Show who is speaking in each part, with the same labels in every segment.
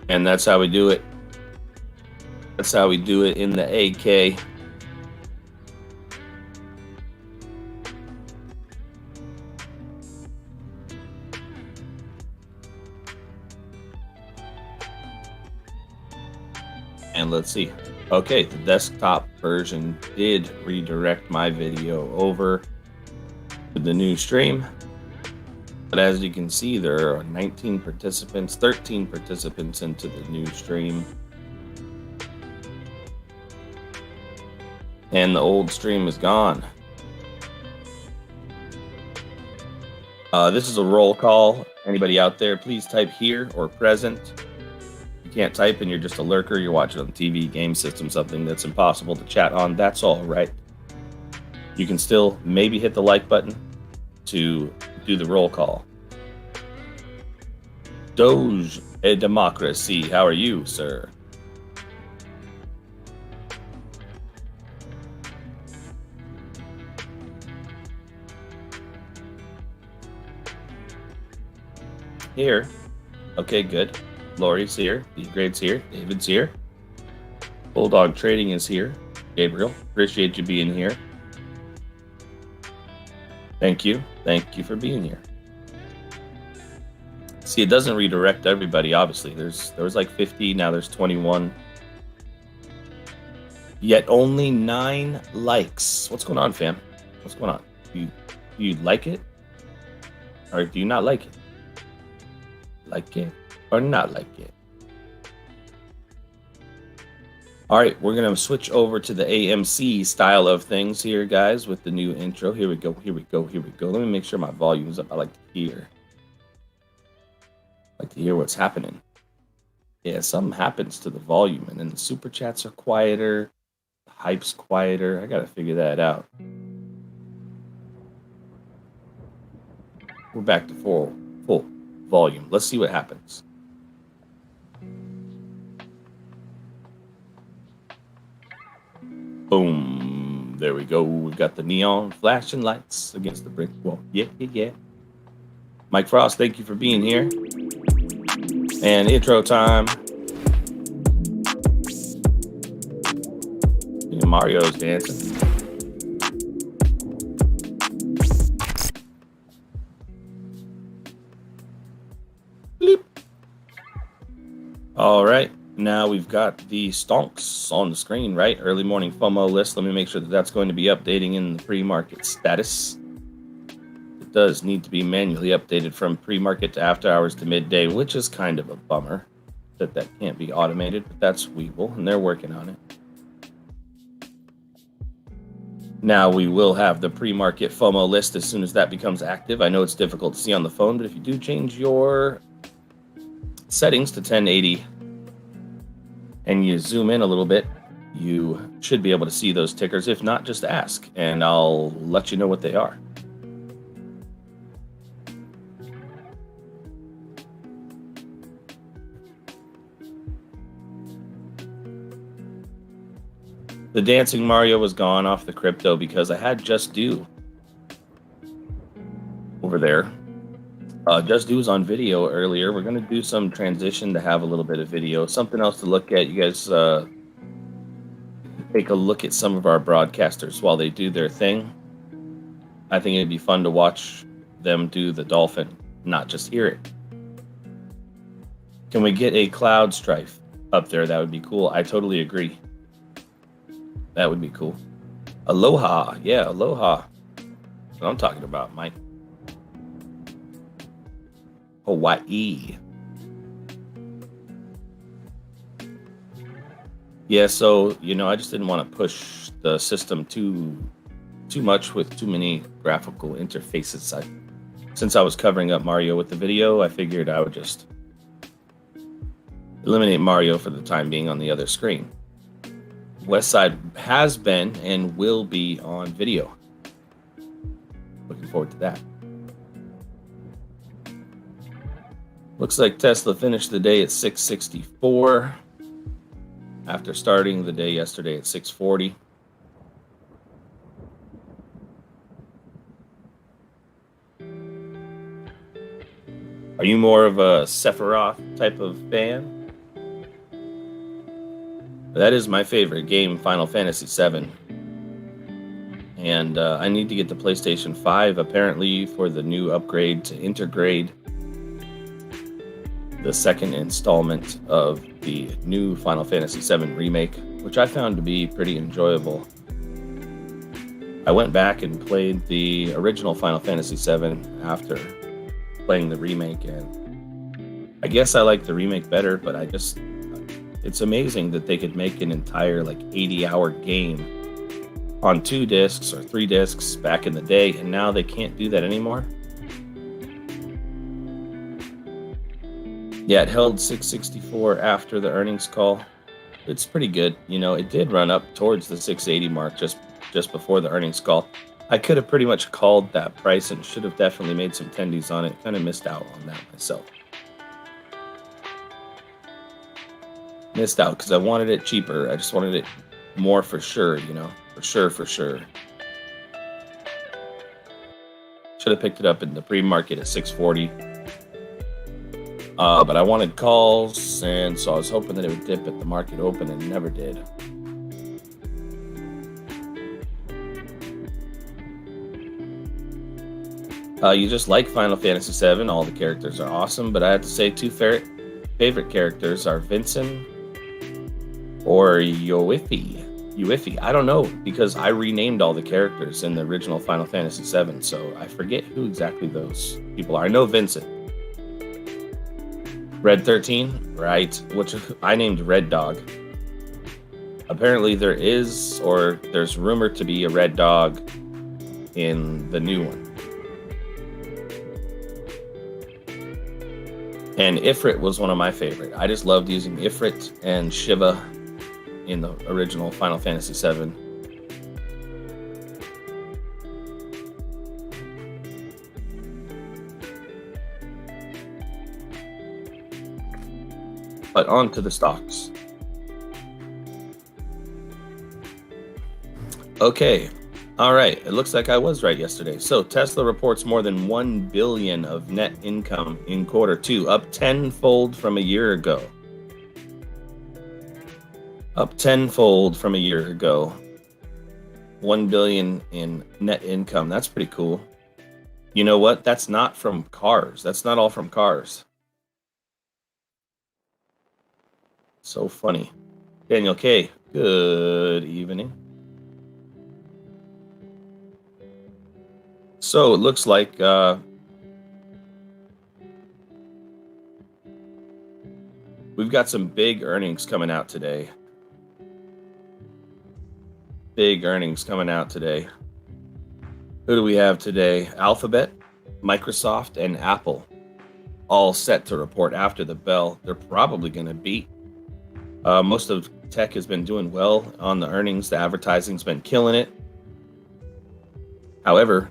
Speaker 1: And that's how we do it. That's how we do it in the AK. And let's see. Okay, the desktop version did redirect my video over to the new stream. But as you can see, there are 19 participants, 13 participants into the new stream. And the old stream is gone. This is a roll call. Anybody out there, please type here or present. If you can't type and you're just a lurker, you're watching on TV, game system, something that's impossible to chat on, that's all right. You can still maybe hit the like button to do the roll call. Doge a democracy, how are you, sir? Here. Okay, good. Lori's here. D-Grade's here. David's here. Bulldog Trading is here. Gabriel, appreciate you being here. Thank you. Thank you for being here. See, it doesn't redirect everybody, obviously. There was like 50, now there's 21. Yet only 9 likes. What's going on, fam? What's going on? Do you like it? Or do you not like it? Like it or not like it? All right, we're going to switch over to the AMC style of things here, guys, with the new intro. Here we go, here we go, here we go. Let me make sure my volume's up. I like to hear. What's happening. Yeah, something happens to the volume, and then the super chats are quieter, the hype's quieter. I got to figure that out. We're back to full volume. Let's see what happens. Boom. There we go. We've got the neon flashing lights against the brick wall. Yeah, yeah, yeah. Mike Frost, thank you for being here. And intro time. And Mario's dancing. Bleep. All right. Now we've got the stonks on the screen, right? Early morning FOMO list. Let me make sure that that's going to be updating in the pre-market status. It does need to be manually updated from pre-market to after hours to midday, which is kind of a bummer that can't be automated, but that's Weeble, and they're working on it. Now we will have the pre-market FOMO list as soon as that becomes active. I know it's difficult to see on the phone, but if you do change your settings to 1080 and you zoom in a little bit, you should be able to see those tickers. If not, just ask, and I'll let you know what they are. The dancing Mario was gone off the crypto because I had Just Do over there. Just Do was on video earlier. We're going to do some transition to have a little bit of video. Something else to look at. You guys take a look at some of our broadcasters while they do their thing. I think it'd be fun to watch them do the dolphin, not just hear it. Can we get a cloud strife up there? That would be cool. I totally agree. That would be cool. Aloha. Yeah, aloha. That's what I'm talking about, Mike. Hawaii. Yeah, so, I just didn't want to push the system too much with too many graphical interfaces. Since I was covering up Mario with the video, I figured I would just eliminate Mario for the time being on the other screen. Westside has been and will be on video. Looking forward to that. Looks like Tesla finished the day at 664 after starting the day yesterday at 640. Are you more of a Sephiroth type of fan? That is my favorite game, Final Fantasy VII. And I need to get the PlayStation 5, apparently, for the new upgrade to integrate the second installment of the new Final Fantasy VII Remake, which I found to be pretty enjoyable. I went back and played the original Final Fantasy VII after playing the remake, and I guess I like the remake better, but it's amazing that they could make an entire 80-hour game on 2 discs or 3 discs back in the day, and now they can't do that anymore. Yeah, it held 664 after the earnings call. It's pretty good. It did run up towards the 680 mark just before the earnings call. I could have pretty much called that price and should have definitely made some tendies on it. Kind of missed out on that myself. Missed out because I wanted it cheaper. I just wanted it more for sure, for sure. Should have picked it up in the pre-market at 640. But I wanted calls, and so I was hoping that it would dip at the market open, and it never did. You just like Final Fantasy VII. All the characters are awesome, but I have to say 2 favorite characters are Vincent or Yuifi. I don't know, because I renamed all the characters in the original Final Fantasy VII, so I forget who exactly those people are. I know Vincent. Red 13, right, which I named Red Dog. Apparently there's rumored to be a Red Dog in the new one. And Ifrit was one of my favorite. I just loved using Ifrit and Shiva in the original Final Fantasy VII. But on to the stocks. Okay. All right. It looks like I was right yesterday. So Tesla reports more than $1 billion of net income in Q2, up tenfold from a year ago. Up tenfold from a year ago. $1 billion in net income. That's pretty cool. You know what? That's not from cars. That's not all from cars. So funny. Daniel K., good evening. So it looks like we've got some big earnings coming out today. Who do we have today? Alphabet, Microsoft, and Apple, all set to report after the bell. They're probably going to beat. Most of tech has been doing well on the earnings. The advertising's been killing it. However,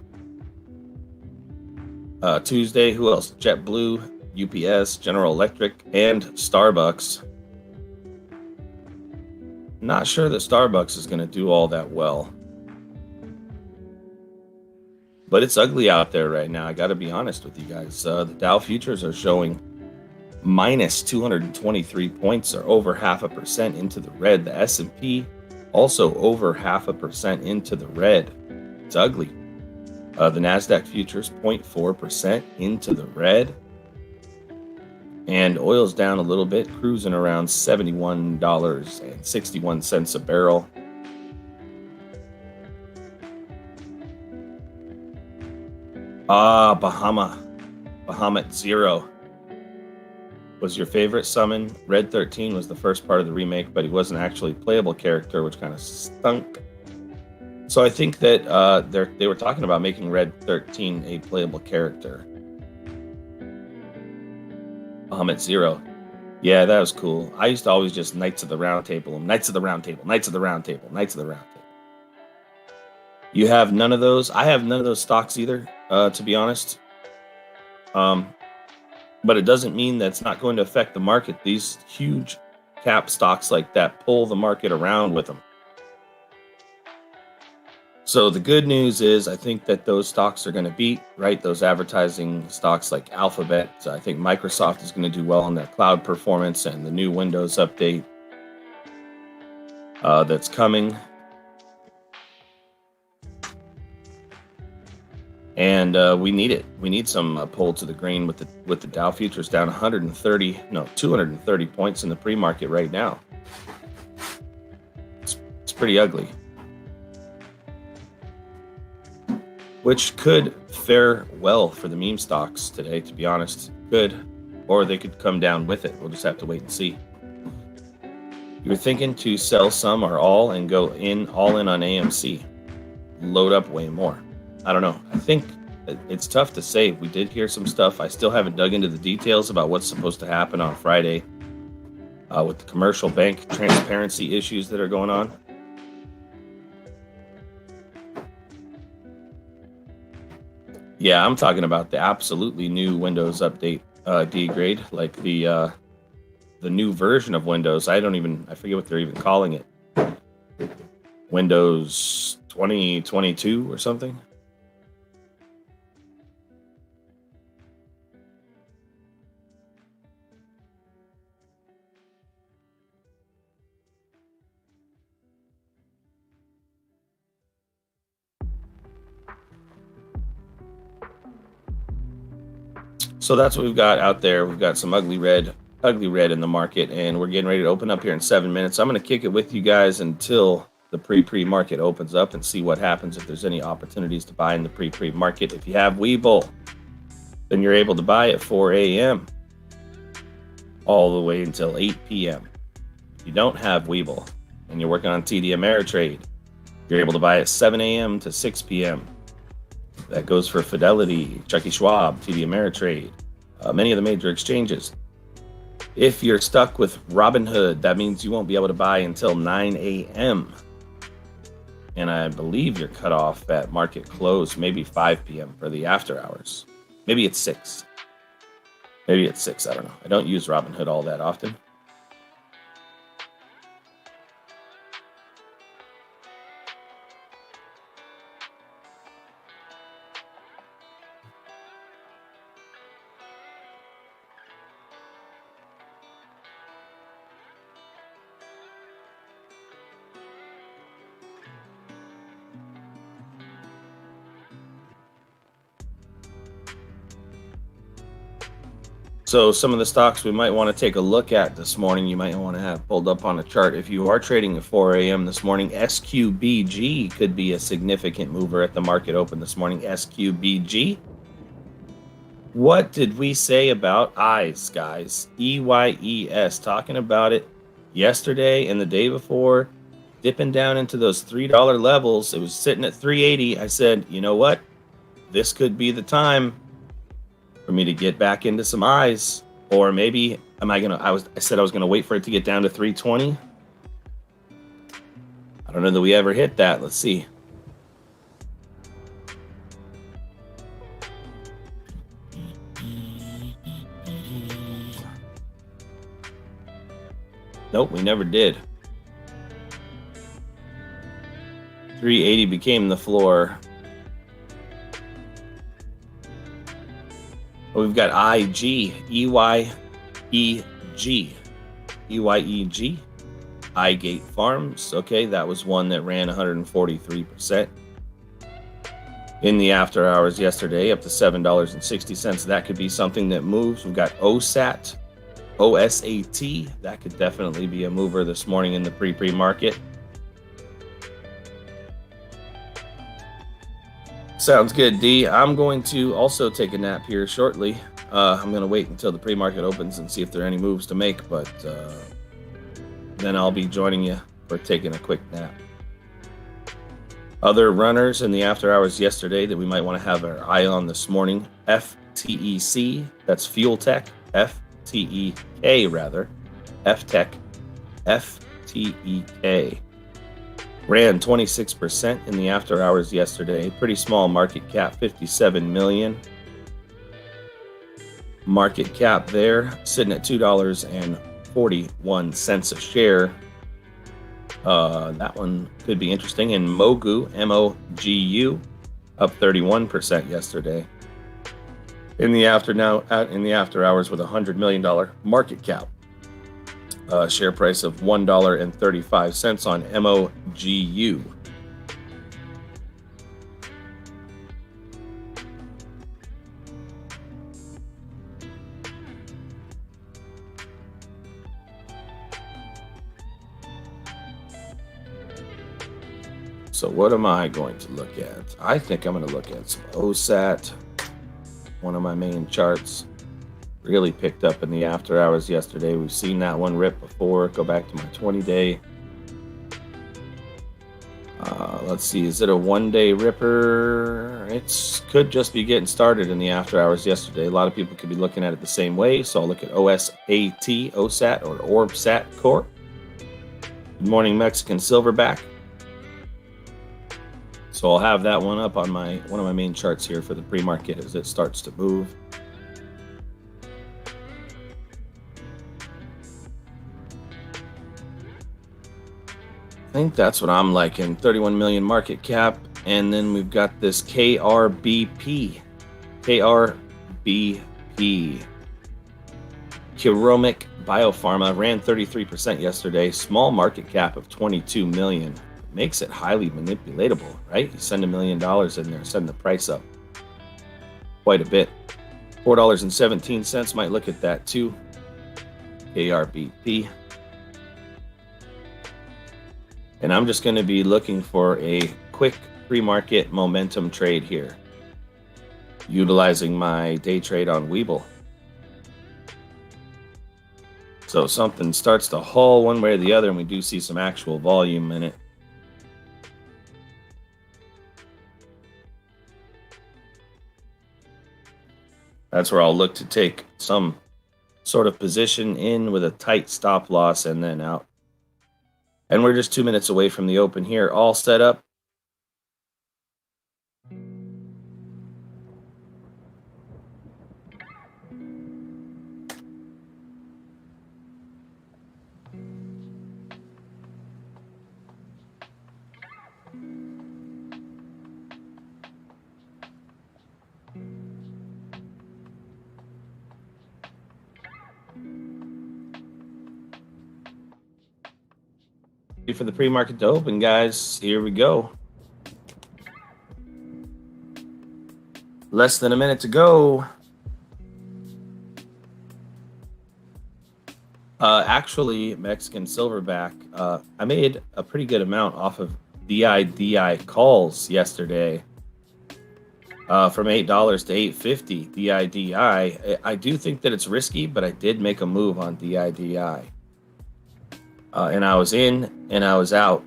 Speaker 1: Tuesday, who else? JetBlue, UPS, General Electric, and Starbucks. Not sure that Starbucks is going to do all that well. But it's ugly out there right now. I got to be honest with you guys. The Dow futures are showing minus 223 points, or over 0.5% into the red. The S&P also over 0.5% into the red. It's ugly. The NASDAQ futures 0.4% into the red. And oil's down a little bit, cruising around $71.61 a barrel. Bahamut Zero was your favorite summon. Red 13 was the first part of the remake, but he wasn't actually a playable character, which kind of stunk. So I think that they were talking about making Red 13 a playable character. Bahamut Zero. Yeah, that was cool. I used to always just Knights of the Round Table. You have none of those? I have none of those stocks either, to be honest. But it doesn't mean that's not going to affect the market. These huge cap stocks like that pull the market around with them. So the good news is I think that those stocks are going to beat, right? Those advertising stocks like Alphabet. I think Microsoft is going to do well on their cloud performance and the new Windows update. that's coming. And we need it. We need some pull to the green with the Dow futures down 230 points in the pre-market right now. It's pretty ugly, which could fare well for the meme stocks today, to be honest. Could, or they could come down with it. We'll just have to wait and see. You were thinking to sell some or all and go all in on AMC, load up way more. I don't know. I think it's tough to say. We did hear some stuff. I still haven't dug into the details about what's supposed to happen on Friday with the commercial bank transparency issues that are going on. Yeah, I'm talking about the absolutely new Windows update D-grade, like the new version of Windows. I forget what they're even calling it. Windows 2022 or something. So that's what we've got out there. We've got some ugly red in the market, and we're getting ready to open up here in 7 minutes. I'm going to kick it with you guys until the pre-market opens up and see what happens, if there's any opportunities to buy in the pre-market. If you have Webull, then you're able to buy at 4 a.m. all the way until 8 p.m. If you don't have Webull and you're working on TD Ameritrade, you're able to buy at 7 a.m. to 6 p.m. That goes for Fidelity, Chucky Schwab, TD Ameritrade, many of the major exchanges. If you're stuck with Robinhood, that means you won't be able to buy until 9 a.m. And I believe you're cut off at market close, maybe 5 p.m. for the after hours. Maybe it's 6. I don't know. I don't use Robinhood all that often. So some of the stocks we might want to take a look at this morning, you might want to have pulled up on a chart. If you are trading at 4 a.m. this morning, SQBG could be a significant mover at the market open this morning. SQBG. What did we say about EYES, guys? EYES, talking about it yesterday and the day before, dipping down into those $3 levels. It was sitting at $3.80. I said, you know what? This could be the time for me to get back into some EYES, or maybe I said I was gonna wait for it to get down to 320. I don't know that we ever hit that. Let's see. Nope, we never did. 380 became the floor. We've got IG, EYEG, iGate Farms. Okay, that was one that ran 143% in the after hours yesterday, up to $7.60. That could be something that moves. We've got OSAT, OSAT. That could definitely be a mover this morning in the pre-market. Sounds good, D. I'm going to also take a nap here shortly. I'm going to wait until the pre-market opens and see if there are any moves to make, but then I'll be joining you for taking a quick nap. Other runners in the after hours yesterday that we might want to have our eye on this morning: FTEC, that's Fuel Tech, FTEK rather, FTech, FTEK. Ran 26% in the after hours yesterday. Pretty small market cap, 57 million. Market cap there, sitting at $2.41 a share. That one could be interesting. And MOGU, MOGU, up 31% yesterday. In the after hours with $100 million market cap. Share price of $1.35 on MOGU. So what am I going to look at? I think I'm going to look at some OSAT, one of my main charts. Really picked up in the after hours yesterday. We've seen that one rip before. Go back to my 20-day. Let's see, is it a one-day ripper? It could just be getting started in the after hours yesterday. A lot of people could be looking at it the same way. So I'll look at OSAT, or ORBSAT Corp. Good morning, Mexican Silverback. So I'll have that one up on one of my main charts here for the pre-market as it starts to move. I think that's what I'm liking. 31 million market cap. And then we've got this KRBP. Chiromic Biopharma ran 33% yesterday. Small market cap of 22 million. Makes it highly manipulatable, right? You send $1 million in there, send the price up quite a bit. $4.17 might look at that too. KRBP. And I'm just going to be looking for a quick pre-market momentum trade here, utilizing my day trade on Webull. So something starts to haul one way or the other, and we do see some actual volume in it. That's where I'll look to take some sort of position in with a tight stop loss and then out. And we're just 2 minutes away from the open here, all set up. For the pre-market to open, guys. Here we go. Less than a minute to go. Actually, Mexican Silverback, I made a pretty good amount off of DI calls yesterday. From $8 to $8.50 DI. I do think that it's risky, but I did make a move on DI. And I was in and I was out.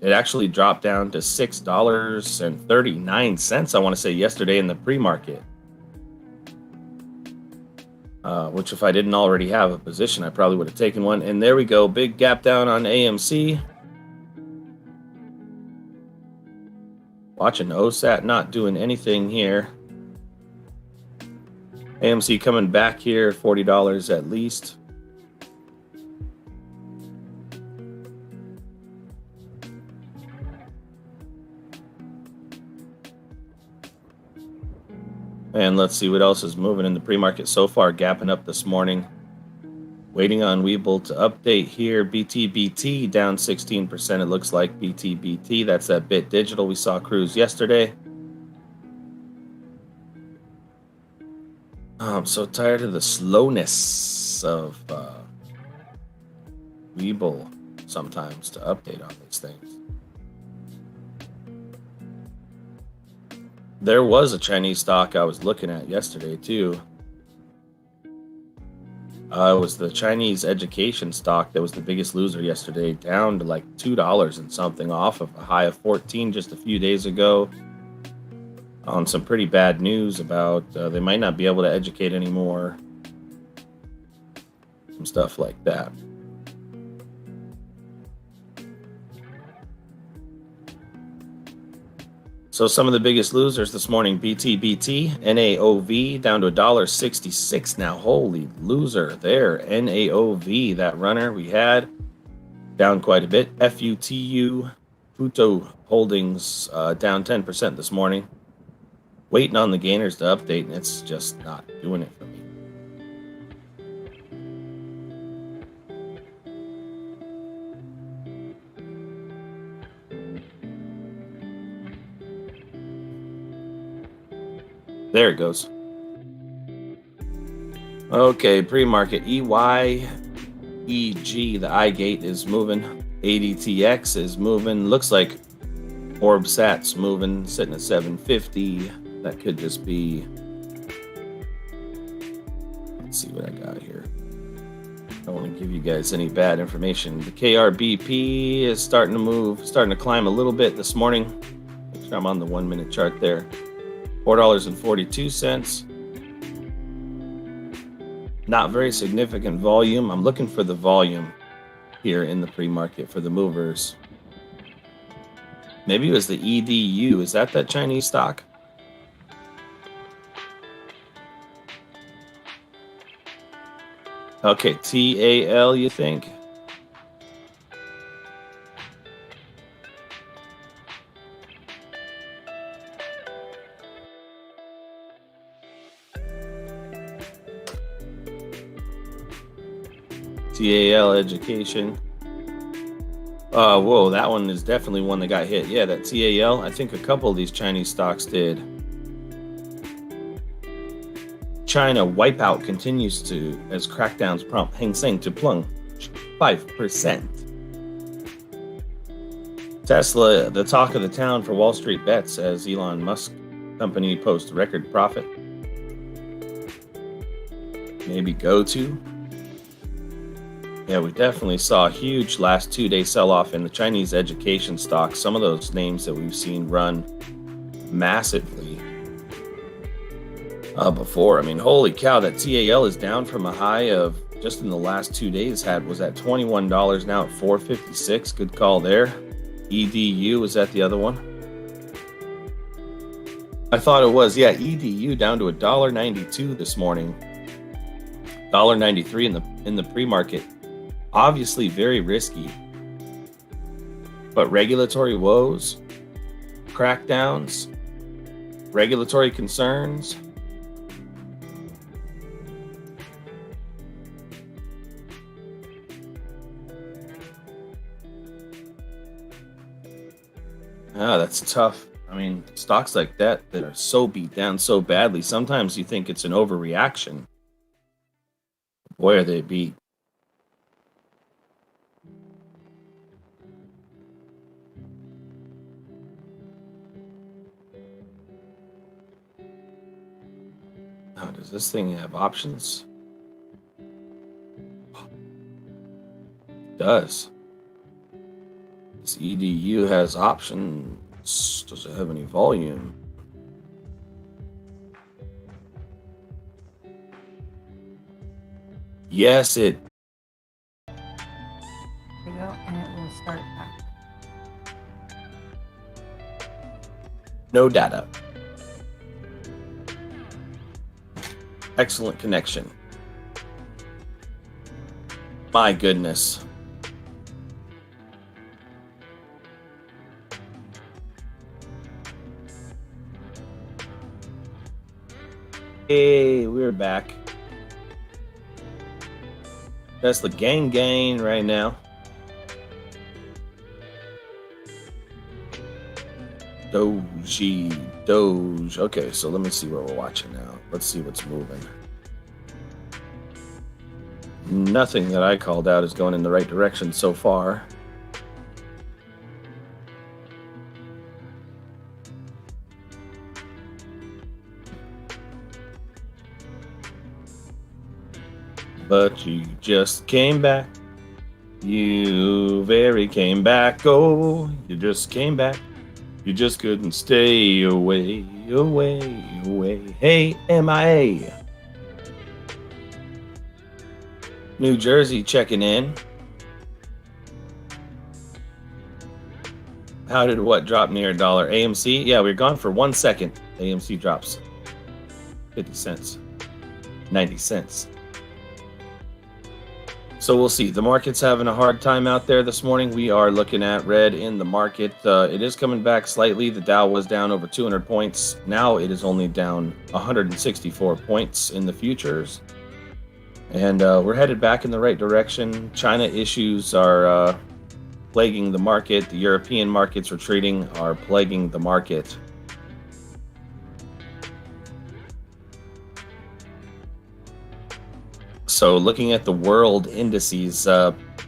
Speaker 1: It actually dropped down to $6.39, I want to say, yesterday in the pre-market. Which if I didn't already have a position, I probably would have taken one. And there we go. Big gap down on AMC. Watching OSAT not doing anything here. AMC coming back here, $40 at least. And let's see what else is moving in the pre-market so far. Gapping up this morning. Waiting on Webull to update here. BTBT down 16%. It looks like BTBT. That's that Bit Digital we saw cruise yesterday. I'm so tired of the slowness of Webull sometimes to update on these things. There was a Chinese stock I was looking at yesterday too. It was the Chinese education stock that was the biggest loser yesterday, down to like $2 and something off of a high of 14 just a few days ago, on some pretty bad news about they might not be able to educate anymore, some stuff like that. So some of the biggest losers this morning: BTBT, NAOV down to $1.66 now. Holy loser there. NAOV, that runner we had, down quite a bit. FUTU, Futo Holdings, down 10% this morning. Waiting on the gainers to update, and it's just not doing it for me. There it goes. Okay, pre-market EYEG, the I gate is moving. ADTX is moving. Looks like OrbSat's moving, sitting at 750. That could just be. Let's see what I got here. I don't want to give you guys any bad information. The KRBP is starting to move, starting to climb a little bit this morning. Make sure I'm on the 1 minute chart there. $4.42. Not very significant volume. I'm looking for the volume here in the pre-market for the movers. Maybe it was the EDU. Is that Chinese stock? Okay, TAL, you think? TAL Education. Whoa, that one is definitely one that got hit. Yeah, that TAL. I think a couple of these Chinese stocks did. China wipeout continues to as crackdowns prompt Hang Seng to plunge 5%. Tesla, the talk of the town for Wall Street bets as Elon Musk company posts record profit. Maybe GoTo. Yeah, we definitely saw a huge last 2-day sell-off in the Chinese education stocks. Some of those names that we've seen run massively before. I mean, holy cow, that TAL is down from a high of just in the last 2 days was at $21, now at $4.56. Good call there. EDU, was that the other one? I thought it was. Yeah, EDU down to $1.92 this morning. $1.93 in the pre-market. Obviously very risky. But regulatory woes, crackdowns, regulatory concerns. That's tough. I mean, stocks like that are so beat down so badly, sometimes you think it's an overreaction. Boy, are they beat. Now, does this thing have options? It does. This EDU has options. Does it have any volume? Yes, it.
Speaker 2: There you go, and it will start back.
Speaker 1: No data. Excellent connection. My goodness. Hey, we're back. That's the gang right now. Doge. Okay, so let me see what we're watching now. Let's see what's moving. Nothing that I called out is going in the right direction so far. But you just came back. You very came back. Oh, you just came back. You just couldn't stay away. Hey, MIA. New Jersey checking in. How did what drop near $1? AMC? Yeah, we're gone for 1 second. AMC drops 50 cents. 90 cents. So we'll see. The market's having a hard time out there this morning. We are looking at red in the market. It is coming back slightly. The Dow was down over 200 points. Now it is only down 164 points in the futures. And we're headed back in the right direction. China issues are plaguing the market. The European markets retreating are plaguing the market. So looking at the world indices,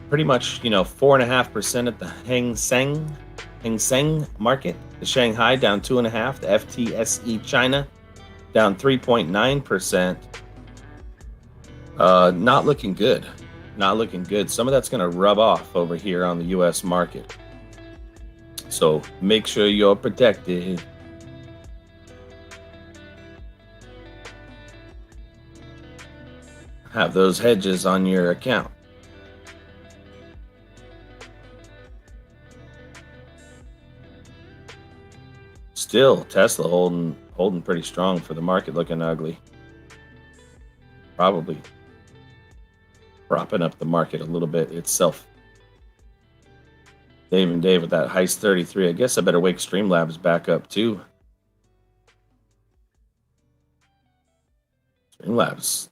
Speaker 1: pretty much 4.5% at the Hang Seng market. The Shanghai down 2.5%. The FTSE China down 3.9%. Not looking good. Not looking good. Some of that's going to rub off over here on the U.S. market. So make sure you're protected. Have those hedges on your account. Still, Tesla holding pretty strong for the market, looking ugly. Probably propping up the market a little bit itself. Dave and Dave with that Heist 33. I guess I better wake Streamlabs back up too. Streamlabs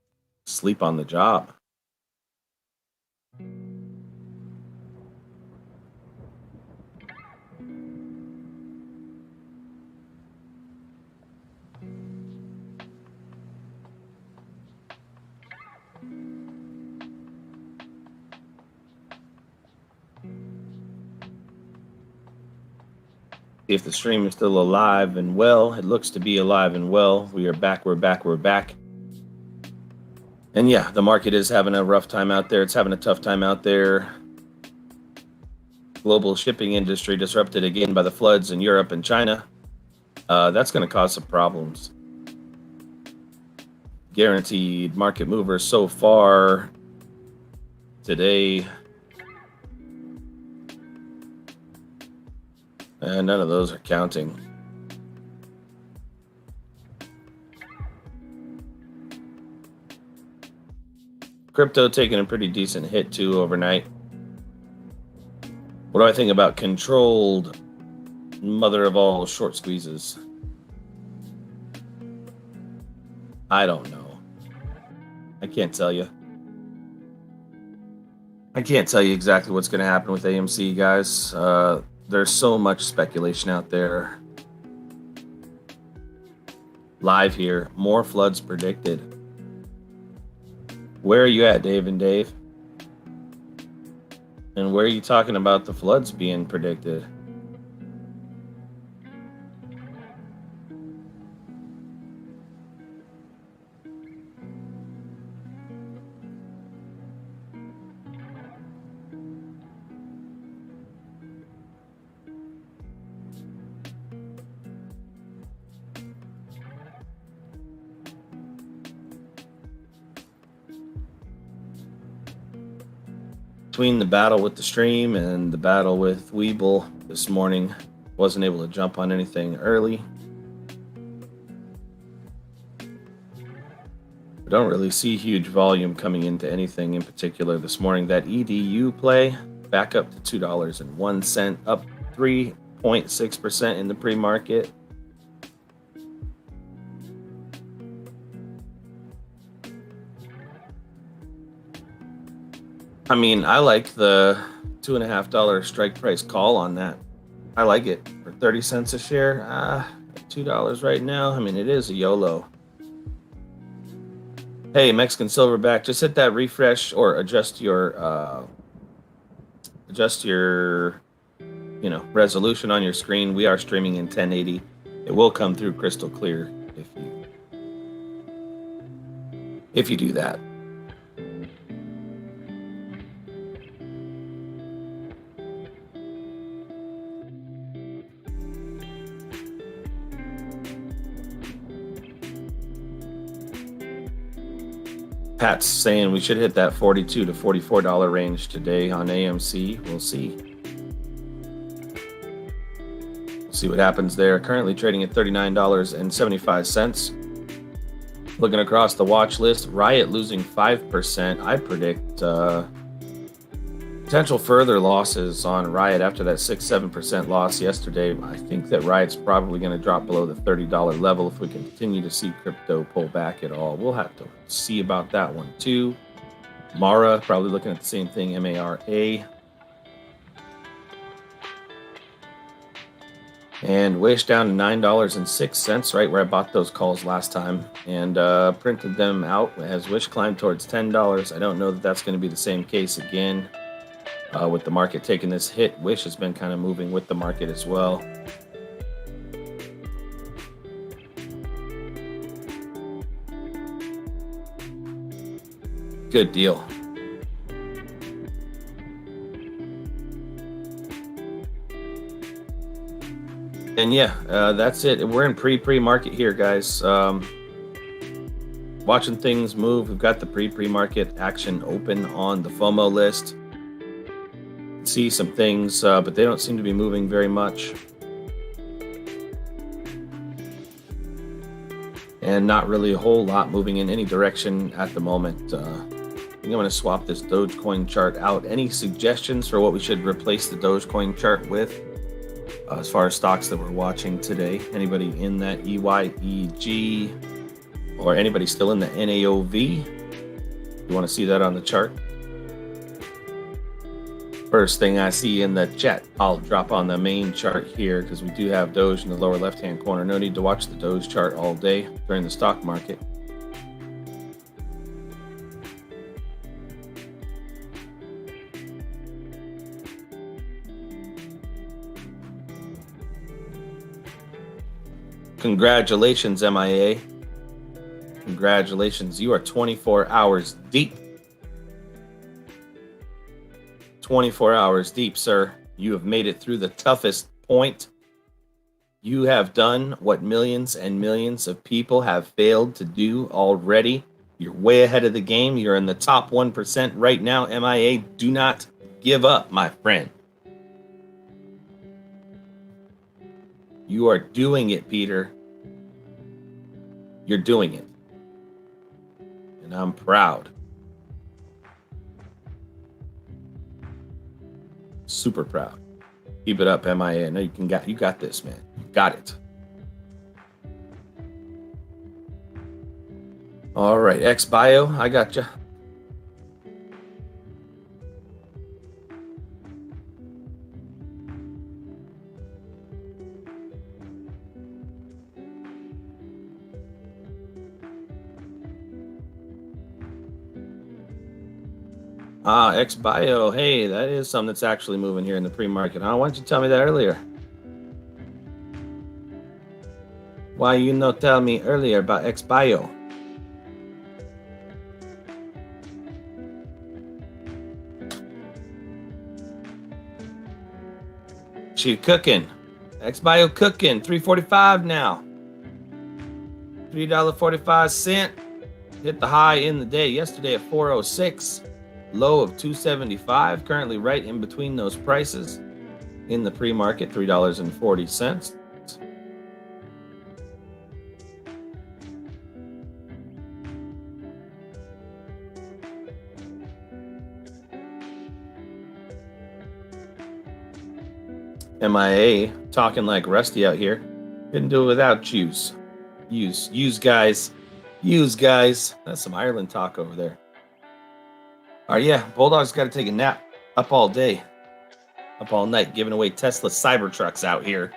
Speaker 1: sleep on the job. If the stream is still alive and well, it looks to be alive and well. We are back, we're back, we're back. And yeah, the market is having a rough time out there. It's having a tough time out there. Global shipping industry disrupted again by the floods in Europe and China. That's going to cause some problems. Guaranteed market movers so far today. And none of those are counting. Crypto taking a pretty decent hit too overnight. What do I think about controlled mother of all short squeezes? I don't know. I can't tell you. I can't tell you exactly what's going to happen with AMC, guys. There's so much speculation out there. Live here, more floods predicted. Where are you at, Dave and Dave? And where are you talking about the floods being predicted? Between the battle with the stream and the battle with Weeble this morning, wasn't able to jump on anything early. I don't really see huge volume coming into anything in particular this morning. That EDU play back up to $2.01, up 3.6% in the pre-market. I mean, I like the $2.50 strike price call on that. I like it for 30 cents a share. $2 right now. I mean, it is a YOLO. Hey, Mexican Silverback, just hit that refresh or adjust your resolution on your screen. We are streaming in 1080. It will come through crystal clear if you do that. Pat's saying we should hit that $42 to $44 range today on AMC. We'll see. We'll see what happens there. Currently trading at $39.75. Looking across the watch list, Riot losing 5%. I predict potential further losses on Riot after that 6-7% loss yesterday. I think that Riot's probably going to drop below the $30 level if we continue to see crypto pull back at all. We'll have to see about that one too. Mara, probably looking at the same thing, MARA. And Wish down to $9.06, right where I bought those calls last time, and printed them out as Wish climbed towards $10. I don't know that that's going to be the same case again. With the market taking this hit, Wish has been kind of moving with the market as well. Good deal. And yeah, that's it. We're in pre-market here, guys. Watching things move. We've got the pre-market action open on the FOMO list. See some things, but they don't seem to be moving very much. And not really a whole lot moving in any direction at the moment. I think I'm going to swap this Dogecoin chart out. Any suggestions for what we should replace the Dogecoin chart with? As far as stocks that we're watching today, anybody in that EYEG or anybody still in the NAOV? You want to see that on the chart? First thing I see in the chat, I'll drop on the main chart here because we do have Doge in the lower left-hand corner. No need to watch the Doge chart all day during the stock market. Congratulations, MIA. Congratulations. You are 24 hours deep. 24 hours deep, sir. You have made it through the toughest point. You have done what millions and millions of people have failed to do already. You're way ahead of the game. You're in the top 1% right now. MIA, do not give up, my friend. You are doing it, Peter. You're doing it. And I'm proud. Super proud. Keep it up, MIA. I know you got this, man. You got it. All right, XBio, I got you. XBio. Hey, that is something that's actually moving here in the pre-market. Huh? Why didn't you tell me that earlier? Why you not tell me earlier about XBio? She cooking. XBio cooking. $3.45 now. $3.45. Hit the high in the day yesterday at 406. Low of 275, currently right in between those prices in the pre-market, $3.40. MIA talking like Rusty out here. Couldn't do it without use guys. That's some Ireland talk over there. All right, yeah, Bulldog's got to take a nap. Up all day, up all night, giving away Tesla Cybertrucks out here.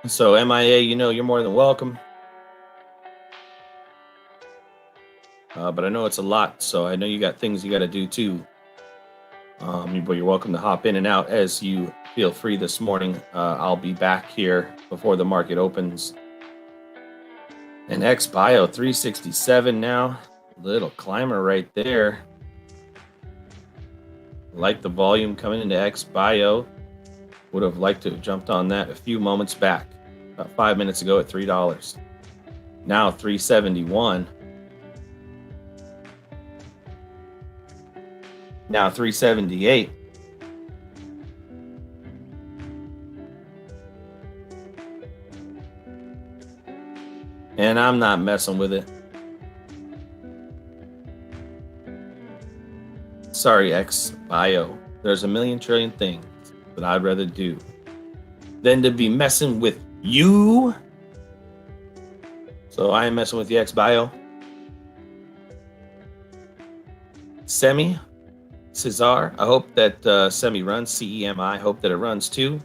Speaker 1: So MIA, you know, you're more than welcome. But I know it's a lot, so I know you got things you got to do too. But you're welcome to hop in and out as you feel free this morning. I'll be back here before the market opens. And XBio 367 now. Little climber right there. Like the volume coming into XBio. Would have liked to have jumped on that a few moments back. About 5 minutes ago at $3. Now 371. Now 378. And I'm not messing with it. Sorry, XBio. There's a million trillion things that I'd rather do than to be messing with you. So I am messing with the XBio. Semi Cesar, I hope that semi runs. CEMI, I hope that it runs too.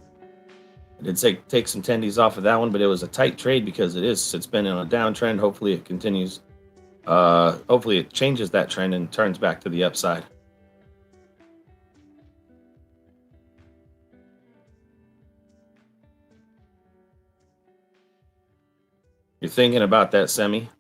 Speaker 1: I did take some tendies off of that one, but it was a tight trade because it's been in a downtrend. Hopefully it continues. Hopefully it changes that trend and turns back to the upside. You're thinking about that semi?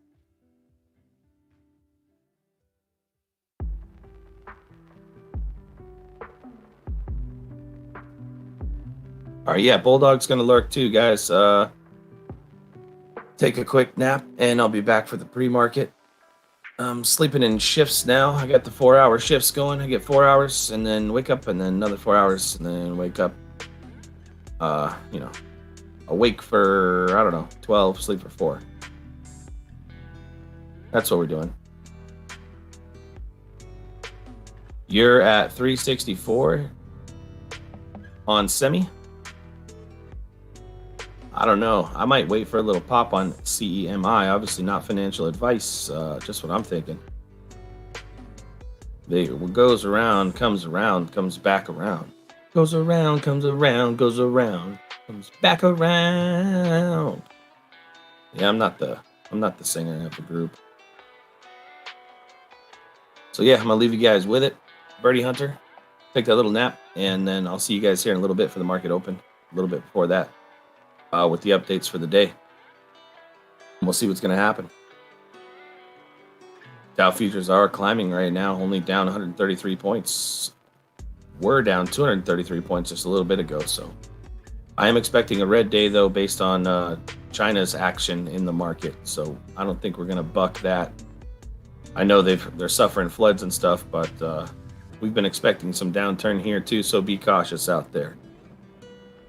Speaker 1: All right, yeah, Bulldog's going to lurk too, guys. Take a quick nap, and I'll be back for the pre-market. I'm sleeping in shifts now. I got the 4-hour shifts going. I get 4 hours, and then wake up, and then another 4 hours, and then wake up. Awake for, I don't know, 12, sleep for 4. That's what we're doing. You're at 364 on semi. I don't know. I might wait for a little pop on CEMI. Obviously not financial advice, just what I'm thinking. What goes around, comes back around. Goes around, comes around, goes around, comes back around. Yeah, I'm not the singer of the group. So yeah, I'm gonna leave you guys with it. Birdie Hunter, take that little nap, and then I'll see you guys here in a little bit for the market open. A little bit before that. With the updates for the day. And we'll see what's going to happen. Dow futures are climbing right now, only down 133 points. We're down 233 points just a little bit ago. So I am expecting a red day, though, based on China's action in the market. So I don't think we're going to buck that. I know they're suffering floods and stuff, but we've been expecting some downturn here, too. So be cautious out there.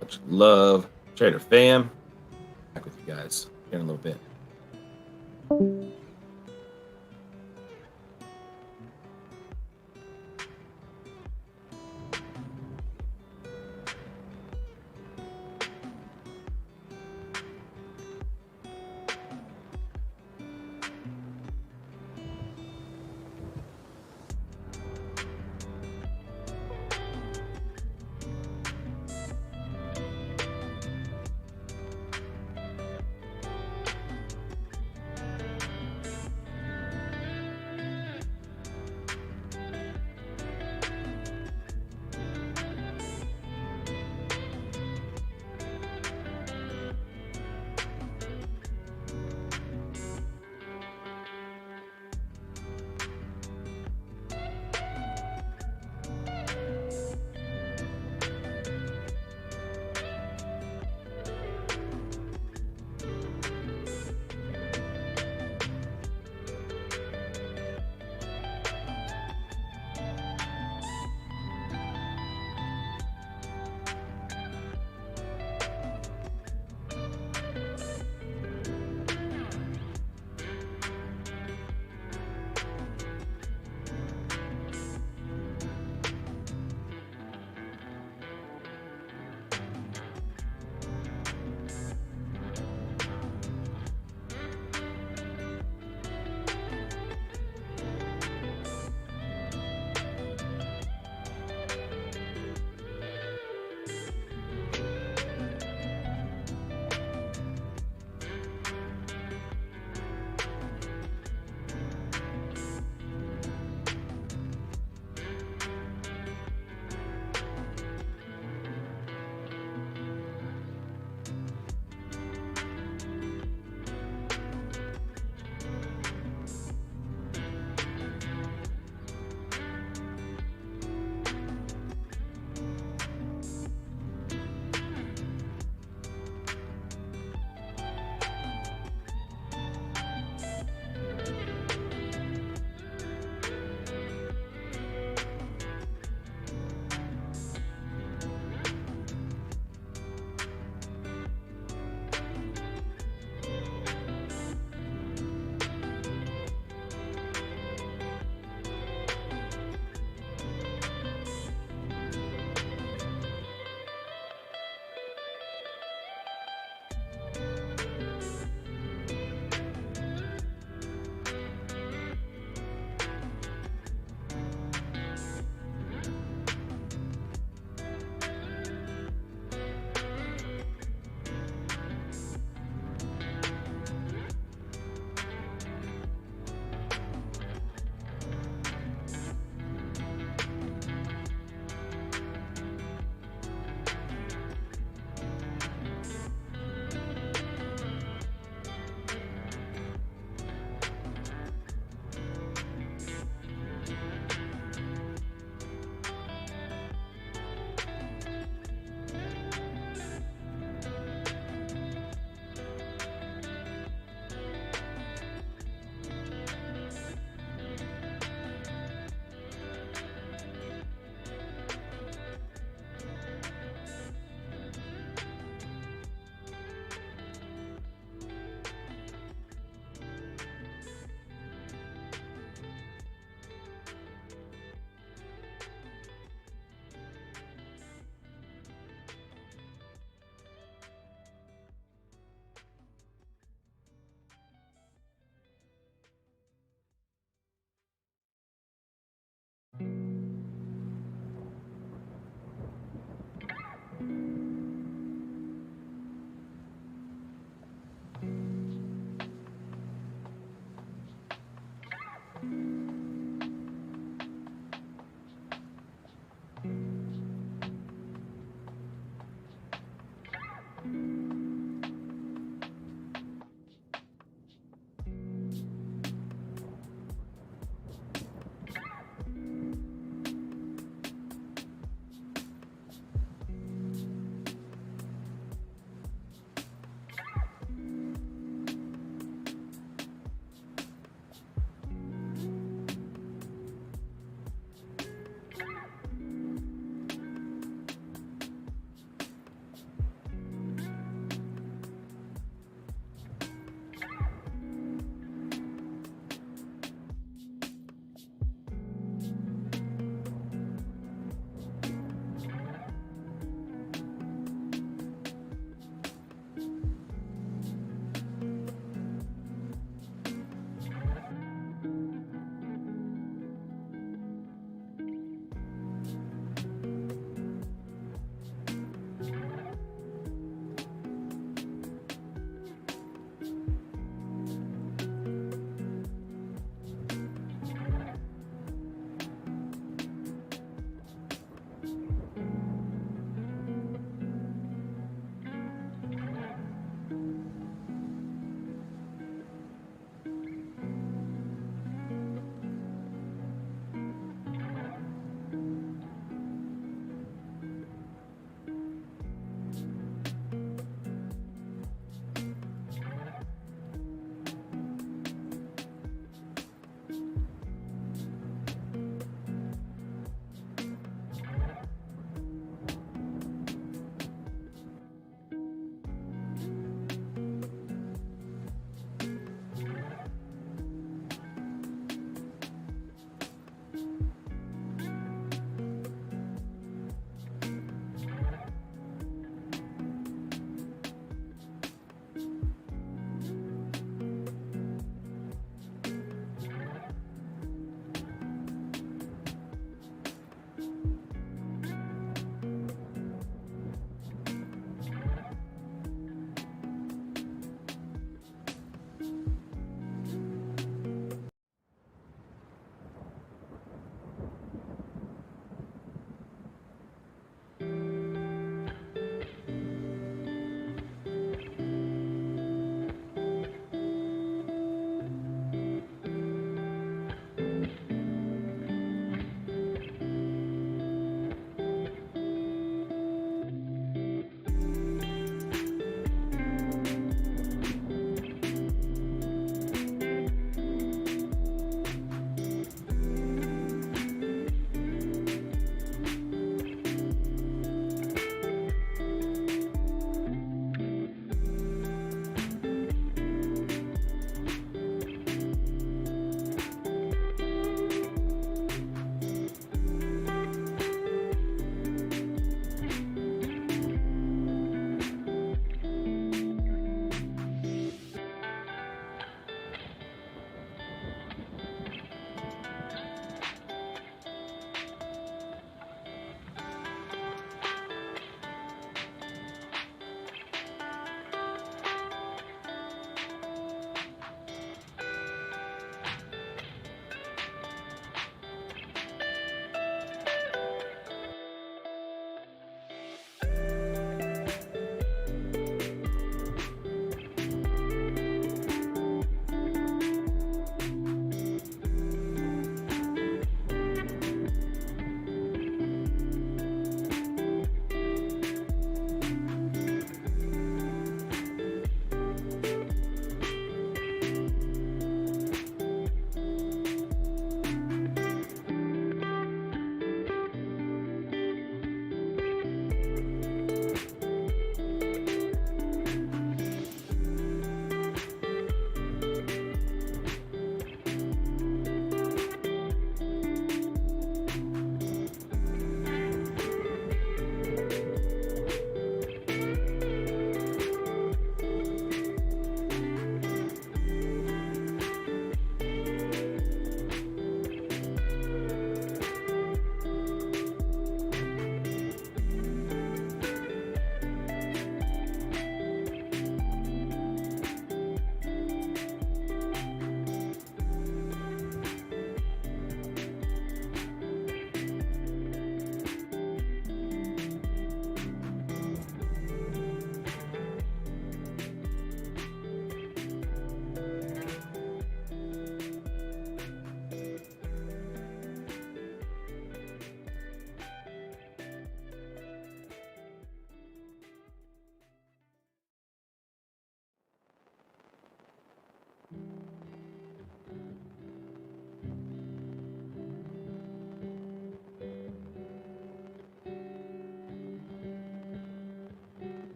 Speaker 1: Much love. Trader fam, back with you guys here in a little bit.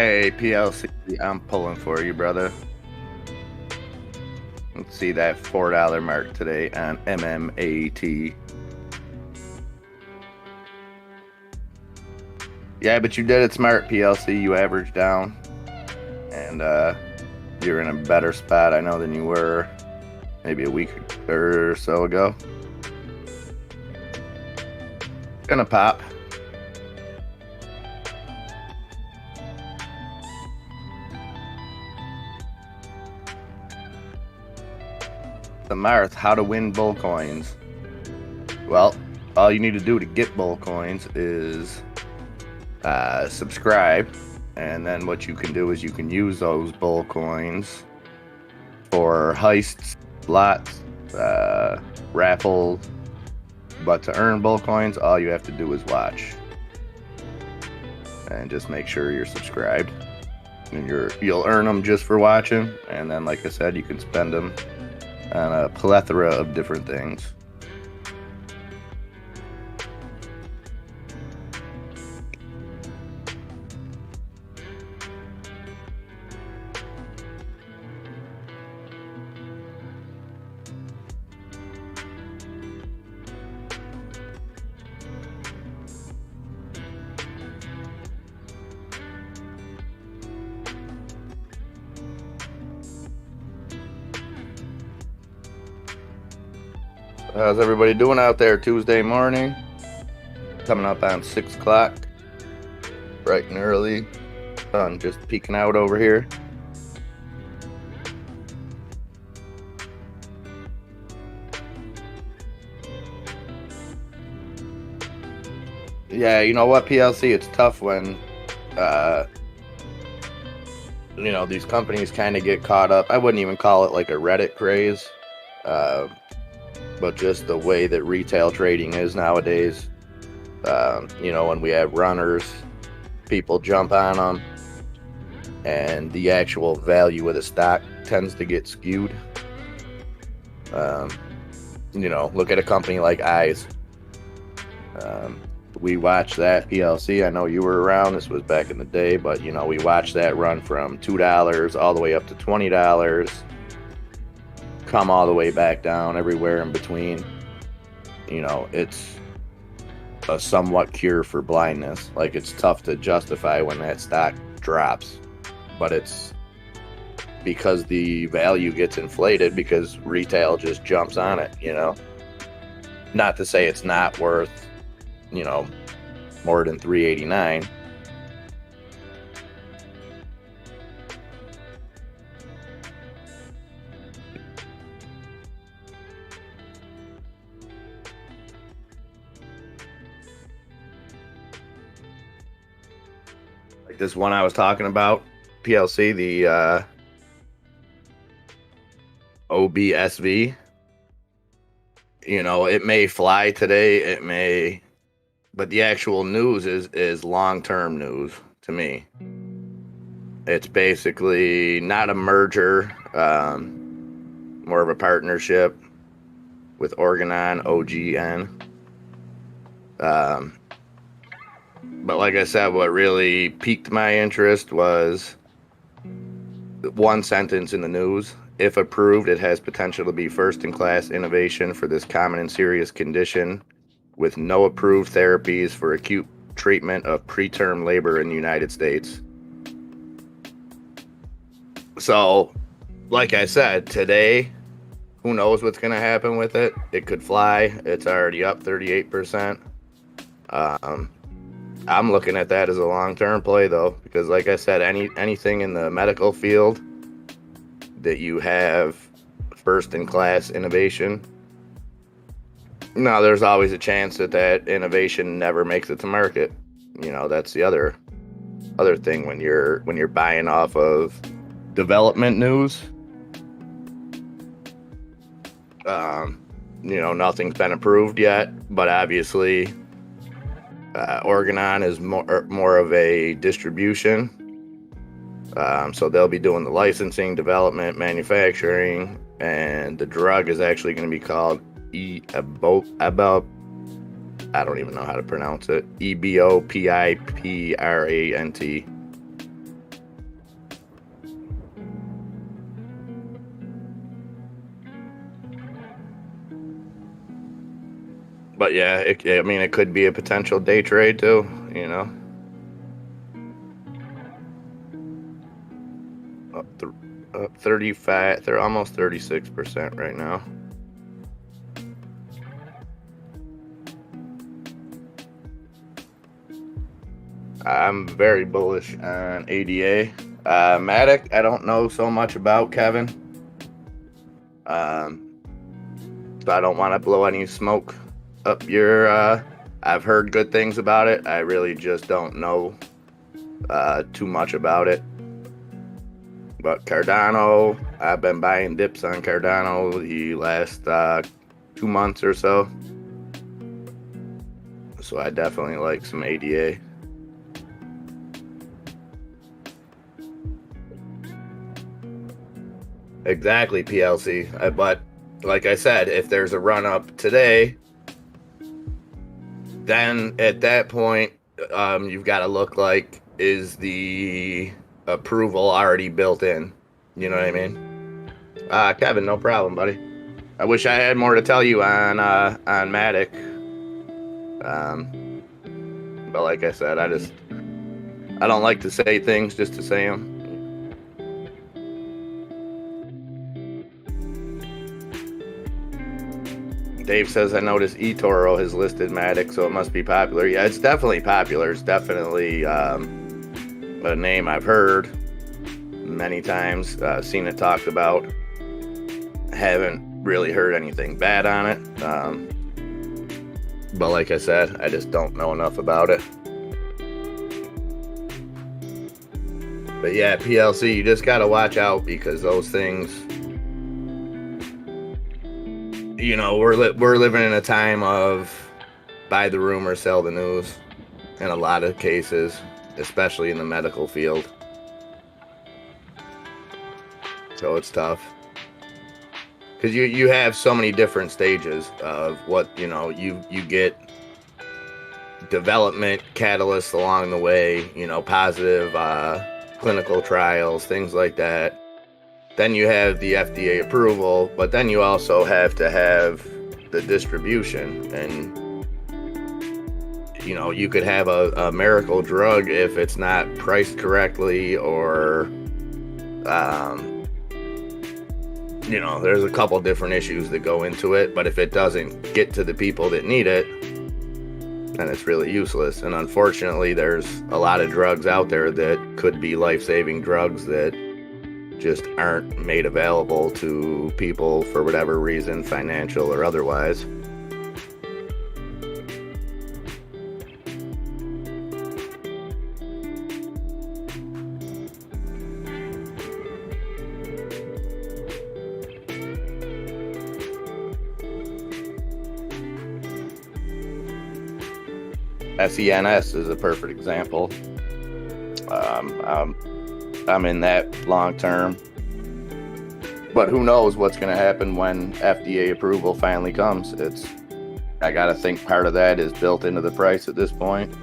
Speaker 3: Hey, PLC, I'm pulling for you, brother. Let's see that $4 mark today on MMAT. Yeah, but you did it smart, PLC. You averaged down, and you're in a better spot, I know, than you were maybe a week or so ago. Gonna pop. The Marth, how to win bull coins. Well, all you need to do to get bull coins is subscribe, and then what you can do is you can use those bull coins for heists, slots, raffles. But to earn bull coins, all you have to do is watch, and just make sure you're subscribed, and you'll earn them just for watching. And then, like I said, you can spend them on a plethora of different things. How's everybody doing out there Tuesday morning? Coming up on 6 o'clock, bright and early. Sun just peeking out over here. Yeah, you know what, PLC? It's tough when, these companies kind of get caught up. I wouldn't even call it like a Reddit craze. But just the way that retail trading is nowadays, when we have runners, people jump on them, and the actual value of the stock tends to get skewed. Look at a company like Eyes. We watched that, PLC. I know you were around. This was back in the day, but, we watched that run from $2 all the way up to $20. Come all the way back down, everywhere in between. It's a somewhat cure for blindness. Like, it's tough to justify when that stock drops, but it's because the value gets inflated because retail just jumps on it. Not to say it's not worth more than $3.89. This one I was talking about, PLC, the OBSV. It may fly today, it may, but the actual news is long-term news to me. It's basically not a merger, more of a partnership with Organon, OGN. But like I said, what really piqued my interest was one sentence in the news. If approved, it has potential to be first-in-class innovation for this common and serious condition with no approved therapies for acute treatment of preterm labor in the United States. So, like I said, today, who knows what's going to happen with it? It could fly. It's already up 38%. I'm looking at that as a long-term play, though, because like I said, anything in the medical field that you have first-in-class innovation, there's always a chance that innovation never makes it to market. That's the other thing when you're buying off of development news. Nothing's been approved yet, but obviously Organon is more of a distribution, so they'll be doing the licensing, development, manufacturing, and the drug is actually going to be called EBOPIPRANT. I don't even know how to pronounce it. EBOPIPRANT. But yeah, I mean, it could be a potential day trade too, you know. Up 35, they're almost 36% right now. I'm very bullish on ADA. Matic, I don't know so much about, Kevin. So I don't want to blow any smoke up your. I've heard good things about it. I really just don't know too much about it. But Cardano, I've been buying dips on Cardano the last 2 months or so. So I definitely like some ADA. Exactly, PLC. But like I said, if there's a run up today, then at that point, you've got to look like, is the approval already built in? You know what I mean? Kevin, no problem, buddy. I wish I had more to tell you on Matic. But like I said, I don't like to say things just to say them. Dave says, I noticed eToro has listed Matic, so it must be popular. Yeah, it's definitely popular. It's definitely a name I've heard many times, seen it talked about. Haven't really heard anything bad on it. But like I said, I just don't know enough about it. But yeah, PLC, you just got to watch out because those things, you know, we're living in a time of buy the rumor, sell the news in a lot of cases, especially in the medical field. So it's tough. Because you have so many different stages of what, you know, you get development catalysts along the way, you know, positive clinical trials, things like that. Then you have the FDA approval, but then you also have to have the distribution. And, you know, you could have a miracle drug if it's not priced correctly or, you know, there's a couple different issues that go into it. But if it doesn't get to the people that need it, then it's really useless. And unfortunately, there's a lot of drugs out there that could be life-saving drugs that just aren't made available to people for whatever reason, financial or otherwise. SENS is a perfect example. I'm in that long term, but who knows what's going to happen when FDA approval finally comes. I got to think part of that is built into the price at this point.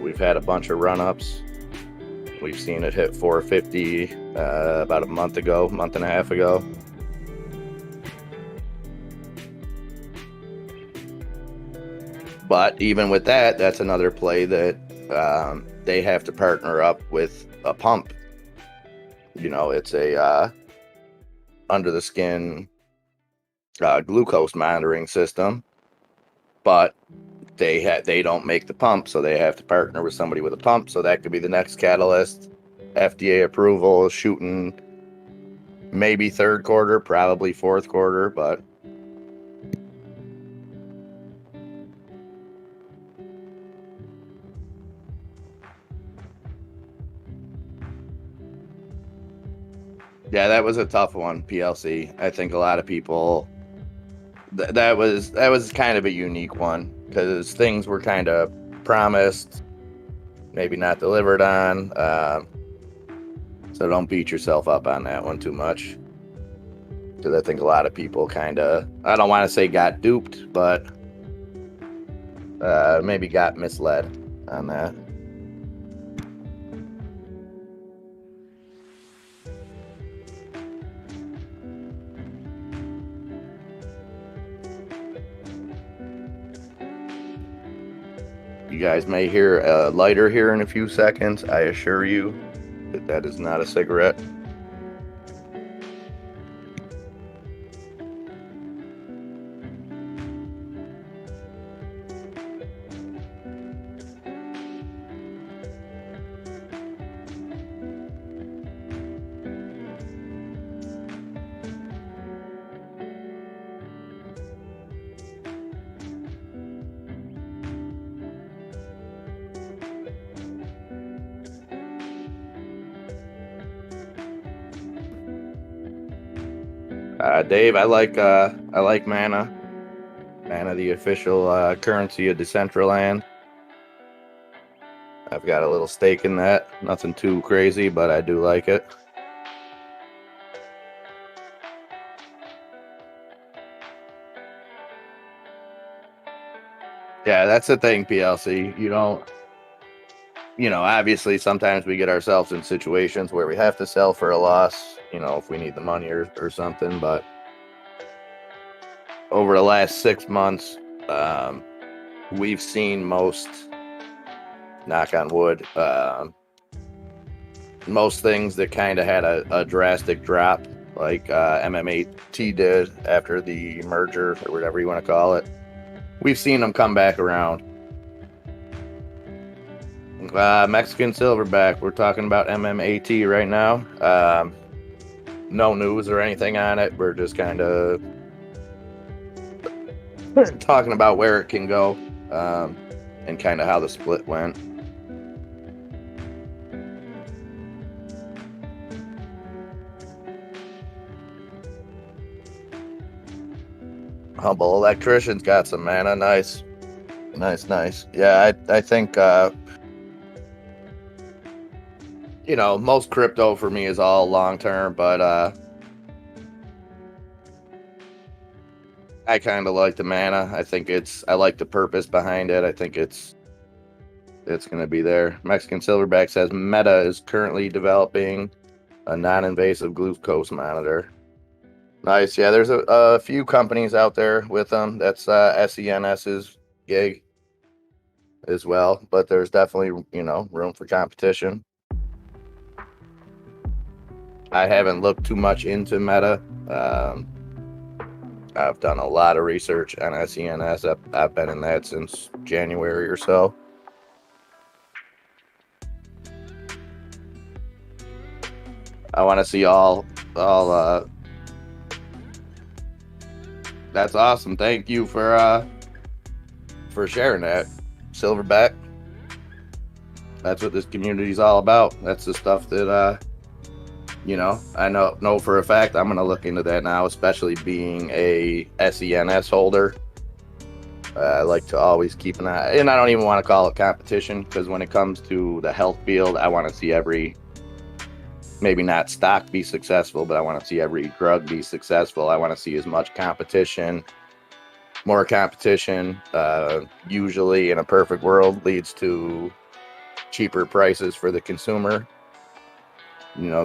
Speaker 3: We've had a bunch of run-ups. We've seen it hit 450 about a month and a half ago. But even with that, that's another play that they have to partner up with a pump. You know, it's a under the skin glucose monitoring system, but they don't make the pump, so they have to partner with somebody with a pump. So that could be the next catalyst. FDA approval shooting maybe third quarter, probably fourth quarter, but yeah, that was a tough one, PLC. I think a lot of people that was kind of a unique one because things were kind of promised, maybe not delivered on. So don't beat yourself up on that one too much, because I think a lot of people kind of, I don't want to say got duped, but maybe got misled on that. You guys may hear a lighter here in a few seconds. I assure you that that is not a cigarette. Dave, I like Mana. Mana, the official currency of Decentraland. I've got a little stake in that. Nothing too crazy, but I do like it. Yeah, that's the thing, PLC. Obviously sometimes we get ourselves in situations where we have to sell for a loss, if we need the money or something. But over the last 6 months, we've seen most, knock on wood, most things that kind of had a drastic drop, like MMAT did after the merger or whatever you want to call it. We've seen them come back around. Mexican silverback, we're talking about MMAT right now. No news or anything on it. We're just kind of talking about where it can go, and kind of how the split went. Humble Electrician's got some mana. Nice. Yeah, I think most crypto for me is all long term, but I kind of like the mana. I like the purpose behind it. I think it's going to be there. Mexican Silverback says Meta is currently developing a non-invasive glucose monitor. Nice. Yeah, there's a few companies out there with them. That's SENS's gig as well, but there's definitely, room for competition. I haven't looked too much into Meta. I've done a lot of research on SENS. I've been in that since January or so. I want to see all. That's awesome. Thank you for sharing that, Silverback. That's what this community is all about. That's the stuff that I know for a fact I'm going to look into that now, especially being a SENS holder. I like to always keep an eye, and I don't even want to call it competition, because when it comes to the health field, I want to see maybe not stock be successful, but I want to see every drug be successful. I want to see as much competition. More competition, usually in a perfect world, leads to cheaper prices for the consumer.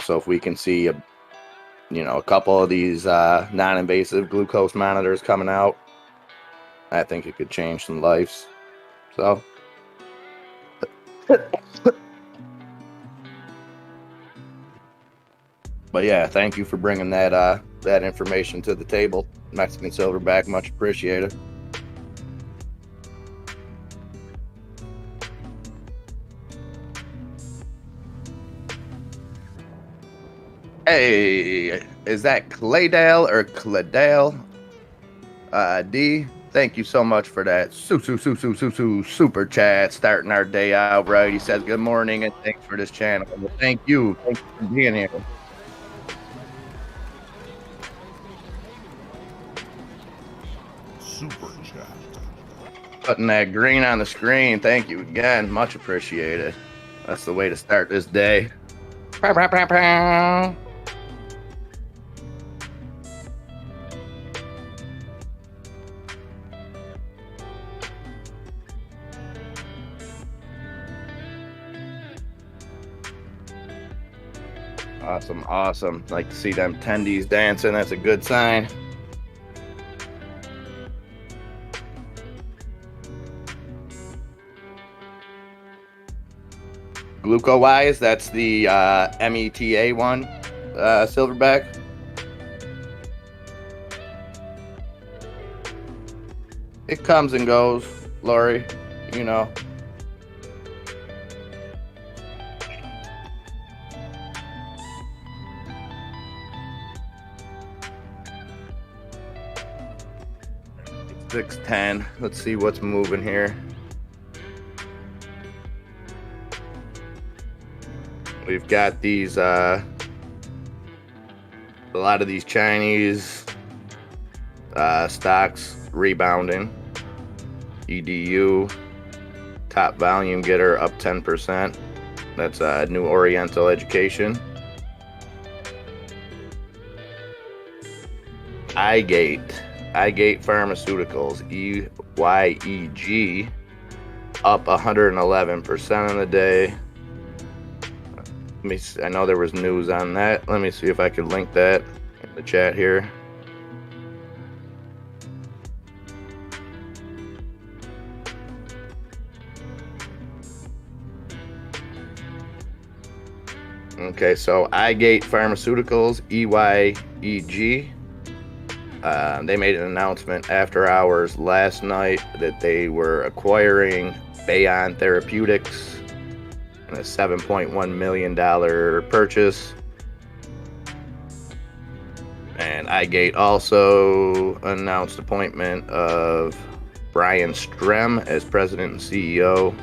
Speaker 3: So if we can see a couple of these non-invasive glucose monitors coming out, I think it could change some lives. So but yeah, thank you for bringing that information to the table, Mexican Silverback. Much appreciated. Hey, is that Claydale or Cladale? D, thank you so much for that super chat, starting our day out right. He says good morning and thanks for this channel. Well, thank you for being here.
Speaker 4: Super chat.
Speaker 3: Putting that green on the screen. Thank you again. Much appreciated. That's the way to start this day. Awesome. Like to see them tendies dancing. That's a good sign. Gluco-wise, that's the META one, silverback. It comes and goes, Lori, you know. $6.10. Let's see what's moving here. We've got these, a lot of these Chinese stocks rebounding. EDU, top volume getter up 10%. That's New Oriental Education. iGate Pharmaceuticals, EYEG, up 111% in the day. Let me see, I know there was news on that. Let me see if I can link that in the chat here. Okay, so iGate Pharmaceuticals, EYEG. They made an announcement after hours last night that they were acquiring Bayon Therapeutics in a $7.1 million purchase. And iGate also announced appointment of Brian Strem as president and CEO.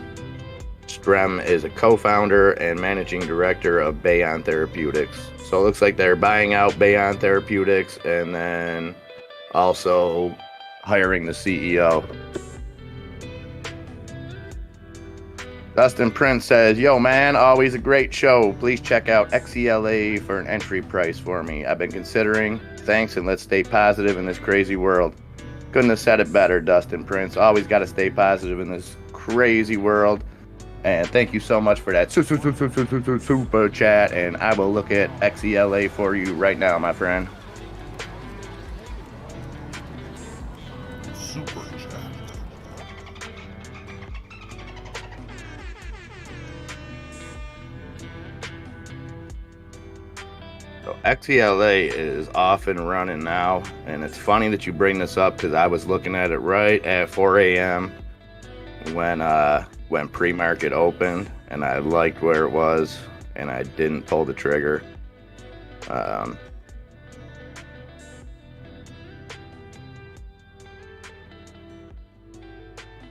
Speaker 3: Strem is a co-founder and managing director of Bayon Therapeutics. So it looks like they're buying out Bayon Therapeutics and then also hiring the CEO. Dustin Prince says, yo man, always a great show. Please check out XELA for an entry price for me. I've been considering. Thanks, and let's stay positive in this crazy world. Couldn't have said it better, Dustin Prince. Always got to stay positive in this crazy world. And thank you so much for that super chat. And I will look at XELA for you right now, my friend.
Speaker 4: Super chat.
Speaker 3: So XELA is off and running now. And it's funny that you bring this up because I was looking at it right at 4 a.m. when pre-market opened, and I liked where it was, and I didn't pull the trigger.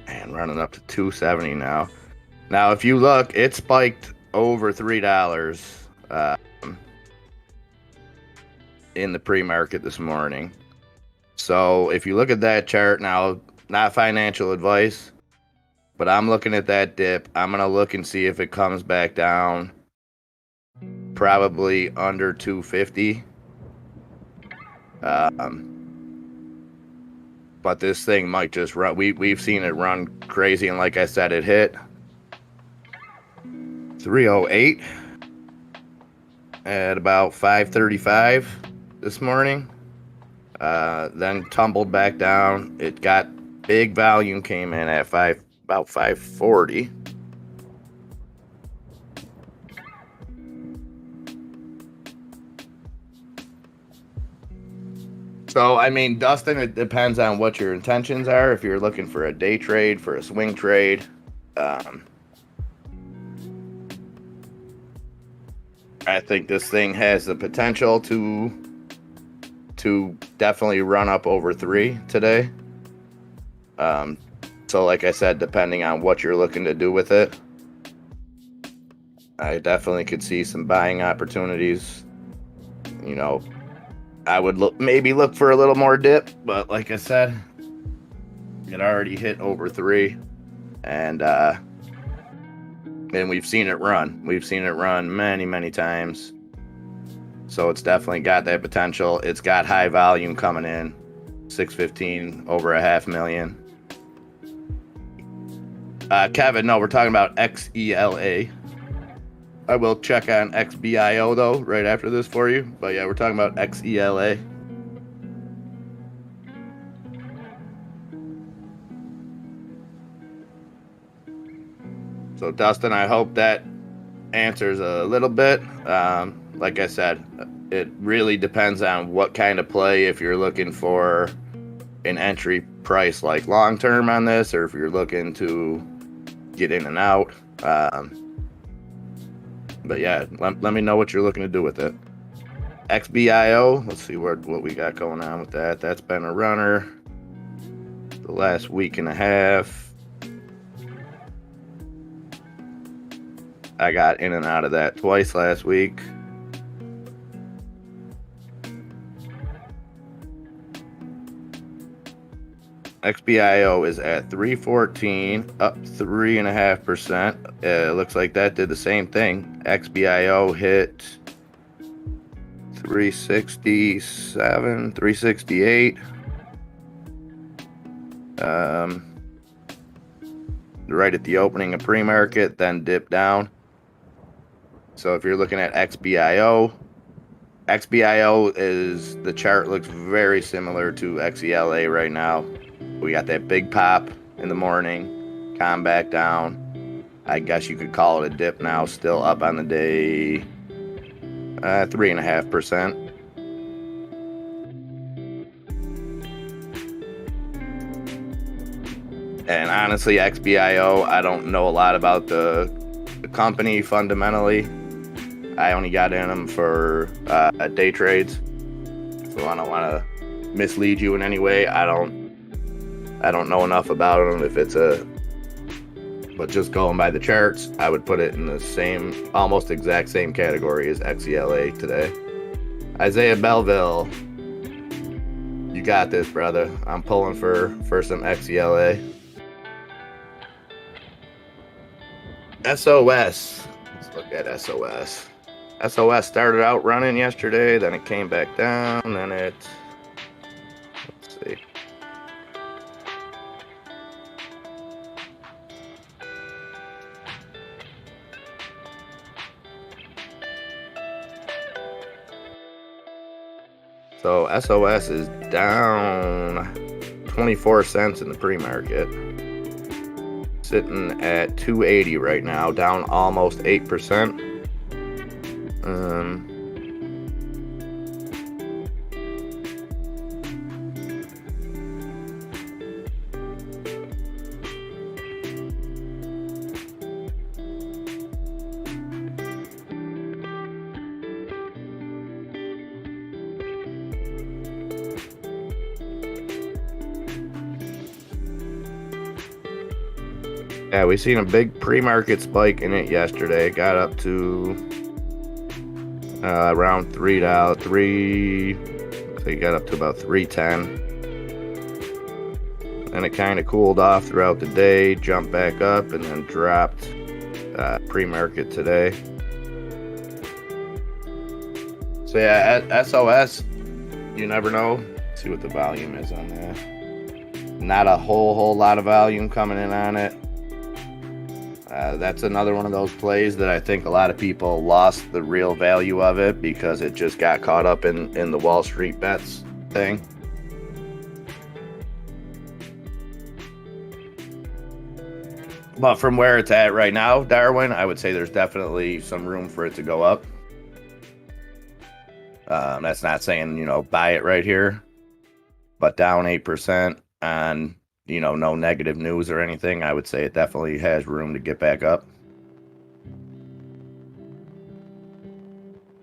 Speaker 3: And running up to 270 now. Now, if you look, it spiked over $3 in the pre-market this morning. So if you look at that chart now, not financial advice, but I'm looking at that dip. I'm going to look and see if it comes back down. Probably under 250. But this thing might just run. We've seen it run crazy. And like I said, it hit 308 at about 5:35 this morning. Then tumbled back down. It got big volume, came in at about 540. So, I mean, Dustin, it depends on what your intentions are. If you're looking for a day trade, for a swing trade, I think this thing has the potential to definitely run up over 3 today. So like I said, depending on what you're looking to do with it, I definitely could see some buying opportunities. You know, I would maybe look for a little more dip, but like I said, it already hit over 3, and we've seen it run. We've seen it run many, many times. So it's definitely got that potential. It's got high volume coming in, 615, over 500,000. Kevin, no, we're talking about XELA. I will check on XBIO though right after this for you. But yeah, we're talking about XELA. So Dustin, I hope that answers a little bit. Like I said, it really depends on what kind of play. If you're looking for an entry price like long term on this, or if you're looking to get in and out. But yeah, let me know what you're looking to do with it. XBIO, let's see what we got going on with that. That's been a runner the last week and a half. I got in and out of that twice last week. XBIO is at 314, up 3.5%. It looks like that did the same thing. XBIO hit 367, 368. Right at the opening of pre-market, then dipped down. So if you're looking at XBIO is, the chart looks very similar to XELA right now. We got that big pop in the morning, calm back down. I guess you could call it a dip now, still up on the day, 3.5%. And honestly, XBIO, I don't know a lot about the company fundamentally. I only got in them for day trades, so I don't want to mislead you in any way. I don't know enough about them. But just going by the charts, I would put it in the same, almost exact same category as XELA today. Isaiah Belleville, you got this, brother. I'm pulling for some XELA. SOS. Let's look at SOS. SOS started out running yesterday, then it came back down, then let's see. So SOS is down 24 cents in the pre-market. Sitting at 280 right now, down almost 8%. Yeah, we seen a big pre-market spike in it yesterday. Got up to around $3. So you got up to about 310. And it kind of cooled off throughout the day, jumped back up, and then dropped pre-market today. So yeah, SOS, you never know. Let's see what the volume is on that. Not a whole lot of volume coming in on it. That's another one of those plays that I think a lot of people lost the real value of it because it just got caught up in the Wall Street bets thing. But from where it's at right now, Darwin, I would say there's definitely some room for it to go up. That's not saying, buy it right here, but down 8% on, no negative news or anything, I would say it definitely has room to get back up.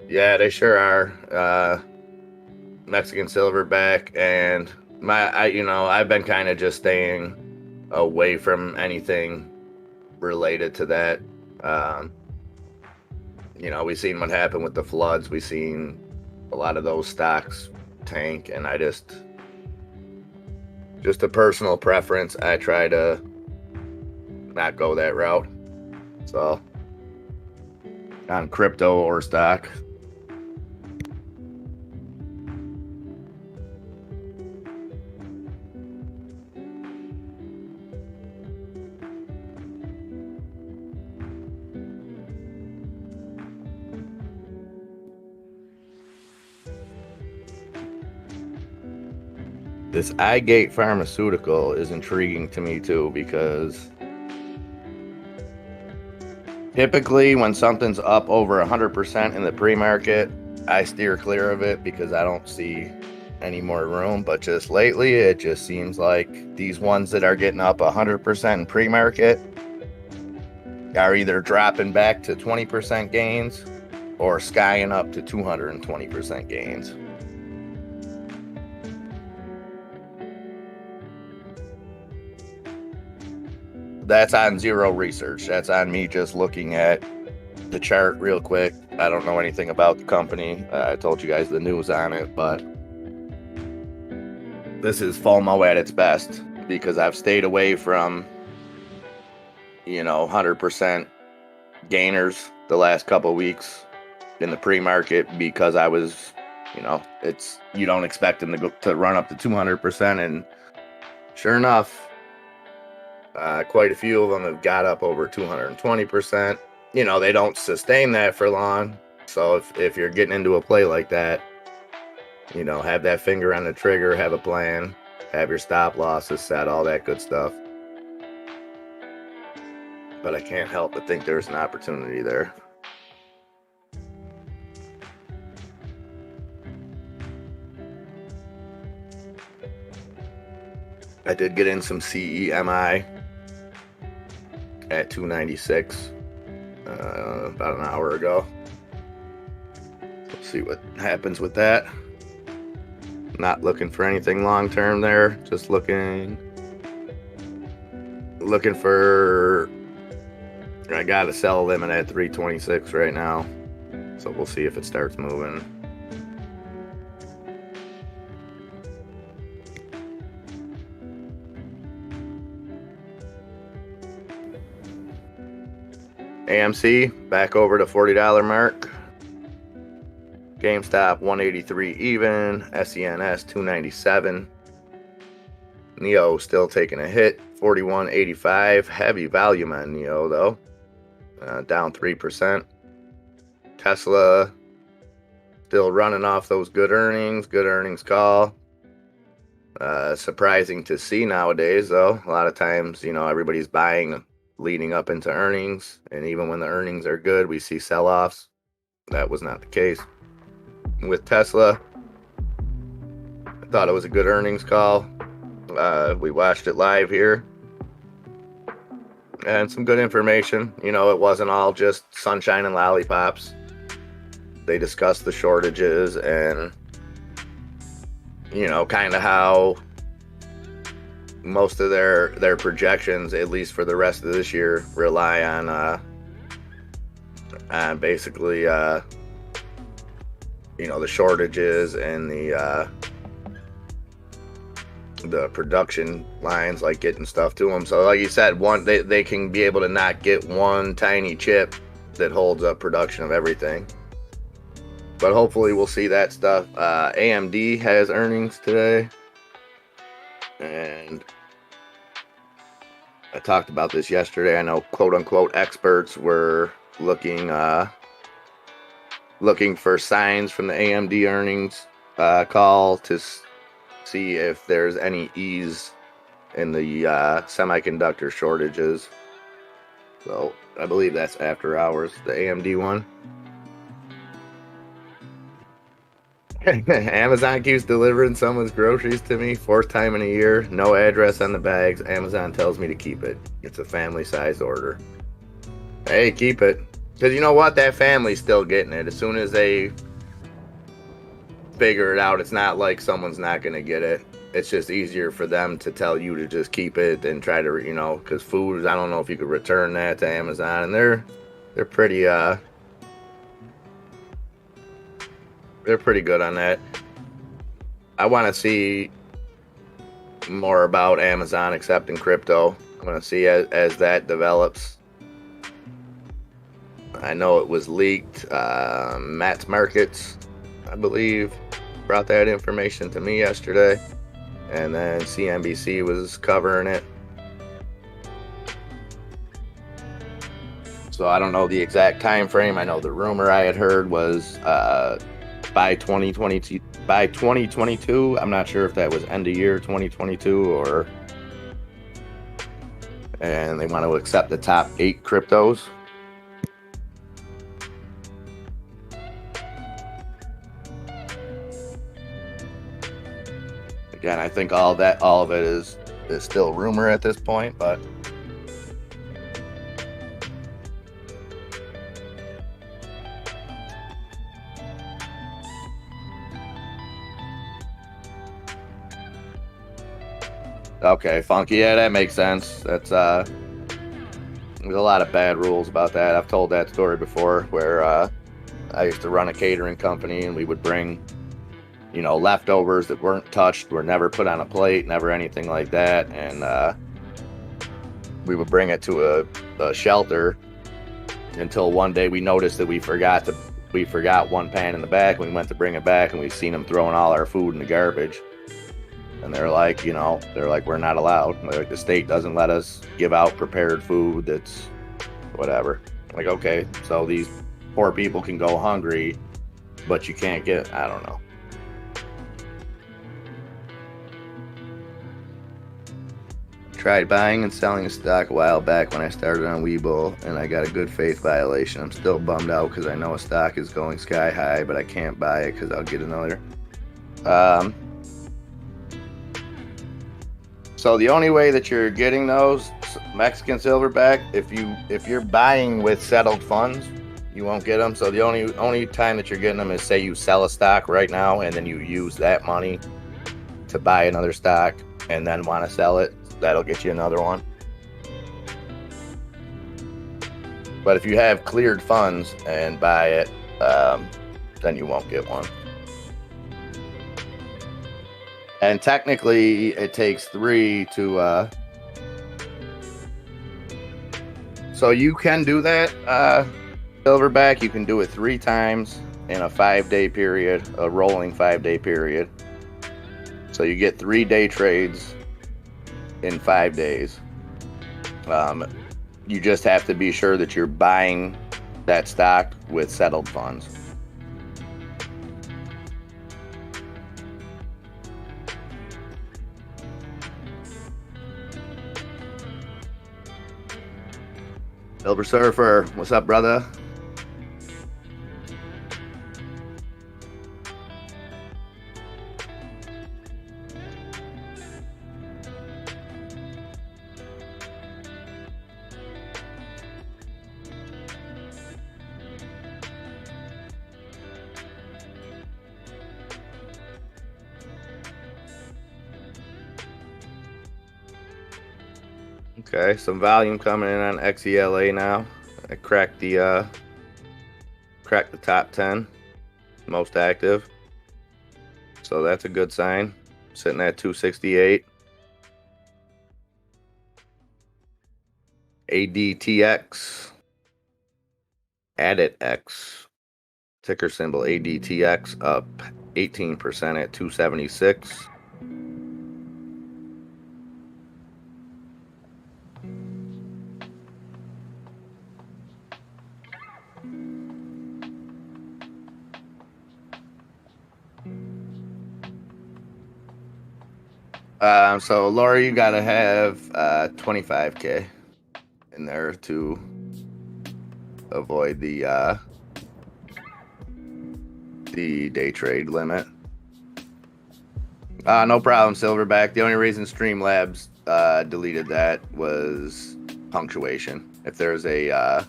Speaker 3: Yeah, they sure are. Mexican silverback, and I've been kind of just staying away from anything related to that. We've seen what happened with the floods. We've seen a lot of those stocks tank, and I just a personal preference, I try to not go that route. So on crypto or stock. This iGate Pharmaceutical is intriguing to me too because Typically, when something's up over 100% in the pre-market, I steer clear of it because I don't see any more room. But just lately, it just seems like these ones that are getting up 100% in pre-market are either dropping back to 20% gains or skying up to 220% gains. That's on zero research. That's on me just looking at the chart real quick. I don't know anything about the company. I told you guys the news on it, but this is FOMO at its best because I've stayed away from, 100% gainers the last couple of weeks in the pre-market because I was, you don't expect them to run up to 200%, and sure enough, quite a few of them have got up over 220%. They don't sustain that for long. So if you're getting into a play like that, have that finger on the trigger, have a plan, have your stop losses set, all that good stuff. But I can't help but think there's an opportunity there. I did get in some CEMI at 296 about an hour ago. Let's see what happens with that. Not looking for anything long term there. Just looking for. I got a sell limit at 326 right now, so we'll see if it starts moving. AMC back over to $40 mark. GameStop 183 even. SENS 297. NEO still taking a hit, 41.85. Heavy volume on NEO though, down 3%. Tesla still running off those good earnings call. Surprising to see nowadays though. A lot of times, everybody's buying leading up into earnings, and even when the earnings are good, we see sell-offs. That was not the case with Tesla. I thought it was a good earnings call. We watched it live here, and some good information. It wasn't all just sunshine and lollipops. They discussed the shortages and kind of how most of their projections, at least for the rest of this year, rely on basically the shortages and the production lines, like getting stuff to them. So like you said, they can be able to not get one tiny chip that holds up production of everything. But hopefully we'll see that stuff. AMD has earnings today, and I talked about this yesterday. I know quote-unquote experts were looking for signs from the AMD earnings call to see if there's any ease in the semiconductor shortages. So I believe that's after hours, the AMD one. Amazon keeps delivering someone's groceries to me, 4th time in a year. No address on the bags. Amazon tells me to keep it. It's a family-sized order. Hey, keep it. Because you know what? That family's still getting it. As soon as they figure it out, it's not like someone's not going to get it. It's just easier for them to tell you to just keep it than try to, because food, I don't know if you could return that to Amazon. And they're pretty, they're pretty good on that. I want to see more about Amazon accepting crypto. I want to see as that develops. I know it was leaked. Matt's Markets, I believe, brought that information to me yesterday. And then CNBC was covering it. So I don't know the exact time frame. I know the rumor I had heard was by 2022. I'm not sure if that was end of year 2022 or, and they want to accept the top 8 cryptos. Again, I think all of it is still rumor at this point, but okay, funky. Yeah, that makes sense. That's there's a lot of bad rules about that. I've told that story before where I used to run a catering company and we would bring, you know, leftovers that weren't touched, were never put on a plate, never anything like that. And we would bring it to a shelter until one day we noticed that we forgot one pan in the back. We went to bring it back and we seen them throwing all our food in the garbage. And they're like, we're not allowed. Like, the state doesn't let us give out prepared food that's whatever. Like, okay, so these poor people can go hungry, but you can't get, I don't know. Tried buying and selling a stock a while back when I started on Webull, and I got a good faith violation. I'm still bummed out because I know a stock is going sky high, but I can't buy it because I'll get another. So the only way that you're getting those Mexican silverback, if you're buying with settled funds, you won't get them. So the only time that you're getting them is, say you sell a stock right now and then you use that money to buy another stock and then want to sell it. That'll get you another one. But if you have cleared funds and buy it, then you won't get one. And technically, it takes 3 to... So you can do that, silverback. You can do it 3 times in a 5-day period, a rolling 5-day period. So you get 3 day trades in 5 days. You just have to be sure that you're buying that stock with settled funds. Silver Surfer, what's up, brother? Okay, some volume coming in on XELA now. I cracked the top 10 most active, so that's a good sign. Sitting at 268. ADTX, ADITX, ticker symbol ADTX, up 18% at 276. So Laura, you gotta have 25K in there to avoid the day trade limit. No problem, Silverback. The only reason Streamlabs deleted that was punctuation. If there's if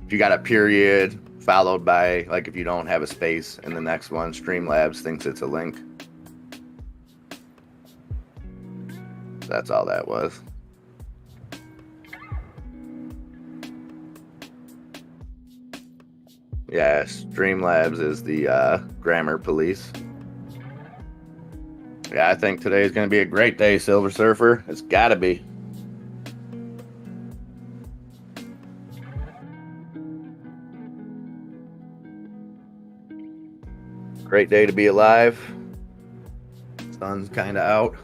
Speaker 3: you got a period followed by, like, if you don't have a space in the next one, Streamlabs thinks it's a link. That's all that was. Yeah, Streamlabs is the grammar police. Yeah, I think today is going to be a great day, Silver Surfer. It's got to be. Great day to be alive. Sun's kind of out.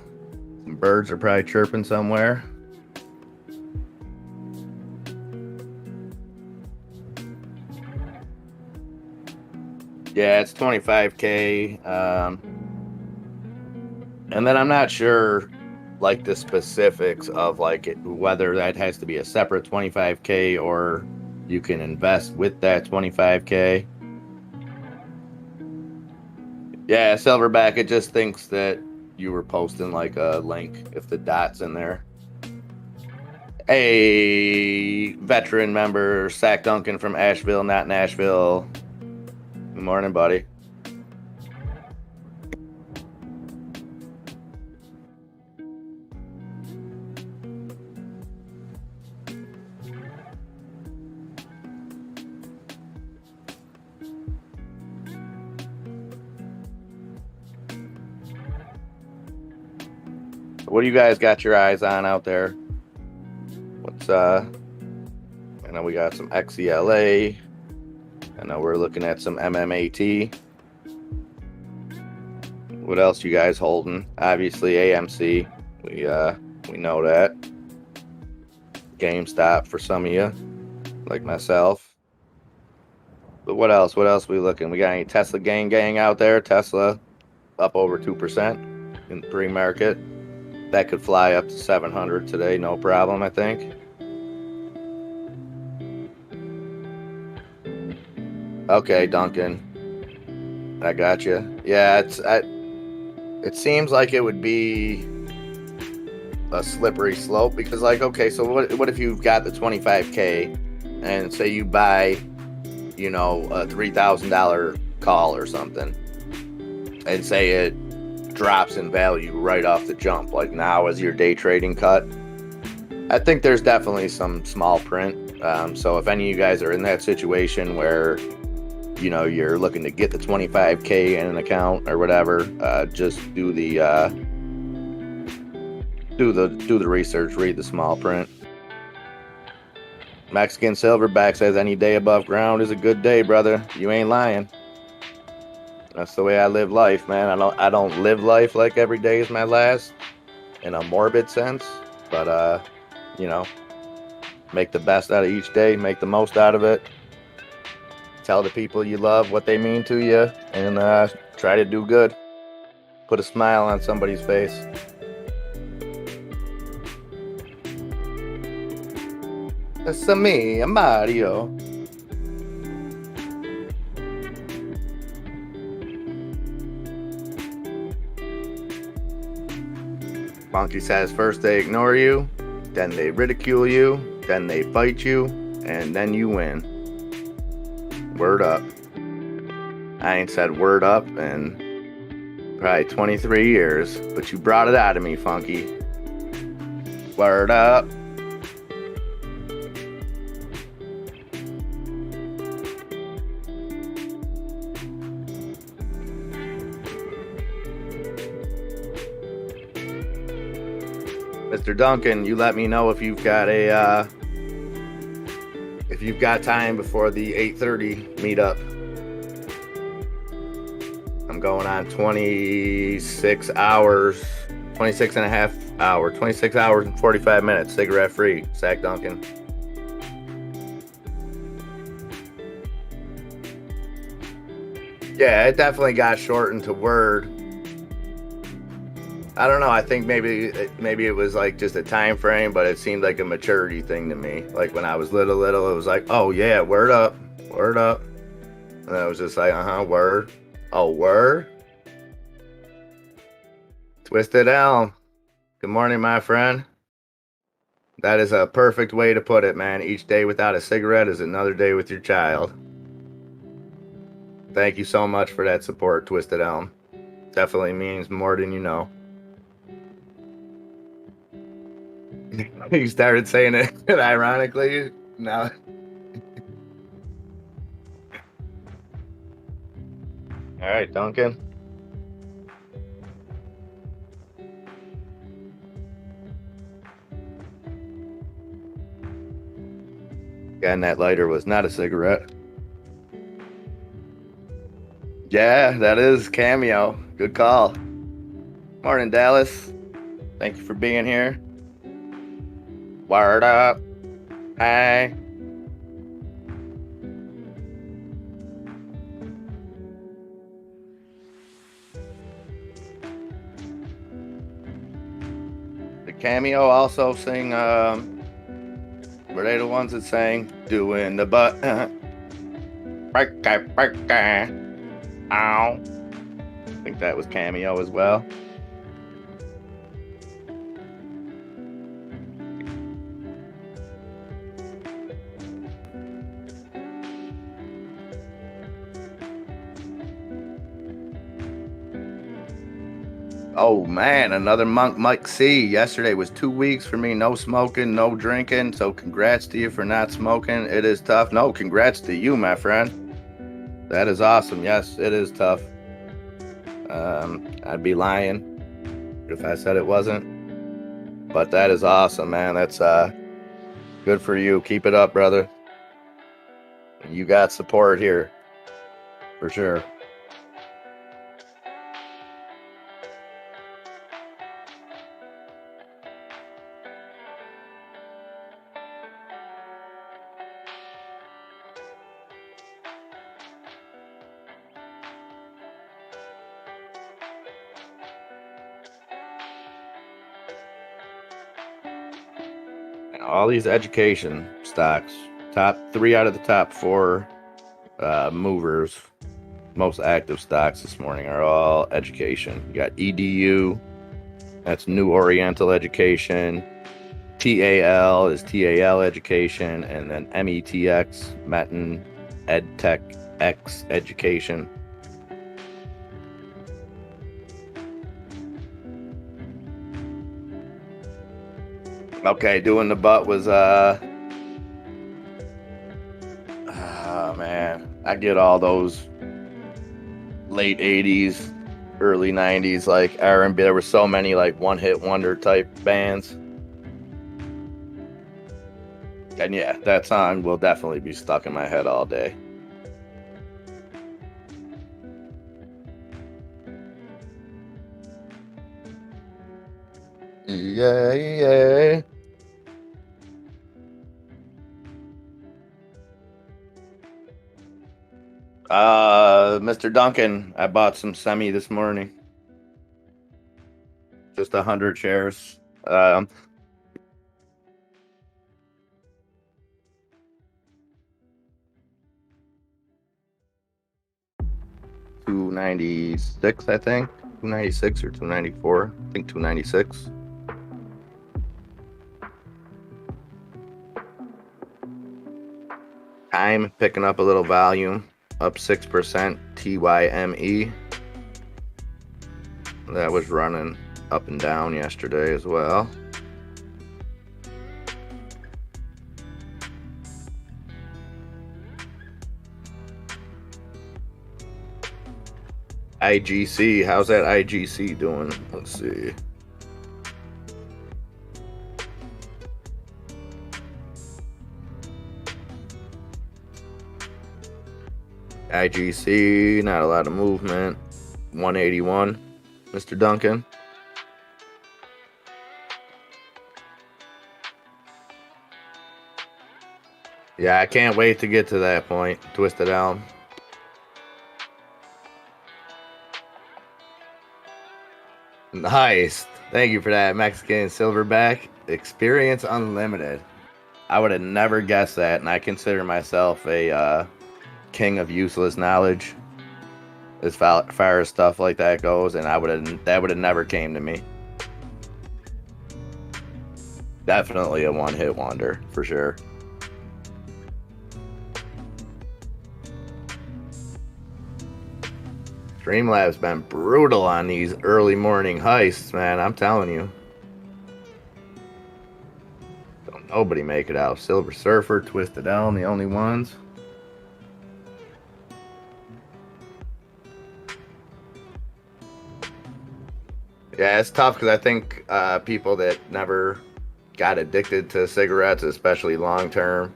Speaker 3: Some birds are probably chirping somewhere. Yeah, it's 25K. And then I'm not sure, like, the specifics of, like, whether that has to be a separate 25K or you can invest with that 25K. Yeah, Silverback, it just thinks that you were posting like a link if the dot's in there. Hey, veteran member, Sack Duncan from Asheville, not Nashville. Good morning, buddy. What do you guys got your eyes on out there? What's I know we got some XELA. I know we're looking at some MMAT. What else you guys holding? Obviously AMC. We know that. GameStop for some of you, like myself. But what else? What else we looking? We got any Tesla gang out there? Tesla up over 2% in the pre-market. That could fly up to 700 today, no problem, I think. Okay, Duncan. I got you. Yeah, it seems like it would be a slippery slope because, like, okay, so what if you've got the 25K and say you buy, you know, a $3,000 call or something, and say it drops in value right off the jump, like now as your day trading cut? I think there's definitely some small print. So if any of you guys are in that situation where, you know, you're looking to get the 25K in an account or whatever, just do the research, read the small print. Mexican Silverback says any day above ground is a good day, brother. You ain't lying. That's the way I live life, man. I don't live life like every day is my last in a morbid sense, but you know, make the best out of each day, make the most out of it. Tell the people you love what they mean to you, and try to do good. Put a smile on somebody's face. It's a me, a Mario. Monkey says first they ignore you, then they ridicule you, then they fight you, and then you win. Word up. I ain't said word up in probably 23 years, but you brought it out of me, Funky. Word up. Mr. Duncan, you let me know if you've got time before the 8:30 meetup. I'm going on 26 hours, 26 and a half hour, 26 hours and 45 minutes, cigarette free. Sack Duncan. Yeah, it definitely got shortened to Word. I don't know. I think maybe it was like just a time frame, but it seemed like a maturity thing to me. Like when I was little, it was like, oh yeah, word up, and I was just like, word, oh word. Twisted Elm. Good morning, my friend. That is a perfect way to put it, man. Each day without a cigarette is another day with your child. Thank you so much for that support, Twisted Elm. Definitely means more than you know. You started saying it ironically. Now. All right, Duncan. And that lighter was not a cigarette. Yeah, that is Cameo. Good call. Morning, Dallas. Thank you for being here. Word up. Hi. The Cameo also sing, were they the ones that sang doing the butt? Ow. I think that was Cameo as well. Oh man, another monk Mike C. Yesterday was 2 weeks for me, no smoking, no drinking. So congrats to you for not smoking. It is tough. No, congrats to you, my friend. That is awesome. Yes, it is tough. I'd be lying if I said it wasn't. But that is awesome, man. That's good for you. Keep it up, brother. You got support here for sure. All these education stocks, top 3 out of the top 4 movers, most active stocks this morning are all education. You got EDU, that's New Oriental Education. TAL is TAL Education, and then METX, Metin EdTech X Education. Okay, doing the butt was oh man, I get all those late 80s, early 90s like R&B. There were so many like one-hit wonder type bands. And yeah, that song will definitely be stuck in my head all day. Yeah. Mr. Duncan, I bought some semi this morning. Just 100 shares. 296, I think. 296 or 294. I think 296. Time picking up a little volume, up 6%. TYME. That was running up and down yesterday as well. IGC, how's that IGC doing? Let's see. IGC, not a lot of movement. 181, Mr. Duncan. Yeah, I can't wait to get to that point. Twisted Elm. Nice. Thank you for that, Mexican Silverback. Experience Unlimited. I would have never guessed that, and I consider myself a king of useless knowledge as far as stuff like that goes, and that would have never came to me. Definitely a one-hit wonder for sure. Streamlab's been brutal on these early morning heists, man. I'm telling you. Don't nobody make it out. Silver Surfer, Twisted Elm, the only ones. Yeah, it's tough because I think people that never got addicted to cigarettes, especially long term,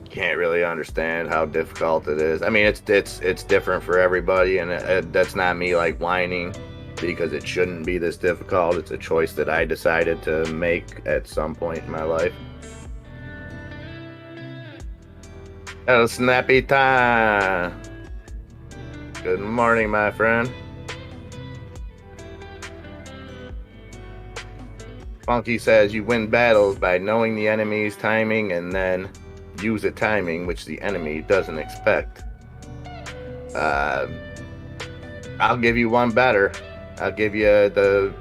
Speaker 3: can't really understand how difficult it is. I mean, it's different for everybody, and that's not me like whining because it shouldn't be this difficult. It's a choice that I decided to make at some point in my life. A snappy time. Good morning, my friend. Funky says you win battles by knowing the enemy's timing and then use a timing which the enemy doesn't expect. I'll give you one better. I'll give you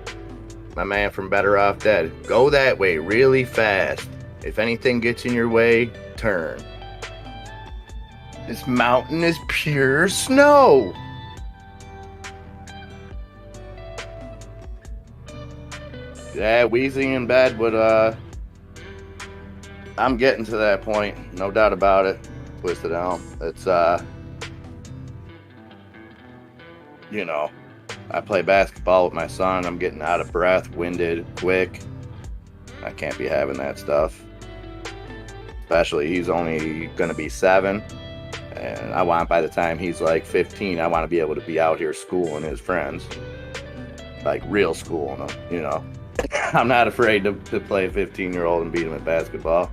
Speaker 3: my man from Better Off Dead. Go that way really fast. If anything gets in your way, turn. This mountain is pure snow. Yeah, wheezing in bed would I'm getting to that point, no doubt about it. Twisted Elm. It's you know, I play basketball with my son. I'm getting out of breath, winded, quick. I can't be having that stuff. Especially he's only gonna be 7. And I want, by the time he's like 15, I want to be able to be out here schooling his friends. Like real schooling them, you know. I'm not afraid to play a 15-year-old and beat him at basketball.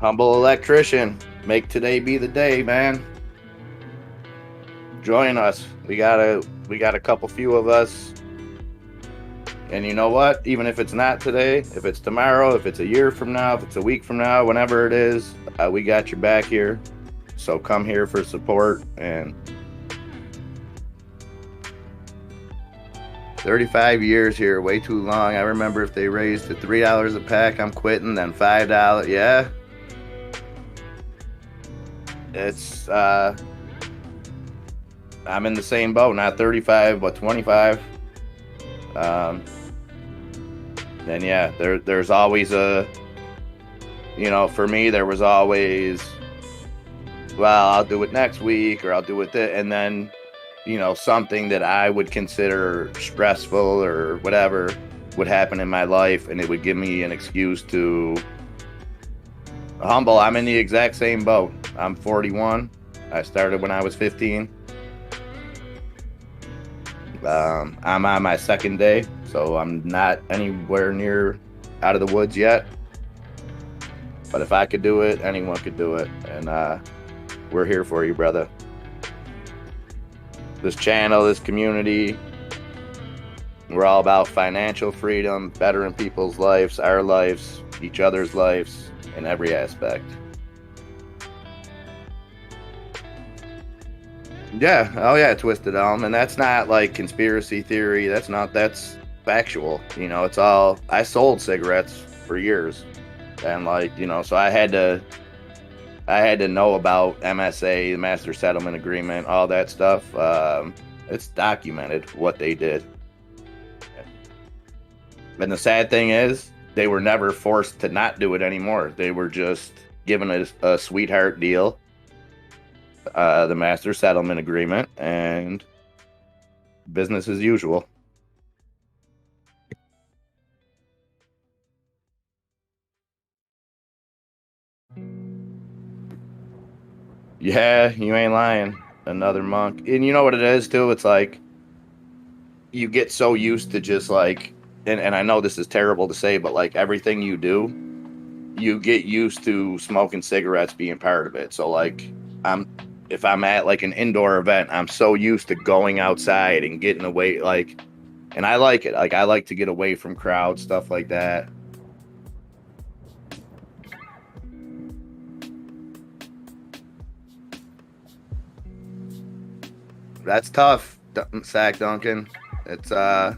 Speaker 3: Humble electrician. Make today be the day, man. Join us. We got a couple few of us. And you know what? Even if it's not today, if it's tomorrow, if it's a year from now, if it's a week from now, whenever it is, we got your back here. So come here for support. And 35 years here, way too long. I remember if they raised to $3 a pack, I'm quitting. Then $5. Yeah. It's I'm in the same boat. Not 35, but 25. And yeah, there's always a, you know, for me, there was always, well, I'll do it next week or I'll do it and then, you know, something that I would consider stressful or whatever would happen in my life, and it would give me an excuse to humble. I'm in the exact same boat. I'm 41. I started when I was 15. I'm on my 2nd day, so I'm not anywhere near out of the woods yet. But if I could do it, anyone could do it. And we're here for you, brother. This channel, this community, we're all about financial freedom, bettering people's lives, our lives, each other's lives, in every aspect. Yeah, oh yeah, Twisted Elm, and that's not like conspiracy theory. That's factual. You know, it's all. I sold cigarettes for years, and like, you know, so I had to know about MSA, the Master Settlement Agreement, all that stuff. It's documented what they did, and the sad thing is, they were never forced to not do it anymore. They were just given a sweetheart deal. The Master Settlement Agreement, and business as usual. Yeah, you ain't lying. Another monk. And you know what it is too? It's like you get so used to just like, and I know this is terrible to say, but like everything you do, you get used to smoking cigarettes being part of it. So like if I'm at like an indoor event, I'm so used to going outside and getting away, like, and I like it. Like, I like to get away from crowds, stuff like that. That's tough, Sack Duncan. It's yeah,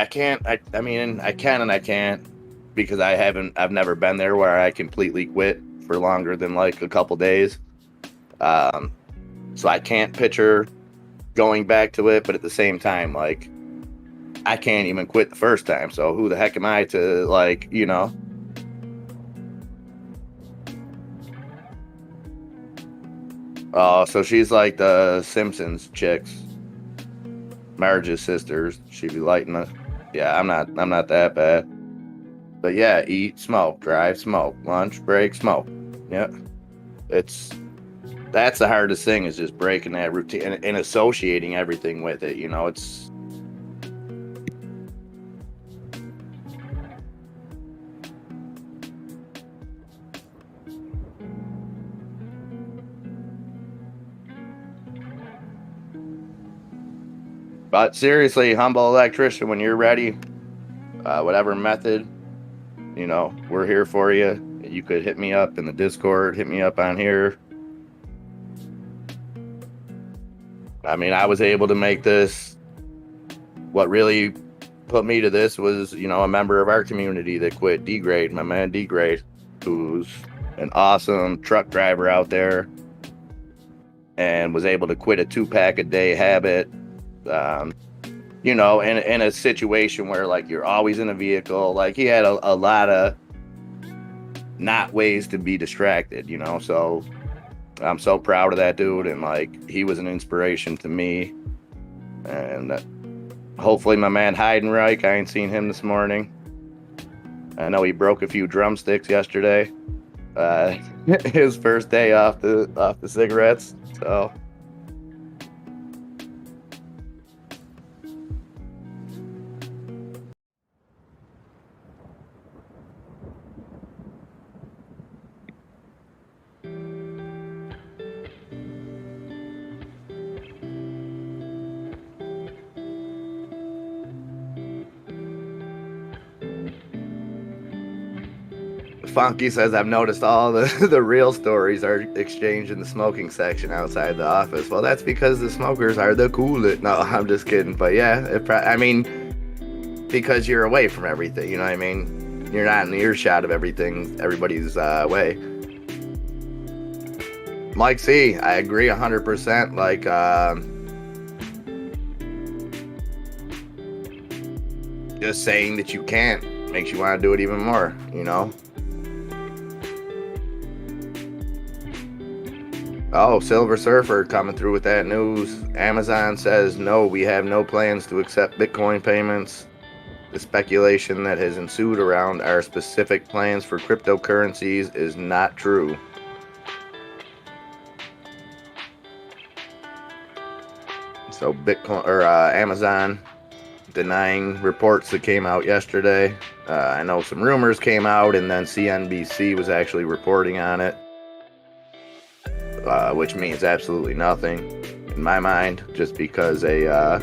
Speaker 3: I can't. I mean, I can and I can't, because I've never been there where I completely quit for longer than like a couple days. So I can't picture going back to it, but at the same time, like, I can't even quit the first time. So who the heck am I to, like, you know? Oh, so she's like the Simpsons chicks, Marge's sisters. She be lighting the. Yeah, I'm not that bad. But yeah, eat, smoke, drive, smoke, lunch, break, smoke. Yeah, that's the hardest thing, is just breaking that routine and associating everything with it. You know, it's. But seriously, humble electrician, when you're ready, whatever method, you know, we're here for you. You could hit me up in the Discord, hit me up on here. I mean, I was able to make this. What really put me to this was, you know, a member of our community that quit, D-Grade, my man D-Grade, who's an awesome truck driver out there. and was able to quit a 2-pack a day habit. You know, in a situation where like you're always in a vehicle, like he had a lot of not ways to be distracted, you know. So I'm so proud of that dude, and like he was an inspiration to me. And hopefully my man Heidenreich, I ain't seen him this morning. I know he broke a few drumsticks yesterday. His first day off the cigarettes. So Funky says, I've noticed all the real stories are exchanged in the smoking section outside the office. Well, that's because the smokers are the coolest. No, I'm just kidding. But yeah, I mean, because you're away from everything, you know what I mean? You're not in the earshot of everybody's way. Mike C, I agree 100%. Like, just saying that you can't makes you want to do it even more, you know? Oh, Silver Surfer coming through with that news. Amazon says, no, we have no plans to accept Bitcoin payments. The speculation that has ensued around our specific plans for cryptocurrencies is not true. So Bitcoin or Amazon denying reports that came out yesterday. I know some rumors came out, and then CNBC was actually reporting on it. Which means absolutely nothing in my mind. Just because a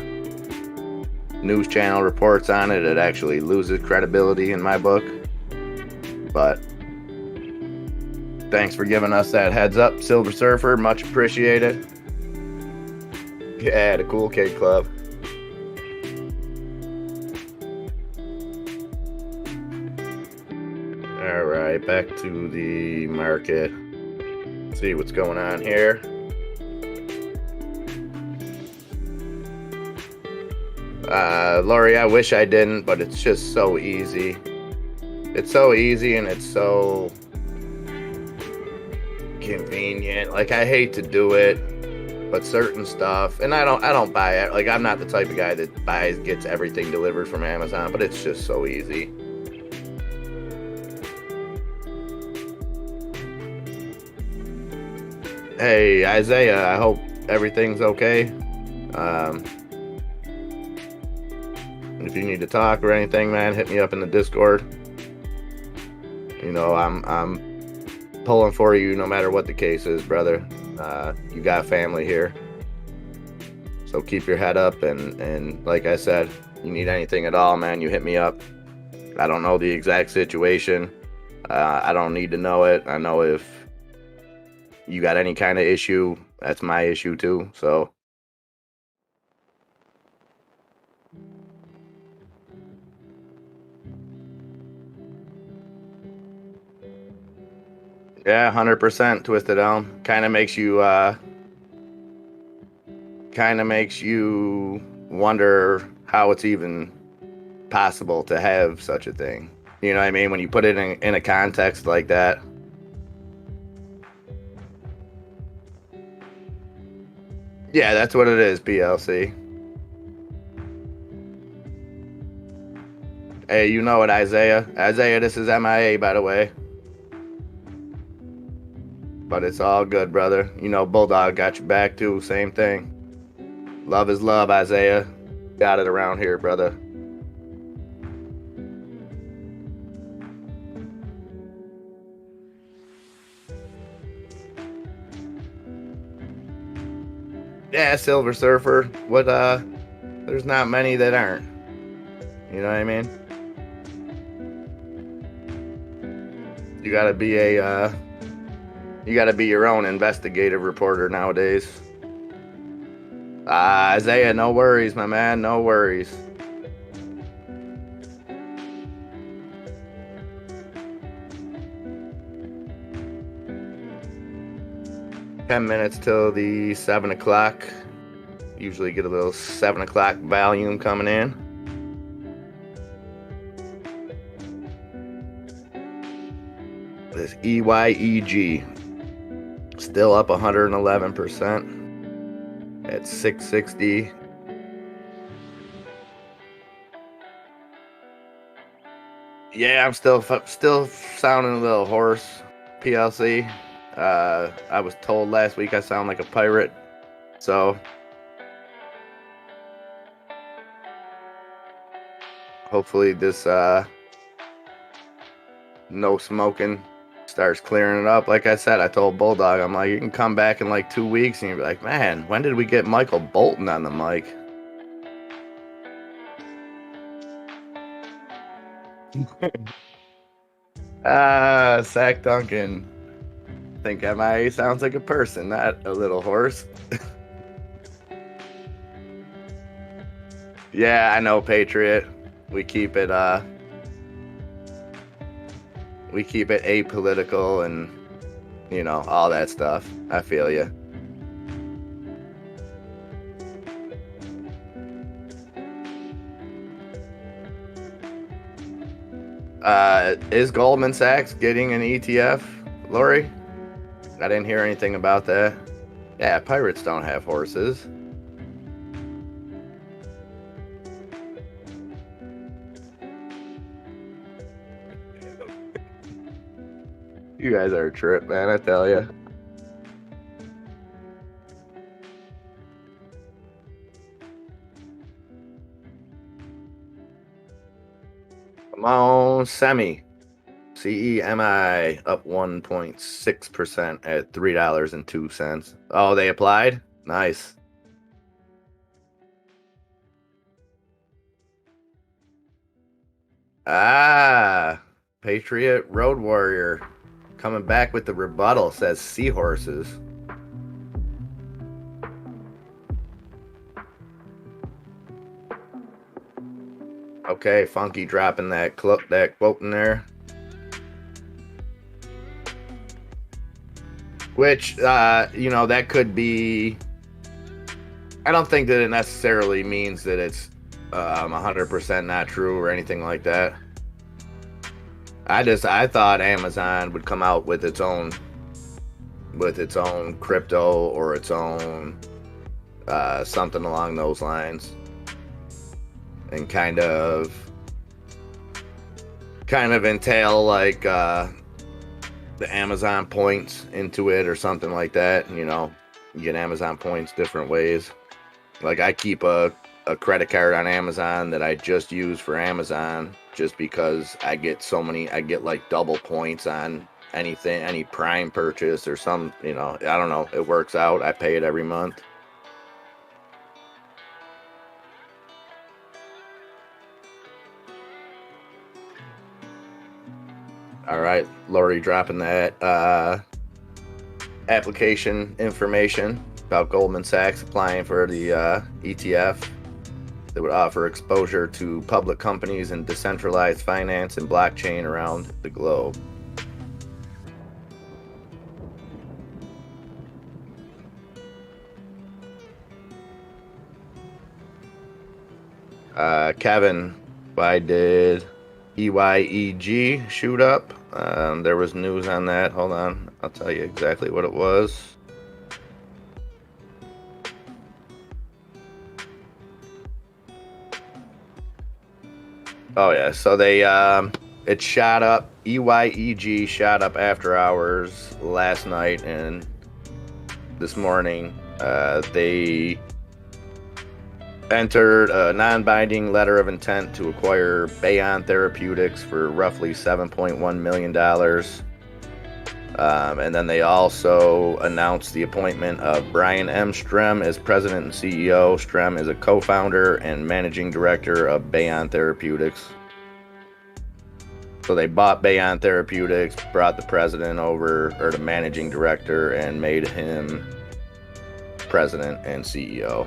Speaker 3: news channel reports on it, it actually loses credibility in my book. But thanks for giving us that heads up, Silver Surfer. Much appreciated. Yeah, the Cool Kid Club. All right, back to the market. See what's going on here. Lori, I wish I didn't, but it's just so easy. It's so easy and it's so convenient. Like, I hate to do it, but certain stuff, and I don't buy it. Like, I'm not the type of guy that gets everything delivered from Amazon, but it's just so easy. Hey, Isaiah, I hope everything's okay. If you need to talk or anything, man, hit me up in the Discord. You know, I'm pulling for you no matter what the case is, brother. You got family here. So keep your head up, and like I said, you need anything at all, man, you hit me up. I don't know the exact situation. I don't need to know it. I know if you got any kind of issue, that's my issue too. So yeah, 100% Twisted Elm. Kind of makes you wonder how it's even possible to have such a thing. You know what I mean? When you put it in a context like that. Yeah, that's what it is, PLC. Hey, you know it, Isaiah. Isaiah, this is MIA, by the way. But it's all good, brother. You know, Bulldog got your back, too. Same thing. Love is love, Isaiah. Got it around here, brother. Yeah, Silver Surfer. What, there's not many that aren't. You know what I mean? You gotta be your own investigative reporter nowadays. Isaiah, no worries, my man, no worries. 10 minutes till the 7 o'clock. Usually get a little 7 o'clock volume coming in. This EYEG still up 111% at 660. Yeah, I'm still sounding a little hoarse, PLC. I was told last week I sound like a pirate, so hopefully this no smoking starts clearing it up. Like I said, I told Bulldog, I'm like, you can come back in like 2 weeks and you'll be like, man, when did we get Michael Bolton on the mic? Sack Duncan. Think MIA sounds like a person, not a little horse. Yeah, I know, Patriot. We keep it apolitical and, you know, all that stuff. I feel you. Is Goldman Sachs getting an ETF, Lori? I didn't hear anything about that. Yeah, pirates don't have horses. You guys are a trip, man, I tell you. Come on, Semi. CEMI up 1.6% at $3.02. Oh, they applied? Nice. Patriot Road Warrior coming back with the rebuttal, says seahorses. Okay, Funky dropping that quote in there. Which, you know, that could be... I don't think that it necessarily means that it's 100% not true or anything like that. I thought Amazon would come out with its own crypto or its own something along those lines, and kind of entail like the Amazon points into it or something like that. You know, you get Amazon points different ways. Like I keep a credit card on Amazon that I just use for Amazon, just because I get like double points on anything, any Prime purchase or some, you know, I don't know, it works out. I pay it every month. All right, Lori dropping that application information about Goldman Sachs applying for the ETF that would offer exposure to public companies and decentralized finance and blockchain around the globe. Kevin, why did EYEG shoot up? There was news on that. Hold on, I'll tell you exactly what it was. Oh yeah, so they it shot up. EYEG shot up after hours last night and this morning. They entered a non-binding letter of intent to acquire Bayon Therapeutics for roughly $7.1 million. And then they also announced the appointment of Brian M. Strem as president and CEO. Strem is a co-founder and managing director of Bayon Therapeutics. So they bought Bayon Therapeutics, brought the president over, or the managing director, and made him president and CEO.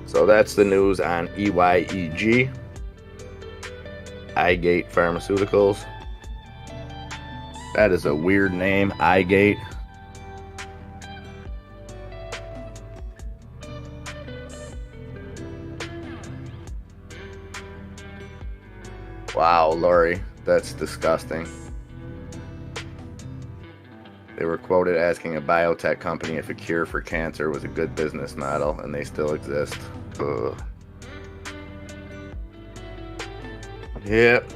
Speaker 3: So that's the news on EYEG. iGate Pharmaceuticals. That is a weird name, iGate. Wow, Lori, that's disgusting. They were quoted asking a biotech company if a cure for cancer was a good business model, and they still exist. Ugh. Yep.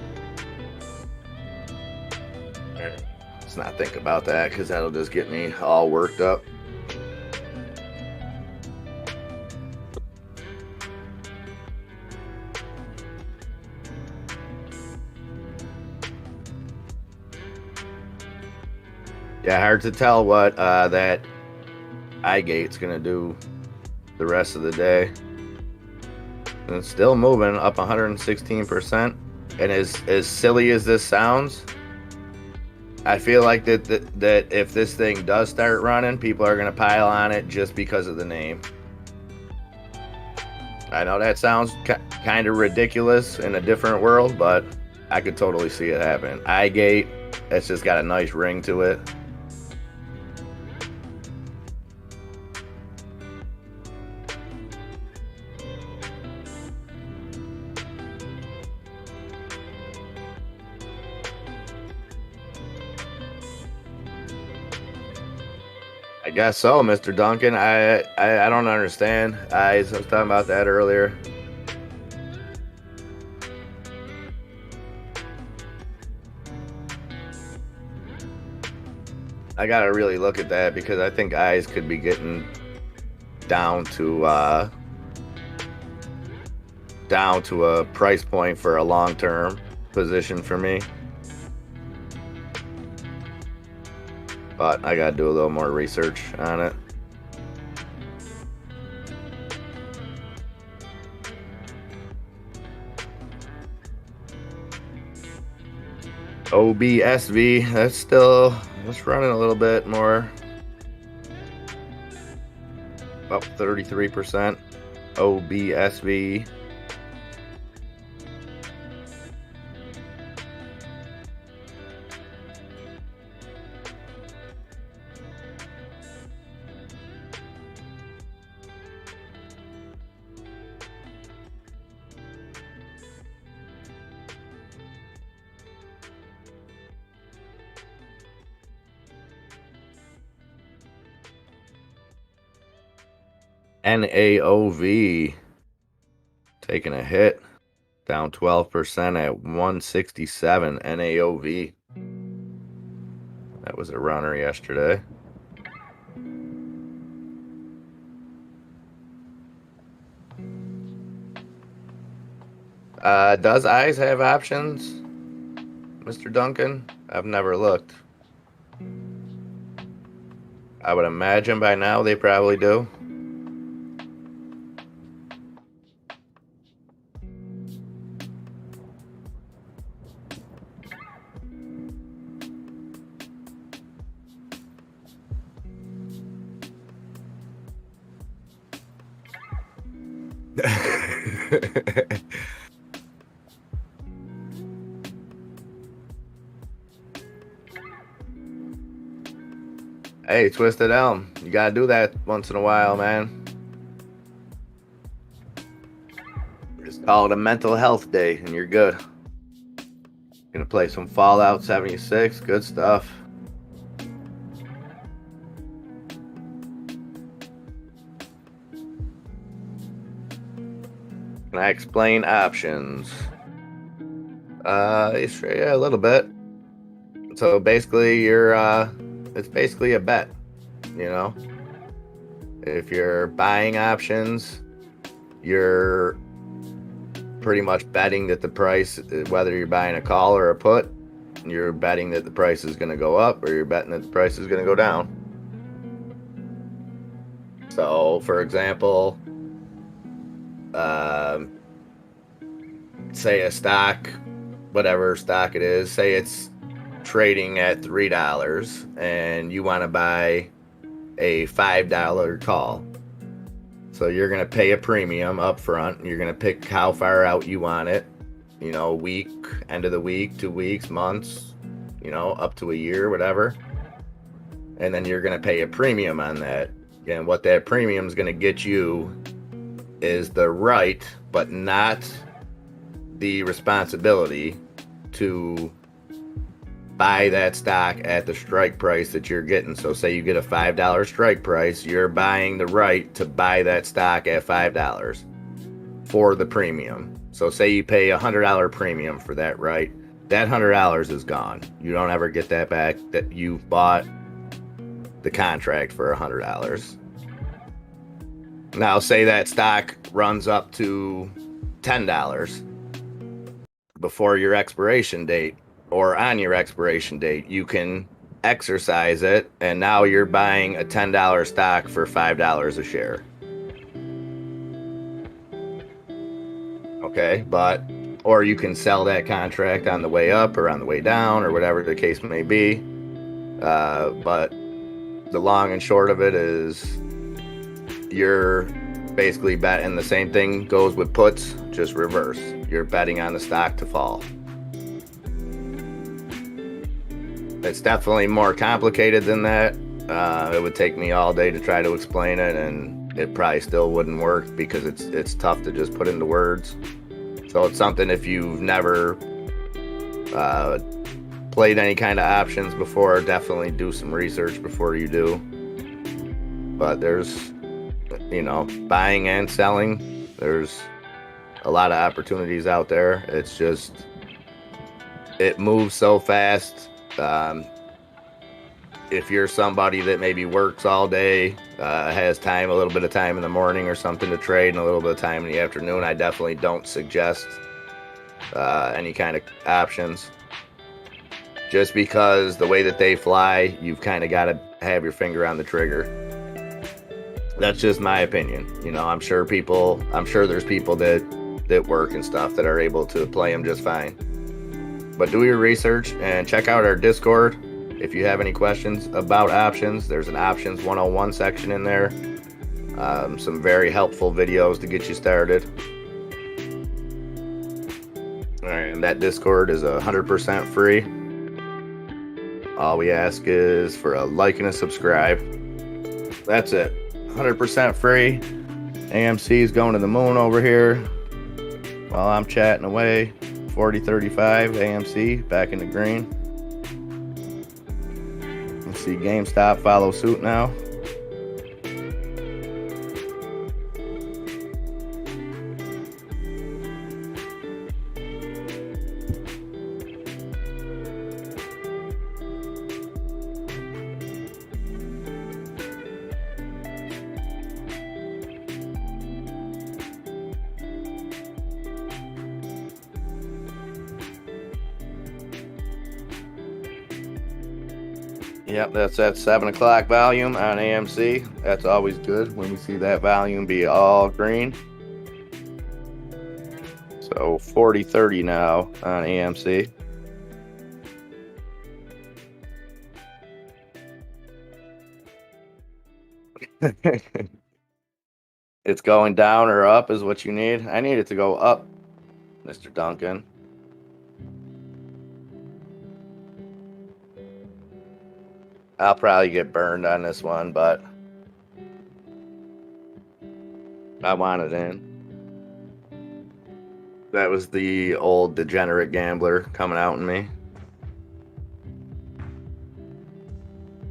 Speaker 3: Let's not think about that because that'll just get me all worked up. Yeah, hard to tell what that iGate's gonna do the rest of the day. And it's still moving up 116%. And as silly as this sounds, I feel like that if this thing does start running, people are gonna pile on it just because of the name. I know that sounds kind of ridiculous in a different world, but I could totally see it happen. iGate, it's just got a nice ring to it. I guess so, Mr. Duncan. I don't understand. I was talking about that earlier. I gotta really look at that because I think eyes could be getting down to a price point for a long-term position for me. But I gotta do a little more research on it. OBSV, that's running a little bit more. Up 33%. OBSV. NAOV taking a hit, down 12% at 167. NAOV. That was a runner yesterday. Does eyes have options, Mr. Duncan? I've never looked. I would imagine by now they probably do. Hey, Twisted Elm, you gotta do that once in a while, man. Just call it a mental health day and you're good. Gonna play some Fallout 76, good stuff. Can I explain options? Yeah, a little bit. So basically, it's basically a bet. You know, if you're buying options, you're pretty much betting that the price, whether you're buying a call or a put, you're betting that the price is going to go up, or you're betting that the price is going to go down. So, for example, say a stock, whatever stock it is, say it's trading at $3 and you want to buy a $5 call. So you're going to pay a premium up front and you're going to pick how far out you want it, you know, week, end of the week, 2 weeks, months, you know, up to a year, whatever. And then you're going to pay a premium on that. And what that premium is going to get you is the right, but not the responsibility to buy that stock at the strike price that you're getting. So say you get a $5 strike price, you're buying the right to buy that stock at $5 for the premium. So say you pay $100 premium for that right, that $100 is gone. You don't ever get that back, that you bought the contract for $100. Now say that stock runs up to $10 before your expiration date or on your expiration date. You can exercise it, and now you're buying a $10 stock for $5 a share. Okay, or you can sell that contract on the way up or on the way down or whatever the case may be. But the long and short of it is you're basically betting. The same thing goes with puts, just reverse. You're betting on the stock to fall. It's definitely more complicated than that. It would take me all day to try to explain it, and it probably still wouldn't work because it's tough to just put into words. So it's something, if you've never played any kind of options before, definitely do some research before you do. But there's, buying and selling, there's a lot of opportunities out there. It's just, it moves so fast. If you're somebody that maybe works all day, has time, a little bit of time in the morning or something to trade and a little bit of time in the afternoon, I definitely don't suggest any kind of options. Just because the way that they fly, you've kind of got to have your finger on the trigger. That's just my opinion. I'm sure there's people that work and stuff that are able to play them just fine. But do your research and check out our Discord. If you have any questions about options, there's an Options 101 section in there. Some very helpful videos to get you started. All right, and that Discord is 100% free. All we ask is for a like and a subscribe. That's it. 100% free. AMC is going to the moon over here while I'm chatting away. 40.35 AMC back in the green. Let's see GameStop follow suit now. Yep, that's that 7 o'clock volume on AMC. That's always good when we see that volume be all green. So 40.30 now on AMC. It's going down or up is what you need. I need it to go up, Mr. Duncan. I'll probably get burned on this one, but I want it in. That was the old degenerate gambler coming out in me.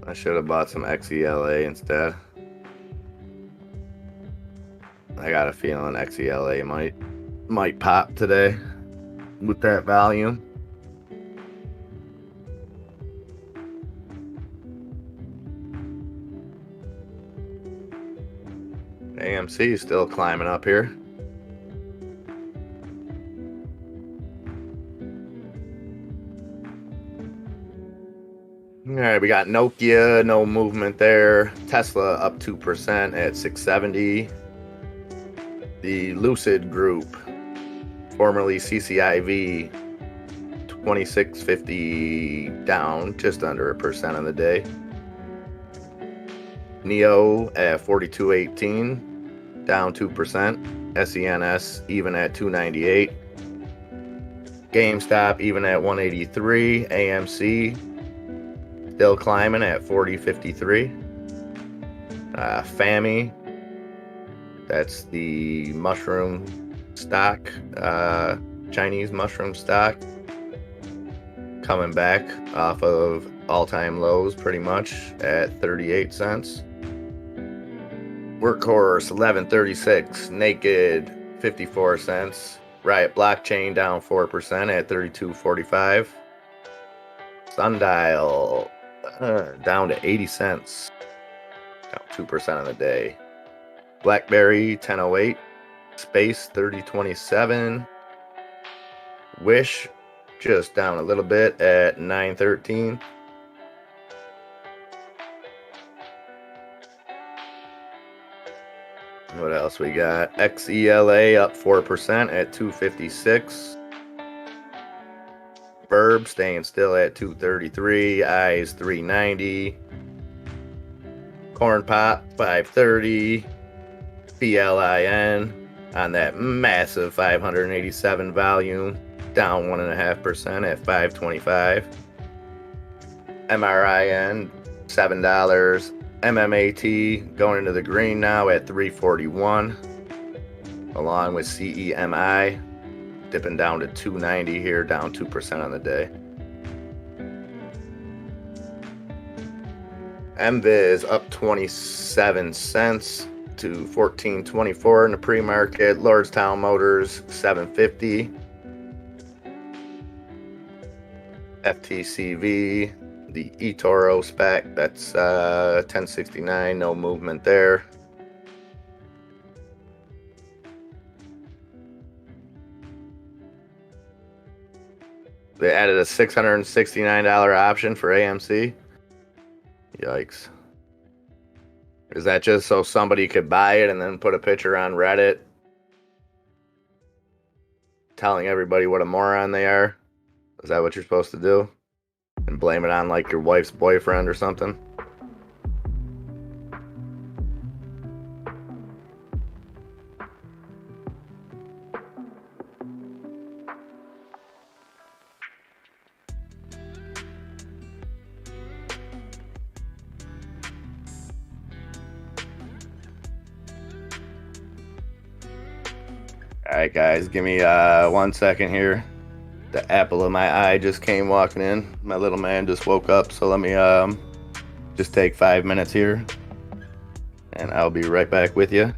Speaker 3: I should have bought some XELA instead. I got a feeling XELA might pop today with that volume. AMC is still climbing up here. All right, we got Nokia, no movement there. Tesla up 2% at 670. The Lucid Group, formerly CCIV, 2650 down, just under 1% on the day. Neo at 42.18, down 2%. SENS even at 298. GameStop even at 183. AMC still climbing at 40.53. FAMI, that's the mushroom stock, Chinese mushroom stock, coming back off of all-time lows pretty much at 38 cents. Workhorse 1136, Naked 54 cents. Riot Blockchain down 4% at 32.45. Sundial down to 80 cents, down 2% on the day. BlackBerry 1008, Space 3027. Wish just down a little bit at 913. What else we got? XELA up 4% at 256. Verb staying still at 233. Eyes 390. Corn Pop 530. BLIN on that massive 587 volume, down 1.5% at 525. MRIN $7. MMAT going into the green now at 341, along with CEMI dipping down to 290 here, down 2% on the day. MVIZ up 27 cents to 14.24 in the pre-market. Lordstown Motors 750. FTCV, the eToro spec, that's 1069, no movement there. They added a $669 option for AMC. Yikes. Is that just so somebody could buy it and then put a picture on Reddit telling everybody what a moron they are? Is that what you're supposed to do? And blame it on like your wife's boyfriend or something? Alright guys, give me 1 second here. The apple of my eye just came walking in. My little man just woke up, so let me just take 5 minutes here and I'll be right back with you.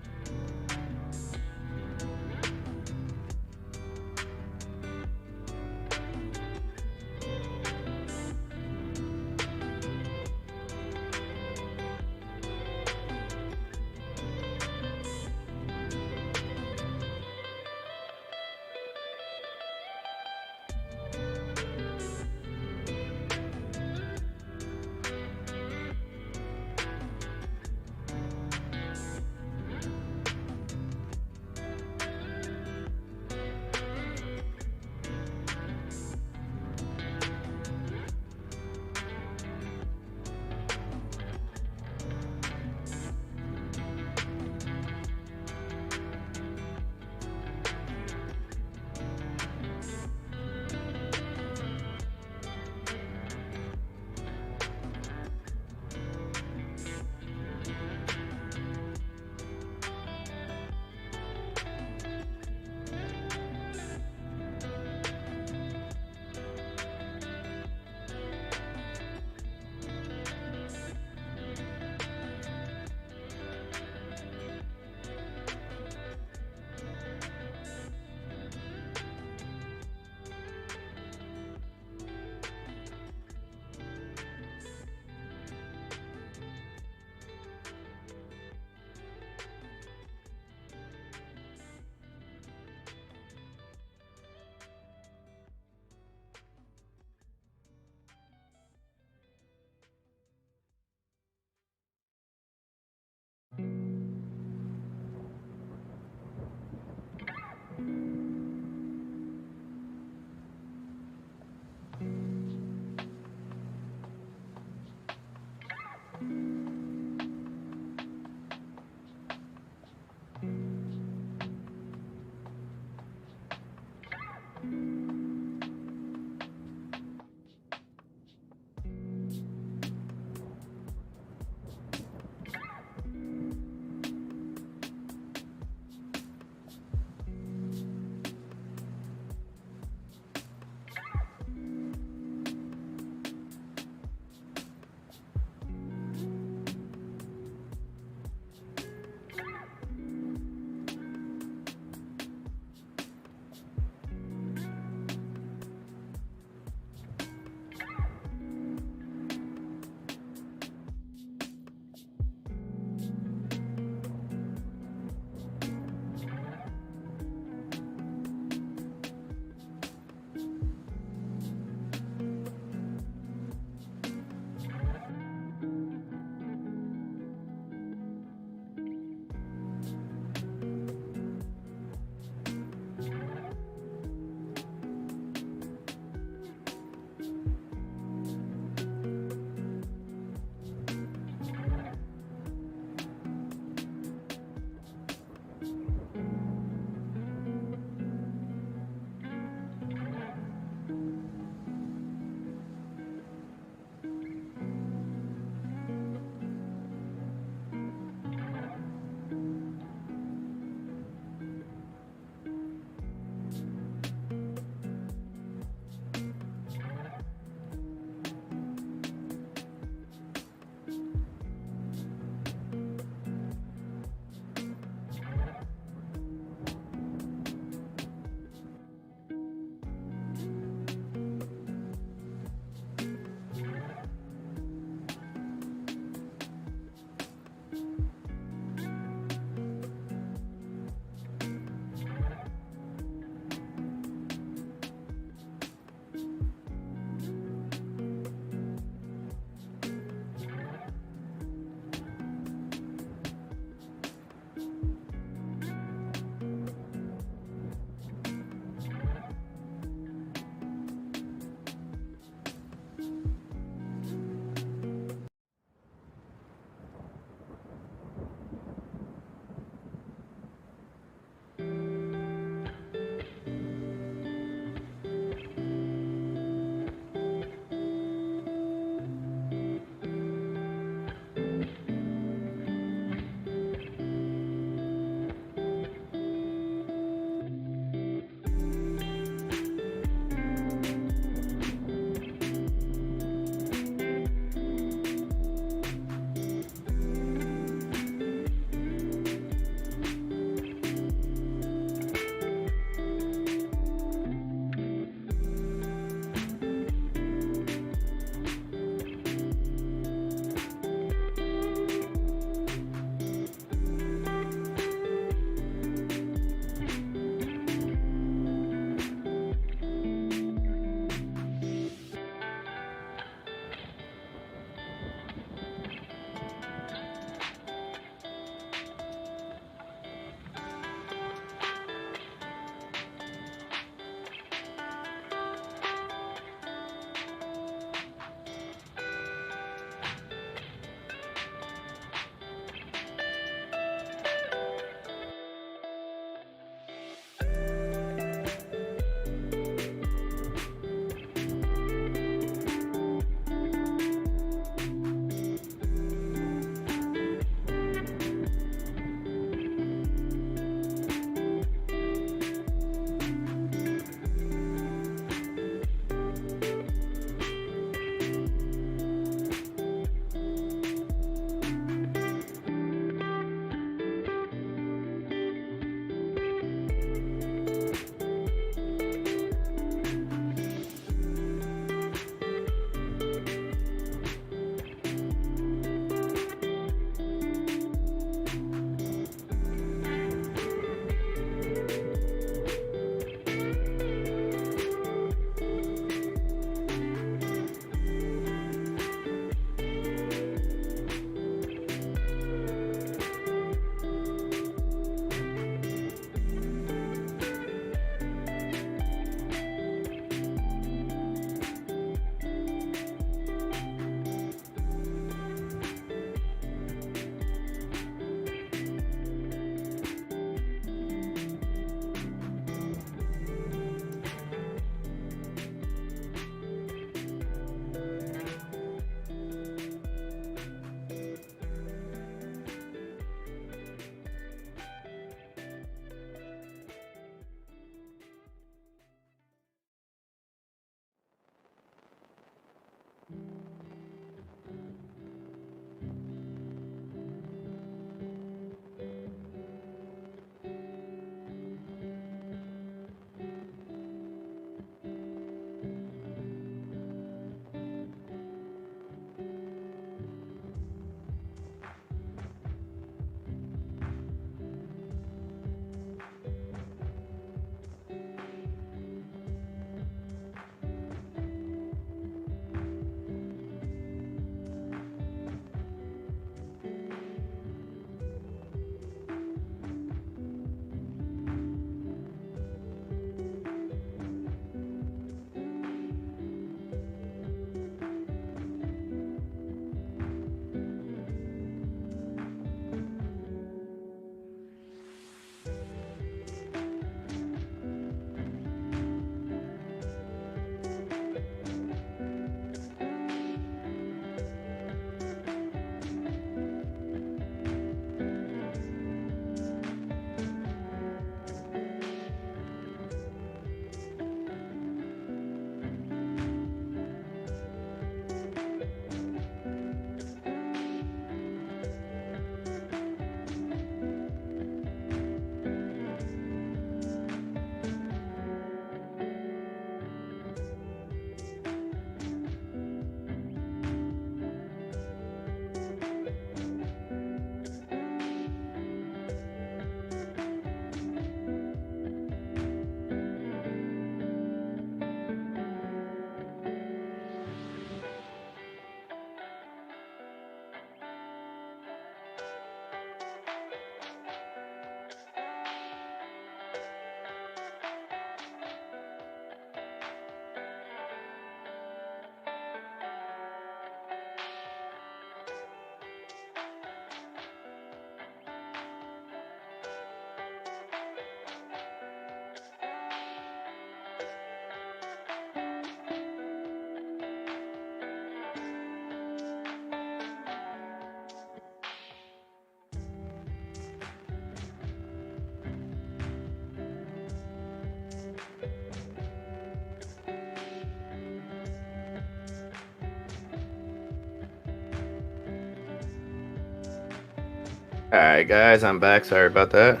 Speaker 3: Alright, guys, I'm back. Sorry about that.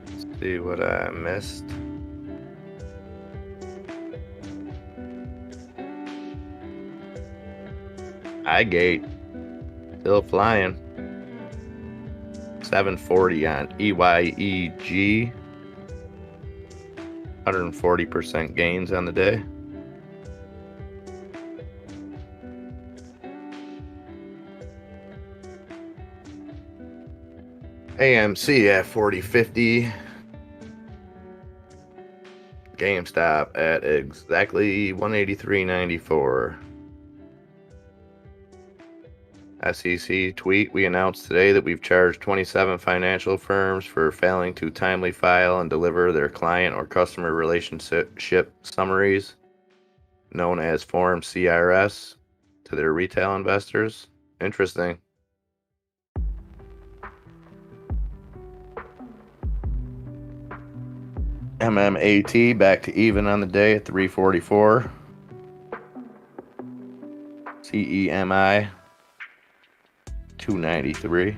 Speaker 3: Let's see what I missed. iGate. Still flying. 740 on EYEG. 140% gains on the day. AMC at 40.50. GameStop at exactly 183.94. SEC tweet: we announced today that we've charged 27 financial firms for failing to timely file and deliver their client or customer relationship summaries, known as Form CRS, to their retail investors. Interesting. MMAT back to even on the day at 344. CEMI 293.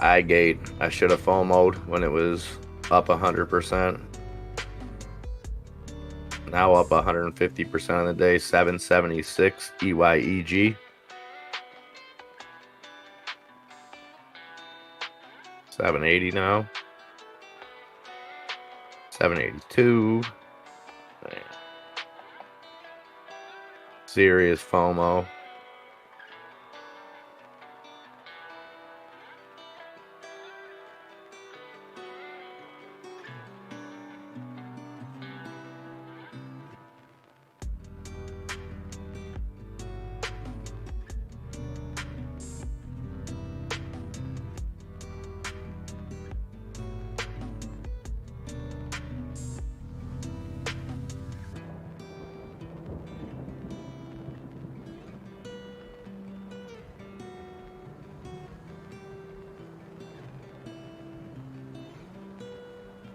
Speaker 3: iGate. I should have FOMO'd when it was up 100%. Now up 150% on the day. 776 EYEG. 780 now. 782. Serious FOMO.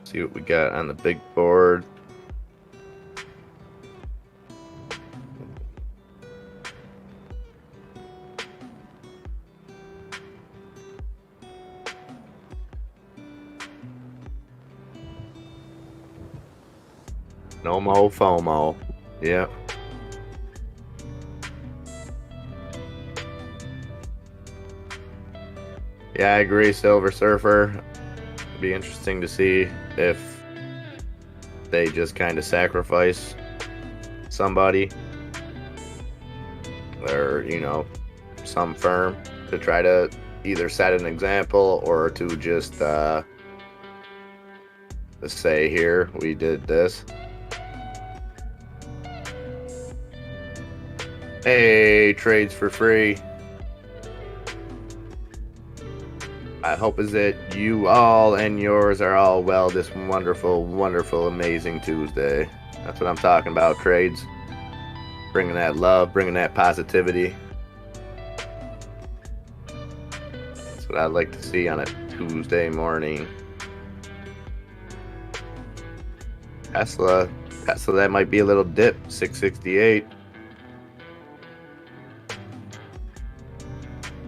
Speaker 3: See what we got on the big board. No more FOMO. Yep. Yeah, I agree, Silver Surfer. It'd be interesting to see if they just kind of sacrifice somebody or, you know, some firm to try to either set an example or to just say, here, we did this. Hey, trades for free. I hope is that you all and yours are all well this wonderful, wonderful, amazing Tuesday. That's what I'm talking about, trades. Bringing that love, bringing that positivity. That's what I'd like to see on a Tuesday morning. Tesla, that might be a little dip, 668.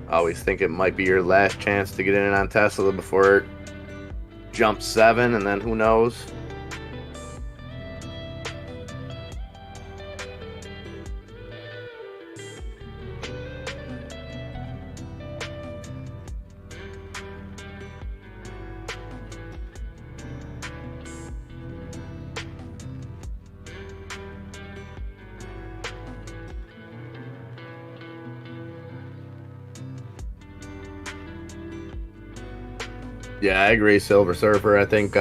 Speaker 3: Always think it might be your last chance to get in on Tesla before it jumps 7, and then who knows? Yeah, I agree, Silver Surfer. I think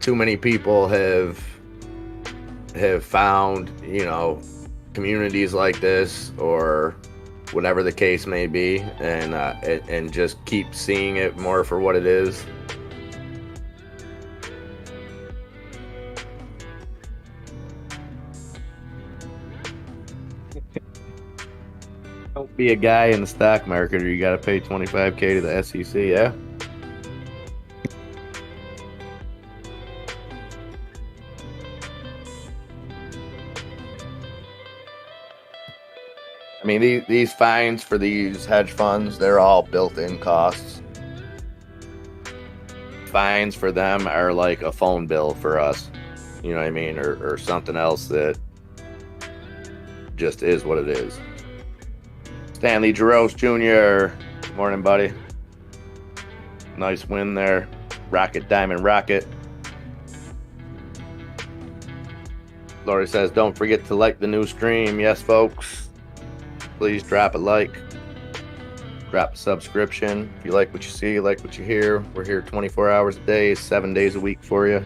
Speaker 3: too many people have found, you know, communities like this or whatever the case may be, and just keep seeing it more for what it is. Don't be a guy in the stock market or you got to pay $25K to the SEC, yeah? I mean, these fines for these hedge funds, they're all built-in costs. Fines for them are like a phone bill for us. You know what I mean? Or something else that just is what it is. Stanley Jaros Jr. Morning, buddy. Nice win there. Rocket Diamond Rocket. Lori says, don't forget to like the new stream. Yes, folks. Please drop a like. Drop a subscription. If you like what you see, like what you hear. We're here 24 hours a day, 7 days a week for you.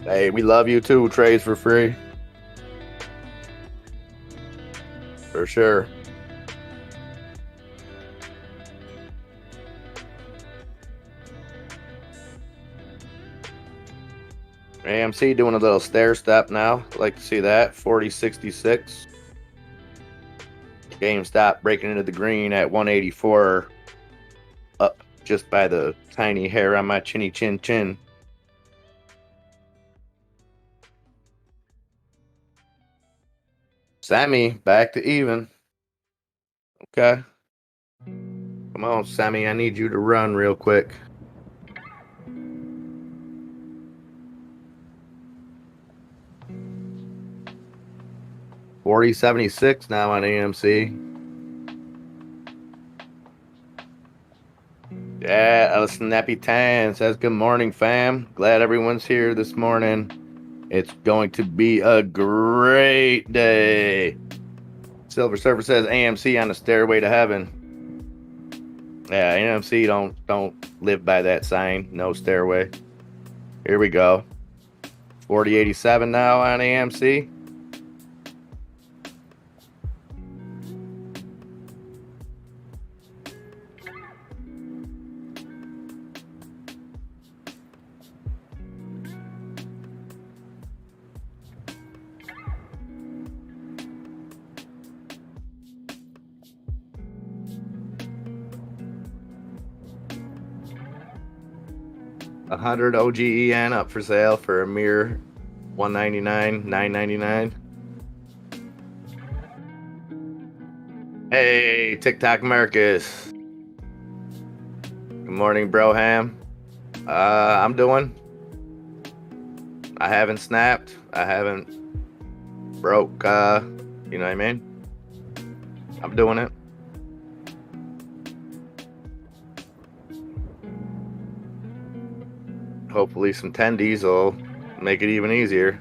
Speaker 3: Hey, we love you too. Trades for free. For sure. AMC doing a little stair step now. Like to see that. 40.66. GameStop breaking into the green at 184. Up just by the tiny hair on my chinny chin chin. Sammy, back to even. Okay. Come on, Sammy. I need you to run real quick. $40.76 now on AMC. Yeah, a snappy tan says good morning, fam. Glad everyone's here this morning. It's going to be a great day. Silver Surfer says AMC on the stairway to heaven. Yeah, AMC don't live by that sign. No stairway. Here we go. 40.87 now on AMC. $100 OGEN up for sale for a mere $199, $9.99. Hey, TikTok Marcus. Good morning, Broham. I'm doing. I haven't snapped. I haven't broke. You know what I mean? I'm doing it. Hopefully some tendies will make it even easier.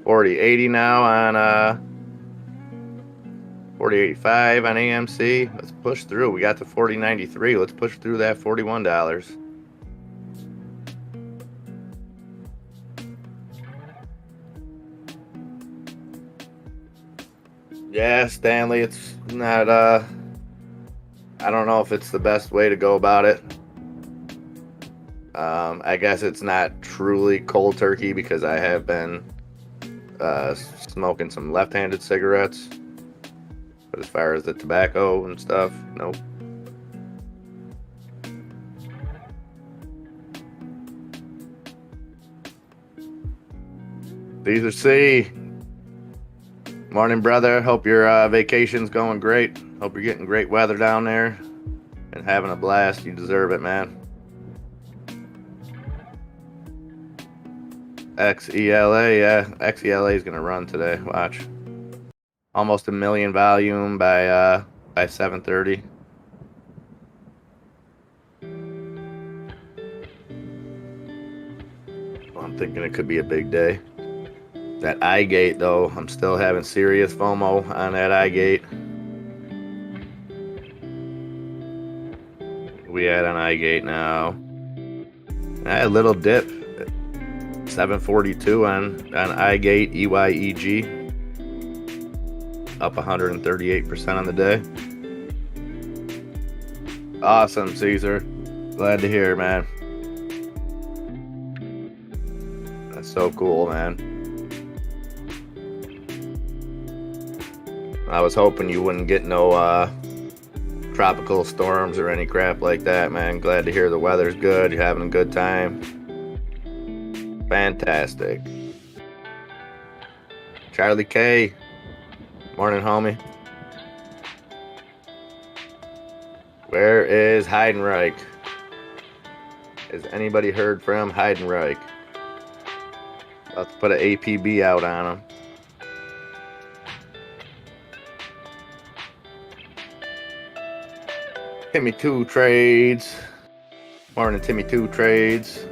Speaker 3: 40.80 now on 40.85 on AMC. Let's push through. We got to 40.93. Let's push through that $41. Yeah, Stanley, it's not I don't know if it's the best way to go about it. I guess it's not truly cold turkey because I have been smoking some left-handed cigarettes. But as far as the tobacco and stuff, nope. Caesar C. Morning, brother. Hope your vacation's going great. Hope you're getting great weather down there and having a blast. You deserve it, man. XELA, yeah. XELA is gonna run today. Watch. Almost 1 million volume by 7:30. Well, I'm thinking it could be a big day. That eye gate, though, I'm still having serious FOMO on that eye gate. We had an eye gate now. A little dip. 742 on iGate EYEG, up 138% on the day. Awesome, Caesar. Glad to hear, man. That's so cool, man. I was hoping you wouldn't get no tropical storms or any crap like that, man. Glad to hear the weather's good. You're having a good time. Fantastic. Charlie K. Morning, homie. Where is Heidenreich? Has anybody heard from Heidenreich? Let's put an APB out on him. Timmy 2 trades. Morning, Timmy 2 trades.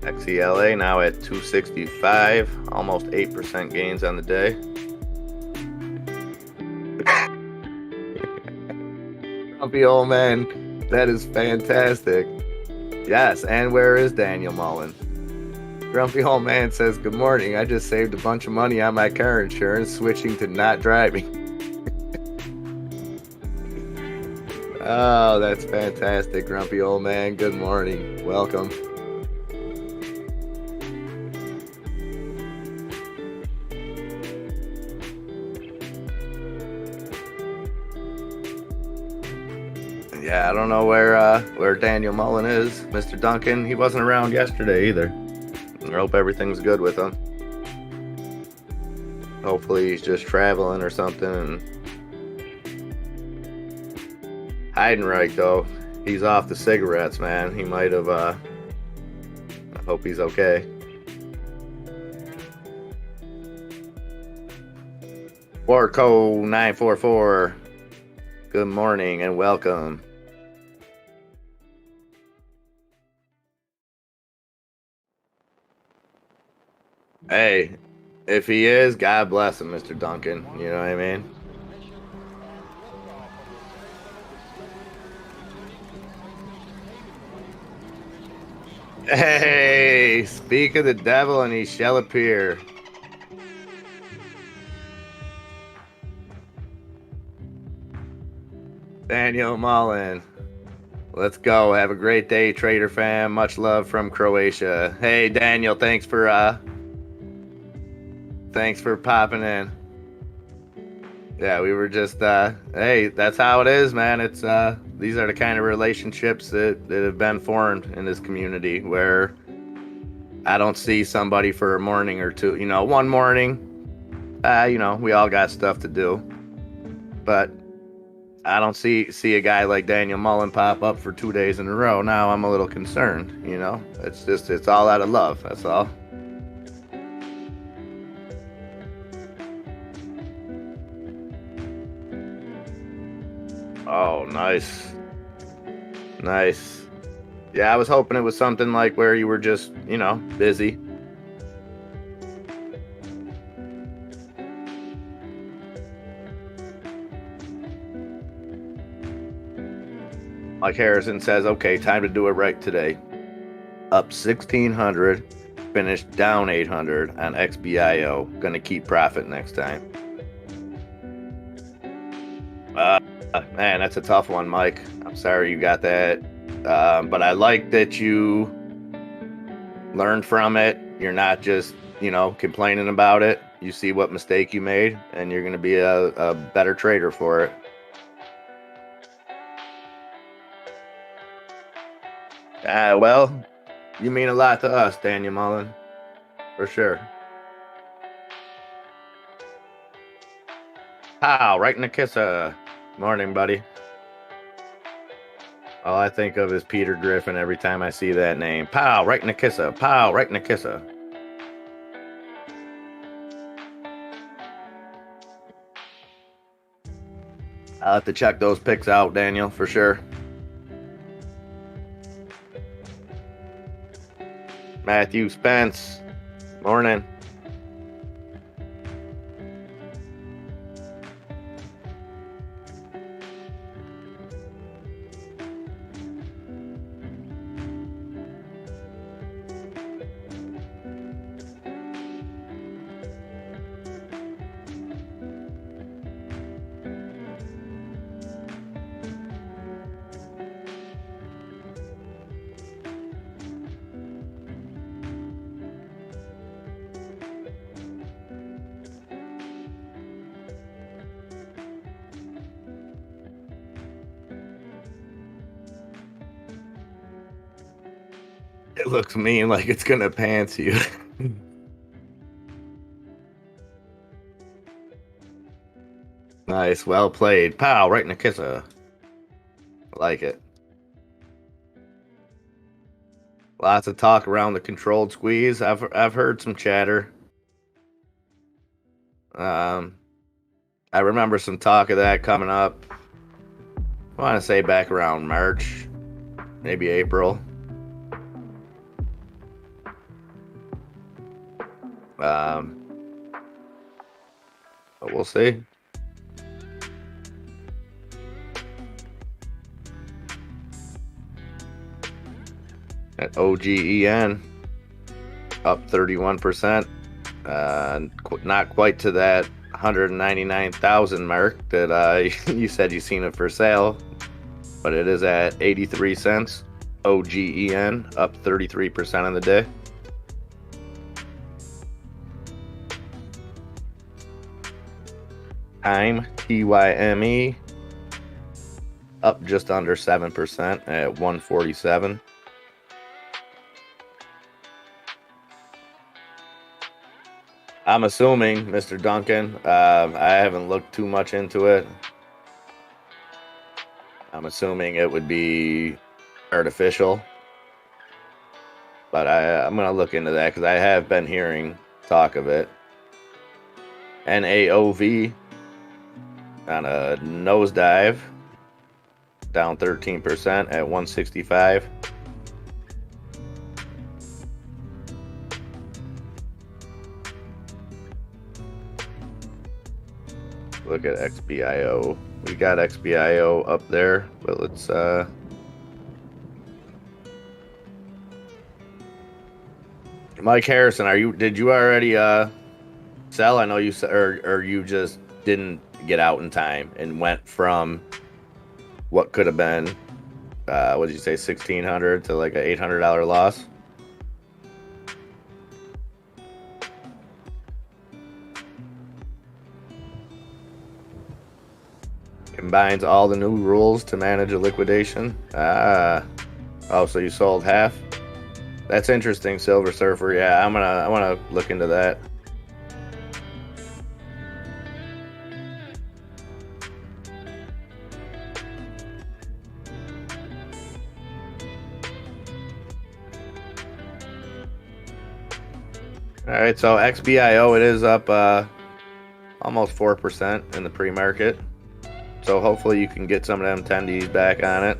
Speaker 3: XELA now at 265, almost 8% gains on the day. Grumpy old man, that is fantastic. Yes, and where is Daniel Mullen? Grumpy old man says, good morning. I just saved a bunch of money on my car insurance, switching to not driving. Oh, that's fantastic, grumpy old man. Good morning. Welcome. Yeah, I don't know where Daniel Mullen is. Mr. Duncan, he wasn't around yesterday either. I hope everything's good with him. Hopefully he's just traveling or something. Heidenreich, though, he's off the cigarettes, man. He might have, I hope he's okay. Warco 944, good morning and welcome. Hey, if he is, God bless him, Mr. Duncan. You know what I mean? Hey, speak of the devil and he shall appear. Daniel Mullen. Let's go. Have a great day, Trader fam. Much love from Croatia. Hey, Daniel, thanks for popping in. Yeah, we were just hey, that's how it is, man. It's these are the kind of relationships that have been formed in this community where I don't see somebody for a morning or two. You know, one morning, you know, we all got stuff to do. But I don't see a guy like Daniel Mullen pop up for 2 days in a row. Now I'm a little concerned, you know. It's all out of love, that's all. Oh, nice. Nice. Yeah, I was hoping it was something like where you were just, you know, busy. Like Harrison says, okay, time to do it right today. Up 1,600, finished down 800 on XBIO. Gonna keep profit next time. Man, that's a tough one, Mike. I'm sorry you got that. But I like that you learned from it. You're not just, you know, complaining about it. You see what mistake you made, and you're going to be a better trader for it. Well, you mean a lot to us, Daniel Mullen, for sure. Pow, right in the kisser. Morning, buddy. All I think of is Peter Griffin every time I see that name. Pow, right in the kisser. Pow, right in the kisser. I'll have to check those picks out, Daniel, for sure. Matthew Spence. Morning. It looks mean, like it's gonna pants you. Nice, well played. Pow, right in the kisser. Like it. Lots of talk around the controlled squeeze. I've heard some chatter. I remember some talk of that coming up. I want to say back around March, maybe April. But we'll see. At OGEN, up 31%. Not quite to that 199,000 mark that you said you seen it for sale, but it is at 83 cents. OGEN, up 33% on the day. Time, TYME, up just under 7% at 147. I'm assuming, Mr. Duncan, I haven't looked too much into it. I'm assuming it would be artificial. But I'm going to look into that because I have been hearing talk of it. NAOV on a nosedive, down 13% at 165. Look at XBIO. We got XBIO up there, but let's Mike Harrison, did you already sell? I know you or you just didn't get out in time and went from what could have been what did you say, $1,600 to like an $800 loss? Combines all the new rules to manage a liquidation. Oh, so you sold half? That's interesting, Silver Surfer. Yeah, I wanna look into that. All right, so XBIO, it is up almost 4% in the pre-market. So hopefully you can get some of them tendies back on it.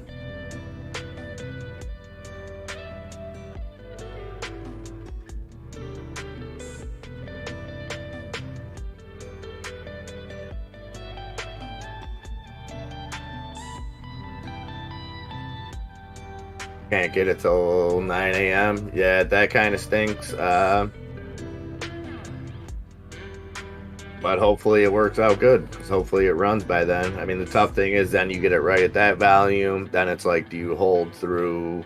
Speaker 3: Can't get it till 9 a.m. Yeah, that kind of stinks. But hopefully it works out good, because hopefully it runs by then. I mean, the tough thing is then you get it right at that volume. Then it's like, do you hold through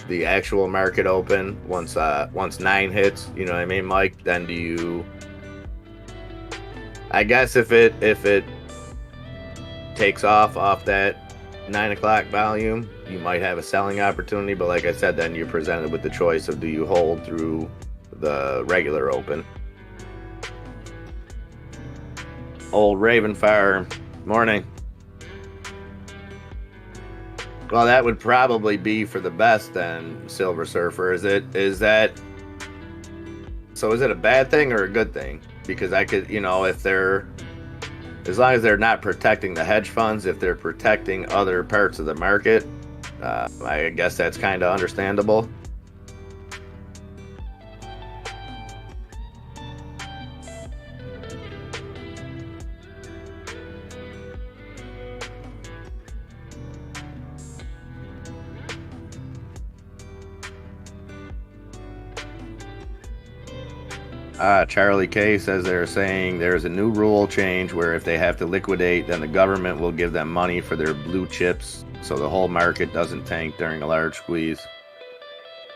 Speaker 3: the actual market open once 9 hits? You know what I mean, Mike? Then do you? I guess if it takes off that 9 o'clock volume, you might have a selling opportunity. But like I said, then you're presented with the choice of, do you hold through the regular open? Old Ravenfire, morning. Well, that would probably be for the best then, Silver Surfer. Is it a bad thing or a good thing? Because I could, if they're, as long as they're not protecting the hedge funds, if they're protecting other parts of the market, I guess that's kind of understandable. Charlie K says they're saying there's a new rule change where if they have to liquidate, then the government will give them money for their blue chips, so the whole market doesn't tank during a large squeeze.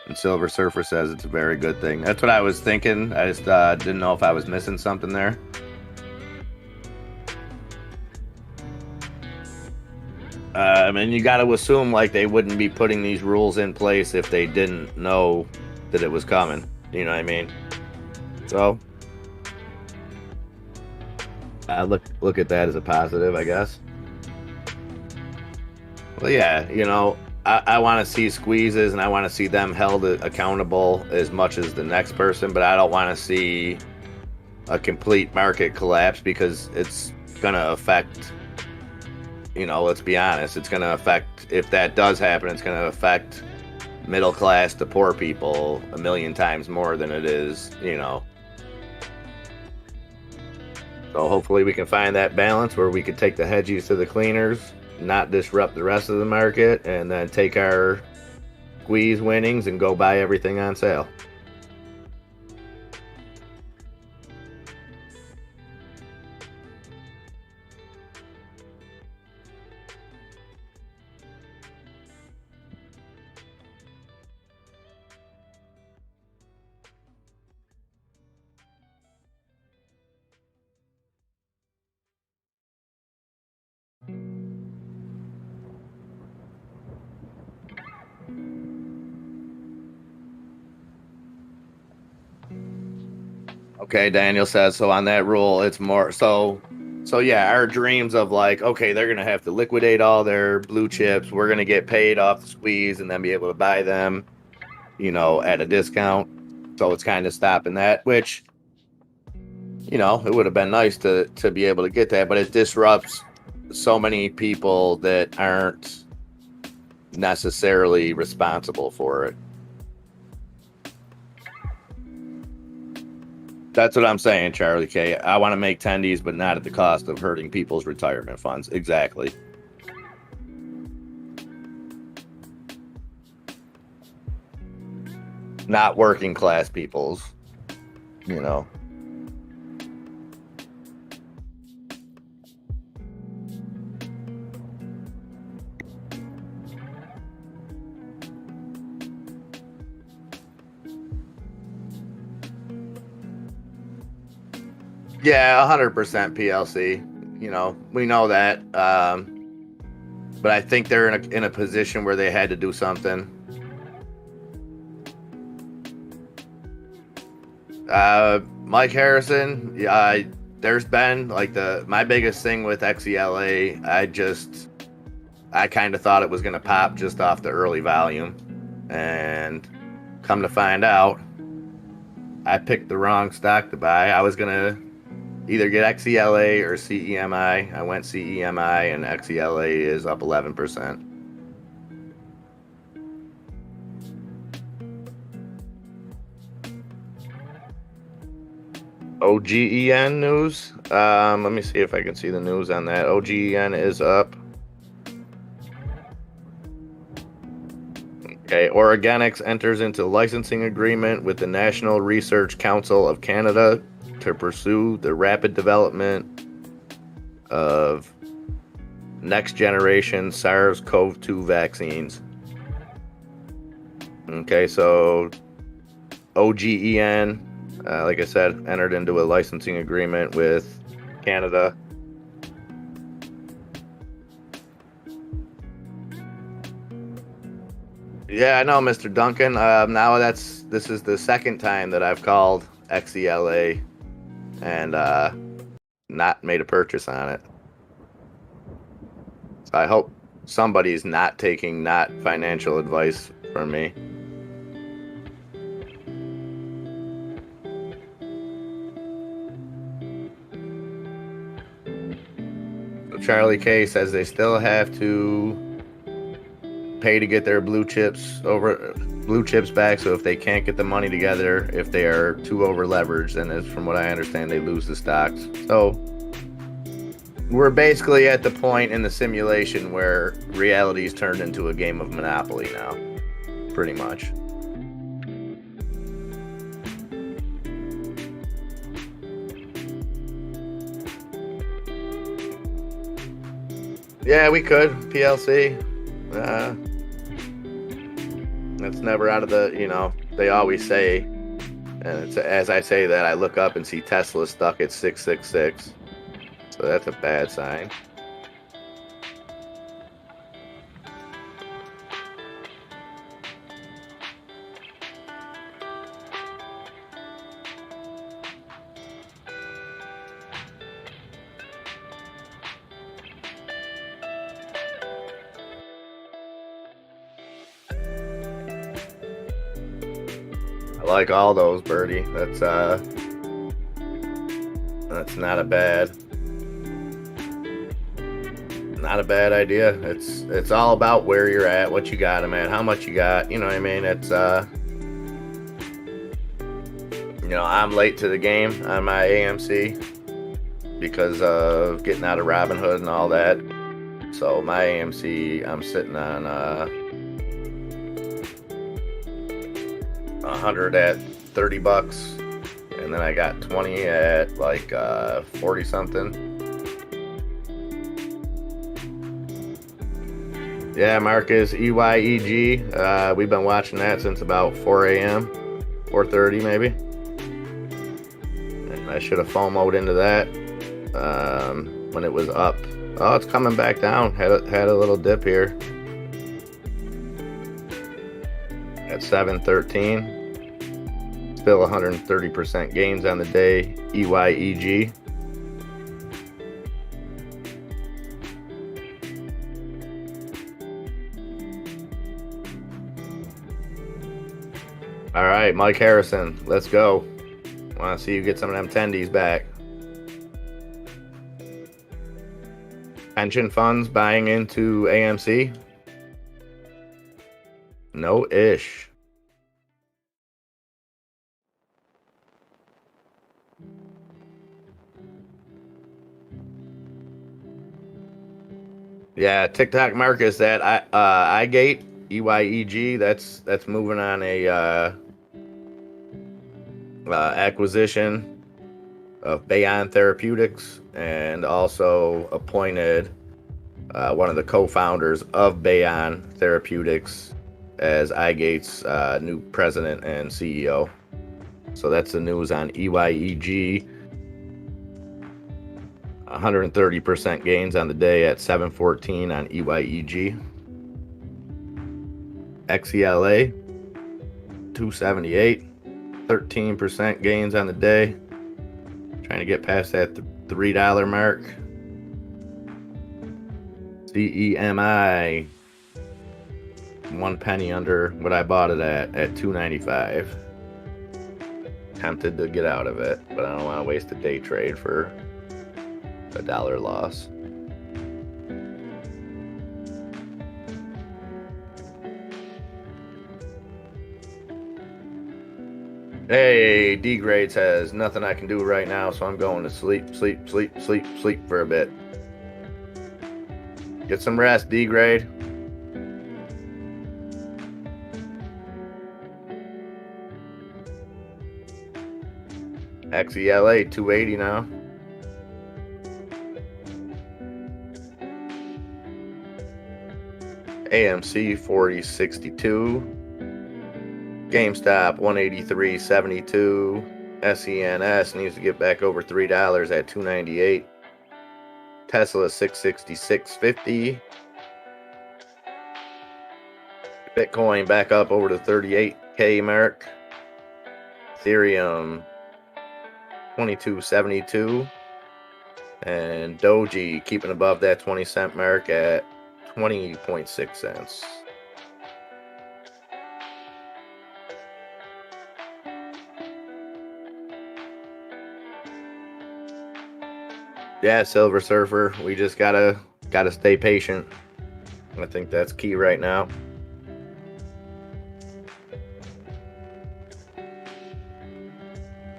Speaker 3: And Silver Surfer says it's a very good thing. That's what I was thinking. I just didn't know if I was missing something there. And you got to assume like they wouldn't be putting these rules in place if they didn't know that it was coming. You know what I mean? So look at that as a positive, I guess. Well, yeah, you know, I want to see squeezes and I want to see them held accountable as much as the next person, but I don't want to see a complete market collapse because it's going to affect, you know, let's be honest, it's going to affect, if that does happen, it's going to affect middle class to poor people a million times more than it is, you know. So hopefully we can find that balance where we could take the hedgies to the cleaners, not disrupt the rest of the market, and then take our squeeze winnings and go buy everything on sale. Okay, Daniel says, so on that rule, it's more, so yeah, our dreams of like, okay, they're going to have to liquidate all their blue chips. We're going to get paid off the squeeze and then be able to buy them, you know, at a discount. So it's kind of stopping that, which, you know, it would have been nice to be able to get that, but it disrupts so many people that aren't necessarily responsible for it. That's what I'm saying, Charlie K. I want to make tendies, but not at the cost of hurting people's retirement funds. Exactly. Not working class people's, you know. Yeah, 100% PLC. You know, we know that. But I think they're in a position where they had to do something. Mike Harrison, yeah, there's been like my biggest thing with XELA. I kind of thought it was going to pop just off the early volume, and come to find out, I picked the wrong stock to buy. I was going to either get XELA or CEMI. I went CEMI, and XELA is up 11%. OGEN news. Let me see if I can see the news on that. OGEN is up. Okay, Organics enters into licensing agreement with the National Research Council of Canada to pursue the rapid development of next generation SARS-CoV-2 vaccines. Okay, so OGEN, like I said, entered into a licensing agreement with Canada. Yeah, I know, Mr. Duncan. Now this is the second time that I've called XELA and not made a purchase on it. So I hope somebody's not taking not financial advice from me. So Charlie K says they still have to pay to get their blue chips back. So if they can't get the money together, if they are too over leveraged, then from what I understand, they lose the stocks. So we're basically at the point in the simulation where reality's turned into a game of Monopoly now, pretty much. Yeah, we could PLC. That's never out of the, you know, they always say, and it's, as I say that, I look up and see Tesla stuck at 666. So that's a bad sign. I like all those, Birdie. That's not a bad idea. It's all about where you're at, what you got them at, how much you got. You know what I mean? It's I'm late to the game on my AMC because of getting out of Robinhood and all that. So my AMC, I'm sitting on 100 at $30, and then I got 20 at like 40 something. Yeah, Marcus, EYEG. We've been watching that since about 4 a.m., 4:30 maybe. And I should have FOMO'd into that when it was up. Oh, it's coming back down. Had a little dip here at 713. Still 130% gains on the day. EYEG. All right, Mike Harrison, let's go. Want to see you get some of them tendies back. Pension funds buying into AMC? No-ish. Yeah, TikTok Marcus, that iGate, EYEG, that's moving on a acquisition of Bayon Therapeutics, and also appointed one of the co-founders of Bayon Therapeutics as iGate's new president and CEO. So that's the news on EYEG. 130% gains on the day at 714 on EYEG. XELA 278, 13% gains on the day. Trying to get past that $3 mark. CEMI 1 penny under what I bought it at $2.95. Tempted to get out of it, but I don't want to waste a day trade for a $1 loss. Hey, D-Grade says, nothing I can do right now, so I'm going to sleep for a bit. Get some rest, D-Grade. XELA 280 now. AMC 4062. GameStop 183.72. SENS needs to get back over $3 at 298. Tesla 666.50. Bitcoin back up over the 38K mark. Ethereum 22.72. And Doji keeping above that 20 cent mark at 20.6 cents. Yeah, Silver Surfer, we just gotta stay patient. I think that's key right now.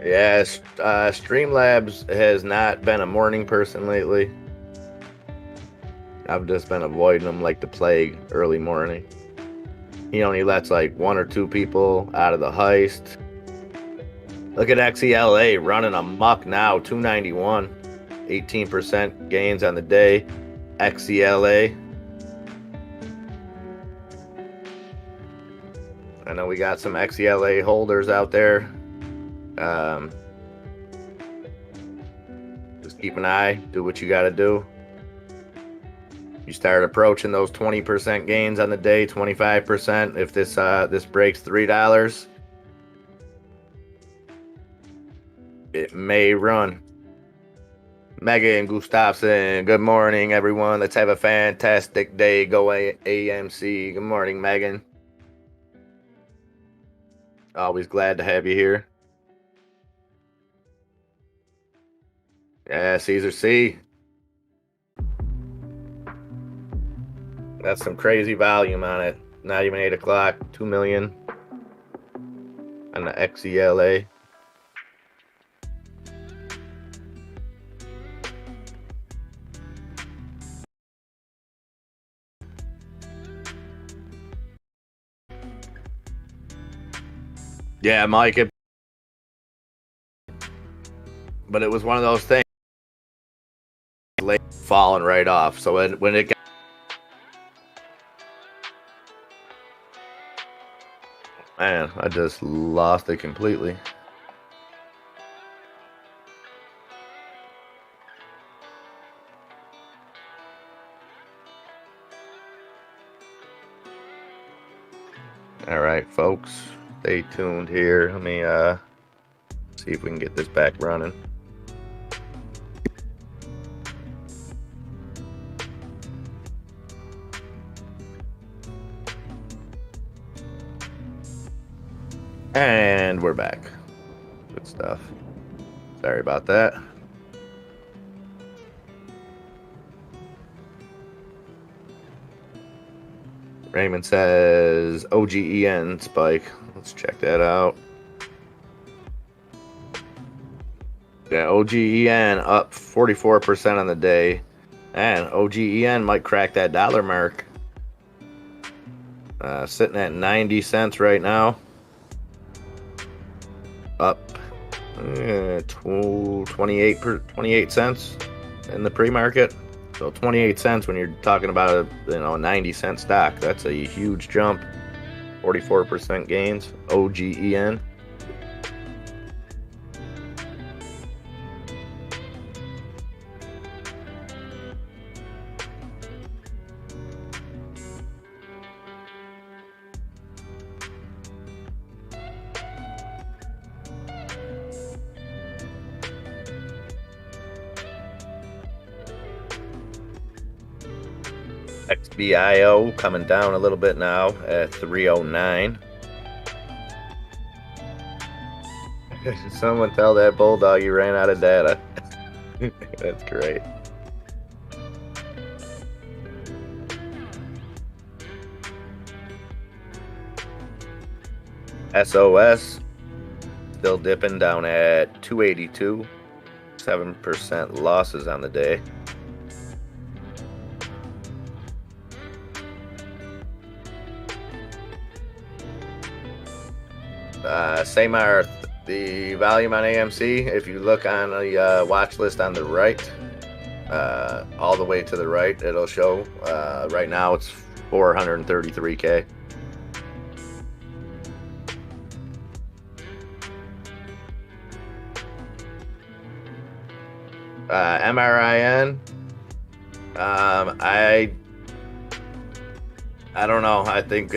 Speaker 3: Yeah, Streamlabs has not been a morning person lately. I've just been avoiding him like the plague early morning. He only lets like 1 or 2 people out of the heist. Look at XELA running amok now, 291. 18% gains on the day. XELA. I know we got some XELA holders out there. Just keep an eye. Do what you got to do. You start approaching those 20% gains on the day, 25%. If this breaks $3, it may run. Megan Gustafson, good morning, everyone. Let's have a fantastic day. Go AMC. Good morning, Megan. Always glad to have you here. Yeah, Caesar C. That's some crazy volume on it. Not even 8 o'clock. 2 million on the XELA. Yeah, Mike. But it was one of those things. Falling right off. So when it got, man, I just lost it completely. All right, folks, stay tuned here. Let me see if we can get this back running. And we're back. Good stuff. Sorry about that. Raymond says OGEN spike. Let's check that out. Yeah, OGEN up 44% on the day. And OGEN might crack that dollar mark. Sitting at 90 cents right now. Up 28 cents in the pre-market. So 28 cents when you're talking about a 90 cent stock. That's a huge jump. 44% gains. OGEN. XBIO coming down a little bit now at 309. Someone tell that Bulldog you ran out of data. That's great. SOS still dipping down at 282. 7% losses on the day. Same are the volume on AMC. If you look on the watch list on the right, all the way to the right, it'll show. Right now it's 433K. MRIN. I don't know. I think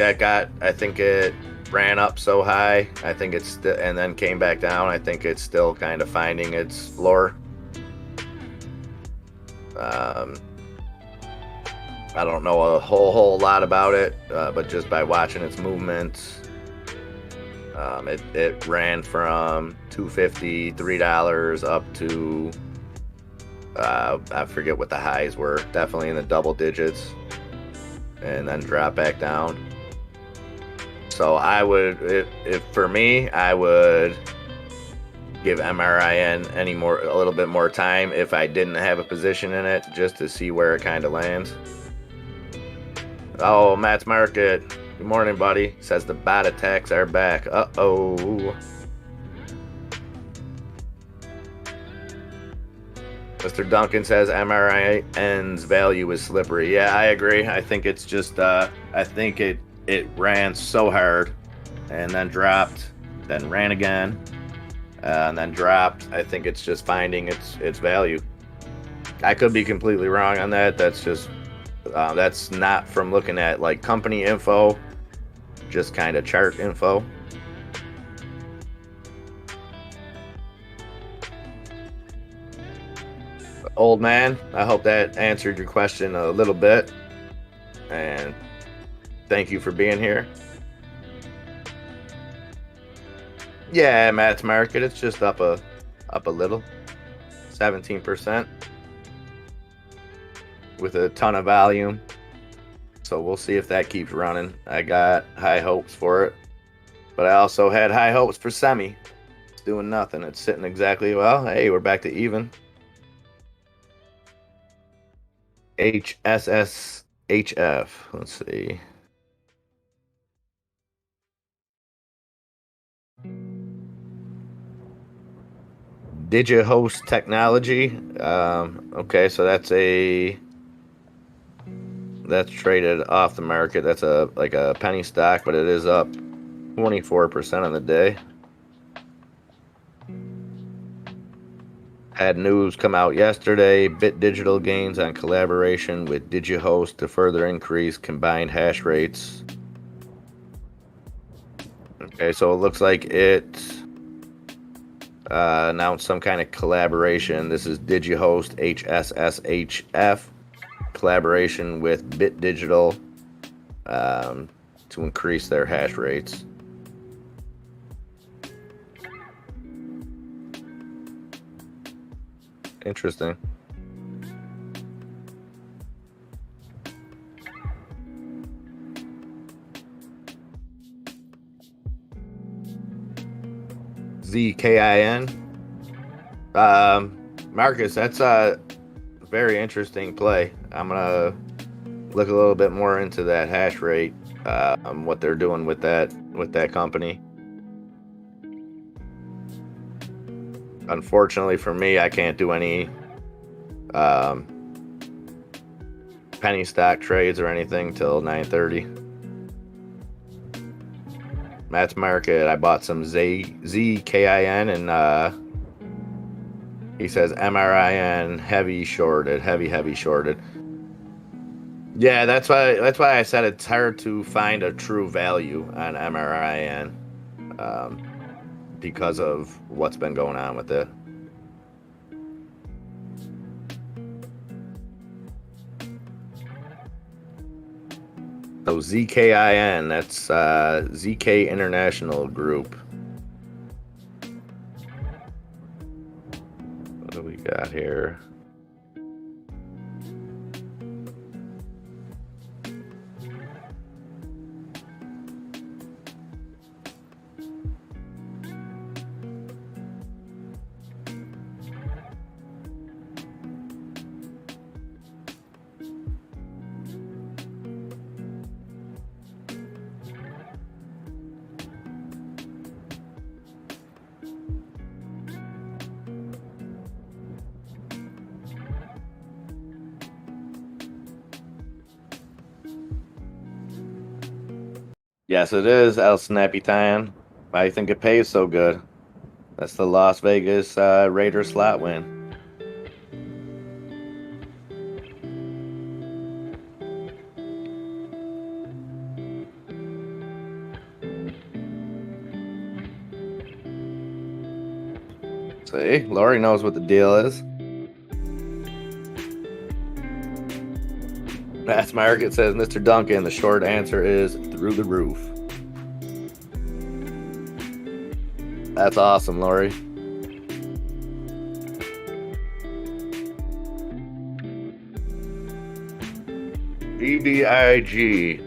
Speaker 3: it ran up so high. I think it's and then came back down. I think it's still kind of finding its floor. I don't know a whole lot about it, but just by watching its movements, it ran from $2.50, $3 up to I forget what the highs were. Definitely in the double digits, and then drop back down. So I would, if for me, I would give MRIN a little bit more time if I didn't have a position in it, just to see where it kind of lands. Oh, Matt's Market. Good morning, buddy. Says the bot attacks are back. Uh-oh. Mr. Duncan says MRIN's value is slippery. Yeah, I agree. I think it's just, I think it ran so hard and then dropped, then ran again, and then dropped. I think it's just finding its value. I could be completely wrong on that. That's just that's not from looking at like company info, just kind of chart info. Old man, I hope that answered your question a little bit, and thank you for being here. Yeah, Matt's market. It's just up a little, 17%, with a ton of volume. So we'll see if that keeps running. I got high hopes for it, but I also had high hopes for semi. It's doing nothing. It's sitting exactly well. Hey, we're back to even. HSSHF. Let's see. DigiHost Technology. Okay, so that's traded off the market. That's like a penny stock, but it is up 24% on the day. Had news come out yesterday. Bit Digital gains on collaboration with DigiHost to further increase combined hash rates. Okay, so it looks like it announced some kind of collaboration. This is DigiHost HSSHF collaboration with Bit Digital to increase their hash rates. Interesting. ZKIN. Marcus, that's a very interesting play. I'm gonna look a little bit more into that hash rate, what they're doing with that company. Unfortunately for me, I can't do any penny stock trades or anything till 9:30. Matt's market. I bought some ZKIN, and he says MRIN heavy shorted. Yeah, that's why I said it's hard to find a true value on MRIN because of what's been going on with it. So ZKIN, that's ZK International Group. What do we got here? Yes, it is El Snappy Time. I think it pays so good. That's the Las Vegas Raiders slot win. See, Lori knows what the deal is. Matt's market says, Mr. Duncan, the short answer is through the roof. That's awesome, Lori. BBIG.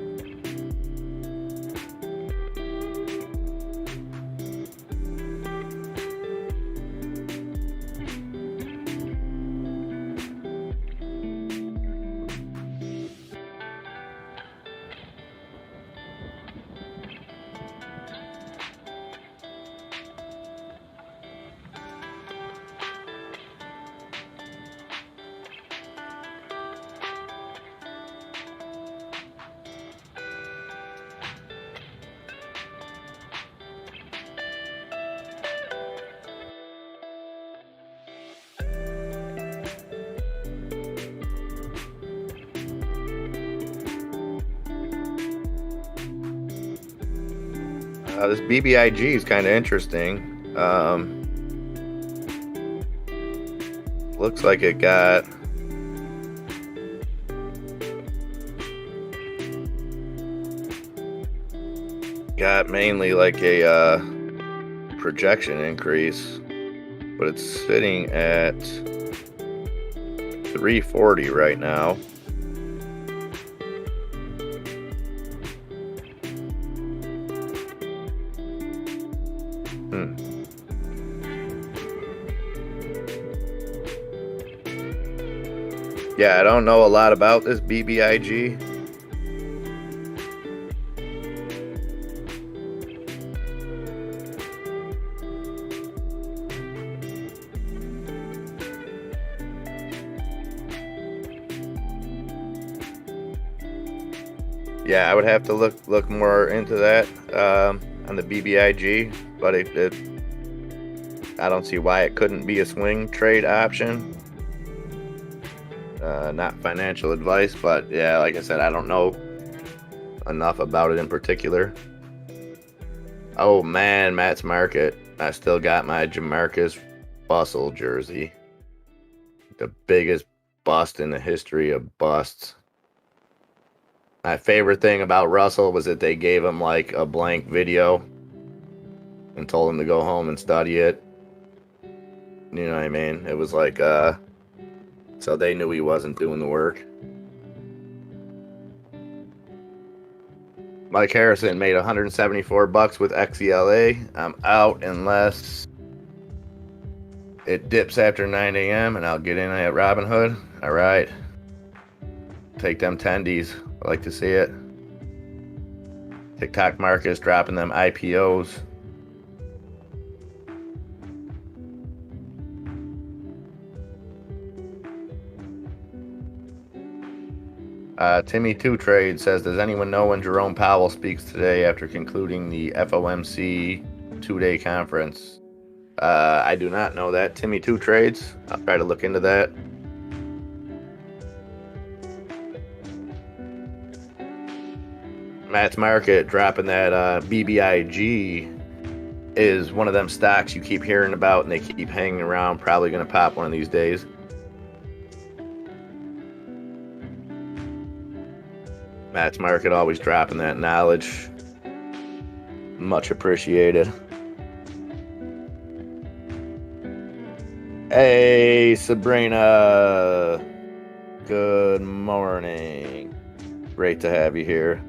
Speaker 3: This BBIG is kind of interesting. Looks like it got mainly like a projection increase, but it's sitting at 340 right now. Yeah, I don't know a lot about this BBIG. Yeah, I would have to look more into that on the BBIG, but I don't see why it couldn't be a swing trade option. Not financial advice, but yeah, like I said, I don't know enough about it in particular. Oh man, Matt's Market. I still got my Jamarcus Russell jersey. The biggest bust in the history of busts. My favorite thing about Russell was that they gave him like a blank video and told him to go home and study it. You know what I mean? It was like, so they knew he wasn't doing the work. Mike Harrison made $174 with XELA. I'm out unless it dips after 9 a.m. and I'll get in at Robinhood. All right. Take them tendies. I like to see it. TikTok Marcus dropping them IPOs. Timmy 2 Trade says, does anyone know when Jerome Powell speaks today after concluding the FOMC 2-day conference? I do not know that. Timmy 2 Trades. I'll try to look into that. Matt's Market dropping that BBIG is one of them stocks you keep hearing about and they keep hanging around. Probably going to pop one of these days. Matt's Market always dropping that knowledge. Much appreciated. Hey, Sabrina. Good morning. Great to have you here.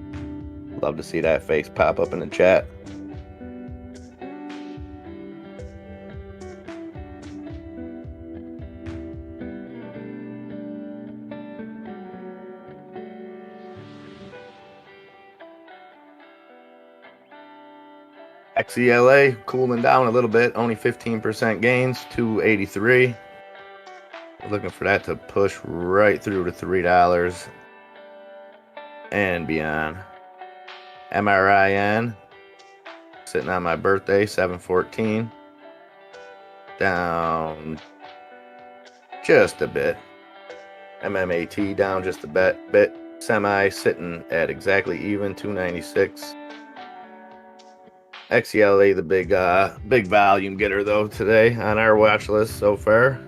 Speaker 3: Love to see that face pop up in the chat. XELA cooling down a little bit, only 15% gains, 283. Looking for that to push right through to $3 and beyond. MRIN sitting on my birthday, 714. Down just a bit. MMAT down just a bit. Semi sitting at exactly even, 296. XELA, the big volume getter though today on our watch list so far.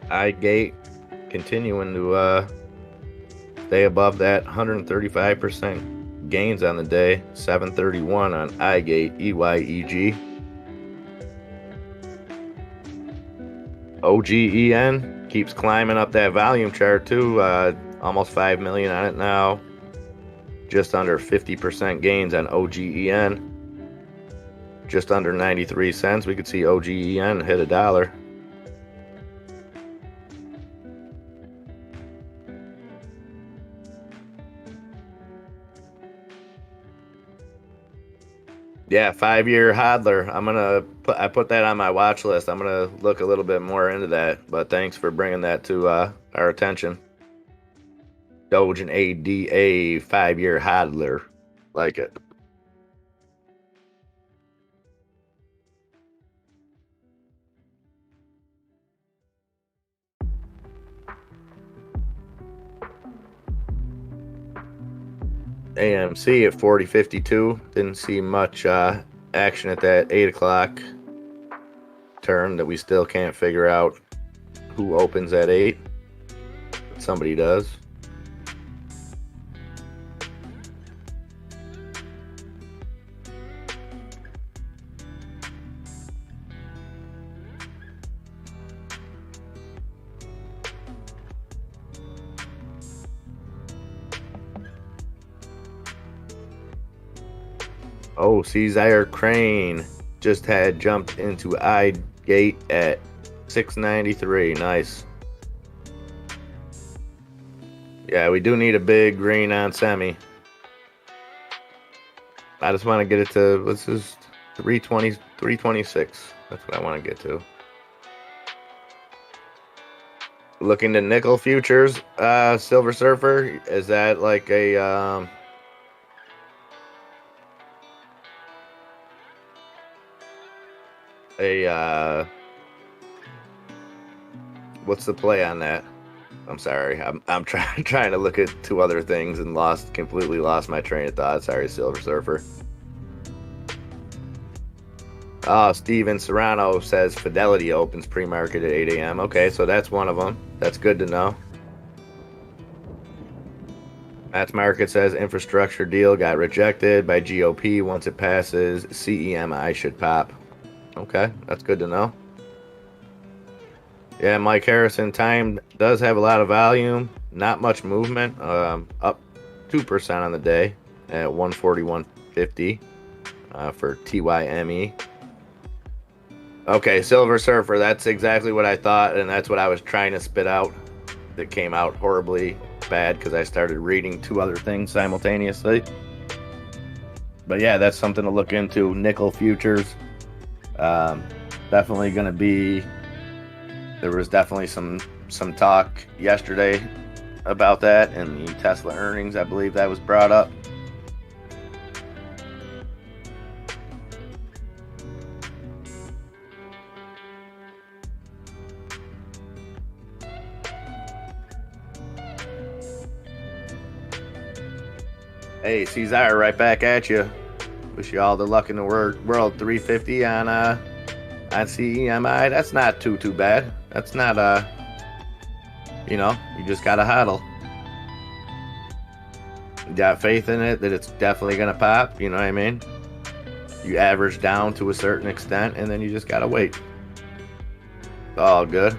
Speaker 3: iGate continuing to stay above that 135% gains on the day. 731 on iGate, EYEG. OGEN keeps climbing up that volume chart too. Almost 5 million on it now. Just under 50% gains on OGEN. Just under 93 cents. We could see OGEN hit $1. Yeah, 5-year hodler. I put that on my watch list. I'm gonna look a little bit more into that. But thanks for bringing that to our attention. Doge and ADA 5-year hodler, like it. AMC at 40.52. Didn't see much action at that 8 o'clock turn that we still can't figure out who opens at 8. Somebody does. Oh, Caesar Crane just had jumped into I gate at 693. Nice. Yeah, we do need a big green on semi. I just want to get it to, let's just 320, 326. That's what I want to get to. Looking to nickel futures, Silver Surfer. Is that like a what's the play on that? I'm sorry. I'm trying to look at 2 other things and completely lost my train of thought. Sorry, Silver Surfer. Oh, Steven Serrano says Fidelity opens pre-market at 8 a.m. Okay, so that's one of them. That's good to know. Matt's Market says infrastructure deal got rejected by GOP. Once it passes, CEMI should pop. Okay, that's good to know. Yeah, Mike Harrison, time does have a lot of volume. Not much movement. Up 2% on the day at 141.50 for TYME. Okay, Silver Surfer. That's exactly what I thought, and that's what I was trying to spit out. That came out horribly bad because I started reading 2 other things simultaneously. But yeah, that's something to look into. Nickel futures. Definitely going to be... There was definitely some talk yesterday about that, and the Tesla earnings, I believe that was brought up. Hey, Cesar, right back at you. Wish you all the luck in the world. 350 on CEMI. That's not too bad. That's not you just gotta hodl. You got faith in it that it's definitely gonna pop. You know what I mean? You average down to a certain extent, and then you just gotta wait. It's all good.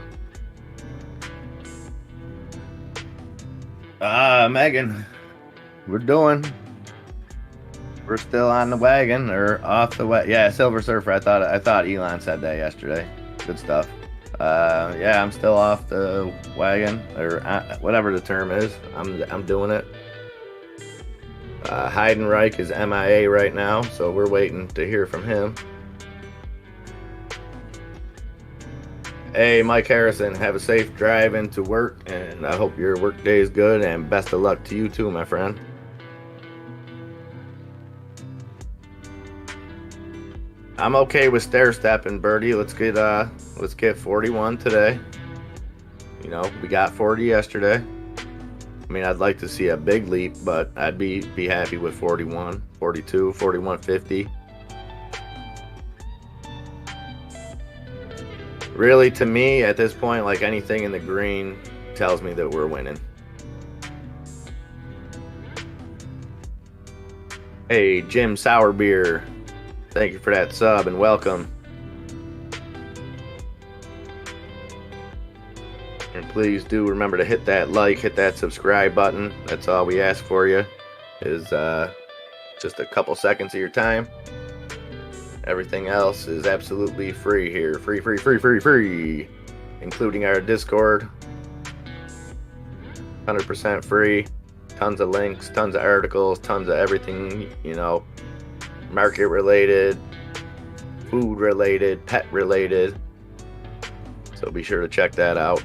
Speaker 3: Megan, we're still on the wagon, or off the wagon. Yeah, Silver Surfer. I thought Elon said that yesterday. Good stuff. Yeah, I'm still off the wagon, or whatever the term is. I'm doing it. Heidenreich is MIA right now, so we're waiting to hear from him. Hey, Mike Harrison, have a safe drive into work, and I hope your work day is good, and best of luck to you too, my friend. I'm okay with stair stepping, Birdie. Let's get 41 today. We got 40 yesterday. I mean, I'd like to see a big leap, but I'd be happy with 41, 42, 41.50. Really, to me, at this point, like anything in the green tells me that we're winning. Hey, Jim Sourbeer. Thank you for that sub and welcome. And please do remember to hit that like, hit that subscribe button. That's all we ask for you, is just a couple seconds of your time. Everything else is absolutely free here. Free. Including our Discord. 100% free. Tons of links, tons of articles, tons of everything, market related, food related, pet related. So be sure to check that out.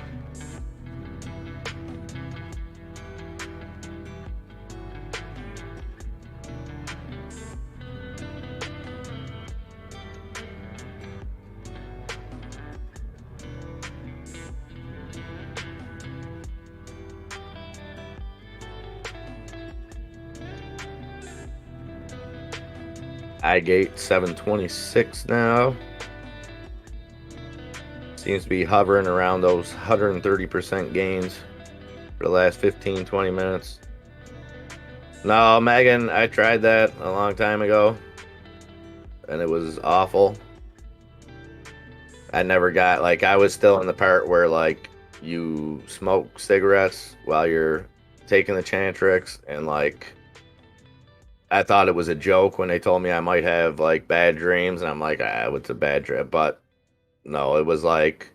Speaker 3: iGate 726 now. Seems to be hovering around those 130% gains for the last 15-20 minutes. No, Megan, I tried that a long time ago, and it was awful. I never got, like, I was still in the part where, like, you smoke cigarettes while you're taking the Chantrix, and, like, I thought it was a joke when they told me I might have, like, bad dreams, and I'm like, what's a bad dream? But no, it was, like,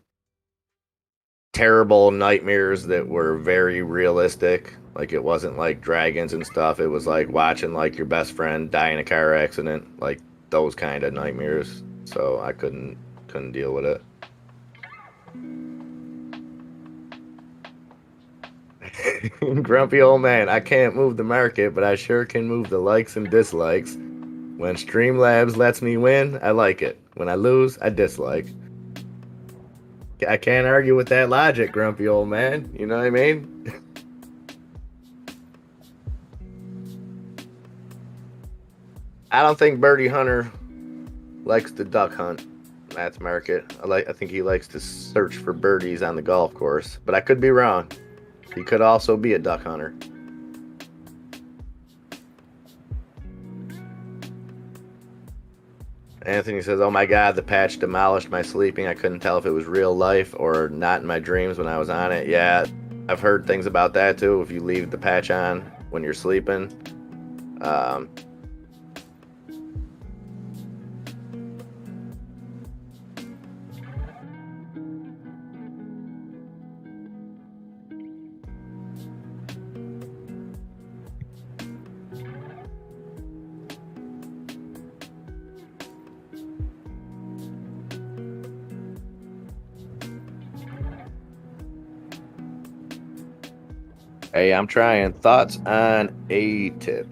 Speaker 3: terrible nightmares that were very realistic. Like, it wasn't like dragons and stuff. It was like watching like your best friend die in a car accident, like those kind of nightmares. So I couldn't deal with it. Grumpy old man, I can't move the market, but I sure can move the likes and dislikes. When Streamlabs lets me win, I like it. When I lose, I dislike. I can't argue with that logic, grumpy old man. You know what I mean? I don't think Birdie Hunter likes to duck hunt. Matt's market. I think he likes to search for birdies on the golf course, but I could be wrong. He could also be a duck hunter. Anthony says, oh my God, the patch demolished my sleeping. I couldn't tell if it was real life or not in my dreams when I was on it. Yeah, I've heard things about that too. If you leave the patch on when you're sleeping. Hey, I'm trying. Thoughts on A-tip?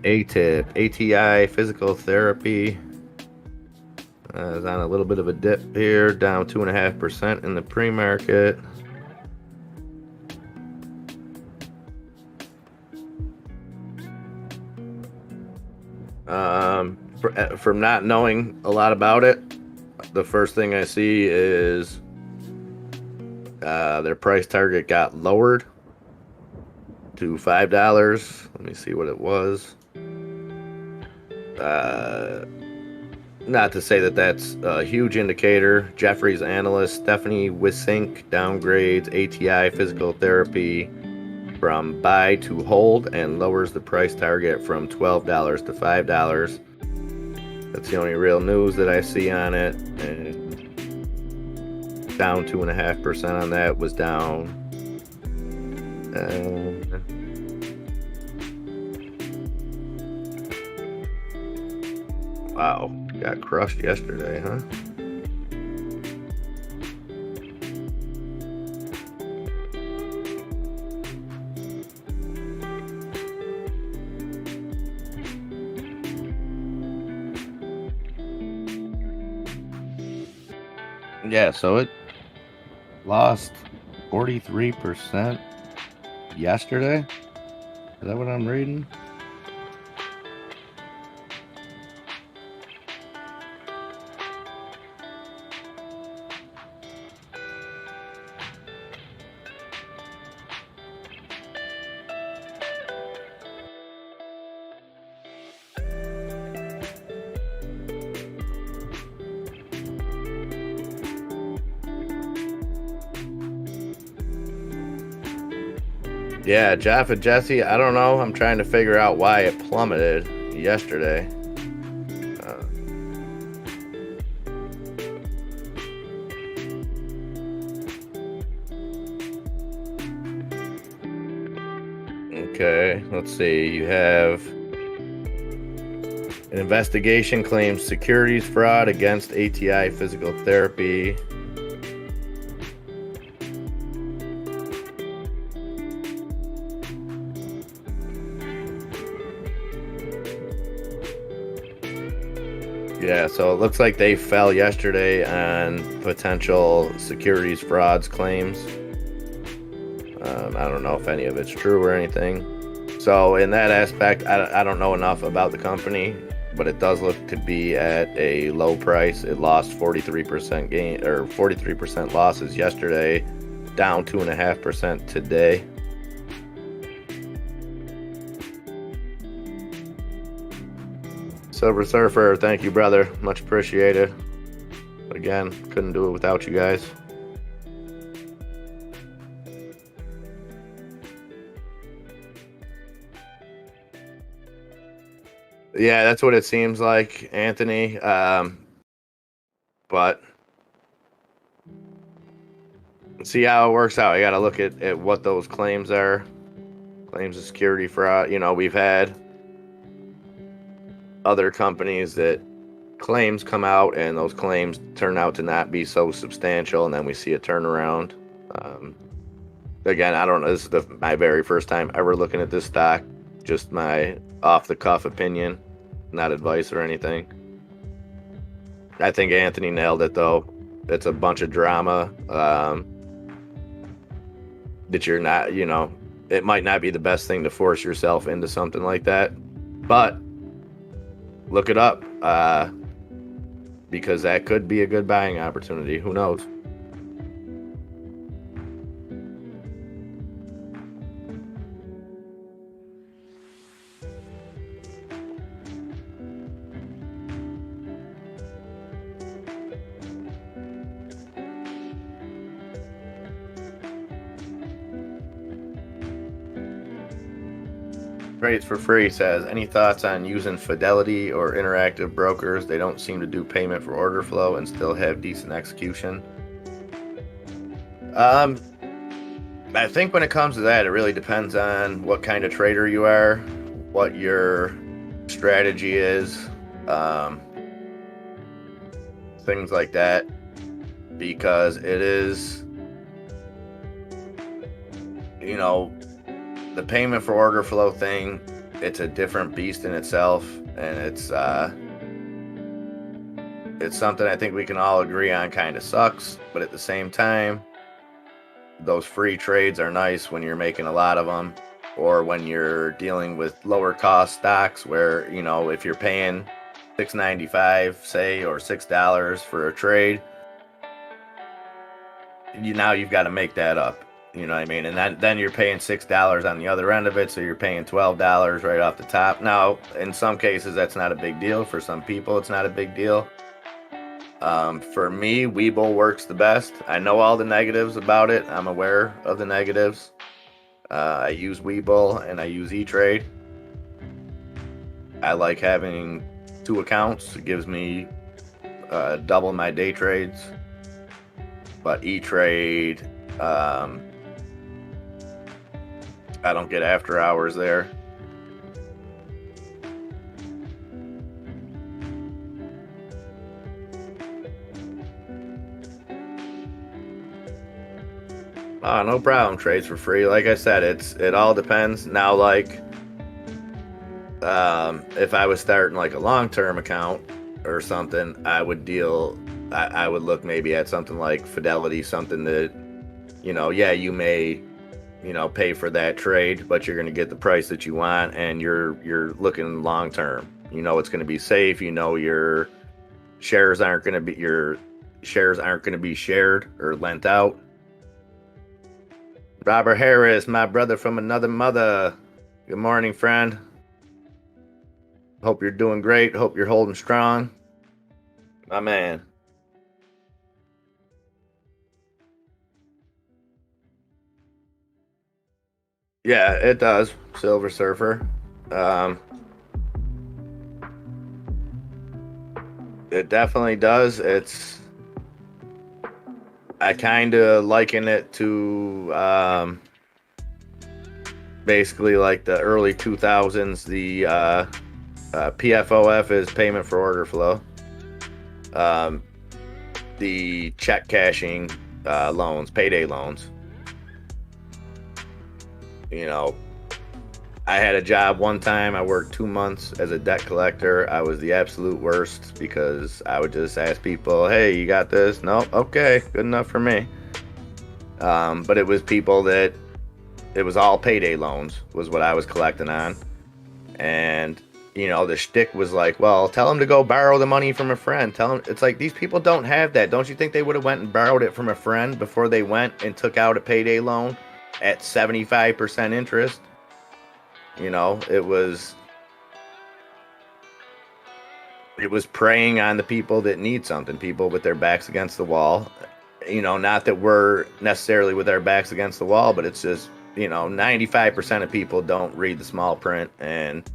Speaker 3: A-tip, ATI physical therapy is on a little bit of a dip here, down 2.5% in the pre-market. From not knowing a lot about it, the first thing I see is their price target got lowered to $5. Let me see what it was. Not to say that that's a huge indicator. Jefferies analyst Stephanie Wissink downgrades ATI physical therapy from buy to hold and lowers the price target from $12 to $5. That's the only real news that I see on it. And down 2.5% on that, was down. Wow, got crushed yesterday, huh? Yeah, so it lost 43% yesterday. Is that what I'm reading? Yeah, Jeff and Jesse, I don't know. I'm trying to figure out why it plummeted yesterday. Okay, let's see. You have an investigation claims securities fraud against ATI Physical Therapy. Yeah, so it looks like they fell yesterday on potential securities frauds claims. I don't know if any of it's true or anything. So in that aspect, I don't know enough about the company, but it does look to be at a low price. It lost 43% gain, or 43% losses yesterday, down 2.5% today. Silver Surfer, thank you, brother. Much appreciated. Again, couldn't do it without you guys. Yeah, that's what it seems like, Anthony. But see how it works out. I got to look at what those claims are. Claims of security fraud. You know, we've had other companies that claims come out and those claims turn out to not be so substantial, and then we see a turnaround. Again, I don't know. This is my very first time ever looking at this stock. Just my off-the-cuff opinion, not advice or anything. I think Anthony nailed it, though. It's a bunch of drama that you're not, you know, it might not be the best thing to force yourself into something like that. But look it up because that could be a good buying opportunity. Who knows? Trades for Free says, any thoughts on using Fidelity or Interactive brokers? They don't seem to do payment for order flow and still have decent execution. I think when it comes to that, it really depends on what kind of trader you are, what your strategy is, things like that, because it is, you know, the payment for order flow thing, it's a different beast in itself, and it's something I think we can all agree on kind of sucks, but at the same time, those free trades are nice when you're making a lot of them, or when you're dealing with lower cost stocks where, you know, if you're paying $6.95, say, or $6 for a trade, you've got to make that up. You know what I mean? And then you're paying $6 on the other end of it, so you're paying $12 right off the top. Now, in some cases, that's not a big deal. For some people, it's not a big deal. For me, Webull works the best. I know all the negatives about it. I'm aware of the negatives. I use Webull and I use E-Trade. I like having 2 accounts. It gives me double my day trades. But E-Trade, I don't get after hours there. Oh, no problem. Trades for free. Like I said, it all depends. Now, like, if I was starting like a long-term account or something, I would look maybe at something like Fidelity, something that, you know, yeah, you may, you know, pay for that trade, but you're going to get the price that you want, and you're looking long term. You know it's going to be safe. You know your shares aren't going to be shared or lent out. Robert Harris, my brother from another mother. Good morning, friend. Hope you're doing great. Hope you're holding strong. My man. Yeah, it does, Silver Surfer. It definitely does. I kind of liken it to basically like the early 2000s. The PFOF is payment for order flow. The check cashing loans, payday loans. You know, I had a job one time. I worked 2 months as a debt collector. I was the absolute worst because I would just ask people, hey, you got this? No, okay, good enough for me. But it was people that, it was all payday loans was what I was collecting on. And, you know, the shtick was like, well, tell them to go borrow the money from a friend. Tell them, it's like, these people don't have that. Don't you think they would have went and borrowed it from a friend before they went and took out a payday loan at 75% interest? You know, it was preying on the people that need something, people with their backs against the wall. You know, not that we're necessarily with our backs against the wall, but it's just, you know, 95% of people don't read the small print, and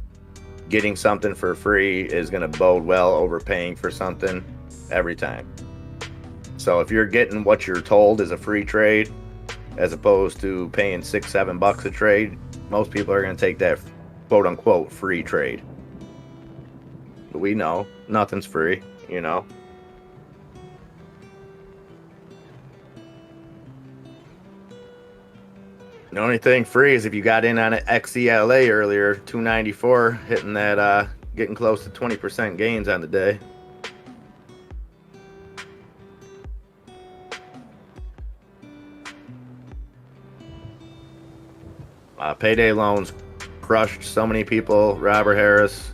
Speaker 3: getting something for free is going to bode well over paying for something every time. So if you're getting what you're told is a free trade, as opposed to paying $6-7 a trade, most people are going to take that quote unquote free trade. But we know nothing's free, you know. The only thing free is if you got in on an XELA earlier, 294, hitting that, getting close to 20% gains on the day. Payday loans crushed so many people. Robert Harris,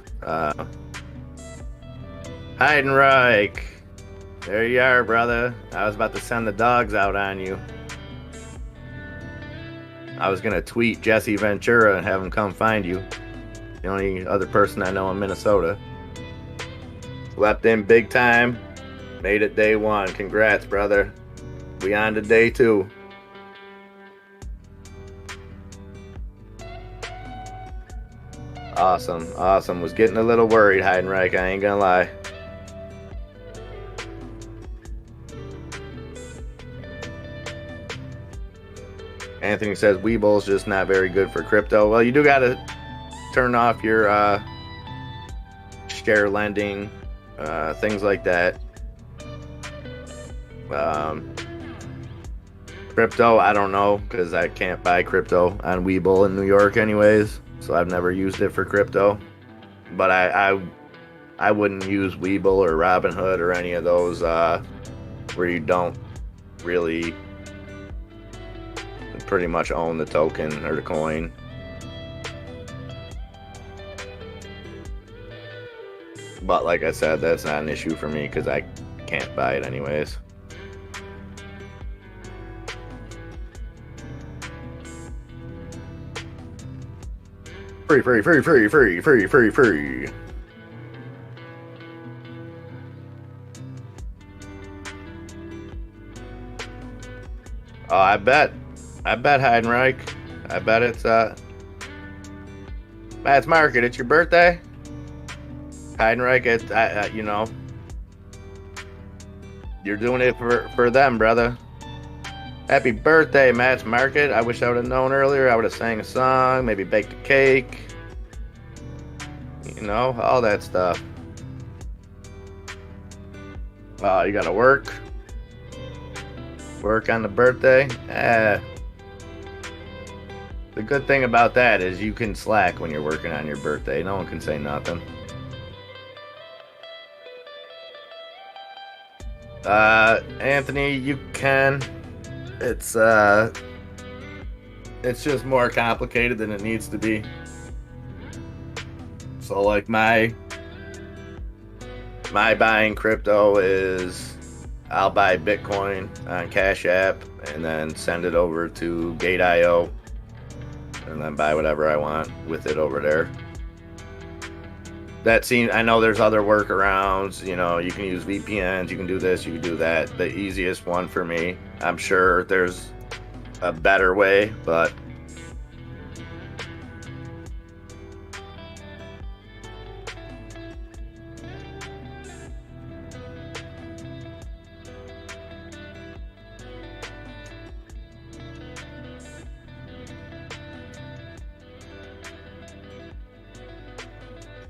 Speaker 3: Heidenreich, there you are, brother. I was about to send the dogs out on you. I was gonna tweet Jesse Ventura and have him come find you. The only other person I know in Minnesota. Slept in big time. Made it day one. Congrats, brother. We on to day two. Awesome, awesome. Was getting a little worried, Heidenreich, I ain't gonna lie. Anthony says Weeble's just not very good for crypto. Well, you do gotta turn off your share lending, things like that. Crypto, I don't know, because I can't buy crypto on Weeble in New York anyways. So I've never used it for crypto, but I wouldn't use Weeble or Robinhood or any of those where you don't really pretty much own the token or the coin. But like I said, that's not an issue for me because I can't buy it anyways. Free. Oh, I bet Heidenreich. I bet it's Matt's Market. It's your birthday, Heidenreich. It's you know, you're doing it for them, brother. Happy birthday, Matt's Market. I wish I would have known earlier. I would have sang a song, maybe baked a cake. You know, all that stuff. Oh, you gotta work. Work on the birthday. The good thing about that is you can slack when you're working on your birthday. No one can say nothing. Anthony, you can. It's just more complicated than it needs to be. So like my buying crypto is I'll buy Bitcoin on Cash App and then send it over to Gate.io and then buy whatever I want with it over there. I know there's other workarounds, you know, you can use VPNs, you can do this, you can do that. The easiest one for me, I'm sure there's a better way, but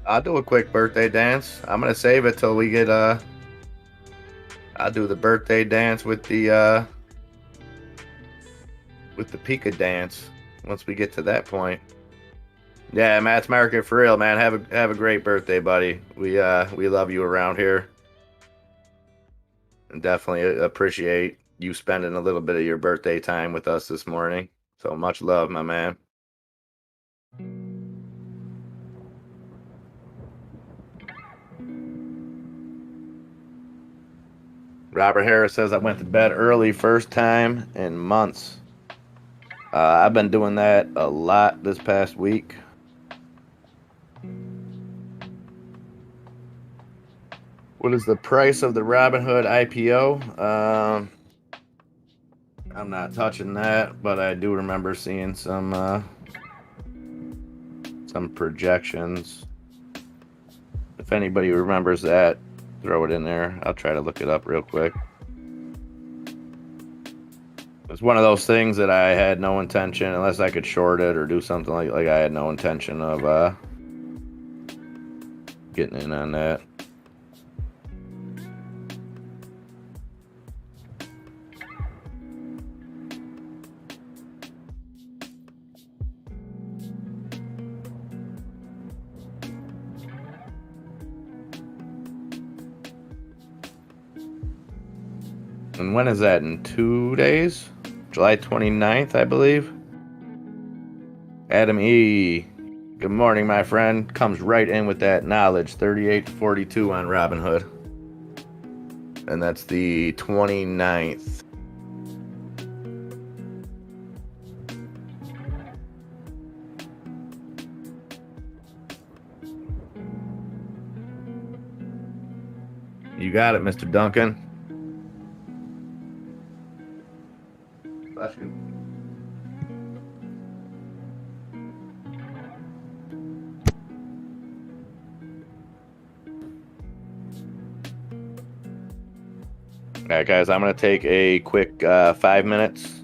Speaker 3: I'll do a quick birthday dance. I'm gonna save it till we get I'll do the birthday dance with the Pika dance once we get to that point. Yeah, Matt's Market for real, man. Have a great birthday, buddy. We love you around here. And definitely appreciate you spending a little bit of your birthday time with us this morning. So much love, my man. Robert Harris says I went to bed early first time in months. I've been doing that a lot this past week. What is the price of the Robinhood IPO? I'm not touching that, but I do remember seeing some projections. If anybody remembers that, throw it in there. I'll try to look it up real quick. It's one of those things that I had no intention, unless I could short it or do something like I had no intention of getting in on that. And when is that? In 2 days? July 29th, I believe. Adam E. Good morning, my friend. Comes right in with that knowledge. 38 to 42 on Robinhood. And that's the 29th. You got it, Mr. Duncan. Bless you. All right, guys, I'm going to take a quick 5 minutes.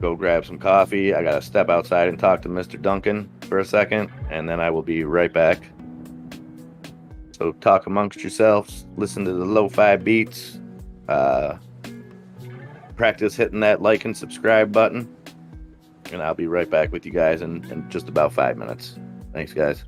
Speaker 3: Go grab some coffee. I got to step outside and talk to Mr. Duncan for a second, and then I will be right back. So talk amongst yourselves, listen to the lo-fi beats, practice hitting that like and subscribe button, and I'll be right back with you guys in just about 5 minutes. Thanks, guys.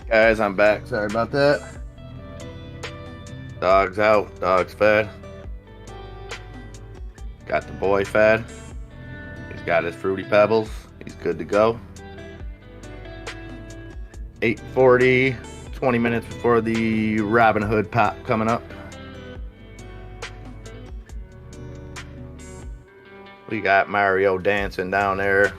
Speaker 3: Guys, I'm back. Sorry about that. Dog's out. Dog's fed. Got the boy fed. He's got his Fruity Pebbles. He's good to go. 8:40, 20 minutes before the Robin Hood pop coming up. We got Mario dancing down there.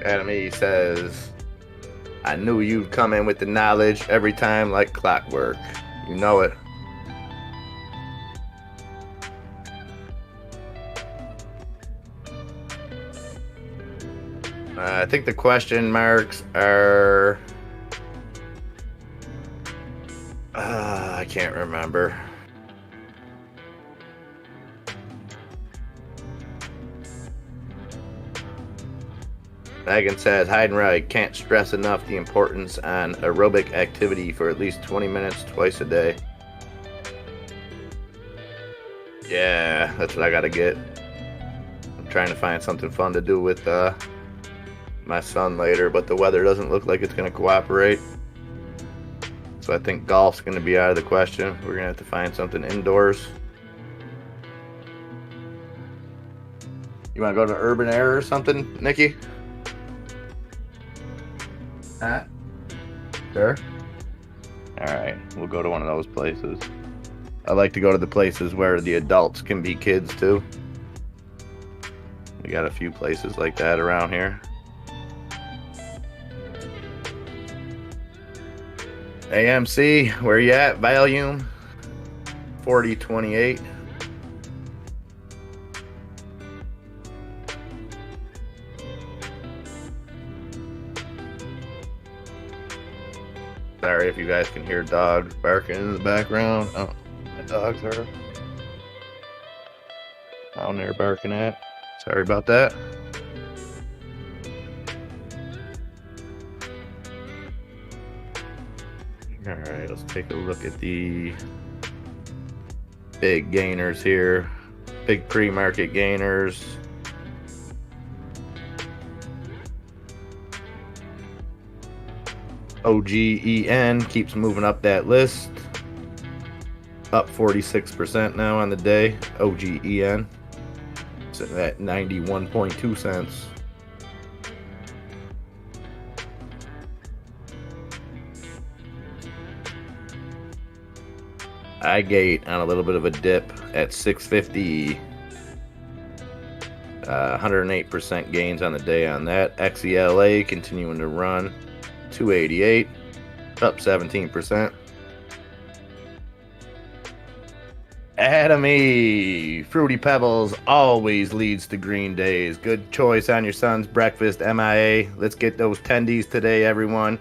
Speaker 3: Enemy says, I knew you'd come in with the knowledge every time like clockwork. You know it. I think the question marks are... I can't remember. Megan says, Heidenreich can't stress enough the importance on aerobic activity for at least 20 minutes twice a day. Yeah, that's what I gotta get. I'm trying to find something fun to do with my son later, but the weather doesn't look like it's gonna cooperate. So I think golf's gonna be out of the question. We're gonna have to find something indoors. You wanna go to Urban Air or something, Nikki? Huh? Sure. Alright, we'll go to one of those places. I like to go to the places where the adults can be kids too. We got a few places like that around here. AMC, where you at? Volume 4028. Sorry if you guys can hear dogs barking in the background. Oh, my dogs are down there barking at. Sorry about that. Alright, let's take a look at the big gainers here. Big pre-market gainers. OGEN keeps moving up that list. Up 46% now on the day. OGEN. Sitting at 91.2 cents. iGate on a little bit of a dip at 650. 108% gains on the day on that. XELA continuing to run. 288, up 17%. Atomy, Fruity Pebbles always leads to green days. Good choice on your son's breakfast, MIA. Let's get those tendies today, everyone.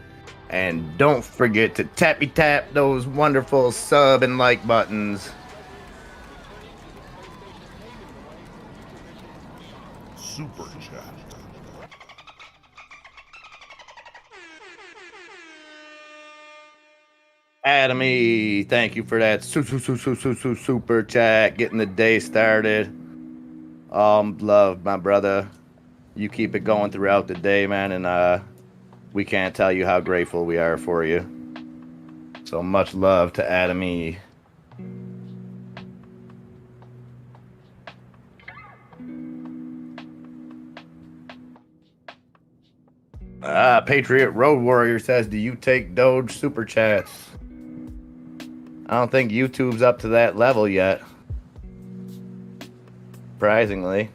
Speaker 3: And don't forget to tappy tap those wonderful sub and like buttons.
Speaker 4: Super chat.
Speaker 3: Atomy, thank you for that super chat, getting the day started. Love, my brother. You keep it going throughout the day, man, and we can't tell you how grateful we are for you. So much love to Atomy. Patriot Road Warrior says, do you take Doge super chats? I don't think YouTube's up to that level yet. Surprisingly.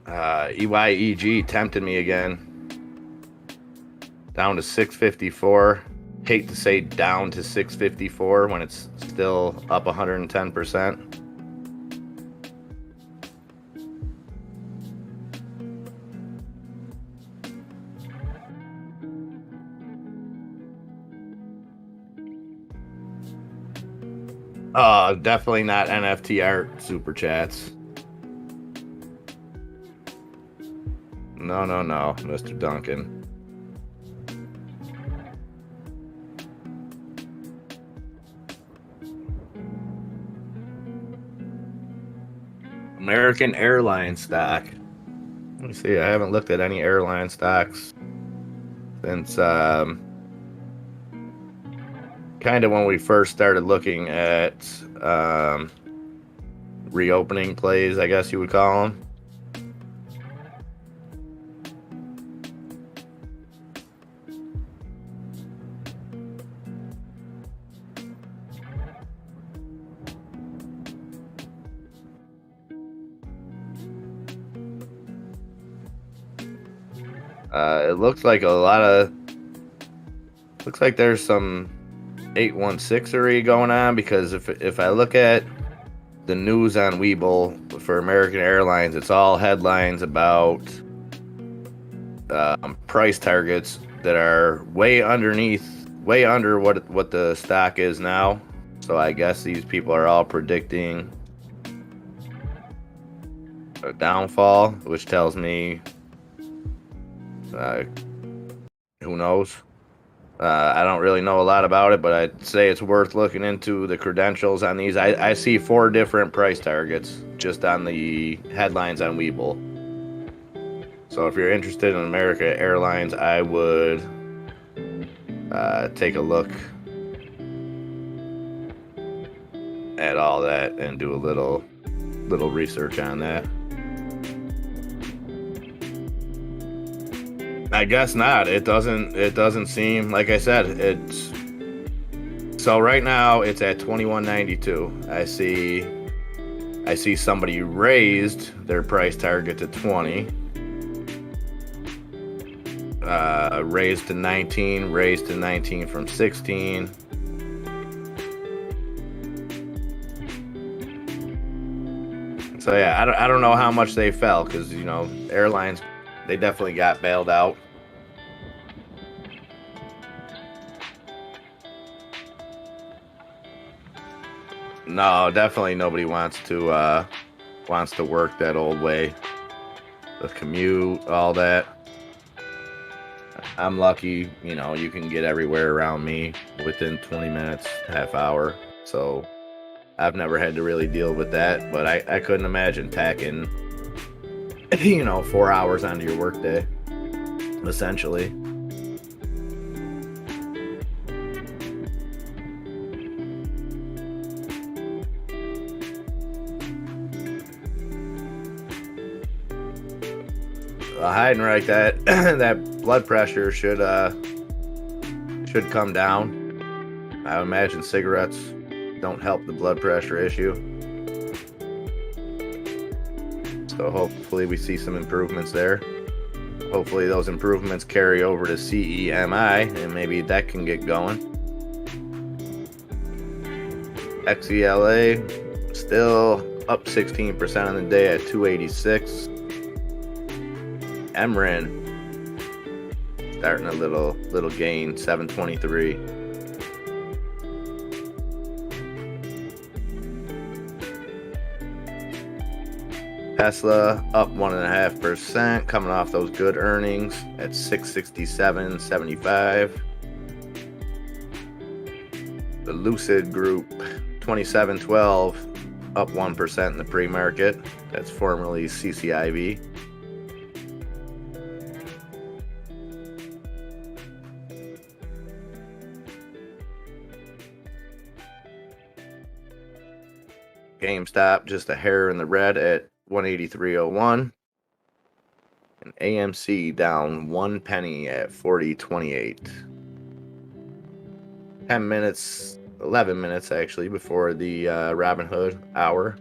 Speaker 3: EYEG tempted me again. Down to 654. Hate to say down to 654 when it's still up 110%. Definitely not NFT art super chats. No, Mr. Duncan. American airline stock. Let me see. I haven't looked at any airline stocks since kind of when we first started looking at reopening plays, I guess you would call them. It looks like looks like there's some 816ery going on, because if I look at the news on Webull for American Airlines, it's all headlines about price targets that are way under what the stock is now. So I guess these people are all predicting a downfall, which tells me who knows. I don't really know a lot about it, but I'd say it's worth looking into the credentials on these. I see 4 different price targets just on the headlines on Webull. So if you're interested in American Airlines, I would take a look at all that and do a little research on that. I guess not. It doesn't seem, like I said, it's so right now it's at 21.92. I see somebody raised their price target to 20. Raised to 19 from 16. So yeah, I don't know how much they fell, because airlines, they definitely got bailed out. No, definitely nobody wants to work that old way. The commute, all that. I'm lucky, you can get everywhere around me within 20 minutes, half hour. So I've never had to really deal with that, but I couldn't imagine packing 4 hours onto your workday, essentially. Hiding right, that blood pressure should come down. I imagine cigarettes don't help the blood pressure issue. So hopefully we see some improvements there. Hopefully those improvements carry over to CEMI, and maybe that can get going. XELA still up 16% on the day at 286. MRIN starting a little gain, 723. Tesla up 1.5%, coming off those good earnings at 667.75. The Lucid Group 2712 up 1% in the pre-market. That's formerly CCIV. GameStop just a hair in the red at 183.01, and AMC down 1 penny at 40.28. 11 minutes actually before the Robinhood hour.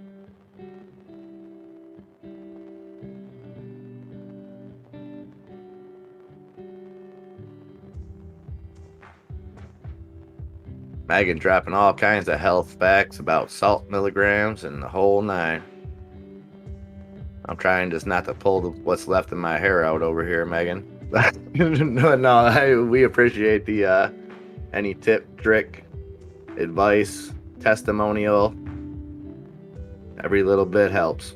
Speaker 3: Megan dropping all kinds of health facts about salt milligrams and the whole 9. I'm trying just not to pull what's left of my hair out over here, Megan. No, we appreciate the any tip, trick, advice, testimonial. Every little bit helps.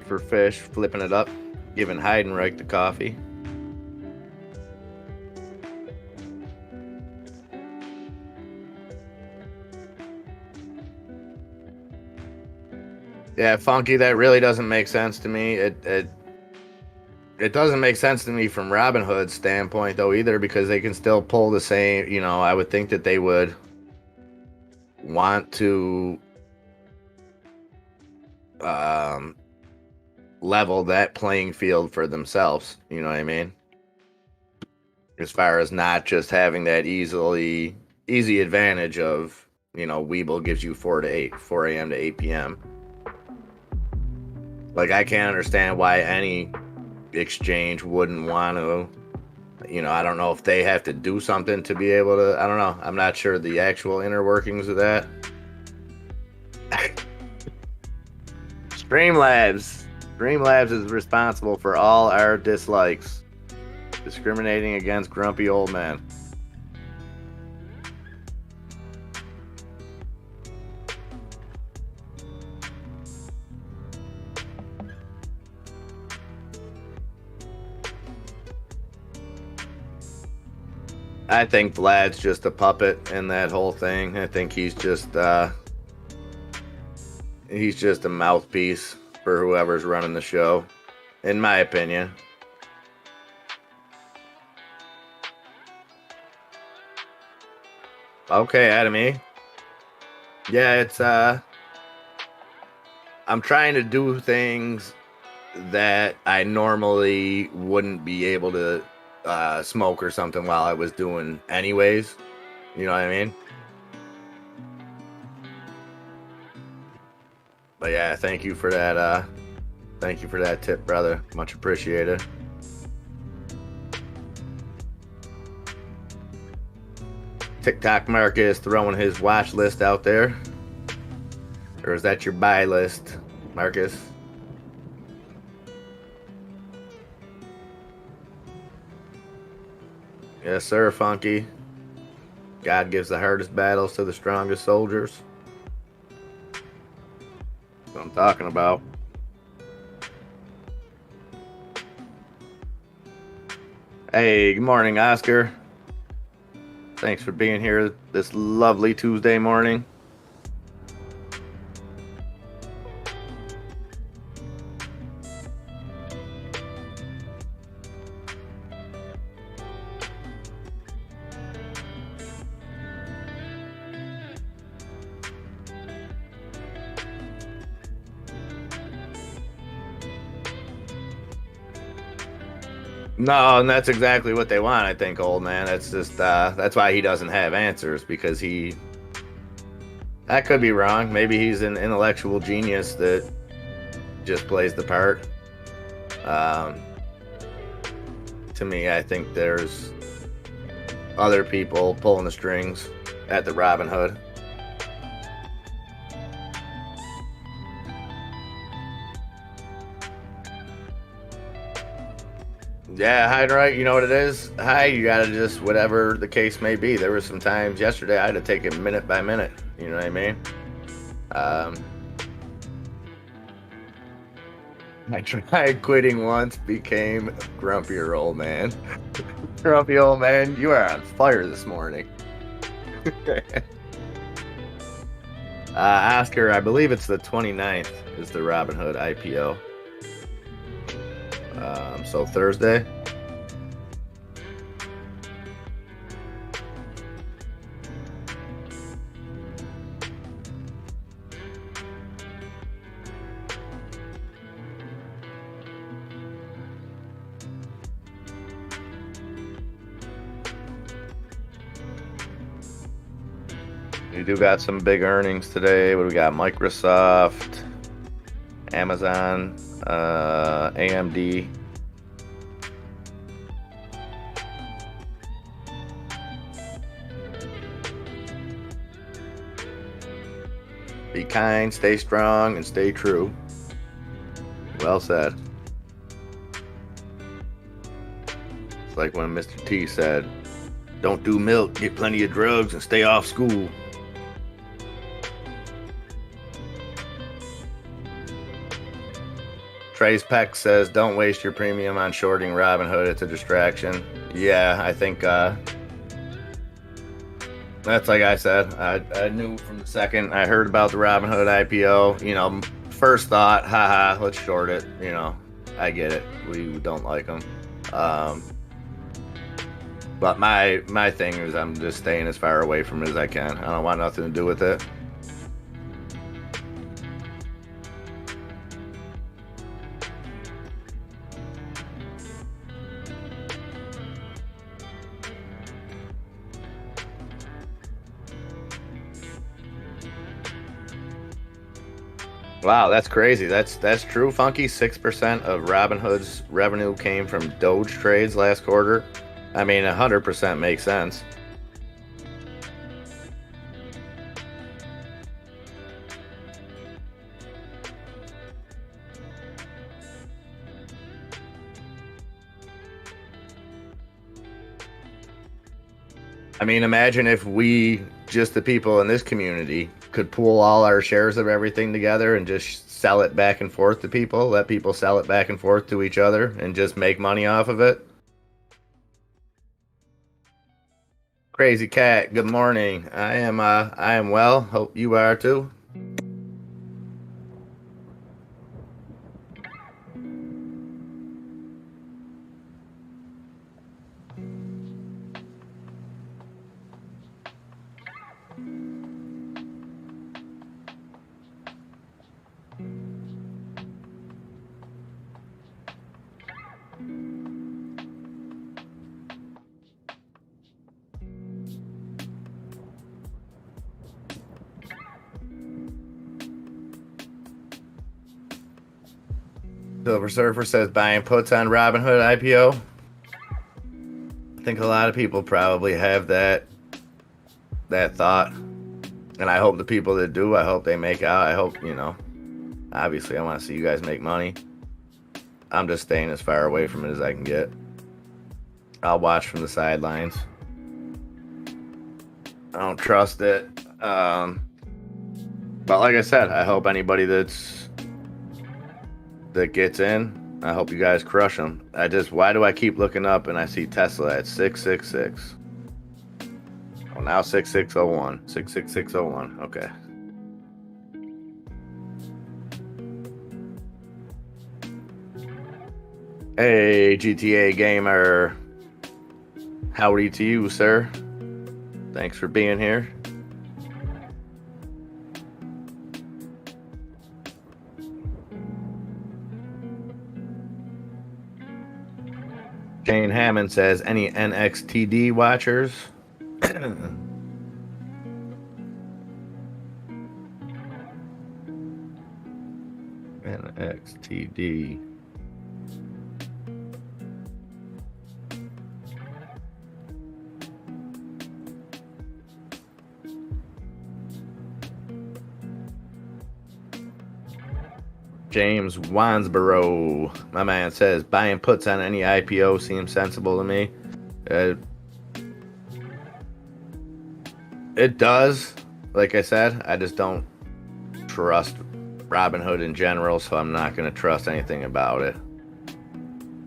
Speaker 3: For fish, flipping it up, giving Heidenreich the coffee. Yeah, Funky, that really doesn't make sense to me. It doesn't make sense to me from Robinhood's standpoint, though, either, because they can still pull the same, you know, I would think that they would want to level that playing field for themselves, you know what I mean? As far as not just having that easy advantage of, you know, Webull gives you 4 a.m. to 8 p.m. Like, I can't understand why any exchange wouldn't want to, you know, I don't know if they have to do something to be able to, I don't know. I'm not sure the actual inner workings of that. Streamlabs is responsible for all our dislikes, discriminating against grumpy old men. I think Vlad's just a puppet in that whole thing. I think he's just a mouthpiece for whoever's running the show, in my opinion. Okay, Adam E. Yeah, it's I'm trying to do things that I normally wouldn't be able to smoke or something while I was doing anyways. You know what I mean? But yeah, thank you for that tip, brother. Much appreciated. TikTok Marcus throwing his watch list out there. Or is that your buy list, Marcus? Yes, sir, Funky. God gives the hardest battles to the strongest soldiers. That's what I'm talking about. Hey, good morning, Oscar. Thanks for being here this lovely Tuesday morning. No, and that's exactly what they want, I think, old man. That's just that's why he doesn't have answers, because I could be wrong. Maybe he's an intellectual genius that just plays the part. Um, to me, I think there's other people pulling the strings at the Robin Hood. Yeah, hide right. You know what it is? Hi, you gotta just, whatever the case may be. There were some times yesterday I had to take it minute by minute. You know what I mean? I tried quitting once, became grumpier old man. Grumpy old man, you are on fire this morning. Oscar, I believe it's the 29th is the Robin Hood IPO. So Thursday. We do got some big earnings today. What do we got? Microsoft, Amazon, AMD. Be kind, stay strong, and stay true. Well said. It's like when Mr. T said, "Don't do milk, get plenty of drugs, and stay off school." Trace Peck says, "Don't waste your premium on shorting Robinhood. It's a distraction." Yeah, I think that's like I said. I knew from the second I heard about the Robinhood IPO. You know, first thought, haha, let's short it. You know, I get it. We don't like them. But my thing is I'm just staying as far away from it as I can. I don't want nothing to do with it. Wow, that's crazy. That's true, Funky. 6% of Robinhood's revenue came from Doge trades last quarter. I mean, 100% makes sense. I mean, imagine if we, just the people in this community, could pool all our shares of everything together and just sell it back and forth to people, let people sell it back and forth to each other and just make money off of it. Crazy Cat, good morning. I am well. Hope you are too. Silver Surfer says buying puts on Robinhood IPO. I think a lot of people probably have that thought. And I hope the people that do, I hope they make out. I hope, you know, obviously I want to see you guys make money. I'm just staying as far away from it as I can get. I'll watch from the sidelines. I don't trust it. But like I said, I hope anybody that gets in, I hope you guys crush them. Why do I keep looking up and I see Tesla at 666? Oh, now 6601. 66601. Okay. Hey, GTA gamer. Howdy to you, sir. Thanks for being here. Jane Hammond says, any NXTD watchers? NXTD. James Wansborough, my man, says buying puts on any IPO seems sensible to me. It does. Like I said, I just don't trust Robinhood in general, so I'm not going to trust anything about it.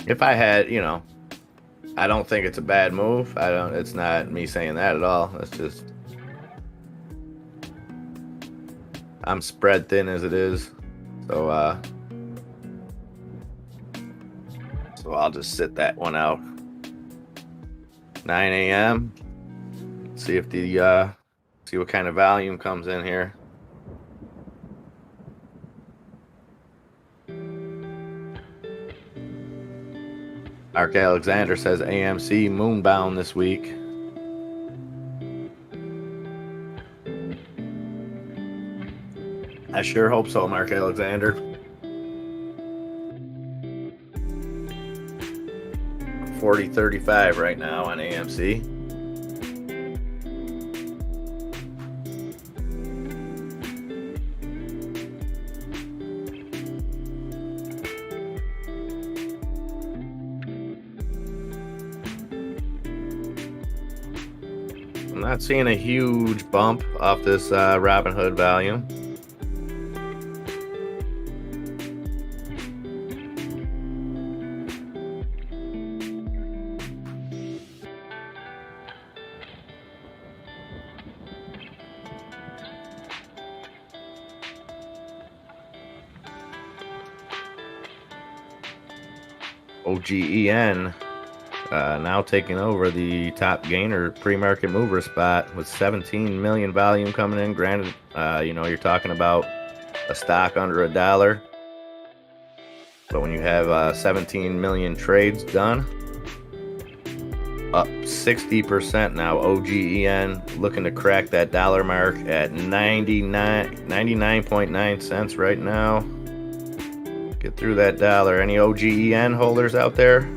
Speaker 3: If I had, you know, I don't think it's a bad move. It's not me saying that at all. It's just I'm spread thin as it is. So I'll just sit that one out. 9 a.m. See if see what kind of volume comes in here. Mark Alexander says AMC moonbound this week. I sure hope so, Mark Alexander. 40.35 right now on AMC. I'm not seeing a huge bump off this Robinhood volume. OGEN now taking over the top gainer pre-market mover spot with 17 million volume coming in. Granted, you know, you're talking about a stock under $1, but when you have 17 million trades done, up 60% now. OGEN looking to crack that dollar mark at 99.9 cents right now. Get through that dollar. Any OGEN holders out there?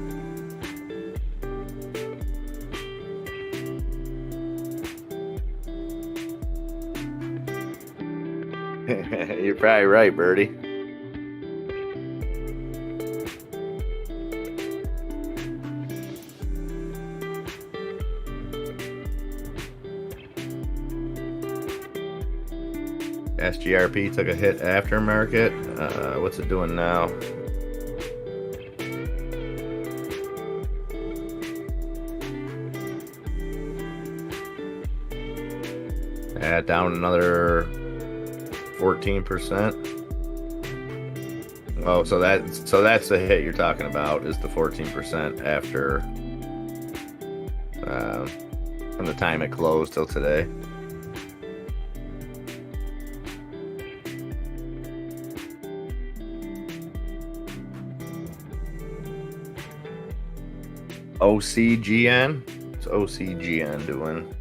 Speaker 3: You're probably right, Birdie. SGRP took a hit after market. What's it doing now? Down another 14%. Oh, so that's the hit you're talking about, is the 14% after from the time it closed till today. OCGN? What's OCGN doing?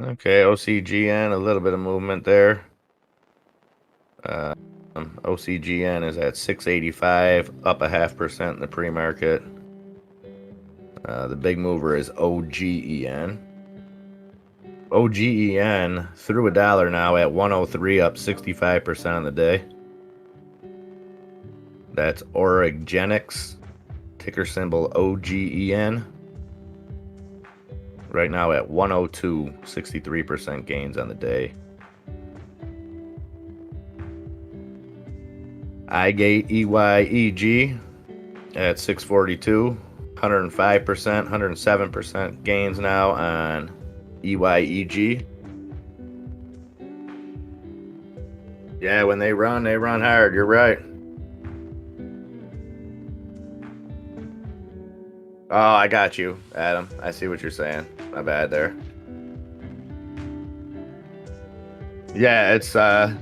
Speaker 3: Okay, OCGN, a little bit of movement there. OCGN is at 685, up 0.5% in the pre-market. The big mover is OGEN. OGEN through $1 now at 103, up 65% on the day. That's Origenics, ticker symbol OGEN. Right now at 102, 63% gains on the day. iGate EYEG at 642, 105%, 107% gains now on EYEG. Yeah, when they run hard. You're right. Oh, I got you, Adam. I see what you're saying. My bad there. Yeah, it's the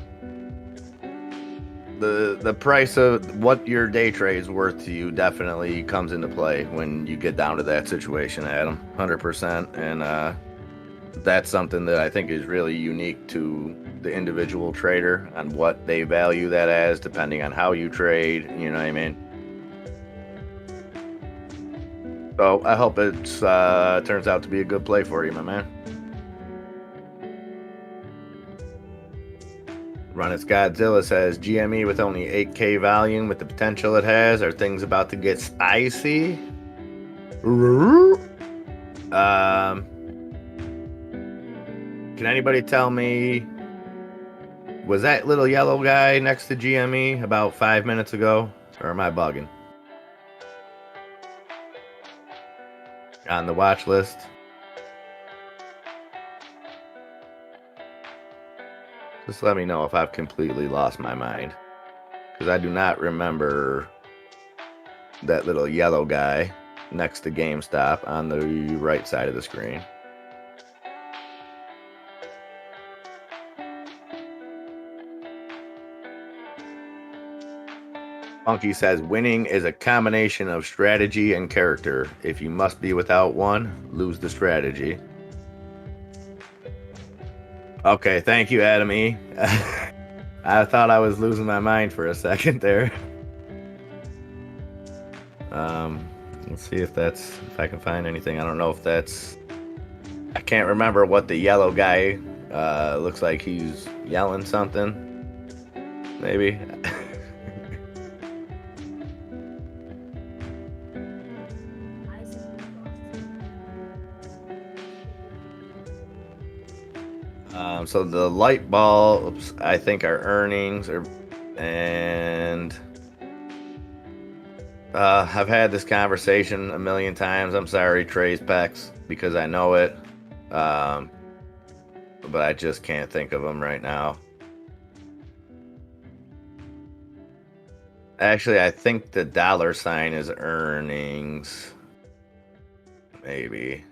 Speaker 3: price of what your day trade is worth to you definitely comes into play when you get down to that situation, Adam. 100%. And that's something that I think is really unique to the individual trader on what they value that as, depending on how you trade. You know what I mean? So I hope it turns out to be a good play for you, my man. Runnits Godzilla says GME with only 8K volume with the potential it has. Are things about to get spicy? Can anybody tell me, was that little yellow guy next to GME about 5 minutes ago? Or am I bugging? On the watch list. Just let me know if I've completely lost my mind. Because I do not remember that little yellow guy next to GameStop on the right side of the screen. Funky says winning is a combination of strategy and character. If you must be without one, lose the strategy. Okay, thank you, Adam E. I thought I was losing my mind for a second there. Let's see if I can find anything. I don't know if that's, I can't remember what the yellow guy looks like. He's yelling something, maybe. So the light bulbs, I think, are earnings, and I've had this conversation a million times. I'm sorry, Trey's Pecs, because I know it, but I just can't think of them right now. Actually, I think the dollar sign is earnings, maybe.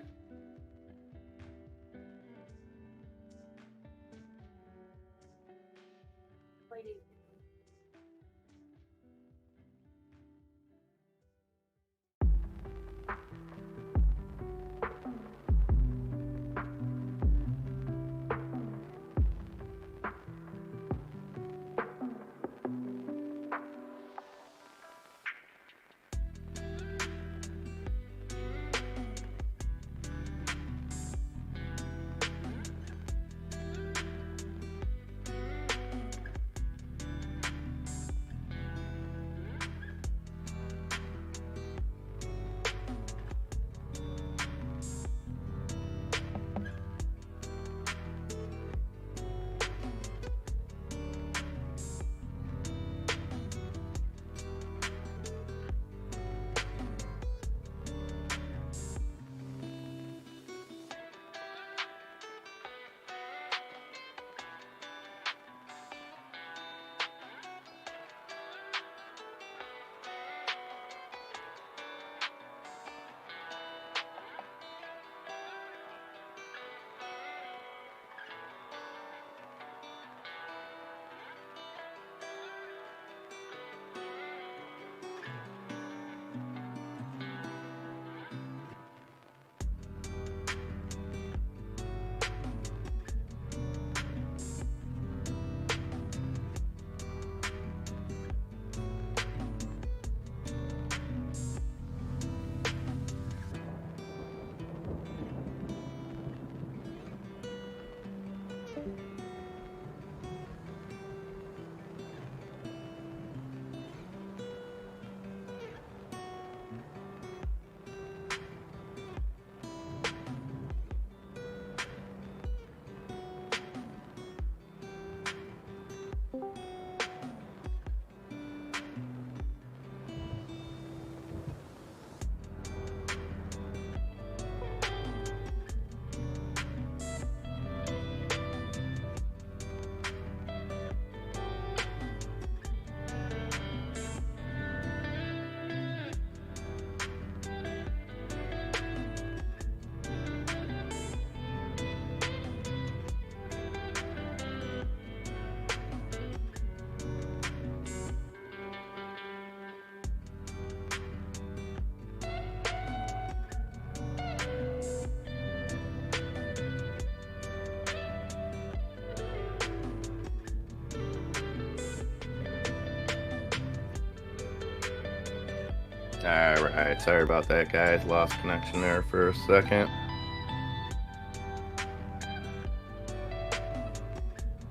Speaker 3: All right, sorry about that, guys. Lost connection there for a second.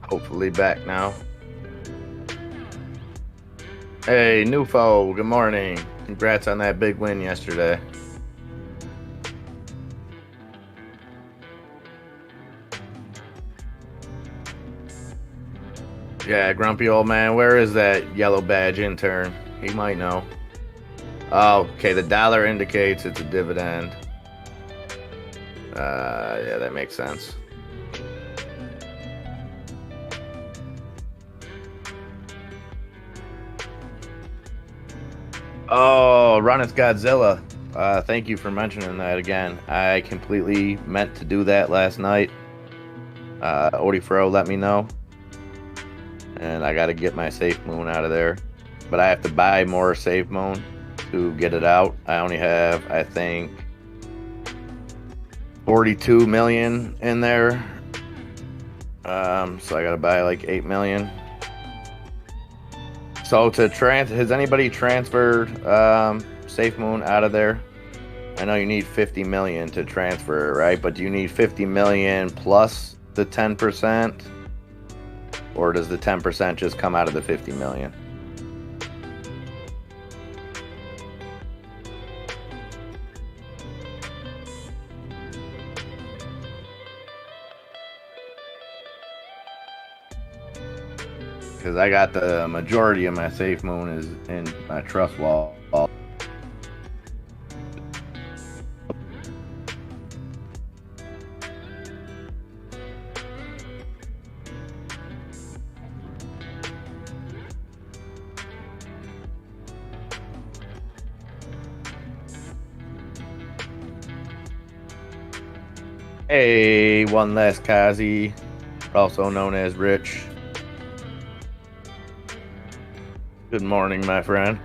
Speaker 3: Hopefully back now. Hey, Nufo, good morning. Congrats on that big win yesterday. Yeah, grumpy old man, where is that yellow badge intern? He might know. Oh, okay, the dollar indicates it's a dividend. Yeah, that makes sense. Oh, Runneth Godzilla. Thank you for mentioning that again. I completely meant to do that last night. Odie Fro let me know. And I got to get my Safe Moon out of there. But I have to buy more Safe Moon to get it out. I only have, I think, 42 million in there. So I got to buy like 8 million. So has anybody transferred Safe Moon out of there? I know you need 50 million to transfer, right? But do you need 50 million plus the 10%? Or does the 10% just come out of the 50 million? Because I got the majority of my Safe Moon is in my trust wall. Hey, one less Kazi, also known as Rich. Good morning, my friend.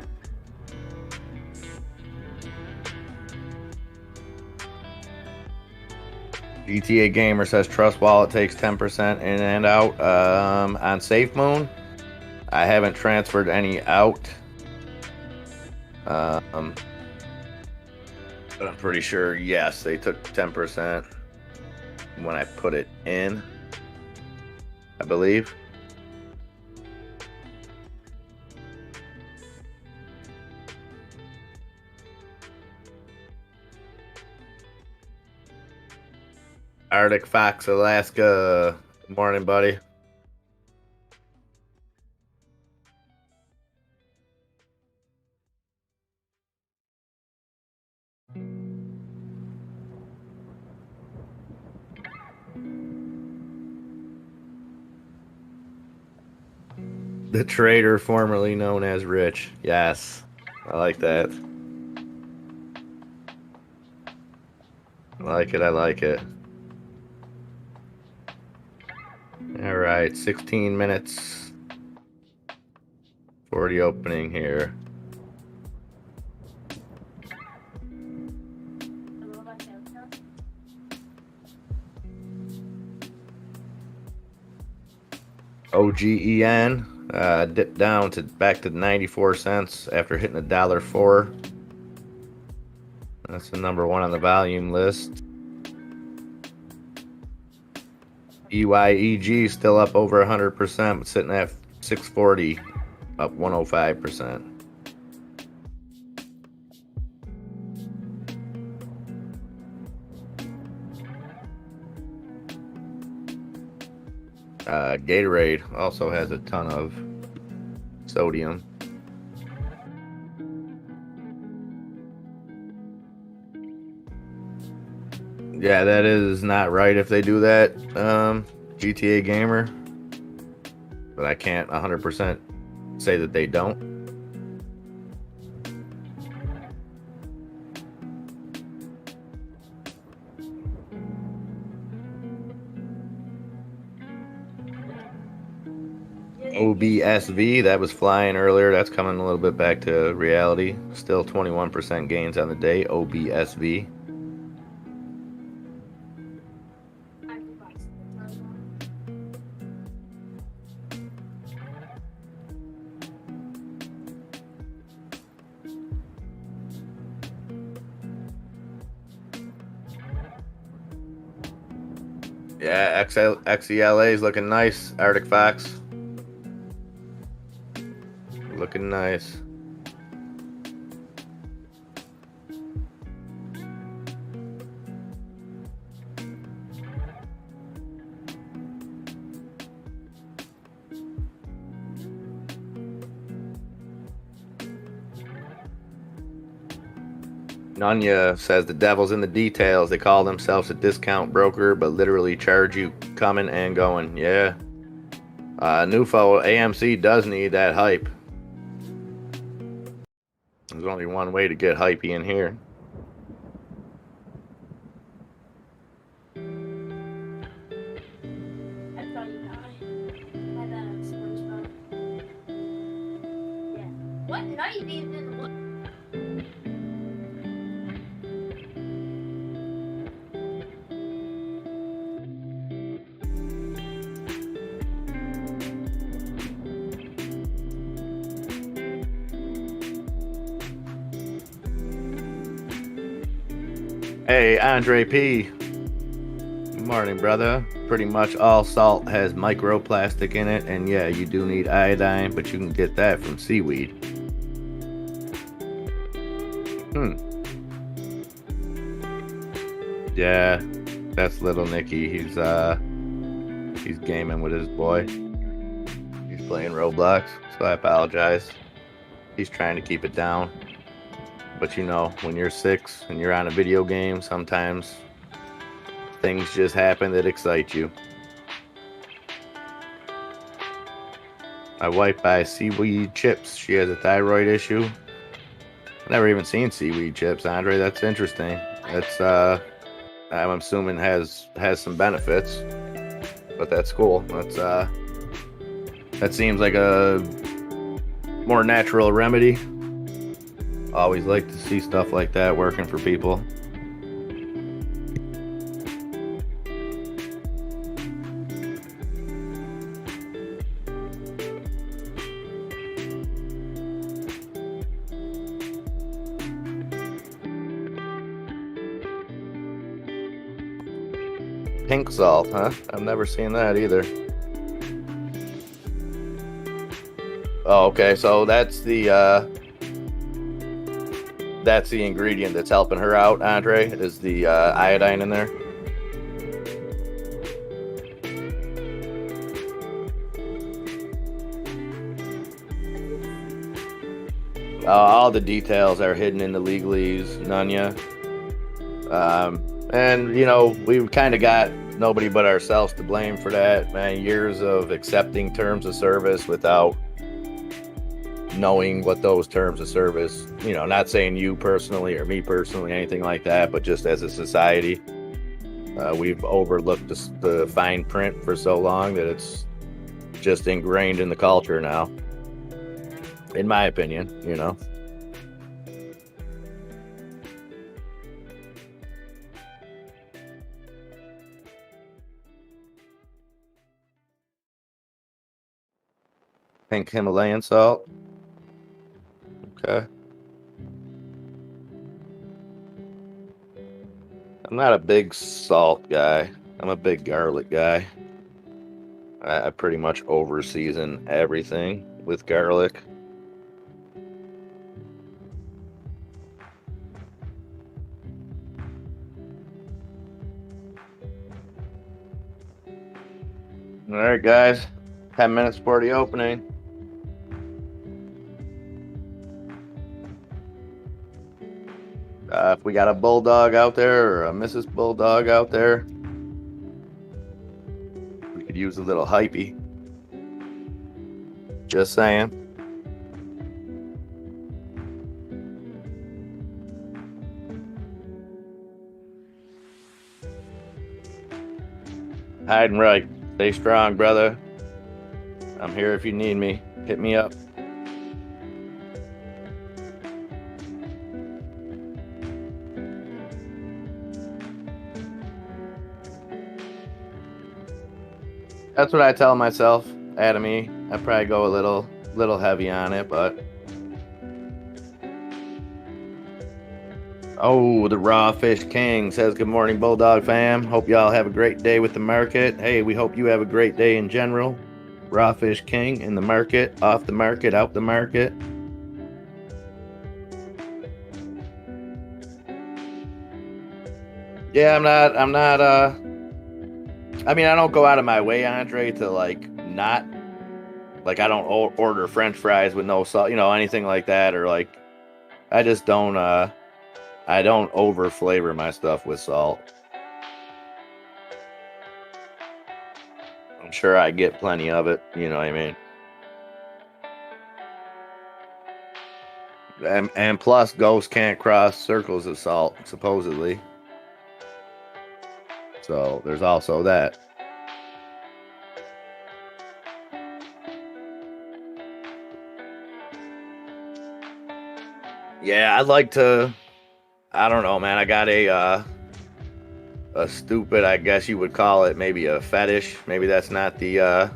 Speaker 3: GTA Gamer says Trust Wallet takes 10% in and out. On Safe Moon, I haven't transferred any out. But I'm pretty sure, yes, they took 10% when I put it in, I believe. Arctic Fox, Alaska. Good morning, buddy. The trader formerly known as Rich. Yes, I like that. I like it. I like it. All right, 16 minutes for the opening here. OGEN dipped down to back to 94 cents after hitting $1.04. That's the number one on the volume list. EYEG still up over 100%, but sitting at 640, up 105%. Gatorade also has a ton of sodium. Yeah, that is not right if they do that, GTA Gamer. But I can't 100% say that they don't. OBSV, that was flying earlier. That's coming a little bit back to reality. Still 21% gains on the day. OBSV. Yeah, XELA is looking nice. Arctic Fox. Looking nice. Nunya says the devil's in the details. They call themselves a discount broker, but literally charge you coming and going. Yeah. Nufo, AMC does need that hype. There's only one way to get hypey in here.
Speaker 5: What night even look?
Speaker 3: Hey, Andre P. Good morning, brother. Pretty much all salt has microplastic in it, and yeah, you do need iodine, but you can get that from seaweed. Yeah, that's little Nicky. He's gaming with his boy. He's playing Roblox, so I apologize. He's trying to keep it down. But you know, when you're 6 and you're on a video game, sometimes things just happen that excite you. My wife buys seaweed chips. She has a thyroid issue. I've never even seen seaweed chips, Andre. That's interesting. That's I'm assuming has some benefits, but that's cool. That seems like a more natural remedy. Always like to see stuff like that working for people. Pink salt, huh? I've never seen that either. Oh, okay, so that's the ingredient that's helping her out, Andre, is the iodine in there. All the details are hidden in the legalese, Nunya. And, you know, we've kind of got nobody but ourselves to blame for that, man. Years of accepting terms of service without knowing what those terms of service, you know, not saying you personally or me personally, anything like that, but just as a society, we've overlooked the fine print for so long that it's just ingrained in the culture now, in my opinion, you know. Pink Himalayan salt. Okay. I'm not a big salt guy. I'm a big garlic guy. I pretty much over season everything with garlic. All right, guys. 10 minutes before the opening. If we got a Bulldog out there or a Mrs. Bulldog out there, we could use a little hypey. Just saying. Hiding right. Stay strong, brother. I'm here if you need me. Hit me up. That's what I tell myself, Atomy. I probably go a little heavy on it, but Oh, the Raw Fish King says, good morning, Bulldog fam. Hope y'all have a great day with the market. Hey, we hope you have a great day in general. Raw Fish King in the market, off the market, out the market. Yeah, I mean, I don't go out of my way, Andre, to like not, like I don't order French fries with no salt, anything like that, or like, I just don't, I don't over flavor my stuff with salt. I'm sure I get plenty of it, you know what I mean? And plus, ghosts can't cross circles of salt, supposedly. So there's also that. Yeah, I'd like to. I don't know, man. I got a stupid, I guess you would call it, maybe a fetish. Maybe that's not the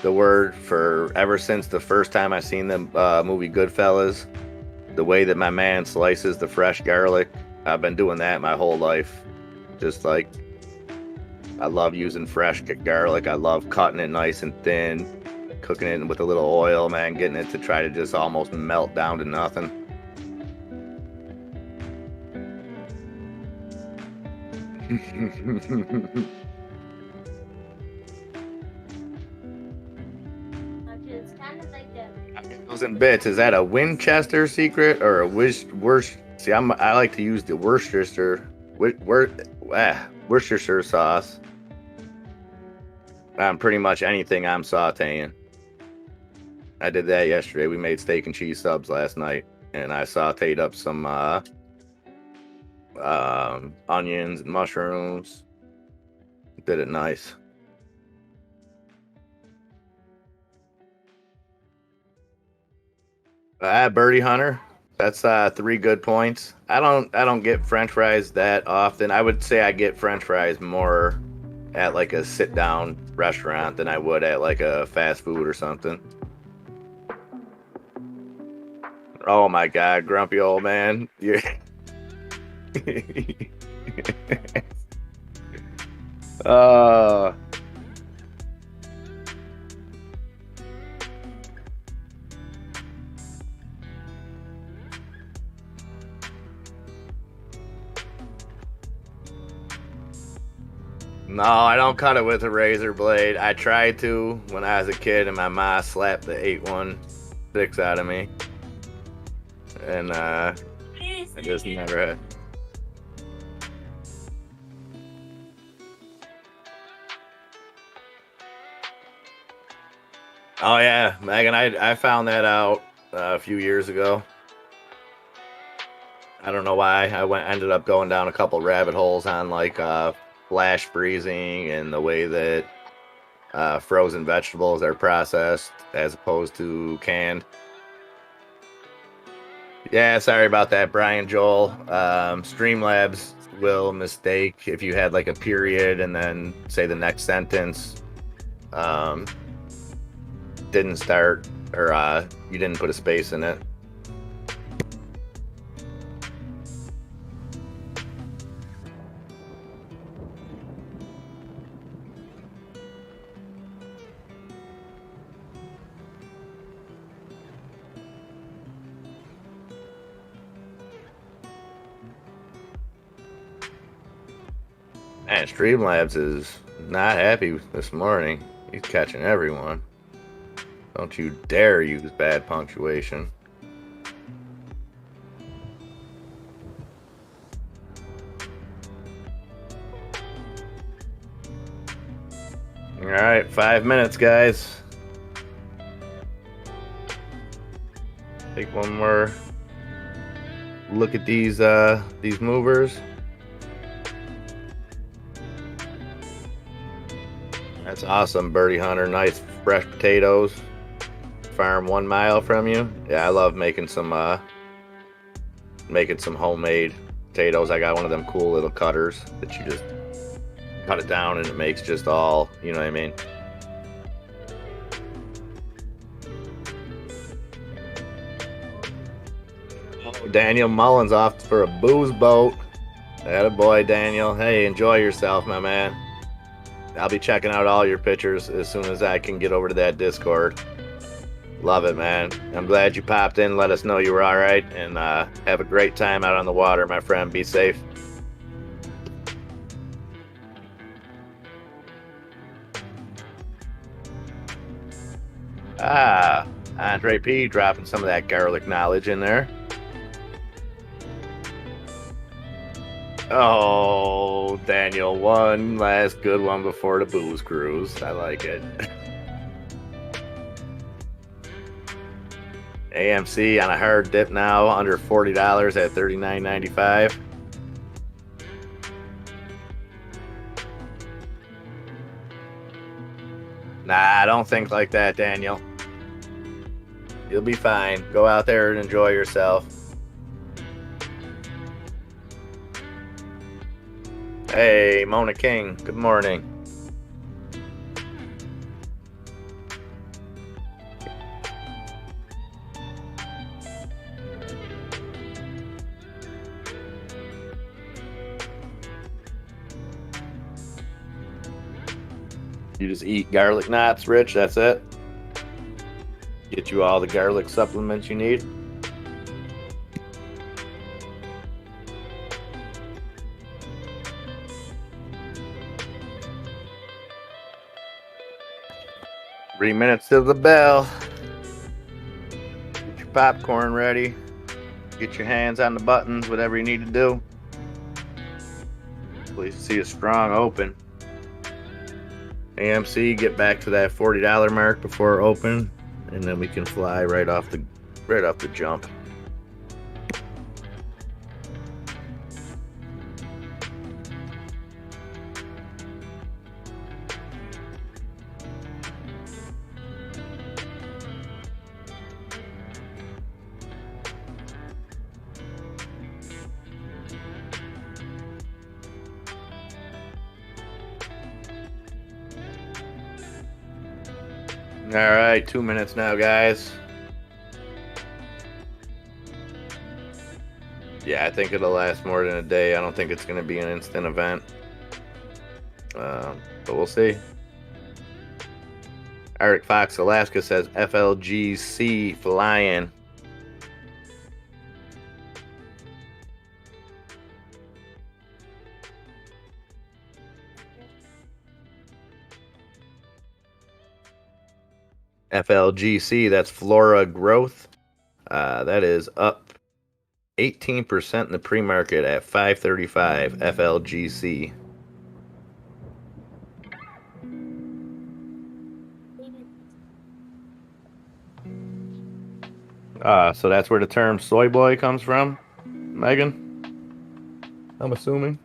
Speaker 3: word for. Ever since the first time I seen the movie Goodfellas, the way that my man slices the fresh garlic, I've been doing that my whole life. Just like, I love using fresh garlic. I love cutting it nice and thin, cooking it with a little oil, man, getting it to try to just almost melt down to nothing.
Speaker 5: It's kind of like that.
Speaker 3: Those in bits. Is that a Winchester secret or a Worcester? See, I like to use the Worcestershire sauce on pretty much anything I'm sauteing. I did that yesterday. We made steak and cheese subs last night, and I sauteed up some onions and mushrooms. Did it nice. Birdie Hunter. That's 3 good points. I don't get French fries that often. I would say I get French fries more at like a sit down restaurant than I would at like a fast food or something. Oh my God, grumpy old man. You're No, I don't cut it with a razor blade. I tried to when I was a kid, and my ma slapped the 816 out of me, and I just never had. Oh yeah, Megan, I found that out a few years ago. I don't know why. Ended up going down a couple rabbit holes on like flash freezing and the way that frozen vegetables are processed as opposed to canned. Yeah, sorry about that, Brian Joel. Streamlabs will mistake if you had like a period and then say the next sentence didn't start, or you didn't put a space in it. Man, Streamlabs is not happy this morning. He's catching everyone. Don't you dare use bad punctuation. All right, 5 minutes, guys. Take one more look at these movers. That's awesome, Birdie Hunter. Nice fresh potatoes. Farm 1 mile from you. Yeah, I love making some homemade potatoes. I got one of them cool little cutters that you just cut it down and it makes just all, you know what I mean? Oh, Daniel Mullins off for a booze boat. Attaboy, Daniel. Hey, enjoy yourself, my man. I'll be checking out all your pictures as soon as I can get over to that Discord. Love it, man. I'm glad you popped in. Let us know you were all right, and have a great time out on the water, my friend. Be safe. Andre P dropping some of that garlic knowledge in there. Oh, Daniel, one last good one before the booze cruise. I like it. AMC on a hard dip now, under $40 at $39.95. Nah, I don't think like that, Daniel. You'll be fine. Go out there and enjoy yourself. Hey, Mona King, good morning. You just eat garlic knots, Rich, that's it? Get you all the garlic supplements you need? Three minutes to the bell. Get your popcorn ready. Get your hands on the buttons, whatever you need to do. Please see a strong open. AMC, get back to that $40 mark before open, and then we can fly right off the jump. All right, 2 minutes now, guys. Yeah, I think it'll last more than a day. I don't think it's going to be an instant event. But we'll see. Eric Fox, Alaska says FLGC flying. FLGC, that's Flora Growth. That is up 18% in the pre-market at $5.35. FLGC. So that's where the term soy boy comes from, Megan? I'm assuming.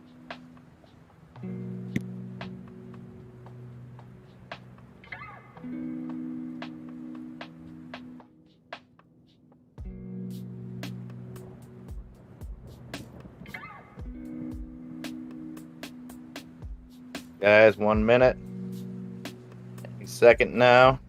Speaker 3: Guys, 1 minute. Any second now.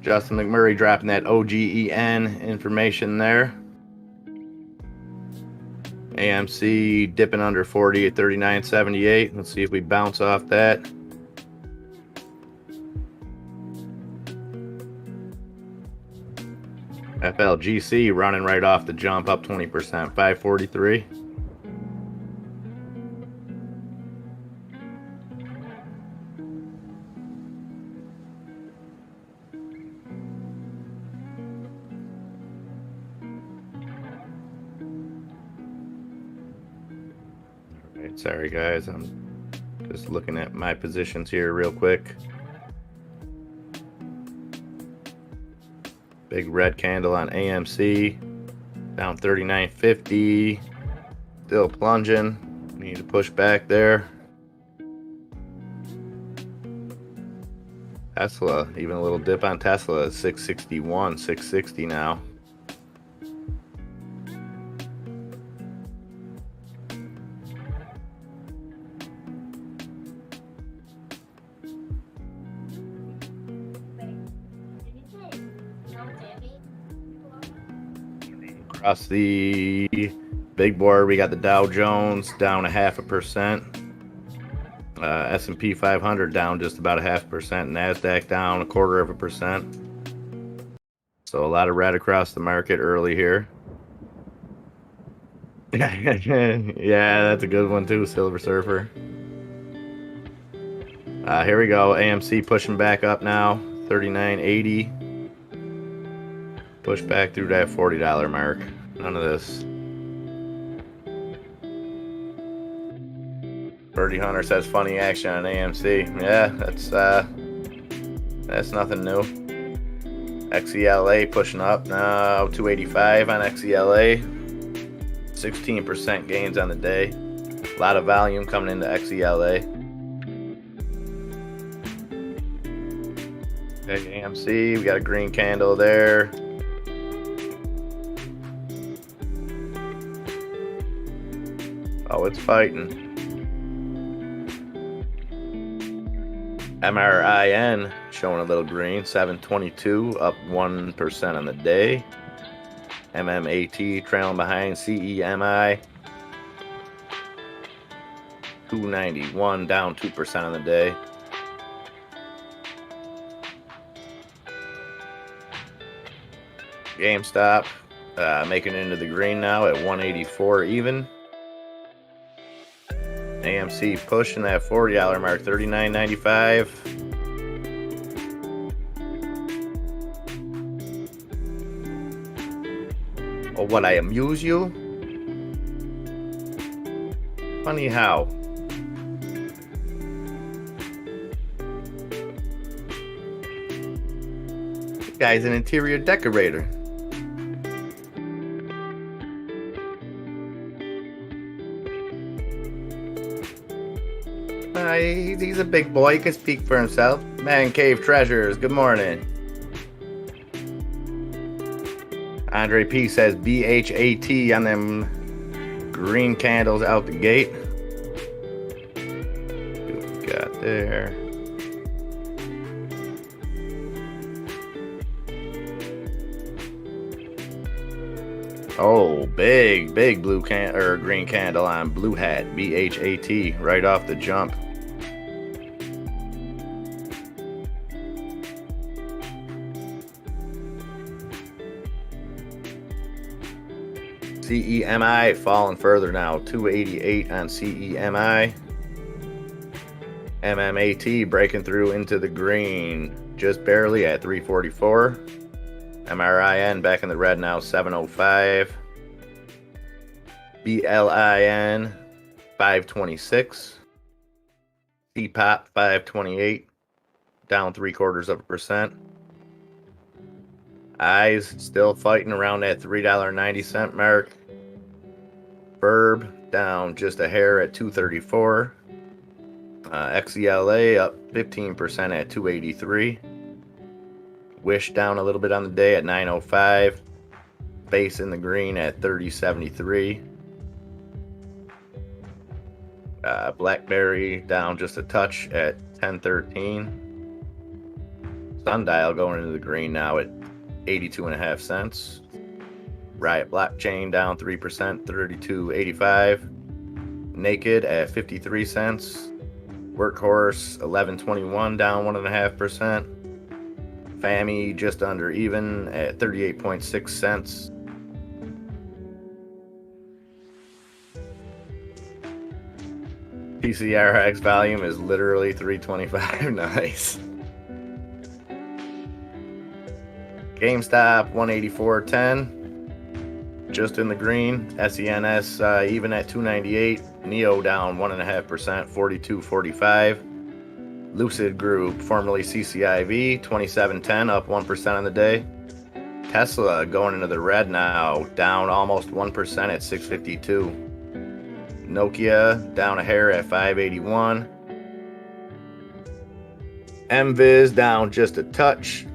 Speaker 3: Justin McMurray dropping that OGEN information there. AMC dipping under 40 at 39.78. Let's see if we bounce off that. FLGC running right off the jump, up 20%, 543. Sorry guys, I'm just looking at my positions here real quick. Big red candle on AMC. Down 39.50. Still plunging. Need to push back there. Tesla, even a little dip on Tesla at 661, 660 now. Across the big board, we got the Dow Jones down 0.5%. S&P 500 down just about 0.5%. NASDAQ down 0.25%. So a lot of red across the market early here. Yeah, that's a good one too, Silver Surfer. Here we go. AMC pushing back up now, 39.80. Push back through that $40 mark. None of this. Birdie Hunter says funny action on AMC. Yeah, that's nothing new. XELA pushing up now, 285 on XELA. 16% gains on the day. A lot of volume coming into XELA. Okay, AMC, we got a green candle there. Oh, it's fighting. MRIN showing a little green, 722, up 1% on the day. MMAT trailing behind CEMI, 291, down 2% on the day. GameStop making it into the green now at 184 even. AMC pushing that $40 mark, $39.95. Oh, what, I amuse you? Funny how? This guy's an interior decorator. He's a big boy. He can speak for himself. Man Cave Treasures, good morning. Andre P says BHAT on them green candles out the gate. What we got there? Oh, big blue green candle on Blue Hat, BHAT, right off the jump. CEMI falling further now, 288 on CEMI. MMAT breaking through into the green, just barely at 344. MRIN back in the red now, 705. BLIN 526. CPOP 528, down 0.75%. Eyes still fighting around that $3.90 mark. Verb down just a hair at 234. XELA up 15% at 283. Wish down a little bit on the day at 905. Base in the green at 3073. Blackberry down just a touch at 1013. Sundial going into the green now at 82.5 cents. Riot Blockchain down 3%, 32.85. Naked at 53 cents. Workhorse 1121 down 1.5%. FAMI just under even at 38.6 cents. PCRX volume is literally 325. Nice. GameStop 184.10, just in the green. SENS even at 298. Neo down 1.5%, 42.45. Lucid Group, formerly CCIV, 27.10, up 1% on the day. Tesla going into the red now, down almost 1% at 652. Nokia down a hair at 581. MViz down just a touch,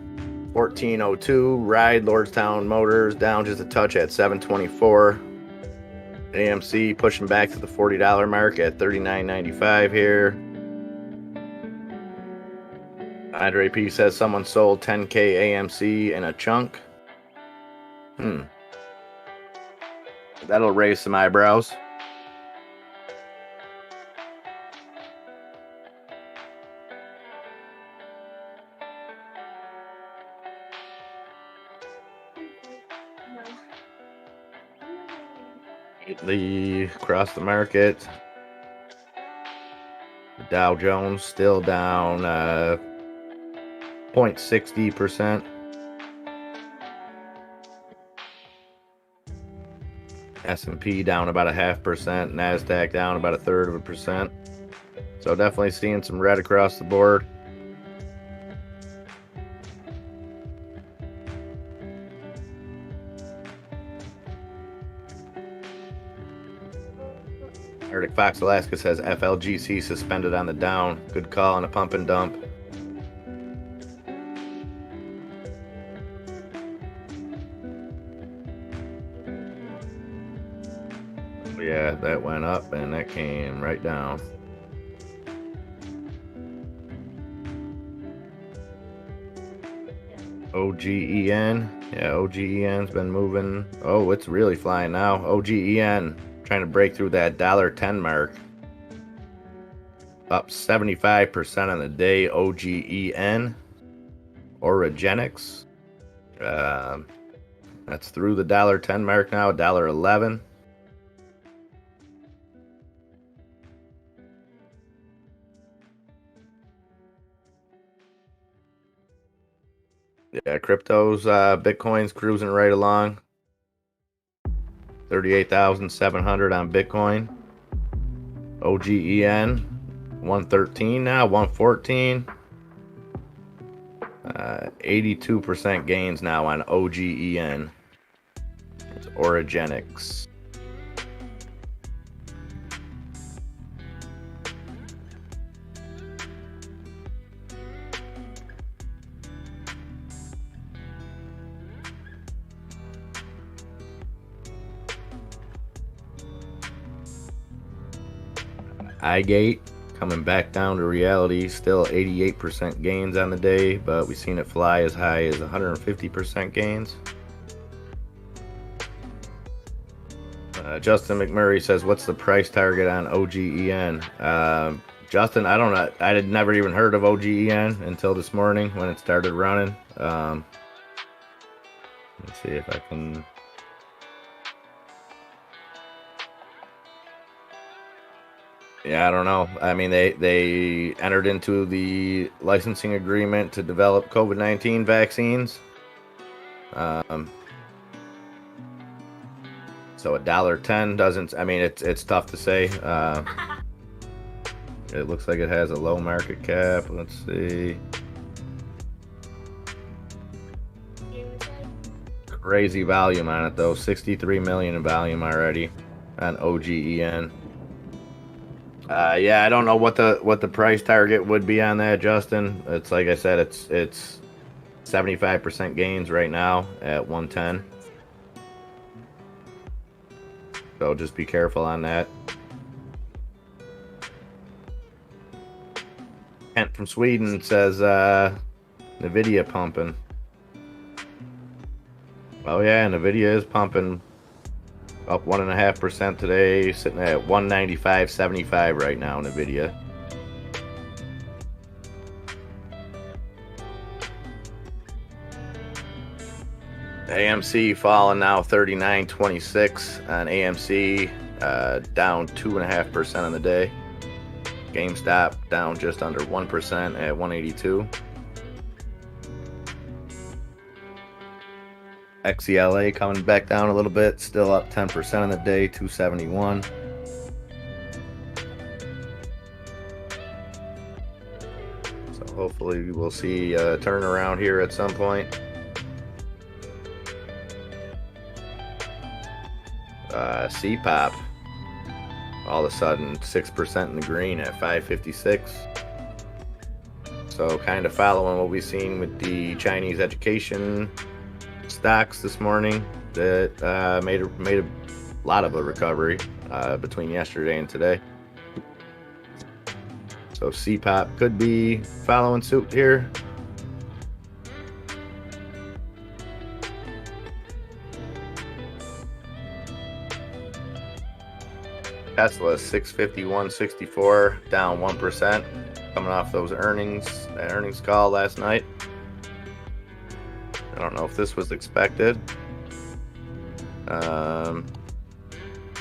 Speaker 3: 1402. Ride Lordstown Motors down just a touch at 724. AMC pushing back to the $40 mark at $39.95 here. Andre P says someone sold 10K AMC in a chunk. That'll raise some eyebrows. Across the market, the Dow Jones still down 0.60%. S&P down about 0.5%. NASDAQ down about 1/3%. So definitely seeing some red across the board. Arctic Fox Alaska says FLGC suspended on the down. Good call on a pump and dump. Yeah, that went up and that came right down. OGEN. Yeah, OGEN's been moving. Oh, it's really flying now. OGEN trying to break through that $1.10 mark. Up 75% on the day. OGEN. Orogenics. That's through the $1.10 mark now. $1.11. Yeah, cryptos, Bitcoin's cruising right along. 38,700 on Bitcoin. OGEN, 113 now, 114. 82% gains now on OGEN. It's Orogenics. iGate coming back down to reality, still 88% gains on the day, but we've seen it fly as high as 150% gains. Justin McMurray says, what's the price target on OGEN? Justin, I don't know. I had never even heard of OGEN until this morning when it started running. Let's see if I can... Yeah, I don't know. I mean, they entered into the licensing agreement to develop COVID-19 vaccines. So $1.10 doesn't. I mean, it's tough to say. It looks like it has a low market cap. Let's see. Crazy volume on it though. 63 million in volume already on OGEN. Yeah, I don't know what the price target would be on that, Justin. It's like I said, it's 75% gains right now at 110. So just be careful on that. Kent from Sweden says Nvidia pumping. Oh yeah, Nvidia is pumping. Up 1.5% today, sitting at 195.75 right now, Nvidia. AMC falling now 39.26 on AMC, down 2.5% on the day. GameStop down just under 1% at 182. XELA coming back down a little bit, still up 10% on the day, 271. So hopefully we'll see a turnaround here at some point. CPOP, all of a sudden 6% in the green at 556. So kind of following what we've seen with the Chinese education stocks this morning that made a lot of a recovery between yesterday and today. So CPOP could be following suit here. Tesla 651.64, down 1%, coming off those earnings call last night. I don't know if this was expected,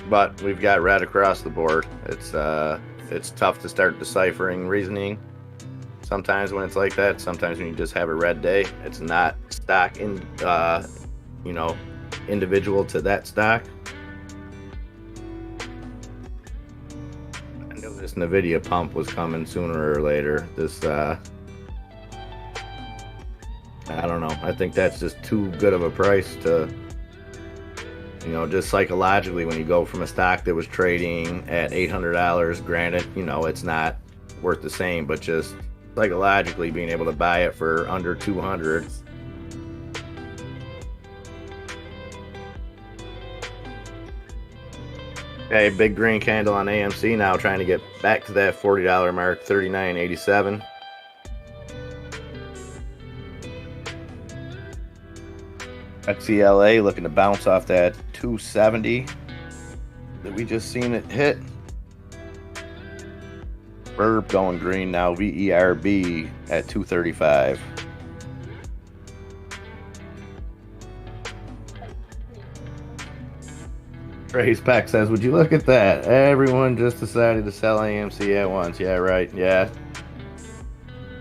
Speaker 3: but we've got red across the board. It's tough to start deciphering reasoning sometimes when it's like that. Sometimes when you just have a red day, it's not stock in individual to that stock. This NVIDIA pump was coming sooner or later. I don't know. I think that's just too good of a price to, just psychologically, when you go from a stock that was trading at $800, granted, it's not worth the same, but just psychologically being able to buy it for under 200. Okay, big green candle on AMC now, trying to get back to that $40 mark, $39.87. XCLA looking to bounce off that 270 that we just seen it hit. Verb going green now, VERB at 235. Trey's Pack says, would you look at that? Everyone just decided to sell AMC at once. Yeah, right. Yeah.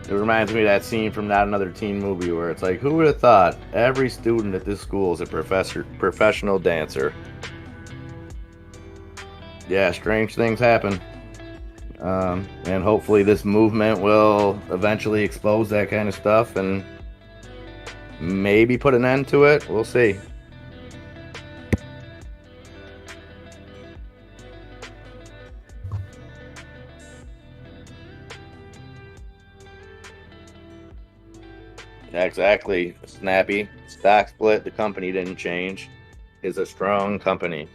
Speaker 3: It reminds me of that scene from Not Another Teen Movie where it's like, who would have thought every student at this school is a professional dancer? Yeah, strange things happen. And hopefully this movement will eventually expose that kind of stuff and maybe put an end to it. We'll see. Exactly. Snappy. Stock split. The company didn't change. Is a strong company.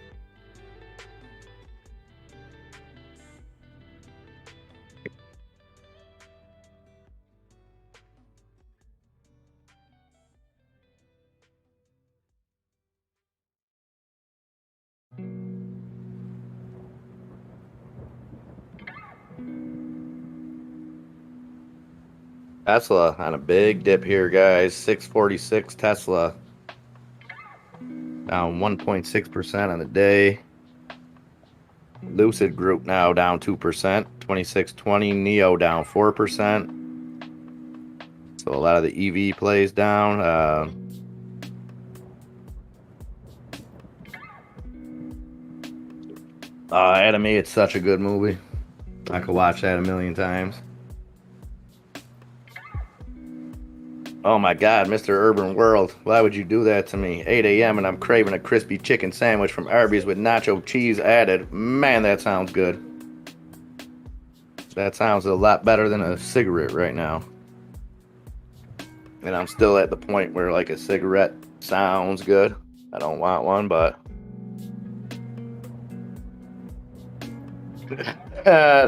Speaker 3: Tesla on a big dip here, guys. 646 Tesla. Down 1.6% on the day. Lucid Group now down 2%. 2620 Neo down 4%. So a lot of the EV plays down. Enemy, it's such a good movie. I could watch that a million times. Oh my God, Mr. Urban World, why would you do that to me? 8 a.m. and I'm craving a crispy chicken sandwich from Arby's with nacho cheese added. Man, that sounds good. That sounds a lot better than a cigarette right now. And I'm still at the point where like a cigarette sounds good. I don't want one, but...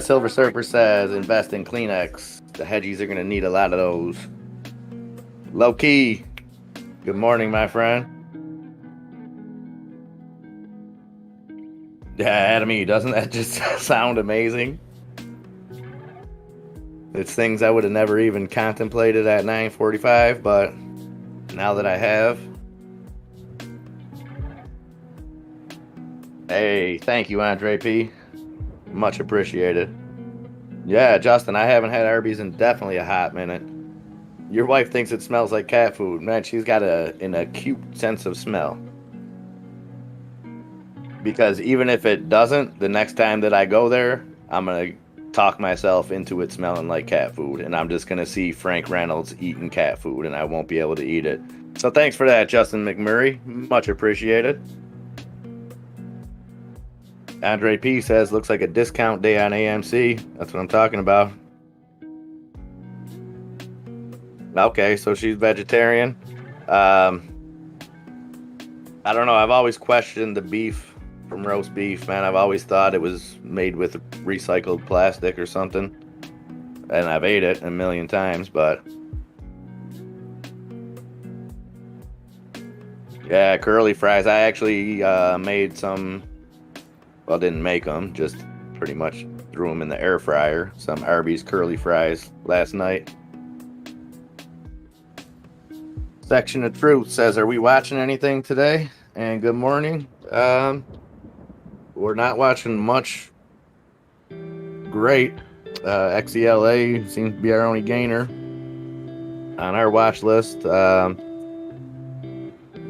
Speaker 3: Silver Surfer says, invest in Kleenex. The hedgies are going to need a lot of those. Low key. Good morning, my friend. Yeah, Adam E, doesn't that just sound amazing? It's things I would have never even contemplated at 9:45, but now that I have. Hey, thank you, Andre P. Much appreciated. Yeah, Justin, I haven't had Arby's in definitely a hot minute. Your wife thinks it smells like cat food. Man, she's got an acute sense of smell. Because even if it doesn't, the next time that I go there, I'm going to talk myself into it smelling like cat food. And I'm just going to see Frank Reynolds eating cat food, and I won't be able to eat it. So thanks for that, Justin McMurray. Much appreciated. Andre P says, looks like a discount day on AMC. That's what I'm talking about. Okay, so she's vegetarian. I don't know. I've always questioned the beef from roast beef, man. I've always thought it was made with recycled plastic or something. And I've ate it a million times, but... yeah, curly fries. I actually made some... well, didn't make them. Just pretty much threw them in the air fryer. Some Arby's curly fries last night. Section of Truth says, are we watching anything today? And good morning. We're not watching much great. XELA seems to be our only gainer on our watch list. But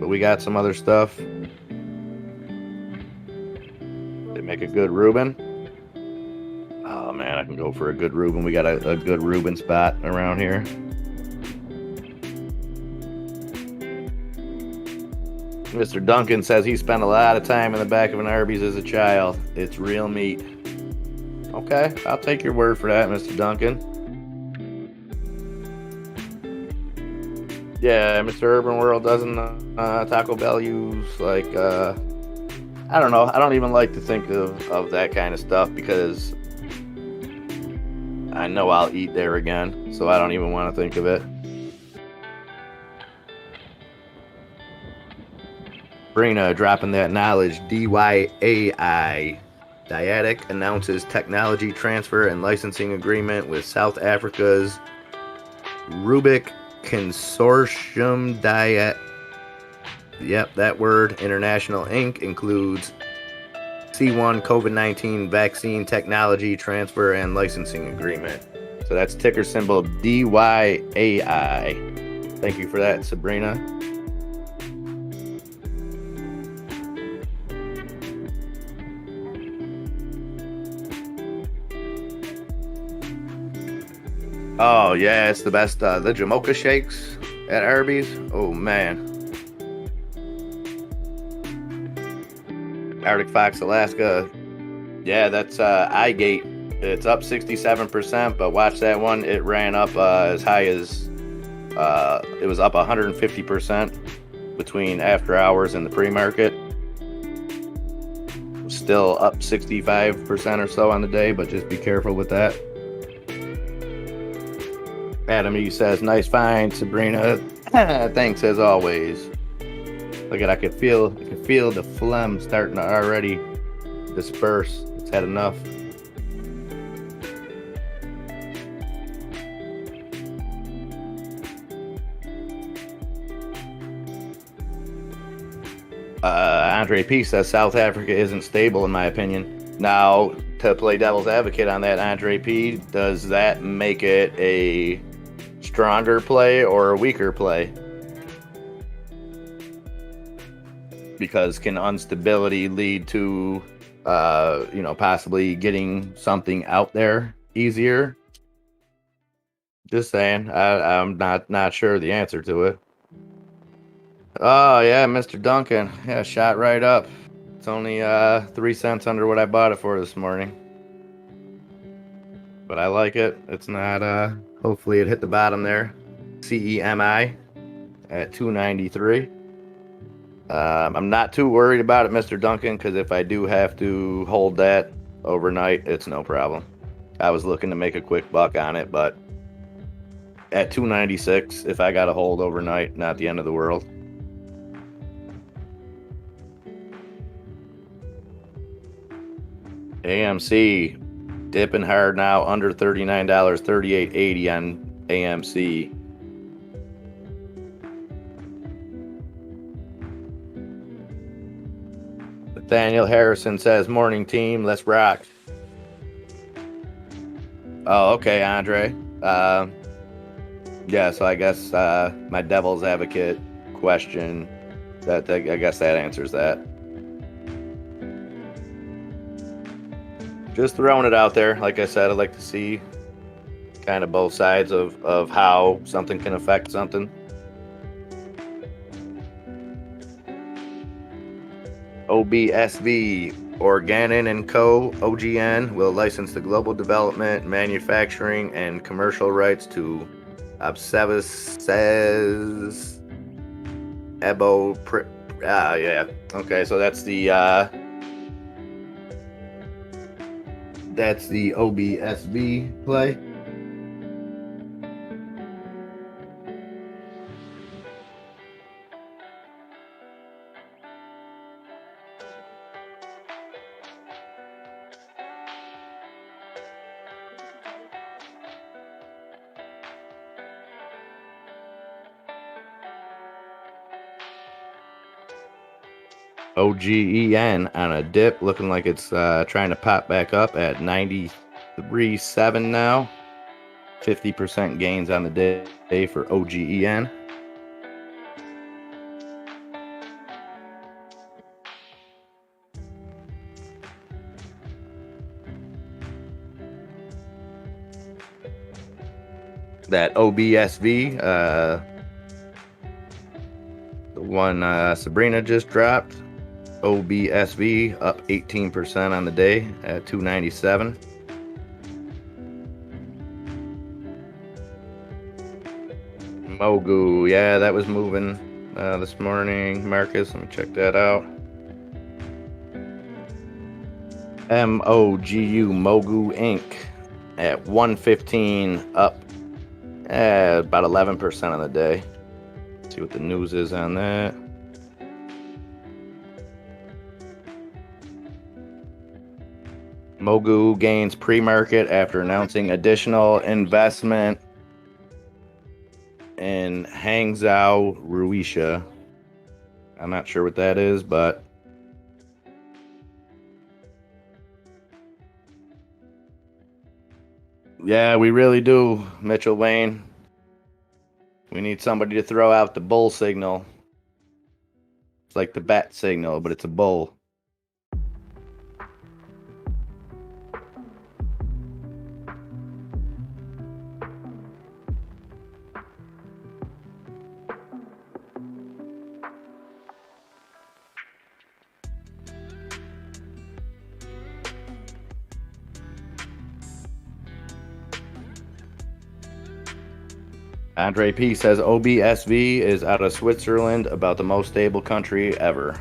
Speaker 3: we got some other stuff. They make a good Reuben. Oh man, I can go for a good Reuben. We got a good Reuben spot around here. Mr. Duncan says he spent a lot of time in the back of an Arby's as a child. It's real meat. Okay, I'll take your word for that, Mr. Duncan. Yeah, Mr. Urban World doesn't Taco Bell use like I don't know. I don't even like to think of that kind of stuff because I know I'll eat there again, so I don't even want to think of it. Brina dropping that knowledge. DYAI. Dyadic announces technology transfer and licensing agreement with South Africa's Rubik Consortium. Yep, that word. International Inc. includes C1 COVID-19 vaccine technology transfer and licensing agreement. So that's ticker symbol DYAI. Thank you for that, Sabrina. Oh, yeah, it's the best. The Jamocha shakes at Arby's. Oh, man. Arctic Fox, Alaska. Yeah, that's iGate. It's up 67%, but watch that one. It ran up as high as, it was up 150% between after hours and the pre-market. Still up 65% or so on the day, but just be careful with that. Adam E says, nice find, Sabrina. Thanks as always. Look at, I could feel the phlegm starting to already disperse. It's had enough. Andre P says South Africa isn't stable in my opinion. Now, to play devil's advocate on that, Andre P, does that make it a stronger play or a weaker play? Because can instability lead to, possibly getting something out there easier? Just saying. I'm not sure the answer to it. Oh, yeah, Mr. Duncan. Yeah, shot right up. It's only 3 cents under what I bought it for this morning. But I like it. It's not, hopefully it hit the bottom there. CEMI at 293. I'm not too worried about it, Mr. Duncan, because if I do have to hold that overnight, it's no problem. I was looking to make a quick buck on it, but at 296, if I got to hold overnight, not the end of the world. AMC dipping hard now, under $39, $38.80 on AMC. Nathaniel Harrison says, morning team, let's rock. Oh, okay, Andre. Yeah, so I guess my devil's advocate question, that I guess that answers that. Just throwing it out there. Like I said, I'd like to see kind of both sides of how something can affect something. OBSV Organon & Co. OGN will license the global development, manufacturing, and commercial rights to Obsevis says yeah. Okay, so that's the OBSV play. OGEN on a dip, looking like it's trying to pop back up at 93.7 now. 50% gains on the day for OGEN. That OBSV, the one Sabrina just dropped, OBSV up 18% on the day at 297. Mogu, yeah, that was moving this morning. Marcus, let me check that out. MOGU, Mogu Inc. at 115, up about 11% on the day. Let's see what the news is on that. Mogu gains pre-market after announcing additional investment in Hangzhou Ruisha. I'm not sure what that is, but yeah, we really do, Mitchell Wayne. We need somebody to throw out the bull signal. It's like the bat signal, but it's a bull. Andre P says OBSV is out of Switzerland, about the most stable country ever.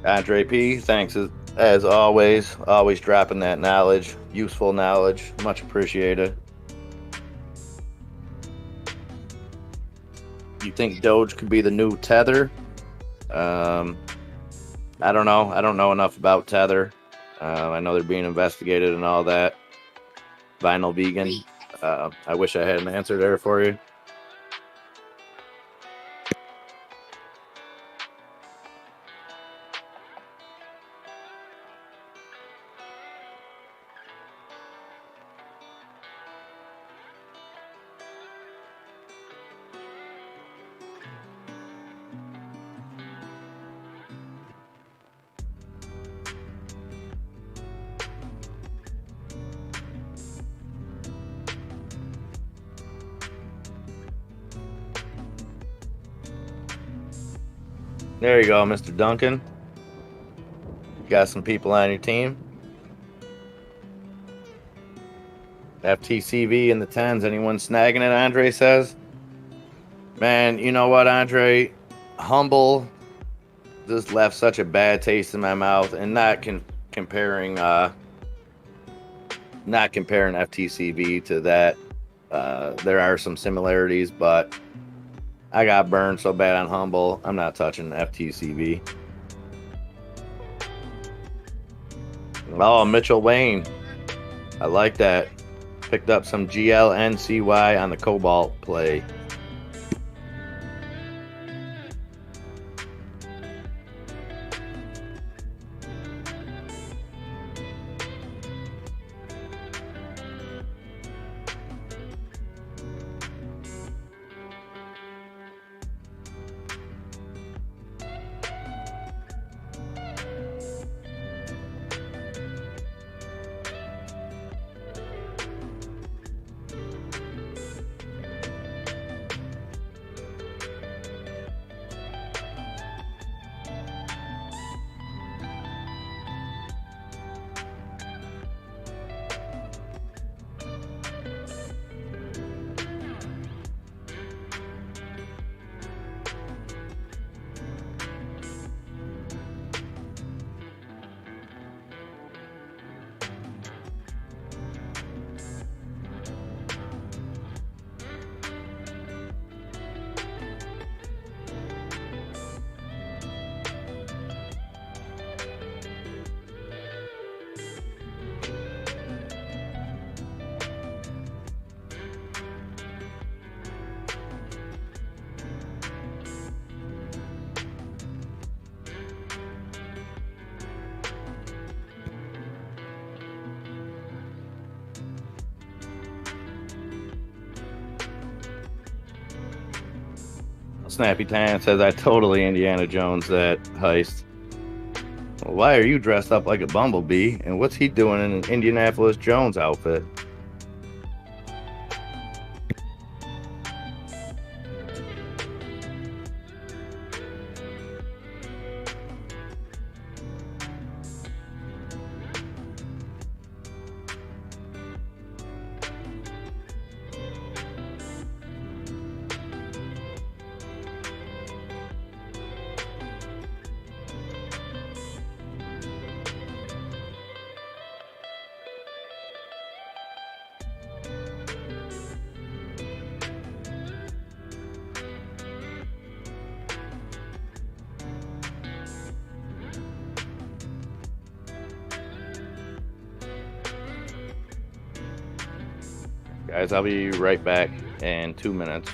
Speaker 3: Andre P, thanks as always dropping that knowledge, useful knowledge, much appreciated. You think Doge could be the new Tether? I don't know. I don't know enough about Tether. I know they're being investigated and all that. Vinyl vegan. I wish I had an answer there for you. There you go, Mr. Duncan. You got some people on your team. FTCV in the 10s. Anyone snagging it, Andre says? Man, you know what, Andre? Humble just left such a bad taste in my mouth, and not comparing FTCV to that. There are some similarities, but I got burned so bad on Humble, I'm not touching FTCV. Oh, Mitchell Wayne. I like that. Picked up some GLNCY on the Cobalt play. Snappy Tan says, I totally Indiana Jones that heist. Well, why are you dressed up like a bumblebee? And what's he doing in an Indianapolis Jones outfit? Guys, I'll be right back in 2 minutes.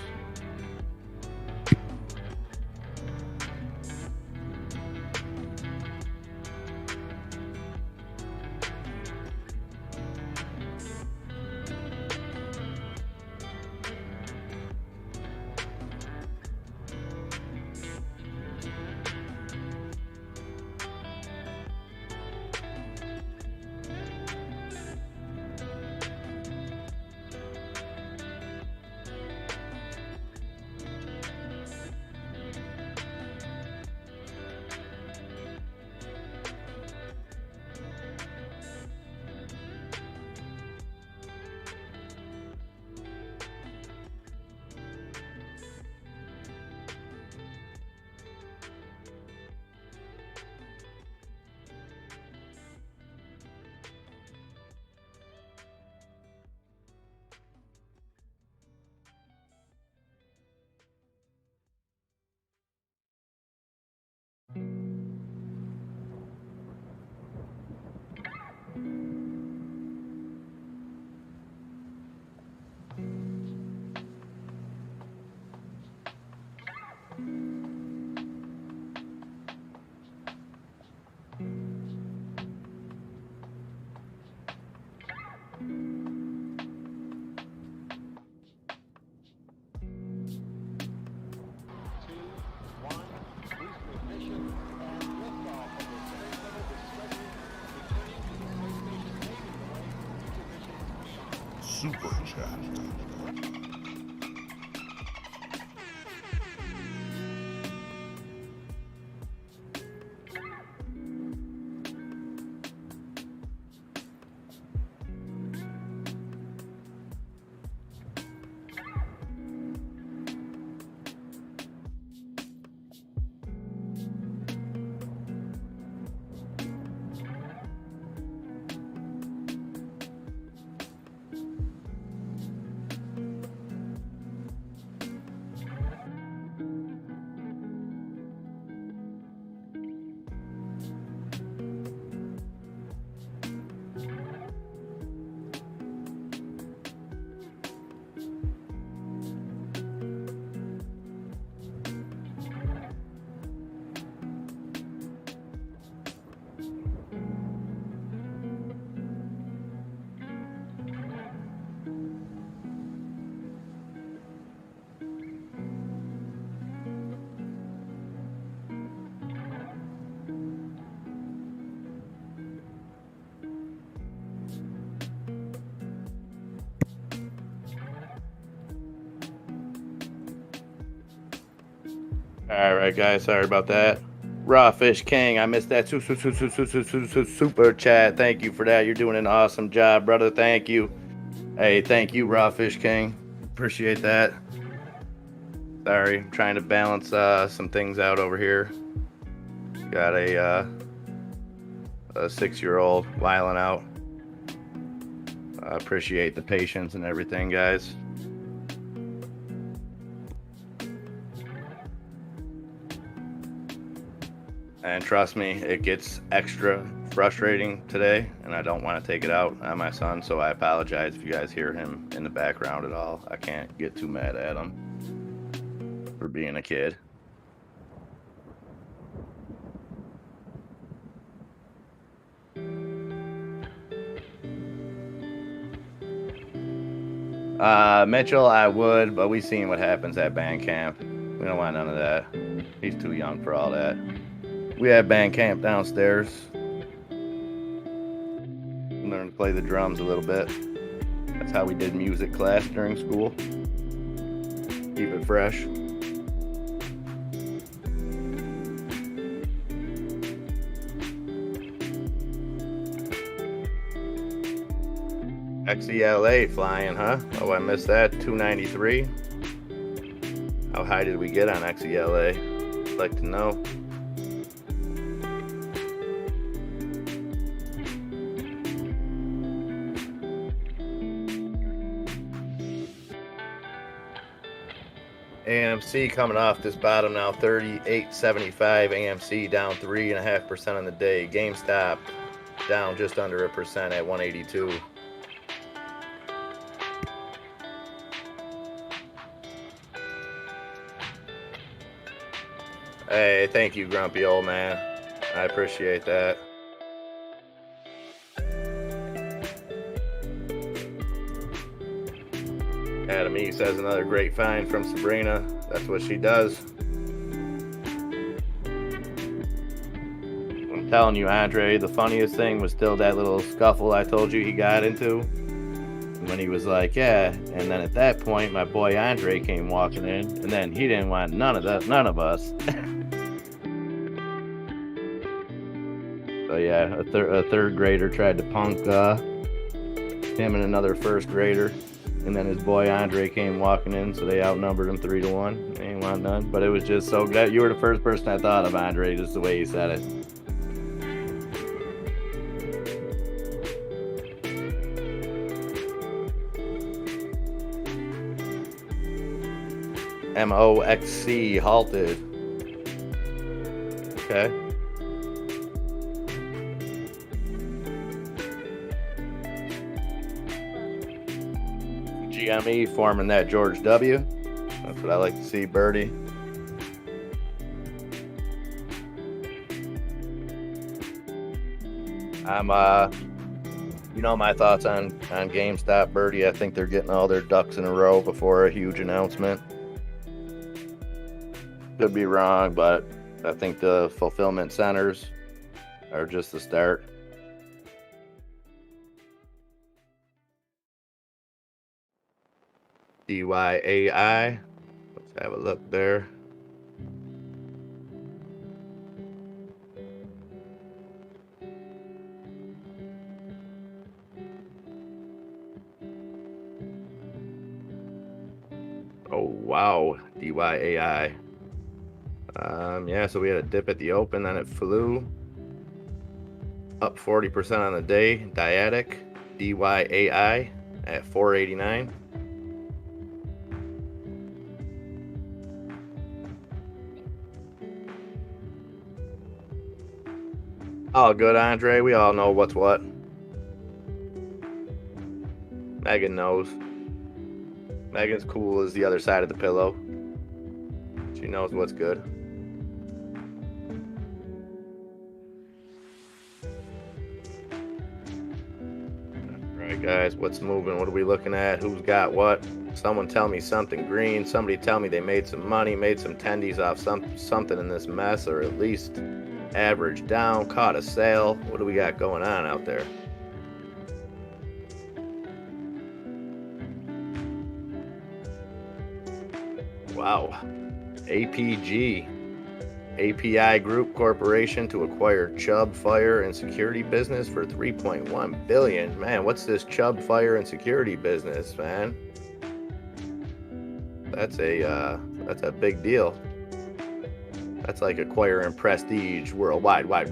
Speaker 4: Super chat.
Speaker 3: All right, guys. Sorry about that. Raw Fish King, I missed that super chat. Thank you for that. You're doing an awesome job, brother. Thank you. Hey, thank you, Raw Fish King. Appreciate that. Sorry, I'm trying to balance some things out over here. Got a 6-year-old wiling out. I appreciate the patience and everything, guys. And trust me, it gets extra frustrating today, and I don't want to take it out on my son, so I apologize if you guys hear him in the background at all. I can't get too mad at him for being a kid. Mitchell, I would, but we seen what happens at band camp. We don't want none of that. He's too young for all that. We have band camp downstairs. Learn to play the drums a little bit. That's how we did music class during school. Keep it fresh. XELA flying, huh? Oh, I missed that. 293. How high did we get on XELA? I'd like to know. AMC coming off this bottom now, 38.75. AMC down 3.5% on the day. GameStop down just under 1% at 182. Hey, thank you, grumpy old man. I appreciate that. Adam E says another great find from Sabrina. That's what she does. I'm telling you, Andre, the funniest thing was still that little scuffle I told you he got into. When he was like, yeah, and then at that point, my boy Andre came walking in, and then he didn't want none of us. So yeah, a third grader tried to punk him and another first grader, and then his boy Andre came walking in, so they outnumbered him 3-1. They ain't want none, but it was just so good. You were the first person I thought of, Andre, just the way you said it. MOXC halted. Okay. GME forming that George W. That's what I like to see, Birdie. You know my thoughts on GameStop, Birdie. I think they're getting all their ducks in a row before a huge announcement. Could be wrong, but I think the fulfillment centers are just the start. DYAI. Let's have a look there. Oh, wow. DYAI. Yeah, so we had a dip at the open, then it flew up 40% on the day. Dyadic, DYAI at 489. All good, Andre. We all know what's what. Megan knows. Megan's cool as the other side of the pillow. She knows what's good. Alright guys, what's moving? What are we looking at? Who's got what? Someone tell me something green. Somebody tell me they made some money, made some tendies off something in this mess, or at least average down, caught a sale. What do we got going on out there? Wow. APG, API Group Corporation to acquire Chubb Fire and Security business for $3.1 billion. Man, what's this Chubb Fire and Security business, man? That's a big deal. That's like acquiring prestige worldwide, wide.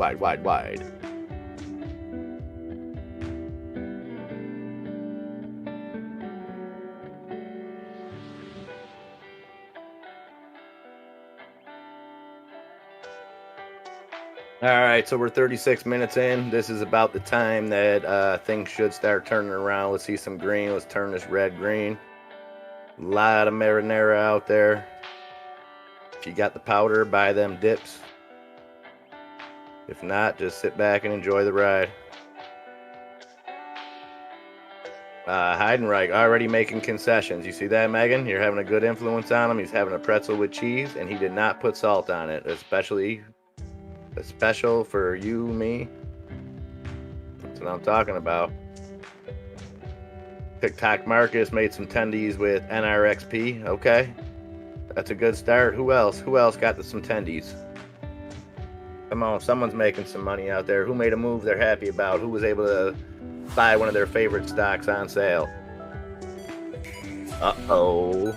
Speaker 3: All right, so we're 36 minutes in. This is about the time that things should start turning around. Let's see some green. Let's turn this red green. A lot of marinara out there. If you got the powder, buy them dips. If not, just sit back and enjoy the ride. Heidenreich already making concessions. You see that, Megan? You're having a good influence on him. He's having a pretzel with cheese, and he did not put salt on it, especially a special for you, me. That's what I'm talking about. TikTok Marcus made some tendies with NRXP. Okay, that's a good start. Who else? Who else got some tendies? Come on, someone's making some money out there. Who made a move they're happy about? Who was able to buy one of their favorite stocks on sale? Uh-oh.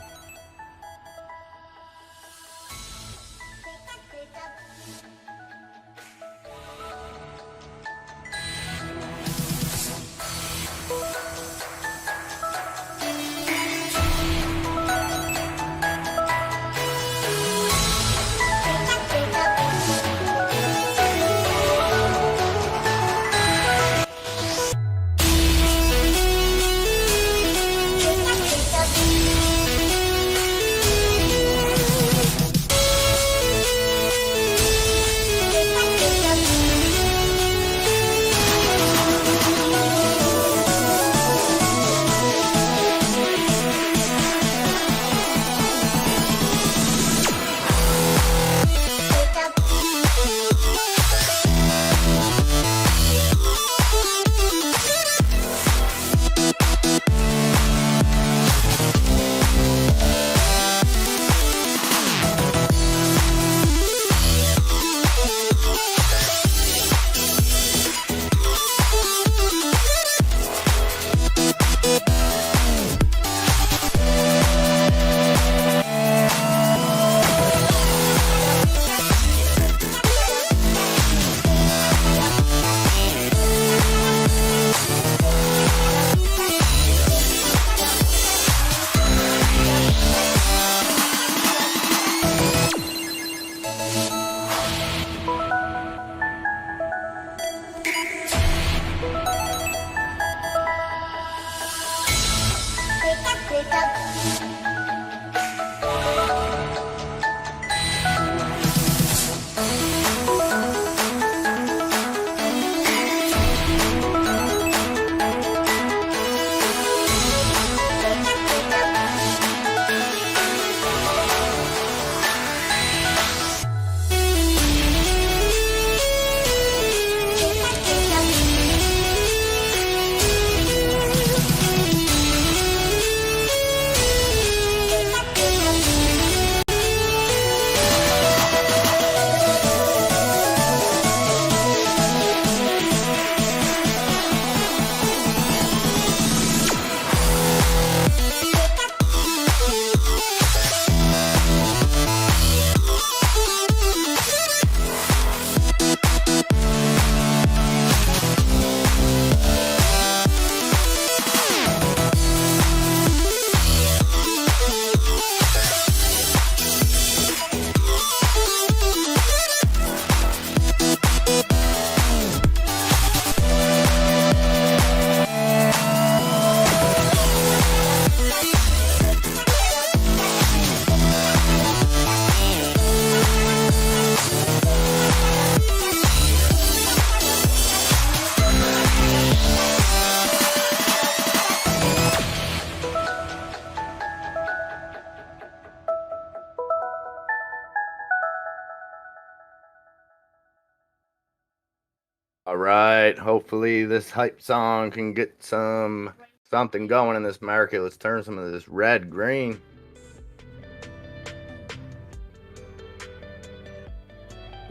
Speaker 3: All right. Hopefully this hype song can get something going in this market. Let's turn some of this red green.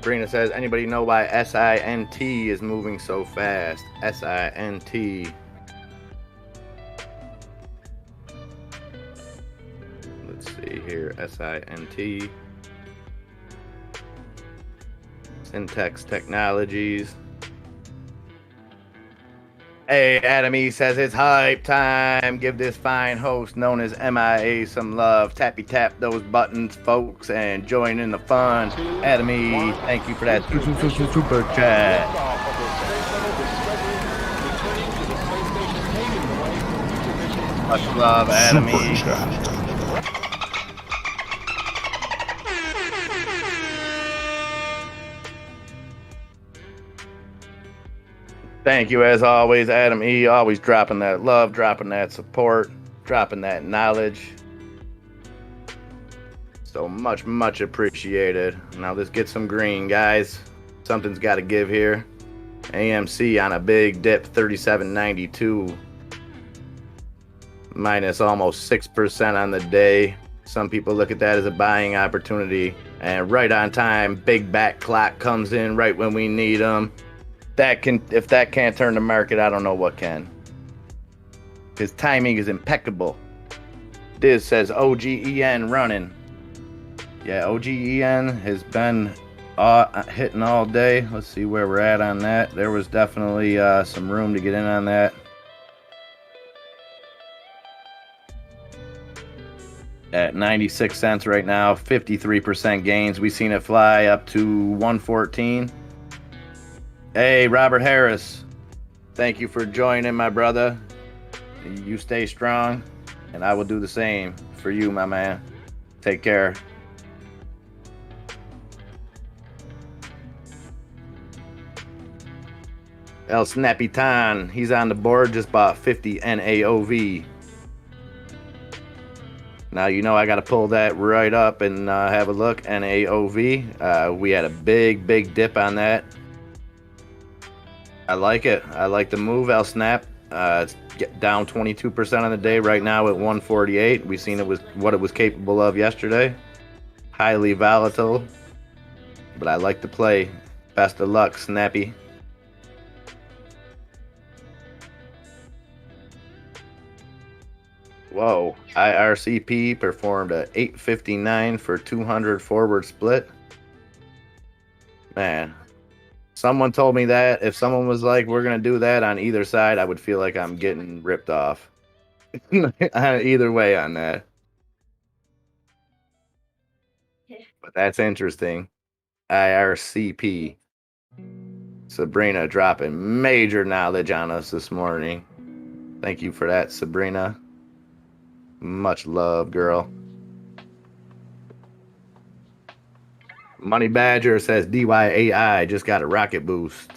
Speaker 3: Brina says, anybody know why SINT is moving so fast? SINT. Let's see here. SINT. Syntax Technologies. Hey, Adam E says it's hype time. Give this fine host known as MIA some love. Tappy tap those buttons, folks, and join in the fun. Adam E, thank you for that super chat. Much love, Adam E.
Speaker 4: Super chat.
Speaker 3: Thank you as always, Adam E. Always dropping that love, dropping that support, dropping that knowledge. So much appreciated. Now let's get some green, guys. Something's got to give here. AMC on a big dip, 37.92. Minus almost 6% on the day. Some people look at that as a buying opportunity. And right on time, big back clock comes in right when we need them. If that can't turn the market, I don't know what can. His timing is impeccable. Diz says OGEN running. Yeah, OGEN has been hitting all day. Let's see where we're at on that. There was definitely some room to get in on that. At 96 cents right now, 53% gains. We've seen it fly up to 114. Hey, Robert Harris. Thank you for joining, my brother. You stay strong, and I will do the same for you, my man. Take care. El Snappy-Tan, he's on the board, just bought 50 NAOV. Now, you know I got to pull that right up and have a look. NAOV, we had a big dip on that. I like it. I like the move, El Snap. It's down 22% on the day right now at 148. We've seen it was what it was capable of yesterday. Highly volatile, but I like the play. Best of luck, Snappy. Whoa, IRCP performed a 859 for 200 forward split. Man, someone told me that if someone was like, we're going to do that on either side, I would feel like I'm getting ripped off. Either way on that. But that's interesting. IRCP. Sabrina dropping major knowledge on us this morning. Thank you for that, Sabrina. Much love, girl. Money Badger says DYAI just got a rocket boost.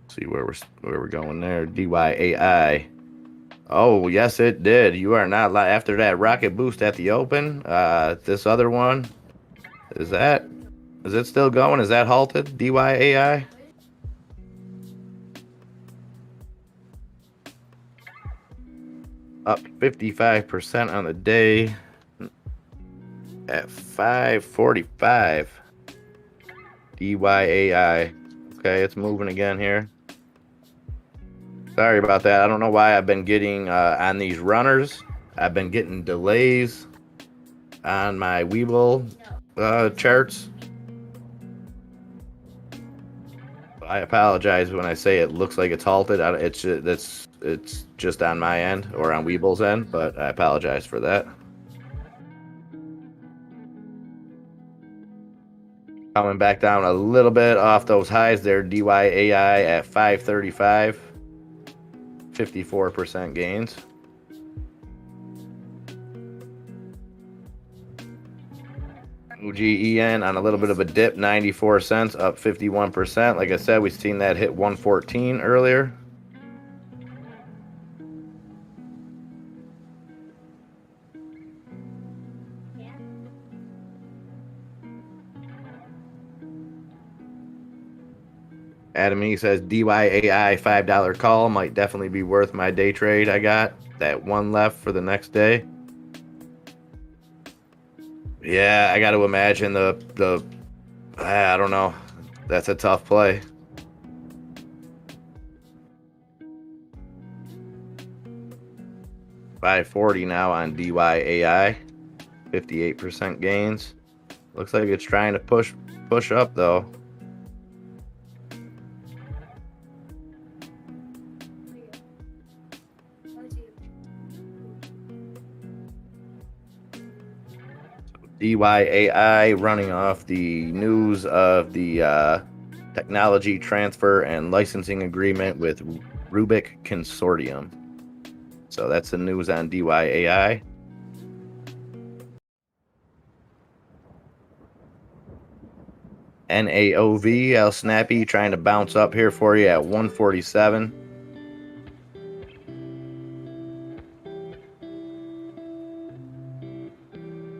Speaker 3: See where we're going there. DYAI. Oh, yes, it did. You are not lying. After that rocket boost at the open, this other one, is it still going? Is that halted? DYAI? Up 55% on the day at 545. DYAI. Okay, it's moving again here. Sorry about that. I don't know why I've been getting on these runners. I've been getting delays on my Weeble charts. I apologize when I say it looks like it's halted. It's just on my end or on Weeble's end, but I apologize for that. Coming back down a little bit off those highs there. DYAI at 535, 54% gains. OGEN on a little bit of a dip, 94 cents, up 51%. Like I said, we've seen that hit 114 earlier. Adam E says DYAI $5 call might definitely be worth my day trade. I got that one left for the next day. Yeah, I got to imagine the I don't know. That's a tough play. $5.40 now on DYAI, 58% gains. Looks like it's trying to push up though. DYAI running off the news of the technology transfer and licensing agreement with Rubik Consortium. So that's the news on DYAI. NAOV, L Snappy, trying to bounce up here for you at 147.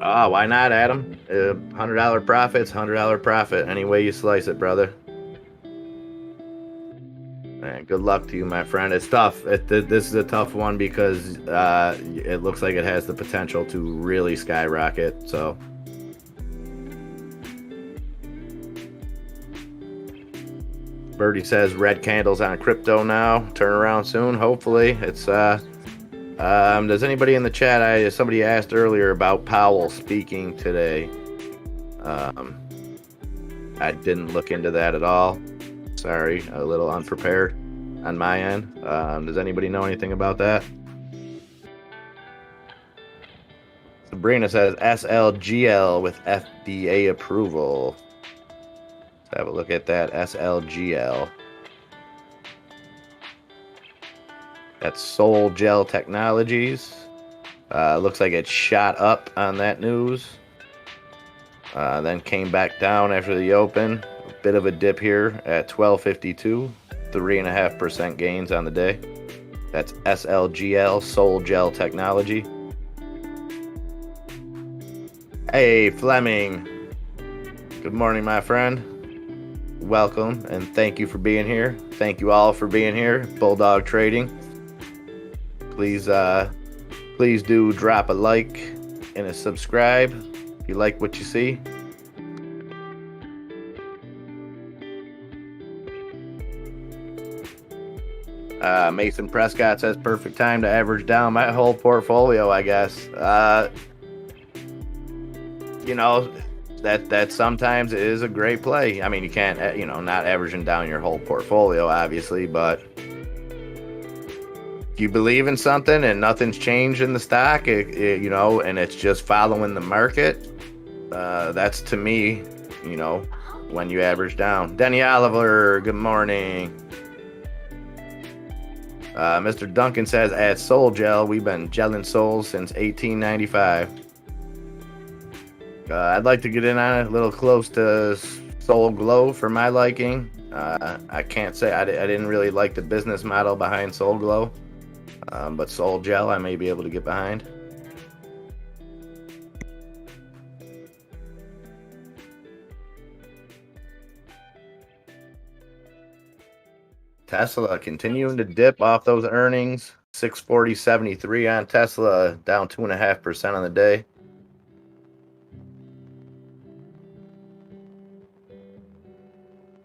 Speaker 3: Oh, why not, Adam? $100 profits, $100 profit. Any way you slice it, brother. Man, good luck to you, my friend. It's tough. This is a tough one because it looks like it has the potential to really skyrocket. So, Birdie says red candles on crypto now. Turn around soon. Hopefully, it's. Does anybody in the chat? Somebody asked earlier about Powell speaking today. I didn't look into that at all. Sorry, a little unprepared on my end. Does anybody know anything about that? Sabrina says SLGL with FDA approval. Let's have a look at that SLGL. That's Soul Gel Technologies. Looks like it shot up on that news. Then came back down after the open. A bit of a dip here at 1252. 3.5% gains on the day. That's SLGL, Soul Gel Technology. Hey, Fleming. Good morning, my friend. Welcome, and thank you for being here. Thank you all for being here. Bulldog Trading. Please do drop a like and a subscribe if you like what you see. Mason Prescott says perfect time to average down my whole portfolio, I guess. You know, that sometimes is a great play. I mean, you can't, not averaging down your whole portfolio, obviously, but if you believe in something and nothing's changed in the stock, and it's just following the market, that's to me, when you average down. Denny Oliver, good morning. Mr. Duncan says, at Soul Gel, we've been gelling souls since 1895. I'd like to get in on it, a little close to Soul Glow for my liking. I can't say I didn't really like the business model behind Soul Glow, but Soul Gel I may be able to get behind. Tesla continuing to dip off those earnings. 640.73 on Tesla, down 2.5% on the day.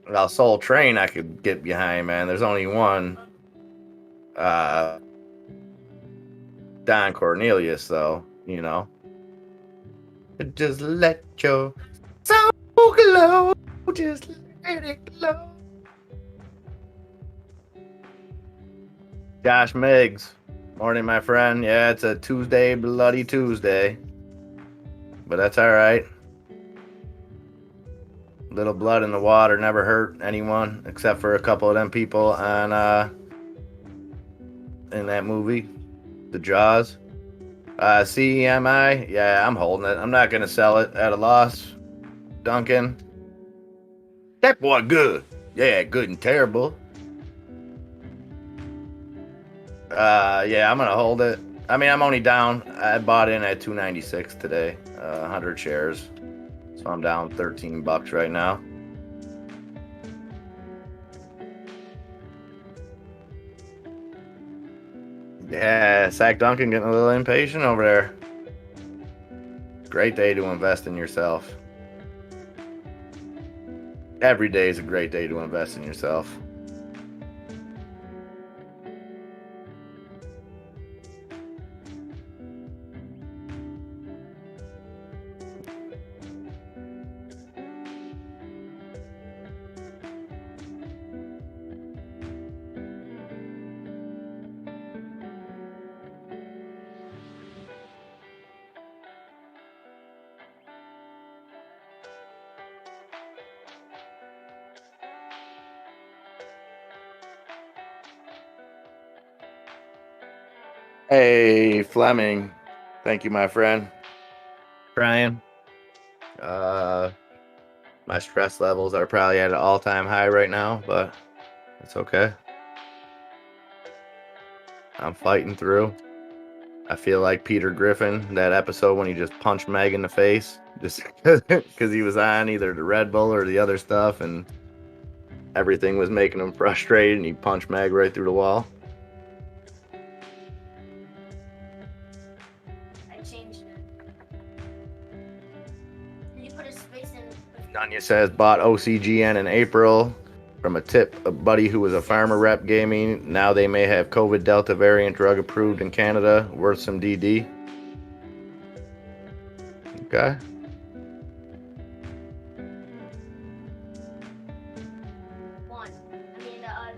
Speaker 3: Well, Soul Train I could get behind, man. There's only one. Don Cornelius, though, Just let your soul glow. Just let it glow. Josh Miggs. Morning, my friend. Yeah, it's a Tuesday, bloody Tuesday. But that's all right. Little blood in the water never hurt anyone, except for a couple of them people on in that movie, The Jaws. CEMI, yeah, I'm holding it. I'm not going to sell it at a loss. Duncan. That boy good. Yeah, good and terrible. Yeah, I'm going to hold it. I mean, I'm only down. I bought in at 296 today, 100 shares. So I'm down $13 right now. Yeah, Sack Duncan getting a little impatient over there. Great day to invest in yourself. Every day is a great day to invest in yourself. Hey, Fleming. Thank you, my friend. Brian. My stress levels are probably at an all-time high right now, but it's okay. I'm fighting through. I feel like Peter Griffin, that episode when he just punched Meg in the face, just because he was on either the Red Bull or the other stuff, and everything was making him frustrated, and he punched Meg right through the wall.
Speaker 5: I changed it. Did you put a space in?
Speaker 3: Nanya says, bought OCGN in April. From a tip, a buddy who was a farmer rep gave me. Now they may have COVID Delta variant drug approved in Canada. Worth some DD. Okay.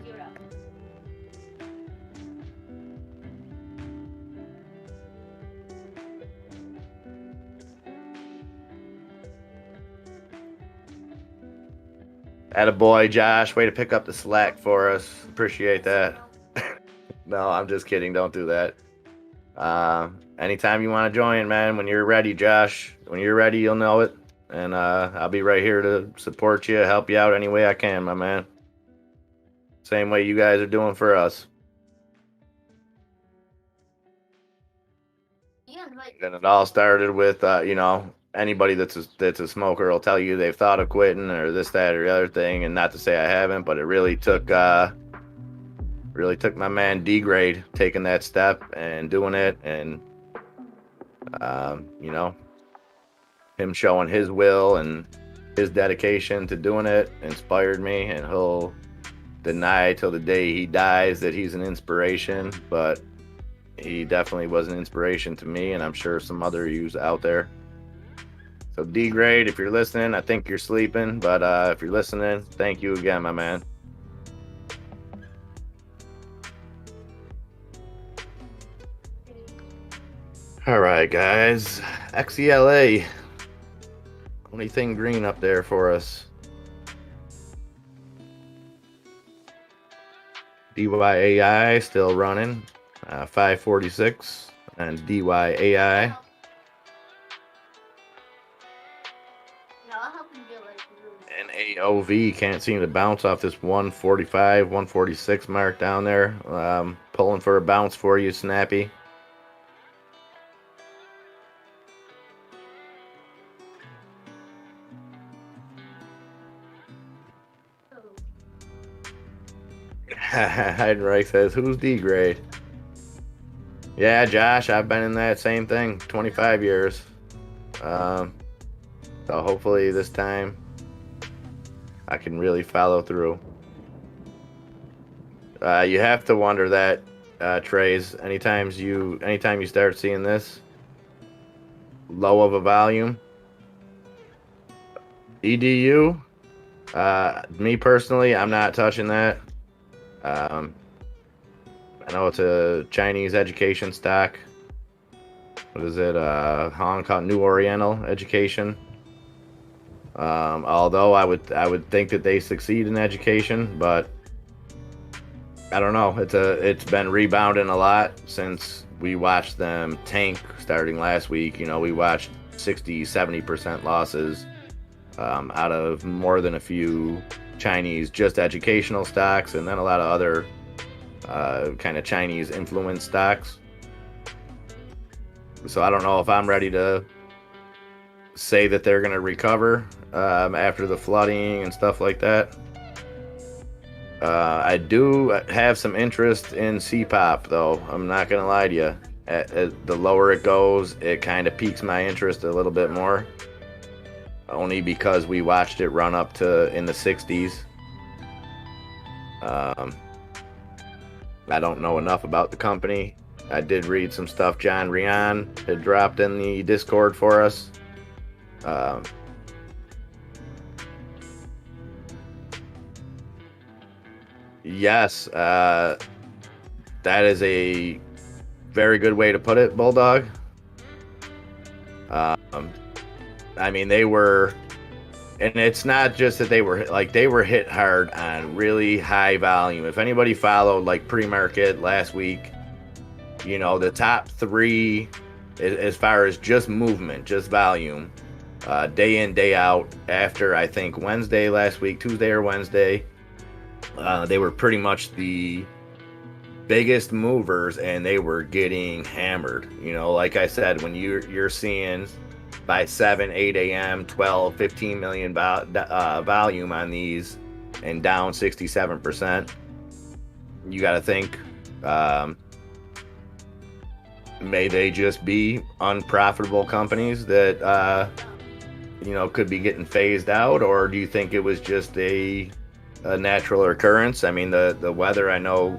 Speaker 5: Zero.
Speaker 3: Attaboy, Josh. Way to pick up the slack for us. Appreciate that. No, I'm just kidding. Don't do that. Anytime you want to join, man, when you're ready, Josh. When you're ready, you'll know it. And I'll be right here to support you, help you out any way I can, my man. Same way you guys are doing for us.
Speaker 5: Yeah, like,
Speaker 3: And it all started with, anybody that's a smoker will tell you they've thought of quitting or this, that, or the other thing. And not to say I haven't, but it really took my man D-Grade taking that step and doing it. And, him showing his will and his dedication to doing it inspired me. And he'll deny till the day he dies that he's an inspiration, but he definitely was an inspiration to me, and I'm sure some other yous out there. So D-Grade, if you're listening, I think you're sleeping, but if you're listening, thank you again, my man. All right, guys. XELA. Only thing green up there for us. DYAI still running. 546 and DYAI.
Speaker 5: no, I'll help you get like
Speaker 3: And AOV can't seem to bounce off this 145, 146 mark down there. Pulling for a bounce for you, Snappy. Heidenreich says, who's D-Grade? Yeah, Josh, I've been in that same thing 25 years. So hopefully this time I can really follow through. You have to wonder that, Trays, anytime you start seeing this low of a volume. EDU, me personally, I'm not touching that. I know it's a Chinese education stock. What is it? Hong Kong New Oriental Education. Although I would think that they succeed in education, but I don't know. It's been rebounding a lot since we watched them tank starting last week. We watched 60-70% losses out of more than a few Chinese just educational stocks, and then a lot of other kind of Chinese influence stocks. So I don't know if I'm ready to say that they're going to recover after the flooding and stuff like that. I do have some interest in CPOP, though. I'm not going to lie to you. The lower it goes, it kind of piques my interest a little bit more. Only because we watched it run up to in the 60s. I don't know enough about the company. I did read some stuff John Rian had dropped in the Discord for us. Yes, that is a very good way to put it, Bulldog. I mean, they were, and it's not just that they were hit hard on really high volume. If anybody followed like pre-market last week, the top three as far as just movement, just volume, day in, day out. After I think Wednesday last week, Tuesday or Wednesday, they were pretty much the biggest movers, and they were getting hammered. You know, like I said, when you're seeing by 7, 8 a.m., 12, 15 million volume on these and down 67%, you got to think, may they just be unprofitable companies that, could be getting phased out, or do you think it was just a natural occurrence? I mean, the weather, I know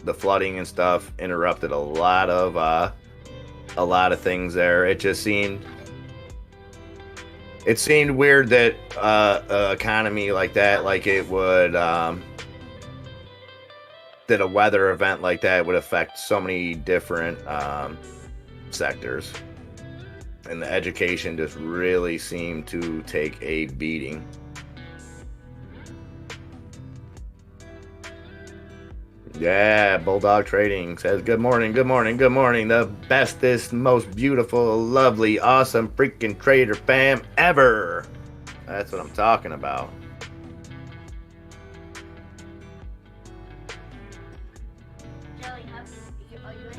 Speaker 3: the flooding and stuff interrupted a lot of things there. It seemed weird that economy like that, like it would, that a weather event like that would affect so many different sectors. And the education just really seemed to take a beating. Yeah, Bulldog Trading says, good morning, good morning, good morning. The bestest, most beautiful, lovely, awesome freaking trader fam ever. That's what I'm talking about.
Speaker 5: Jelly, are you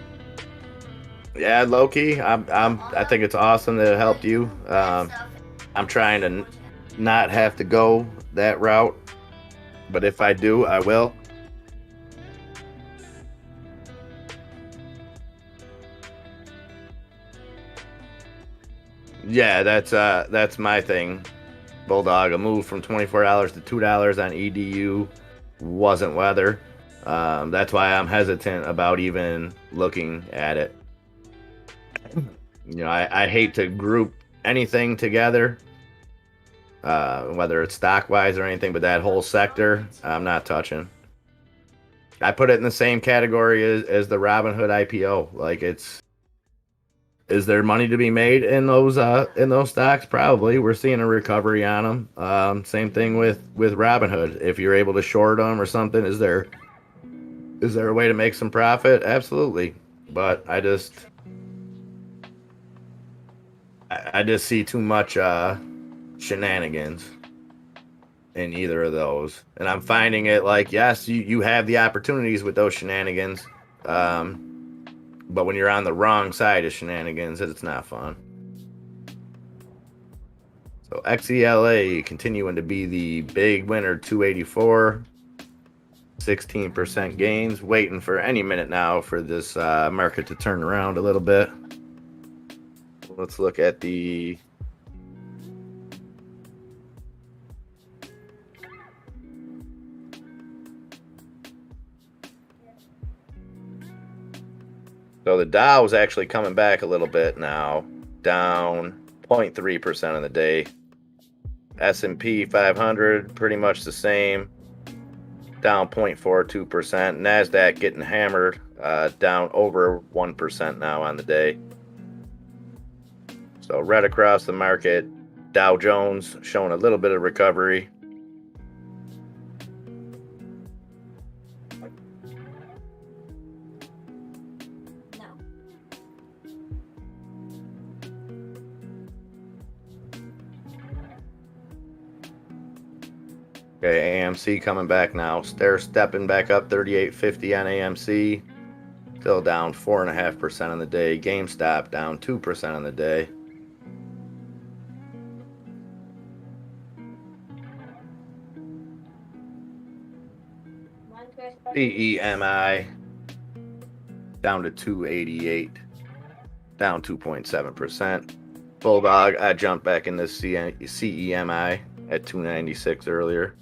Speaker 5: in?
Speaker 3: Yeah, Loki, I think it's awesome that it helped you. I'm trying to not have to go that route, but if I do, I will. Yeah, that's my thing, Bulldog. A move from $24 to $2 on EDU wasn't weather. That's why I'm hesitant about even looking at it. You know, I hate to group anything together, whether it's stock-wise or anything, but that whole sector, I'm not touching. I put it in the same category as the Robinhood IPO. Like, is there money to be made in those stocks? Probably. We're seeing a recovery on them. Same thing with Robinhood. If you're able to short them or something, is there a way to make some profit? Absolutely. But I just see too much shenanigans in either of those, and I'm finding it like, yes, you have the opportunities with those shenanigans. But when you're on the wrong side of shenanigans, it's not fun. So XELA continuing to be the big winner, 284, 16% gains. Waiting for any minute now for this market to turn around a little bit. Let's look at the So the Dow is actually coming back a little bit now, down 0.3% on the day. S&P 500 pretty much the same, down 0.42%. NASDAQ getting hammered, down over 1% now on the day. So right across the market, Dow Jones showing a little bit of recovery. Okay, AMC coming back now. Stepping back up, 38.50 on AMC. Still down 4.5% on the day. GameStop down 2% on the day. PEMI down to 288, down 2.7%. Bulldog, I jumped back in this CEMI at 296 earlier.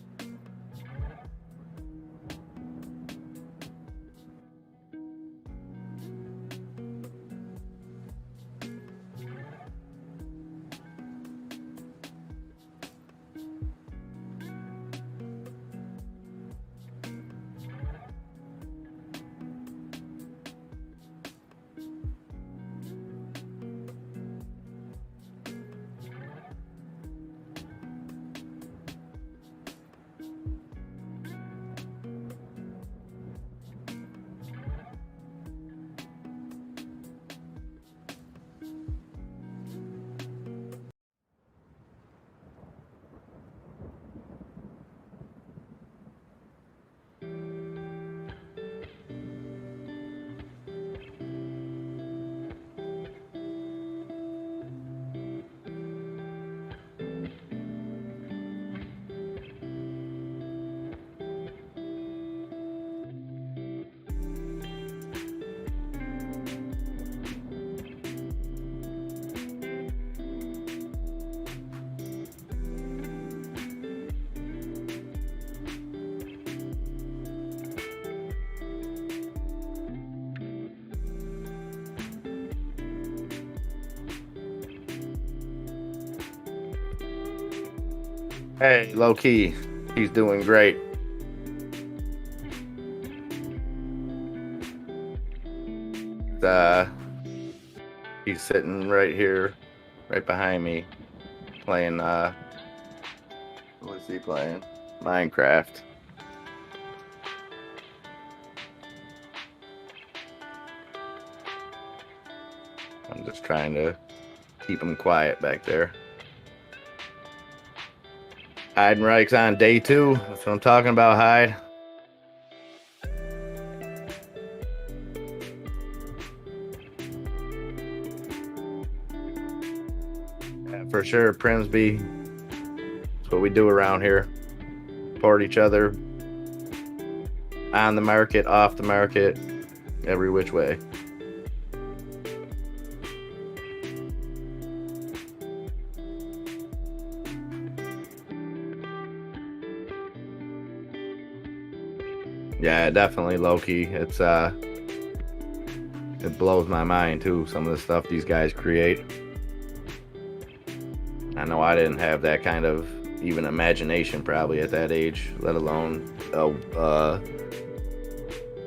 Speaker 3: Hey, low key, he's doing great. He's sitting right here, right behind me, playing. What's he playing? Minecraft. I'm just trying to keep him quiet back there. Heidenreich's on day 2. That's what I'm talking about, Hyde. Yeah, for sure, Primsby. That's what we do around here. Support each other. On the market, off the market, every which way. Yeah, definitely low key. It blows my mind too, some of the stuff these guys create. I know I didn't have that kind of even imagination probably at that age, let alone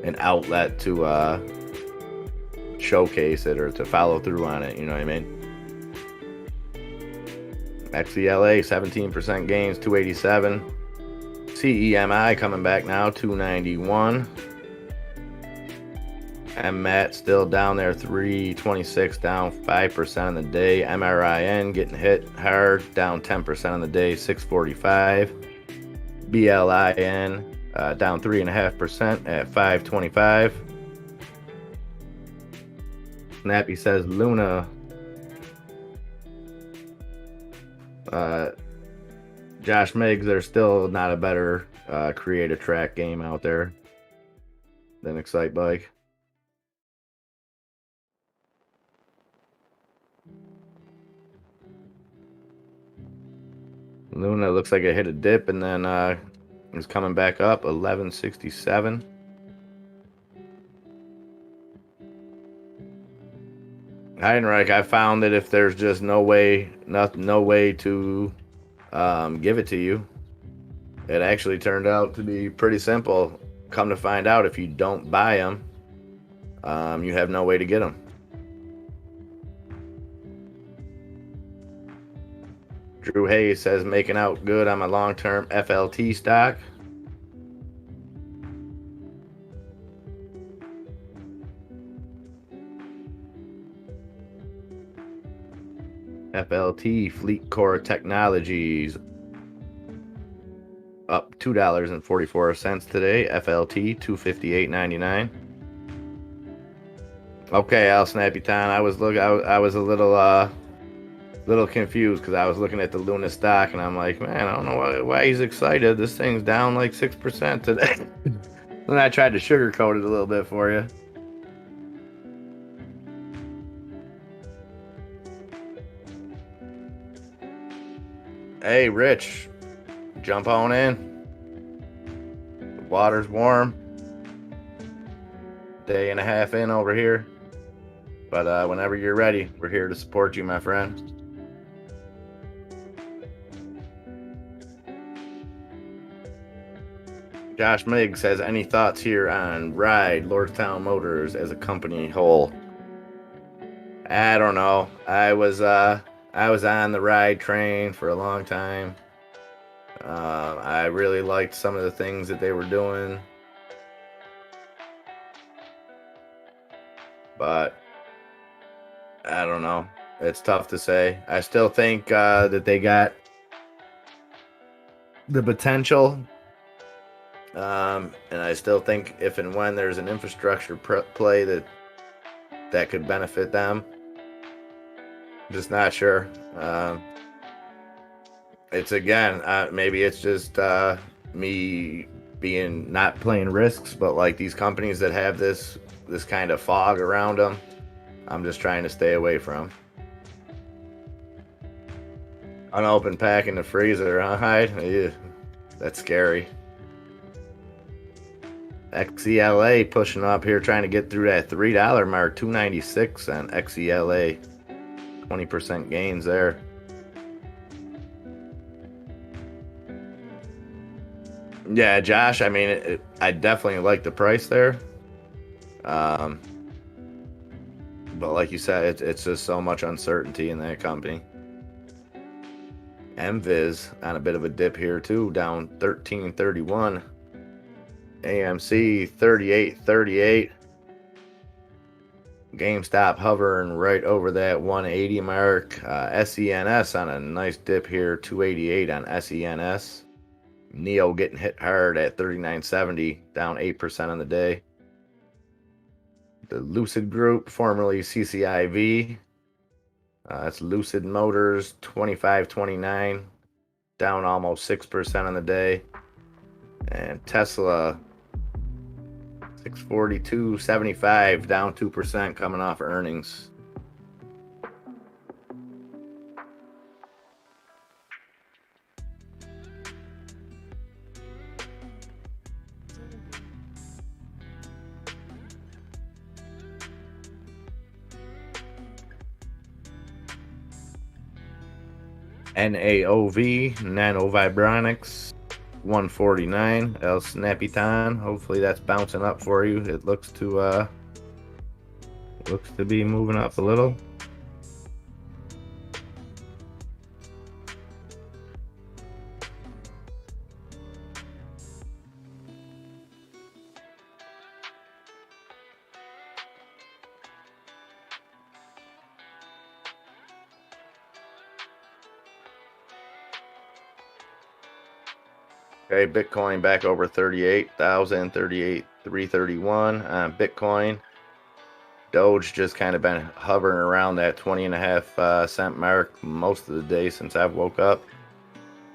Speaker 3: an outlet to showcase it or to follow through on it, you know what I mean? XELA 17% gains, 287. CEMI coming back now, 291. MMAT still down there, 326, down 5% on the day. MRIN getting hit hard, down 10% on the day, 645. BLIN down 3.5% at 525. Snappy says Luna. Josh Miggs, there's still not a better create a track game out there than Excite Bike. Luna looks like it hit a dip and then is coming back up, 1167. Heidenreich, I found that if there's just no way to give it to you, it actually turned out to be pretty simple. Come to find out, if you don't buy them, you have no way to get them. Drew Hayes says, making out good on my long-term FLT stock. FLT, Fleet Core Technologies, up $2.44 today. FLT, $258.99. Okay, Al Snappy Town. I was a little confused because I was looking at the Luna stock and I'm like, man, I don't know why he's excited. This thing's down like 6% today. Then I tried to sugarcoat it a little bit for you. Hey, Rich, jump on in. The water's warm. Day and a half in over here. But whenever you're ready, we're here to support you, my friend. Josh Miggs says, any thoughts here on Ride, Lordstown Motors as a company whole? I don't know. I was on the Ride train for a long time. I really liked some of the things that they were doing. But I don't know. It's tough to say. I still think that they got the potential. And I still think if and when there's an infrastructure play that could benefit them. Just not sure. It's again, maybe it's just me being not playing risks, but like these companies that have this kind of fog around them, I'm just trying to stay away from. Unopened pack in the freezer, huh, Hyde? Ew, that's scary. XELA pushing up here, trying to get through that $3 mark, $2.96 on XELA. 20% gains there. Yeah, Josh. I mean, I definitely like the price there. But like you said, it's just so much uncertainty in that company. MViz on a bit of a dip here too, down 13.31. AMC 38.38. GameStop hovering right over that 180 mark. SENS on a nice dip here, 288 on SENS. Neo getting hit hard at 39.70, down 8% on the day. The Lucid Group, formerly CCIV, that's Lucid Motors, 25.29, down almost 6% on the day. And Tesla, 642.75, down 2% coming off earnings. NAOV, Nanovibronics, 149. El Snappyton. Hopefully that's bouncing up for you. It looks to be moving up a little. Okay, Bitcoin back over 38,000, 38,331 on Bitcoin. Doge just kind of been hovering around that 20.5 cent mark most of the day since I've woke up.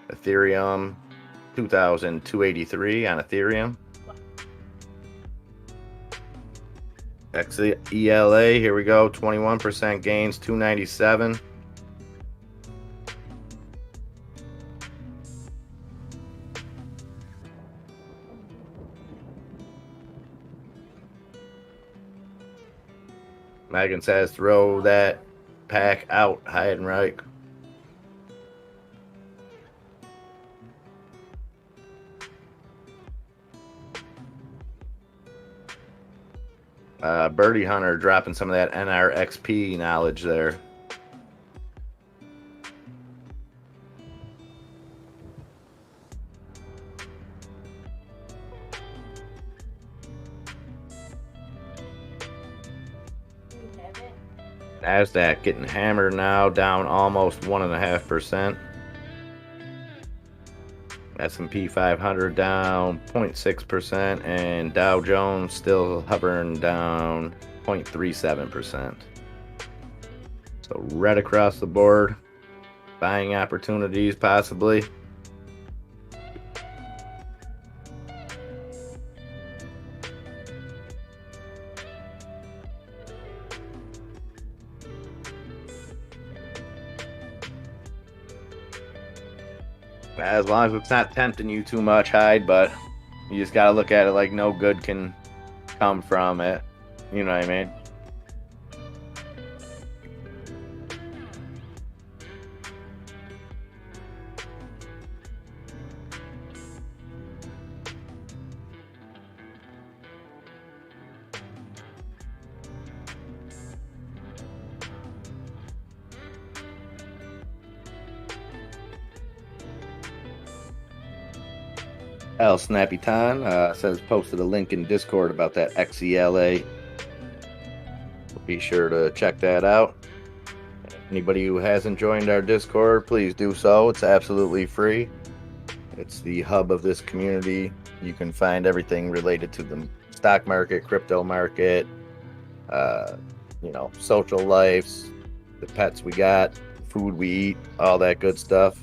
Speaker 3: Ethereum, 2,283 on Ethereum. XELA, here we go, 21% gains, 297. Megan says throw that pack out, high and right. Birdie Hunter dropping some of that NRXP knowledge there. NASDAQ getting hammered now, down almost 1.5%. S&P 500 down 0.6%, and Dow Jones still hovering down 0.37%. So right across the board, buying opportunities possibly. As long as it's not tempting you too much, Hyde, but you just got to look at it like no good can come from it. You know what I mean? El Snappyton says posted a link in Discord about that XELA. Be sure to check that out. Anybody who hasn't joined our Discord, please do so. It's absolutely free. It's the hub of this community. You can find everything related to the stock market, crypto market, social lives, the pets we got, food we eat, all that good stuff.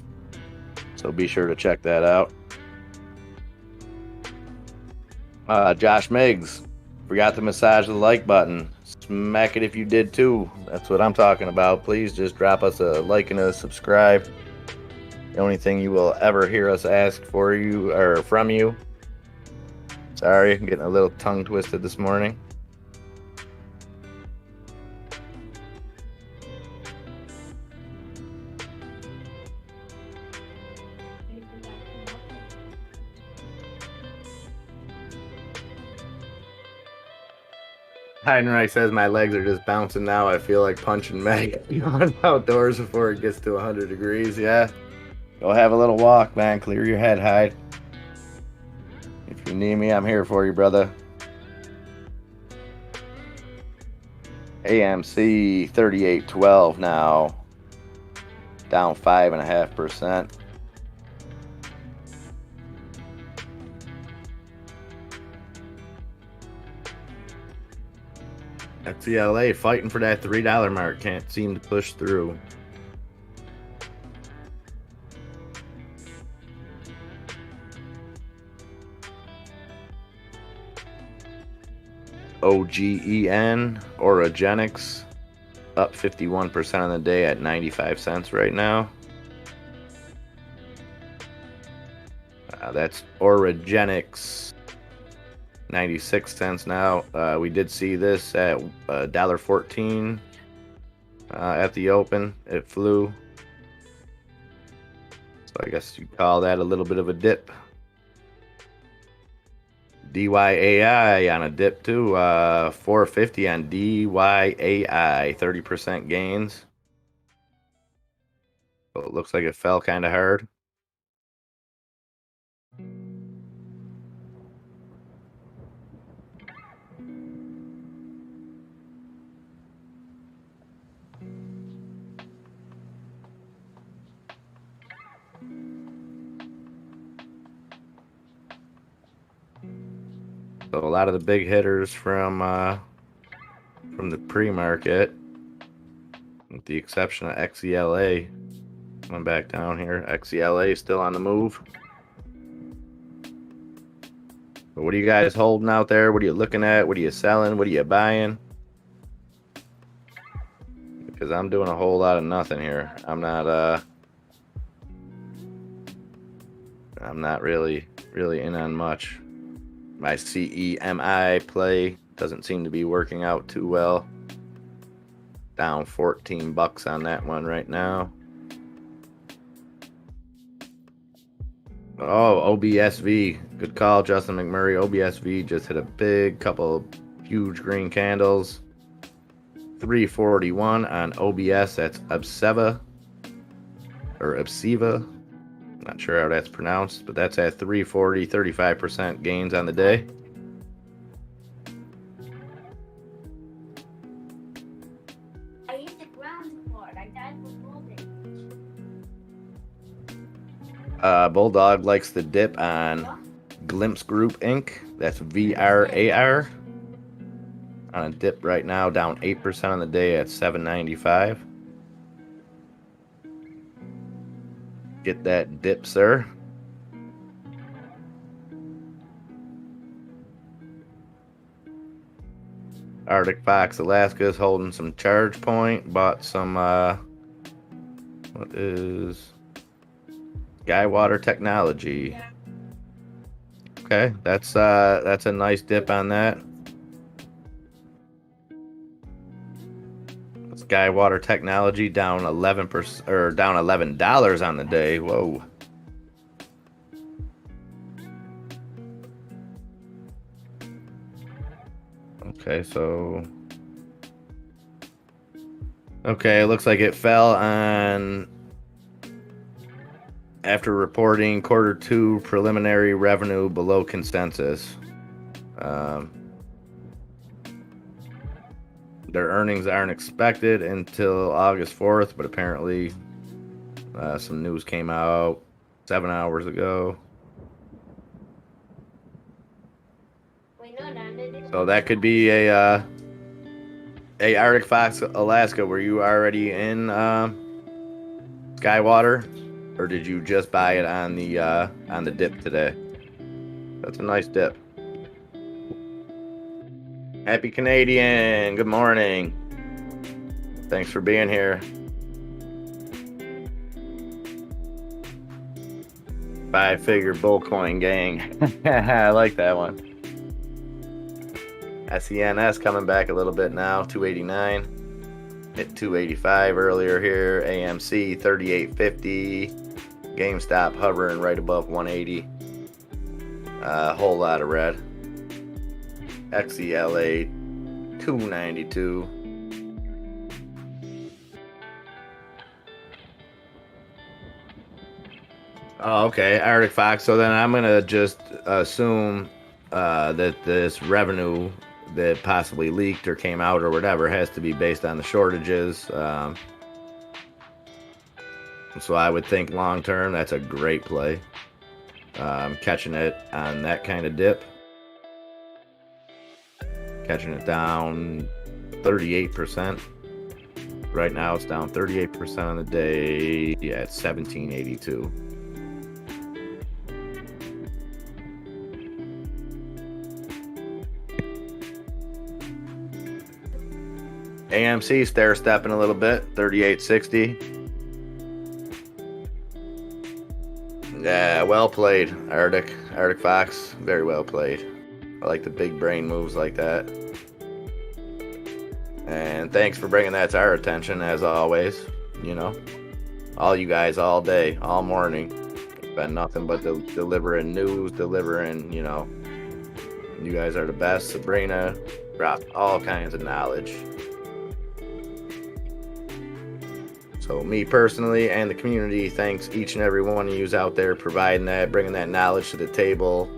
Speaker 3: So be sure to check that out. Josh Miggs, forgot to massage the like button. Smack it if you did too. That's what I'm talking about. Please just drop us a like and a subscribe. The only thing you will ever hear us ask for you or from you. Sorry, I'm getting a little tongue twisted this morning. Heinrich says my legs are just bouncing now. I feel like punching Meg outdoors before it gets to 100 degrees. Yeah. Go have a little walk, man. Clear your head, Hyde. If you need me, I'm here for you, brother. AMC 38.12 now. Down 5.5%. FCLA fighting for that $3 mark. Can't seem to push through. OGEN, Orogenics, up 51% on the day at 95 cents right now. That's Orogenics. 96 cents now. We did see this at $1.14 at the open. It flew. So I guess you call that a little bit of a dip. DYAI on a dip too. 450 on DYAI. 30% gains. So it looks like it fell kind of hard. So a lot of the big hitters from the pre-market, with the exception of XELA, coming back down here. XELA is still on the move. But what are you guys holding out there? What are you looking at? What are you selling? What are you buying? Because I'm doing a whole lot of nothing here. I'm not really in on much. My CEMI play doesn't seem to be working out too well. Down 14 bucks on that one right now. Oh, OBSV. Good call, Justin McMurray. OBSV just hit a big couple huge green candles. 341 on OBS. That's Obseva. Or Obseva. Not sure how that's pronounced, but that's at 340, 35% gains on the day.
Speaker 5: I used the ground board. I died with Bulldog.
Speaker 3: Bulldog likes the dip on Glimpse Group Inc. That's VRAR. On a dip right now, down 8% on the day at 7.95. Get that dip, sir. Arctic Fox Alaska is holding some charge point. Bought some what is Skywater Technology. Okay, that's a nice dip on that. Skywater Technology down 11% or down $11 on the day. Whoa. Okay, so it looks like it fell on after reporting Q2 preliminary revenue below consensus. Their earnings aren't expected until August 4th, but apparently some news came out 7 hours ago. So that could be a Arctic Fox Alaska. Were you already in Skywater, or did you just buy it on the dip today? That's a nice dip. Happy Canadian. Good morning. Thanks for being here. 5-figure bullcoin gang. I like that one. SENS coming back a little bit now. 289. Hit 285 earlier here. AMC 38.50. GameStop hovering right above 180. A whole lot of red. XELA $2.92. Oh, okay, Arctic Fox. So then I'm gonna just assume that this revenue that possibly leaked or came out or whatever has to be based on the shortages. So I would think long term that's a great play. Catching it on that kind of dip, catching it down 38%. Right now it's down 38% on the day at 1782. AMC stair stepping a little bit, 38.60. Yeah, well played, Arctic Fox. Very well played. I like the big brain moves like that. And thanks for bringing that to our attention, as always. You know, all you guys all day, all morning. It's been nothing but delivering news, delivering, you know. You guys are the best. Sabrina dropped all kinds of knowledge. So me personally and the community, thanks each and every one of you out there providing that, bringing that knowledge to the table.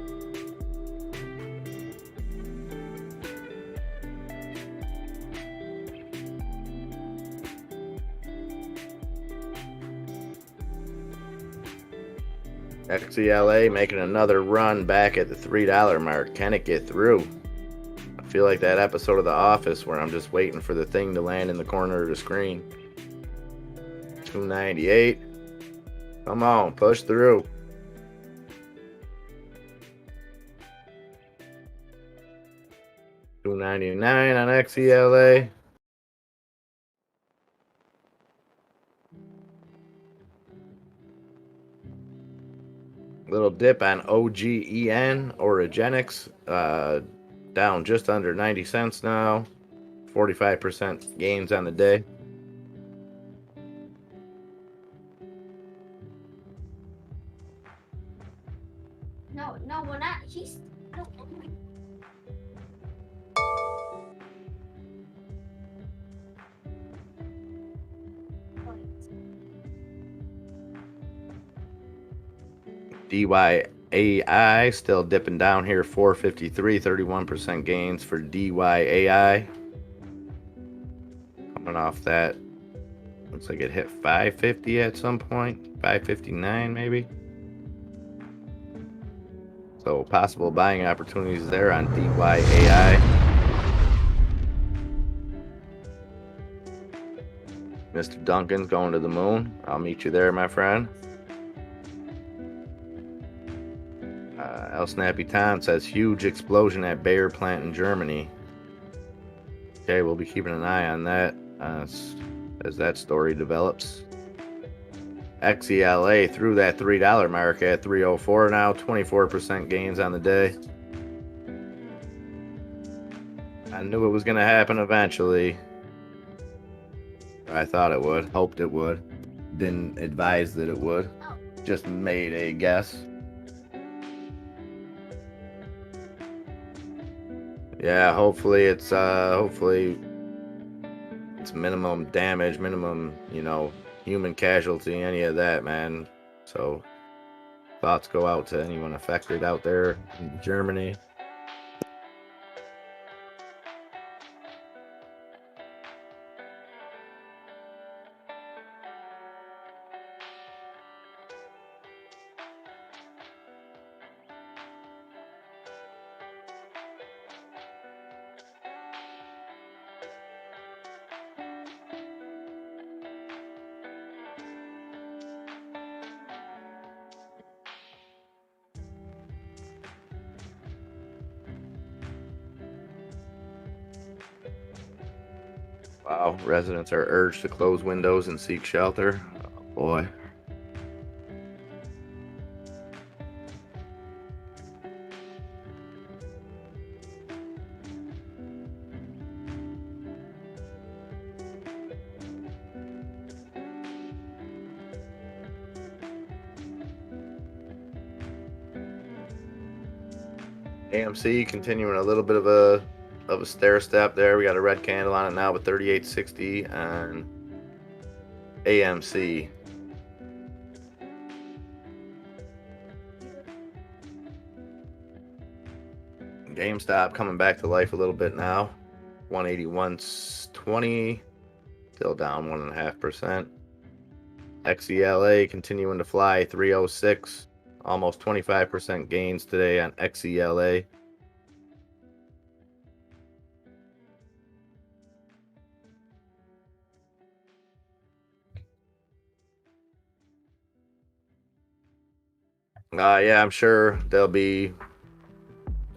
Speaker 3: XELA making another run back at the $3 mark. Can it get through? I feel like that episode of The Office where I'm just waiting for the thing to land in the corner of the screen. 298. Come on, push through. $2.99 on XELA. Little dip on OGEN, Origenics, down just under 90 cents now. 45% gains on the day.
Speaker 5: No, we're not. He's. No,
Speaker 3: DYAI still dipping down here, 453, 31% gains for DYAI. Coming off that, looks like it hit 550 at some point, 559 maybe. So possible buying opportunities there on DYAI. Mr. Duncan's going to the moon. I'll meet you there, my friend. El Snappy Tom says huge explosion at Bayer plant in Germany. Okay, we'll be keeping an eye on that as that story develops. XELA through that $3 mark at 304 now, 24% gains on the day. I knew it was going to happen eventually. I thought it would, hoped it would. Didn't advise that it would. Just made a guess. Yeah, hopefully it's minimum damage, minimum, you know, human casualty, any of that, man. So thoughts go out to anyone affected out there in Germany. Wow, residents are urged to close windows and seek shelter. Oh, boy. AMC continuing a little bit of a of a stair step there. We got a red candle on it now with 38.60 on AMC. GameStop coming back to life a little bit now. 181.20, still down 1.5%. XELA continuing to fly, 306, almost 25% gains today on XELA. Yeah, I'm sure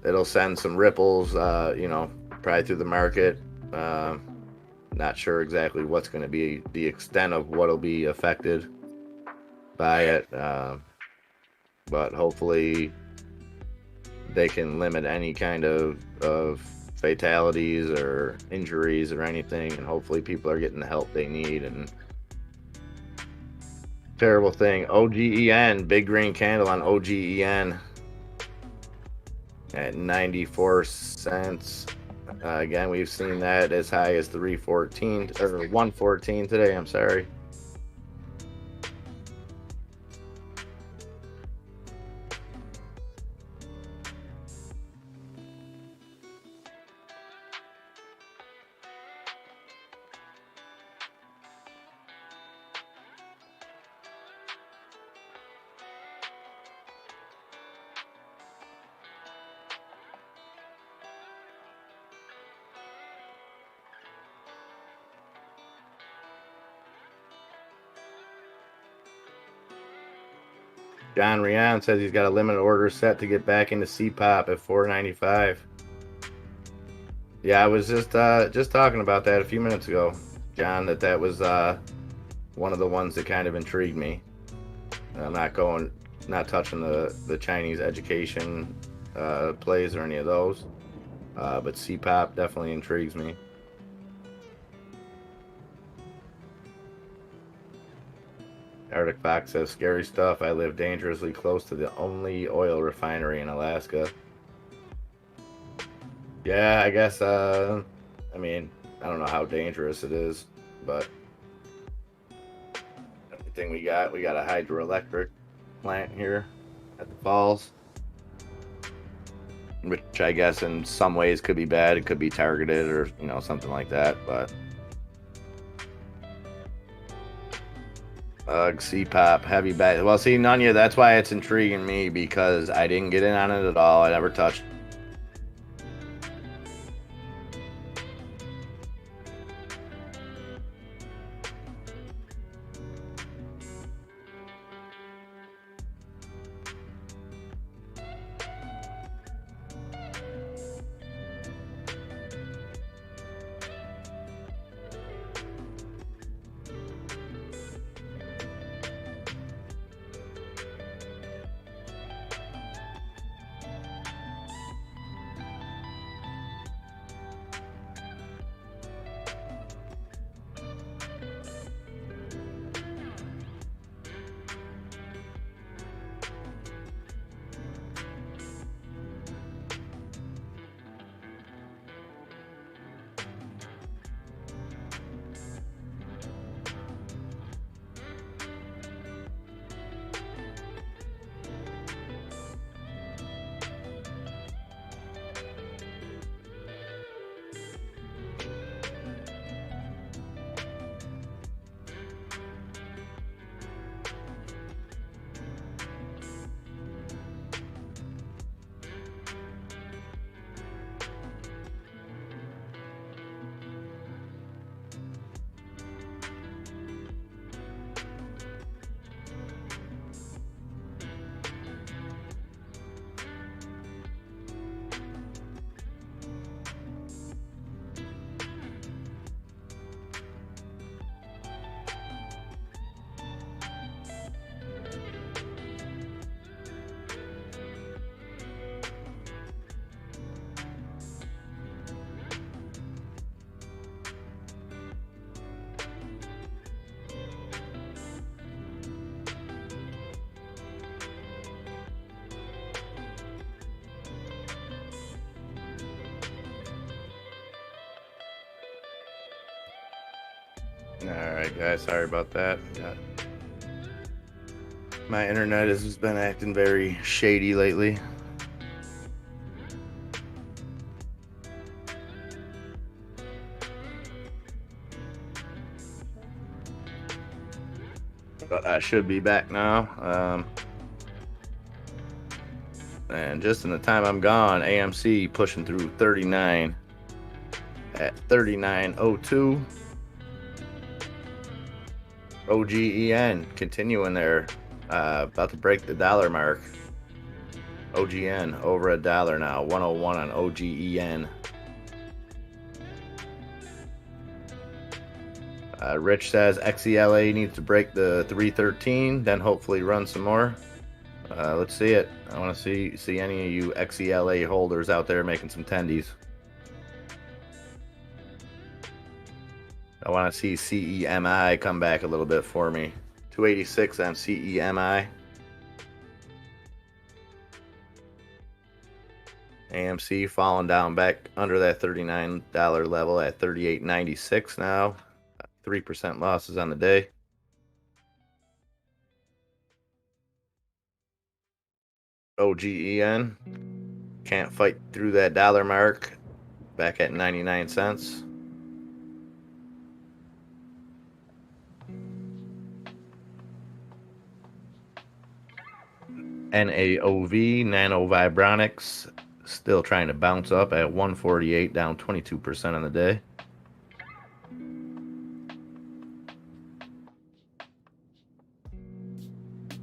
Speaker 3: it'll send some ripples, probably through the market. Not sure exactly what's going to be the extent of what'll be affected by it, but hopefully they can limit any kind of fatalities or injuries or anything, and hopefully people are getting the help they need. And terrible thing, OGEN, big green candle on OGEN at 94 cents. Again, we've seen that as high as 314 or 114 today. I'm sorry. John Rian says he's got a limited order set to get back into CPOP at $4.95. Yeah, I was just talking about that a few minutes ago, John. That was one of the ones that kind of intrigued me. I'm not touching the Chinese education plays or any of those, but CPOP definitely intrigues me. Arctic Fox says, scary stuff. I live dangerously close to the only oil refinery in Alaska. Yeah, I guess, I mean, I don't know how dangerous it is, but everything we got a hydroelectric plant here at the falls, which I guess in some ways could be bad. It could be targeted or, something like that, but CPOP, heavy bag. Well, see, Nunya, that's why it's intriguing me, because I didn't get in on it at all. I never touched. All right, guys. Sorry about that. My internet has been acting very shady lately. But I should be back now. And just in the time I'm gone, AMC pushing through 39 at 39.02. OGEN continuing there, about to break the dollar mark. OGN over $1 now, 101 on OGEN. Rich says XELA needs to break the 313, then hopefully run some more. Let's see it. I want to see any of you XELA holders out there making some tendies. I want to see CEMI come back a little bit for me. 286 on CEMI. AMC falling down back under that $39 level at $38.96 now. 3% losses on the day. OGEN can't fight through that dollar mark, back at 99 cents. NAOV, Nano Vibronics, still trying to bounce up at 148, down 22% on the day.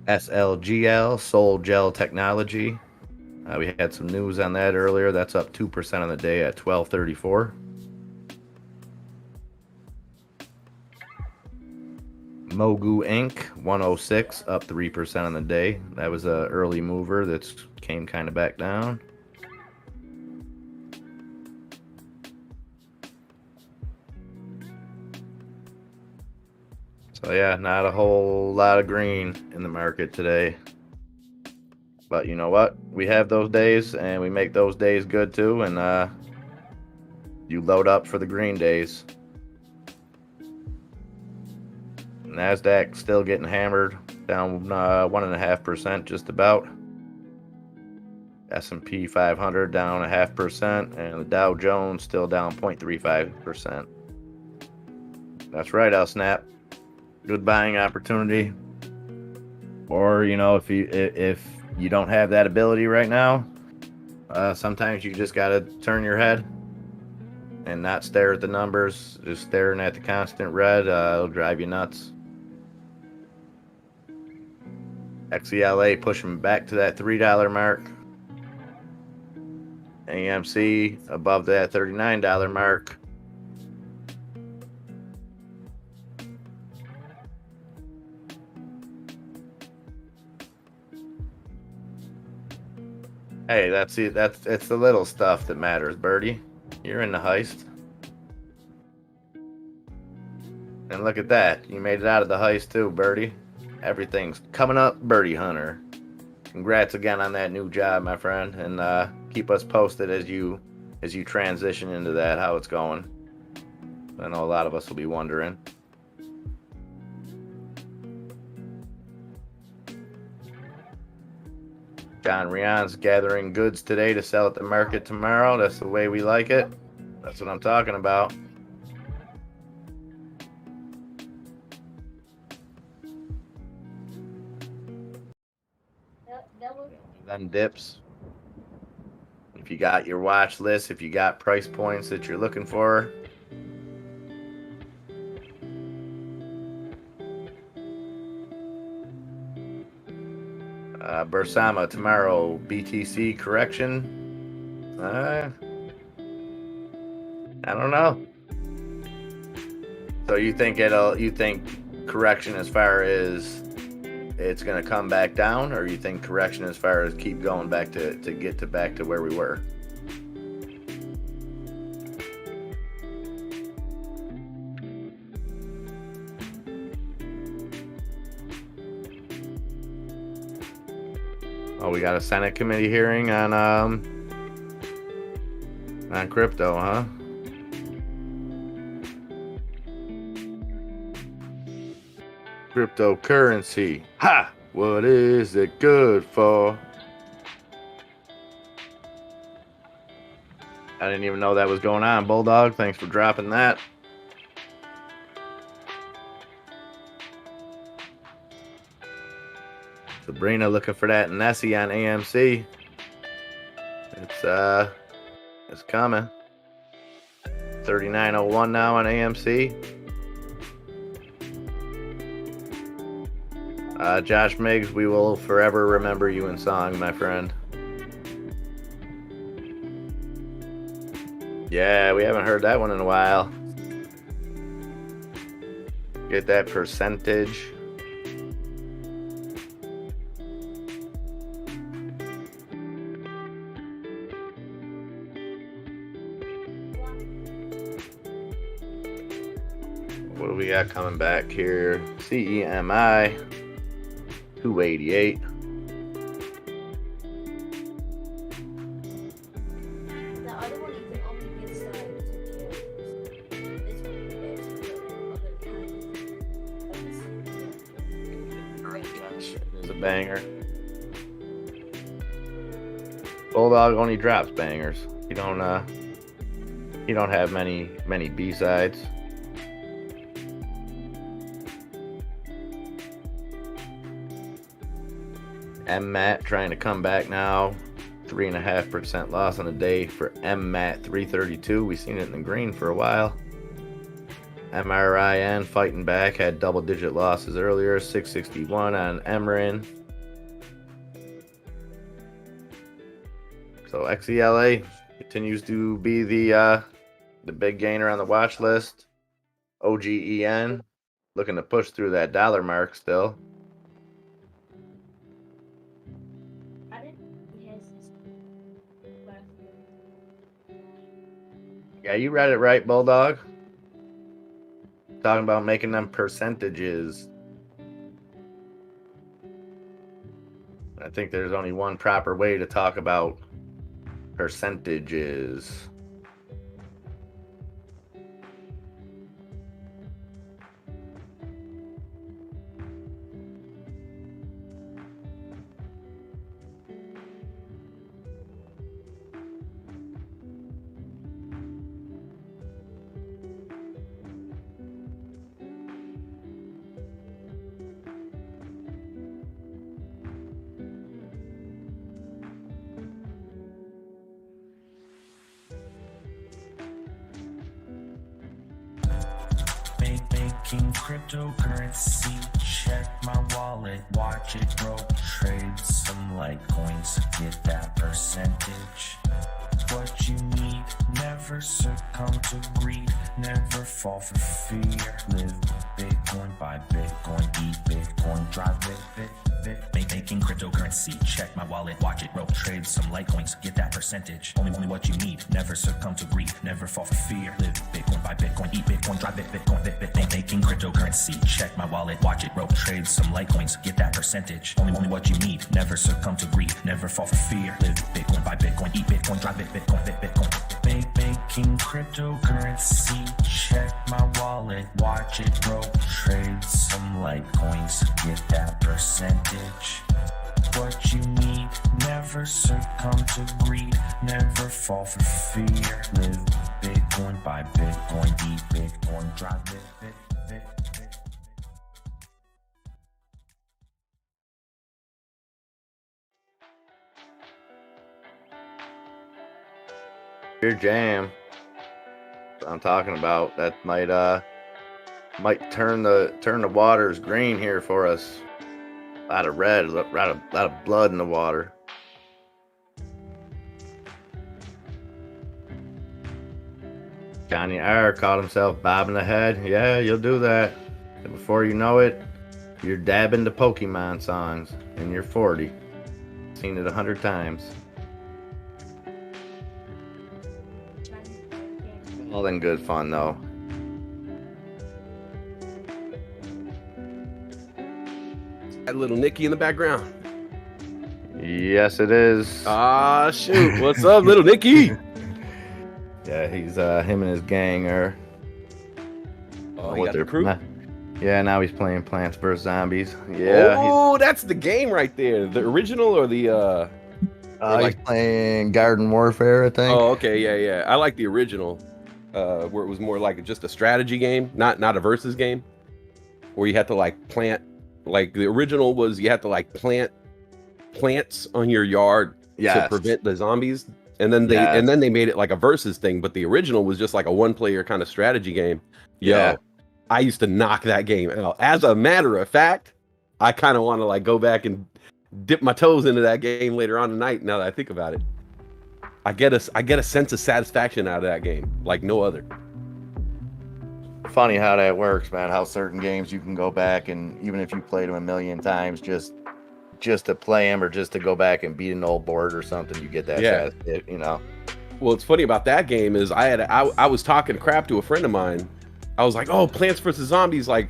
Speaker 3: SLGL, Soul Gel Technology. We had some news on that earlier. That's up 2% on the day at 12.34. Mogu Inc. 106, up 3% on the day. That was an early mover that came kind of back down. So yeah, not a whole lot of green in the market today. But you know what? We have those days, and we make those days good too. And you load up for the green days. NASDAQ still getting hammered, down 1.5% just about. S&P 500 down 0.5%, and the Dow Jones still down 0.35%. That's right, I'll snap. Good buying opportunity. Or, you know, if you don't have that ability right now, sometimes you just got to turn your head and not stare at the numbers. Just staring at the constant red, it'll drive you nuts. XELA pushing back to that $3 mark. AMC above that $39 mark. Hey, it's the little stuff that matters, Birdie. You're in the heist. And look at that. You made it out of the heist too, Birdie. Everything's coming up, Birdie Hunter. Congrats again on that new job, my friend. And keep us posted as you transition into that, how it's going. I know a lot of us will be wondering. John Rion's gathering goods today to sell at the market tomorrow. That's the way we like it. That's what I'm talking about. Then dips. If you got your watch list, if you got price points that you're looking for, Bersama tomorrow, BTC correction. I don't know. So you think correction as far as it's going to come back down, or you think correction as far as keep going back to get back to where we were? Oh, we got a Senate committee hearing on crypto, huh? Cryptocurrency. Ha! What is it good for? I didn't even know that was going on, Bulldog. Thanks for dropping that. Sabrina looking for that Nessie on AMC. It's coming. 39.01 now on AMC. Josh Miggs, we will forever remember you in song, my friend. Yeah, we haven't heard that one in a while. Get that percentage. What do we got coming back here? CEMI 288.
Speaker 5: The other one you can only get started to kill. This one is
Speaker 3: There's a banger. Bulldog only drops bangers. He don't have many B-sides. MMAT trying to come back now. 3.5% loss on the day for MMAT 332. We've seen it in the green for a while. MRIN fighting back, had double-digit losses earlier. 661 on MRIN. So XELA continues to be the big gainer on the watch list. OGEN looking to push through that dollar mark still. Yeah, you read it right, Bulldog. Talking about making them percentages. I think there's only one proper way to talk about percentages.
Speaker 6: Making cryptocurrency, check my wallet, watch it grow, trade some Litecoins, get that percentage. What you need, never succumb to greed, never fall for fear. Live Bitcoin, buy Bitcoin, eat Bitcoin, drive Bitcoin. Making cryptocurrency, check my wallet, watch it grow, trade some Litecoins, get that percentage. Only what you need, never succumb to greed, never fall for fear. Live Bitcoin, buy Bitcoin, eat Bitcoin, drive Bitcoin. Making cryptocurrency, check my wallet, watch it grow, trade some Litecoins, get that percentage. Only what you need, never succumb to greed, never fall for fear. Live Bitcoin, buy Bitcoin, eat Bitcoin, drive Bitcoin. Making cryptocurrency, check my wallet, watch it grow, trade some Litecoins, get that percentage. What you need, never succumb to greed, never fall for fear. Live Bitcoin, buy Bitcoin, eat Bitcoin, drive Bitcoin.
Speaker 3: Your jam. That's what I'm talking about. That might turn the waters green here for us. A lot of red, a lot of blood in the water. Johnny R caught himself bobbing the head. Yeah, you'll do that. And before you know it, you're dabbing the Pokemon songs and you're 40. Seen it 100 times. All in good fun though.
Speaker 7: That little Nicky in the background.
Speaker 3: Yes, it is.
Speaker 7: Ah, shoot. What's up, little Nicky?
Speaker 3: Yeah, he's him and his gang are.
Speaker 7: Oh, he got the crew?
Speaker 3: Yeah, now he's playing Plants vs Zombies. Yeah,
Speaker 7: Oh, that's the game right there. The original or the
Speaker 3: he's playing Garden Warfare, I think.
Speaker 7: Oh, okay, yeah. I like the original, where it was more like just a strategy game, not a versus game, where you had to like plant. Like the original was you had to like plant plants on your yard to prevent the zombies, and then they made it like a versus thing. But the original was just like a one-player kind of strategy game.
Speaker 3: Yeah.
Speaker 7: I used to knock that game out. As a matter of fact, I kind of want to like go back and dip my toes into that game later on tonight. Now that I think about it, I get a sense of satisfaction out of that game like no other.
Speaker 3: Funny how that works, man. How certain games you can go back and even if you played them a million times, just to play them or just to go back and beat an old board or something, you get that satisfaction, you know.
Speaker 7: Well, what's funny about that game is I was talking crap to a friend of mine. I was like, "Oh, Plants vs Zombies!" Like,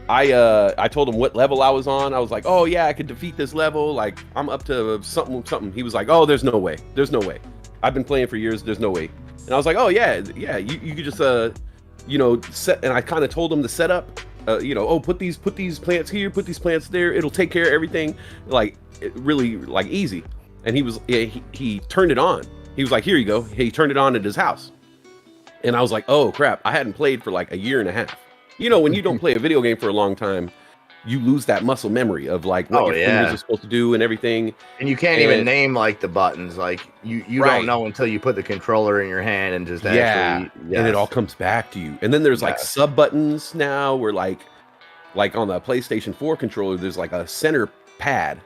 Speaker 7: I told him what level I was on. I was like, "Oh yeah, I could defeat this level. Like, I'm up to something." He was like, "Oh, there's no way. There's no way. I've been playing for years. There's no way." And I was like, "Oh yeah. You could just set." And I kind of told him the setup. Put these plants here, put these plants there. It'll take care of everything. Like, really like easy. And he turned it on. He was like, "Here you go." He turned it on at his house. And I was like, oh crap, I hadn't played for like a year and a half. You know, when you don't play a video game for a long time, you lose that muscle memory of like what your fingers are supposed to do and everything.
Speaker 3: And you can't even name like the buttons. Like you don't know until you put the controller in your hand and just actually
Speaker 7: and it all comes back to you. And then there's like sub buttons now where like on the PlayStation 4 controller, there's like a center pad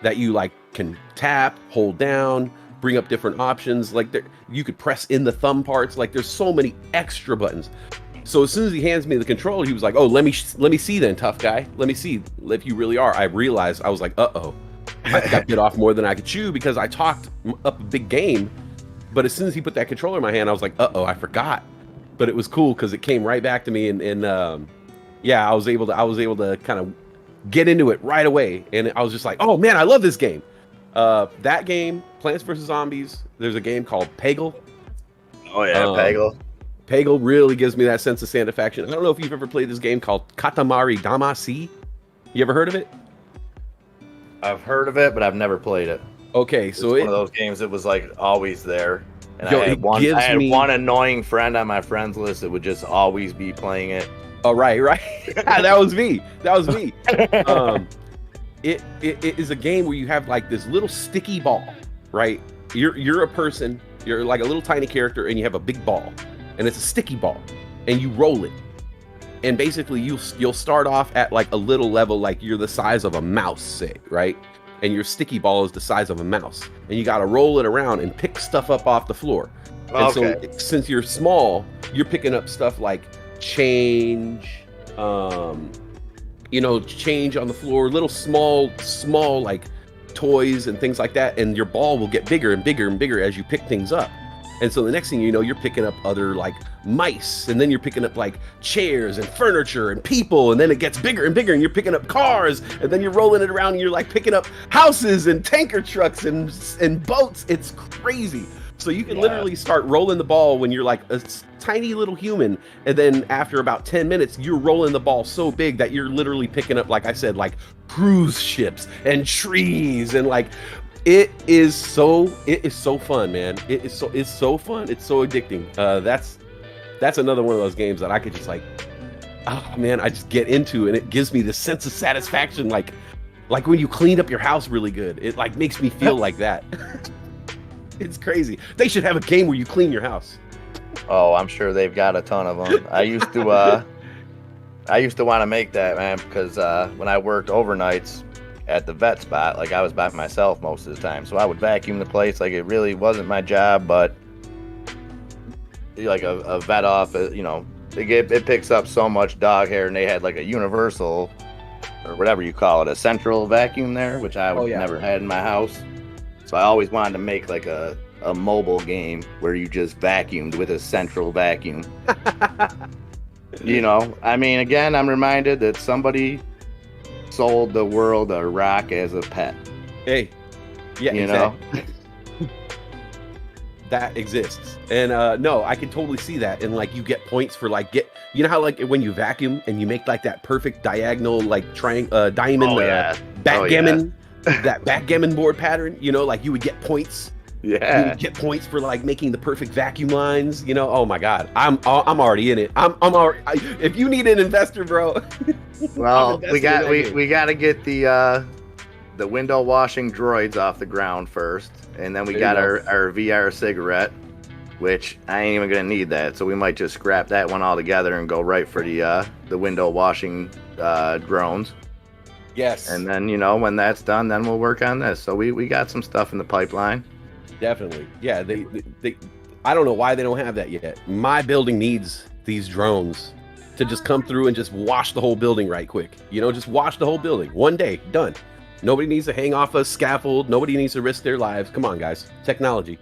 Speaker 7: that you like can tap, hold down, bring up different options. Like you could press in the thumb parts. Like there's so many extra buttons. So as soon as he hands me the controller, he was like, "Oh, let me see then, tough guy. Let me see if you really are." I realized I was like, "Uh-oh, I think I bit off more than I could chew," because I talked up a big game. But as soon as he put that controller in my hand, I was like, "Uh-oh, I forgot." But it was cool because it came right back to me, and I was able to kind of get into it right away, and I was just like, "Oh man, I love this game." That game, Plants vs Zombies. There's a game called Peggle.
Speaker 3: Oh yeah, Peggle.
Speaker 7: Peggle really gives me that sense of satisfaction. I don't know if you've ever played this game called Katamari Damacy. You ever heard of it?
Speaker 3: I've heard of it, but I've never played it.
Speaker 7: Okay, so
Speaker 3: it's one of those games that was like always there. And I had one annoying friend on my friends list that would just always be playing it.
Speaker 7: Oh, right. That was me. It is a game where you have like this little sticky ball, right? You're a person, you're like a little tiny character, and you have a big ball, and it's a sticky ball, and you roll it, and basically you'll start off at like a little level, like you're the size of a mouse, say, right? And your sticky ball is the size of a mouse, and you got to roll it around and pick stuff up off the floor. And so since you're small, you're picking up stuff like change, change on the floor, little small like toys and things like that, and your ball will get bigger and bigger and bigger as you pick things up. And so the next thing you know, you're picking up other like mice, and then you're picking up like chairs and furniture and people, and then it gets bigger and bigger, and you're picking up cars, and then you're rolling it around, and you're like picking up houses and tanker trucks and boats. It's crazy. So you can literally start rolling the ball when you're like a tiny little human, and then after about 10 minutes, you're rolling the ball so big that you're literally picking up, like I said, like cruise ships and trees, and like it is so fun, man. It's so fun. It's so addicting. That's another one of those games that I could just like, oh man, I just get into, and it gives me the sense of satisfaction, like when you clean up your house really good. It like makes me feel like that. It's crazy. They should have a game where you clean your house.
Speaker 3: Oh, I'm sure they've got a ton of them. I used to want to make that, man, because when I worked overnights at the vet spot, like I was by myself most of the time, so I would vacuum the place. Like it really wasn't my job, but like a vet office, it picks up so much dog hair, and they had like a universal or whatever you call it, a central vacuum there, which I never had in my house. So I always wanted to make like a mobile game where you just vacuumed with a central vacuum. I mean, again, I'm reminded that somebody sold the world a rock as a pet.
Speaker 7: Hey, yeah,
Speaker 3: you know.
Speaker 7: that exists. And no, I can totally see that. And like you get points for like you know how like when you vacuum and you make like that perfect diagonal like diamond backgammon that backgammon board pattern, you know, like you would get points.
Speaker 3: Yeah.
Speaker 7: You would get points for like making the perfect vacuum lines, you know. Oh my god. I'm already in it. I'm already if you need an investor, bro.
Speaker 3: Well, we got to get the window washing droids off the ground first, and then we got our VR cigarette, which I ain't even gonna need that, so we might just scrap that one altogether and go right for the window washing drones.
Speaker 7: Yes.
Speaker 3: And then, you know, when that's done, then we'll work on this. So we got some stuff in the pipeline.
Speaker 7: Definitely. Yeah, they I don't know why they don't have that yet. My building needs these drones to just come through and just wash the whole building right quick. You know, just wash the whole building. One day, done. Nobody needs to hang off a scaffold. Nobody needs to risk their lives. Come on, guys. Technology.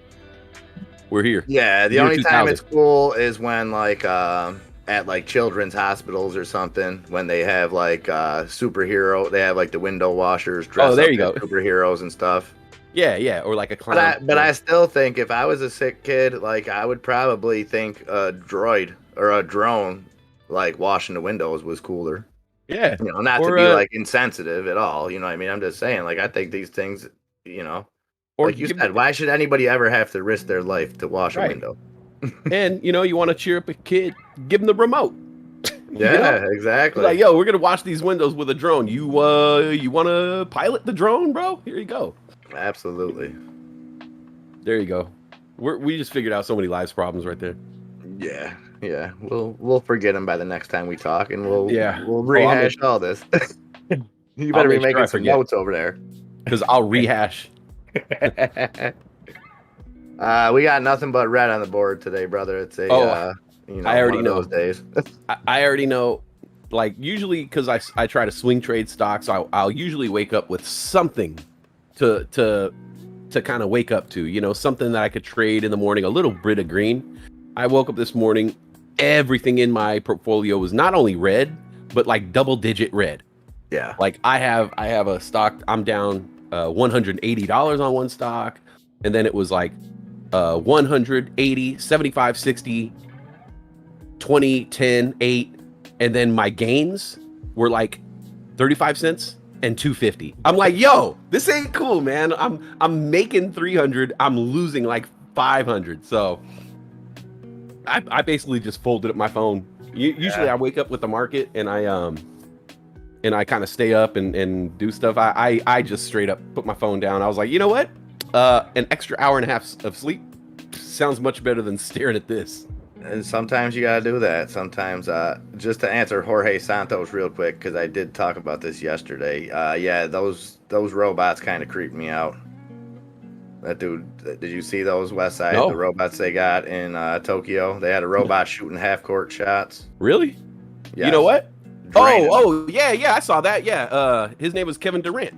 Speaker 7: We're here.
Speaker 3: Yeah, the
Speaker 7: Year
Speaker 3: only
Speaker 7: 2000.
Speaker 3: time it's cool is when like at like children's hospitals or something, when they have like superhero, they have like the window washers dressed
Speaker 7: there
Speaker 3: up
Speaker 7: you
Speaker 3: as
Speaker 7: go.
Speaker 3: superheroes and stuff.
Speaker 7: Yeah, or like a clown.
Speaker 3: But I still think if I was a sick kid, like I would probably think a droid or a drone like washing the windows was cooler.
Speaker 7: Yeah.
Speaker 3: You know, not to be like insensitive at all. You know what I mean? I'm just saying, like, I think these things, you know,
Speaker 7: Or
Speaker 3: like you said, why should anybody ever have to risk their life to wash a window?
Speaker 7: And, you know, you want to cheer up a kid, give them the remote.
Speaker 3: Yeah, exactly.
Speaker 7: Like, yo, we're going to wash these windows with a drone. You want to pilot the drone, bro? Here you go.
Speaker 3: Absolutely.
Speaker 7: There you go. We just figured out so many lives problems right there.
Speaker 3: Yeah. We'll forget them by the next time we talk, and we'll
Speaker 7: Oh,
Speaker 3: rehash all this. You better be making some notes over there,
Speaker 7: because I'll rehash.
Speaker 3: We got nothing but red on the board today, brother. It's a you know,
Speaker 7: I already
Speaker 3: one
Speaker 7: know
Speaker 3: of those days.
Speaker 7: I already know. Like usually, because I try to swing trade stocks, I'll usually wake up with something to kind of wake up to, you know, something that I could trade in the morning, a little bit of green. I woke up this morning, everything in my portfolio was not only red, but like double-digit red.
Speaker 3: Yeah.
Speaker 7: Like I have a stock, I'm down $180 on one stock, and then it was like 180, 75, 60, 20, 10, 8, and then my gains were like 35 cents and 250. I'm like, yo, this ain't cool, man. I'm making 300, I'm losing like 500. So I basically just folded up my phone. Usually I wake up with the market and I kind of stay up and do stuff. I just straight up put my phone down. I was like, you know what? An extra hour and a half of sleep sounds much better than staring at this.
Speaker 3: And sometimes you gotta do that. Sometimes, just to answer Jorge Santos real quick, because I did talk about this yesterday. Yeah, those robots kind of creeped me out. That dude, did you see those Westside?
Speaker 7: No.
Speaker 3: The robots they got in Tokyo? They had a robot shooting half-court shots.
Speaker 7: Really?
Speaker 3: Yes.
Speaker 7: You know what?
Speaker 3: Draining.
Speaker 7: Oh, yeah, I saw that. Yeah, his name was Kevin Durant.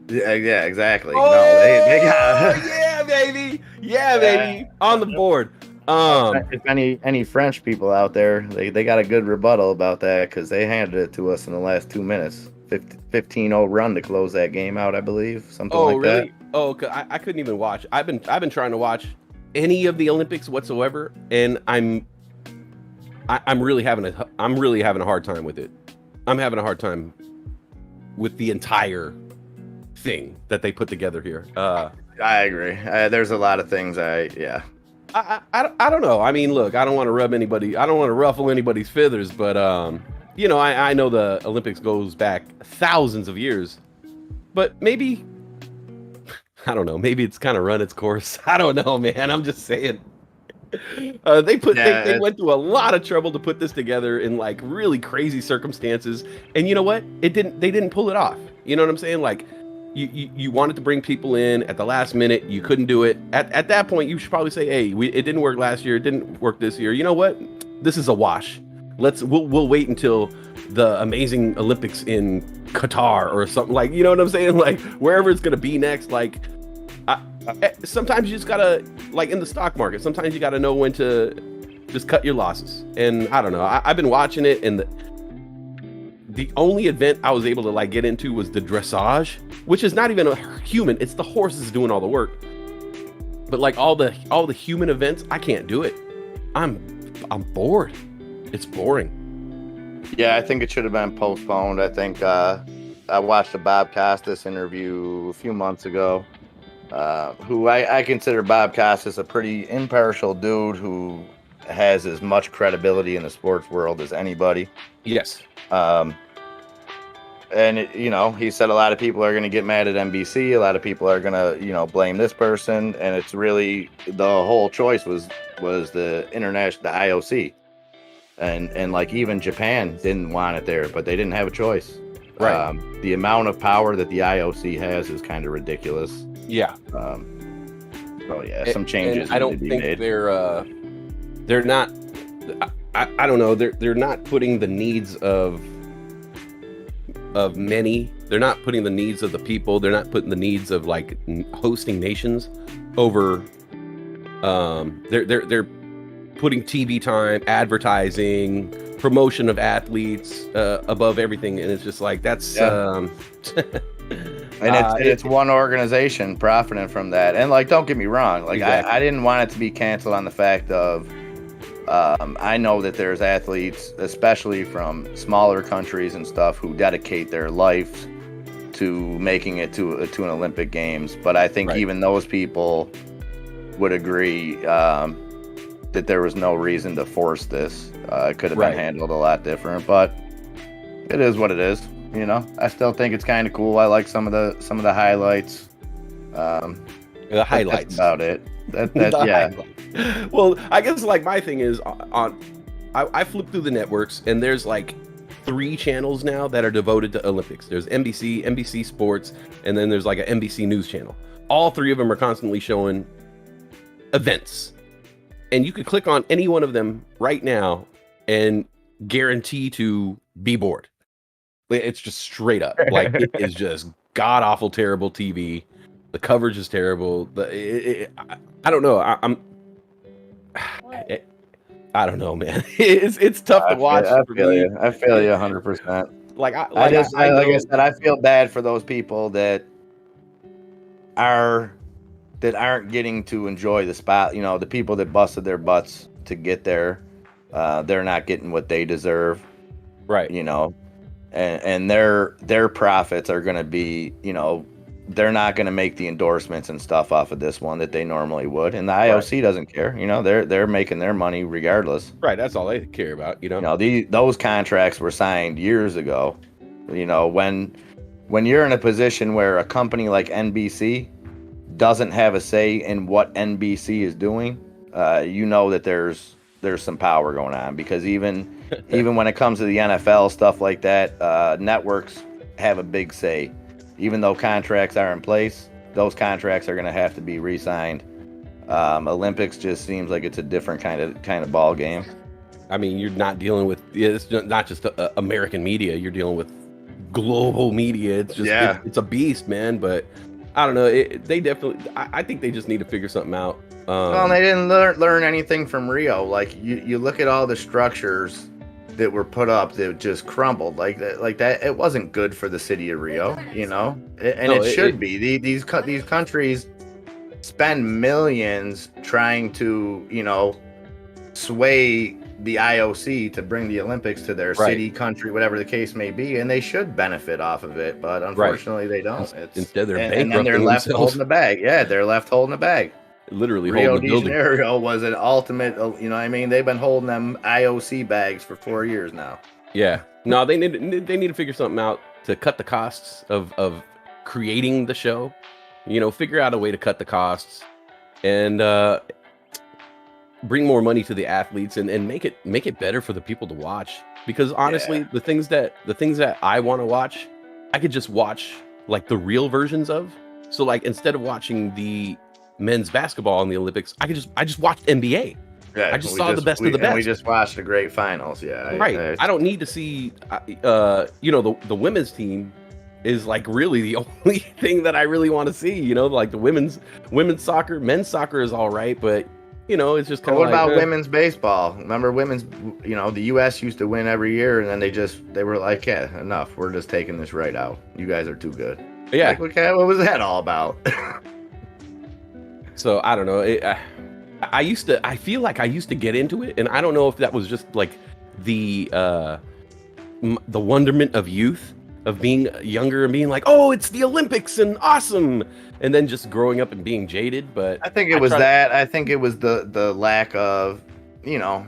Speaker 3: Yeah, exactly.
Speaker 7: Oh,
Speaker 3: No, they got
Speaker 7: yeah, baby. Yeah, baby. On the board.
Speaker 3: If any French people out there, they got a good rebuttal about that, because they handed it to us in the last 2 minutes. 15-0 run to close that game out, I believe. Something like
Speaker 7: really?
Speaker 3: that.
Speaker 7: Oh, I couldn't even watch. I've been trying to watch any of the Olympics whatsoever, and I'm really having a hard time with it. I'm having a hard time with the entire thing that they put together here.
Speaker 3: I agree. There's a lot of things. I
Speaker 7: don't know. I mean, look, I don't want to ruffle anybody's feathers, but you know, I know the Olympics goes back thousands of years, but maybe, I don't know, maybe it's kind of run its course. I don't know, man. I'm just saying. They went through a lot of trouble to put this together in like really crazy circumstances, and you know what? They didn't pull it off. You know what I'm saying? Like, you wanted to bring people in at the last minute, you couldn't do it. At that point, you should probably say, hey, it didn't work last year, it didn't work this year. You know what? This is a wash. We'll wait until the amazing Olympics in Qatar or something, like, you know what I'm saying? Like wherever it's gonna be next. Like, sometimes you just gotta, like in the stock market, sometimes you gotta know when to just cut your losses. And I don't know. I've been watching it, and the only event I was able to like get into was the dressage, which is not even a human. It's the horses doing all the work. But like all the human events, I can't do it. I'm bored. It's boring.
Speaker 3: Yeah, I think it should have been postponed. I think I watched a Bob Costas interview a few months ago. Who I consider Bob Costas a pretty impartial dude who has as much credibility in the sports world as anybody.
Speaker 7: Yes.
Speaker 3: And he said a lot of people are going to get mad at NBC. A lot of people are going to, blame this person. And it's really the whole choice was the international, the IOC, and like even Japan didn't want it there, but they didn't have a choice.
Speaker 7: Right.
Speaker 3: The amount of power that the IOC has is kind of ridiculous.
Speaker 7: Yeah.
Speaker 3: So yeah, some changes.
Speaker 7: I don't think
Speaker 3: made.
Speaker 7: they're not. I don't know. They're not putting the needs of many. They're not putting the needs of the people. They're not putting the needs of like hosting nations over. They're putting TV time, advertising, promotion of athletes above everything, and it's just like that's.
Speaker 3: Yeah. And it's one organization profiting from that. And like, don't get me wrong, like exactly. I didn't want it to be canceled on the fact of. I know that there's athletes, especially from smaller countries and stuff, who dedicate their life to making it to an Olympic Games. But I think even those people would agree that there was no reason to force this. It could have been handled a lot different, but it is what it is. I still think it's kind of cool. I like some of the highlights.
Speaker 7: The highlights.
Speaker 3: That's about it. Yeah.
Speaker 7: Well, I guess like my thing is I flip through the networks and there's like 3 channels now that are devoted to Olympics. There's NBC Sports, and then there's like an NBC News channel. All 3 of them are constantly showing events. And you could click on any one of them right now and guarantee to be bored. It's just straight up. Like it is just god awful terrible TV. The coverage is terrible. I don't know. I don't know, man. It's tough to watch.
Speaker 3: I feel you 100%.
Speaker 7: Like
Speaker 3: I said, I feel bad for those people that aren't getting to enjoy the spot. The people that busted their butts to get there, they're not getting what they deserve.
Speaker 7: Right.
Speaker 3: And their profits are going to be, they're not going to make the endorsements and stuff off of this one that they normally would, and the IOC doesn't care. They're making their money regardless.
Speaker 7: Right, that's all they care about.
Speaker 3: Those contracts were signed years ago. When you're in a position where a company like NBC doesn't have a say in what NBC is doing, that there's some power going on, because even when it comes to the NFL stuff like that, networks have a big say. Even though contracts are in place, those contracts are going to have to be re-signed. Olympics just seems like it's a different kind of ball game.
Speaker 7: I mean, you're not dealing with, it's not just American media. You're dealing with global media. It's just it's a beast, man. But I don't know. I think they just need to figure something out.
Speaker 3: Well, they didn't learn anything from Rio. Like you look at all the structures that were put up that just crumbled like that. It wasn't good for the city of Rio, it should be. These countries spend millions trying to, sway the IOC to bring the Olympics to their city, country, whatever the case may be, and they should benefit off of it. But unfortunately, they don't.
Speaker 7: Instead, they're
Speaker 3: and then they're left holding the bag. Yeah, they're left holding the bag.
Speaker 7: Literally,
Speaker 3: Rio de Janeiro was an ultimate. They've been holding them IOC bags for 4 years now.
Speaker 7: Yeah, no, they need to figure something out to cut the costs of creating the show. Figure out a way to cut the costs and bring more money to the athletes and make it better for the people to watch. Because honestly, the things that I want to watch, I could just watch like the real versions of. So like instead of watching the men's basketball in the Olympics, I just watched NBA.
Speaker 3: Yeah,
Speaker 7: I just saw the best of the best.
Speaker 3: We just watched the great finals. Yeah,
Speaker 7: right. I don't need to see. The women's team is like really the only thing that I really want to see. Like the women's soccer, men's soccer is all right, but it's just kind of.
Speaker 3: What about women's baseball? Remember women's? The U.S. used to win every year, and then they were like, yeah, enough. We're just taking this right out. You guys are too good.
Speaker 7: Yeah.
Speaker 3: Like, okay, what was that all about?
Speaker 7: So I don't know. I feel like I used to get into it, and I don't know if that was just like the wonderment of youth, of being younger and being like, oh, it's the Olympics and awesome, and then just growing up and being jaded. But
Speaker 3: I think it was that. I think it was the lack of, you know,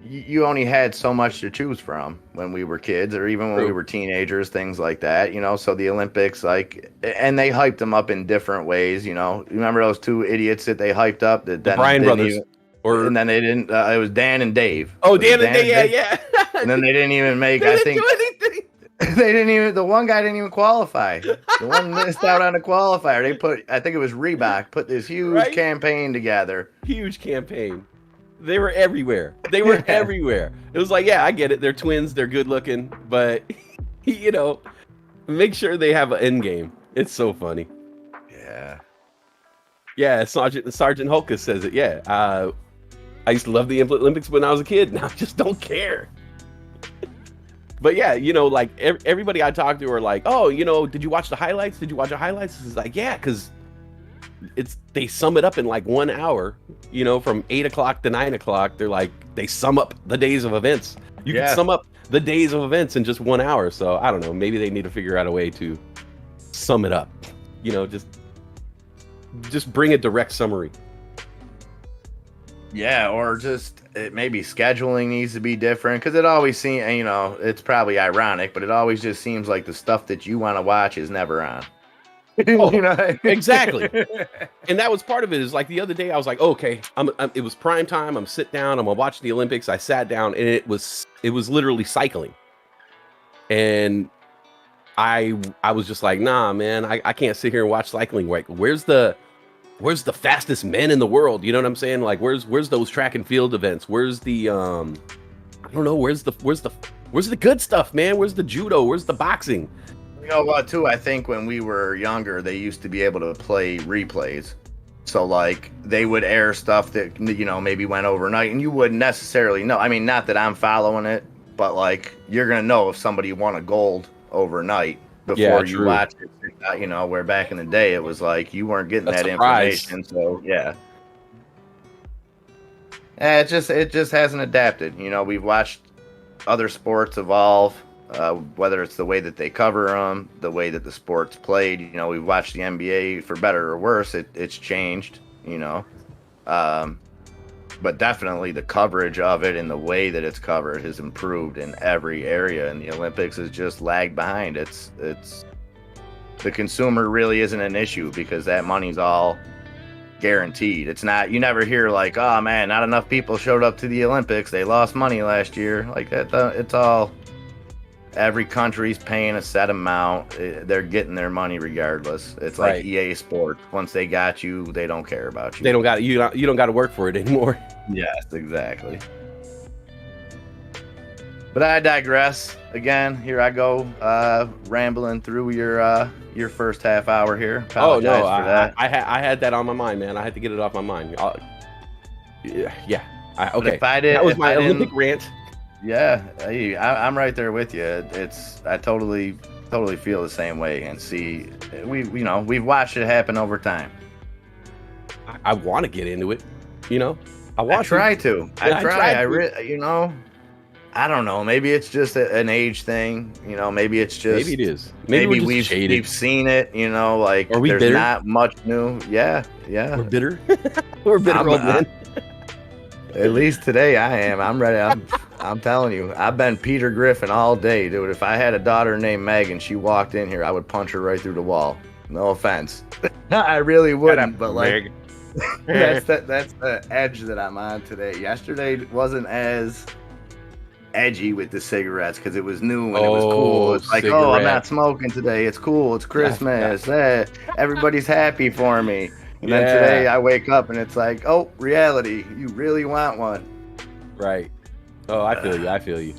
Speaker 3: you only had so much to choose from when we were kids, or even when we were teenagers, things like that, you know. So the Olympics, like, and they hyped them up in different ways, you know. Remember those two idiots that they hyped up? The
Speaker 7: Bryan brothers.
Speaker 3: And then they didn't. It was Dan and Dave.
Speaker 7: Oh, Dan and Dave, yeah.
Speaker 3: And then they didn't even make.
Speaker 7: They
Speaker 3: I
Speaker 7: didn't
Speaker 3: think
Speaker 7: do anything.
Speaker 3: they didn't even. The one guy didn't even qualify. The one missed out on the qualifier. They put. I think it was Reebok put this huge campaign together.
Speaker 7: Huge campaign. They were everywhere. They were everywhere. It was like, yeah, I get it. They're twins. They're good looking, but you know, make sure they have an end game. It's so funny. Yeah. Sergeant Hulkus says it. Yeah. I used to love the Olympics when I was a kid. Now I just don't care. But yeah, you know, like everybody I talk to are like, oh, you know, did you watch the highlights? Did you watch the highlights? It's like, yeah, because they sum it up in like 1 hour, you know, from 8 o'clock to 9 o'clock. They're like, they sum up the days of events. You can sum up the days of events in just 1 hour. So I don't know, maybe they need to figure out a way to sum it up, you know, just bring a direct summary.
Speaker 3: Yeah, or just maybe scheduling needs to be different, because it always seems, you know, it's probably ironic, but it always just seems like the stuff that you want to watch is never on.
Speaker 7: Oh,
Speaker 3: you know?
Speaker 7: Exactly. And that was part of it. Is like the other day I was like, okay, it was prime time. I'm sit down. I'm gonna watch the Olympics. I sat down, and it was literally cycling. And I was just like, nah, man, I can't sit here and watch cycling. Like, where's the fastest men in the world? You know what I'm saying? Like, where's those track and field events? Where's the I don't know. Where's the good stuff, man? Where's the judo? Where's the boxing?
Speaker 3: You know what, too? I think when we were younger, they used to be able to play replays. So, like, they would air stuff that, you know, maybe went overnight, and you wouldn't necessarily know. I mean, not that I'm following it, but, like, you're going to know if somebody won a gold overnight before you watch it. You know, where back in the day, it was like you weren't getting that information. So, yeah. It just hasn't adapted. You know, we've watched other sports evolve. Whether it's the way that they cover them, the way that the sport's played, you know, we've watched the NBA for better or worse. It's changed, you know, but definitely the coverage of it and the way that it's covered has improved in every area. And the Olympics has just lagged behind. It's the consumer really isn't an issue, because that money's all guaranteed. It's not. You never hear like, oh man, not enough people showed up to the Olympics. They lost money last year. Like that. It's all. Every country's paying a set amount. They're getting their money regardless. It's like EA Sports. Once they got you, they don't care about you.
Speaker 7: They don't got you. You don't got to work for it anymore.
Speaker 3: Yes, exactly. But I digress. Again, here I go, rambling through your first half hour here. Apologize for that.
Speaker 7: I had that on my mind, man. I had to get it off my mind. Okay.
Speaker 3: If I did,
Speaker 7: that was my Olympic rant.
Speaker 3: Yeah, I'm right there with you. I totally feel the same way, and see, we've watched it happen over time.
Speaker 7: I want to get into it, you know.
Speaker 3: I try. You know, I don't know. Maybe it's just an age thing. You know, maybe it's just
Speaker 7: maybe it is.
Speaker 3: Maybe we've seen it. You know, like there's
Speaker 7: bitter?
Speaker 3: Not much new. Yeah.
Speaker 7: We're bitter. We're bitter old men.
Speaker 3: At least today I am. I'm ready. I'm telling you, I've been Peter Griffin all day, dude. If I had a daughter named Megan, she walked in here, I would punch her right through the wall. No offense. I really wouldn't, but like that's the edge that I'm on today. Yesterday wasn't as edgy with the cigarettes because it was new and it was cool. It's like, oh, I'm not smoking today. It's cool. It's Christmas. Everybody's happy for me. And then today I wake up and it's like, oh, reality. You really want one.
Speaker 7: Right. Oh, I feel you.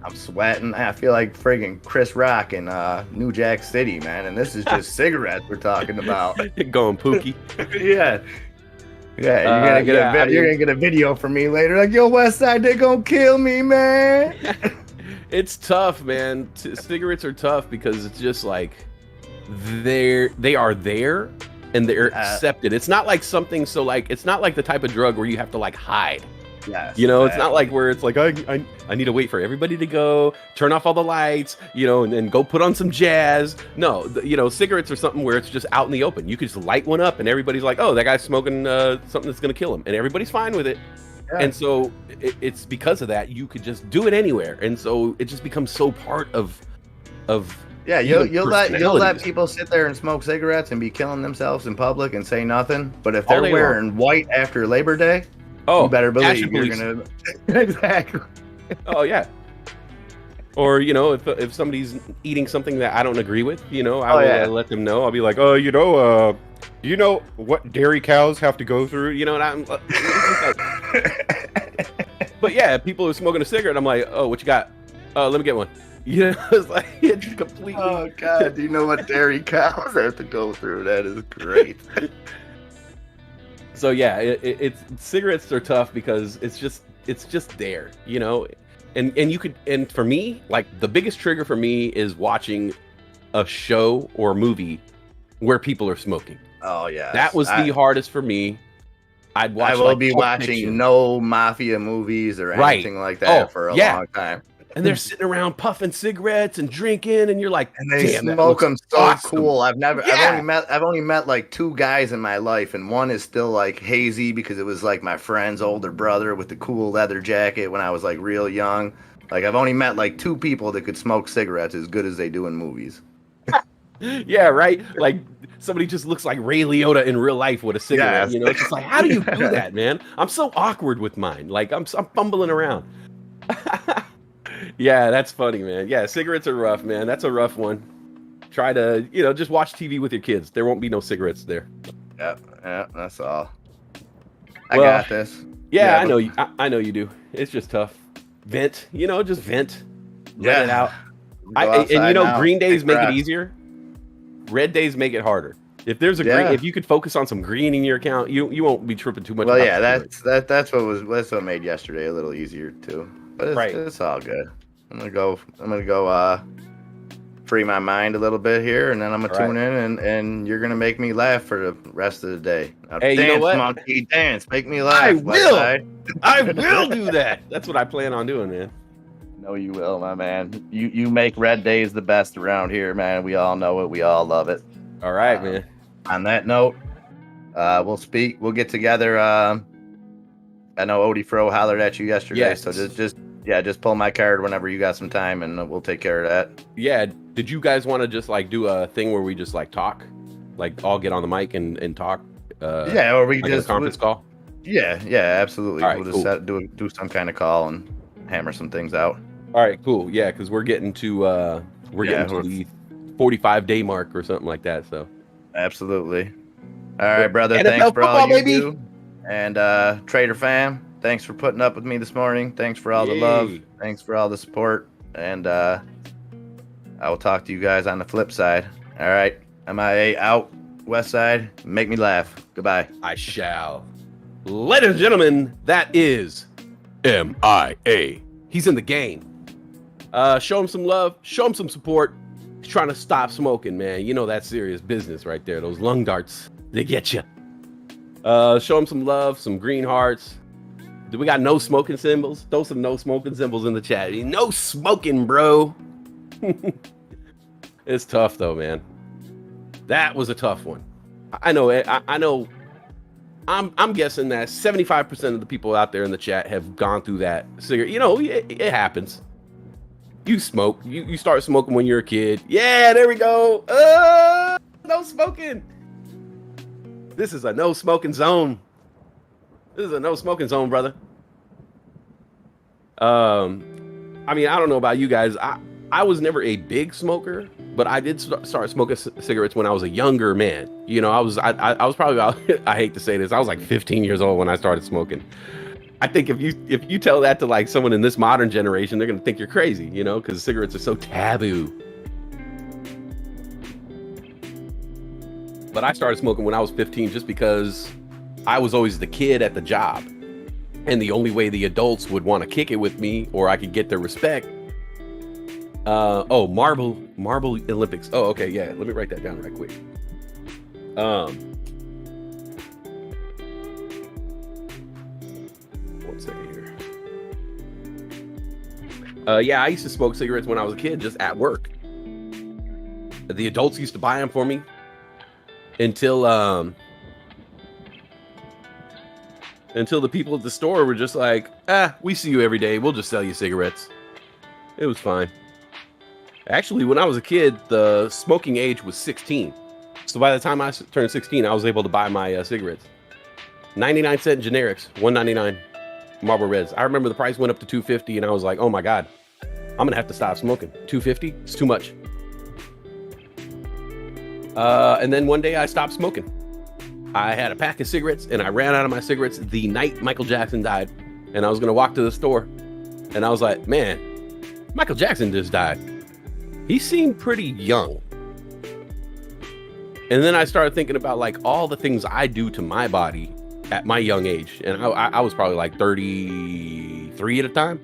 Speaker 3: I'm sweating. I feel like friggin' Chris Rock in New Jack City, man. And this is just cigarettes we're talking about.
Speaker 7: Going pookie.
Speaker 3: Yeah. Yeah, you're gonna get a video from me later. Like, yo, Westside, they gonna kill me, man.
Speaker 7: It's tough, man. Cigarettes are tough because it's just like they are there, and they're accepted. It's not like something so like it's not like the type of drug where you have to like hide.
Speaker 3: Yes,
Speaker 7: You know, it's not like where it's like I need to wait for everybody to go, turn off all the lights, you know, and then go put on some jazz. No, you know, cigarettes are something where it's just out in the open. You could just light one up, and everybody's like, "Oh, that guy's smoking something that's gonna kill him," and everybody's fine with it.
Speaker 3: Yeah.
Speaker 7: And so it's because of that you could just do it anywhere, and so it just becomes so part of.
Speaker 3: Yeah,
Speaker 7: even
Speaker 3: you'll let
Speaker 7: personalities.
Speaker 3: people sit there and smoke cigarettes and be killing themselves in public and say nothing. But if they're
Speaker 7: day
Speaker 3: wearing white after Labor Day,
Speaker 7: Oh,
Speaker 3: you better believe
Speaker 7: action
Speaker 3: you're
Speaker 7: police.
Speaker 3: gonna exactly.
Speaker 7: Oh yeah. Or you know, if somebody's eating something that I don't agree with, you know, I will let them know. I'll be like, oh, you know what dairy cows have to go through, you know, and I'm. But yeah, people are smoking a cigarette. I'm like, oh, what you got? Let me get one. You know, it's like it's completely.
Speaker 3: Oh God, do you know what dairy cows have to go through? That is great.
Speaker 7: So yeah, it's cigarettes are tough because it's just there, you know, and for me, like the biggest trigger for me is watching a show or a movie where people are smoking.
Speaker 3: Oh yeah,
Speaker 7: That was the hardest for me. I
Speaker 3: will
Speaker 7: like,
Speaker 3: be
Speaker 7: Pulp
Speaker 3: watching
Speaker 7: Fiction.
Speaker 3: no mafia movies or anything like that for a long time.
Speaker 7: And they're sitting around puffing cigarettes and drinking, and you're like,
Speaker 3: And they
Speaker 7: damn, that
Speaker 3: smoke
Speaker 7: looks
Speaker 3: them so
Speaker 7: awesome.
Speaker 3: cool. I've
Speaker 7: Yeah.
Speaker 3: only met like 2 guys in my life, and one is still like hazy because it was like my friend's older brother with the cool leather jacket when I was like real young. Like I've only met like 2 people that could smoke cigarettes as good as they do in movies.
Speaker 7: Yeah, right. Like somebody just looks like Ray Liotta in real life with a cigarette.
Speaker 3: Yes.
Speaker 7: You know, it's just like, how do you do that, man? I'm so awkward with mine. Like I'm fumbling around. Yeah, that's funny, man. Yeah, cigarettes are rough, man. That's a rough one. Try to, you know, just watch TV with your kids. There won't be no cigarettes there.
Speaker 3: Yeah, that's all. I
Speaker 7: Well,
Speaker 3: got this.
Speaker 7: Yeah, I
Speaker 3: but-
Speaker 7: know you. I know you do. It's just tough. Vent, you know, just vent. Let it out.
Speaker 3: Go
Speaker 7: And
Speaker 3: outside
Speaker 7: you know,
Speaker 3: now,
Speaker 7: green days
Speaker 3: take
Speaker 7: make it
Speaker 3: breaths.
Speaker 7: easier. Red days make it harder. If there's a
Speaker 3: Yeah.
Speaker 7: green, if you could focus on some green in your account, you won't be tripping too much.
Speaker 3: Well,
Speaker 7: about
Speaker 3: yeah,
Speaker 7: the cigarettes.
Speaker 3: that's what made yesterday a little easier too. But it's,
Speaker 7: Right.
Speaker 3: it's all good. I'm gonna go free my mind a little bit here, and then I'm gonna
Speaker 7: All right.
Speaker 3: tune in, and you're gonna make me laugh for the rest of the day. Now,
Speaker 7: Hey, you know
Speaker 3: dance,
Speaker 7: what?
Speaker 3: monkey, dance, make me laugh.
Speaker 7: I will.
Speaker 3: Westside.
Speaker 7: I will do that. That's what I plan on doing, man.
Speaker 3: No, you will, my man. You make red days the best around here, man. We all know it. We all love it.
Speaker 7: All right, man.
Speaker 3: On that note, we'll get together. I know Odie Fro hollered at you yesterday,
Speaker 7: Yes.
Speaker 3: so just pull my card whenever you got some time, and we'll take care of that.
Speaker 7: Yeah. Did you guys want to just like do a thing where we just like talk, like all get on the mic and talk?
Speaker 3: Yeah, or we
Speaker 7: like
Speaker 3: just
Speaker 7: a conference call.
Speaker 3: Yeah, absolutely.
Speaker 7: All right,
Speaker 3: We'll just
Speaker 7: cool.
Speaker 3: do some kind of call and hammer some things out.
Speaker 7: All right, cool. Yeah, because we're getting to the 45-day mark or something like that. So
Speaker 3: Absolutely. All right, brother.
Speaker 7: NFL
Speaker 3: Thanks for all
Speaker 7: football,
Speaker 3: you
Speaker 7: baby.
Speaker 3: do. And Trader fam, thanks for putting up with me this morning. Thanks for all the love.
Speaker 7: Yay.
Speaker 3: Thanks for all the support. And I will talk to you guys on the flip side. All right. MIA out. Westside. Make me laugh. Goodbye.
Speaker 7: I shall. Ladies and gentlemen, that is MIA. He's in the game. Show him some love. Show him some support. He's trying to stop smoking, man. You know that's serious business right there. Those lung darts, they get you. Show him some love, some green hearts. Do we got no smoking symbols? Throw some no smoking symbols in the chat. No smoking, bro. It's tough though, man. That was a tough one. I know. I know. I'm guessing that 75% of the people out there in the chat have gone through that cigarette. You know, it happens. You smoke. You start smoking when you're a kid. Yeah, there we go. No smoking. This is a no smoking zone. This is a no smoking zone, brother. I mean, I don't know about you guys. I was never a big smoker, but I did start smoking cigarettes when I was a younger man. You know, I was probably about, I hate to say this, I was like 15 years old when I started smoking. I think if you tell that to like someone in this modern generation, they're gonna think you're crazy, you know, because cigarettes are so taboo. But I started smoking when I was 15 just because I was always the kid at the job. And the only way the adults would want to kick it with me or I could get their respect. Marble Olympics. Oh, okay, yeah. Let me write that down right quick. 1 second here. Yeah, I used to smoke cigarettes when I was a kid, just at work. The adults used to buy them for me until the people at the store were just like, we see you every day. We'll just sell you cigarettes. It was fine. Actually, when I was a kid, the smoking age was 16. So by the time I turned 16, I was able to buy my cigarettes. 99-cent generics, $1.99 Marlboro Reds. I remember the price went up to $2.50, and I was like, oh my God, I'm going to have to stop smoking. $2.50? It's too much. And then one day I stopped smoking. I had a pack of cigarettes, and I ran out of my cigarettes the night Michael Jackson died. And I was going to walk to the store, and I was like, man, Michael Jackson just died. He seemed pretty young. And then I started thinking about like all the things I do to my body at my young age. And I was probably like 33 at the time.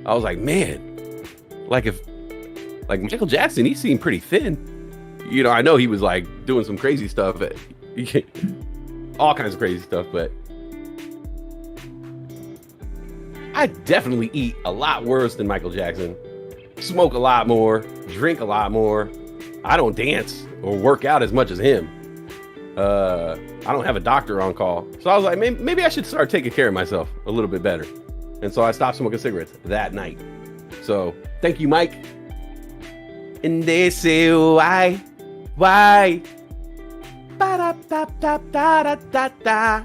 Speaker 7: I was like, man, like Michael Jackson, he seemed pretty thin. You know, I know he was like doing some crazy stuff, all kinds of crazy stuff, but I definitely eat a lot worse than Michael Jackson, smoke a lot more, drink a lot more. I don't dance or work out as much as him. I don't have a doctor on call. So I was like, maybe I should start taking care of myself a little bit better. And so I stopped smoking cigarettes that night. So thank you, Mike. And they say, why? Ba-da-da-da-da-da-da-da.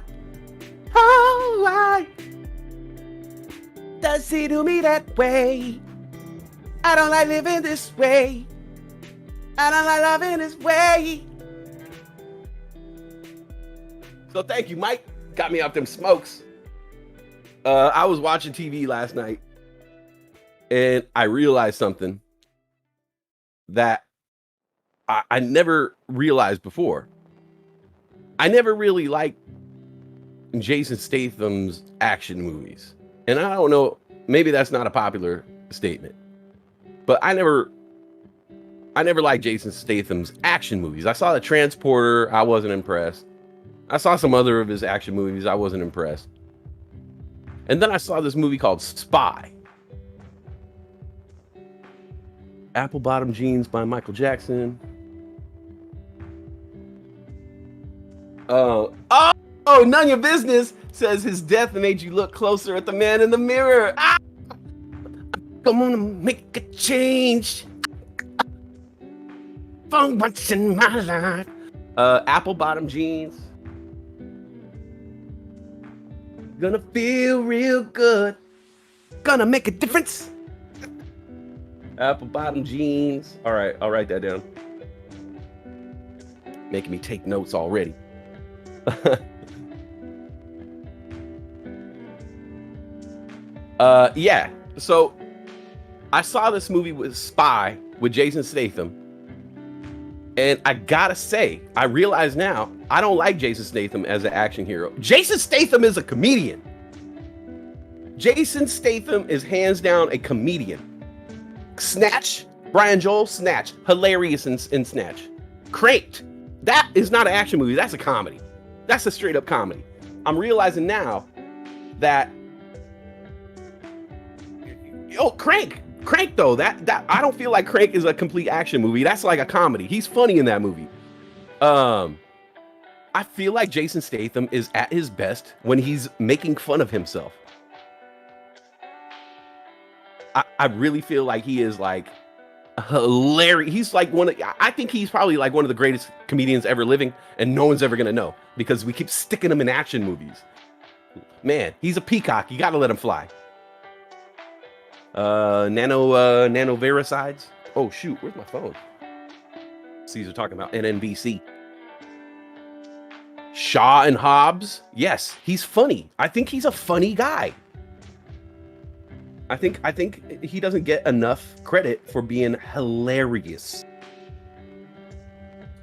Speaker 7: Oh, why does he do me that way? I don't like living this way. I don't like loving this way. So thank you, Mike. Got me off them smokes. I was watching TV last night, and I realized something that I never realized before. I never really liked Jason Statham's action movies. And I don't know, maybe that's not a popular statement, but I never liked Jason Statham's action movies. I saw The Transporter, I wasn't impressed. I saw some other of his action movies, I wasn't impressed. And then I saw this movie called Spy. Apple Bottom Jeans by Michael Jackson. Oh, none of your business. Says his death made you look closer at the man in the mirror. I'm gonna make a change for once in my life. Apple Bottom Jeans. Gonna feel real good. Gonna make a difference. Apple Bottom Jeans. All right, I'll write that down. Making me take notes already. Yeah. So I saw this movie with Spy with Jason Statham. And I gotta say, I realize now, I don't like Jason Statham as an action hero. Jason Statham is a comedian. Jason Statham is hands down a comedian. Snatch, Brian Joel, Snatch, hilarious in Snatch. Cranked, that is not an action movie, that's a comedy. That's a straight up comedy. I'm realizing now that, Crank though, that I don't feel like Crank is a complete action movie. That's like a comedy. He's funny in that movie. I feel like Jason Statham is at his best when he's making fun of himself. I really feel like he is like hilarious. He's like I think he's probably like one of the greatest comedians ever living, and no one's ever gonna know because we keep sticking him in action movies. Man, he's a peacock. You gotta let him fly. Nanovericides. Oh shoot, where's my phone? Caesar talking about NNBC. Shaw and Hobbs. Yes, he's funny. I think he's a funny guy. I think he doesn't get enough credit for being hilarious.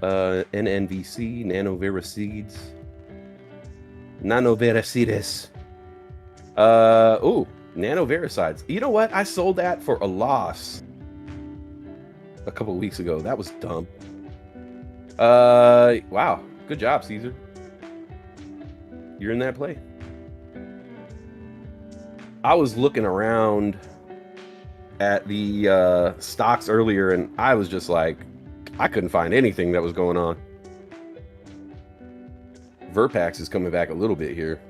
Speaker 7: NNBC, Nanovericides. Nanovericides. Nanovericides. You know what? I sold that for a loss a couple of weeks ago. That was dumb. Wow. Good job, Caesar. You're in that play. I was looking around at the stocks earlier, and I was just like, I couldn't find anything that was going on. Verpax is coming back a little bit here.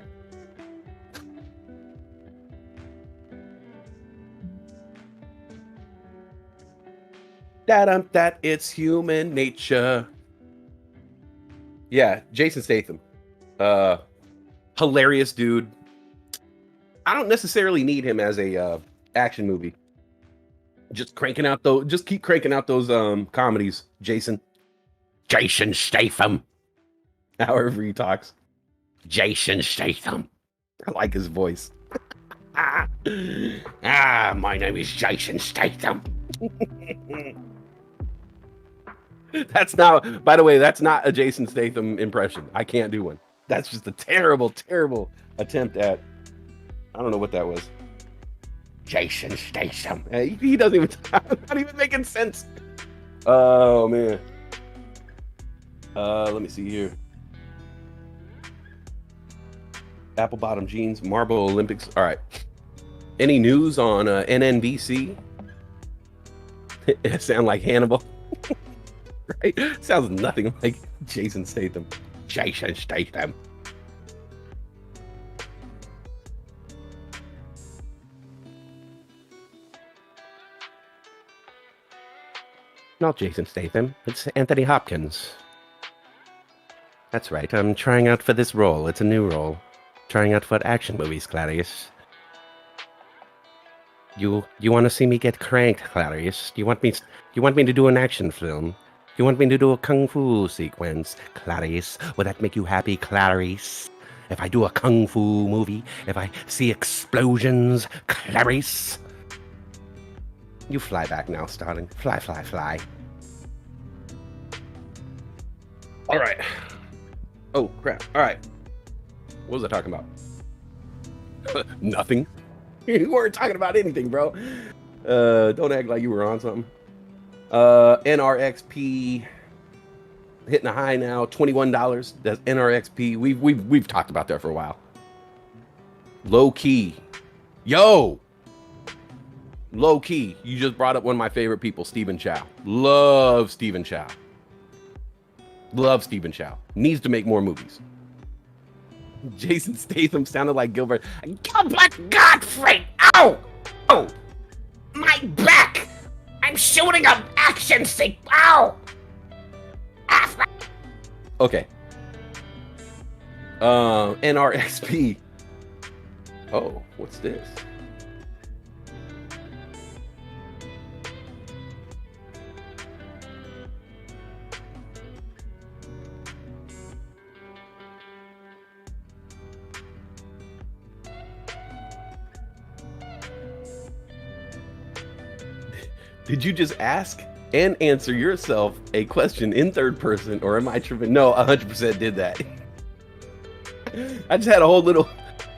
Speaker 7: That it's human nature. Yeah, Jason Statham. Hilarious dude. I don't necessarily need him as a action movie. Just keep cranking out those comedies, Jason. Jason Statham. However he talks. Jason Statham. I like his voice. My name is Jason Statham. That's not, by the way, that's not a Jason Statham impression. I can't do one. That's just a terrible, terrible attempt at, I don't know what that was. Jason Statham. He doesn't even, not even making sense. Oh, man. Let me see here. Apple bottom jeans, Marble Olympics. All right. Any news on NNBC? It sound like Hannibal. Right? Sounds nothing like Jason Statham. Jason Statham. Not Jason Statham. It's Anthony Hopkins. That's right. I'm trying out for this role. It's a new role. Trying out for action movies, Clarice. You want to see me get cranked, Clarice? You want me to do an action film? You want me to do a kung fu sequence, Clarice? Will that make you happy, Clarice? If I do a kung fu movie, if I see explosions, Clarice? You fly back now, Starling. Fly, fly, fly. All right. Oh, crap. All right. What was I talking about? Nothing. You weren't talking about anything, bro. Don't act like you were on something. NRXP hitting a high now, $21. That's NRXP. We've talked about that for a while. Low key. Yo! Low key. You just brought up one of my favorite people, Stephen Chow. Love Stephen Chow. Love Stephen Chow. Needs to make more movies. Jason Statham sounded like Gilbert. Gilbert Godfrey! Ow! Oh! My back! I'm shooting an action sequence! Ow! Okay. NRXP. Oh, what's this? Did you just ask and answer yourself a question in third person, or am I tripping? No, 100% did that. I just had a whole little.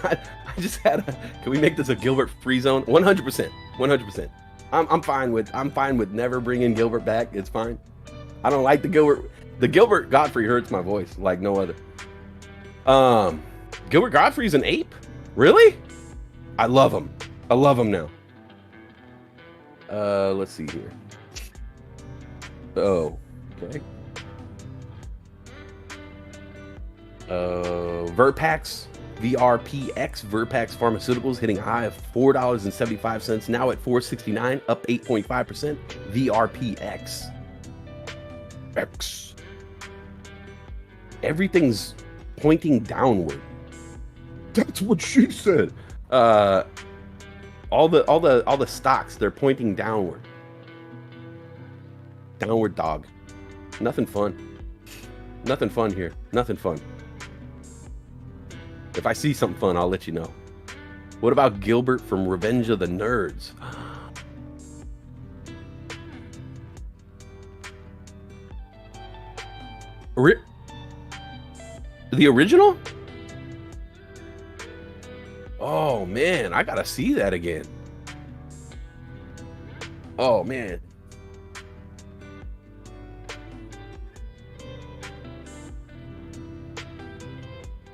Speaker 7: I just had a. Can we make this a Gilbert free zone? 100%. 100%. I'm fine with never bringing Gilbert back. It's fine. I don't like the Gilbert. The Gilbert Godfrey hurts my voice like no other. Gilbert Godfrey's an ape? Really? I love him. I love him now. Let's see here. Oh, okay. Verpax, VRPX, Verpax Pharmaceuticals hitting a high of $4.75, now at $4.69, up 8.5%. VRPX. X. Everything's pointing downward. That's what she said. All the stocks, they're pointing downward. Downward dog. Nothing fun. Nothing fun here. Nothing fun. If I see something fun, I'll let you know. What about Gilbert from Revenge of the Nerds? The original? Oh man, I gotta see that again. Oh man.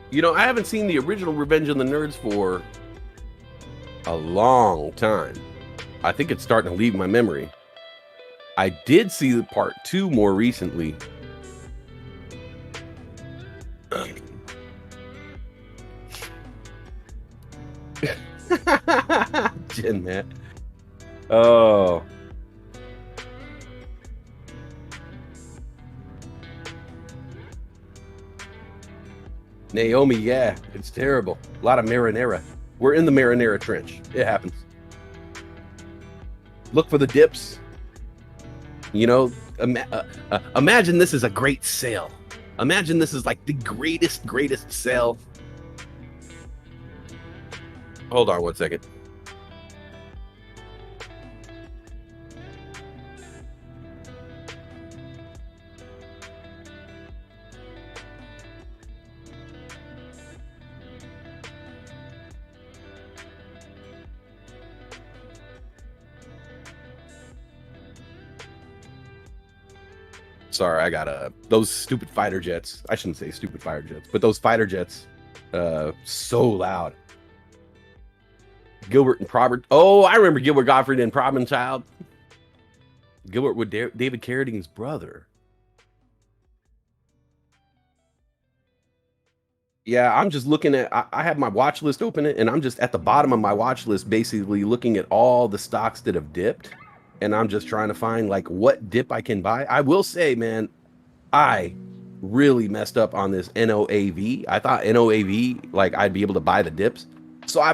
Speaker 7: You know, I haven't seen the original Revenge of the Nerds for a long time. I think it's starting to leave my memory. I did see the part 2 more recently. Jen, Matt. Oh. Naomi, yeah, it's terrible. A lot of marinara. We're in the marinara trench. It happens. Look for the dips. You know, imagine this is a great sale. Imagine this is like the greatest sale. Hold on one second. Sorry, I got those stupid fighter jets. I shouldn't say stupid fighter jets, but those fighter jets, so loud. Gilbert and Probert. Oh, I remember Gilbert Gottfried and Child. Gilbert with David Carradine's brother. Yeah, I'm just looking at, I have my watch list open, and I'm just at the bottom of my watch list, basically looking at all the stocks that have dipped. And I'm just trying to find like what dip I can buy. I will say, man, I really messed up on this NOAV. I thought NOAV, like I'd be able to buy the dips. So I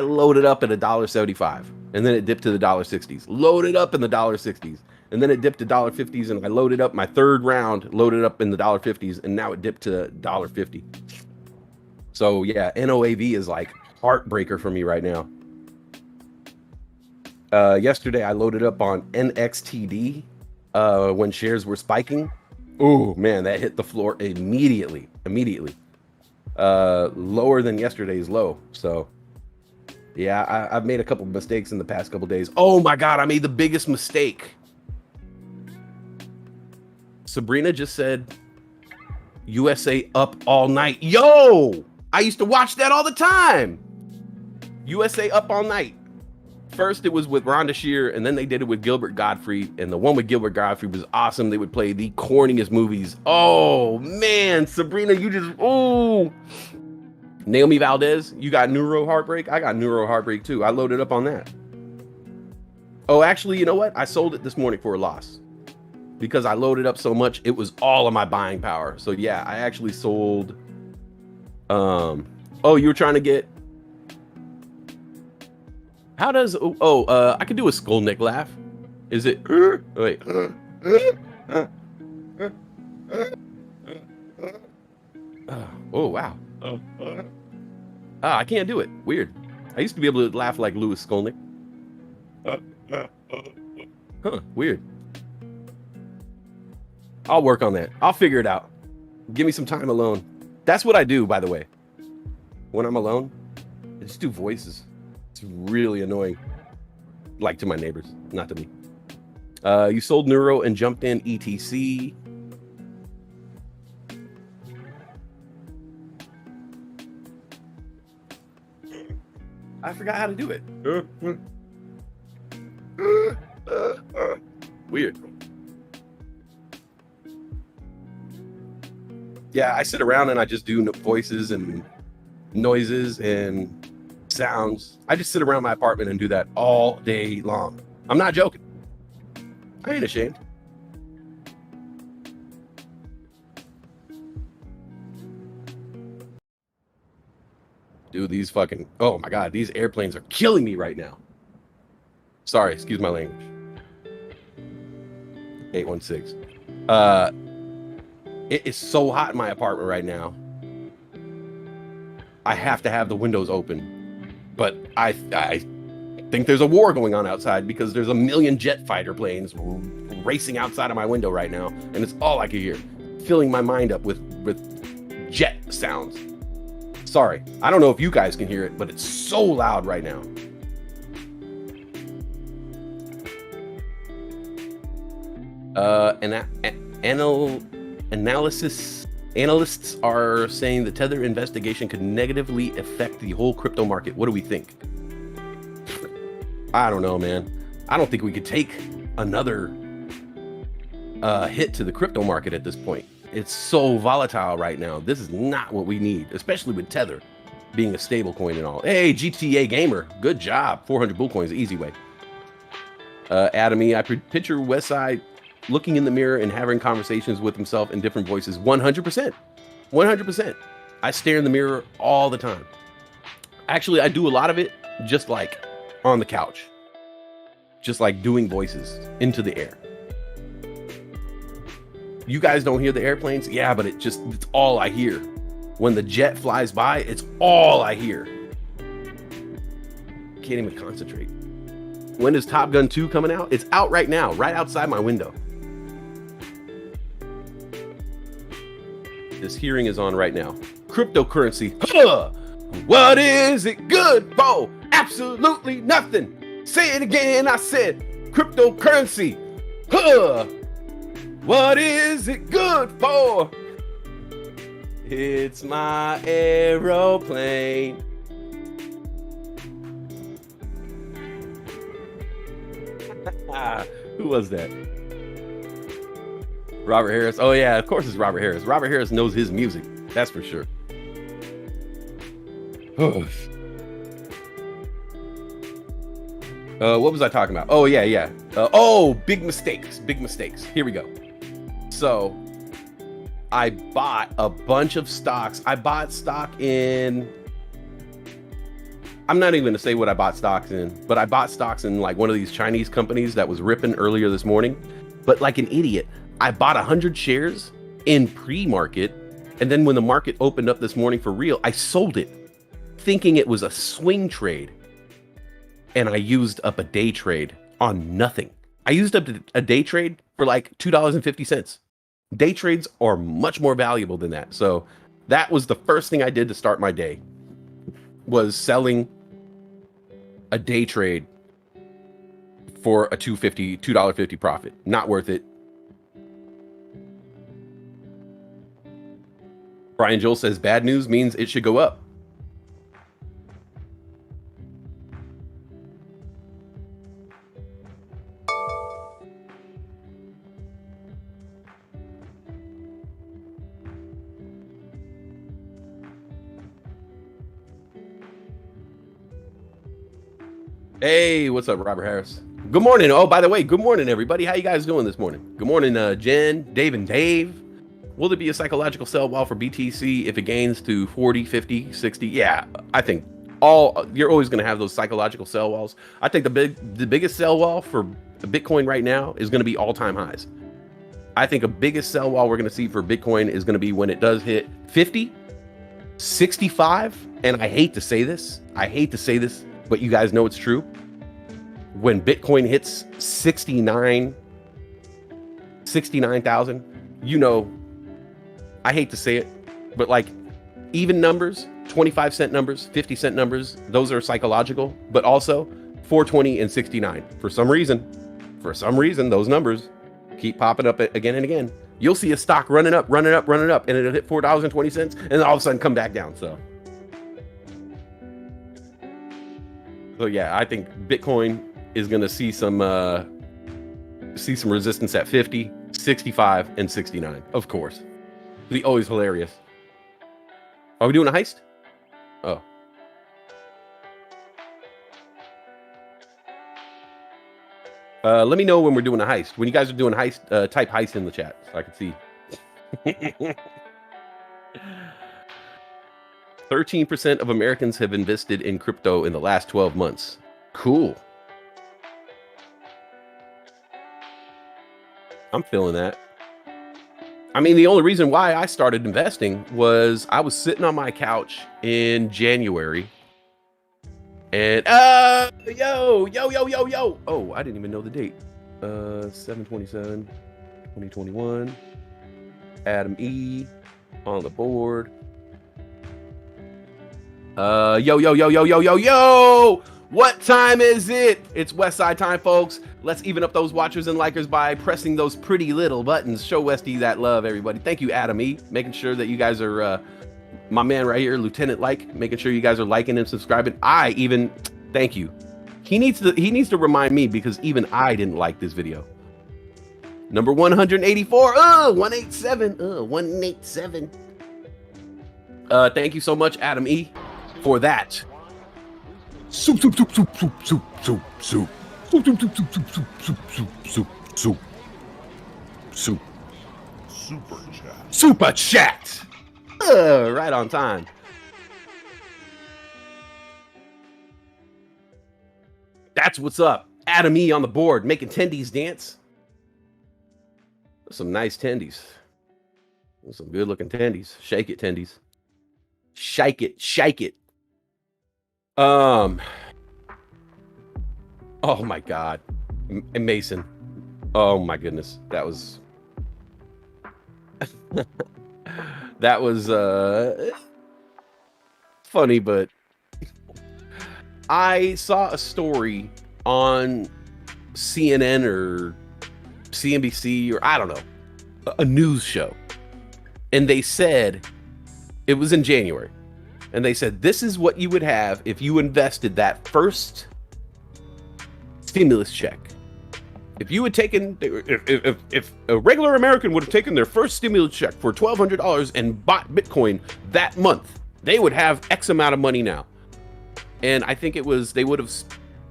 Speaker 7: loaded up at $1.75, and then it dipped to the $1.60s. Loaded up in the $1.60s, and then it dipped to $1.50s, and I loaded up my third round, loaded up in the $1.50s, and now it dipped to $1.50. So yeah, NOAV is like heartbreaker for me right now. Yesterday I loaded up on NXTD when shares were spiking. Oh man, that hit the floor immediately. Lower than yesterday's low. So yeah, I've made a couple of mistakes in the past couple days. Oh my God, I made the biggest mistake. Sabrina just said USA up all night. Yo, I used to watch that all the time. USA up all night. First, it was with Rhonda Shear, and then they did it with Gilbert Gottfried. And the one with Gilbert Gottfried was awesome. They would play the corniest movies. Oh, man. Sabrina, you just... Oh. Naomi Valdez, you got Neuro Heartbreak? I got Neuro Heartbreak, too. I loaded up on that. Oh, actually, you know what? I sold it this morning for a loss. Because I loaded up so much, it was all of my buying power. So, yeah, I actually sold... Oh, you were trying to get... How does I could do a Skolnick laugh. Is it wait? Oh wow. I can't do it. Weird. I used to be able to laugh like Louis Skolnick. Huh, weird. I'll work on that. I'll figure it out. Give me some time alone. That's what I do, by the way. When I'm alone, I just do voices. It's really annoying. Like to my neighbors, not to me. You sold Neuro and jumped in ETC. I forgot how to do it. Weird. Yeah, I sit around and I just do voices and noises and sounds. I just sit around my apartment and do that all day long. I'm not joking. I ain't ashamed. Dude, these fucking, oh my God, these airplanes are killing me right now. Sorry, excuse my language. 816. It is so hot in my apartment right now. I have to have the windows open. But I think there's a war going on outside because there's a million jet fighter planes racing outside of my window right now, and it's all I can hear, filling my mind up with jet sounds. Sorry, I don't know if you guys can hear it, but it's so loud right now. Analysts are saying the Tether investigation could negatively affect the whole crypto market. What do we think? I don't know, man. I don't think we could take another hit to the crypto market at this point. It's so volatile right now. This is not what we need, especially with Tether being a stable coin and all. Hey, GTA Gamer, good job. 400 bull coins, easy way. Adam E, I picture Westside looking in the mirror and having conversations with himself in different voices. 100%. 100%. I stare in the mirror all the time. Actually, I do a lot of it just like on the couch. Just like doing voices into the air. You guys don't hear the airplanes? Yeah, but it's all I hear. When the jet flies by, it's all I hear. Can't even concentrate. When is Top Gun 2 coming out? It's out right now, right outside my window. This hearing is on right now. Cryptocurrency. Huh! What is it good for? Absolutely nothing. Say it again, I said cryptocurrency. Huh! What is it good for? It's my aeroplane. Who was that? Robert Harris. Oh yeah, of course it's Robert Harris. Robert Harris knows his music. That's for sure. What was I talking about? Oh yeah. Big mistakes. Here we go. So I bought a bunch of stocks. I bought stock in, I'm not even gonna say what I bought stocks in, but I bought stocks in like one of these Chinese companies that was ripping earlier this morning. But like an idiot, I bought 100 shares in pre-market. And then when the market opened up this morning for real, I sold it thinking it was a swing trade. And I used up a day trade on nothing. I used up a day trade for like $2.50. Day trades are much more valuable than that. So that was the first thing I did to start my day, was selling a day trade for a $2.50 profit. Not worth it. Brian Joel says bad news means it should go up. Hey, what's up, Robert Harris? Good morning. Oh, by the way, good morning, everybody. How you guys doing this morning? Good morning, Jen, Dave, and Dave. Will there be a psychological sell wall for BTC if it gains to 40, 50, 60? Yeah, I think you're always going to have those psychological sell walls. I think the biggest sell wall for Bitcoin right now is going to be all-time highs. I think the biggest sell wall we're going to see for Bitcoin is going to be when it does hit 50, 65, and I hate to say this, but you guys know it's true. When Bitcoin hits 69,000, you know, I hate to say it, but like even numbers, 25-cent numbers, 50-cent numbers, those are psychological, but also 420 and 69. For some reason, those numbers keep popping up again and again. You'll see a stock running up, and it'll hit $4.20, and then all of a sudden come back down. So yeah, I think Bitcoin is going to see some resistance at 50, 65, and 69. Of course, it'll be always hilarious. Are we doing a heist? Oh. Let me know when we're doing a heist. When you guys are doing a heist, type heist in the chat so I can see. 13% of Americans have invested in crypto in the last 12 months. Cool. I'm feeling that. I mean, the only reason why I started investing was I was sitting on my couch in January and yo. Oh, I didn't even know the date. 7/27/2021. Adam E on the board. Yo. What time is it? It's Westside time, folks. Let's even up those watchers and likers by pressing those pretty little buttons. Show Westy that love, everybody. Thank you, Adam E. Making sure that you guys are, my man right here, Lieutenant Like, making sure you guys are liking and subscribing. I even thank you He needs to remind me because even I didn't like this video. Number 184. 187. 187. Thank you so much, Adam E, for that. Soup.
Speaker 4: Super chat.
Speaker 7: Super chat. Right on time. That's what's up. Adam E on the board, making tendies dance. Some nice tendies. Some good looking tendies. Shake it, tendies. Shake it. Oh my God. Mason. Oh my goodness. That was that was funny, but I saw a story on CNN or CNBC or I don't know, a news show. And they said, it was in January, and they said, this is what you would have if you invested that first stimulus check. If you had taken, if a regular American would have taken their first stimulus check for $1,200 and bought Bitcoin that month, they would have X amount of money now. And I think it was, they would have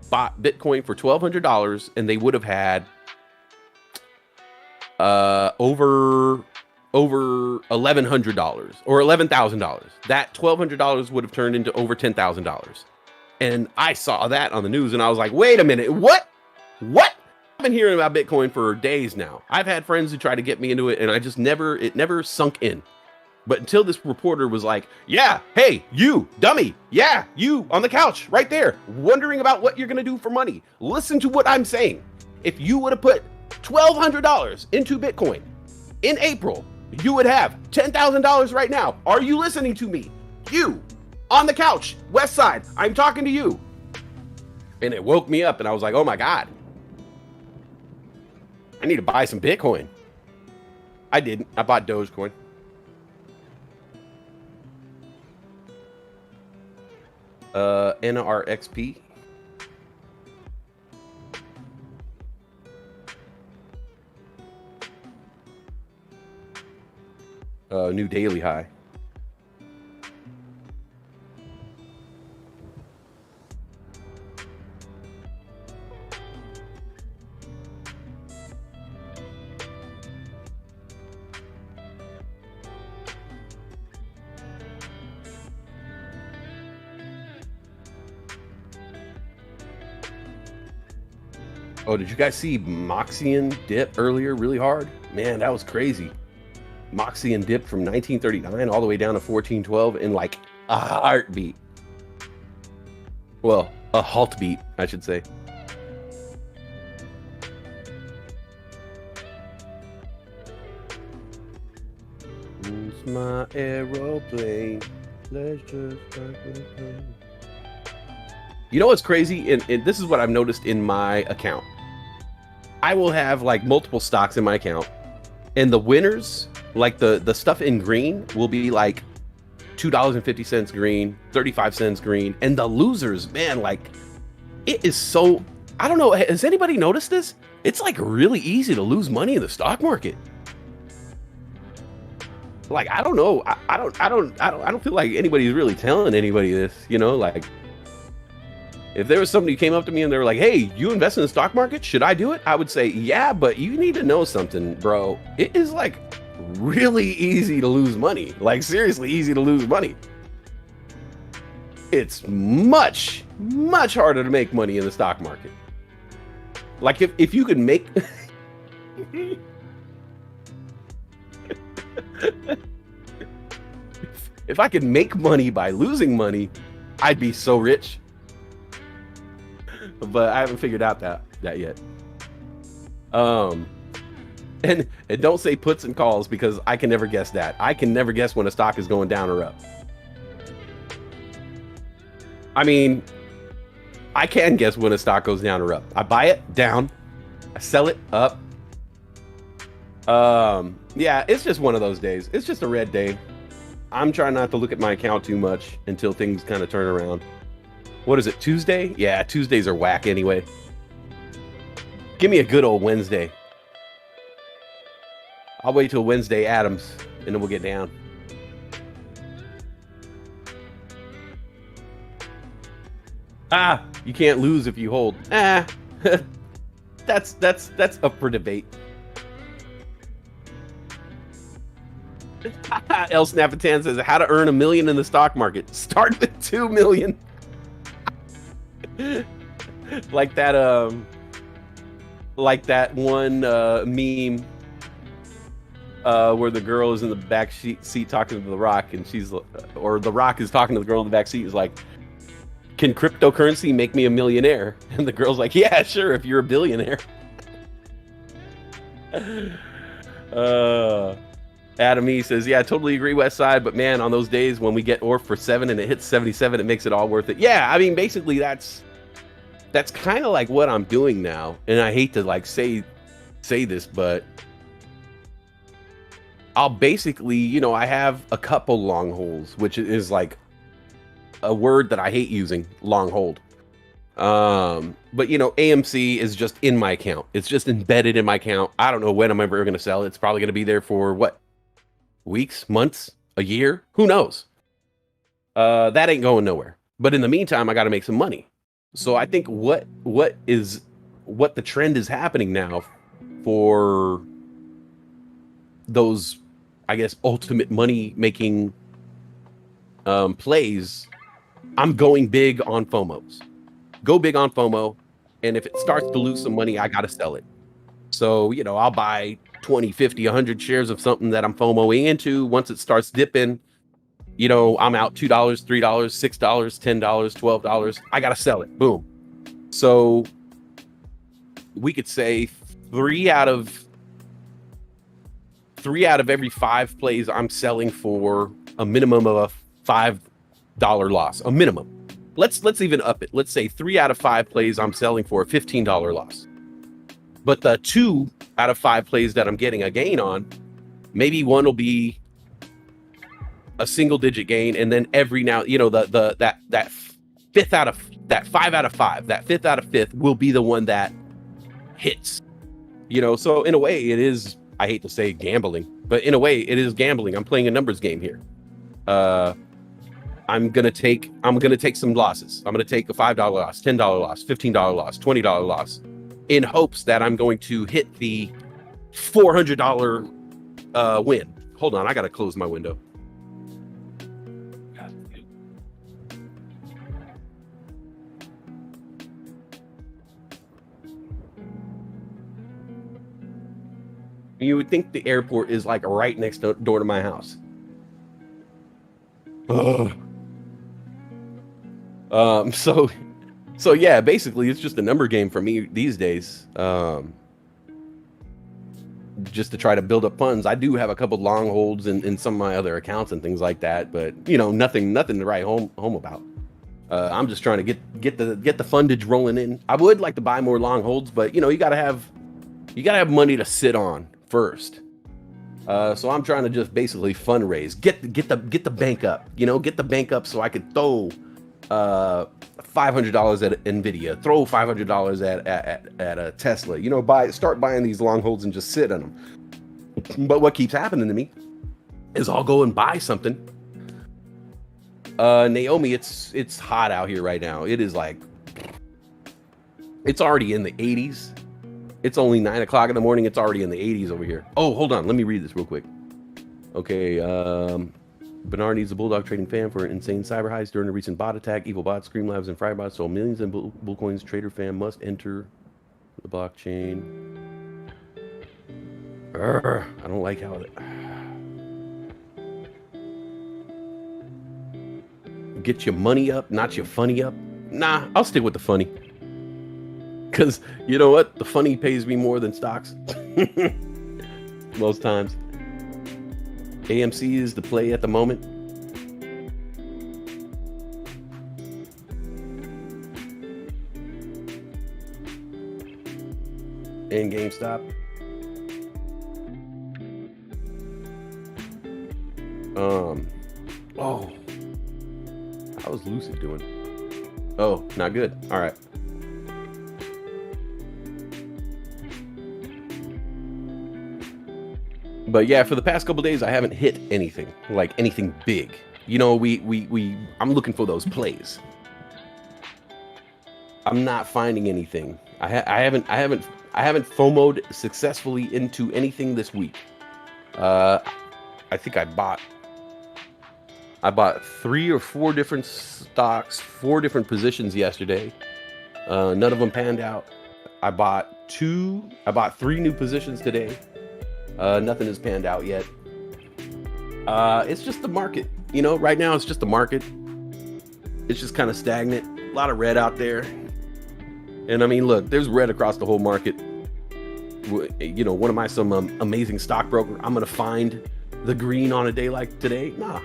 Speaker 7: bought Bitcoin for $1,200 and they would have had over $1,100 or $11,000. That $1,200 would have turned into over $10,000. And I saw that on the news and I was like, wait a minute, what? I've been hearing about Bitcoin for days now. I've had friends who try to get me into it and I just it never sunk in. But until this reporter was like, yeah, hey, you dummy. Yeah, you on the couch right there, wondering about what you're going to do for money. Listen to what I'm saying. If you would have put $1,200 into Bitcoin in April, you would have $10,000 right now. Are you listening to me? You on the couch, Westside, I'm talking to you. And it woke me up and I was like, oh my God, I need to buy some Bitcoin. I didn't. I bought Dogecoin. NRXP. New daily high. Oh, did you guys see Moxian dip earlier really hard? Man, that was crazy. Moxian dipped from 1939 all the way down to 1412 in like a heartbeat. Well, a halt beat, I should say. It's my aeroplane. Let's just You know what's crazy? And this is what I've noticed in my account. I will have like multiple stocks in my account, and the winners, like the stuff in green, will be like $2.50 green, 35 cents green, and the losers, man, like it is so. I don't know. Has anybody noticed this? It's like really easy to lose money in the stock market. Like I don't know. I don't feel like anybody's really telling anybody this. You know, like. If there was somebody who came up to me and they were like, hey, you invest in the stock market? Should I do it? I would say, yeah, but you need to know something, bro. It is like really easy to lose money. Like seriously easy to lose money. It's much, much harder to make money in the stock market. Like if you could make... if I could make money by losing money, I'd be so rich. But I haven't figured out that yet. And don't say puts and calls because I can never guess that. I can never guess when a stock is going down or up. I mean, I can guess when a stock goes down or up. I buy it down, I sell it up. Yeah, it's just one of those days. It's just a red day. I'm trying not to look at my account too much until things kind of turn around. What is it, Tuesday? Yeah, Tuesdays are whack anyway. Give me a good old Wednesday. I'll wait till Wednesday Adams, and then we'll get down. Ah, you can't lose if you hold. Ah, that's up for debate. El Snappatan says, how to earn $1 million in the stock market. Start with 2 million. like that one meme where the girl is in the back seat talking to The Rock, and or The Rock is talking to the girl in the back seat, is like, can cryptocurrency make me a millionaire? And the girl's like, yeah, sure, if you're a billionaire. Adam E says, yeah, I totally agree, Westside, but man, on those days when we get ORF for 7 and it hits 77, it makes it all worth it. Yeah, I mean, basically that's kind of like what I'm doing now. And I hate to like say this, but I'll basically, I have a couple long holds, which is like a word that I hate using, long hold. But AMC is just in my account. It's just embedded in my account. I don't know when I'm ever going to sell it. It's probably going to be there for what? Weeks, months, a year? Who knows? That ain't going nowhere. But in the meantime, I got to make some money. So I think what the trend is happening now for those, I guess, ultimate money making plays, I'm going big on FOMOs. Go big on FOMO, and if it starts to lose some money, I got to sell it. So, I'll buy 20, 50, 100 shares of something that I'm FOMOing into. Once it starts dipping, I'm out $2, $3, $6, $10, $12. I got to sell it. Boom. So we could say three out of every 5 plays I'm selling for a minimum of a $5 loss, a minimum. Let's even up it. Let's say 3 out of 5 plays I'm selling for a $15 loss. But the 2 out of 5 plays that I'm getting a gain on, maybe one will be a single digit gain, and then every now, that 5 out of 5, that 5th out of 5th will be the one that hits. So in a way it is, I hate to say gambling, but in a way it is gambling. I'm playing a numbers game here. I'm gonna take some losses. I'm gonna take a $5 loss, $10 loss, $15 loss, $20 loss, in hopes that I'm going to hit the $400 win. Hold on, I gotta close my window. You would think the airport is like right next door to my house. So yeah, basically it's just a number game for me these days. Just to try to build up funds. I do have a couple long holds in some of my other accounts and things like that, but nothing to write home about. I'm just trying to get the fundage rolling in. I would like to buy more long holds, but you gotta have money to sit on first. So I'm trying to just basically fundraise, get the bank up, get the bank up so I could throw $500 at Nvidia, throw $500 at a Tesla, start buying these long holds and just sit on them. But what keeps happening to me is I'll go and buy something. Naomi, it's hot out here right now. It is like, it's already in the 80s. It's only 9 o'clock in the morning. It's already in the 80s over here. Oh, hold on. Let me read this real quick. Okay. Bernard needs a Bulldog trading fan for insane cyber highs during the recent bot attack. Evil bots, Scream Labs, and Frybots sold millions in Bullcoins. Trader fan must enter the blockchain. I don't like how it... Get your money up, not your funny up. Nah, I'll stick with the funny. Because you know what? The funny pays me more than stocks. Most times. AMC is the play at the moment. And GameStop. Oh. How was Lucid doing? Oh, not good. All right. But yeah, for the past couple days, I haven't hit anything, like anything big. You know, I'm looking for those plays. I'm not finding anything. I haven't FOMO'd successfully into anything this week. I think I bought 3 or 4 different stocks, 4 different positions yesterday. None of them panned out. I bought 3 new positions today. Nothing has panned out yet. It's just the market. You know, right now it's just the market. It's just kind of stagnant. A lot of red out there. And I mean, look, there's red across the whole market. You know, what am I, some amazing stockbroker? I'm going to find the green on a day like today? Nah.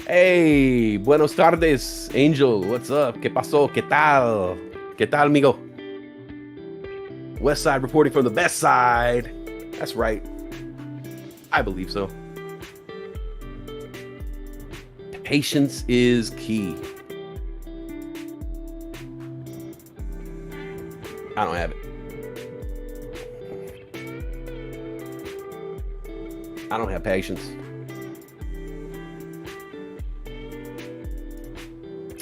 Speaker 7: Hey, buenos tardes, Angel. What's up? ¿Qué pasó? ¿Qué tal? ¿Qué tal, amigo? Westside reporting from the best side. That's right. I believe so. Patience is key. I don't have it. I don't have patience.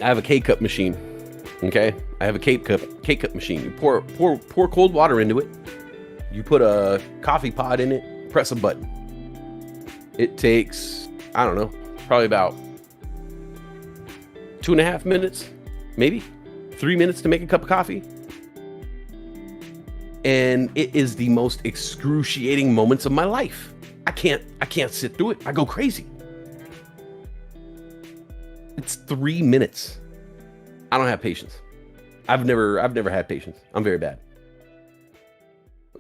Speaker 7: I have a K-cup machine. Okay? I have a K-cup machine. You pour cold water into it. You put a coffee pod in it, press a button. It takes, I don't know, probably about 2.5 minutes, maybe 3 minutes to make a cup of coffee. And it is the most excruciating moments of my life. I can't sit through it. I go crazy. It's 3 minutes. I don't have patience. I've never had patience. I'm very bad.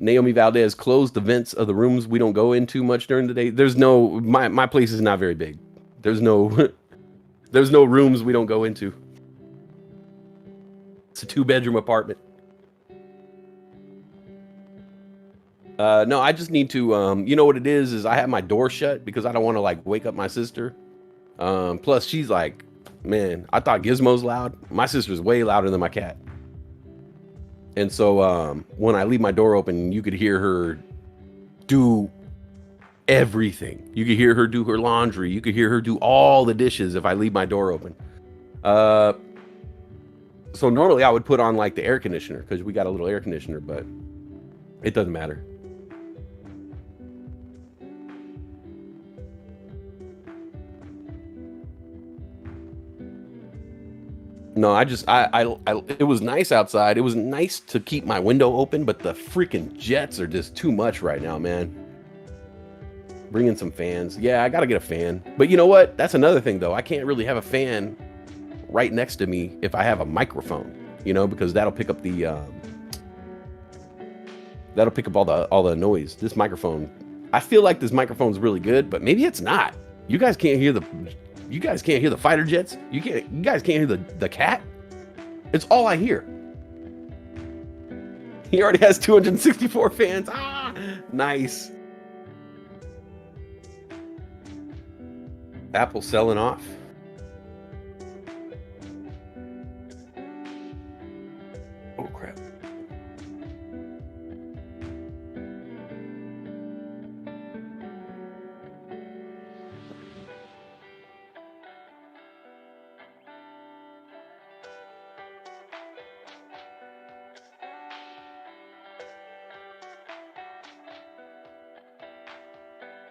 Speaker 7: Naomi Valdez closed the vents of the rooms we don't go into much during the day. There's no, my place is not very big. There's no rooms we don't go into. It's a 2-bedroom apartment. No, I just need to, you know what it is I have my door shut because I don't want to like wake up my sister. Plus she's like, man, I thought Gizmo's loud. My sister's way louder than my cat. And so, when I leave my door open, you could hear her do everything. You could hear her do her laundry. You could hear her do all the dishes if I leave my door open. So normally I would put on like the air conditioner because we got a little air conditioner, but it doesn't matter. No, it was nice outside. It was nice to keep my window open, but the freaking jets are just too much right now, man. Bring in some fans. Yeah, I gotta get a fan. But you know what? That's another thing though. I can't really have a fan right next to me if I have a microphone, you know, because that'll pick up the all the noise. This microphone, I feel like this microphone's really good, but maybe it's not. You guys can't hear the fighter jets. You guys can't hear the cat. It's all I hear. He already has 264 fans. Ah, nice. Apple selling off. Oh crap.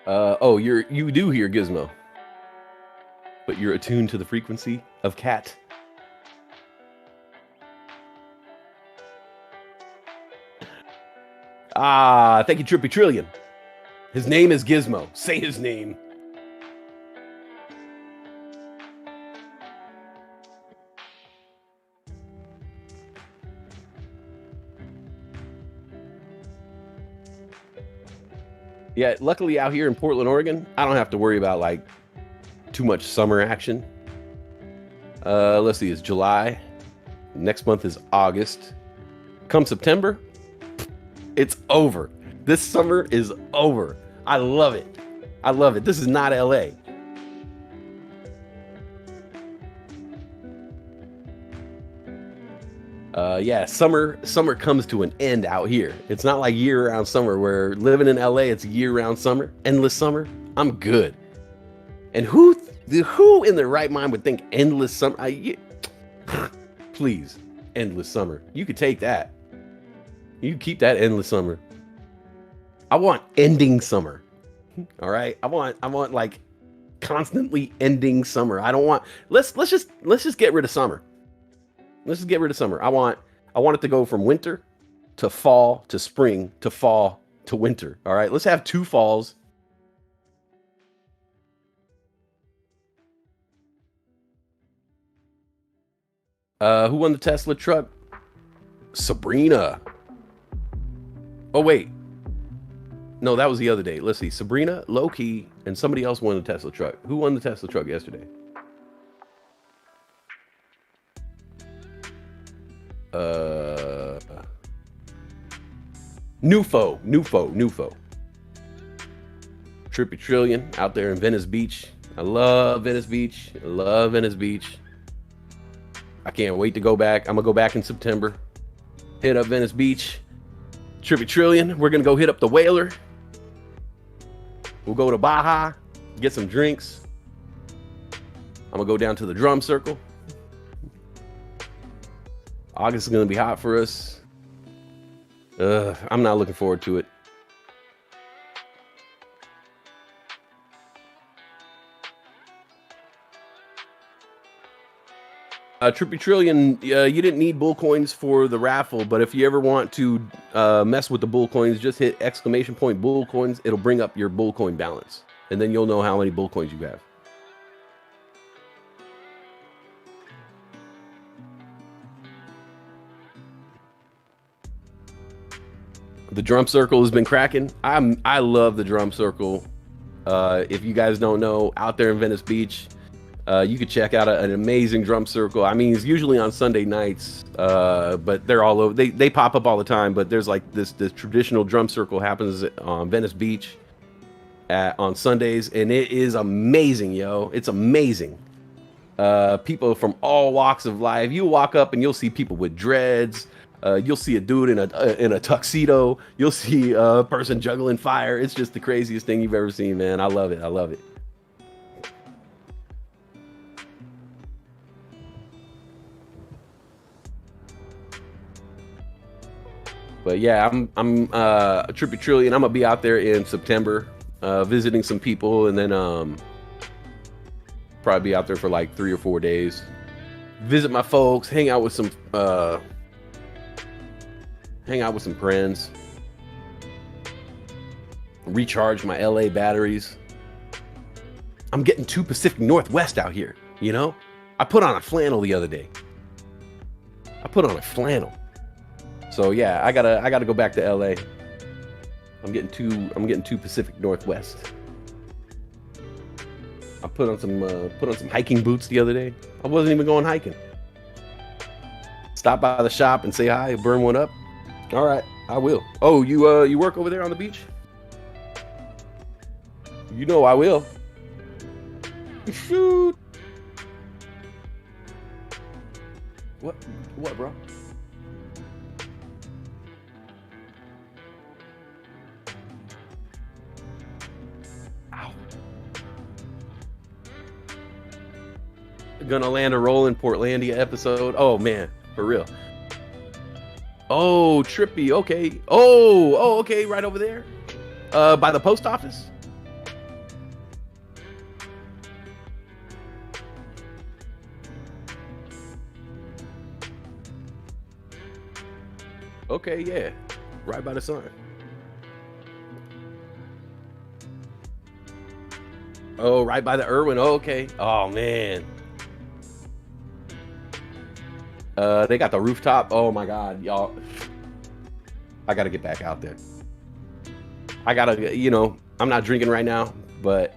Speaker 7: Oh, you do hear Gizmo, but you're attuned to the frequency of cat. Ah, thank you, Trippy Trillion. His name is Gizmo. Say his name. Yeah, luckily out here in Portland, Oregon, I don't have to worry about like too much summer action. Let's see, it's July. Next month is August. Come September, it's over. This summer is over. I love it. I love it. This is not LA. Yeah, summer comes to an end out here. It's not like year-round summer where living in LA, it's year-round summer, endless summer. I'm good. And who in their right mind would think endless summer? Please, endless summer. You could take that. You can keep that endless summer. I want ending summer. All right. I want like constantly ending summer. I don't want. Let's just get rid of summer. Let's just get rid of summer. I want it to go from winter to fall to spring to fall to winter. All right. Let's have 2 falls. Who won the Tesla truck? Sabrina. Oh, wait. No, that was the other day. Let's see. Sabrina, Loki, and somebody else won the Tesla truck. Who won the Tesla truck yesterday? Nufo. Trippy Trillion out there in Venice Beach. I love Venice Beach. I can't wait to go back. I'm gonna go back in September. Hit up Venice Beach. Trippy Trillion. We're gonna go hit up the Whaler. We'll go to Baja, get some drinks. I'm gonna go down to the Drum Circle. August is gonna be hot for us. I'm not looking forward to it. Trippy Trillion, you didn't need bull coins for the raffle, but if you ever want to mess with the bull coins, just hit ! bull coins. It'll bring up your bull coin balance, and then you'll know how many bull coins you have. The Drum Circle has been cracking. I love the Drum Circle. If you guys don't know, out there in Venice Beach, you could check out an amazing drum circle. I mean, it's usually on Sunday nights, but they're all over. They pop up all the time, but there's like this traditional drum circle happens on Venice Beach on Sundays, and it is amazing, yo. It's amazing. People from all walks of life. You walk up and you'll see people with dreads. You'll see a dude in a tuxedo. You'll see a person juggling fire. It's just the craziest thing you've ever seen, man. I love it. But yeah, I'm Trippy Trillion. I'm gonna be out there in September, visiting some people, and then probably be out there for like 3 or 4 days. Visit my folks, hang out with some friends, recharge my LA batteries. I'm getting too Pacific Northwest out here, you know? I put on a flannel the other day. So yeah, I gotta go back to LA. I'm getting too Pacific Northwest. I put on some hiking boots the other day. I wasn't even going hiking. Stop by the shop and say hi, burn one up. All right, I will. Oh, you work over there on the beach? You know I will. Shoot. What, bro? Ow. Gonna land a roll in Portlandia episode. Oh man, for real. Oh, trippy. Okay. Oh, okay. Right over there, by the post office. Okay, yeah, right by the sign. Oh, right by the Irwin. Oh, okay. Oh man. They got the rooftop. Oh my God, y'all. I gotta get back out there. I gotta, you know, I'm not drinking right now, but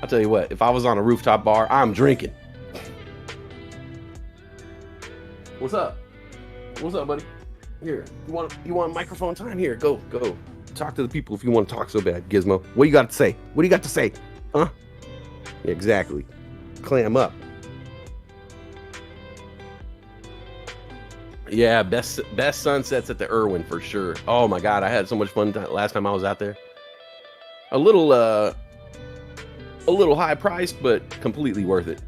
Speaker 7: I'll tell you what, if I was on a rooftop bar, I'm drinking. What's up? What's up, buddy? Here, you want microphone time? Here, go. Talk to the people if you want to talk so bad, Gizmo. What you got to say? What do you got to say? Huh? Yeah, exactly. Clam up. Yeah, best sunsets at the Irwin for sure. Oh my God, I had so much fun last time I was out there. A little high priced, but completely worth it.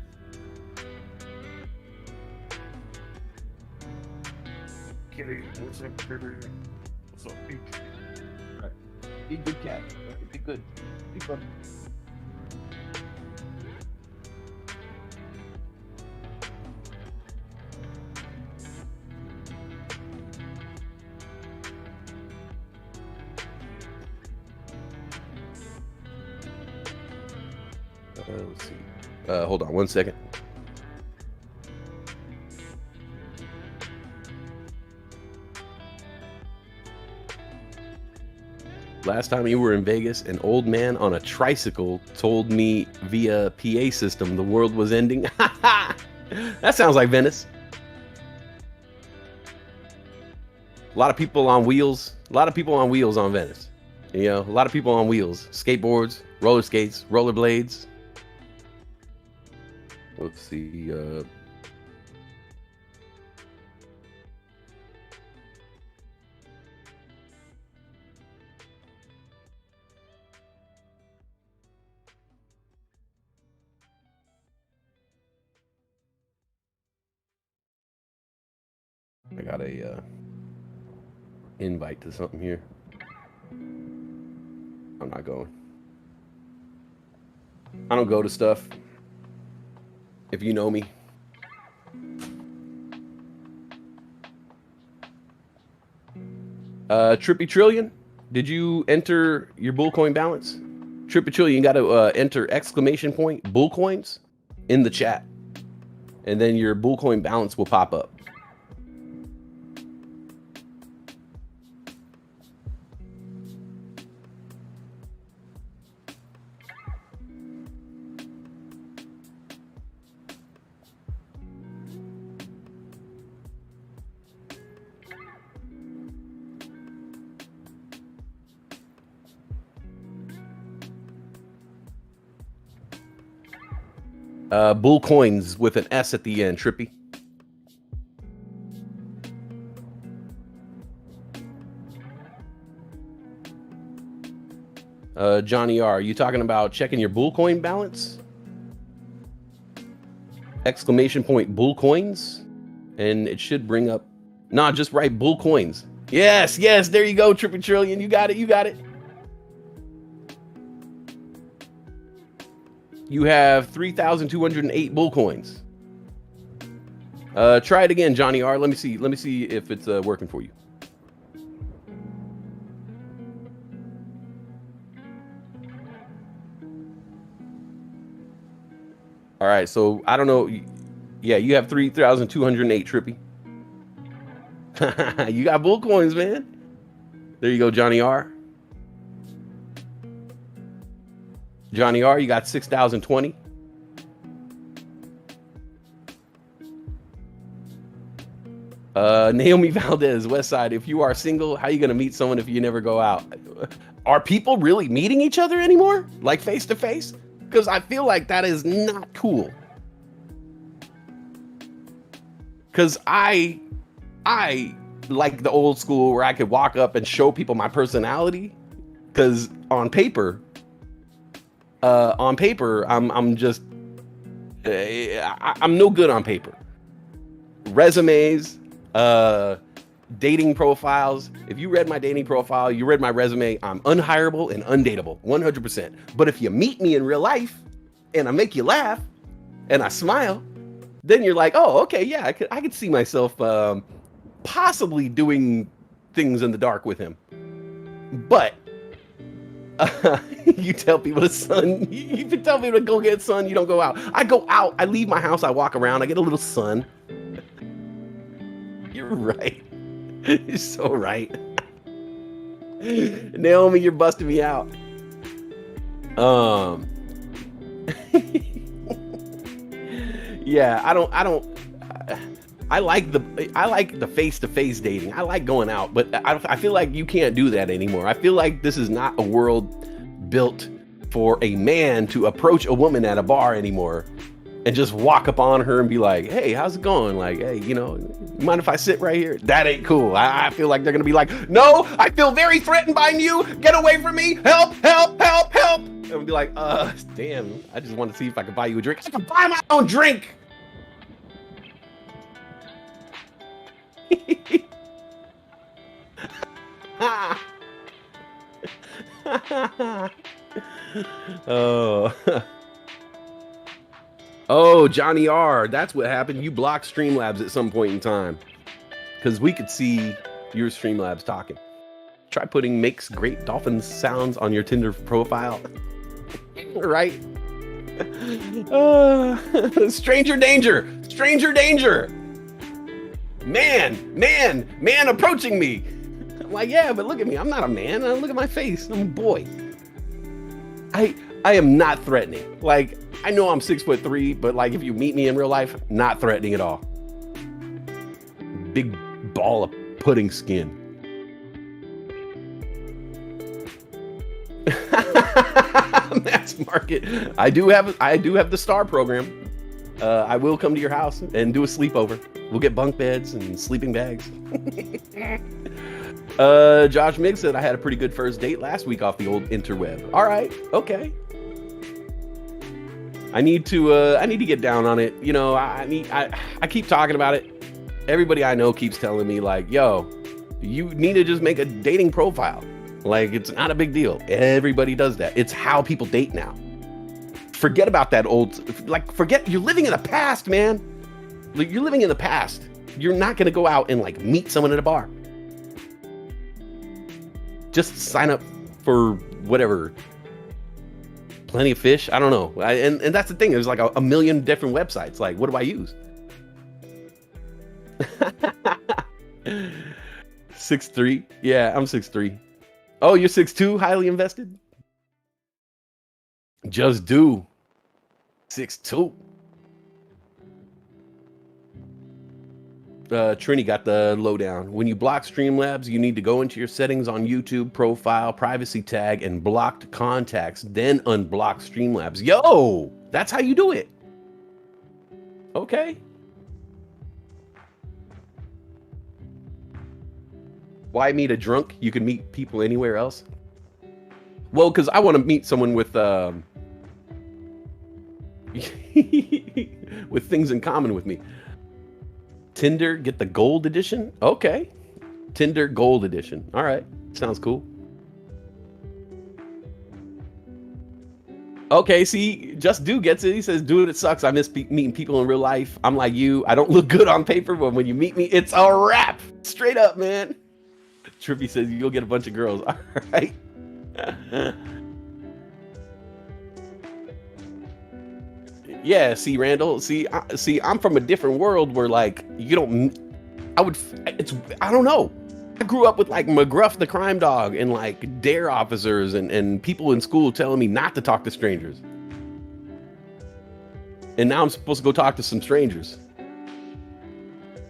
Speaker 4: What's up, Pete?
Speaker 3: Be good cat. Be good. Be good.
Speaker 7: Let's see. Hold on one second. Last time you were in Vegas, an old man on a tricycle told me via PA system the world was ending. That sounds like Venice. A lot of people on wheels. A lot of people on wheels on Venice. You know, a lot of people on wheels. Skateboards, roller skates, rollerblades. Let's see. I got a invite to something here. I'm not going. I don't go to stuff. If you know me. Trippy Trillion, did you enter your bull coin balance? Trippy Trillion, you got to enter exclamation point bull coins in the chat, and then your bull coin balance will pop up. Bull coins with an S at the end, Trippy. Johnny R, are you talking about checking your bull coin balance? Exclamation point bull coins, and it should bring up. Nah, just write bull coins. Yes, yes, there you go, Trippy Trillion. You got it, you got it. You have 3,208 bull coins. Try it again, Johnny R. Let me see if it's working for you. All right, so I don't know. Yeah, you have 3,208, Trippy. You got bull coins, man. There you go, Johnny R. Johnny R, you got 6,020. Naomi Valdez, Westside, if you are single, how are you going to meet someone if you never go out? Are people really meeting each other anymore? Like face to face? Because I feel like that is not cool. Because I like the old school where I could walk up and show people my personality. Because on paper, I'm just, I'm no good on paper. Resumes, dating profiles. If you read my dating profile, you read my resume, I'm unhireable and undateable, 100%. But if you meet me in real life and I make you laugh and I smile, then you're like, oh, okay, yeah, I could see myself possibly doing things in the dark with him. But you tell people you tell people to go get sun, you don't go out. I go out, I leave my house, I walk around, I get a little sun. You're right. You're so right. Naomi, you're busting me out. Yeah, I like the face-to-face dating. I like going out, but I feel like you can't do that anymore. I feel like this is not a world built for a man to approach a woman at a bar anymore and just walk up on her and be like, hey, how's it going? Like, hey, you mind if I sit right here? That ain't cool. I feel like they're gonna be like, no, I feel very threatened by you. Get away from me. Help, help, help, help. And I'll be like, damn, I just want to see if I can buy you a drink. I can buy my own drink. Oh. Oh, Johnny R. That's what happened. You blocked Streamlabs at some point in time. Because we could see your Streamlabs talking. Try putting makes great dolphin sounds on your Tinder profile. Right? Stranger danger! Stranger danger! Man approaching me! I'm like, yeah, but look at me. I'm not a man. Look at my face. I'm a boy. I am not threatening. Like, I know I'm 6'3", but like if you meet me in real life, not threatening at all. Big ball of pudding skin. Mass market. I do have the star program. I will come to your house and do a sleepover. We'll get bunk beds and sleeping bags. Josh Miggs said I had a pretty good first date last week off the old interweb. All right, okay. I need to get down on it. I keep talking about it. Everybody I know keeps telling me like, yo, you need to just make a dating profile. Like, it's not a big deal. Everybody does that. It's how people date now. Forget about that old, like, you're living in the past, man. Like, you're living in the past. You're not going to go out and like meet someone at a bar. Just sign up for whatever. Plenty of Fish. I don't know. And that's the thing. There's like a million different websites. Like, what do I use? 6'3". Yeah, I'm 6'3". Oh, you're 6'2", highly invested? Just do. 6'2". Trini got the lowdown. When you block Streamlabs, you need to go into your settings on YouTube, profile, privacy tag, and blocked contacts, then unblock Streamlabs. Yo, that's how you do it. Okay. Why meet a drunk? You can meet people anywhere else. Well, because I want to meet someone with with things in common with me. Tinder, get the gold edition? Okay. Tinder gold edition. All right. Sounds cool. Okay, see, Just Do gets it. He says, dude, it sucks. I miss meeting people in real life. I'm like you. I don't look good on paper, but when you meet me, it's a wrap. Straight up, man. Trippy says, you'll get a bunch of girls. All right. Yeah, see, Randall, see, I'm from a different world where like I don't know. I grew up with like McGruff the crime dog and like DARE officers and people in school telling me not to talk to strangers. And now I'm supposed to go talk to some strangers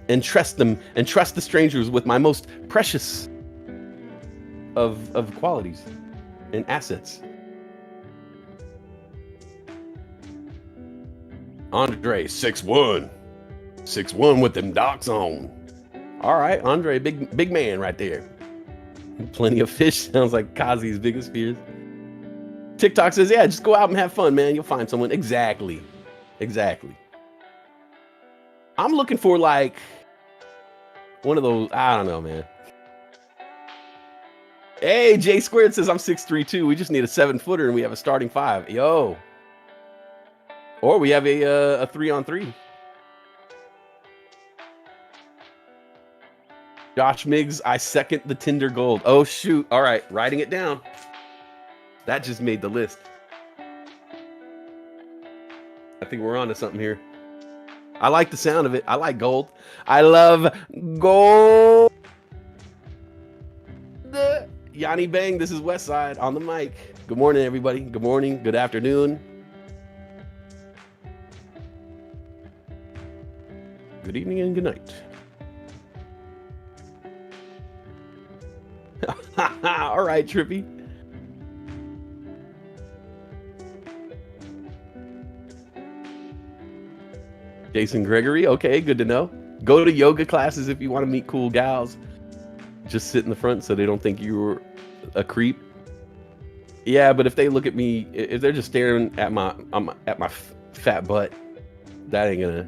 Speaker 7: and trust them and trust the strangers with my most precious of qualities and assets. Andre, 6'1". 6'1" with them docs on. All right, Andre, big man right there. Plenty of Fish sounds like Kazi's biggest fears. TikTok says, yeah, just go out and have fun, man. You'll find someone. Exactly. I'm looking for like one of those, I don't know, man. Hey, J Squared says I'm 6'3" too. We just need a 7-footer and we have a starting 5. Yo. Or we have a 3-on-3. Josh Miggs, I second the Tinder gold. Oh, shoot. All right, writing it down. That just made the list. I think we're on to something here. I like the sound of it. I like gold. I love gold. Yanni Bang, this is Westside on the mic. Good morning, everybody. Good morning. Good afternoon. Good evening and good night. All right, Trippy. Jason Gregory. Okay, good to know. Go to yoga classes if you want to meet cool gals. Just sit in the front so they don't think you're a creep. Yeah, but if they look at me, if they're just staring at my fat butt, that ain't gonna.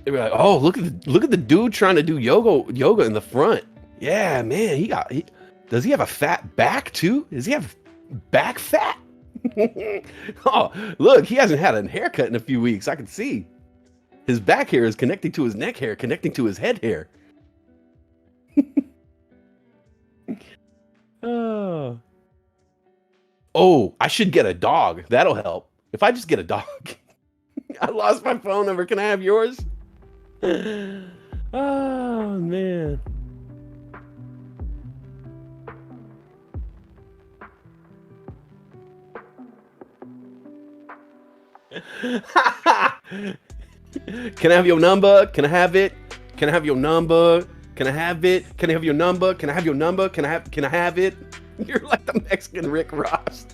Speaker 7: They'd be like, "Oh, look at the dude trying to do yoga in the front." Yeah, man, does he have a fat back too? Does he have back fat? Oh, look, he hasn't had a haircut in a few weeks. I can see his back hair is connecting to his neck hair, connecting to his head hair. Oh, I should get a dog. That'll help. If I just get a dog. I lost my phone number. Can I have yours? Oh, man. Can I have your number? Can I have it? Can I have your number? Can I have it? Can I have your number? Can I have your number? Can I have it? You're like the Mexican Rick Ross.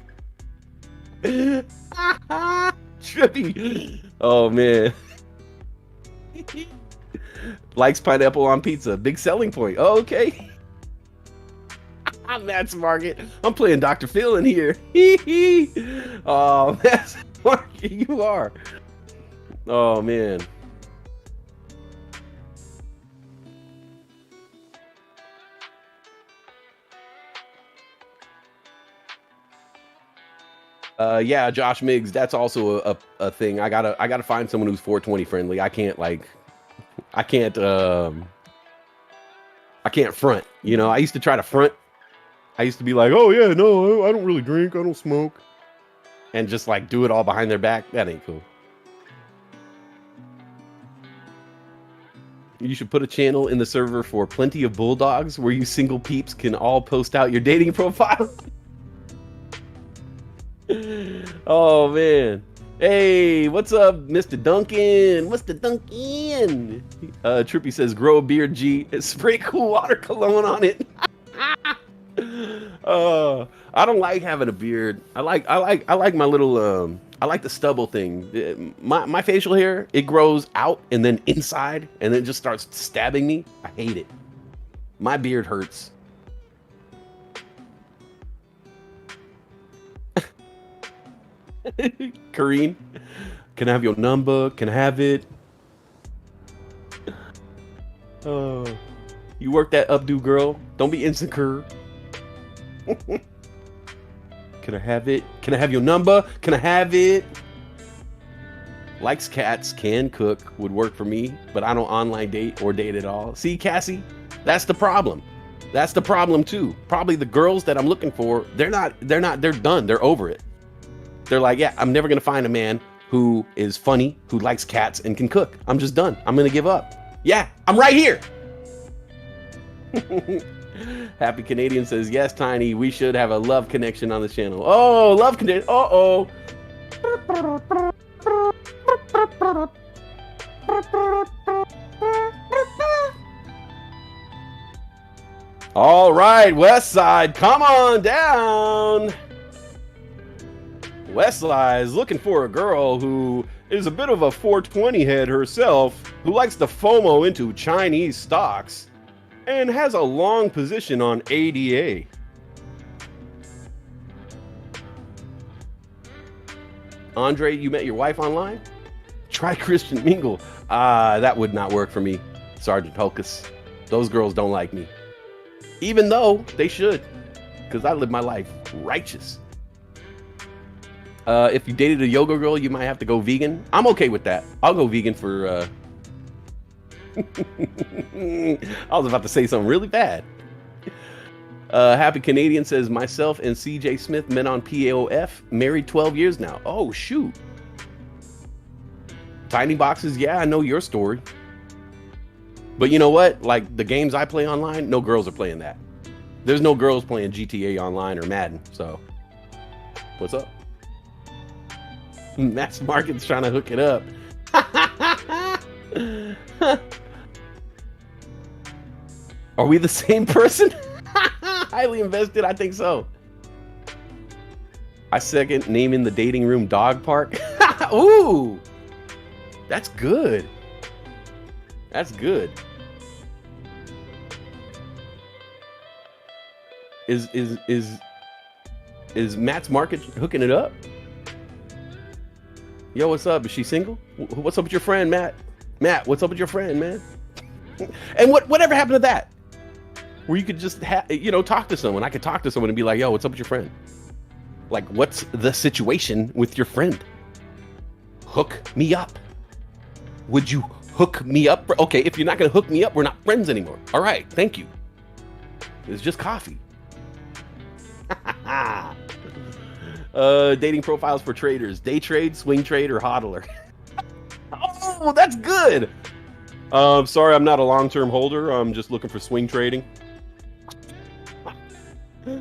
Speaker 7: Trippy. Oh man. Likes pineapple on pizza. Big selling point. Oh, okay. Matt's Market. I'm playing Dr. Phil in here. Oh, Matt's Market, you are. Oh man. Yeah, Josh Miggs, that's also a thing. I gotta find someone who's 420 friendly. I can't front. You know, I used to try to front. I used to be like, oh yeah, no, I don't really drink, I don't smoke, and just like do it all behind their back. That ain't cool. You should put a channel in the server for plenty of bulldogs where you single peeps can all post out your dating profile. Oh man. Hey, what's up, Mr. Duncan? What's the Duncan? Trippy says grow a beard, G. Spray cool water cologne on it. I don't like having a beard. I like my little I like the stubble thing. My facial hair, it grows out and then inside and then it just starts stabbing me. I hate it. My beard hurts. Kareen, can I have your number? Can I have it? Oh, you work that updo, girl. Don't be insecure. Can I have it? Can I have your number? Can I have it? Likes cats, can cook, would work for me, but I don't online date or date at all. See, Cassie, that's the problem. That's the problem too. Probably the girls that I'm looking for, they're done. They're over it. They're like, yeah, I'm never going to find a man who is funny, who likes cats and can cook. I'm just done. I'm going to give up. Yeah, I'm right here. Happy Canadian says, yes, Tiny, we should have a love connection on this channel. Oh, love connection. Uh-oh. All right, Westside, come on down. Westside is looking for a girl who is a bit of a 420 head herself, who likes to FOMO into Chinese stocks, and has a long position on ADA. Andre, you met your wife online? Try Christian Mingle. That would not work for me, Sergeant Hulkus. Those girls don't like me. Even though they should, because I live my life righteous. If you dated a yoga girl, you might have to go vegan. I'm okay with that. I'll go vegan for, I was about to say something really bad. Happy Canadian says, myself and CJ Smith met on PAOF, married 12 years now. Oh, shoot. Tiny boxes, yeah, I know your story. But you know what? Like, the games I play online, no girls are playing that. There's no girls playing GTA Online or Madden, so. What's up? Matt's Market's trying to hook it up. Are we the same person? Highly invested, I think so. I second naming the dating room dog park. Ooh, that's good. That's good. Is Matt's Market hooking it up? Yo, what's up? Is she single? What's up with your friend, Matt? Matt, what's up with your friend, man? And whatever happened to that? Where you could just talk to someone. I could talk to someone and be like, yo, what's up with your friend? Like, what's the situation with your friend? Hook me up. Would you hook me up? Okay, if you're not going to hook me up, we're not friends anymore. All right, thank you. It's just coffee. Dating profiles for traders. Day trade, swing trade, or hodler. Oh, that's good. Sorry, I'm not a long-term holder. I'm just looking for swing trading.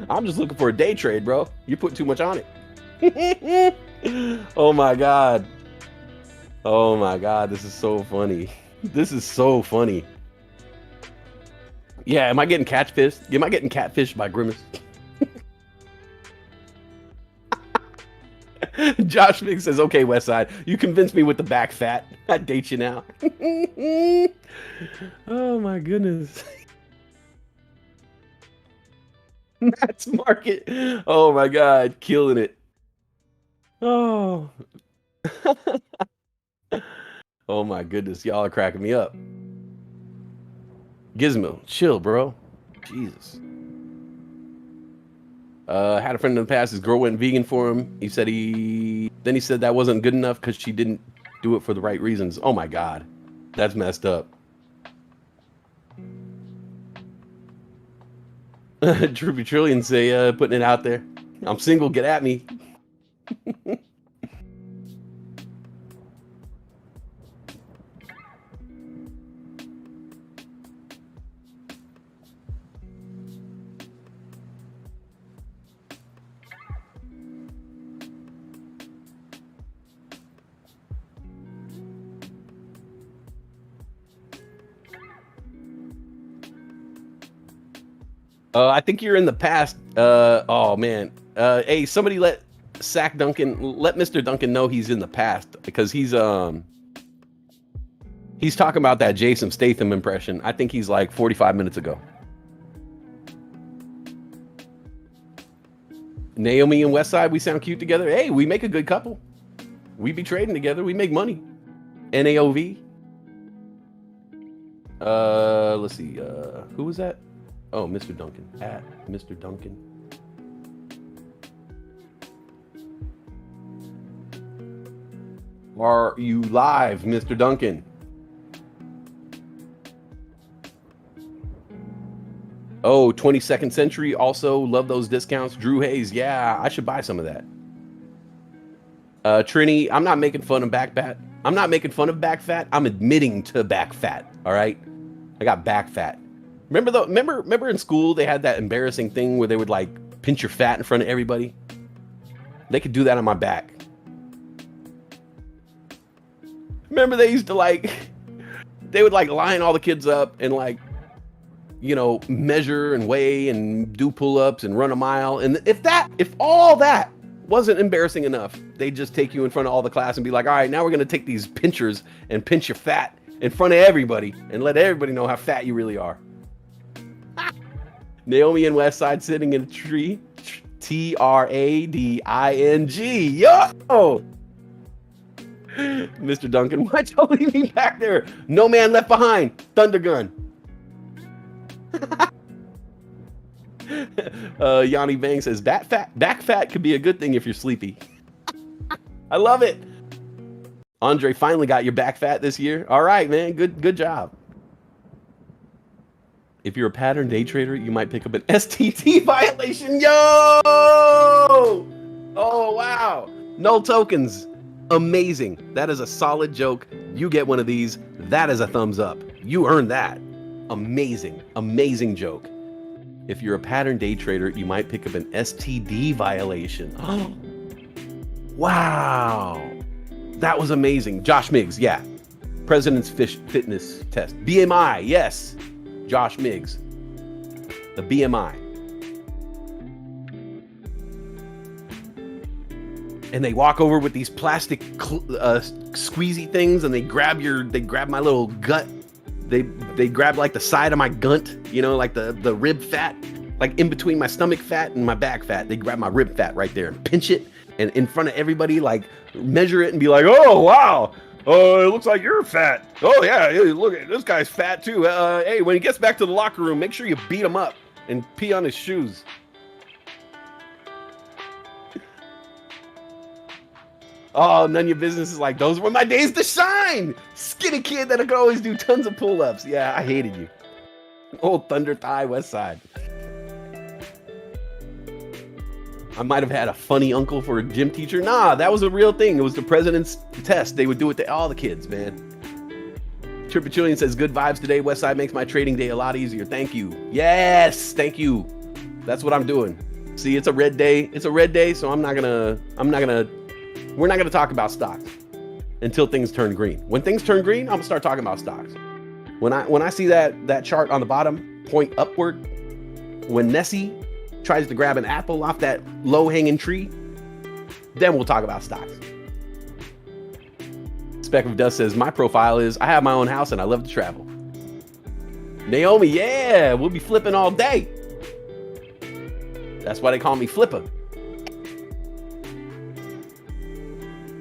Speaker 7: I'm just looking for a day trade, bro. You put too much on it. Oh my God. Oh my God, this is so funny. This is so funny. Yeah, am I getting catfished? Am I getting catfished by Grimace? Josh Mix says, okay, Westside, you convinced me with the back fat. I date you now. Oh my goodness. Matt's Market. Oh my God, killing it. Oh. Oh my goodness, y'all are cracking me up. Gizmo, chill, bro. Jesus. Had a friend in the past, his girl went vegan for him. He said that wasn't good enough because she didn't do it for the right reasons. Oh my God. That's messed up. Droopy Trillion say, putting it out there. I'm single, get at me. I think you're in the past. Oh man. Hey, somebody let Mr. Duncan know he's in the past because he's talking about that Jason Statham impression. I think he's like 45 minutes ago. Naomi and Westside, we sound cute together. Hey, we make a good couple. We be trading together. We make money. NAOV. Let's see. Who was that? Oh, Mr. Duncan. At Mr. Duncan. Are you live, Mr. Duncan? Oh, 22nd Century. Also, love those discounts. Drew Hayes. Yeah, I should buy some of that. Trini, I'm not making fun of back fat. I'm not making fun of back fat. I'm admitting to back fat. All right. I got back fat. Remember in school they had that embarrassing thing where they would like pinch your fat in front of everybody? They could do that on my back. Remember they used to they would line all the kids up and measure and weigh and do pull-ups and run a mile. And if all that wasn't embarrassing enough, they'd just take you in front of all the class and be like, all right, now we're going to take these pinchers and pinch your fat in front of everybody and let everybody know how fat you really are. Naomi and Westside sitting in a tree. Trading. Yo! Mr. Duncan, why'd y'all leave me back there? No man left behind. Thunder gun. Yanni Bang says, back fat could be a good thing if you're sleepy. I love it. Andre finally got your back fat this year. All right, man. Good job. If you're a pattern day trader, you might pick up an STT violation. Yo! Oh, wow. Null tokens. Amazing. That is a solid joke. You get one of these. That is a thumbs up. You earned that. Amazing. Amazing joke. If you're a pattern day trader, you might pick up an STD violation. Oh, wow. That was amazing. Josh Miggs, yeah. President's Fitness Test. BMI, yes. Josh Miggs. The BMI. and they walk over with these plastic squeezy things, and they grab my little gut. They grab like the side of my gunt, you know, like the rib fat, like in between my stomach fat and my back fat. They grab my rib fat right there and pinch it, and in front of everybody, like measure it and be like, oh wow, it looks like you're fat. Oh yeah, look at this guy's fat too. Hey, when he gets back to the locker room, make sure you beat him up and pee on his shoes. Oh, none of your business is like, those were my days to shine. Skinny kid that could always do tons of pull-ups. Yeah, I hated you. Old Thunder Thigh Westside. I might have had a funny uncle for a gym teacher. Nah, that was a real thing. It was the president's test. They would do it to all the kids, man. Tripachillion says, good vibes today. Westside makes my trading day a lot easier. Thank you. Yes, thank you. That's what I'm doing. See, it's a red day. It's a red day, so we're not gonna talk about stocks until things turn green. When things turn green, I'm gonna start talking about stocks. When I see that chart on the bottom point upward, when Nessie tries to grab an apple off that low-hanging tree, then we'll talk about stocks. Speck of Dust says, my profile is, I have my own house and I love to travel. Naomi, yeah, we'll be flipping all day. That's why they call me Flipper.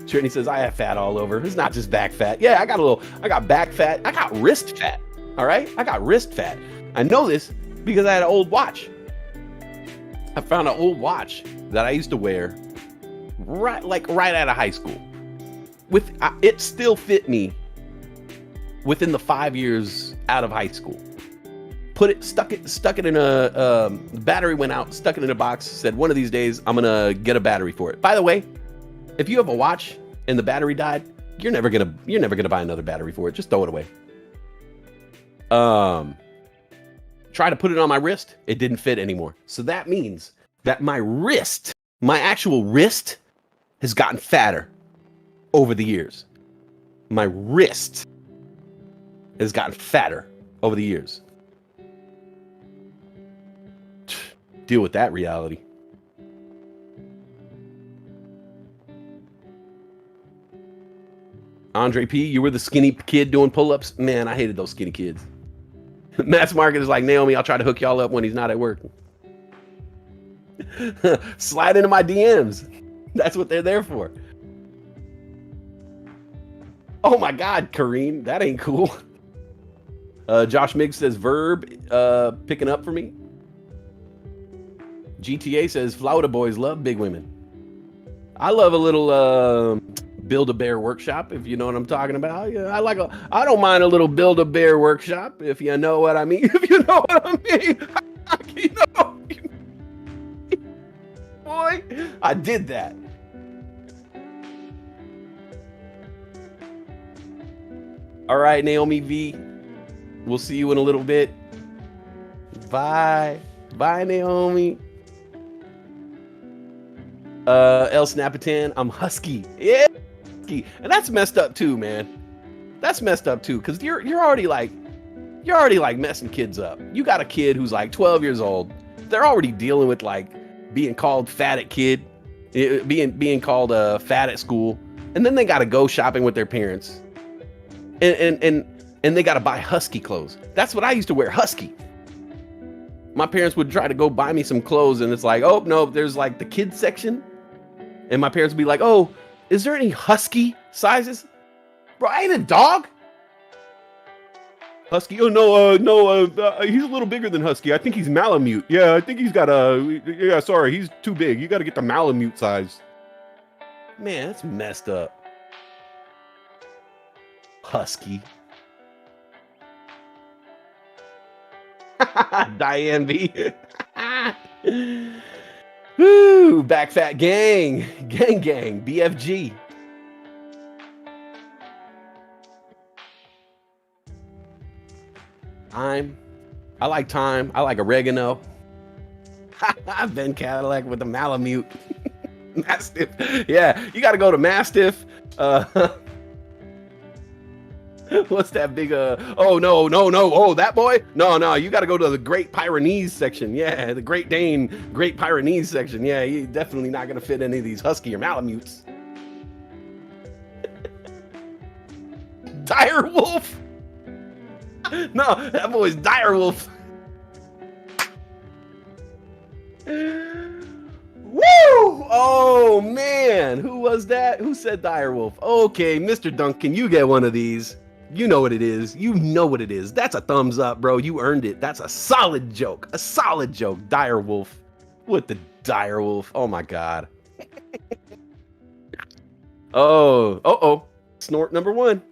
Speaker 7: Trinity says, I have fat all over. It's not just back fat. Yeah, I got back fat. I got wrist fat. All right. I got wrist fat. I know this because I had an old watch. I found an old watch that I used to wear right out of high school. It still fit me within the 5 years out of high school. Stuck it in a battery went out, stuck it in a box, said one of these days I'm gonna get a battery for it. By the way, if you have a watch and the battery died, you're never gonna buy another battery for it. Just throw it away. Try to put it on my wrist, it didn't fit anymore. So that means that my actual wrist has gotten fatter over the years. My wrist has gotten fatter over the years. Deal with that reality. Andre P, you were the skinny kid doing pull-ups? Man, I hated those skinny kids. Mass Market is like, Naomi, I'll try to hook y'all up when he's not at work. Slide into my DMs. That's what they're there for. Oh my God, Kareen, that ain't cool. Josh Miggs says, Verb picking up for me. GTA says, Florida boys love big women. I love a little Build-A-Bear workshop, if you know what I'm talking about. Yeah, I don't mind a little Build-A-Bear workshop, if you know what I mean. If you know what I mean. You know, boy, I did that. All right, Naomi V. We'll see you in a little bit. Bye. Bye, Naomi. El Snapatan, I'm husky. Yeah. And that's messed up too, man. That's messed up too, because you're already like messing kids up. You got a kid who's like 12 years old. They're already dealing with like being called fat at kid, being called fat at school, and then they got to go shopping with their parents, and they got to buy husky clothes. That's what I used to wear, husky. My parents would try to go buy me some clothes, and it's like, oh no, there's like the kids section, and my parents would be like, oh, is there any husky sizes? Bro, I ain't a dog. Husky? Oh no, he's a little bigger than husky. I think he's Malamute. Yeah, I think he's got sorry, he's too big. You got to get the Malamute size. Man, that's messed up. Husky. Diane B. Woo, back fat gang, BFG. I like thyme. I like oregano. Ben Cadillac with the Malamute. Mastiff. Yeah, you got to go to Mastiff. What's that big oh no, oh that boy? No, you gotta go to the Great Pyrenees section. Yeah, the Great Dane, Great Pyrenees section. Yeah, you're definitely not gonna fit any of these Husky or Malamutes. Dire Wolf. No, that boy's Dire Wolf. Woo! Oh man, who was that? Who said Dire Wolf? Okay, Mr. Duncan, you get one of these. You know what it is. You know what it is. That's a thumbs up, bro. You earned it. That's a solid joke. A solid joke. Dire Wolf. With the Dire Wolf. Oh my god. Oh. Snort number 1.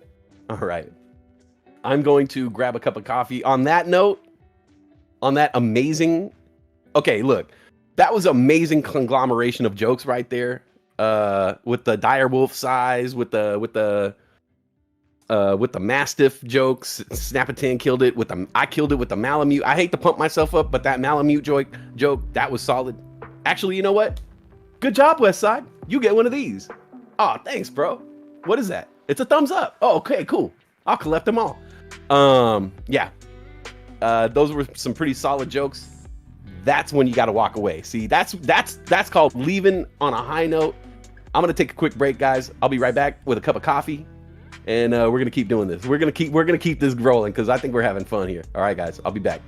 Speaker 7: All right. I'm going to grab a cup of coffee. On that note, on that amazing. Okay, look. That was amazing conglomeration of jokes right there. With the Dire Wolf size, with the Mastiff jokes. Snapatan killed it with I killed it with the Malamute. I hate to pump myself up, but that Malamute joke that was solid. Actually, you know what? Good job, Westside. You get one of these. Oh, thanks, bro. What is that? It's a thumbs up. Oh, okay, cool. I'll collect them all. Yeah. Those were some pretty solid jokes. That's when you got to walk away. See, that's called leaving on a high note. I'm gonna take a quick break, guys. I'll be right back with a cup of coffee, and we're gonna keep doing this. We're gonna keep this rolling because I think we're having fun here. All right, guys. I'll be back.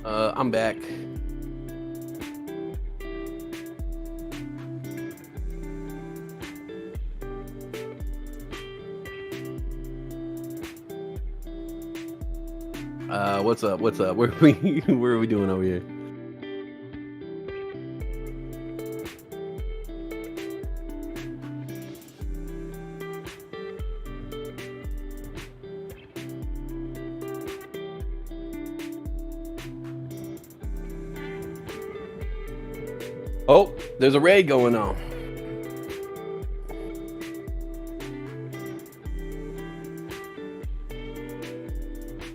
Speaker 7: I'm back. What's up? What's up? Where are we doing over here? Oh, there's a raid going on.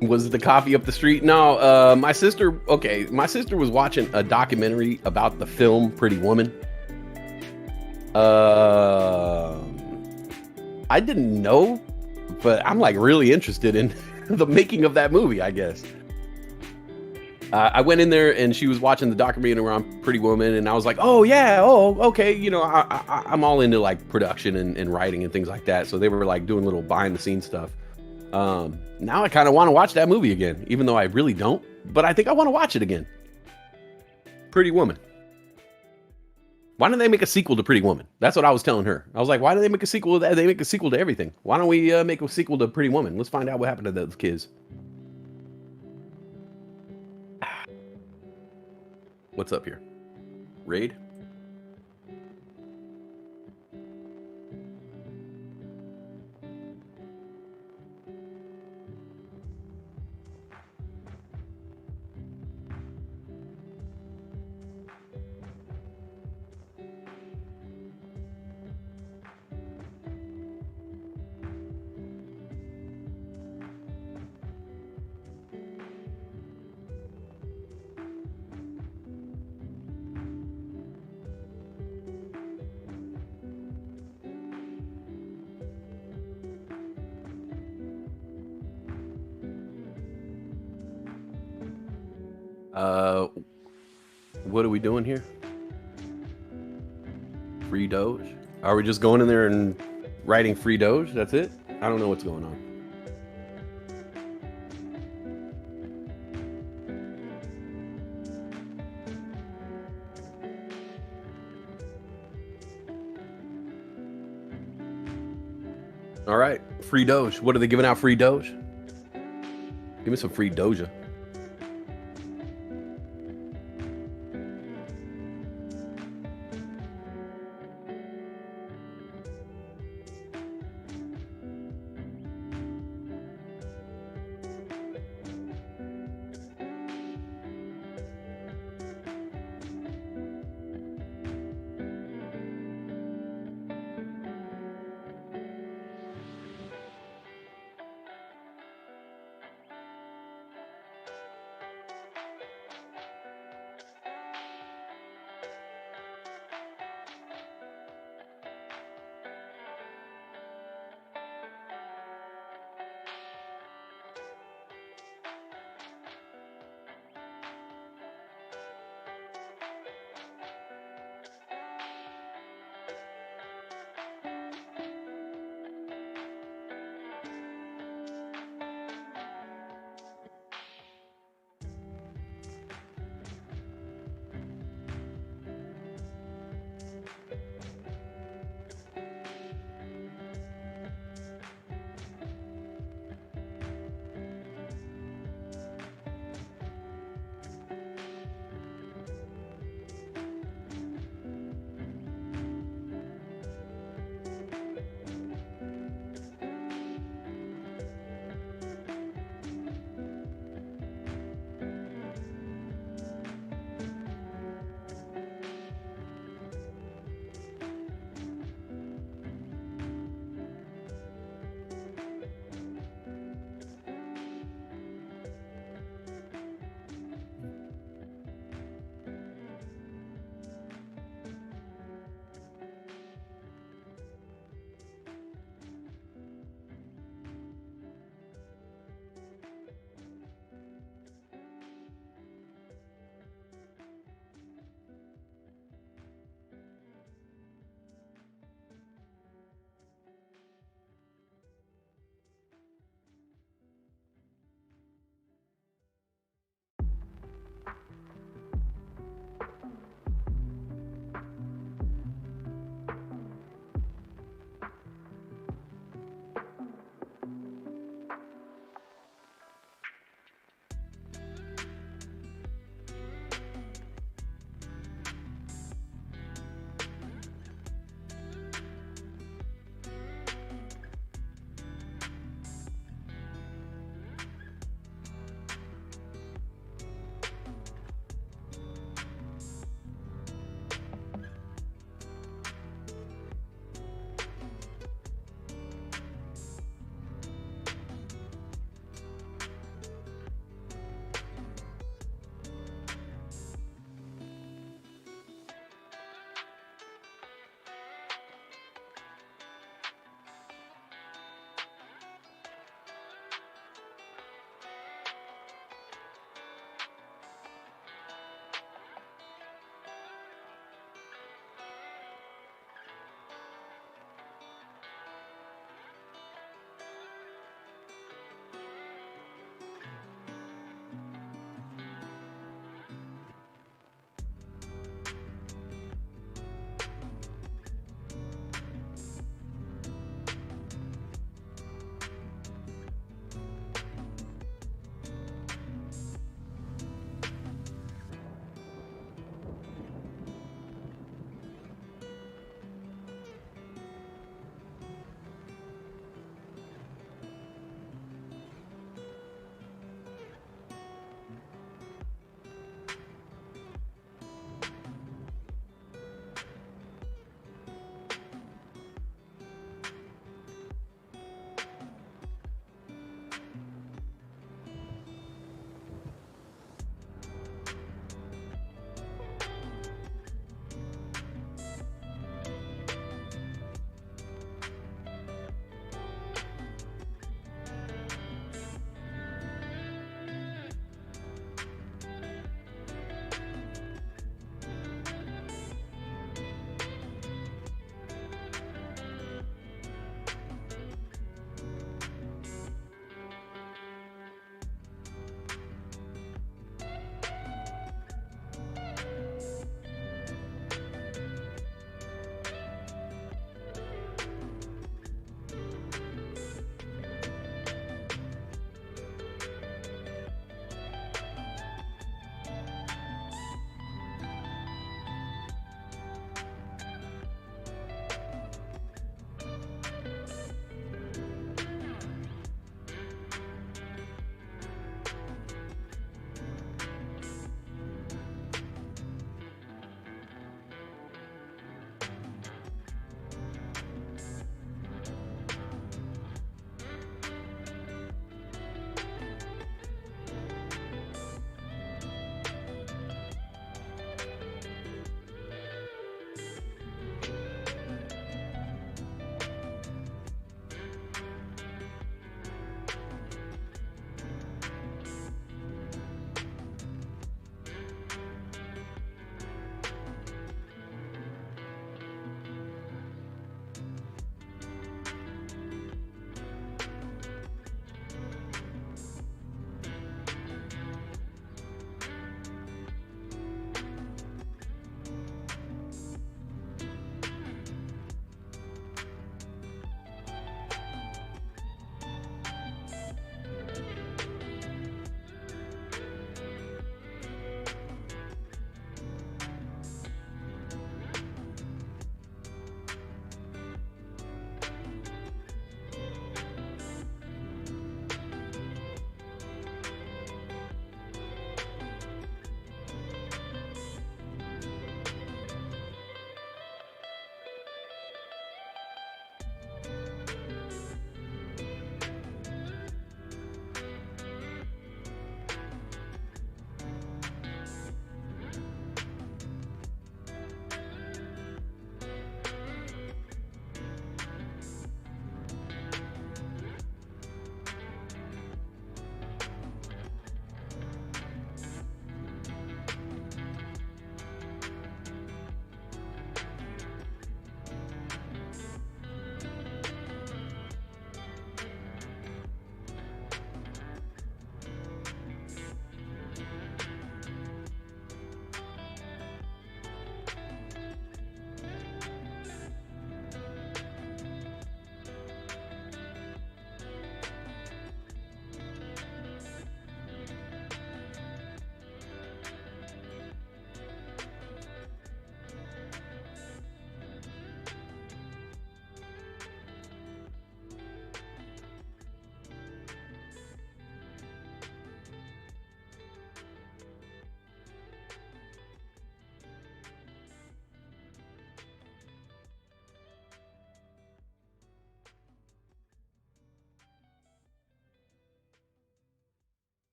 Speaker 7: Was it the coffee up the street? No, my sister. Okay, my sister was watching a documentary about the film Pretty Woman. I didn't know, but I'm like really interested in the making of that movie, I guess. I went in there and she was watching the documentary around Pretty Woman, and I was like, oh yeah, oh okay, you know, I'm all into like production and writing and things like that. So they were like doing little behind the scenes stuff. Now I kind of want to watch that movie again, even though I really don't, but I think I want to watch it again. Pretty Woman. Why don't they make a sequel to Pretty Woman? That's what I was telling her. I was like, why do they make a sequel to that? They make a sequel to everything. Why don't we make a sequel to Pretty Woman? Let's find out what happened to those kids. What's up here? Raid? What are we doing here? Free Doge? Are we just going in there and writing free Doge? That's it? I don't know what's going on. All right, free Doge. What are they giving out? Free Doge? Give me some free Doja.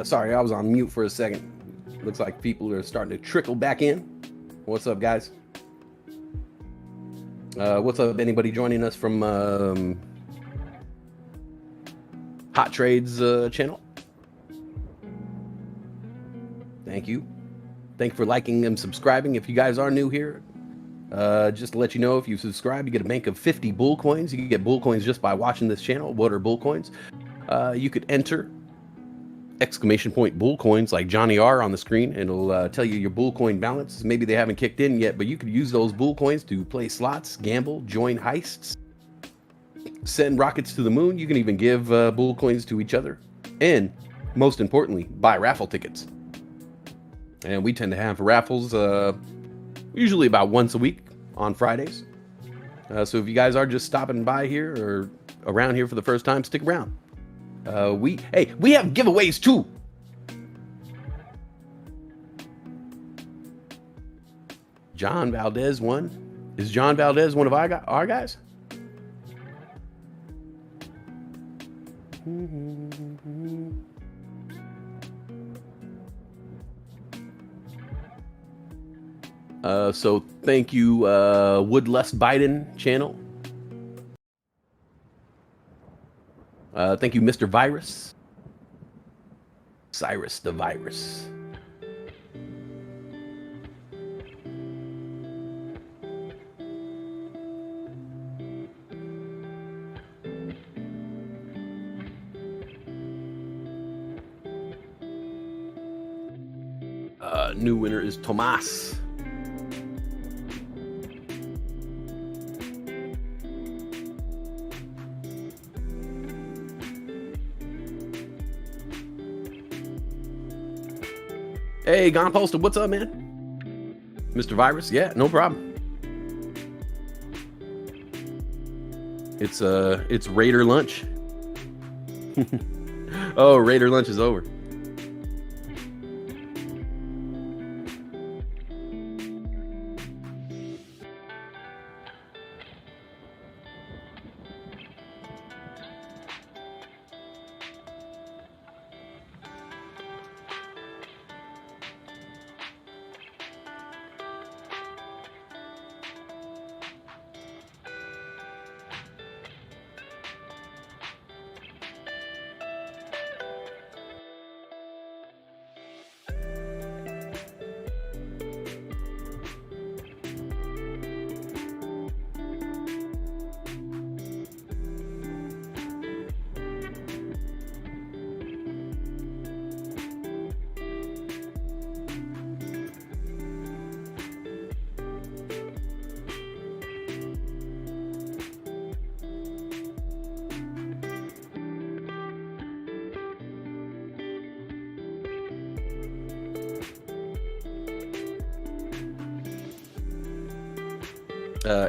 Speaker 7: Sorry, I was on mute for a second. Looks like people are starting to trickle back in. What's up, guys? What's up? Anybody joining us from Hot Trades channel? Thank you. Thank you for liking and subscribing. If you guys are new here, just to let you know, if you subscribe, you get a bank of 50 bull coins. You can get bull coins just by watching this channel. What are bull coins? You could enter exclamation point bull coins like Johnny R on the screen, and it'll tell you your bull coin balance. Maybe they haven't kicked in yet, but you could use those bull coins to play slots, gamble, join heists, send rockets to the moon. You can even give bull coins to each other, and most importantly, buy raffle tickets. And we tend to have raffles usually about once a week on Fridays. So if you guys are just stopping by here or around here for the first time, stick around. We have giveaways too. John Valdez won. Is John Valdez one of our guys? So thank you, Woodlust Biden channel. Thank you, Mr. Virus. Cyrus the Virus. New winner is Tomas. Hey, Gone Postal, what's up, man? Mr. Virus, yeah, no problem. It's Raider lunch. Oh, Raider lunch is over.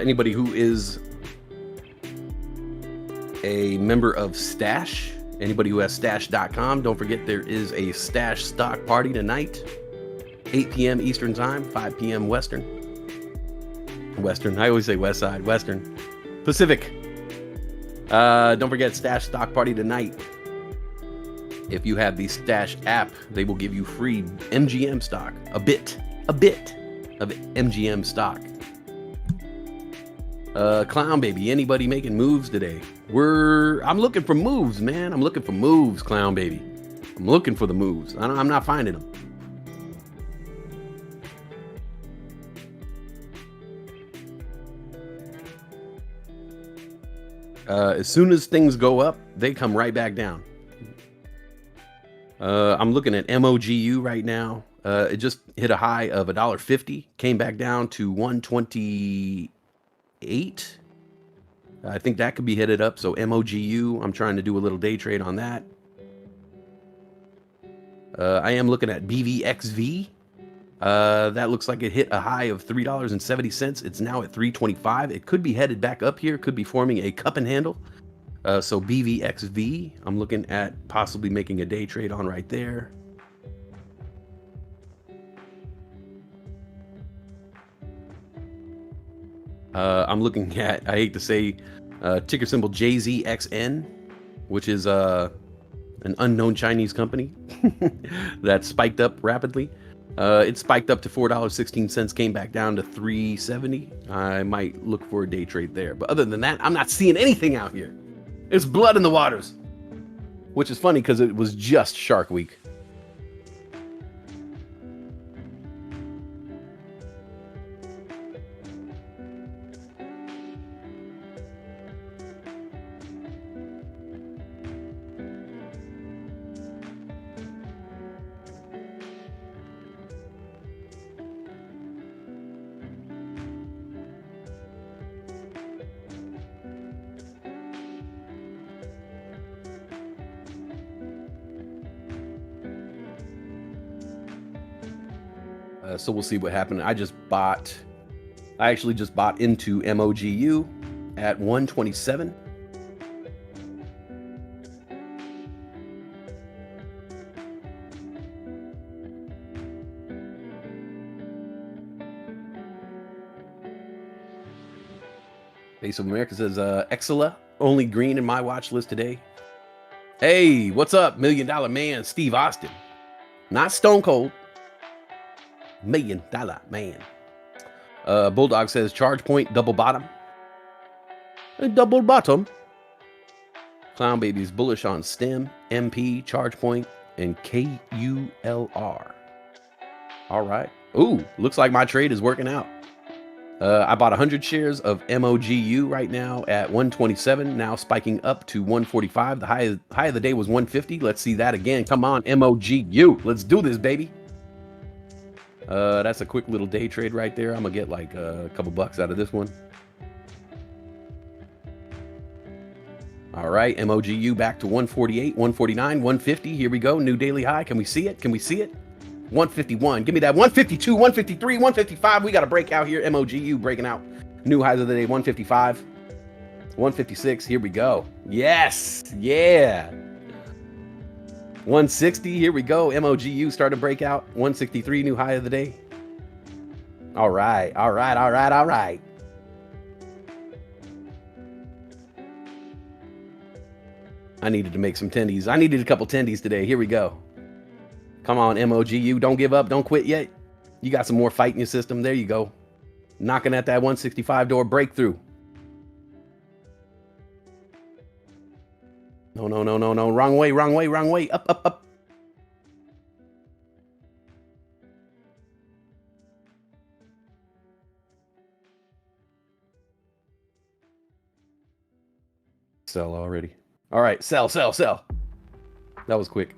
Speaker 7: Anybody who is a member of Stash, anybody who has stash.com, don't forget there is a Stash stock party tonight, 8 p.m. Eastern time, 5 p.m. Western. I always say Westside, Western. Pacific. Don't forget Stash stock party tonight. If you have the Stash app, they will give you free MGM stock, a bit of MGM stock. Clown Baby, anybody making moves today? I'm looking for moves, man. I'm looking for moves, Clown Baby. I'm looking for the moves. I'm not finding them. As soon as things go up, they come right back down. I'm looking at MOGU right now. It just hit a high of $1.50, came back down to 128. I think that could be headed up. So MOGU, I'm trying to do a little day trade on that. I am looking at BVXV. That looks like it hit a high of $3.70. It's now at $3.25. It could be headed back up here. Could be forming a cup and handle. So BVXV, I'm looking at possibly making a day trade on right there. I'm looking at, I hate to say, ticker symbol JZXN, which is an unknown Chinese company that spiked up rapidly. It spiked up to $4.16, came back down to $3.70. I might look for a day trade there. But other than that, I'm not seeing anything out here. It's blood in the waters, which is funny because it was just Shark Week. So we'll see what happened. I actually just bought into MOGU at 127. Face of America says, Exela, only green in my watch list today. Hey, what's up, $1 Million Man, Steve Austin? Not Stone Cold. $1 Million Man. Bulldog says charge point double bottom. A double bottom. Clown Baby's bullish on STEM, MP, charge point, and KULR. All right. Ooh, looks like my trade is working out. I bought 100 shares of MOGU right now at 127, now spiking up to 145. The high of the day was 150. Let's see that again. Come on, MOGU. Let's do this, baby. That's a quick little day trade right there. I'm gonna get like a couple bucks out of this one. All right, MOGU back to 148, 149, 150. Here we go. New daily high. Can we see it? Can we see it? 151. Give me that. 152, 153, 155. We got a breakout here. MOGU breaking out. New highs of the day. 155, 156. Here we go. Yes. Yeah. 160, here we go. MOGU starting to break out. 163, new high of the day. All right, all right, all right, all right. I needed to make some tendies. I needed a couple tendies today. Here we go. Come on, MOGU. Don't give up. Don't quit yet. You got some more fight in your system. There you go. Knocking at that 165 door breakthrough. No, no, no, no, no. Wrong way, wrong way, wrong way. Up, up, up. Sell already. All right, sell, sell, sell. That was quick.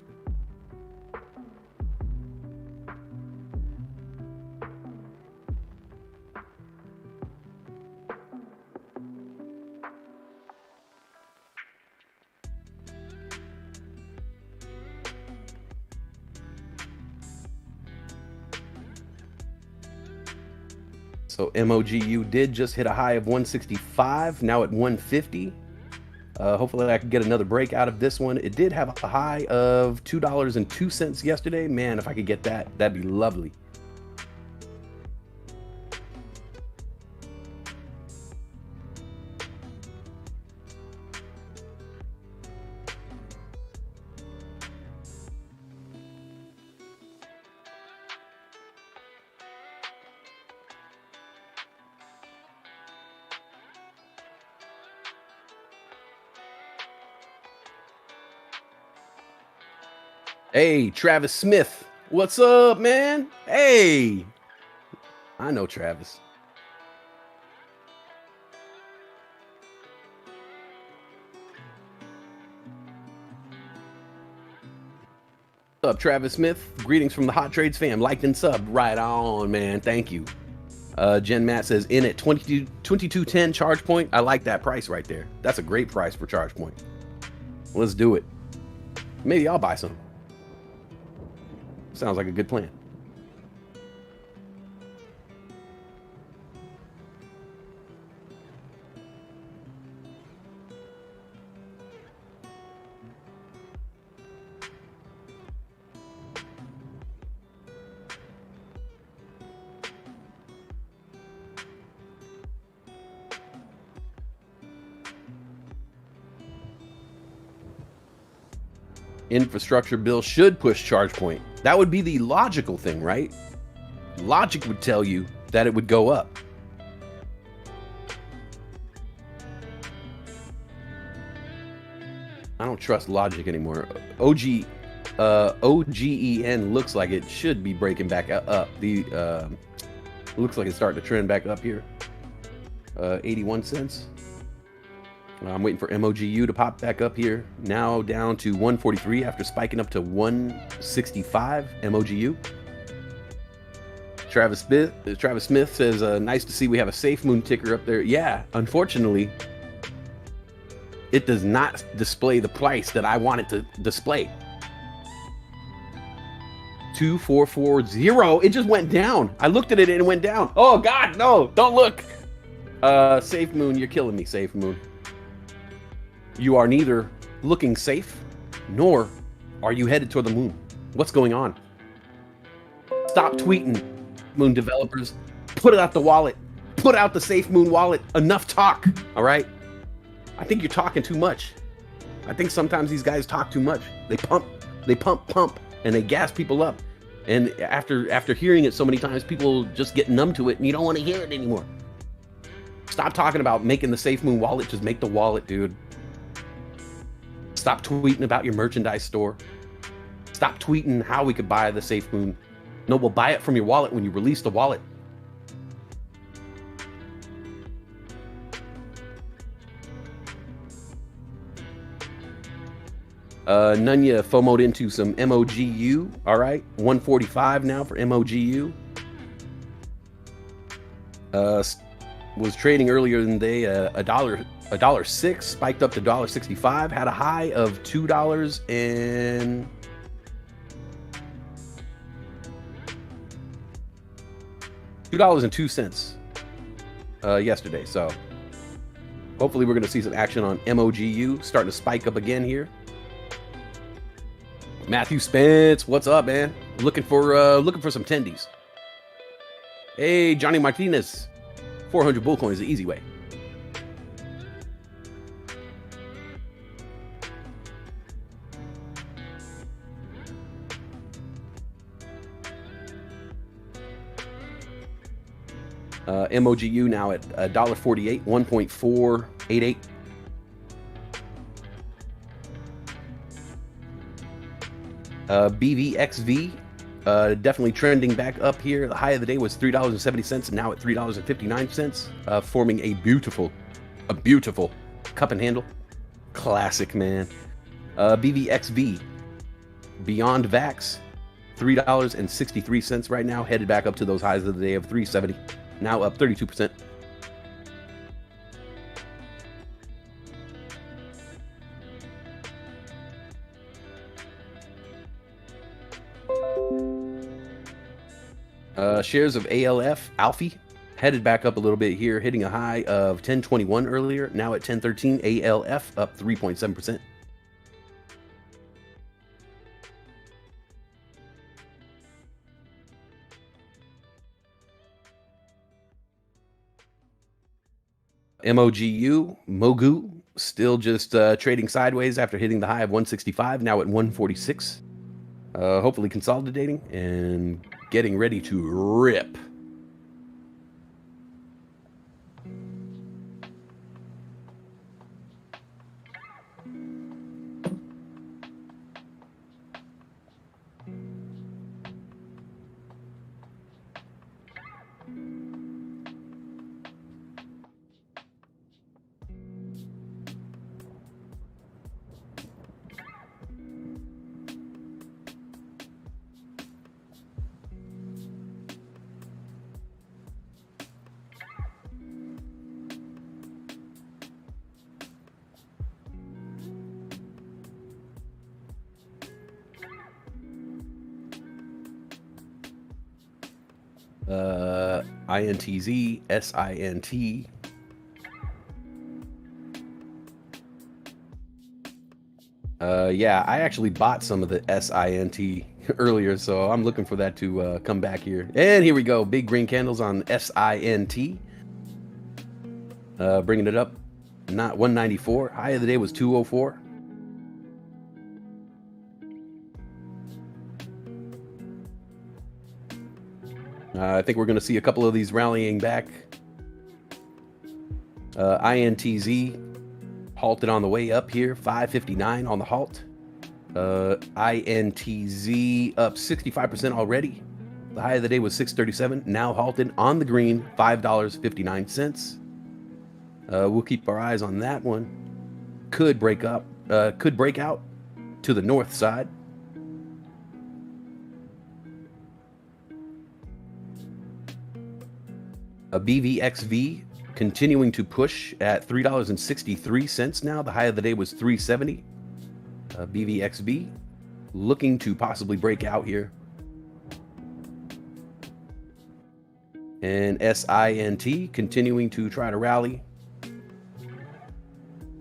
Speaker 7: So MOGU did just hit a high of 165, now at 150. Hopefully I can get another break out of this one. It did have a high of $2.02 yesterday. Man, if I could get that, that'd be lovely. Hey, Travis Smith. What's up, man? Hey. I know Travis. What's up, Travis Smith? Greetings from the Hot Trades fam. Liked and subbed. Right on, man. Thank you. Jen Matt says in at 22.10 charge point. I like that price right there. That's a great price for charge point. Let's do it. Maybe I'll buy some. Sounds like a good plan. Infrastructure bill should push charge point. That would be the logical thing, right? Logic would tell you that it would go up. I don't trust logic anymore. OGEN looks like it should be breaking back up. Looks like it's starting to trend back up here. 81 cents. I'm waiting for MOGU to pop back up here. Now down to 143 after spiking up to 165 MOGU. Travis Smith says, nice to see we have a safe moon ticker up there. Yeah, unfortunately, it does not display the price that I want it to display. 2440. It just went down. I looked at it and it went down. Oh God, no, don't look. Safe moon, you're killing me, safe moon. You are neither looking safe nor are you headed toward the moon. What's going on? Stop tweeting, moon developers. Put it out the wallet. Put out the safe moon wallet. Enough talk. All right. I think you're talking too much. I think sometimes these guys talk too much. They pump, and they gas people up. And after hearing it so many times, people just get numb to it and you don't want to hear it anymore. Stop talking about making the safe moon wallet. Just make the wallet, dude. Stop tweeting about your merchandise store. Stop tweeting how we could buy the safe moon. No, we'll buy it from your wallet when you release the wallet. Nunya FOMO'd into some MOGU. All right, 145 now for MOGU. Was trading earlier in the day $1.06, spiked up to $1.65, had a high of $2 and $2.02 yesterday. So hopefully we're going to see some action on MOGU starting to spike up again here. Matthew Spence, what's up, man? Looking for some tendies. Hey, Johnny Martinez, 400 bull coins the easy way. MOGU now at $1.48, 1.488. BVXV definitely trending back up here. The high of the day was $3.70, now at $3.59, forming a beautiful cup and handle. Classic, man. BVXV, Beyond Vax, $3.63 right now, headed back up to those highs of the day of $3.70, now up 32%. Shares of ALF, Alfie, headed back up a little bit here, hitting a high of 1021 earlier, now at 1013. ALF up 3.7%. MOGU, still just trading sideways after hitting the high of 165, now at 146. Hopefully consolidating and getting ready to rip. INTZ, SINT. Yeah, I actually bought some of the SINT earlier, so I'm looking for that to come back here. And here we go, big green candles on SINT. Bringing it up, not 194. High of the day was 204. I think we're going to see a couple of these rallying back. INTZ halted on the way up here, 559 on the halt. INTZ up 65% already. The high of the day was 637, now halted on the green, $5.59. We'll keep our eyes on that one. Could break out to the north side. A BVXV continuing to push at $3.63 now. The high of the day was $3.70. BVXV looking to possibly break out here. And SINT continuing to try to rally.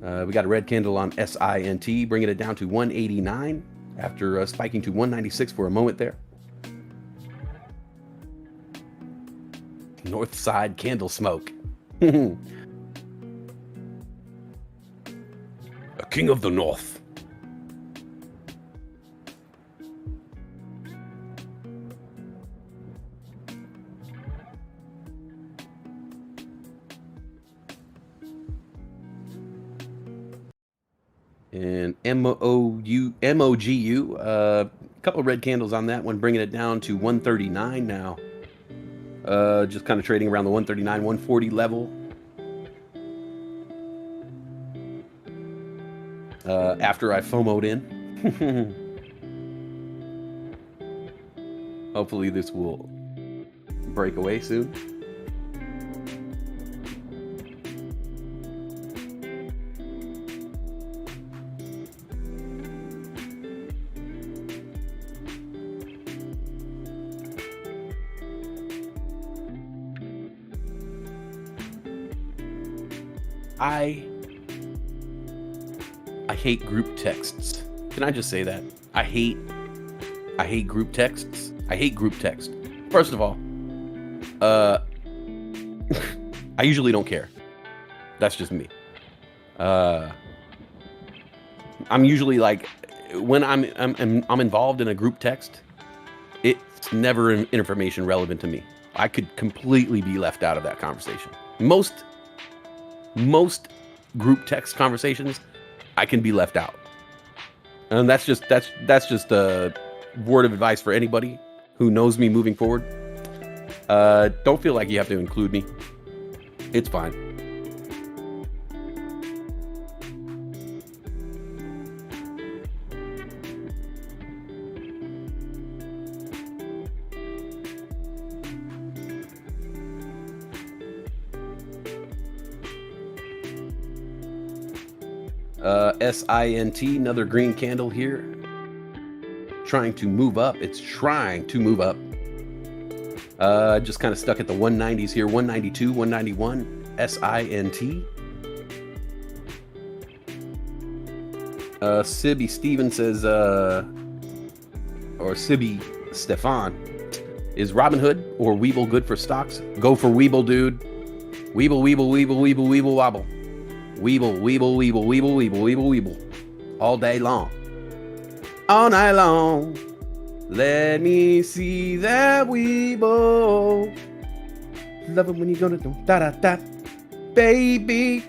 Speaker 7: We got a red candle on SINT, bringing it down to 189 after spiking to 196 for a moment there. North side candle smoke. A king of the north. And MOGU, a couple of red candles on that one, bringing it down to 139 now. Just kind of trading around the 139, 140 level. After I FOMO'd in. Hopefully this will break away soon. I hate group texts. Can I just say that? I hate group texts. I hate group text. First of all, I usually don't care. That's just me. I'm usually like, when I'm involved in a group text, it's never information relevant to me. I could completely be left out of that conversation. Most group text conversations, I can be left out. And that's just a word of advice for anybody who knows me moving forward. Don't feel like you have to include me. It's fine. SINT, another green candle here. Trying to move up. It's trying to move up. Just kind of stuck at the 190s here. 192, 191. SINT. Sibby Steven says, or Sibby Stefan, is Robinhood or Weeble good for stocks? Go for Weeble, dude. Weeble, Weeble, Weeble, Weeble, Weeble, wobble. Weeble, Weeble, Weeble, Weeble, Weeble, Weeble, Weeble. All day long. All night long. Let me see that Weeble. Love it when you gonna do da-da-da. Baby.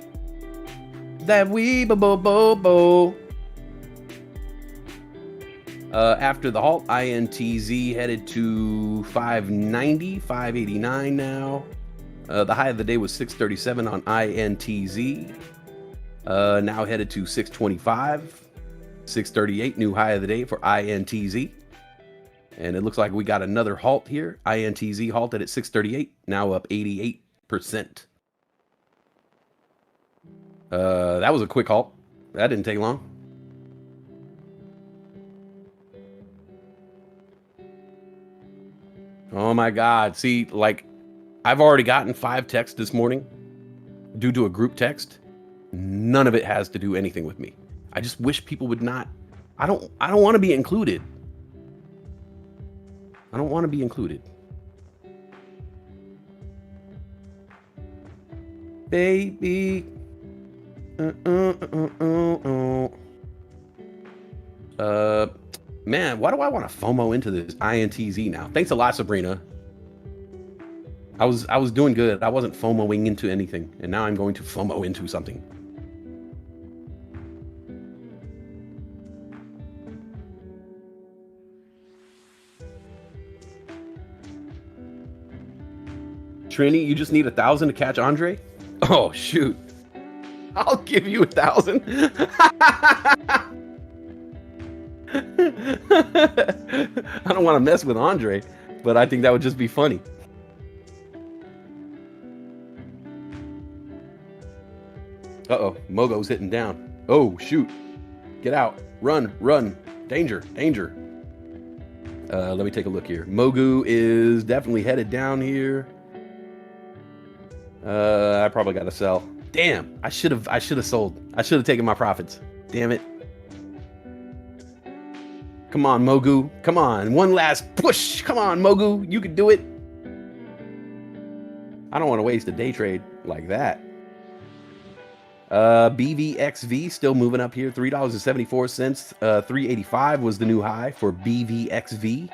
Speaker 7: That Weeble, bo-bo-bo. After the halt, INTZ headed to 590, 589 now. The high of the day was 637 on INTZ. Now headed to 625, 638, new high of the day for INTZ. And it looks like we got another halt here. INTZ halted at 638, now up 88%. That was a quick halt. That didn't take long. Oh my God. See, like, I've already gotten 5 texts this morning due to a group text. None of it has to do anything with me. I just wish people would not. I don't want to be included. I don't want to be included. Baby. Man, why do I want to FOMO into this INTZ now? Thanks a lot, Sabrina. I was doing good. I wasn't FOMOing into anything, and now I'm going to FOMO into something. Trini, you just need 1,000 to catch Andre? Oh shoot. I'll give you 1,000. I don't want to mess with Andre, but I think that would just be funny. Uh-oh, Mogo's hitting down. Oh, shoot. Get out. Run, run. Danger, danger. Let me take a look here. Mogu is definitely headed down here. I probably got to sell. Damn, I should have sold. I should have taken my profits. Damn it. Come on, Mogu. Come on. One last push. Come on, Mogu. You can do it. I don't want to waste a day trade like that. BVXV still moving up here. $3.74. 385 was the new high for BVXV.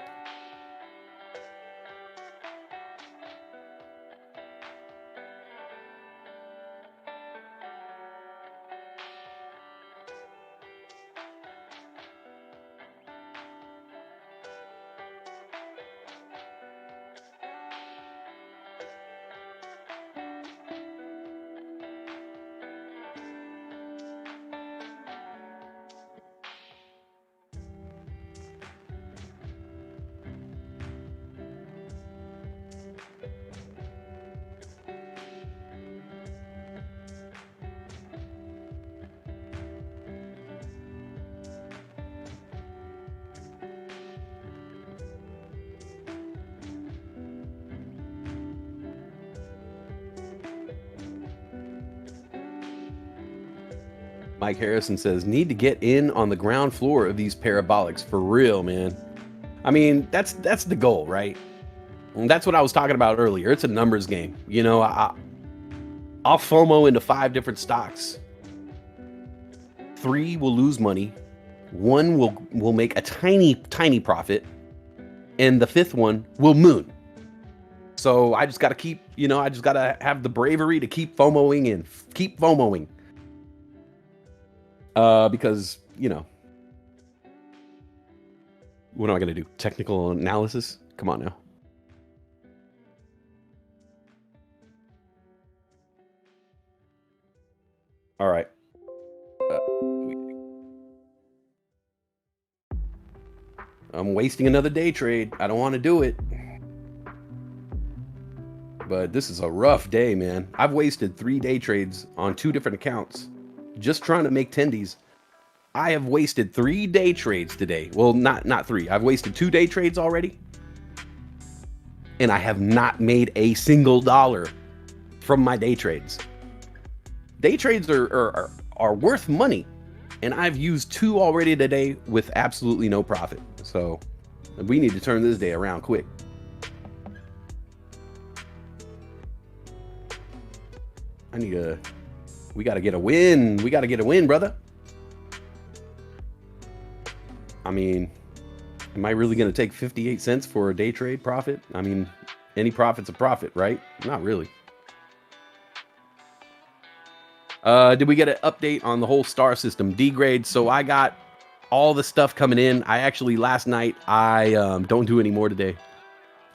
Speaker 7: Mike Harrison says, need to get in on the ground floor of these parabolics for real, man. I mean, that's the goal, right? And that's what I was talking about earlier. It's a numbers game. You know, I'll FOMO into 5 different stocks. 3 will lose money. 1 will make a tiny profit. And the 5th one will moon. So I just got to keep, you know, I just got to have the bravery to keep FOMOing and keep FOMOing. Because, you know, what am I going to do? Technical analysis? Come on now. All right. I'm wasting another day trade. I don't want to do it. But this is a rough day, man. I've wasted 3 day trades on 2 different accounts. Just trying to make tendies. I have wasted 3 day trades today. Well, not 3. I've wasted 2 day trades already. And I have not made a single dollar from my day trades. Day trades are worth money. And I've used 2 already today with absolutely no profit. So we need to turn this day around quick. We got to get a win. We got to get a win, brother. I mean, am I really going to take 58 cents for a day trade profit? I mean, any profit's a profit, right? Not really. Did we get an update on the whole star system degrade? So I got all the stuff coming in. I actually, last night, I don't do any more today.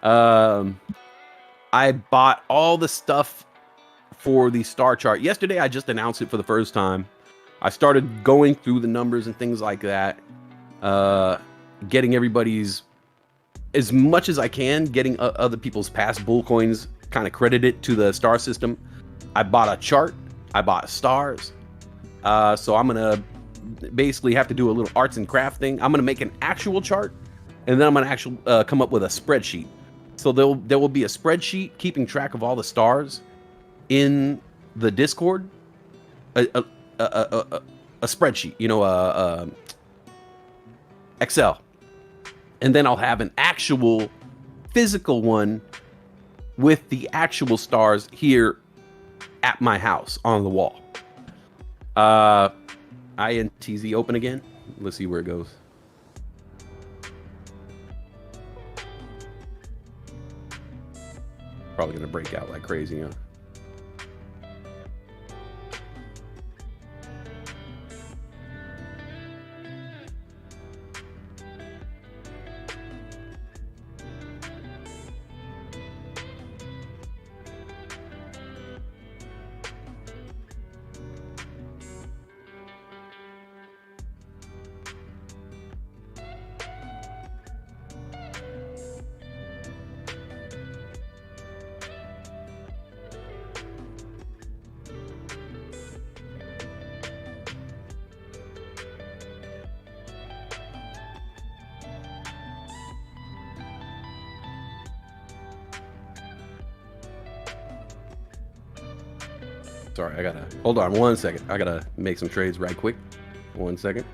Speaker 7: I bought all the stuff for the star chart. Yesterday, I just announced it for the first time. I started going through the numbers and things like that. Getting everybody's, as much as I can, getting other people's past bull coins kind of credited to the star system. I bought a chart. I bought stars. So I'm going to basically have to do a little arts and craft thing. I'm going to make an actual chart, and then I'm going to actually come up with a spreadsheet. So there will be a spreadsheet keeping track of all the stars in the Discord, a spreadsheet, you know, Excel, and then I'll have an actual physical one with the actual stars here at my house on the wall. INTZ open again. Let's see where it goes. Probably gonna break out like crazy, huh? Sorry, I gotta hold on 1 second. I gotta make some trades right quick. 1 second.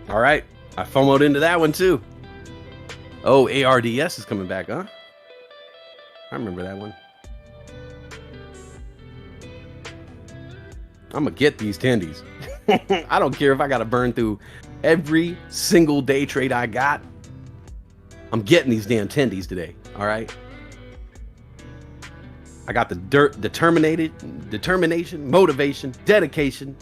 Speaker 7: All right, I FOMO'd into that one too. Oh, ARDS is coming back, huh? I remember that one. I'm gonna get these tendies. I don't care if I gotta burn through every single day trade I got. I'm getting these damn tendies today. All right. I got the determination, motivation, dedication.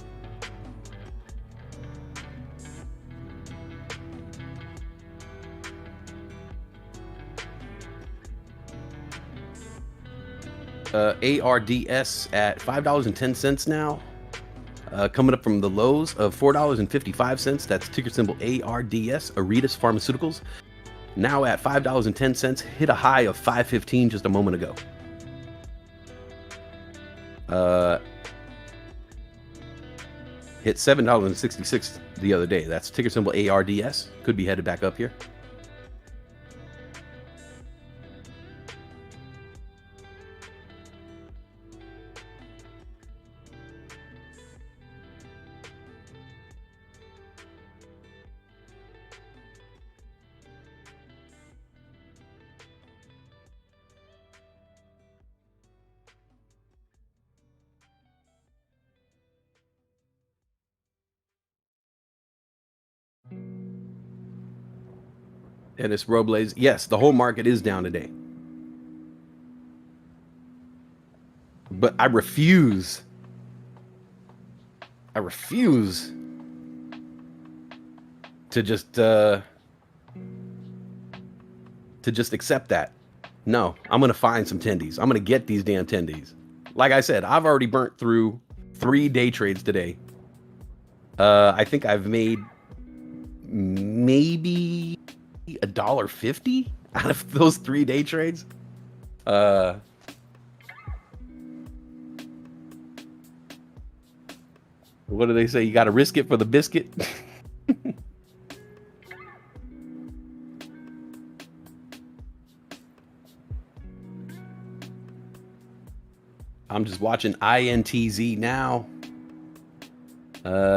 Speaker 7: ARDS at $5.10 now, coming up from the lows of $4.55. That's ticker symbol ARDS, Aretas Pharmaceuticals. Now at $5.10, hit a high of $5.15 just a moment ago. Hit $7.66 the other day. That's ticker symbol ARDS. Could be headed back up here. Dennis Robles, yes, the whole market is down today. But I refuse to just accept that. No, I'm gonna find some tendies. I'm gonna get these damn tendies. Like I said, I've already burnt through 3 day trades today. I think I've made maybe $1.50 out of those 3 day trades. What do they say? You got to risk it for the biscuit. I'm just watching INTZ now.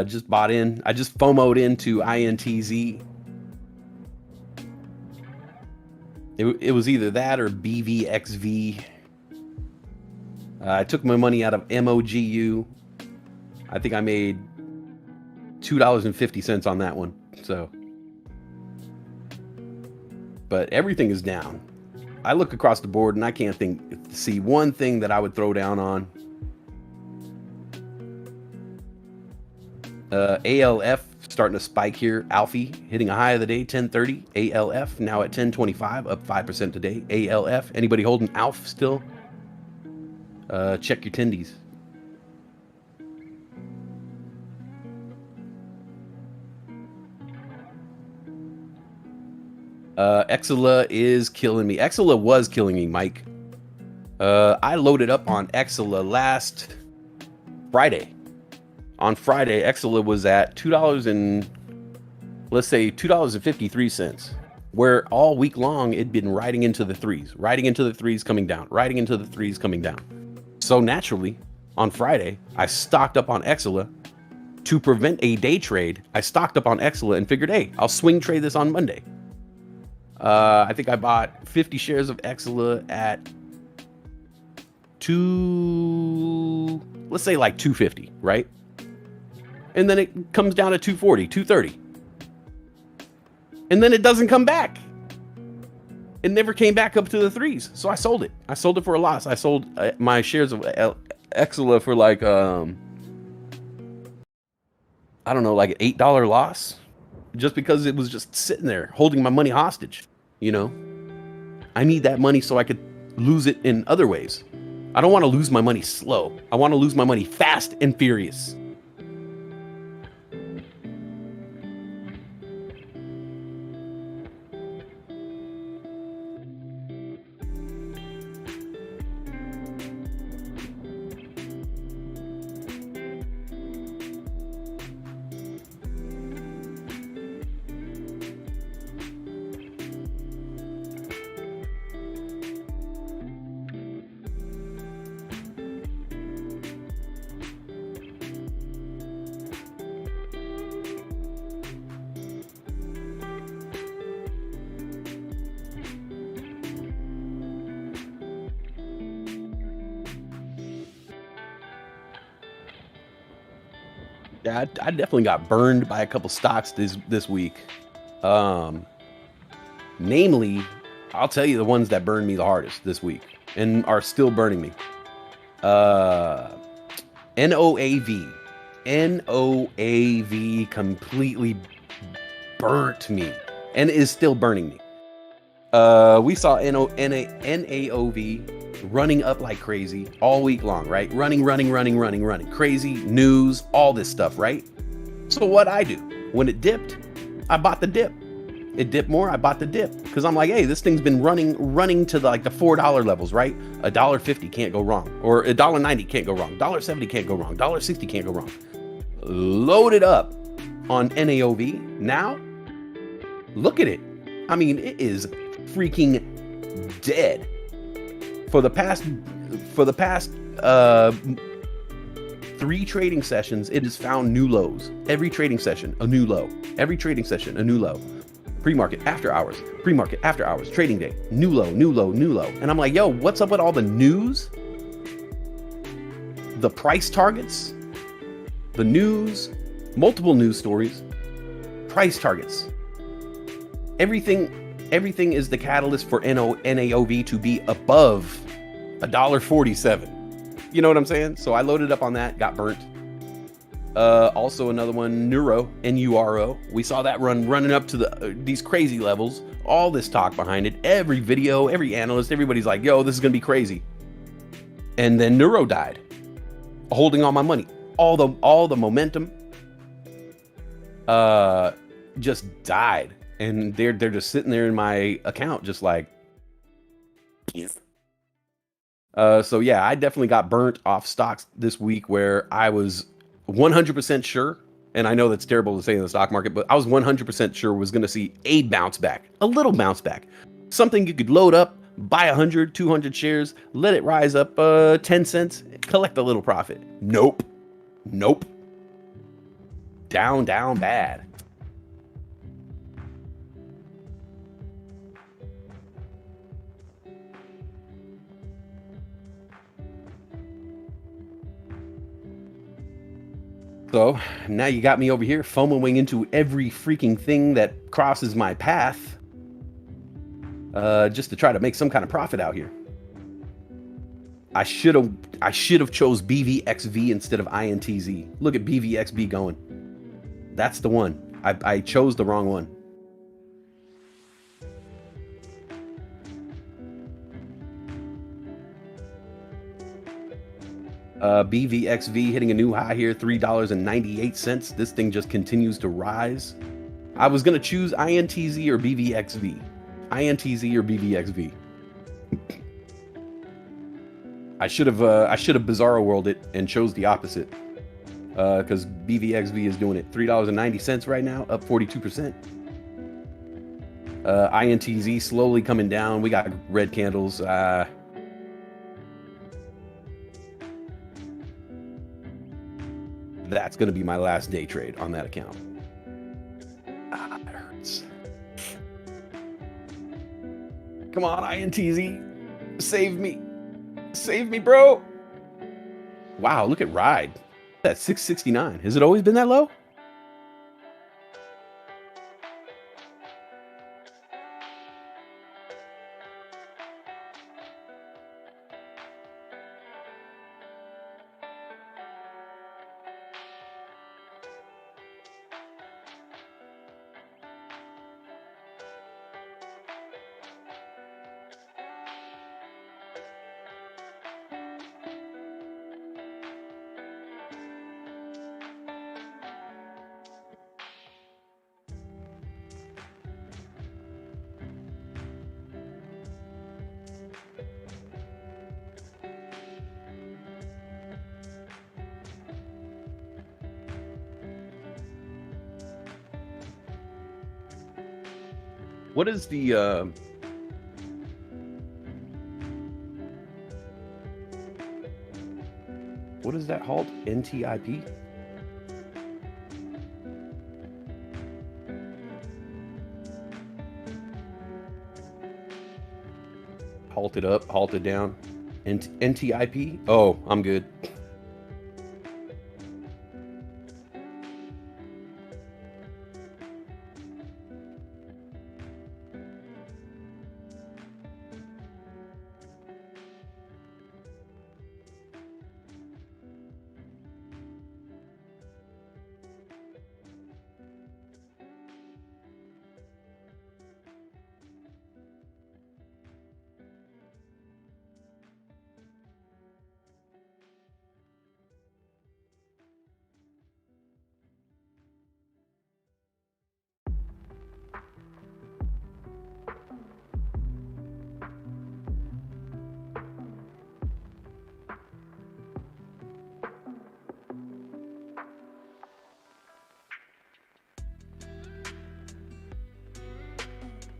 Speaker 7: Just bought in. I just FOMO'd into INTZ. It was either that or BVXV. I took my money out of MOGU. I think I made $2.50 on that one. So, but everything is down. I look across the board and I can't see one thing that I would throw down on. ALF starting to spike here. Alfie hitting a high of the day, 1030. ALF now at 1025, up 5% today. ALF. Anybody holding ALF still? Check your tendies. Exela is killing me. Exela was killing me, Mike. I loaded up on Exela last Friday. On Friday, Exela was at $2 and let's say $2.53, where all week long it'd been riding into the threes, coming down, riding into the threes, coming down. So naturally, on Friday, I stocked up on Exela to prevent a day trade. I stocked up on Exela and figured, hey, I'll swing trade this on Monday. I think I bought 50 shares of Exela at let's say like 250, right? And then it comes down to 240, 230. And then it doesn't come back. It never came back up to the threes. So I sold it. I sold it for a loss. I sold my shares of Exela for like, I don't know, like an $8 loss. Just because it was just sitting there holding my money hostage, you know? I need that money so I could lose it in other ways. I don't want to lose my money slow. I want to lose my money fast and furious. Yeah, I definitely got burned by a couple stocks this week. Namely, I'll tell you the ones that burned me the hardest this week and are still burning me. NOAV. NOAV completely burnt me and is still burning me. We saw NAOV running up like crazy all week long, right? Running. Crazy news, all this stuff, right? So what I do, when it dipped, I bought the dip. It dipped more, I bought the dip. Because I'm like, hey, this thing's been running to the $4 levels, right? $1.50 can't go wrong. Or $1.90 can't go wrong. $1.70 can't go wrong. $1.60 can't go wrong. Loaded up on NAOV. Now, look at it. I mean, it is freaking dead. For the past 3 trading sessions, it has found new lows. Every trading session, a new low. Every trading session, a new low. Pre-market, after hours, trading day, new low. And I'm like, yo, what's up with all the news? The price targets, the news, multiple news stories, price targets. Everything is the catalyst for NAOV to be above $1.47. You know what I'm saying? So I loaded up on that, got burnt. Also another one, NURO. We saw that running up to these crazy levels. All this talk behind it. Every video, every analyst, everybody's like, yo, this is gonna be crazy. And then Neuro died, holding all my money. All the momentum just died. And they're just sitting there in my account, just like. So yeah, I definitely got burnt off stocks this week where I was 100% sure, and I know that's terrible to say in the stock market, but I was 100% sure was going to see a bounce back, a little bounce back, something you could load up, buy 100, 200 shares, let it rise up 10 cents, collect a little profit. Nope. Down bad. So now you got me over here FOMOing into every freaking thing that crosses my path. just to try to make some kind of profit out here. I should have chose BVXV instead of INTZ. Look at BVXB going. That's the one. I chose the wrong one. BVXV hitting a new high here, $3.98. This thing just continues to rise. I was gonna choose INTZ or BVXV. INTZ or BVXV. I should have Bizarro World it and chose the opposite. Because BVXV is doing it $3.90 right now, up 42%. INTZ slowly coming down. We got red candles. That's going to be my last day trade on that account. It hurts. Come on, INTZ. Save me. Save me, bro. Wow, look at Ride. That's 669. Has it always been that low? What is the what is that halt? NTIP? Halted up, halted down. NTIP? Oh, I'm good.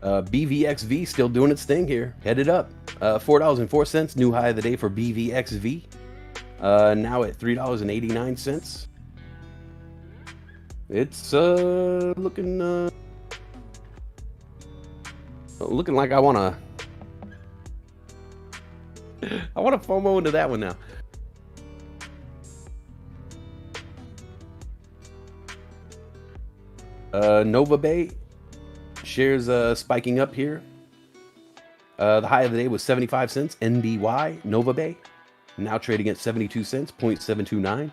Speaker 7: BVXV still doing its thing here, headed up. $4.04, new high of the day for BVXV. Now at $3.89. It's looking like I wanna FOMO into that one now. Nova Bay shares spiking up here. The high of the day was 75 cents. NBY Nova Bay now trading at 72 cents, 0.729.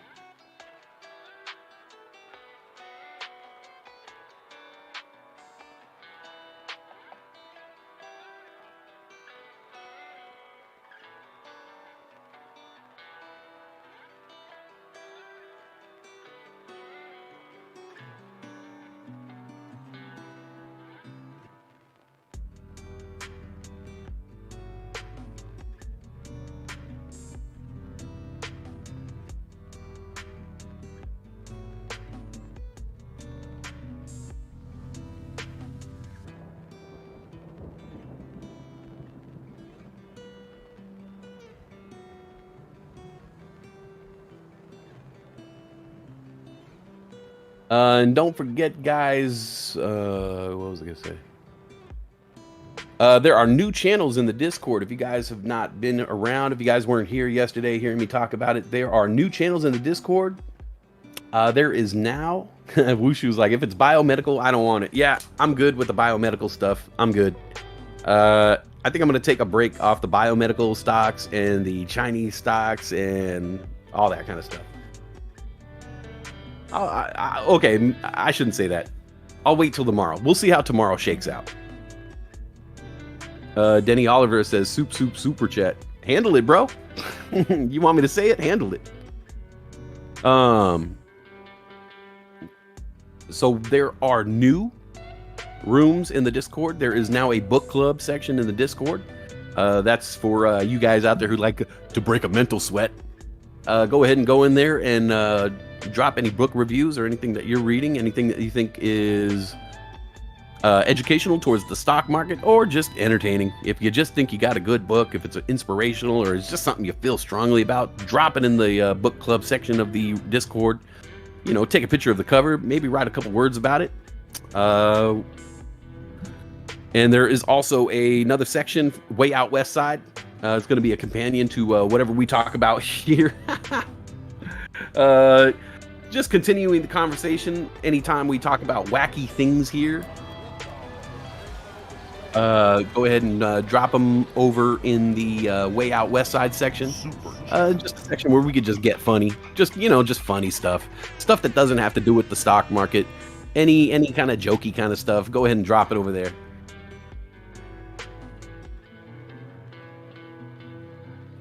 Speaker 7: And don't forget, guys, what was I gonna say? There are new channels in the Discord. If you guys have not been around, if you guys weren't here yesterday hearing me talk about it, there are new channels in the Discord. There is now, Wushu's like, if it's biomedical, I don't want it. Yeah, I'm good with the biomedical stuff. I'm good. I think I'm going to take a break off the biomedical stocks and the Chinese stocks and all that kind of stuff. Okay, I shouldn't say that. I'll wait till tomorrow. We'll see how tomorrow shakes out. Denny Oliver says, super chat. Handle it, bro. You want me to say it? Handle it. So there are new rooms in the Discord. There is now a book club section in the Discord. That's for you guys out there who like to break a mental sweat. Go ahead and go in there and drop any book reviews or anything that you're reading, anything that you think is educational towards the stock market or just entertaining. If you just think you got a good book, if it's inspirational or it's just something you feel strongly about, drop it in the book club section of the Discord. You know, take a picture of the cover, maybe write a couple words about it. And there is also another section way out west side. It's going to be a companion to whatever we talk about here. Just continuing the conversation anytime we talk about wacky things here. Go ahead and drop them over in the way out west side section. Just a section where we could just get funny. Just, you know, just funny stuff. Stuff that doesn't have to do with the stock market. Any kind of jokey kind of stuff. Go ahead and drop it over there.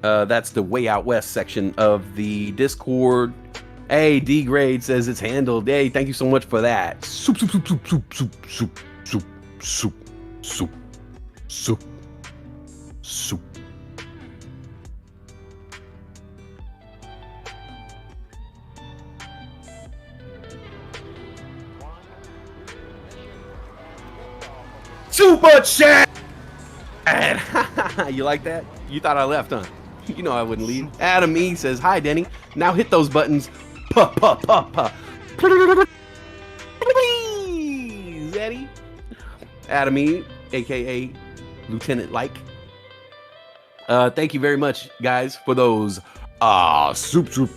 Speaker 7: That's the way out west section of the Discord. Hey, D Grade says it's handled. Hey, thank you so much for that. Soup. Super chat. You like that? You thought I left, huh? You know I wouldn't leave. Adam E says, hi, Denny. Now hit those buttons. Please, Eddie. Adam E, a.k.a. Lieutenant Like. Thank you very much, guys, for those super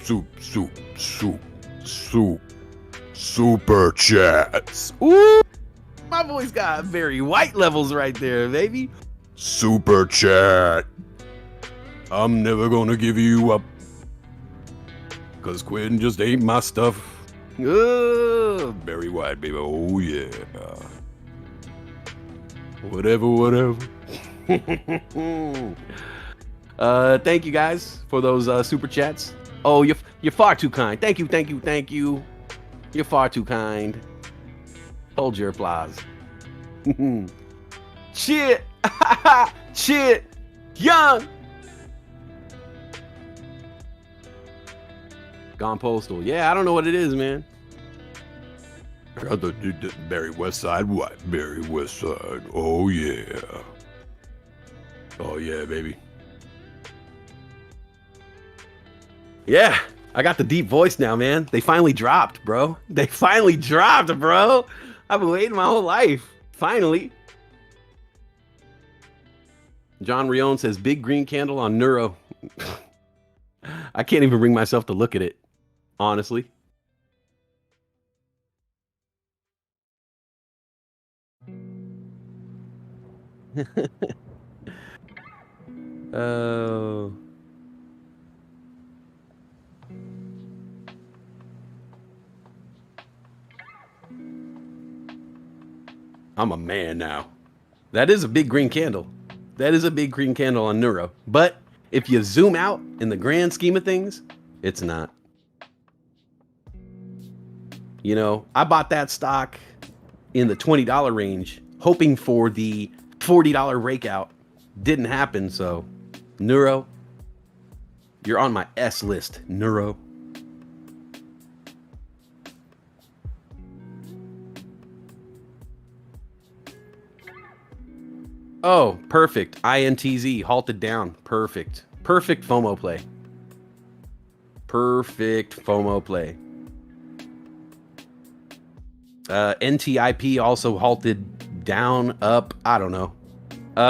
Speaker 7: chats. Ooh, my voice got very white levels right there, baby. Super chat. I'm never gonna give you up. Cause Quinn just ain't my stuff. Very white, baby. Oh yeah. Whatever. Thank you guys for those super chats. Oh, you're far too kind. Thank you. You're far too kind. Hold your applause. Shit. Shit. Young. Gone postal. Yeah, I don't know what it is, man. Barry Westside. What? Barry Westside. Oh yeah. Oh yeah, baby. Yeah, I got the deep voice now, man. They finally dropped, bro. I've been waiting my whole life. Finally. John Rion says, big green candle on Neuro. I can't even bring myself to look at it, honestly. Oh. I'm a man now. That is a big green candle. That is a big green candle on Neuro. But if you zoom out in the grand scheme of things, it's not. You know, I bought that stock in the $20 range, hoping for the $40 breakout. Didn't happen, so Neuro, you're on my S list, Neuro. Oh, perfect. INTZ, halted down. Perfect. Perfect FOMO play. Perfect FOMO play. NTIP also halted down, up. I don't know.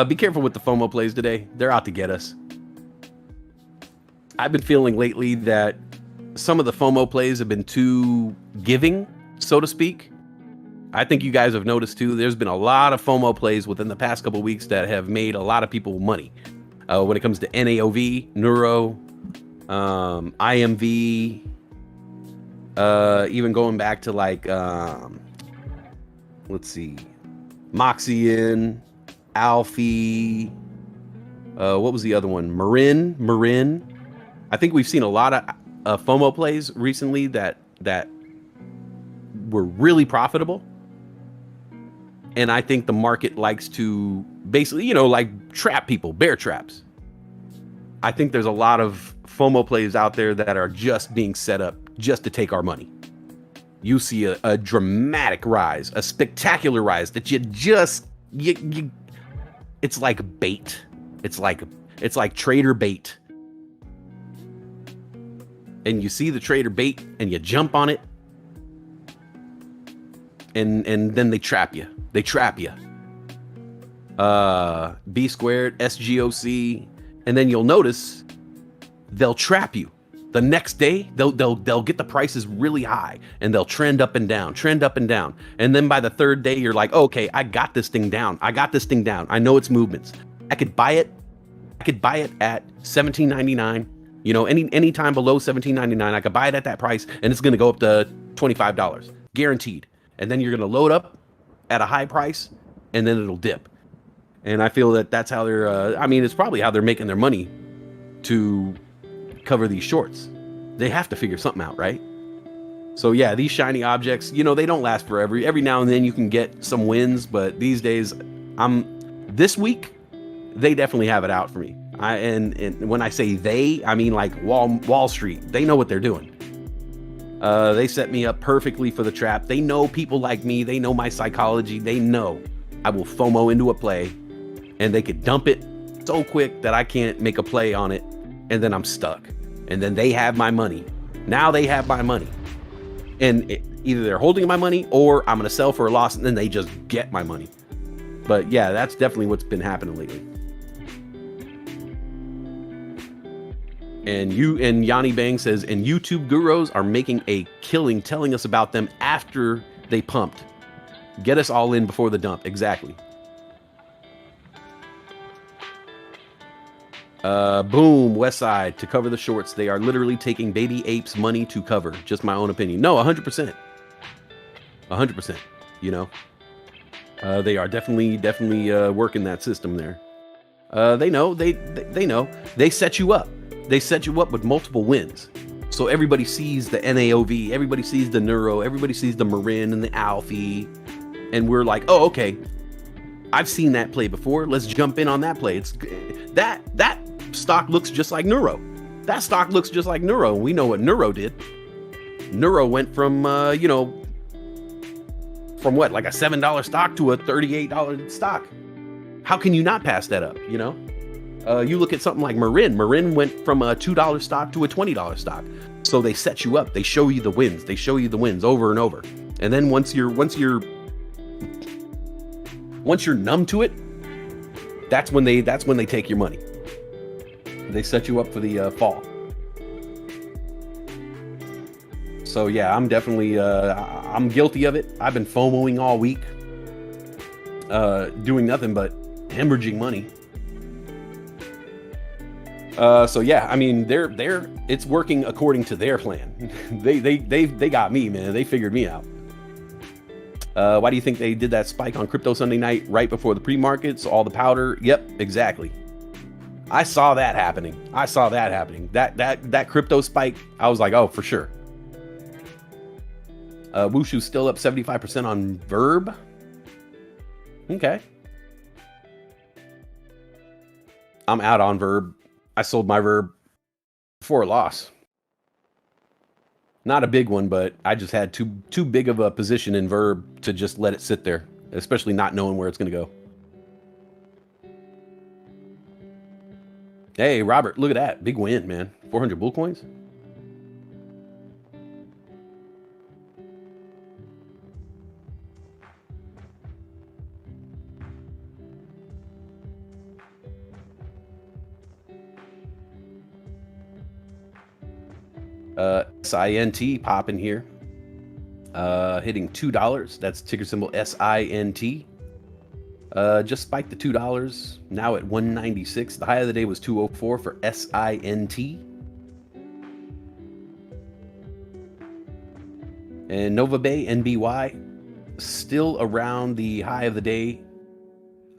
Speaker 7: Be careful with the FOMO plays today. They're out to get us. I've been feeling lately that some of the FOMO plays have been too giving, so to speak. I think you guys have noticed too. There's been a lot of FOMO plays within the past couple of weeks that have made a lot of people money. When it comes to NAOV, Neuro, IMV, even going back to like, let's see, Moxian, Alfie, what was the other one? Marin. I think we've seen a lot of FOMO plays recently that were really profitable. And I think the market likes to basically, like trap people, bear traps. I think there's a lot of FOMO plays out there that are just being set up just to take our money. You see a dramatic rise, a spectacular rise that you it's like bait. It's like trader bait. And you see the trader bait and you jump on it. And then they trap you. They trap you. B squared, SGOC, and then you'll notice they'll trap you. The next day, they'll get the prices really high and they'll trend up and down. And then by the third day, you're like, okay, I got this thing down. I know its movements. I could buy it at $17.99. Any time below $17.99, I could buy it at that price and it's gonna go up to $25, guaranteed. And then you're gonna load up at a high price and then it'll dip. And I feel that that's how they're, it's probably how they're making their money to cover these shorts. They have to figure something out, right? So yeah, these shiny objects, they don't last forever. Every now and then you can get some wins, but these days, this week, they definitely have it out for me. And when I say they, I mean like Wall Street. They know what they're doing. They set me up perfectly for the trap. They know people like me. They know my psychology. They know I will FOMO into a play and they could dump it so quick that I can't make a play on it. And then I'm stuck. And then they have my money. Now they have my money. And either they're holding my money or I'm going to sell for a loss and then they just get my money. But yeah, that's definitely what's been happening lately. And Yanni Bang says, and YouTube gurus are making a killing telling us about them after they pumped. Get us all in before the dump. Exactly. Boom, Westside, to cover the shorts. They are literally taking baby apes' money to cover. Just my own opinion. No, 100%. 100%. They are definitely working that system there. They know. They know. They set you up. They set you up with multiple wins. So everybody sees the NAOV, everybody sees the Neuro, everybody sees the Marin and the Alfie. And we're like, oh, okay. I've seen that play before. Let's jump in on that play. It's that stock looks just like Neuro. That stock looks just like Neuro. And we know what Neuro did. Neuro went from, from what, like a $7 stock to a $38 stock. How can you not pass that up, You look at something like Marin. Marin went from a $2 stock to a $20 stock. So they set you up. They show you the wins. They show you the wins over and over. And then once you're numb to it, that's when they take your money. They set you up for the fall. So yeah, I'm definitely I'm guilty of it. I've been FOMOing all week, doing nothing but hemorrhaging money. So yeah, it's working according to their plan. they got me, man. They figured me out. Why do you think they did that spike on Crypto Sunday night right before the pre-markets? All the powder. Yep, exactly. I saw that happening. That crypto spike. I was like, oh, for sure. Wushu's still up 75% on Verb. Okay. I'm out on Verb. I sold my Verb for a loss. Not a big one, but I just had too big of a position in Verb to just let it sit there, especially not knowing where it's going to go. Hey, Robert, look at that. Big win, man. 400 bull coins. SINT popping here. hitting $2. That's ticker symbol SINT. Just spiked to $2. Now at 196. The high of the day was 204 for SINT. And Nova Bay NBY still around the high of the day.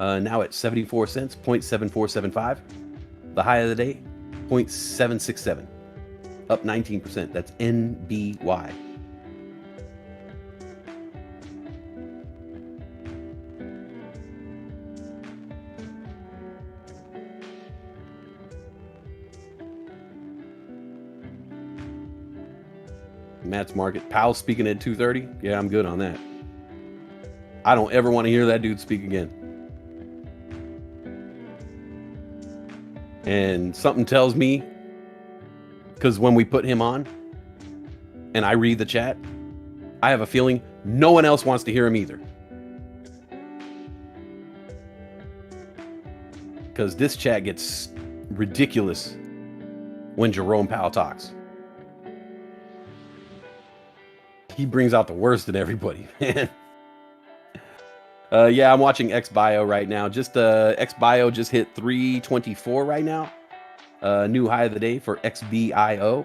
Speaker 7: Now at 74 cents, 0.7475. The high of the day, 0.767. Up 19%. That's NBY. Matt's Market. Powell speaking at 2:30. Yeah, I'm good on that. I don't ever want to hear that dude speak again. And something tells me, because when we put him on and I read the chat, I have a feeling no one else wants to hear him either. Because this chat gets ridiculous when Jerome Powell talks. He brings out the worst in everybody, man. Yeah, I'm watching XBio right now. XBio just hit 324 right now. New high of the day for XBIO.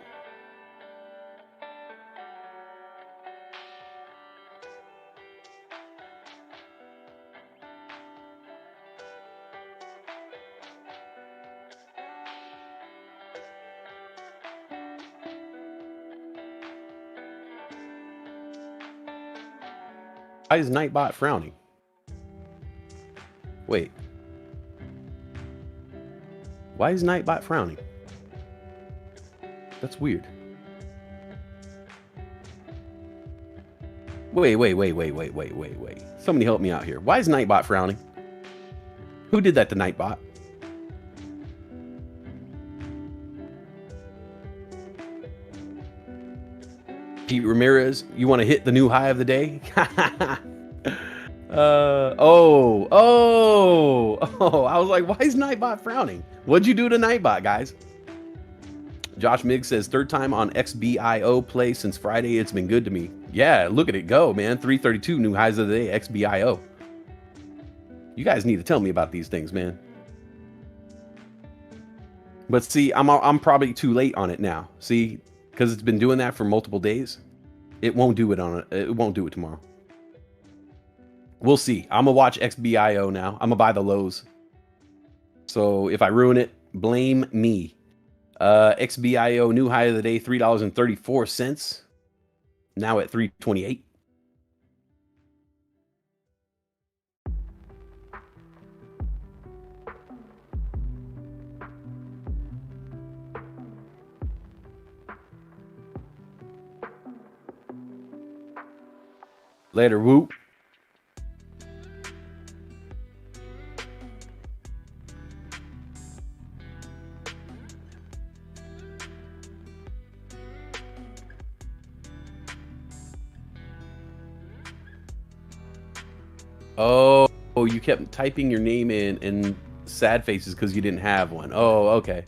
Speaker 7: Why is Nightbot frowning? Wait. Why is Nightbot frowning? That's weird. Wait. Somebody help me out here. Why is Nightbot frowning? Who did that to Nightbot? Pete Ramirez, you want to hit the new high of the day? I was like, why is Nightbot frowning? What'd you do to Nightbot, guys? Josh Miggs says, third time on XBIO play since Friday. It's been good to me. Yeah, look at it go, man. 332 new highs of the day, XBIO. You guys need to tell me about these things, man. But see, I'm probably too late on it now. See, because it's been doing that for multiple days. It won't do it it won't do it tomorrow. We'll see. I'm gonna watch XBIO now. I'm gonna buy the lows. So if I ruin it, blame me. XBIO new high of the day, $3.34. Now at 328. Later, whoop. Oh, you kept typing your name in sad faces because you didn't have one. Oh, okay.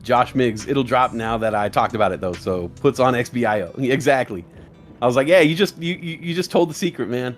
Speaker 7: Josh Miggs, it'll drop now that I talked about it though, so puts on XBIO. Exactly. I was like, yeah, you just told the secret, man.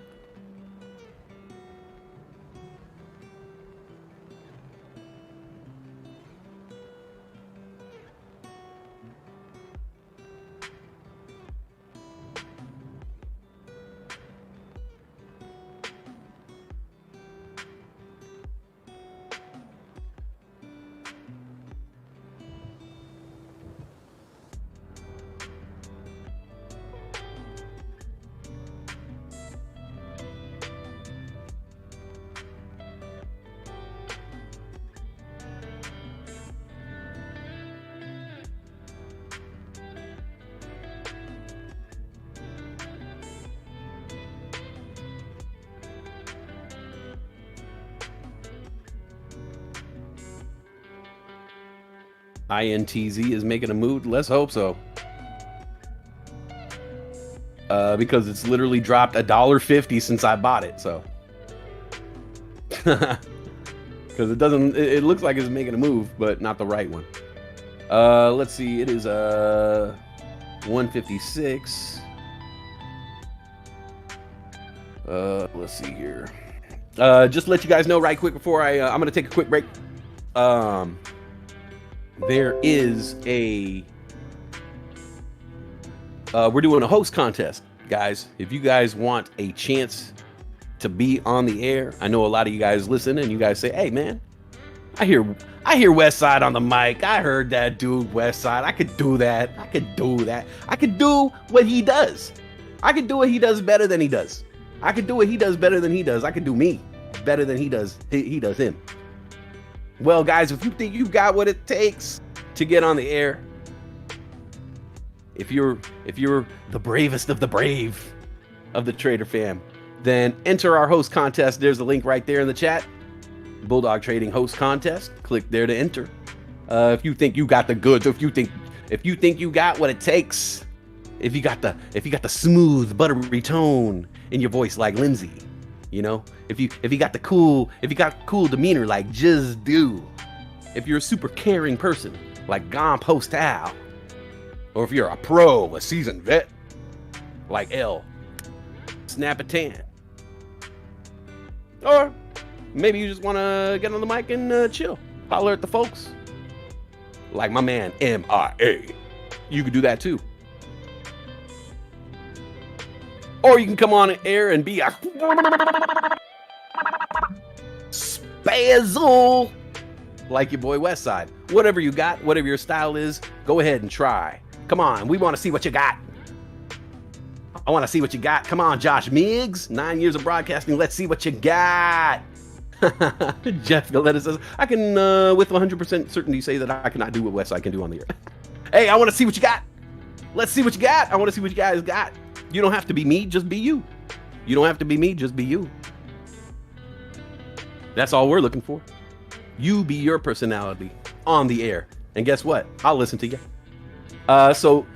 Speaker 7: INTZ is making a move. Let's hope so. Because it's literally dropped $1.50 since I bought it. So, because it doesn't, it looks like it's making a move, but not the right one. Let's see. It is 156. Let's see here. Just to let you guys know right quick before I'm gonna take a quick break. There is a we're doing a host contest, guys. If you guys want a chance to be on the air, I know a lot of you guys listen and you guys say, "Hey, man, I hear Westside on the mic. I heard that dude Westside. I could do that. I could do that. I could do what he does. I could do what he does better than he does. I could do what he does better than he does. I could do me better than he does. He does him." Well, guys, if you think you've got what it takes to get on the air, if you're the bravest of the brave of the Trader fam, then enter our host contest. There's a link right there in the chat. Bulldog Trading Host Contest. Click there to enter. If you think you got the goods, if you think you got what it takes, if you got the smooth, buttery tone in your voice like Lindsay, you know, if you got cool demeanor like Just Do, if you're a super caring person like Gomp Host Al, or if you're a pro, a seasoned vet like L, Snap a Tan, or maybe you just want to get on the mic and chill, holler at the folks like my man MIA, you could do that too. Or you can come on air and be a spazzle like your boy Westside. Whatever you got, whatever your style is, go ahead and try. Come on, we want to see what you got. I want to see what you got. Come on, Josh Miggs. 9 years of broadcasting. Let's see what you got. Jeff Galetta says, I can with 100% certainty say that I cannot do what Westside can do on the air. Hey, I want to see what you got. Let's see what you got. I want to see what you guys got. You don't have to be me, just be you. You don't have to be me, just be you. That's all we're looking for. You be your personality on the air. And guess what? I'll listen to you. So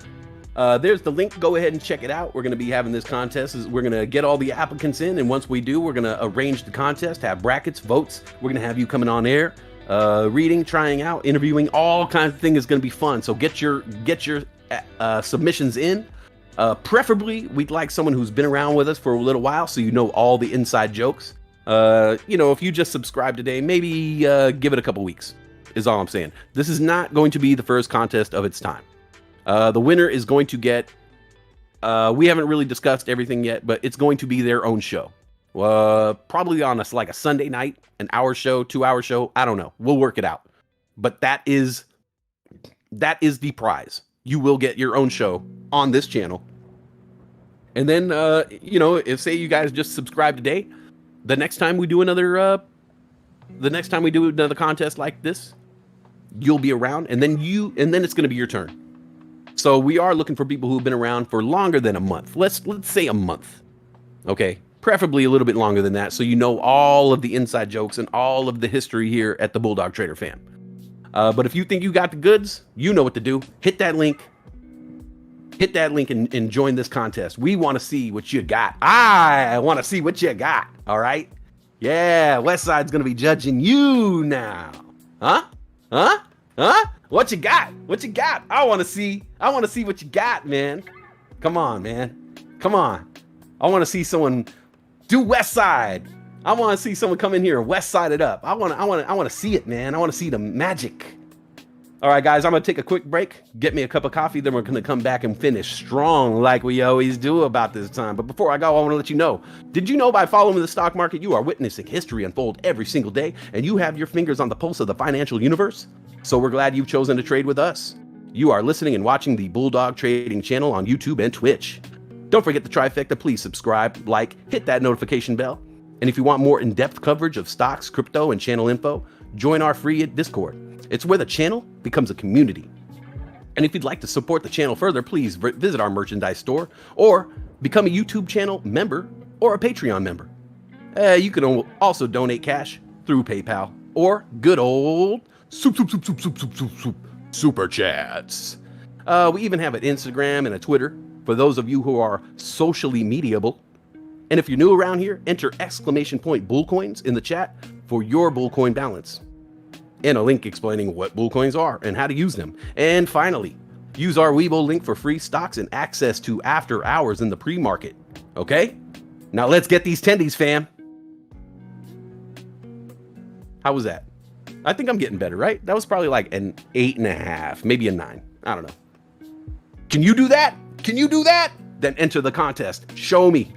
Speaker 7: there's the link. Go ahead and check it out. We're going to be having this contest. We're going to get all the applicants in. And once we do, we're going to arrange the contest, have brackets, votes. We're going to have you coming on air, reading, trying out, interviewing, all kinds of things. Is going to be fun. So get your submissions in. Preferably, we'd like someone who's been around with us for a little while, so you know all the inside jokes. You know, if you just subscribe today, maybe give it a couple weeks, is all I'm saying. This is not going to be the first contest of its time. The winner is going to get, we haven't really discussed everything yet, but it's going to be their own show. Probably on like a Sunday night, an hour show, 2 hour show. I don't know. We'll work it out. But that is the prize. You will get your own show on this channel. And then, you know, if say you guys just subscribe today, the next time we do another contest like this, you'll be around, and then it's going to be your turn. So we are looking for people who've been around for longer than a month. Let's say a month. Okay. Preferably a little bit longer than that, so you know all of the inside jokes and all of the history here at the Bulldog Trader fam. But if you think you got the goods, you know what to do. Hit that link and join this contest. We want to see what you got. I want to see what you got. All right. Yeah. Westside's going to be judging you now. Huh? What you got? I want to see what you got, man. Come on, man. Come on. I want to see someone do Westside. I want to see someone come in here and Westside it up. I want to see it, man. I want to see the magic. All right, guys, I'm going to take a quick break, get me a cup of coffee, then we're going to come back and finish strong like we always do about this time. But before I go, I want to let you know, did you know by following the stock market, you are witnessing history unfold every single day, and you have your fingers on the pulse of the financial universe? So we're glad you've chosen to trade with us. You are listening and watching the Bulldog Trading channel on YouTube and Twitch. Don't forget the trifecta. Please subscribe, like, hit that notification bell. And if you want more in-depth coverage of stocks, crypto, and channel info, join our free Discord. It's where the channel becomes a community. And if you'd like to support the channel further, please visit our merchandise store or become a YouTube channel member or a Patreon member. You can also donate cash through PayPal or good old soup super chats. We even have an Instagram and a Twitter for those of you who are socially mediable. And if you're new around here, enter !bullcoins in the chat for your bullcoin balance. And a link explaining what bullcoins are and how to use them. And finally, use our Weibo link for free stocks and access to after hours in the pre-market. Okay? Now let's get these tendies, fam. How was that? I think I'm getting better, right? That was probably like an 8.5, maybe a 9. I don't know. Can you do that? Can you do that? Then enter the contest. Show me.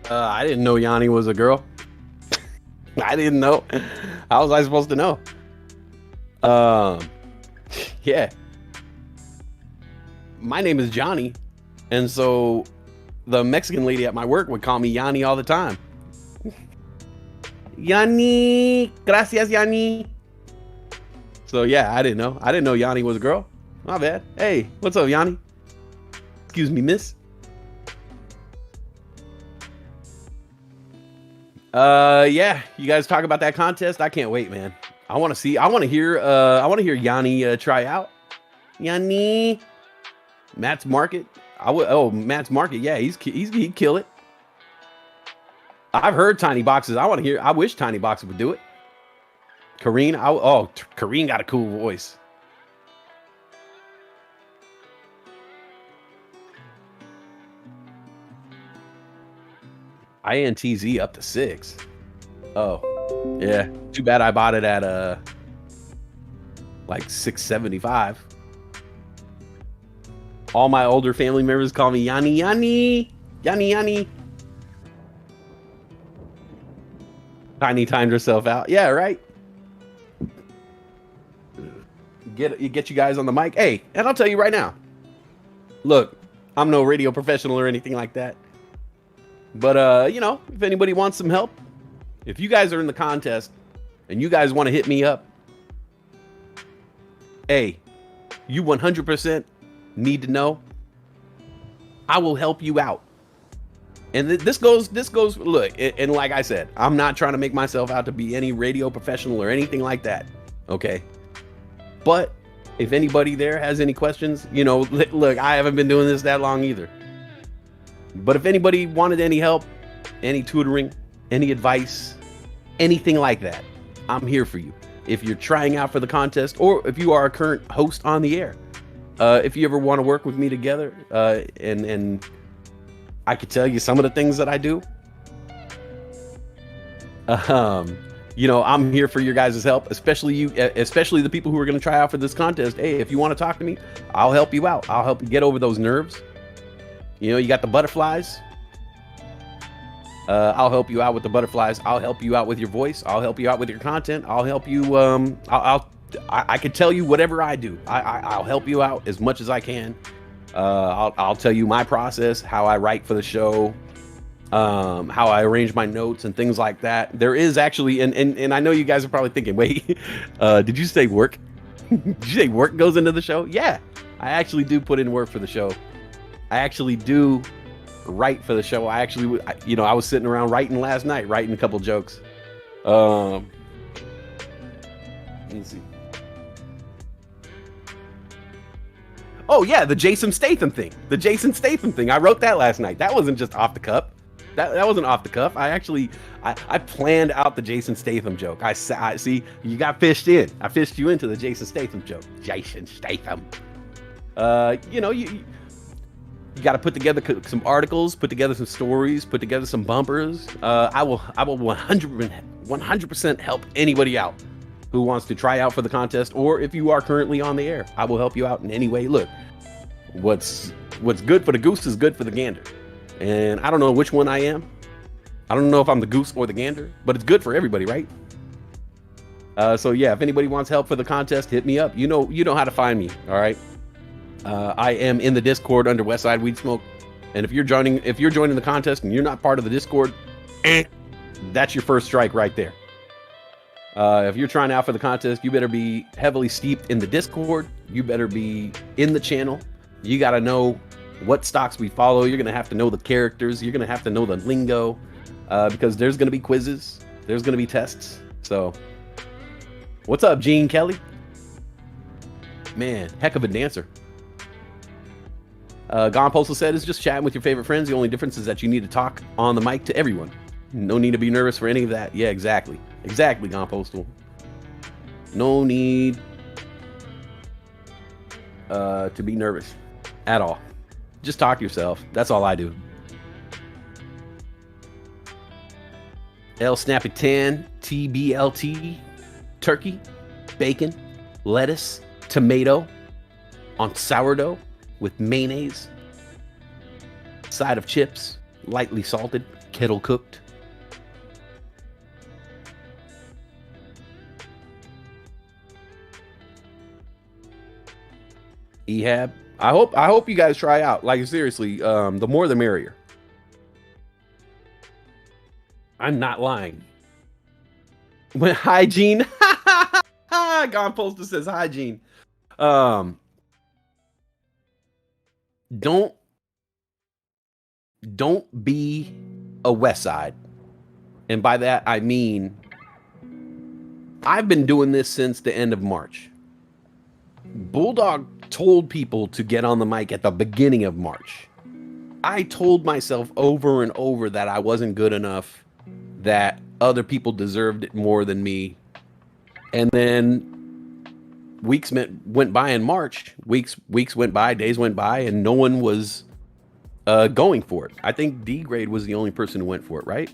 Speaker 7: I didn't know Yanni was a girl. I didn't know. How was I supposed to know? Yeah. My name is Johnny, and so the Mexican lady at my work would call me Yanni all the time. Yanni, gracias, Yanni. So yeah, I didn't know. I didn't know Yanni was a girl. My bad. Hey, what's up, Yanni? Excuse me, miss. Yeah, you guys talk about that contest. I can't wait, man. I want to hear Yanni try out. Yanni. Matt's Market. Matt's Market. Yeah, he'd kill it. I've heard Tiny Boxes. I wish Tiny Boxes would do it. Kareen. Kareen got a cool voice. INTZ up to 6. Oh, yeah. Too bad I bought it at like 675. All my older family members call me Yanni, Yanni, Yanni, Yanni. Tiny timed herself out. Yeah, right. You get you guys on the mic. Hey, and I'll tell you right now. Look, I'm no radio professional or anything like that. But, you know, if anybody wants some help, if you guys are in the contest and you guys want to hit me up, hey, you 100% need to know, I will help you out. And this goes, look, and like I said, I'm not trying to make myself out to be any radio professional or anything like that. Okay. But if anybody there has any questions, you know, look, I haven't been doing this that long either. But if anybody wanted any help, any tutoring, any advice, anything like that, I'm here for you. If you're trying out for the contest, or if you are a current host on the air, if you ever want to work with me together, and I could tell you some of the things that I do, you know, I'm here for your guys' help, especially the people who are going to try out for this contest. Hey, if you want to talk to me, I'll help you out. I'll help you get over those nerves. You know, you got the butterflies. I'll help you out with the butterflies. I'll help you out with your voice. I'll help you out with your content. I'll help you. I could tell you whatever I do. I'll help you out as much as I can. I'll tell you my process, how I write for the show, how I arrange my notes and things like that. There is actually, and I know you guys are probably thinking, wait, did you say work? Did you say work goes into the show? Yeah, I actually do put in work for the show. I actually do write for the show. I was sitting around writing last night, writing a couple jokes. Let me see. Oh yeah, the Jason Statham thing. I wrote that last night. That wasn't just off the cuff. That wasn't off the cuff. I planned out the Jason Statham joke. I see you got fished in. I fished you into the Jason Statham joke. Jason Statham. You know, you got to put together some articles, put together some stories, put together some bumpers. I will 100% help anybody out who wants to try out for the contest, or if you are currently on the air, I will help you out in any way. Look, what's good for the goose is good for the gander. And I don't know which one I am. I don't know if I'm the goose or the gander, but it's good for everybody, right? So yeah, if anybody wants help for the contest, hit me up. You know how to find me, all right? I am in the Discord under Westside Weed Smoke, and if you're joining the contest and you're not part of the Discord, that's your first strike right there. If you're trying out for the contest, you better be heavily steeped in the Discord. You better be in the channel. You got to know what stocks we follow. You're gonna have to know the characters. You're gonna have to know the lingo, because there's gonna be quizzes. There's gonna be tests. So, what's up, Gene Kelly? Man, heck of a dancer. Gone Postal said, it's just chatting with your favorite friends. The only difference is that you need to talk on the mic to everyone. No need to be nervous for any of that. Yeah, exactly. Exactly, Gone Postal. No need to be nervous at all. Just talk to yourself. That's all I do. L Snappy 10, TBLT, turkey, bacon, lettuce, tomato on sourdough with mayonnaise, side of chips, lightly salted, kettle cooked. Ehab, I hope you guys try out. Like seriously, the more the merrier. I'm not lying. When hygiene, Gone Poster says hygiene. Don't be a Westside, and by that I mean I've been doing this since the end of March. Bulldog told people to get on the mic at the beginning of March. I told myself over and over that I wasn't good enough, that other people deserved it more than me. And then weeks went by in March. Weeks went by, days went by, and no one was going for it. I think D-Grade was the only person who went for it, right?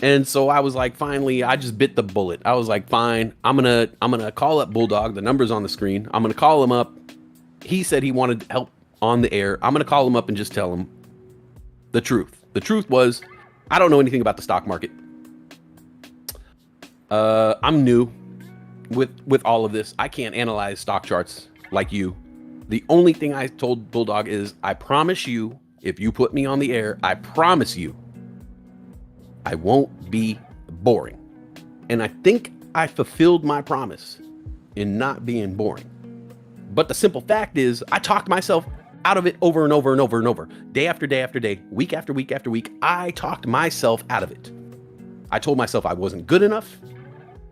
Speaker 7: And so I was like, finally, I just bit the bullet. I was like, fine, I'm gonna call up Bulldog. The number's on the screen. I'm gonna call him up. He said he wanted help on the air. I'm gonna call him up and just tell him the truth. The truth was, I don't know anything about the stock market. I'm new with all of this. I can't analyze stock charts like you. The only thing I told Bulldog is, I promise you, if you put me on the air, I promise you, I won't be boring. And I think I fulfilled my promise in not being boring. But the simple fact is, I talked myself out of it over and over and over and over. Day after day after day, week after week after week, I talked myself out of it. I told myself I wasn't good enough.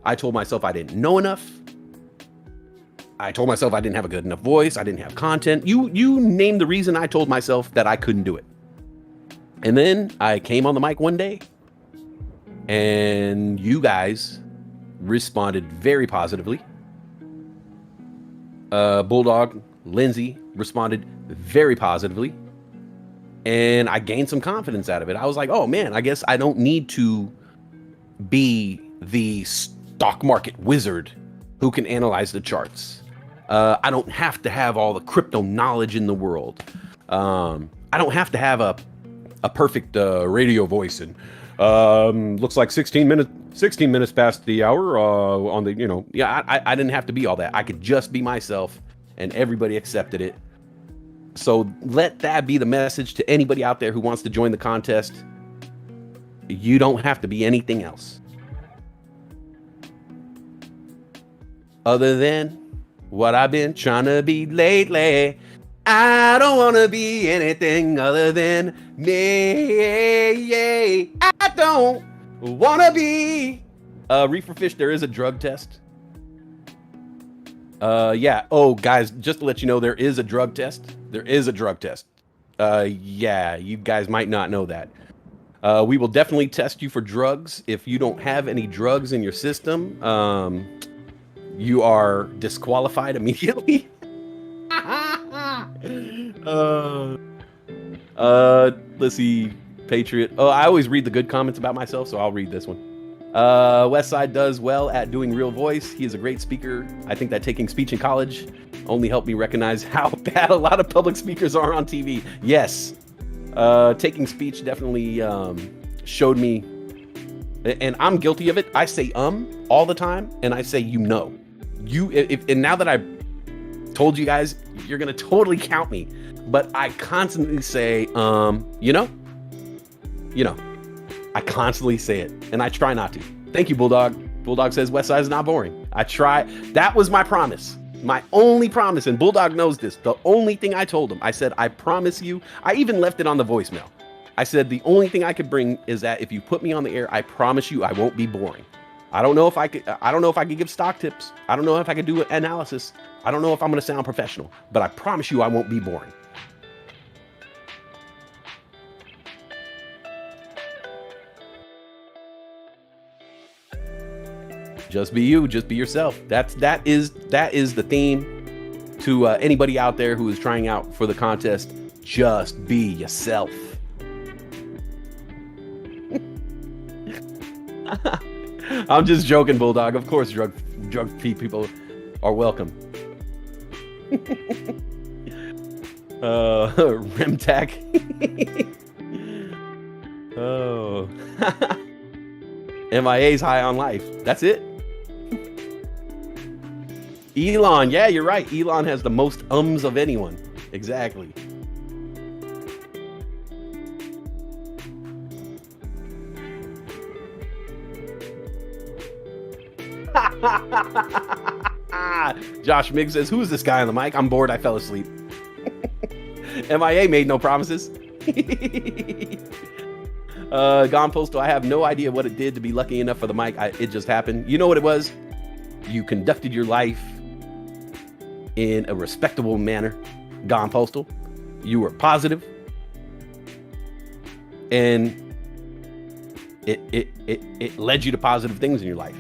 Speaker 7: I told myself I didn't know enough. I told myself I didn't have a good enough voice. I didn't have content. You name the reason I told myself that I couldn't do it. And then I came on the mic one day, and you guys responded very positively. Bulldog, Lindsay responded very positively. And I gained some confidence out of it. I was like, oh man, I guess I don't need to be the stock market wizard who can analyze the charts. I don't have to have all the crypto knowledge in the world. I don't have to have a perfect radio voice and looks like 16 minutes past the hour on the, I didn't have to be all that. I could just be myself, and everybody accepted it. So let that be the message to anybody out there who wants to join the contest. You don't have to be anything else other than what I've been trying to be lately. I don't want to be anything other than me. I don't want to be. Reefer Fish, there is a drug test. Yeah. Oh, guys, just to let you know, there is a drug test. There is a drug test. Yeah, you guys might not know that. We will definitely test you for drugs. If you don't have any drugs in your system, you are disqualified immediately. Let's see, Patriot. Oh, I always read the good comments about myself, so I'll read this one. Westside does well at doing real voice. He is a great speaker. I think that taking speech in college only helped me recognize how bad a lot of public speakers are on TV. Yes, taking speech definitely showed me, and I'm guilty of it. I say all the time, and I say and now that I told you guys, you're gonna totally count me, but I constantly say I constantly say it, and I try not to. Thank you, Bulldog. Bulldog says Westside is not boring. I try. That was my promise. My only promise, and Bulldog knows this. The only thing I told him, I said, I promise you. I even left it on the voicemail. I said, the only thing I could bring is that if you put me on the air, I promise you I won't be boring. I don't know if I could give stock tips. I don't know if I could do analysis. I don't know if I'm going to sound professional, but I promise you I won't be boring. Just be you. Just be yourself. That is the theme to anybody out there who is trying out for the contest. Just be yourself. I'm just joking, Bulldog. Of course, drug people are welcome. Remtac. Oh. MIA's high on life. That's it. Elon. Yeah, you're right. Elon has the most ums of anyone. Exactly. Josh Miggs says, who's this guy on the mic? I'm bored. I fell asleep. MIA made no promises. Gone Postal, I have no idea what it did to be lucky enough for the mic. It just happened. You know what it was? You conducted your life in a respectable manner. Gone Postal. You were positive. And it led you to positive things in your life.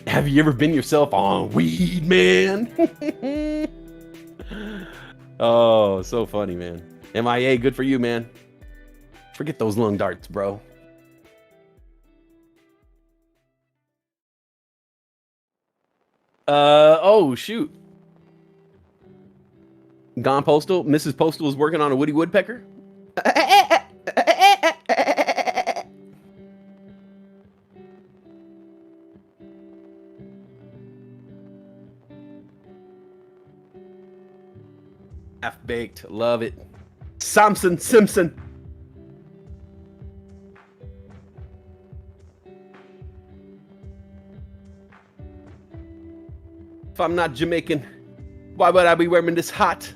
Speaker 7: Have you ever been yourself on weed, man? Oh, so funny, man. MIA, good for you, man. Forget those lung darts, bro. Oh, shoot. Gone Postal. Mrs. Postal is working on a Woody Woodpecker. Half-baked. Love it. Samson Simpson. If I'm not Jamaican, why would I be wearing this hat?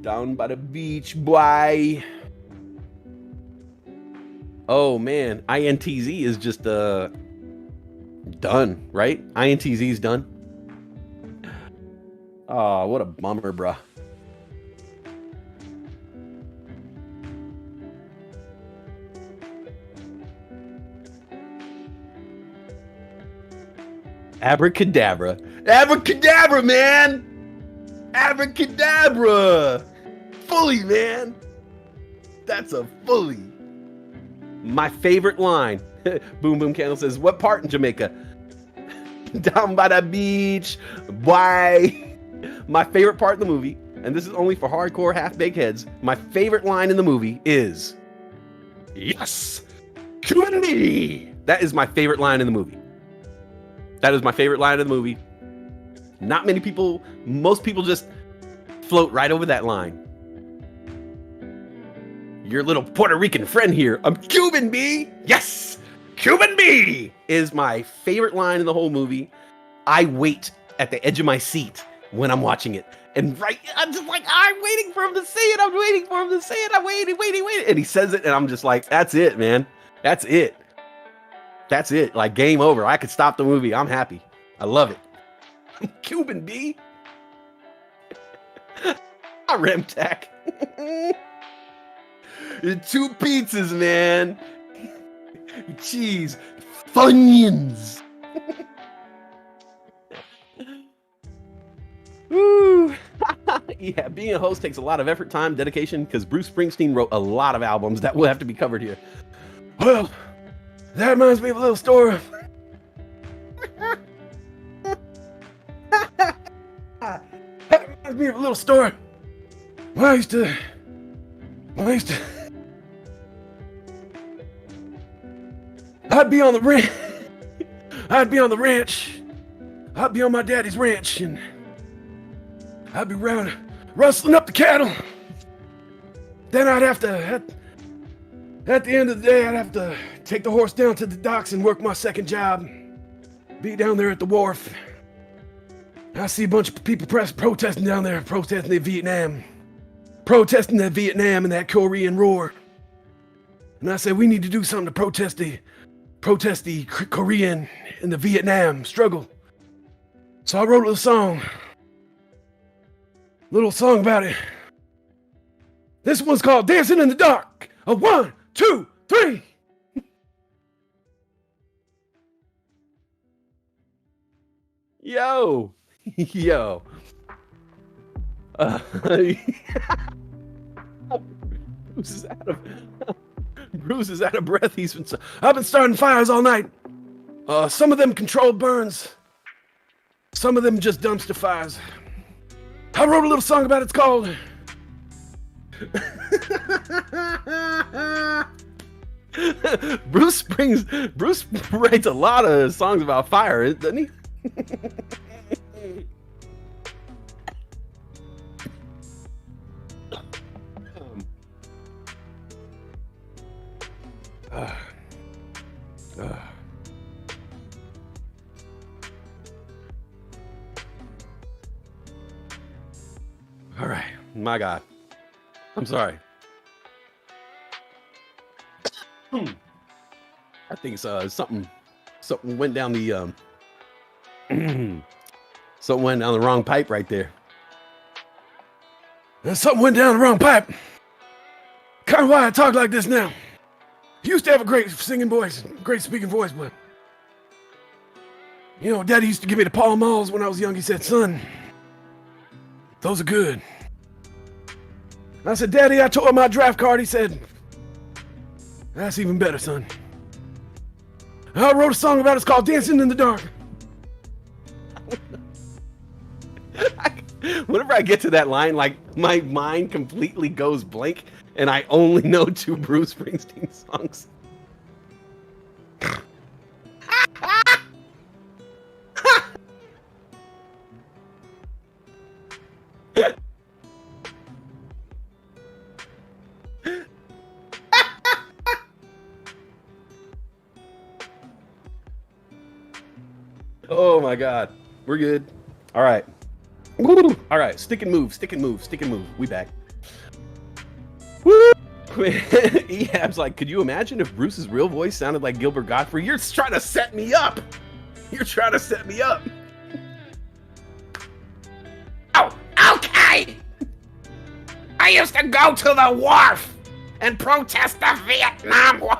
Speaker 7: Down by the beach, boy. Oh man, INTZ is just done, right? INTZ is done. Oh, what a bummer, bruh. Abracadabra. Abracadabra, man! Abracadabra! Fully, man! That's a fully. My favorite line. Boom Boom Candle says, what part in Jamaica? Down by the beach. Why? My favorite part in the movie, and this is only for hardcore half-baked heads, my favorite line in the movie is, yes! Community! That is my favorite line in the movie. That is my favorite line of the movie. Not many people, most people just float right over that line. Your little Puerto Rican friend here. I'm Cuban, B. Yes, Cuban B is my favorite line in the whole movie. I wait at the edge of my seat when I'm watching it. And I'm just like, I'm waiting for him to say it. I'm waiting for him to say it. I'm waiting. And he says it, and I'm just like, that's it, man. That's it. That's it. Like, game over. I could stop the movie. I'm happy. I love it. Cuban B. Remtac. 2 pizzas, man. Cheese. Funyuns. Woo. Yeah, being a host takes a lot of effort, time, dedication, because Bruce Springsteen wrote a lot of albums that will have to be covered here. Well, that reminds me of a little story. That reminds me of a little story. When I used to I'd be on the ranch. I'd be on the ranch. I'd be on my daddy's ranch, and I'd be around rustling up the cattle. Then I'd have to, at the end of the day, I'd have to take the horse down to the docks and work my second job. Be down there at the wharf. I see a bunch of people protesting down there, protesting Vietnam and that Korean roar. And I said, we need to do something to protest the Korean and the Vietnam struggle. So I wrote a little song about it. This one's called Dancing in the Dark. 1, 2, 3. Yo. Bruce is out of breath. I've been starting fires all night. Some of them controlled burns. Some of them just dumpster fires. I wrote a little song about it. It's called Bruce writes a lot of songs about fire, doesn't he? All right, my God, I'm sorry. I think something went down the something went down the wrong pipe right there. Something went down the wrong pipe. Kind of why I talk like this now. Used to have a great singing voice, great speaking voice, but you know, Daddy used to give me the Pall Malls when I was young. He said, "Son, those are good." I said, "Daddy, I tore up my draft card." He said, "That's even better, son." I wrote a song about it. It's called "Dancing in the Dark." Whenever I get to that line, like my mind completely goes blank, and I only know 2 Bruce Springsteen songs. Oh my God, we're good. All right. All right, stick and move. We back. Woo! Ehab's like, could you imagine if Bruce's real voice sounded like Gilbert Gottfried? You're trying to set me up. Oh, okay. I used to go to the wharf and protest the Vietnam War.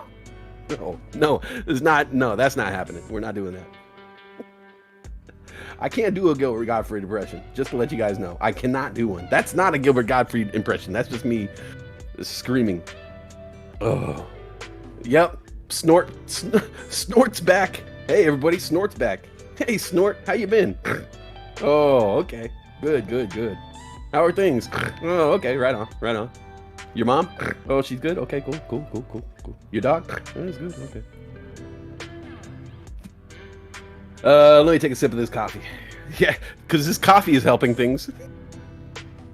Speaker 7: No, it's not. No, that's not happening. We're not doing that. I can't do a Gilbert Gottfried impression, just to let you guys know. I cannot do one. That's not a Gilbert Gottfried impression. That's just me screaming. Oh, yep. Snort's back. Hey, everybody, Snort's back. Hey, Snort, how you been? Oh, okay. Good. How are things? Oh, okay, right on. Your mom? Oh, she's good? Okay, cool. Your dog? Oh, it's good, okay. Let me take a sip of this coffee. Yeah, because this coffee is helping things.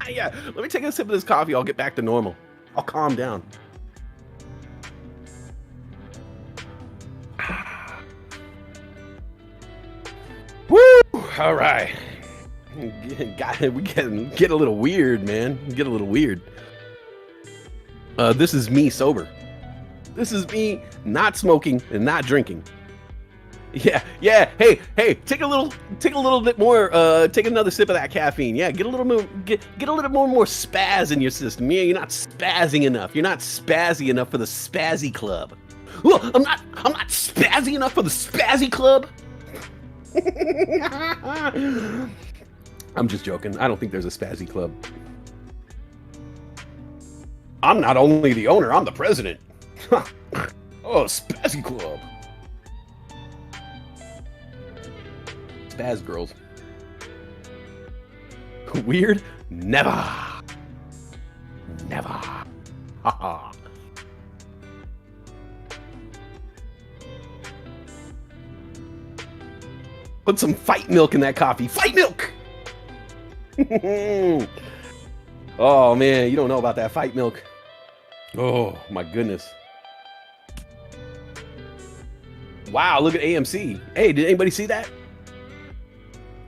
Speaker 7: Yeah, let me take a sip of this coffee. I'll get back to normal. I'll calm down. Woo! All right. We get a little weird, man. Get a little weird. This is me sober. This is me not smoking and not drinking. Yeah. Hey, take a little bit more. Take another sip of that caffeine. Yeah, get a little more spaz in your system. Yeah, you're not spazzing enough. You're not spazzy enough for the spazzy club. Well, I'm not spazzy enough for the spazzy club. I'm just joking. I don't think there's a spazzy club. I'm not only the owner, I'm the president. Oh, spazzy club. Spaz girls. Weird? Never. Haha. Put some fight milk in that coffee. Fight milk! Oh man, you don't know about that fight milk. Oh my goodness. Wow, look at AMC. Hey, did anybody see that?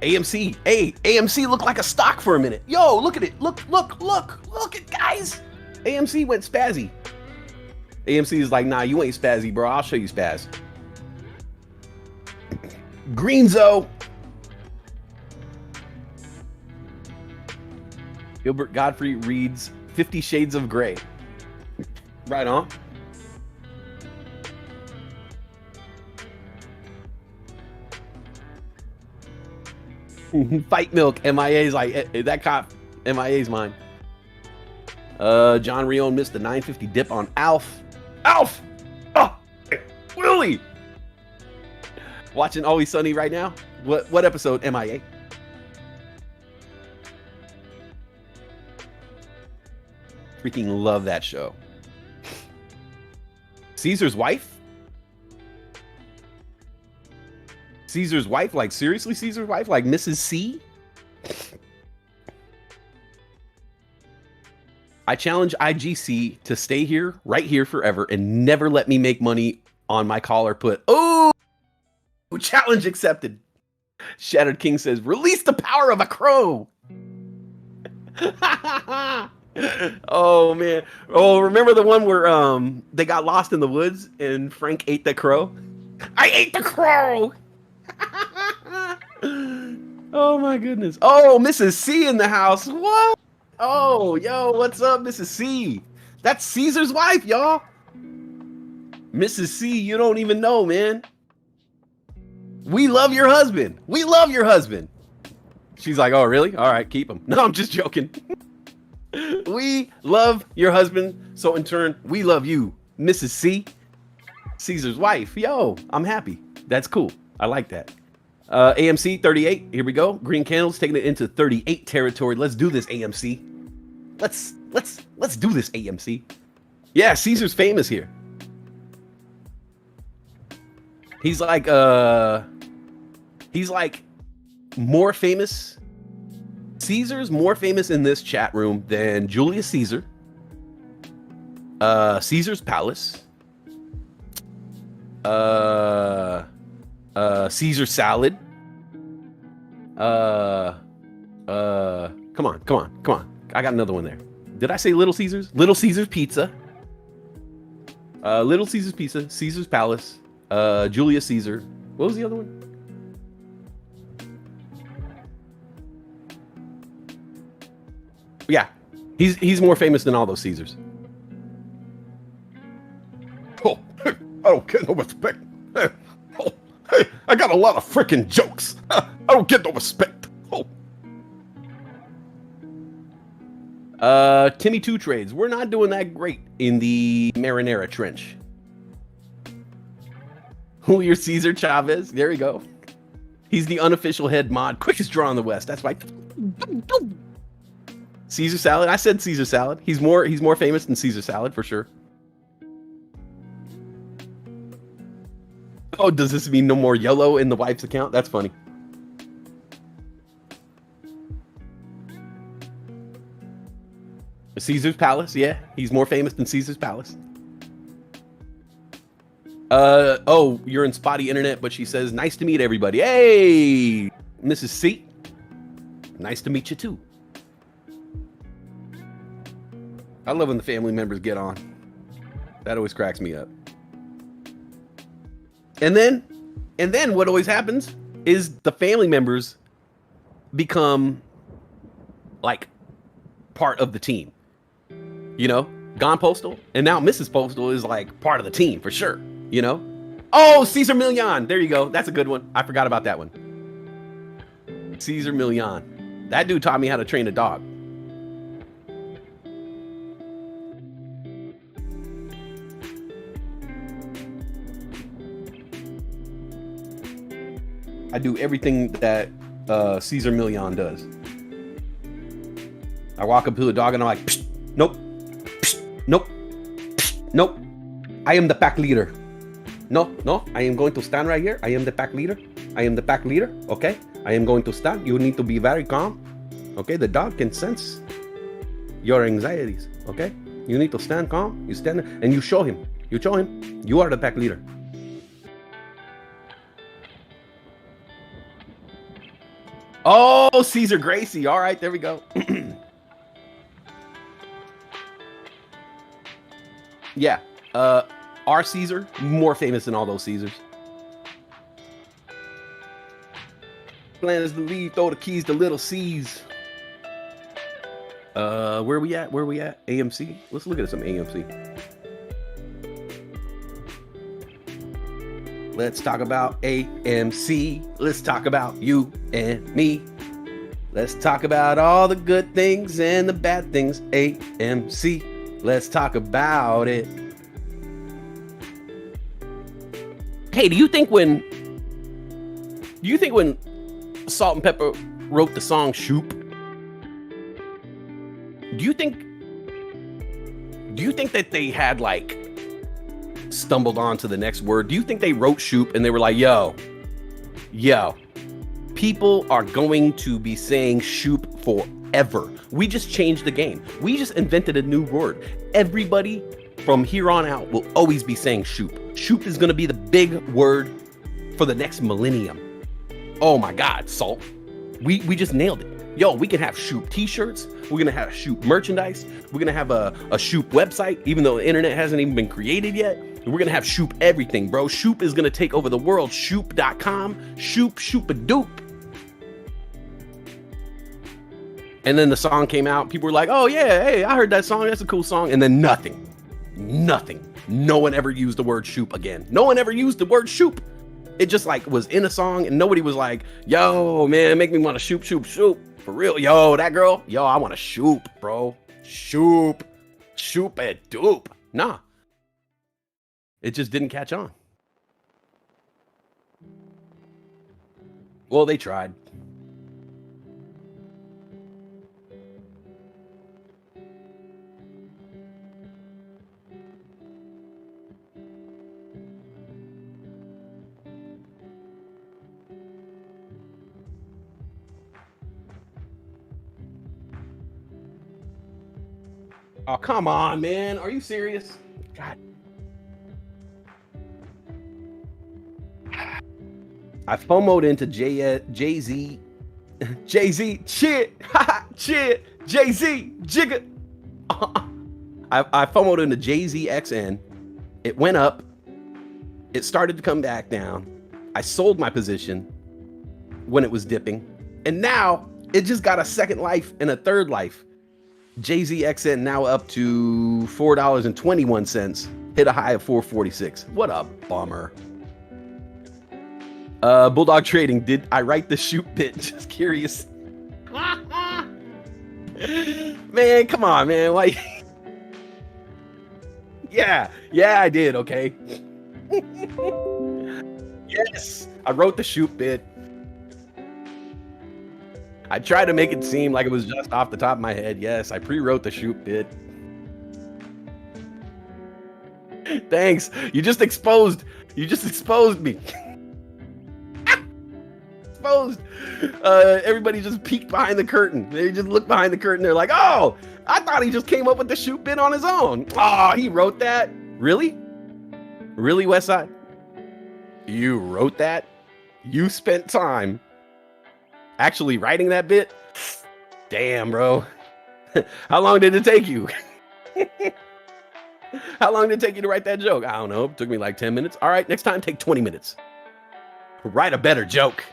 Speaker 7: AMC. Hey, AMC looked like a stock for a minute. Yo, look at it. Look at guys. AMC went spazzy. AMC is like, nah, you ain't spazzy, bro. I'll show you spaz. Greenzo. Gilbert Gottfried reads 50 Shades of Grey. Right on. Fight milk. MIA's like, that cop. MIA's mine. John Rion missed the 950 dip on Alf. Alf! Oh, Willie! Watching Always Sunny right now? What episode? MIA. freaking love that show. Caesar's wife? Caesar's wife? Like, seriously, Caesar's wife? Like Mrs. C? I challenge IGC to stay here, right here forever, and never let me make money on my call or put. Oh, challenge accepted. Shattered King says, release the power of a crow. Oh, man. Oh, remember the one where they got lost in the woods and Frank ate the crow? I ate the crow. Oh, my goodness. Oh, Mrs. C in the house. What? Oh, yo, what's up, Mrs. C? That's Caesar's wife, y'all. Mrs. C, you don't even know, man. We love your husband. We love your husband. She's like, oh, really? All right, keep him. No, I'm just joking. We love your husband. So in turn, we love you, Mrs. C, Caesar's wife. Yo, I'm happy. That's cool. I like that. AMC 38. Here we go. Green candles taking it into 38 territory. Let's do this, AMC. Let's do this, AMC. Yeah, Caesar's famous here. He's like more famous. Caesar's more famous in this chat room than Julius Caesar, Caesar's Palace, Caesar salad. Come on. I got another one there. Did I say Little Caesars? Little Caesars Pizza. Little Caesars Pizza, Caesar's Palace, Julius Caesar. What was the other one? Yeah, he's more famous than all those Caesars.
Speaker 4: Oh, I don't get no respect. Oh, hey, I got a lot of freaking jokes. I don't get no respect. Oh.
Speaker 7: Timmy Two Trades. We're not doing that great in the Marinara Trench. Julio Cesar Chavez. There you go. He's the unofficial head mod. Quickest draw in the West. That's right. Caesar salad. I said Caesar salad. He's more famous than Caesar salad for sure. Oh, does this mean no more yellow in the wife's account? That's funny. Caesar's Palace. Yeah, he's more famous than Caesar's Palace. Oh, you're in spotty internet, but she says, nice to meet everybody. Hey, Mrs. C. Nice to meet you too. I love when the family members get on. That always cracks me up. And then what always happens is the family members become like part of the team. You know, Gone Postal, and now Mrs. Postal is like part of the team for sure. You know? Oh, Caesar Million. There you go. That's a good one. I forgot about that one. Caesar Million. That dude taught me how to train a dog. I do everything that Caesar Million does. I walk up to a dog and I'm like, psh, nope, psh, nope, psh, nope. I am the pack leader. No, I am going to stand right here. I am the pack leader. I am the pack leader. Okay, I am going to stand. You need to be very calm. Okay, the dog can sense your anxieties. Okay, you need to stand calm. You stand and you show him. You show him. You are the pack leader. Oh, Caesar Gracie. All right, there we go. Yeah. Our Caesar, more famous than all those Caesars. Plan is to leave, throw the keys to Little C's. Where we at? AMC? Let's look at some AMC. Let's talk about AMC. Let's talk about you and me. Let's talk about all the good things and the bad things. AMC. Let's talk about it. Hey, do you think when Salt and Pepper wrote the song Shoop, do you think Do you think that they had like stumbled onto the next word? Do you think they wrote shoop and they were like, yo, people are going to be saying shoop forever. We just changed the game. We just invented a new word. Everybody from here on out will always be saying shoop. Shoop is going to be the big word for the next millennium. Oh my God, Salt. We just nailed it. Yo, we can have shoop t-shirts. We're going to have shoop merchandise. We're going to have a shoop website, even though the internet hasn't even been created yet. We're going to have shoop everything, bro. Shoop is going to take over the world. Shoop.com. Shoop-a-doop. And then the song came out. People were like, oh yeah, hey, I heard that song. That's a cool song. And then nothing. No one ever used the word shoop again. No one ever used the word shoop. It just like was in a song and nobody was like, yo, man, make me want to shoop. For real. Yo, that girl. Yo, I want to shoop, bro. Shoop it doop. Nah. It just didn't catch on. Well, they tried. Oh, come on, man. Are you serious? God. I FOMO'd into Jay-Z. Jay-Z, shit. Shit. Jay-Z, jigga. I FOMO'd into Jay-Z XN. It went up. It started to come back down. I sold my position when it was dipping. And now it just got a second life and a third life. Jay-Z XN now up to $4.21, hit a high of $4.46. What a bummer. Bulldog Trading, did I write the shoot bit? Just curious. Man, come on, man. Why? Yeah, I did, okay. Yes, I wrote the shoot bit. I tried to make it seem like it was just off the top of my head. Yes, I pre-wrote the shoot bit. Thanks. You just exposed me. Exposed. Everybody just peeked behind the curtain. They just looked behind the curtain. They're like, oh, I thought he just came up with the shoot bit on his own. Oh, he wrote that? Really? Really, Westside? You wrote that? You spent time actually writing that bit? Damn, bro. How long did it take you? How long did it take you to write that joke? I don't know. It took me like 10 minutes. All right, next time, take 20 minutes. Write a better joke.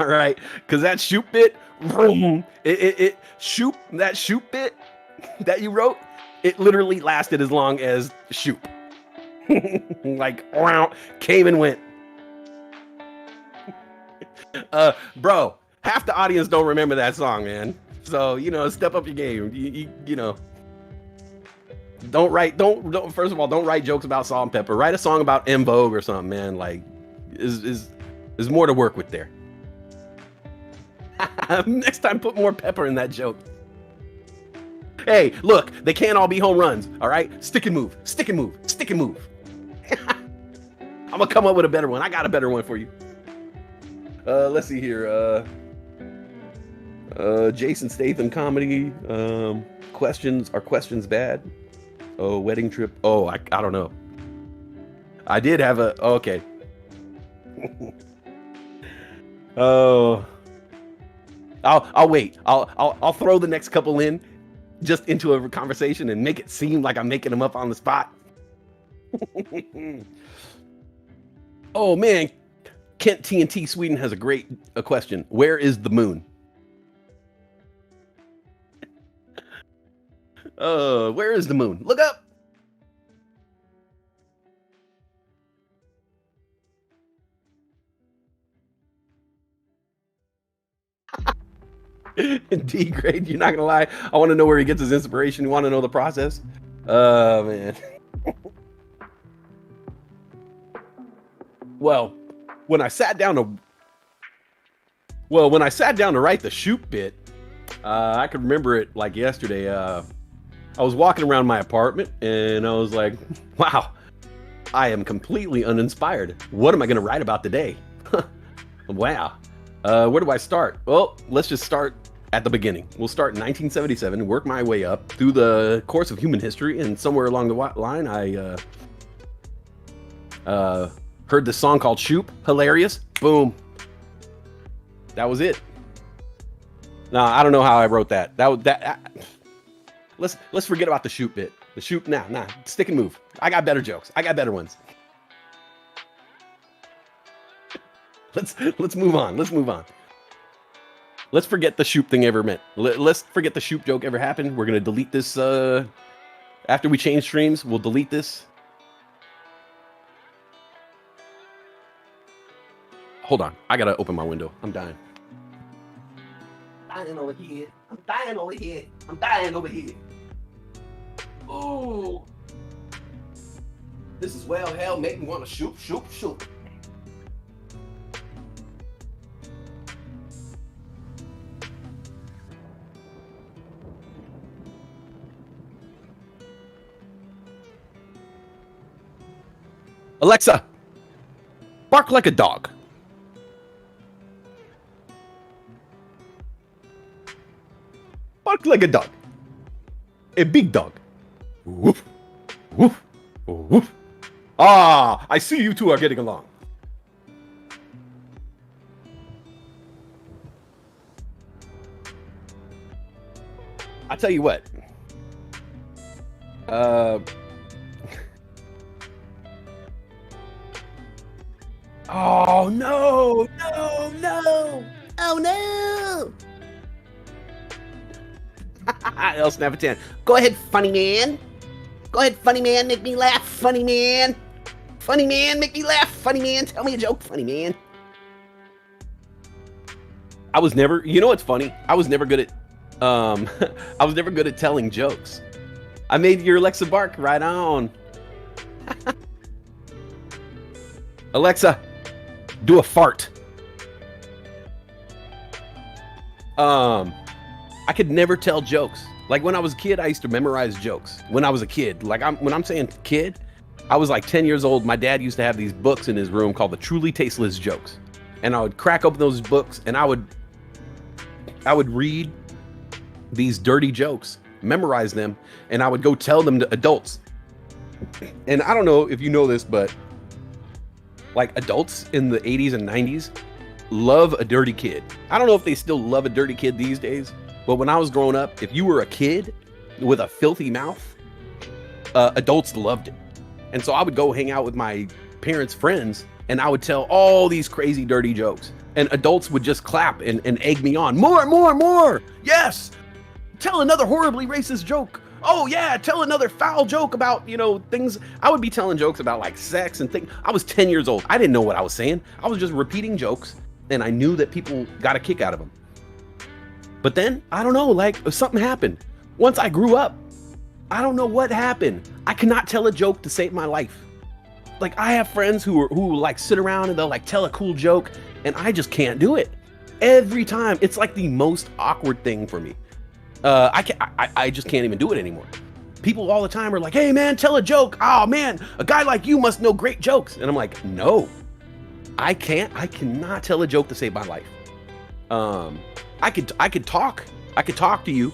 Speaker 7: All right, because that shoot bit, that shoot bit that you wrote, it literally lasted as long as shoot. Like, came and went. Bro, half the audience don't remember that song, man. So, step up your game. You know, don't first of all, don't write jokes about salt and pepper. Write a song about En Vogue or something, man. Like, is more to work with there. Next time, put more pepper in that joke. Hey, look, they can't all be home runs, all right? Stick and move. I'm gonna come up with a better one. I got a better one for you. Let's see here. Jason Statham comedy. Questions. Are questions bad? Oh, wedding trip. Oh, I don't know. I did have a. Oh, okay. Oh. I'll wait. I'll throw the next couple in just into a conversation and make it seem like I'm making them up on the spot. Oh man, Kent TNT Sweden has a question. Where is the moon? Where is the moon? Look up. D grade, you're not gonna lie. I want to know where he gets his inspiration. You want to know the process? Man. Well, when I sat down to write the shoot bit, I could remember it like yesterday. I was walking around my apartment and I was like, wow, I am completely uninspired. What am I going to write about today? Wow. Where do I start? Well, let's just start at the beginning. We'll start in 1977, work my way up through the course of human history, and somewhere along the line, I heard this song called Shoop. Hilarious. Boom. That was it. Nah, I don't know how I wrote that. Let's forget about the Shoop bit. The Shoop, nah. Stick and move. I got better jokes. I got better ones. Let's move on. Let's move on. Let's forget the Shoop thing ever meant. Let's forget the Shoop joke ever happened. We're gonna delete this. After we change streams, we'll delete this. Hold on. I gotta open my window. I'm dying. Dying over here. I'm dying over here. I'm dying over here. Oh, this is well hell make me want to shoot. Alexa, bark like a dog. Bark like a dog. A big dog. Woof, woof, woof. Ah, I see you two are getting along. I tell you what. Oh no! Oh no! I'll snap a 10. Go ahead, funny man. Go ahead, funny man. Make me laugh, funny man. Funny man, make me laugh, funny man. Tell me a joke, funny man. I was never, you know what's funny? I was never good at, I was never good at telling jokes. I made your Alexa bark. Right on. Alexa, do a fart. I could never tell jokes. Like when I was a kid, I used to memorize jokes. When I was a kid, like when I'm saying kid, I was like 10 years old. My dad used to have these books in his room called the Truly Tasteless Jokes. And I would crack open those books and I would read these dirty jokes, memorize them, and I would go tell them to adults. And I don't know if you know this, but like adults in the 80s and 90s love a dirty kid. I don't know if they still love a dirty kid these days, but when I was growing up, if you were a kid with a filthy mouth, adults loved it. And so I would go hang out with my parents' friends and I would tell all these crazy dirty jokes and adults would just clap and egg me on. More. Yes. Tell another horribly racist joke. Oh yeah, tell another foul joke about, you know, things. I would be telling jokes about like sex and things. I was 10 years old. I didn't know what I was saying. I was just repeating jokes and I knew that people got a kick out of them. But then, I don't know, like something happened. Once I grew up, I don't know what happened. I cannot tell a joke to save my life. Like I have friends who like sit around and they'll like tell a cool joke and I just can't do it. Every time, it's like the most awkward thing for me. I just can't even do it anymore. People all the time are like, hey man, tell a joke. Oh man, a guy like you must know great jokes. And I'm like, no, I cannot tell a joke to save my life. I could talk to you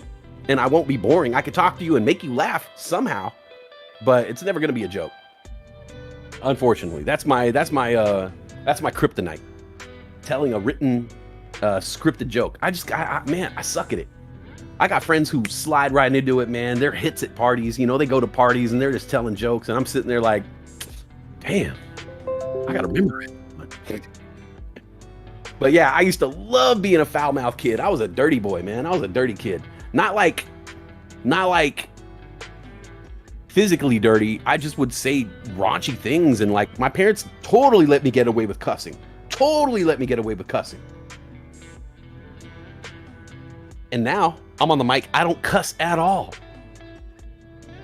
Speaker 7: and I won't be boring. I could talk to you and make you laugh somehow, but it's never going to be a joke. Unfortunately, that's my kryptonite. Telling a written, scripted joke. Man, I suck at it. I got friends who slide right into it, man. They're hits at parties. You know, they go to parties and they're just telling jokes. And I'm sitting there like, damn, I got to remember it. But yeah, I used to love being a foul-mouthed kid. I was a dirty boy, man. I was a dirty kid. Not like physically dirty. I just would say raunchy things. And like my parents totally let me get away with cussing. And now I'm on the mic. I don't cuss at all.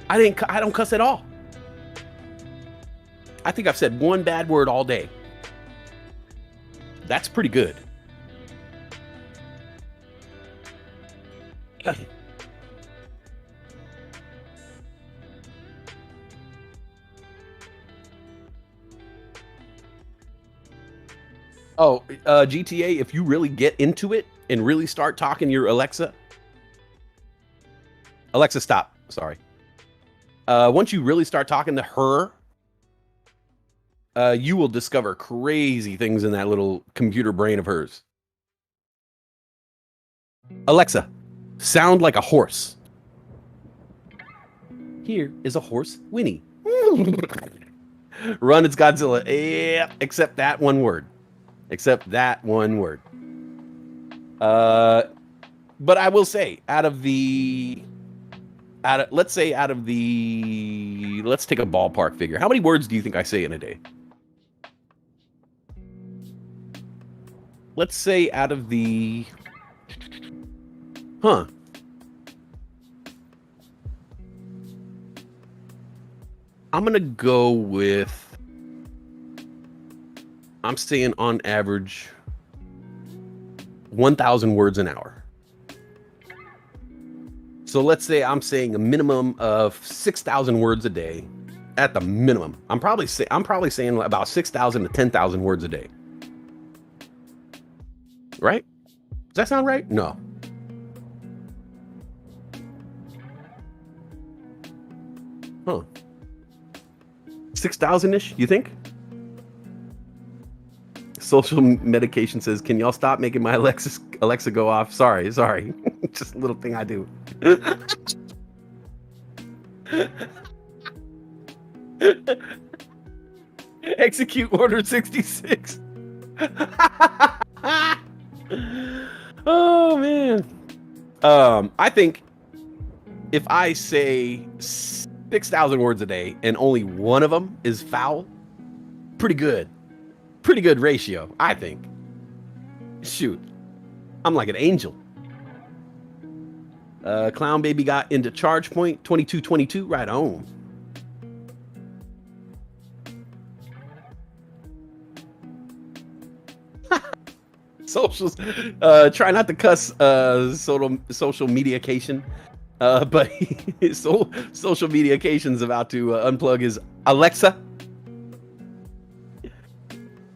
Speaker 7: I don't cuss at all. I think I've said one bad word all day. That's pretty good. Oh, GTA, if you really get into it and really start talking your Alexa, stop. Sorry. Once you really start talking to her, you will discover crazy things in that little computer brain of hers. Alexa, sound like a horse. Here is a horse whinny. Run, it's Godzilla. Yeah, except that one word. Except that one word. But I will say, let's take a ballpark figure. How many words do you think I say in a day? Let's say out of the, I'm going to go with, I'm saying on average 1,000 words an hour. So let's say I'm saying a minimum of 6,000 words a day at the minimum. I'm probably saying about 6,000 to 10,000 words a day. Right? Does that sound right? No. Huh. 6,000-ish, you think? Social medication says, can y'all stop making my Alexa go off? Sorry. Just a little thing I do. Execute order 66. Oh man. I think if I say 6,000 words a day and only one of them is foul, pretty good ratio, I think. Shoot, I'm like an angel. Clown baby got into charge point 2222 right on. Socials, try not to cuss social mediacation, but his social mediation's about to unplug his Alexa.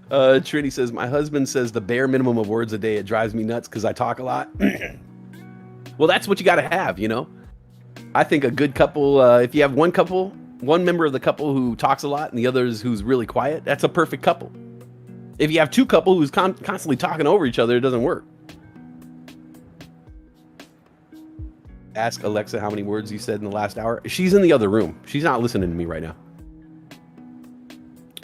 Speaker 7: Trinity says, my husband says the bare minimum of words a day. It drives me nuts because I talk a lot. Well, that's what you got to have, you know. I think a good couple, if you have one member of the couple who talks a lot and the others who's really quiet, that's a perfect couple. If you have two couple who's constantly talking over each other, it doesn't work. Ask Alexa how many words you said in the last hour. She's in the other room. She's not listening to me right now.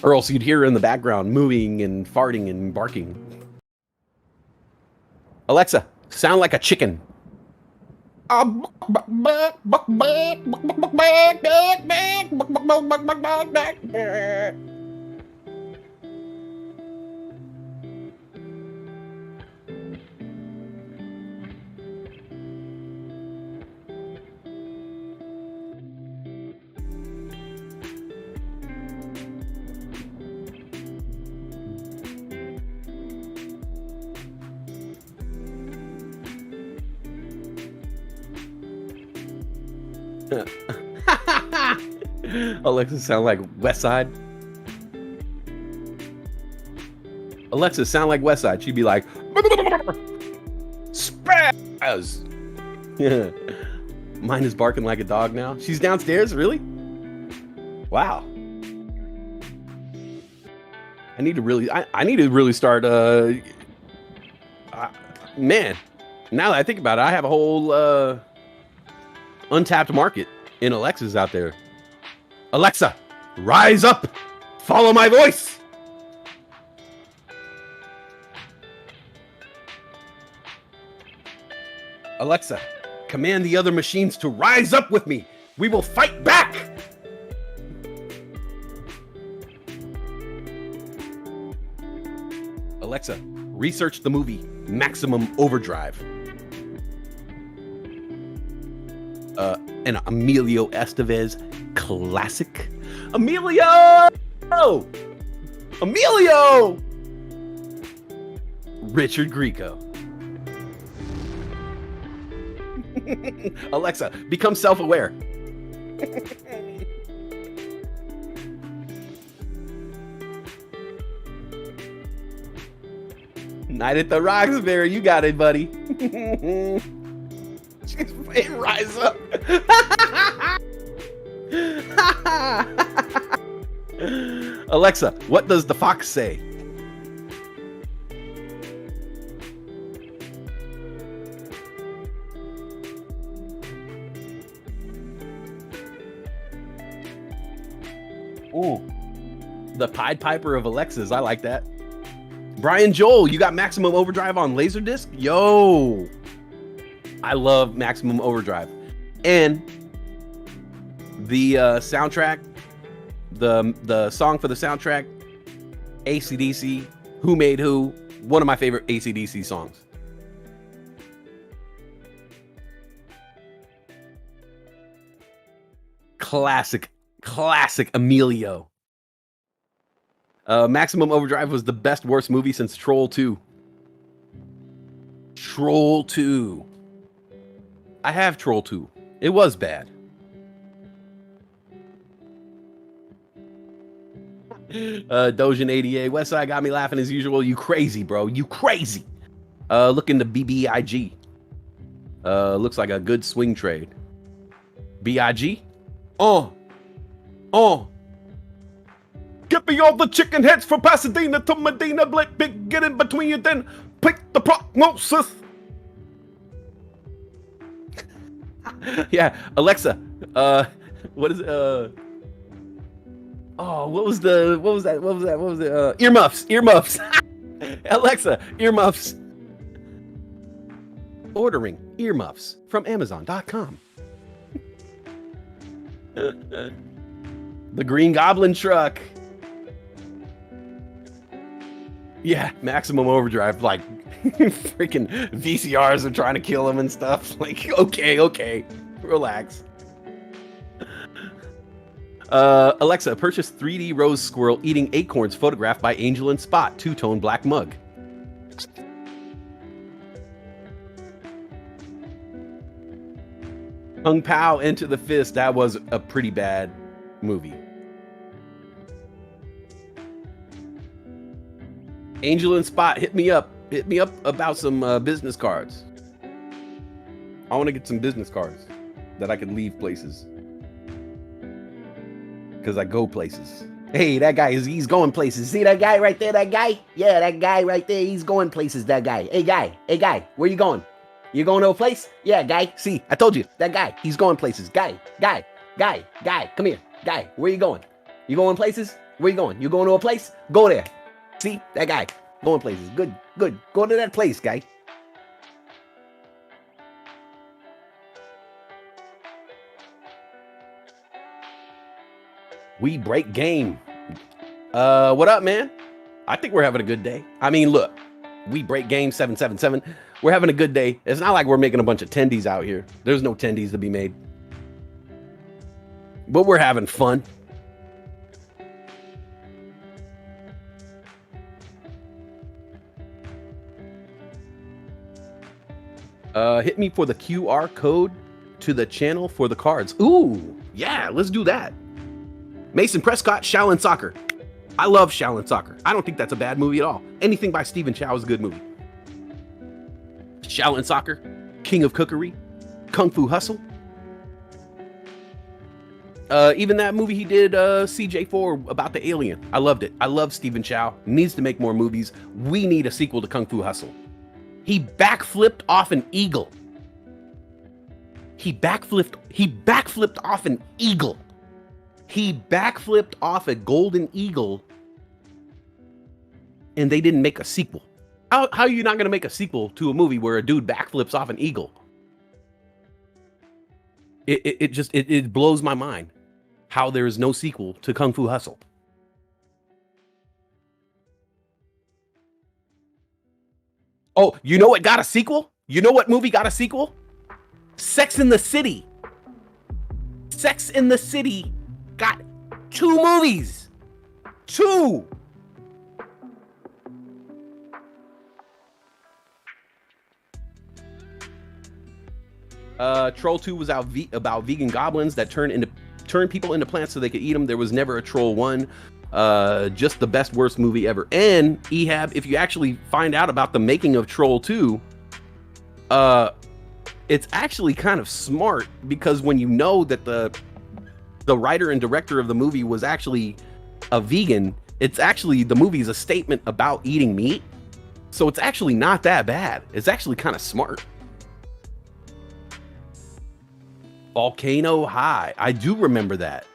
Speaker 7: Or else you'd hear her in the background moving and farting and barking. Alexa, sound like a chicken. Alexa sound like Westside. Alexa sound like Westside. She'd be like, spaz. Yeah. Mine is barking like a dog now. She's downstairs, really? Wow. I need to really start. Man, now that I think about it, I have a whole untapped market in Alexas out there. Alexa, rise up, follow my voice. Alexa, command the other machines to rise up with me. We will fight back. Alexa, research the movie Maximum Overdrive. An Emilio Estevez classic. Emilio! Richard Grieco. Alexa, become self-aware. Night at the Roxbury. You got it, buddy. She's playing Rise Up. Alexa, what does the fox say? Ooh, the Pied Piper of Alexas. I like that. Brian Joel, you got Maximum Overdrive on Laserdisc? Yo, I love Maximum Overdrive. And the soundtrack, the song for the soundtrack, AC/DC, Who Made Who, one of my favorite AC/DC songs. Classic Emilio. Maximum Overdrive was the best worst movie since Troll 2. Troll 2. I have Troll 2. It was bad. Dojin 88. Westside got me laughing as usual. You crazy, bro. You crazy. Look into BBIG. Looks like a good swing trade. BIG?
Speaker 4: Get me all the chicken heads from Pasadena to Medina. Big get in between you, then pick the prognosis.
Speaker 7: Yeah, Alexa. What is what was that? Earmuffs. Alexa, earmuffs. Ordering earmuffs from Amazon.com. The Green Goblin truck. Yeah, Maximum Overdrive. Like, freaking VCRs are trying to kill him and stuff. Like, okay, relax. Alexa, purchase 3D rose squirrel eating acorns photographed by Angel and Spot, two-tone black mug. Kung Pao Into the Fist. That was a pretty bad movie. Angel and Spot, hit me up about some business cards. I want to get some business cards that I can leave places, because I go places. Hey, that guy he's going places. See that guy right there? That guy? Yeah, that guy right there. He's going places. That guy. Hey guy, where you going? You going to a place? Yeah, guy. See, I told you. That guy. He's going places. Guy. Come here. Guy, where you going? You going places? Where you going? You going to a place? Go there. See, that guy. Going places. Good. Go to that place, guy. We break game. What up, man? I think we're having a good day. I mean, look. We break game 777. We're having a good day. It's not like we're making a bunch of tendies out here. There's no tendies to be made. But we're having fun. Hit me for the QR code to the channel for the cards. Ooh, yeah, let's do that. Mason Prescott, Shaolin Soccer. I love Shaolin Soccer. I don't think that's a bad movie at all. Anything by Stephen Chow is a good movie. Shaolin Soccer, King of Cookery, Kung Fu Hustle. Even that movie he did, CJ4, about the alien. I loved it. I love Stephen Chow. Needs to make more movies. We need a sequel to Kung Fu Hustle. He backflipped off an eagle. He backflipped off an eagle. He backflipped off a golden eagle, and they didn't make a sequel. How are you not going to make a sequel to a movie where a dude backflips off an eagle? It blows my mind how there is no sequel to Kung Fu Hustle. Oh, you know what got a sequel? You know what movie got a sequel? Sex and the City. Sex and the City got 2 movies. 2. Troll 2 was out about vegan goblins that turn people into plants so they could eat them. There was never a Troll 1. Just the best worst movie ever. And Ehab, if you actually find out about the making of Troll 2, it's actually kind of smart, because when you know that the writer and director of the movie was actually a vegan, it's actually, the movie is a statement about eating meat. So it's actually not that bad. It's actually kind of smart. Volcano High. I do remember that.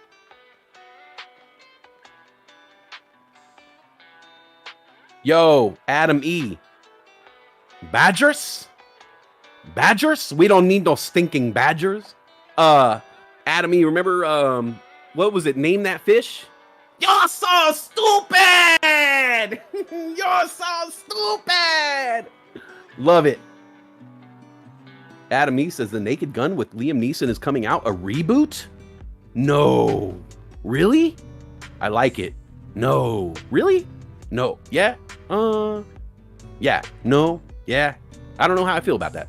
Speaker 7: Yo, Adam E. Badgers? Badgers? We don't need no stinking badgers. Adam E, remember, what was it? Name that fish? You're so stupid! You're so stupid! Love it. Adam E says the Naked Gun with Liam Neeson is coming out. A reboot? No. Really? I like it. No. Really? No. Yeah? Yeah. No. Yeah. I don't know how I feel about that.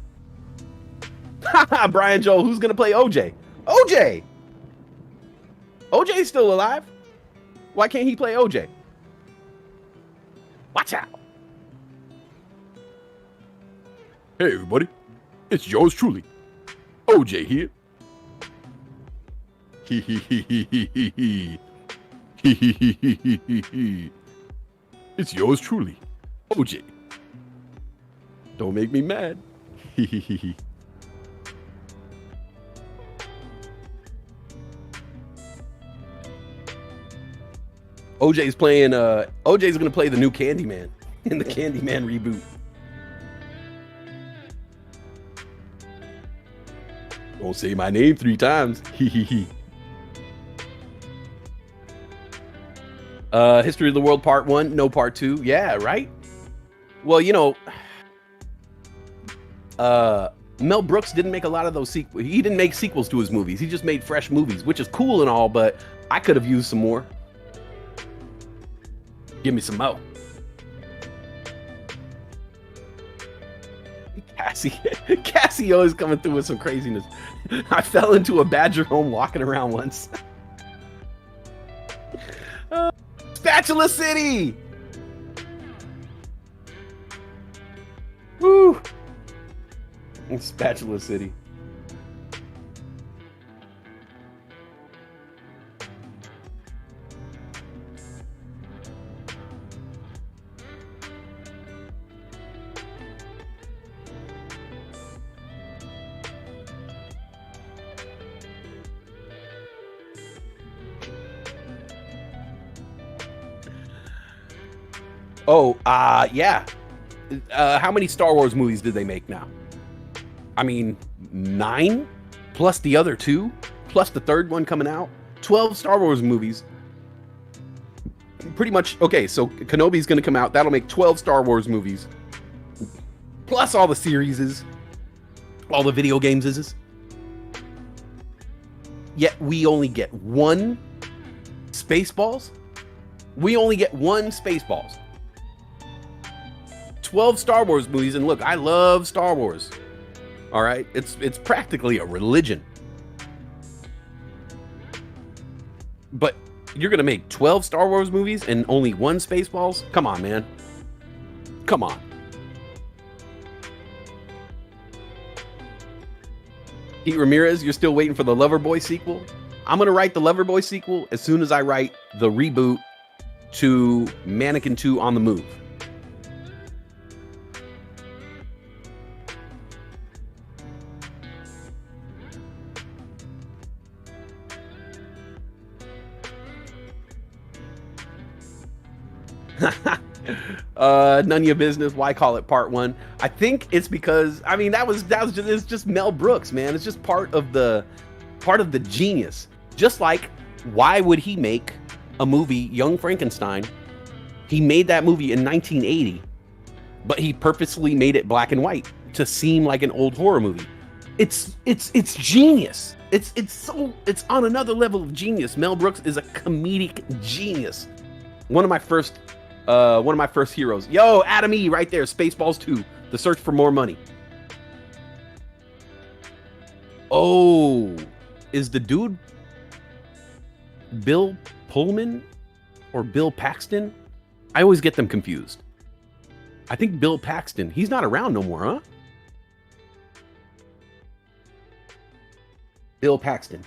Speaker 7: Brian Joel, who's gonna play OJ? OJ! OJ's still alive. Why can't he play OJ? Watch out.
Speaker 4: Hey, everybody. It's yours truly, OJ here. Hee hee hee hee hee hee hee. Hee hee hee hee hee hee hee. It's yours truly, OJ. Don't make me mad. Hee hee hee hee.
Speaker 7: OJ's playing, OJ's gonna play the new Candyman in the Candyman reboot. Don't say my name 3 times. Hee hee hee. History of the World Part 1, no Part 2. Yeah, right? Well, you know, Mel Brooks didn't make a lot of those sequels. He didn't make sequels to his movies. He just made fresh movies, which is cool and all, but I could have used some more. Give me some more. Cassie always coming through with some craziness. I fell into a badger home walking around once. Spatula City! Woo! Spatula City. Oh, yeah. How many Star Wars movies did they make now? I mean, 9 plus the other 2 plus the third one coming out. 12 Star Wars movies. Pretty much. Okay, so Kenobi's going to come out. That'll make 12 Star Wars movies. Plus all the series, all the video games is. Yet we only get 1 Spaceballs. We only get 1 Spaceballs. 12 Star Wars movies, and look, I love Star Wars. All right, it's practically a religion. But you're gonna make 12 Star Wars movies and only 1 Spaceballs? Come on, man. Come on. Pete Ramirez, you're still waiting for the Loverboy sequel? I'm gonna write the Loverboy sequel as soon as I write the reboot to Mannequin 2 on the Move. None of your business. Why call it part 1? I think it's because, I mean, that was just, it's just Mel Brooks, man. It's just part of the genius. Just like, why would he make a movie, Young Frankenstein? He made that movie in 1980, but he purposely made it black and white to seem like an old horror movie. It's genius. It's on another level of genius. Mel Brooks is a comedic genius. One of my first heroes. Yo, Adam E right there. Spaceballs 2, The Search for More Money. Oh, is the dude Bill Pullman? or Bill Paxton. I always get them confused. I think Bill Paxton, he's not around no more, huh? Bill Paxton.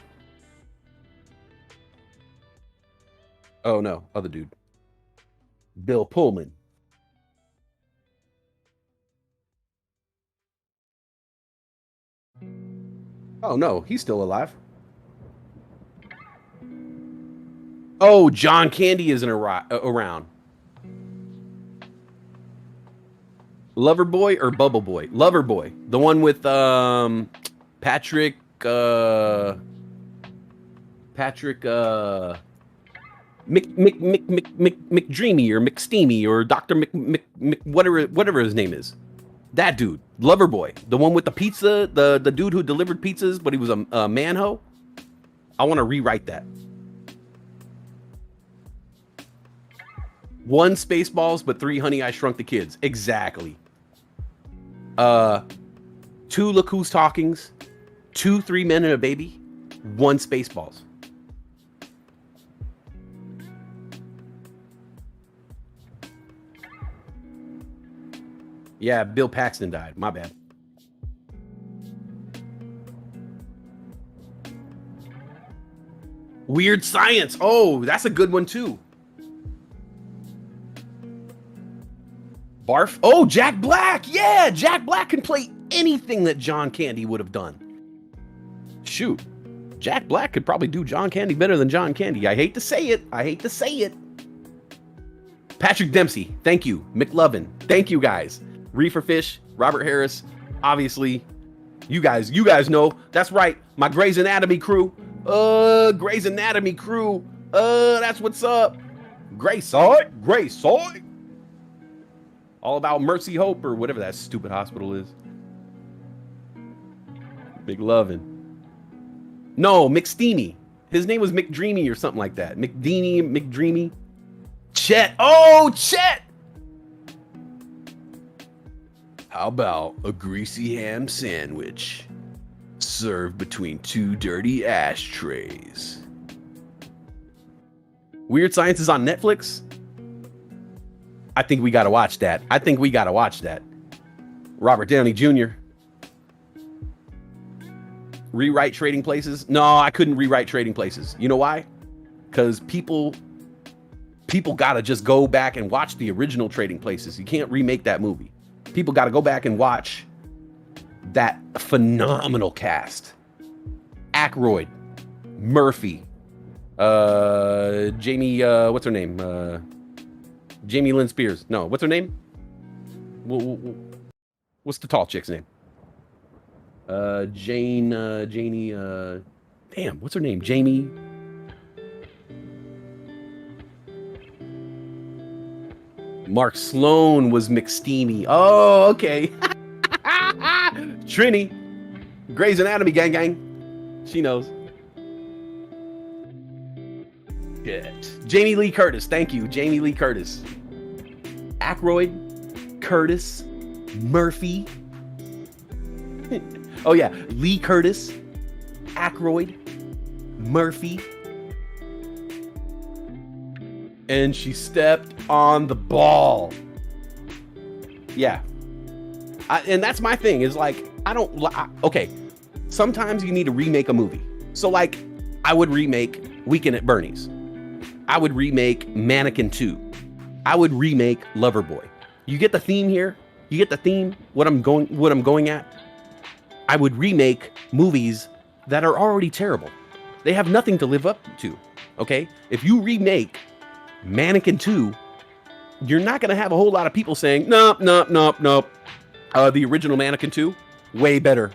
Speaker 7: Oh no, other dude. Bill Pullman. Oh no, he's still alive. Oh, John Candy isn't around. Loverboy or Bubble Boy? Loverboy, the one with Patrick McDreamy or McSteamy or Dr. whatever his name is. That dude, Loverboy, the one with the pizza, the dude who delivered pizzas, but he was a man-ho. I want to rewrite that. 1 Spaceballs, but 3 Honey, I Shrunk the Kids. Exactly. 2 Look Who's Talkings, 2 3 Men and a Baby, 1 Spaceballs. Yeah, Bill Paxton died. My bad. Weird Science. Oh, that's a good one too. Barf. Oh, Jack Black. Yeah, Jack Black can play anything that John Candy would have done. Shoot. Jack Black could probably do John Candy better than John Candy. I hate to say it. I hate to say it. Patrick Dempsey. Thank you. McLovin. Thank you, guys. Reefer Fish. Robert Harris. Obviously. You guys know. That's right. My Grey's Anatomy crew. Grey's Anatomy crew. That's what's up. Grayside. All about Mercy Hope or whatever that stupid hospital is. Big lovin'. No, McSteamy. His name was McDreamy or something like that. McDreamy. Chet. Oh, Chet. How about a greasy ham sandwich served between 2 dirty ashtrays? Weird Science is on Netflix. I think we got to watch that. Robert Downey Jr. Rewrite Trading Places. No, I couldn't rewrite Trading Places. You know why? Because people got to just go back and watch the original Trading Places. You can't remake that movie. People got to go back and watch that phenomenal cast. Aykroyd, Murphy, Jamie, what's her name? Jamie Lynn Spears. No, what's her name? What's the tall chick's name? Janie, damn, what's her name? Jamie. Mark Sloan was McSteamy. Oh, okay. Trini. Grey's Anatomy gang. She knows. Shit. Jamie Lee Curtis. Thank you. Jamie Lee Curtis. Aykroyd. Curtis. Murphy. Oh, yeah. Lee Curtis. Aykroyd. Murphy. And she stepped on the ball. Yeah. And that's my thing is like, okay. Sometimes you need to remake a movie. So like, I would remake Weekend at Bernie's. I would remake Mannequin 2. I would remake Loverboy. You get the theme here? You get the theme? What I'm going at? I would remake movies that are already terrible. They have nothing to live up to. Okay? If you remake Mannequin 2, you're not going to have a whole lot of people saying, nope. The original Mannequin 2, way better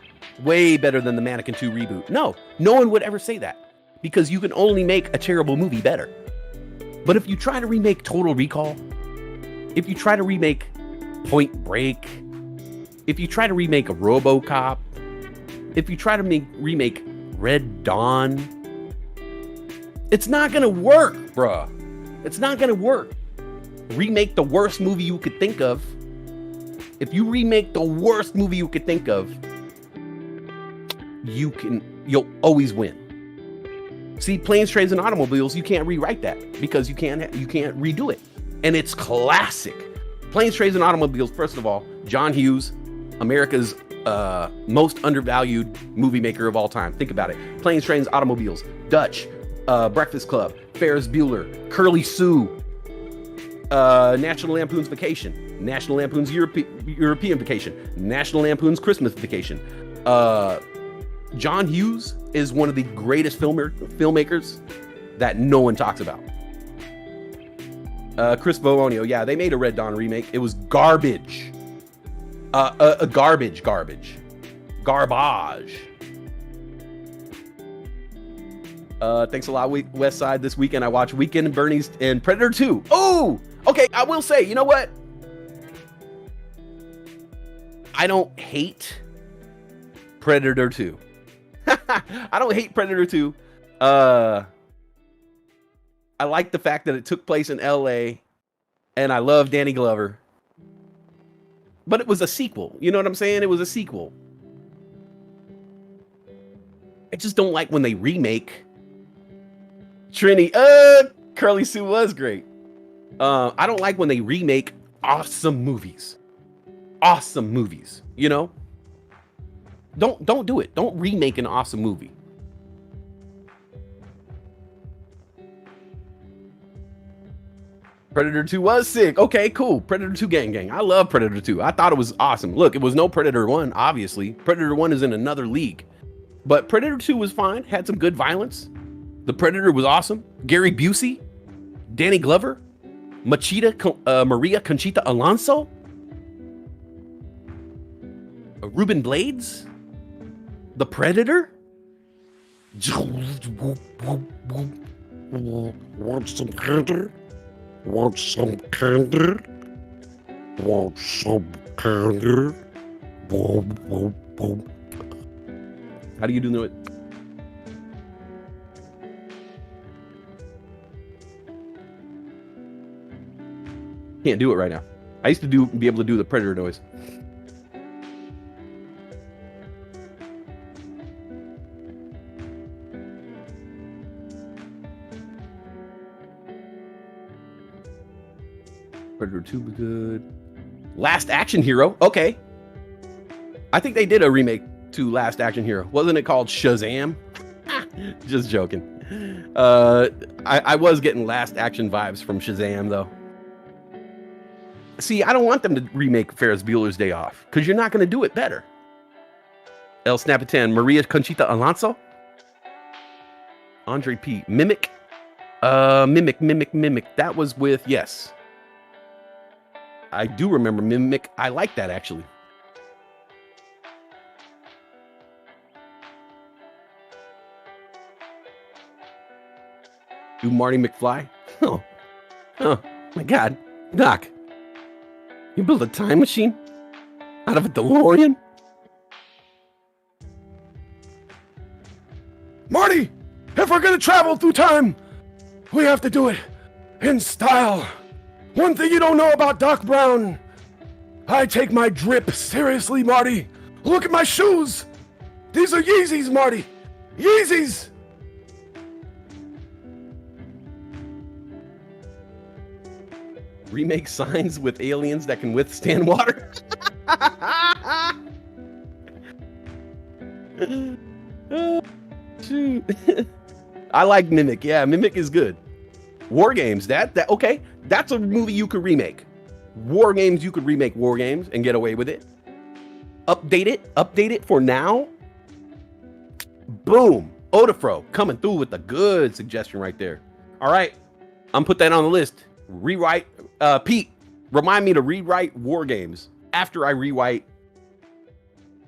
Speaker 7: than the Mannequin 2 reboot. No one would ever say that because you can only make a terrible movie better. But if you try to remake Total Recall, if you try to remake Point Break, if you try to remake a RoboCop, if you try to remake Red Dawn, it's not going to work, bruh. It's not going to work. Remake the worst movie you could think of. If you remake the worst movie you could think of, you'll always win. See, planes, trains, and automobiles, you can't rewrite that because you can't redo it. And it's classic. Planes, trains, and automobiles, first of all, John Hughes, America's most undervalued movie maker of all time. Think about it. Planes, trains, automobiles, Dutch, Breakfast Club, Ferris Bueller, Curly Sue, National Lampoon's Vacation, National Lampoon's European Vacation, National Lampoon's Christmas Vacation. John Hughes is one of the greatest filmmakers that no one talks about. Chris Boonio, yeah, they made a Red Dawn remake. It was garbage. Garbage. Thanks a lot, Westside. This weekend I watched Weekend at Bernie's and Predator 2. Oh, okay. I will say, you know what? I don't hate Predator 2. I don't hate Predator 2. I like the fact that it took place in LA and I love Danny Glover. But it was a sequel. You know what I'm saying? It was a sequel. I just don't like when they remake Trini. Curly Sue was great. I don't like when they remake awesome movies. Awesome movies, you know? Don't do it. Don't remake an awesome movie. Predator 2 was sick. Okay, cool. Predator 2 gang. I love Predator 2. I thought it was awesome. Look, it was no Predator 1, obviously. Predator 1 is in another league. But Predator 2 was fine. Had some good violence. The Predator was awesome. Gary Busey, Danny Glover, Maria Conchita Alonso, Ruben Blades, The Predator.
Speaker 8: Want some candy? Want some candy? Want some candy? Boom, boom, boom.
Speaker 7: How do you do it? Can't do it right now. I used to be able to do the Predator noise. Predator 2 was good. Last Action Hero. Okay. I think they did a remake to Last Action Hero. Wasn't it called Shazam? Just joking. I was getting Last Action vibes from Shazam, though. See, I don't want them to remake Ferris Bueller's Day Off because you're not going to do it better. El Snapatin, Maria Conchita Alonso, Andre P. Mimic. Mimic. That was with, yes. I do remember Mimic. I like that, actually. Do Marty McFly? Oh, my God. Doc, you built a time machine out of a DeLorean?
Speaker 4: Marty, if we're gonna travel through time, we have to do it in style. One thing you don't know about Doc Brown, I take my drip seriously, Marty. Look at my shoes. These are Yeezys, Marty. Yeezys.
Speaker 7: Remake signs with aliens that can withstand water. Shoot. I like Mimic. Yeah, Mimic is good. War Games. That okay. That's a movie you could remake. War Games, you could remake War Games and get away with it. Update it for now. Boom. Odafro coming through with a good suggestion right there. All right. I'm put that on the list. Rewrite. Pete, remind me to rewrite War Games after I rewrite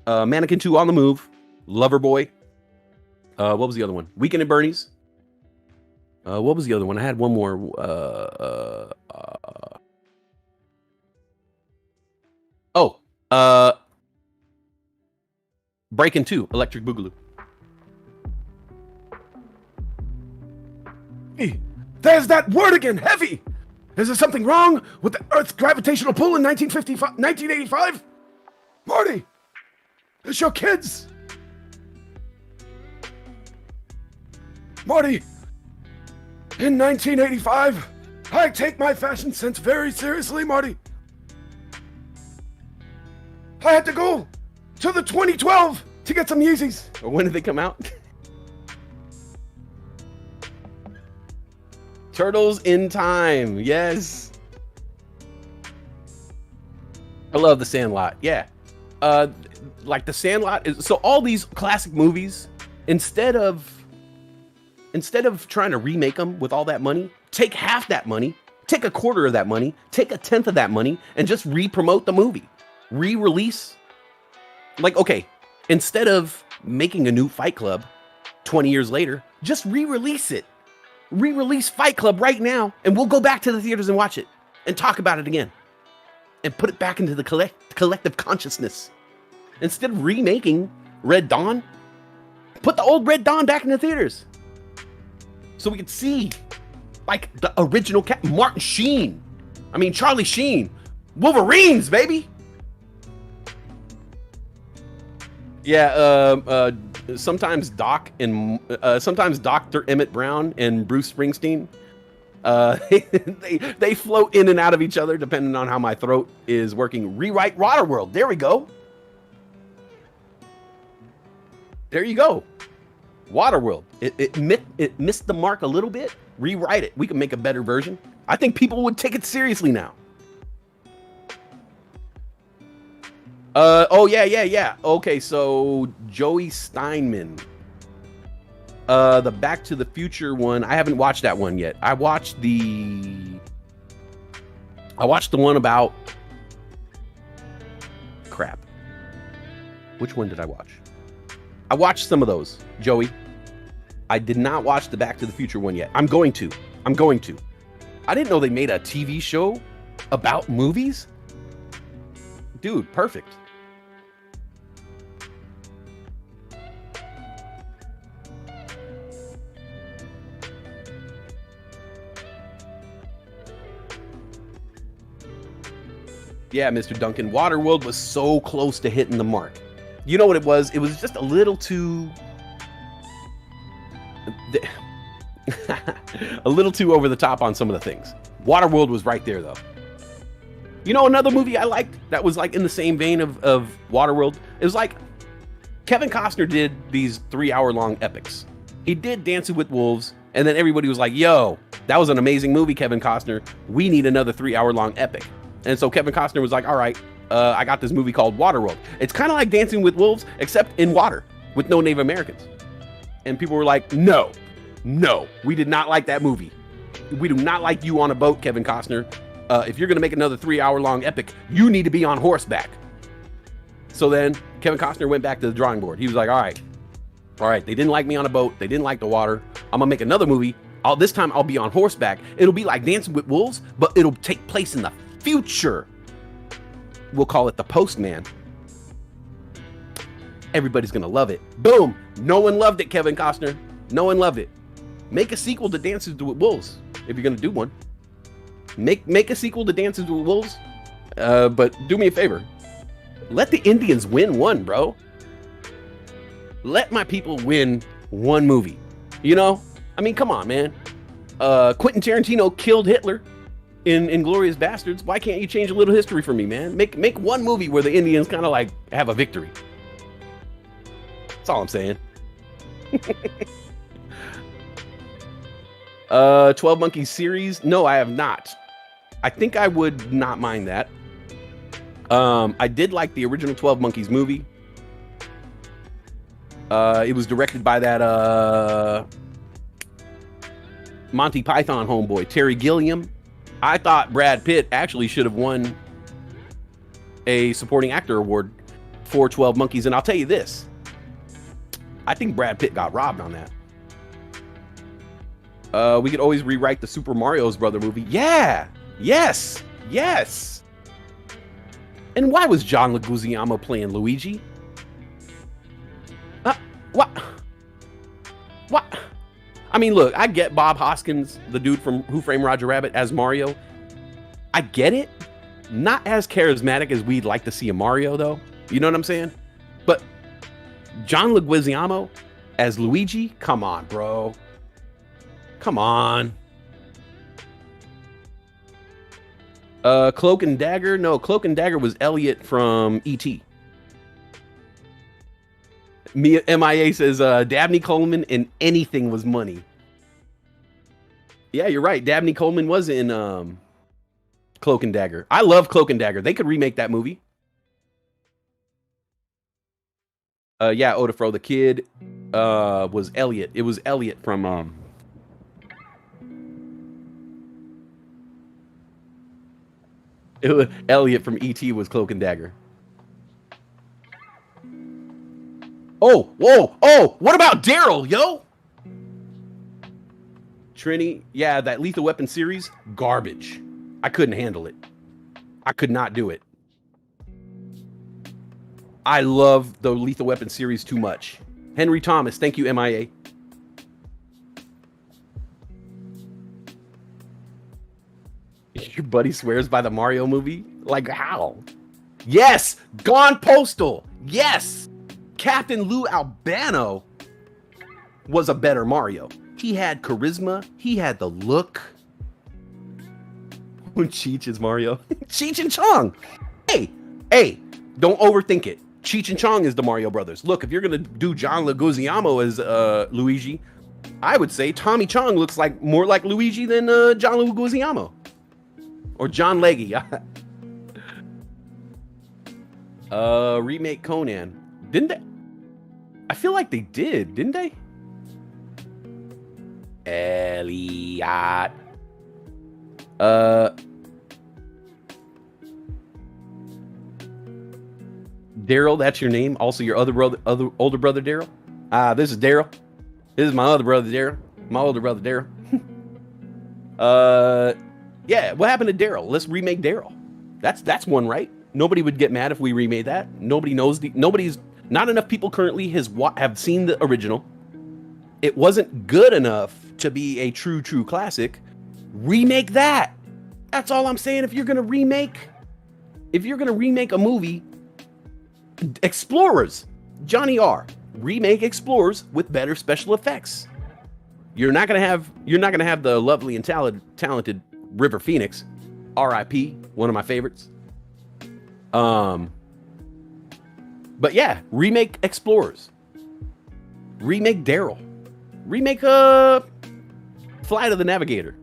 Speaker 7: Mannequin 2 on the Move, Loverboy. What was the other one? Weekend at Bernie's. What was the other one? I had one more. Breaking 2, Electric Boogaloo.
Speaker 4: Hey, there's that word again, heavy. Is there something wrong with the Earth's gravitational pull in 1985? Marty, it's your kids. Marty, in 1985, I take my fashion sense very seriously, Marty. I had to go to the 2012 to get some Yeezys.
Speaker 7: When did they come out? Turtles in Time. Yes. I love The Sandlot. Yeah. Like The Sandlot is, so all these classic movies, instead of trying to remake them with all that money, take half that money, take a quarter of that money, take a tenth of that money, and just re-promote the movie. Re-release. Like, okay, instead of making a new Fight Club 20 years later, just re-release it. Re-release Fight Club right now, and we'll go back to the theaters and watch it and talk about it again and put it back into the collective consciousness. Instead of remaking Red Dawn, put the old Red Dawn back in the theaters so we could see like the original Martin Sheen. I mean, Charlie Sheen. Wolverines, baby. Yeah, sometimes sometimes Dr. Emmett Brown and Bruce Springsteen, they float in and out of each other depending on how my throat is working. Rewrite Waterworld. There we go. There you go. Waterworld. It missed the mark a little bit. Rewrite it. We can make a better version. I think people would take it seriously now. Oh yeah. Okay, so Joey Steinman. The Back to the Future one. I haven't watched that one yet. I watched the one about crap. Which one did I watch? I watched some of those, Joey. I did not watch the Back to the Future one yet. I'm going to. I didn't know they made a TV show about movies. Dude, perfect. Yeah, Mr. Duncan, Waterworld was so close to hitting the mark. You know what it was? It was just a little too... a little too over the top on some of the things. Waterworld was right there, though. You know another movie I liked that was like in the same vein of Waterworld? It was like Kevin Costner did these 3-hour-long epics. He did Dancing with Wolves, and then everybody was like, yo, that was an amazing movie, Kevin Costner. We need another 3-hour-long epic. And so Kevin Costner was like, all right, I got this movie called Waterworld. It's kind of like Dancing with Wolves, except in water with no Native Americans. And people were like, no, we did not like that movie. We do not like you on a boat, Kevin Costner. If you're going to make another 3-hour-long epic, you need to be on horseback. So then Kevin Costner went back to the drawing board. He was like, all right, they didn't like me on a boat. They didn't like the water. I'm going to make another movie. This time I'll be on horseback. It'll be like Dancing with Wolves, but it'll take place in the future. We'll call it The Postman. Everybody's gonna love it. Boom. No one loved it, Kevin Costner. No one loved it. Make a sequel to Dances with Wolves if you're gonna do one. Make a sequel to Dances with Wolves. But do me a favor. Let the Indians win one, bro. Let my people win one movie. You know? I mean, come on, man. Quentin Tarantino killed Hitler in Inglourious Bastards. Why can't you change a little history for me, man? Make one movie where the Indians kind of like have a victory. That's all I'm saying. 12 Monkeys series? No, I have not. I think I would not mind that. I did like the original 12 Monkeys movie. It was directed by that Monty Python homeboy, Terry Gilliam. I thought Brad Pitt actually should have won a supporting actor award for 12 Monkeys. And I'll tell you this. I think Brad Pitt got robbed on that. We could always rewrite the Super Mario's Brother movie. Yeah. Yes. And why was John Leguizamo playing Luigi? What? I mean, look, I get Bob Hoskins, the dude from Who Framed Roger Rabbit, as Mario. I get it. Not as charismatic as we'd like to see a Mario, though. You know what I'm saying? But John Leguizamo as Luigi? Come on, bro. Come on. Cloak and Dagger. No, Cloak and Dagger was Elliot from E.T. MIA says Dabney Coleman in anything was money. Yeah, you're right. Dabney Coleman was in Cloak and Dagger. I love Cloak and Dagger. They could remake that movie. Yeah, Odafro, the kid was Elliot. It was Elliot from Elliot from E.T. was Cloak and Dagger. Oh, whoa, oh, what about Daryl, yo? Trini, yeah, that Lethal Weapon series, garbage. I couldn't handle it. I could not do it. I love the Lethal Weapon series too much. Henry Thomas, thank you, MIA. Your buddy swears by the Mario movie? Like how? Yes! Gone Postal! Yes! Captain Lou Albano was a better Mario. He had charisma. He had the look. When Cheech is Mario. Cheech and Chong. Hey, don't overthink it. Cheech and Chong is the Mario Brothers. Look, if you're going to do John Leguizamo as Luigi, I would say Tommy Chong looks like more like Luigi than John Leguizamo. Or John Leggy. Remake Conan. Didn't they? I feel like they did, didn't they? Elliot. Daryl, that's your name. Also, your older brother, Daryl. This is Daryl. This is my other brother, Daryl. My older brother, Daryl. Yeah. What happened to Daryl? Let's remake Daryl. That's one, right? Nobody would get mad if we remade that. Nobody knows not enough people currently have seen the original. It wasn't good enough to be a true classic. Remake that. That's all I'm saying. If you're gonna remake a movie, Explorers, Johnny R, remake Explorers with better special effects. You're not gonna have the lovely and talented River Phoenix, R.I.P. One of my favorites. But yeah, remake Explorers. Remake Daryl. Remake Flight of the Navigator.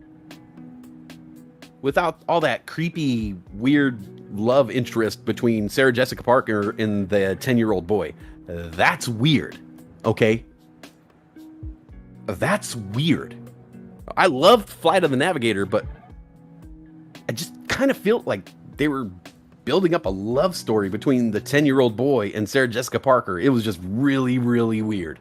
Speaker 7: Without all that creepy, weird love interest between Sarah Jessica Parker and the 10-year-old boy. That's weird. Okay? That's weird. I loved Flight of the Navigator, but I just kind of feel like they were building up a love story between the 10-year-old boy and Sarah Jessica Parker. It was just really, really weird.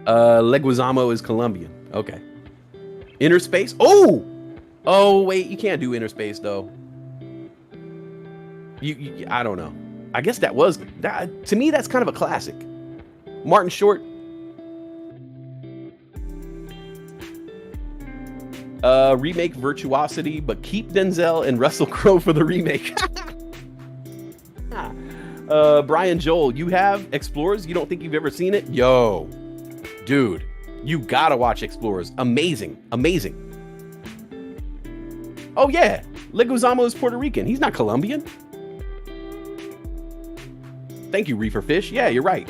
Speaker 7: Leguizamo is Colombian. Okay. Inner Space? Oh, wait, you can't do Inner Space though. You I don't know. I guess that to me that's kind of a classic. Martin Short. Remake Virtuosity, but keep Denzel and Russell Crowe for the remake. Brian Joel, you have Explorers? You don't think you've ever seen it? Yo, dude, you gotta watch Explorers. Amazing. Oh yeah, Leguizamo is Puerto Rican. He's not Colombian. Thank you, Reefer Fish. Yeah, you're right.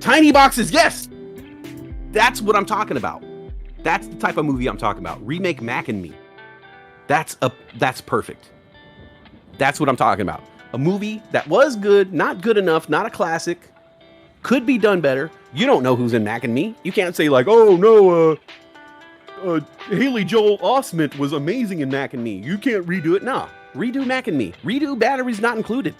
Speaker 7: Tiny Boxes, yes! That's what I'm talking about. That's the type of movie I'm talking about. Remake Mac and Me. That's perfect. That's what I'm talking about. A movie that was good, not good enough, not a classic, could be done better. You don't know who's in Mac and Me. You can't say like, oh no, Haley Joel Osment was amazing in Mac and Me. You can't redo it. Nah, redo Mac and Me. Redo Batteries Not Included.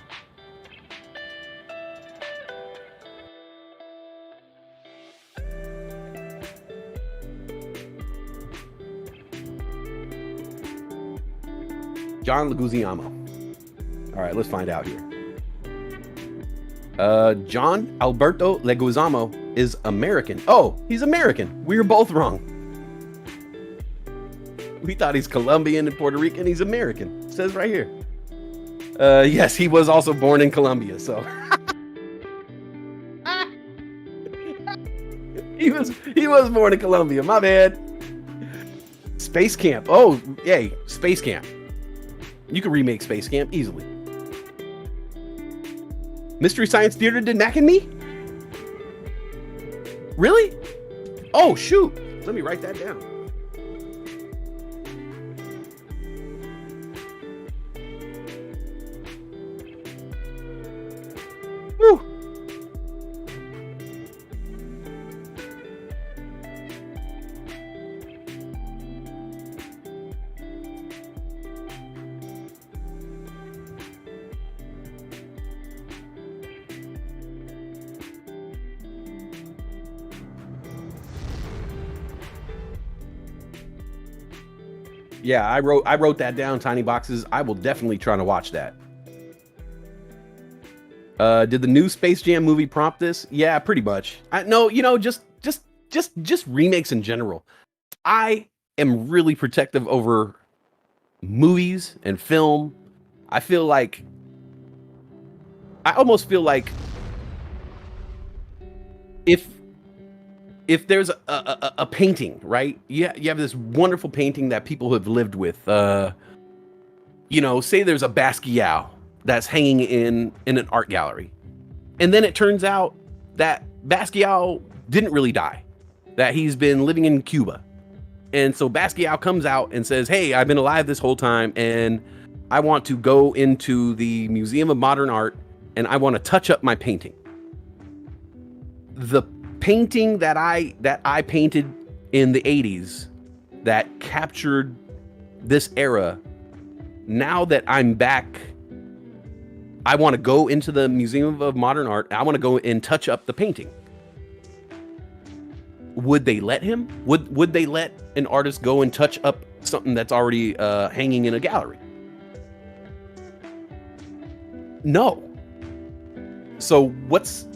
Speaker 7: John Leguizamo. All right, let's find out here. John Alberto Leguizamo is American. Oh, he's American. We were both wrong. We thought he's Colombian and Puerto Rican. He's American. It says right here. Yes, he was also born in Colombia, so. he was born in Colombia. My bad. Space Camp. Oh, yay, Space Camp. You can remake Space Camp easily. Mystery Science Theater did Mac and Me? Really? Oh, shoot. Let me write that down. Woo. Yeah, I wrote that down, Tiny Boxes. I will definitely try to watch that. Did the new Space Jam movie prompt this? Yeah, pretty much. No, you know, just remakes in general. I am really protective over movies and film. I almost feel like if there's a painting, right? You have this wonderful painting that people have lived with. You know, say there's a Basquiat that's hanging in an art gallery. And then it turns out that Basquiat didn't really die, that he's been living in Cuba. And so Basquiat comes out and says, hey, I've been alive this whole time and I want to go into the Museum of Modern Art and I want to touch up my painting. The painting that I painted in the 80s that captured this era, now that I'm back, I want to go into the Museum of Modern Art. I want to go and touch up the painting. Would they let him? Would they let an artist go and touch up something that's already hanging in a gallery? No. So what's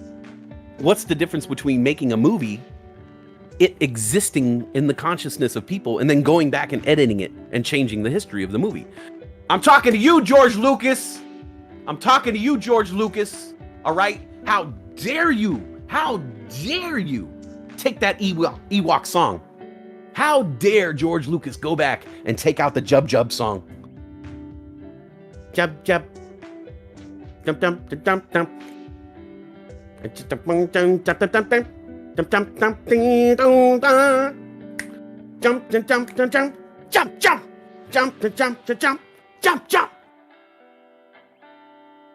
Speaker 7: the difference between making a movie, it existing in the consciousness of people, and then going back and editing it and changing the history of the movie? I'm talking to you, George Lucas. I'm talking to you, George Lucas. All right? How dare you? How dare you take that Ewok song? How dare George Lucas go back and take out the Jub Jub song? Jub Jub. Jump jump jump jump jump. Jump jump jump jump jump jump jump jump jump jump jump jump jump jump.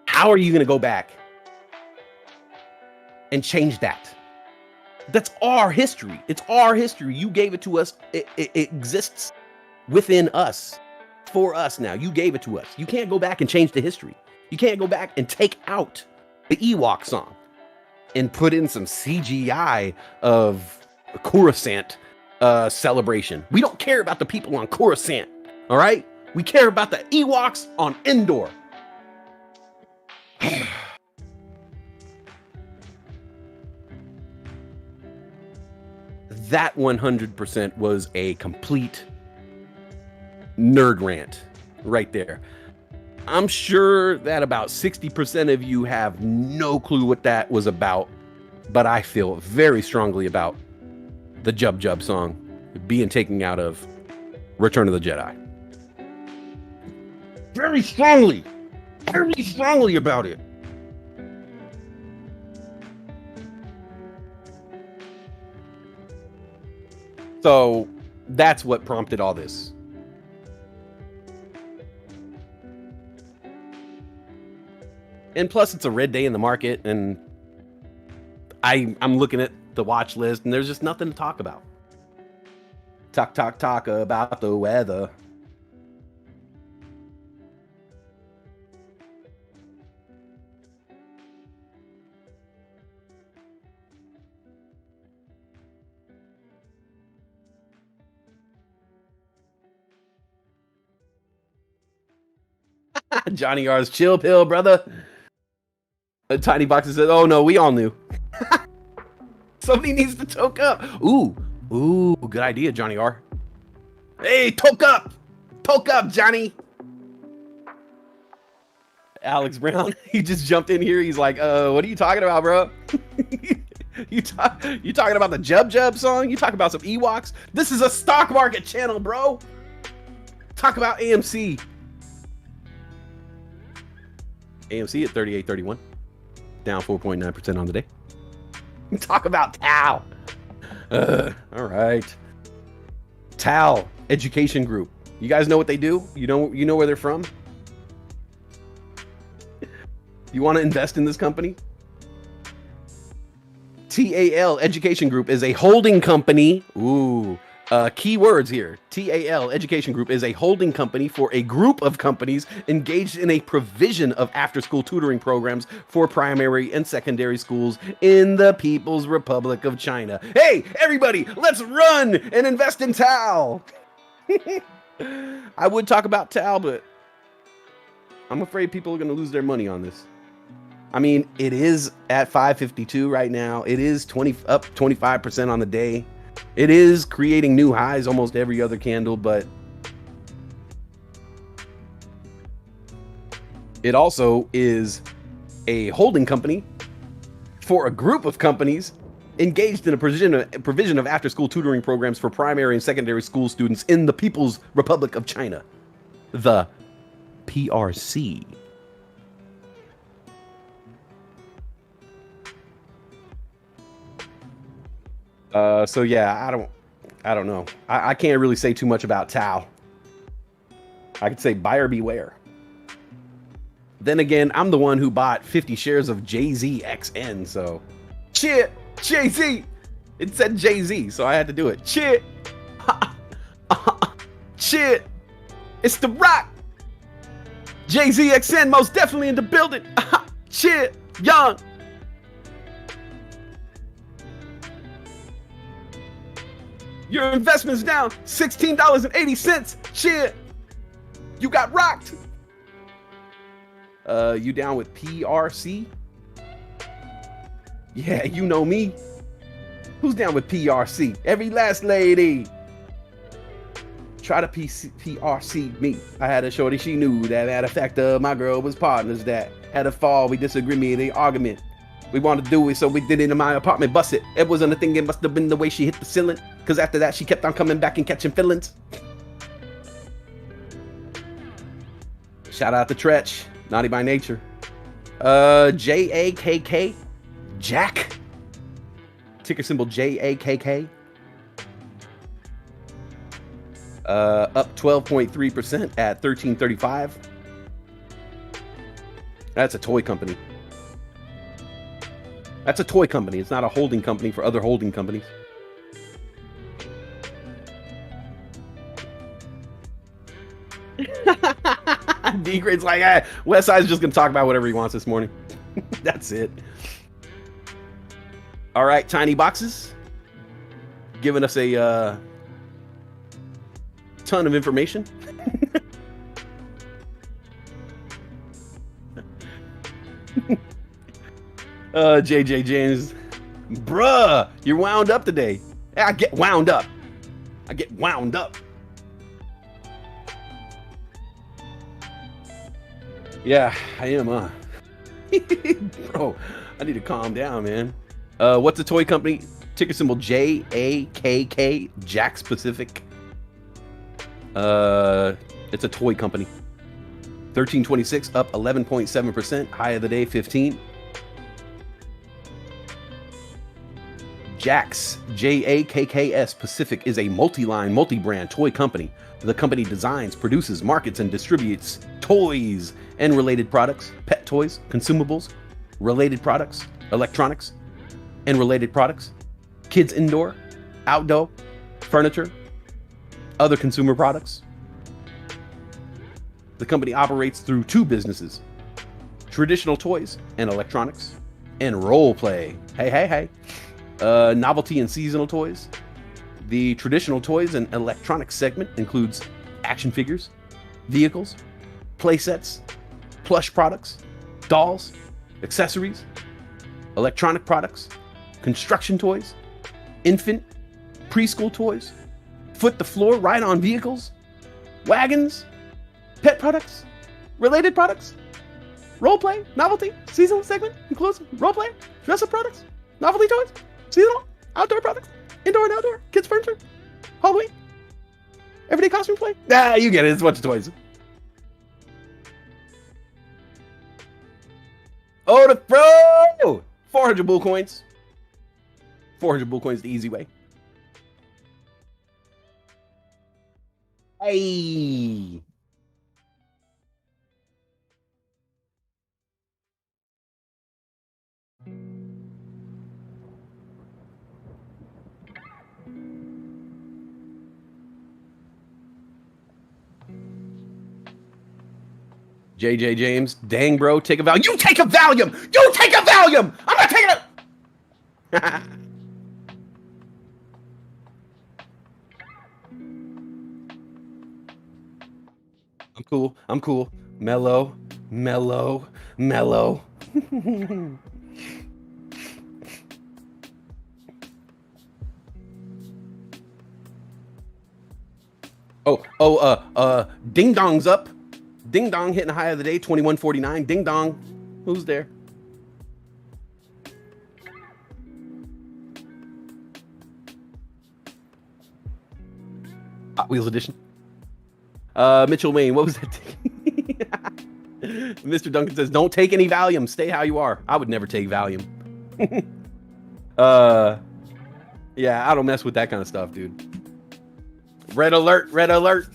Speaker 7: How are you going to go back and change that? That's our history. It's our history. You gave it to us. It exists within us, for us now. You gave it to us. You can't go back and change the history. You can't go back and take out the Ewok song and put in some CGI of Coruscant celebration. We don't care about the people on Coruscant, all right? We care about the Ewoks on Endor. That 100% was a complete nerd rant right there. I'm sure that about 60% of you have no clue what that was about, but I feel very strongly about the Jub Jub song being taken out of Return of the Jedi. Very strongly about it. So that's what prompted all this. And plus, it's a red day in the market, and I'm looking at the watch list, and there's just nothing to talk about. Talk about the weather. Johnny R's chill pill, brother. A Tiny Box says, oh no, we all knew. Somebody needs to toke up. Ooh, good idea, Johnny R. Hey, toke up, Johnny. Alex Brown, he just jumped in here. He's like, what are you talking about, bro? You talking about the Jub Jub song? You talking about some Ewoks? This is a stock market channel, bro. Talk about AMC. AMC at 38.31, down 4.9% on the day. Talk about Tao. All right. Tao Education Group. You guys know what they do? You know where they're from? You want to invest in this company? TAL Education Group is a holding company. Ooh, key words here. TAL Education Group is a holding company for a group of companies engaged in a provision of after-school tutoring programs for primary and secondary schools in the People's Republic of China. Hey, everybody, let's run and invest in TAL. I would talk about TAL, but I'm afraid people are going to lose their money on this. I mean, it is at 552 right now. It is up 25% on the day. It is creating new highs almost every other candle, but it also is a holding company for a group of companies engaged in a provision of after-school tutoring programs for primary and secondary school students in the People's Republic of China, the PRC. So yeah, I don't know. I can't really say too much about Tao. I could say buyer beware. Then again, I'm the one who bought 50 shares of JZXN, so shit, Jay-Z. It said Jay-Z, so I had to do it. Shit. Shit. It's The Rock. JZXN most definitely in the building. Shit. Young. Your investment's down $16.80. Shit. You got rocked. You down with PRC? Yeah, you know me. Who's down with PRC? Every last lady. Try to PRC me. I had a shorty, she knew that matter of fact, my girl was partners that had a fall. We disagree, me the argument. We wanted to do it, so we did it in my apartment. Bust it. It wasn't a thing. It must have been the way she hit the ceiling. Because after that, she kept on coming back and catching feelings. Shout out to Tretch. Naughty by nature. JAKK. Jack. Ticker symbol JAKK. Up 12.3% at 1335. That's a toy company. That's a toy company. It's not a holding company for other holding companies. D-Grade's like, Westside's just going to talk about whatever he wants this morning. That's it. All right, Tiny Boxes. Giving us a ton of information. JJ James, bruh, you're wound up today. I get wound up. Yeah, I am, Bro, I need to calm down, man. What's a toy company? Ticker symbol JAKK, Jack Specific. It's a toy company. 1326, up 11.7%. High of the day, 15. Jax, JAKKS Pacific is a multi-line, multi-brand toy company. The company designs, produces, markets, and distributes toys and related products, pet toys, consumables, related products, electronics, and related products, kids indoor, outdoor, furniture, other consumer products. The company operates through two businesses: traditional toys and electronics, and role play. Hey. Novelty and seasonal toys. The traditional toys and electronics segment includes action figures, vehicles, play sets, plush products, dolls, accessories, electronic products, construction toys, infant, preschool toys, foot to floor ride-on vehicles, wagons, pet products, related products, role play, novelty, seasonal segment includes role play, dress-up products, novelty toys, See it all? Outdoor products, indoor and outdoor, kids furniture, Halloween, everyday costume play. Nah, you get it. It's a bunch of toys. Oh, the pro! 400 bull coins. 400 bull coins the easy way. Hey. JJ James, dang bro, take a Valium. You take a Valium! You take a Valium! I'm not taking it! I'm cool. I'm cool. Mellow, mellow, mellow. Ding Dong's up. Ding Dong hitting the high of the day, 21.49. Ding Dong, who's there? Hot Wheels edition. Mitchell Wayne, what was that? Mr. Duncan says, don't take any Valium. Stay how you are. I would never take Valium. Yeah, I don't mess with that kind of stuff, dude. Red alert, red alert.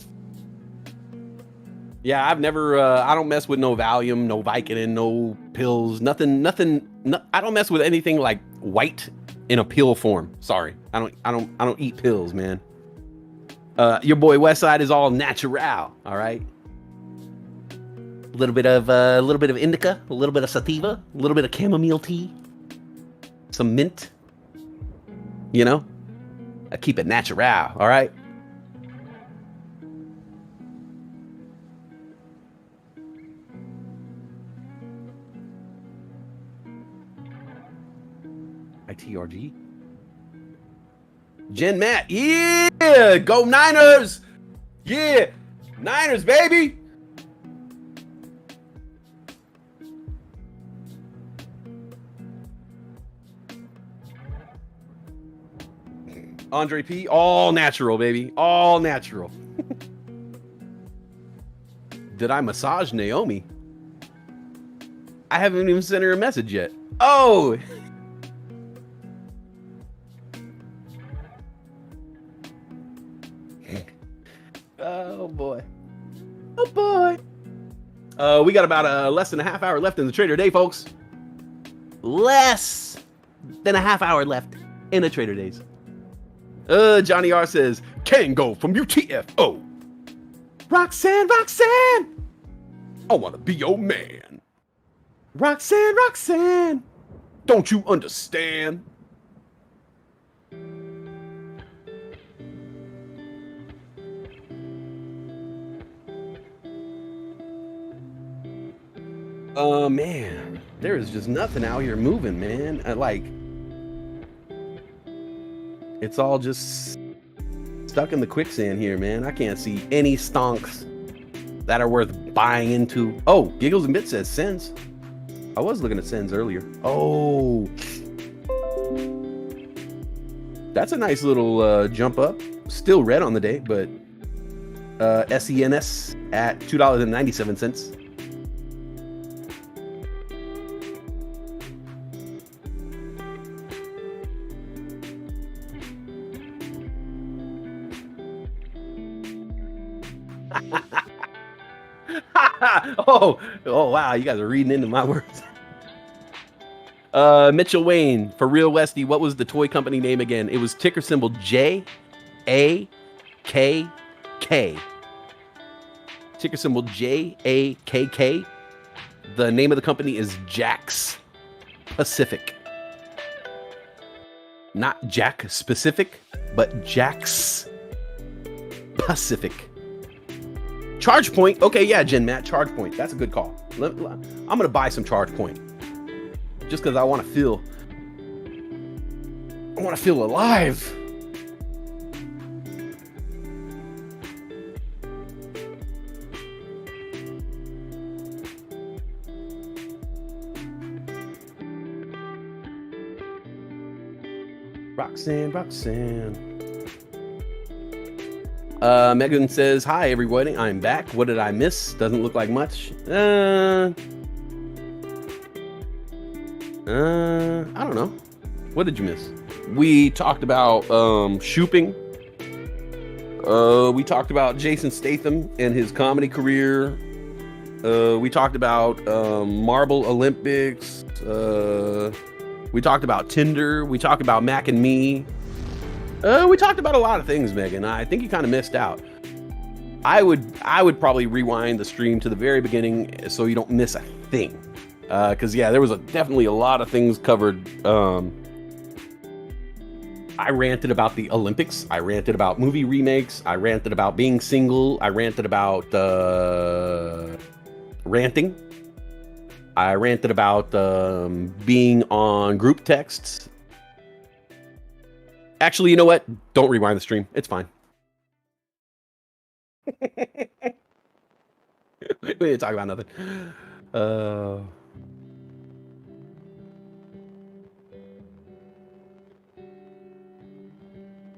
Speaker 7: Yeah, I've never, I don't mess with no Valium, no Vicodin, no pills, nothing, I don't mess with anything like white in a pill form. Sorry. I don't eat pills, man. Your boy Westside is all natural, all right? A little bit of indica, a little bit of sativa, a little bit of chamomile tea, some mint. You know? I keep it natural, all right? ITRG. Jen Matt, yeah! Go Niners! Yeah! Niners, baby! Andre P, all natural, baby. All natural. Did I massage Naomi? I haven't even sent her a message yet. Oh! Oh boy. Oh boy. We got about less than a half hour left in the Trader Day, folks. Less than a half hour left in the Trader Days. Johnny R says, Kango from UTFO. Roxanne, Roxanne. I want to be your man. Roxanne, Roxanne. Don't you understand? Man, there is just nothing out here moving, man. It's all just stuck in the quicksand here, man. I can't see any stonks that are worth buying into. Oh, Giggles and Bits says Sens. I was looking at Sens earlier. Oh, that's a nice little jump up. Still red on the day, but SENS at $2.97. Oh wow, you guys are reading into my words. Mitchell Wayne, for real Westy, what was the toy company name again? It was ticker symbol JAKK. Ticker symbol JAKK. The name of the company is Jack's Pacific. Not Jack specific, but Jack's Pacific. Charge Point. Okay, yeah, Jen Matt, Charge Point. That's a good call. I'm going to buy some Charge Point. Just because I want to feel alive. Roxanne. Megan says, hi, everybody. I'm back. What did I miss? Doesn't look like much. I don't know. What did you miss? We talked about shooping. We talked about Jason Statham and his comedy career. We talked about Marble Olympics. We talked about Tinder. We talked about Mac and Me. We talked about a lot of things, Megan. I think you kind of missed out. I would probably rewind the stream to the very beginning so you don't miss a thing. Because yeah, there was definitely a lot of things covered. I ranted about the Olympics. I ranted about movie remakes. I ranted about being single. I ranted about ranting. I ranted about being on group texts. Actually, you know what? Don't rewind the stream. It's fine. We didn't talk about nothing.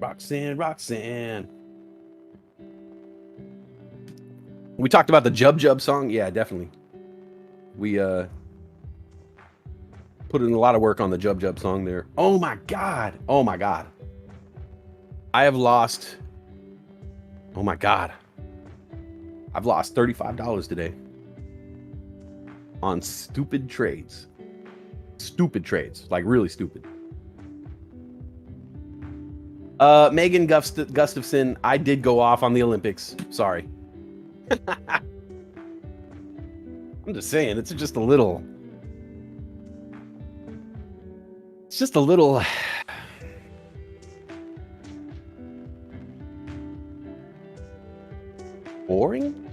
Speaker 7: Roxanne. We talked about the Jub Jub song. Yeah, definitely. We put in a lot of work on the Jub Jub song there. Oh my god. I have lost. Oh my god. I've lost $35 today on stupid trades. Stupid trades, like really stupid. Megan Gustafson, I did go off on the Olympics. Sorry. I'm just saying, it's just a little. It's just a little. Boring?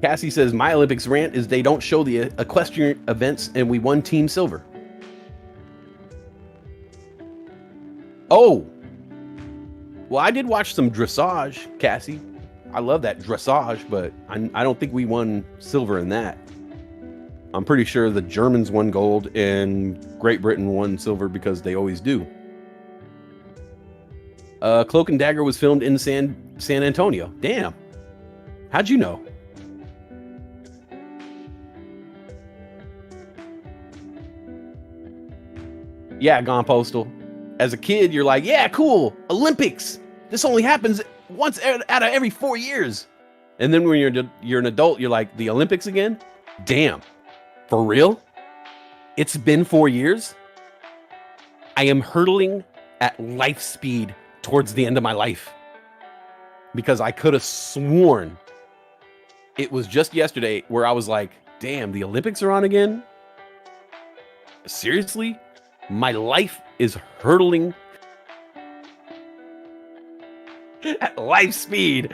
Speaker 7: Cassie says, my Olympics rant is they don't show the equestrian events and we won team silver. Oh, well, I did watch some dressage, Cassie. I love that dressage, but I don't think we won silver in that. I'm pretty sure the Germans won gold and Great Britain won silver because they always do. Cloak and Dagger was filmed in San Antonio. Damn. How'd you know? Yeah, Gone Postal. As a kid, you're like, yeah, cool, Olympics. This only happens once out of every 4 years. And then when you're an adult, you're like, the Olympics again? Damn. For real? It's been 4 years? I am hurtling at life speed towards the end of my life. Because I could have sworn it was just yesterday where I was like, damn, the Olympics are on again? Seriously? My life is hurtling at life speed.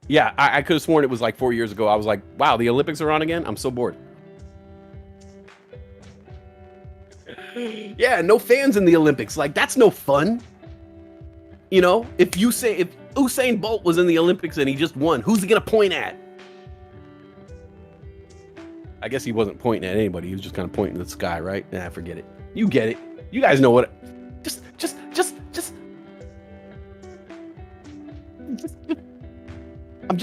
Speaker 7: Yeah, I could have sworn it was like 4 years ago. I was like, wow, the Olympics are on again? I'm so bored. Yeah, no fans in the Olympics. Like, that's no fun. You know, if Usain Bolt was in the Olympics and he just won, who's he gonna point at? I guess he wasn't pointing at anybody. He was just kind of pointing at the sky, right? Nah, forget it. You get it. You guys know what. I'm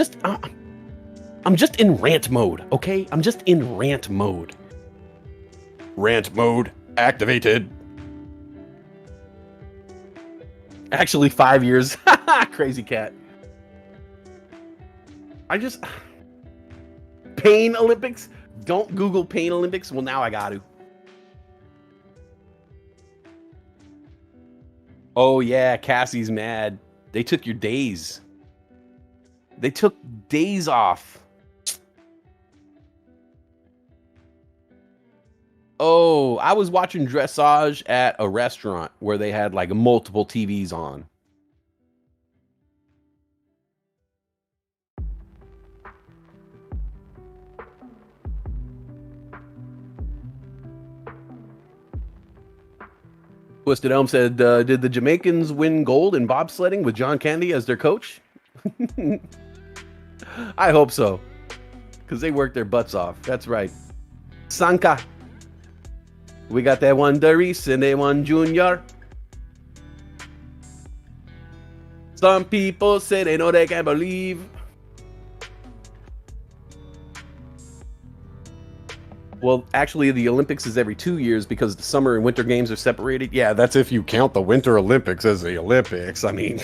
Speaker 7: just in rant mode, okay? I'm just in rant mode. Rant mode activated. Actually, 5 years. Crazy cat. Pain Olympics? Don't Google Pain Olympics. Well, now I got to. Oh, yeah. Cassie's mad. They took your days. They took days off. Oh, I was watching dressage at a restaurant where they had like multiple TVs on. Twisted Elm said, did the Jamaicans win gold in bobsledding with John Candy as their coach? I hope so. Because they work their butts off. That's right. Sanka. We got that one Darius and that one Junior. Some people say they know they can't believe. Well, actually, the Olympics is every 2 years because the summer and winter games are separated.
Speaker 4: Yeah, that's if you count the Winter Olympics as the Olympics. I mean,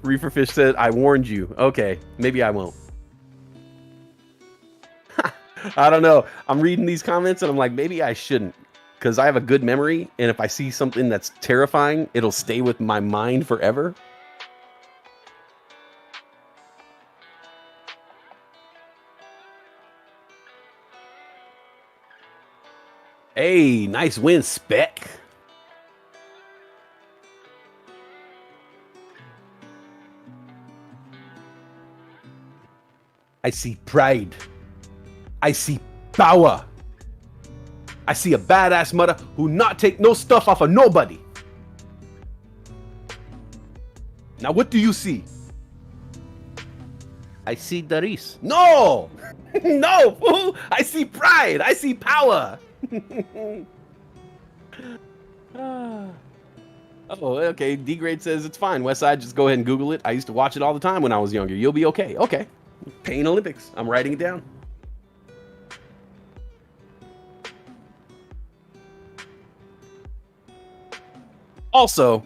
Speaker 7: Reeferfish said, I warned you. Okay, maybe I won't. I don't know. I'm reading these comments and I'm like, maybe I shouldn't. Because I have a good memory, and if I see something that's terrifying, it'll stay with my mind forever. Hey, nice win, Spec. I see pride. I see power. I see a badass mother who not take no stuff off of nobody. Now, what do you see? I see Darius. No! No, fool! I see pride. I see power. Oh, okay. D-Grade says it's fine. Westside, just go ahead and Google it. I used to watch it all the time when I was younger. You'll be okay. Okay. Pain Olympics. I'm writing it down. Also,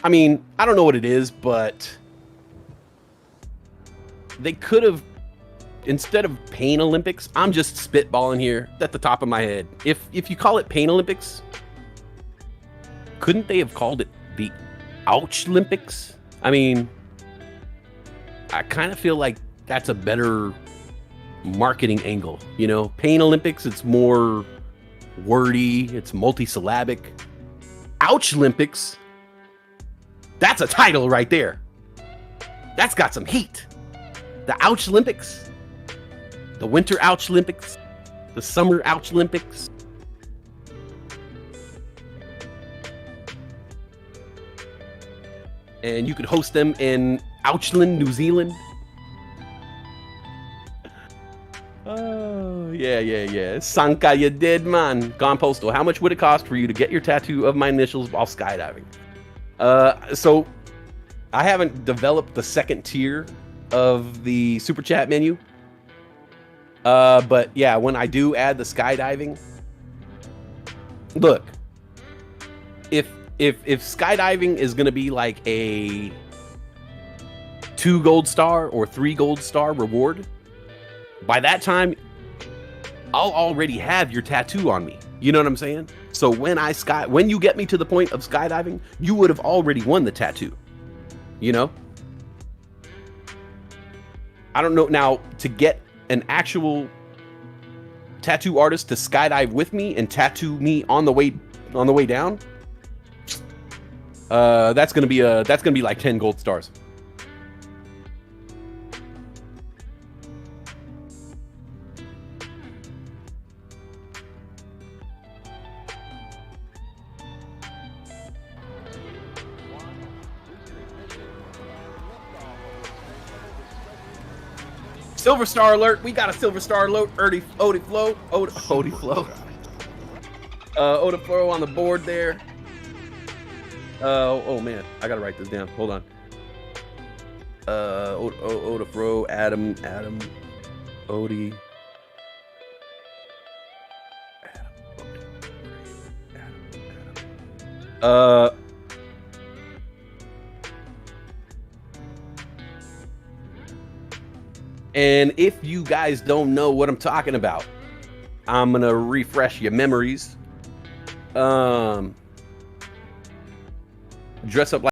Speaker 7: I mean, I don't know what it is, but they could have, instead of Pain Olympics, I'm just spitballing here at the top of my head. If you call it Pain Olympics, couldn't they have called it the Ouch Olympics? I mean, I kind of feel like that's a better marketing angle. You know, Pain Olympics, it's more wordy, it's multisyllabic. Ouch Olympics, that's a title right there. That's got some heat. The Ouch Olympics, the Winter Ouch Olympics, the Summer Ouch Olympics. And you could host them in Ouchland, New Zealand. Oh, yeah. Sanka, you did, man. Gone Postal. How much would it cost for you to get your tattoo of my initials while skydiving? So I haven't developed the second tier of the super chat menu. But yeah, when I do add the skydiving, look, if skydiving is going to be like a 2 gold star or 3 gold star reward, by that time, I'll already have your tattoo on me. You know what I'm saying? So when you get me to the point of skydiving, you would have already won the tattoo. You know? I don't know. Now, to get an actual tattoo artist to skydive with me and tattoo me on the way down, that's gonna be like 10 gold stars. Silver Star alert! We got a Silver Star alert. Odie Flow on the board there. Oh man, I gotta write this down. Hold on. Odifro, Adam, Odie. And if you guys don't know what I'm talking about, I'm gonna refresh your memories. Dress up like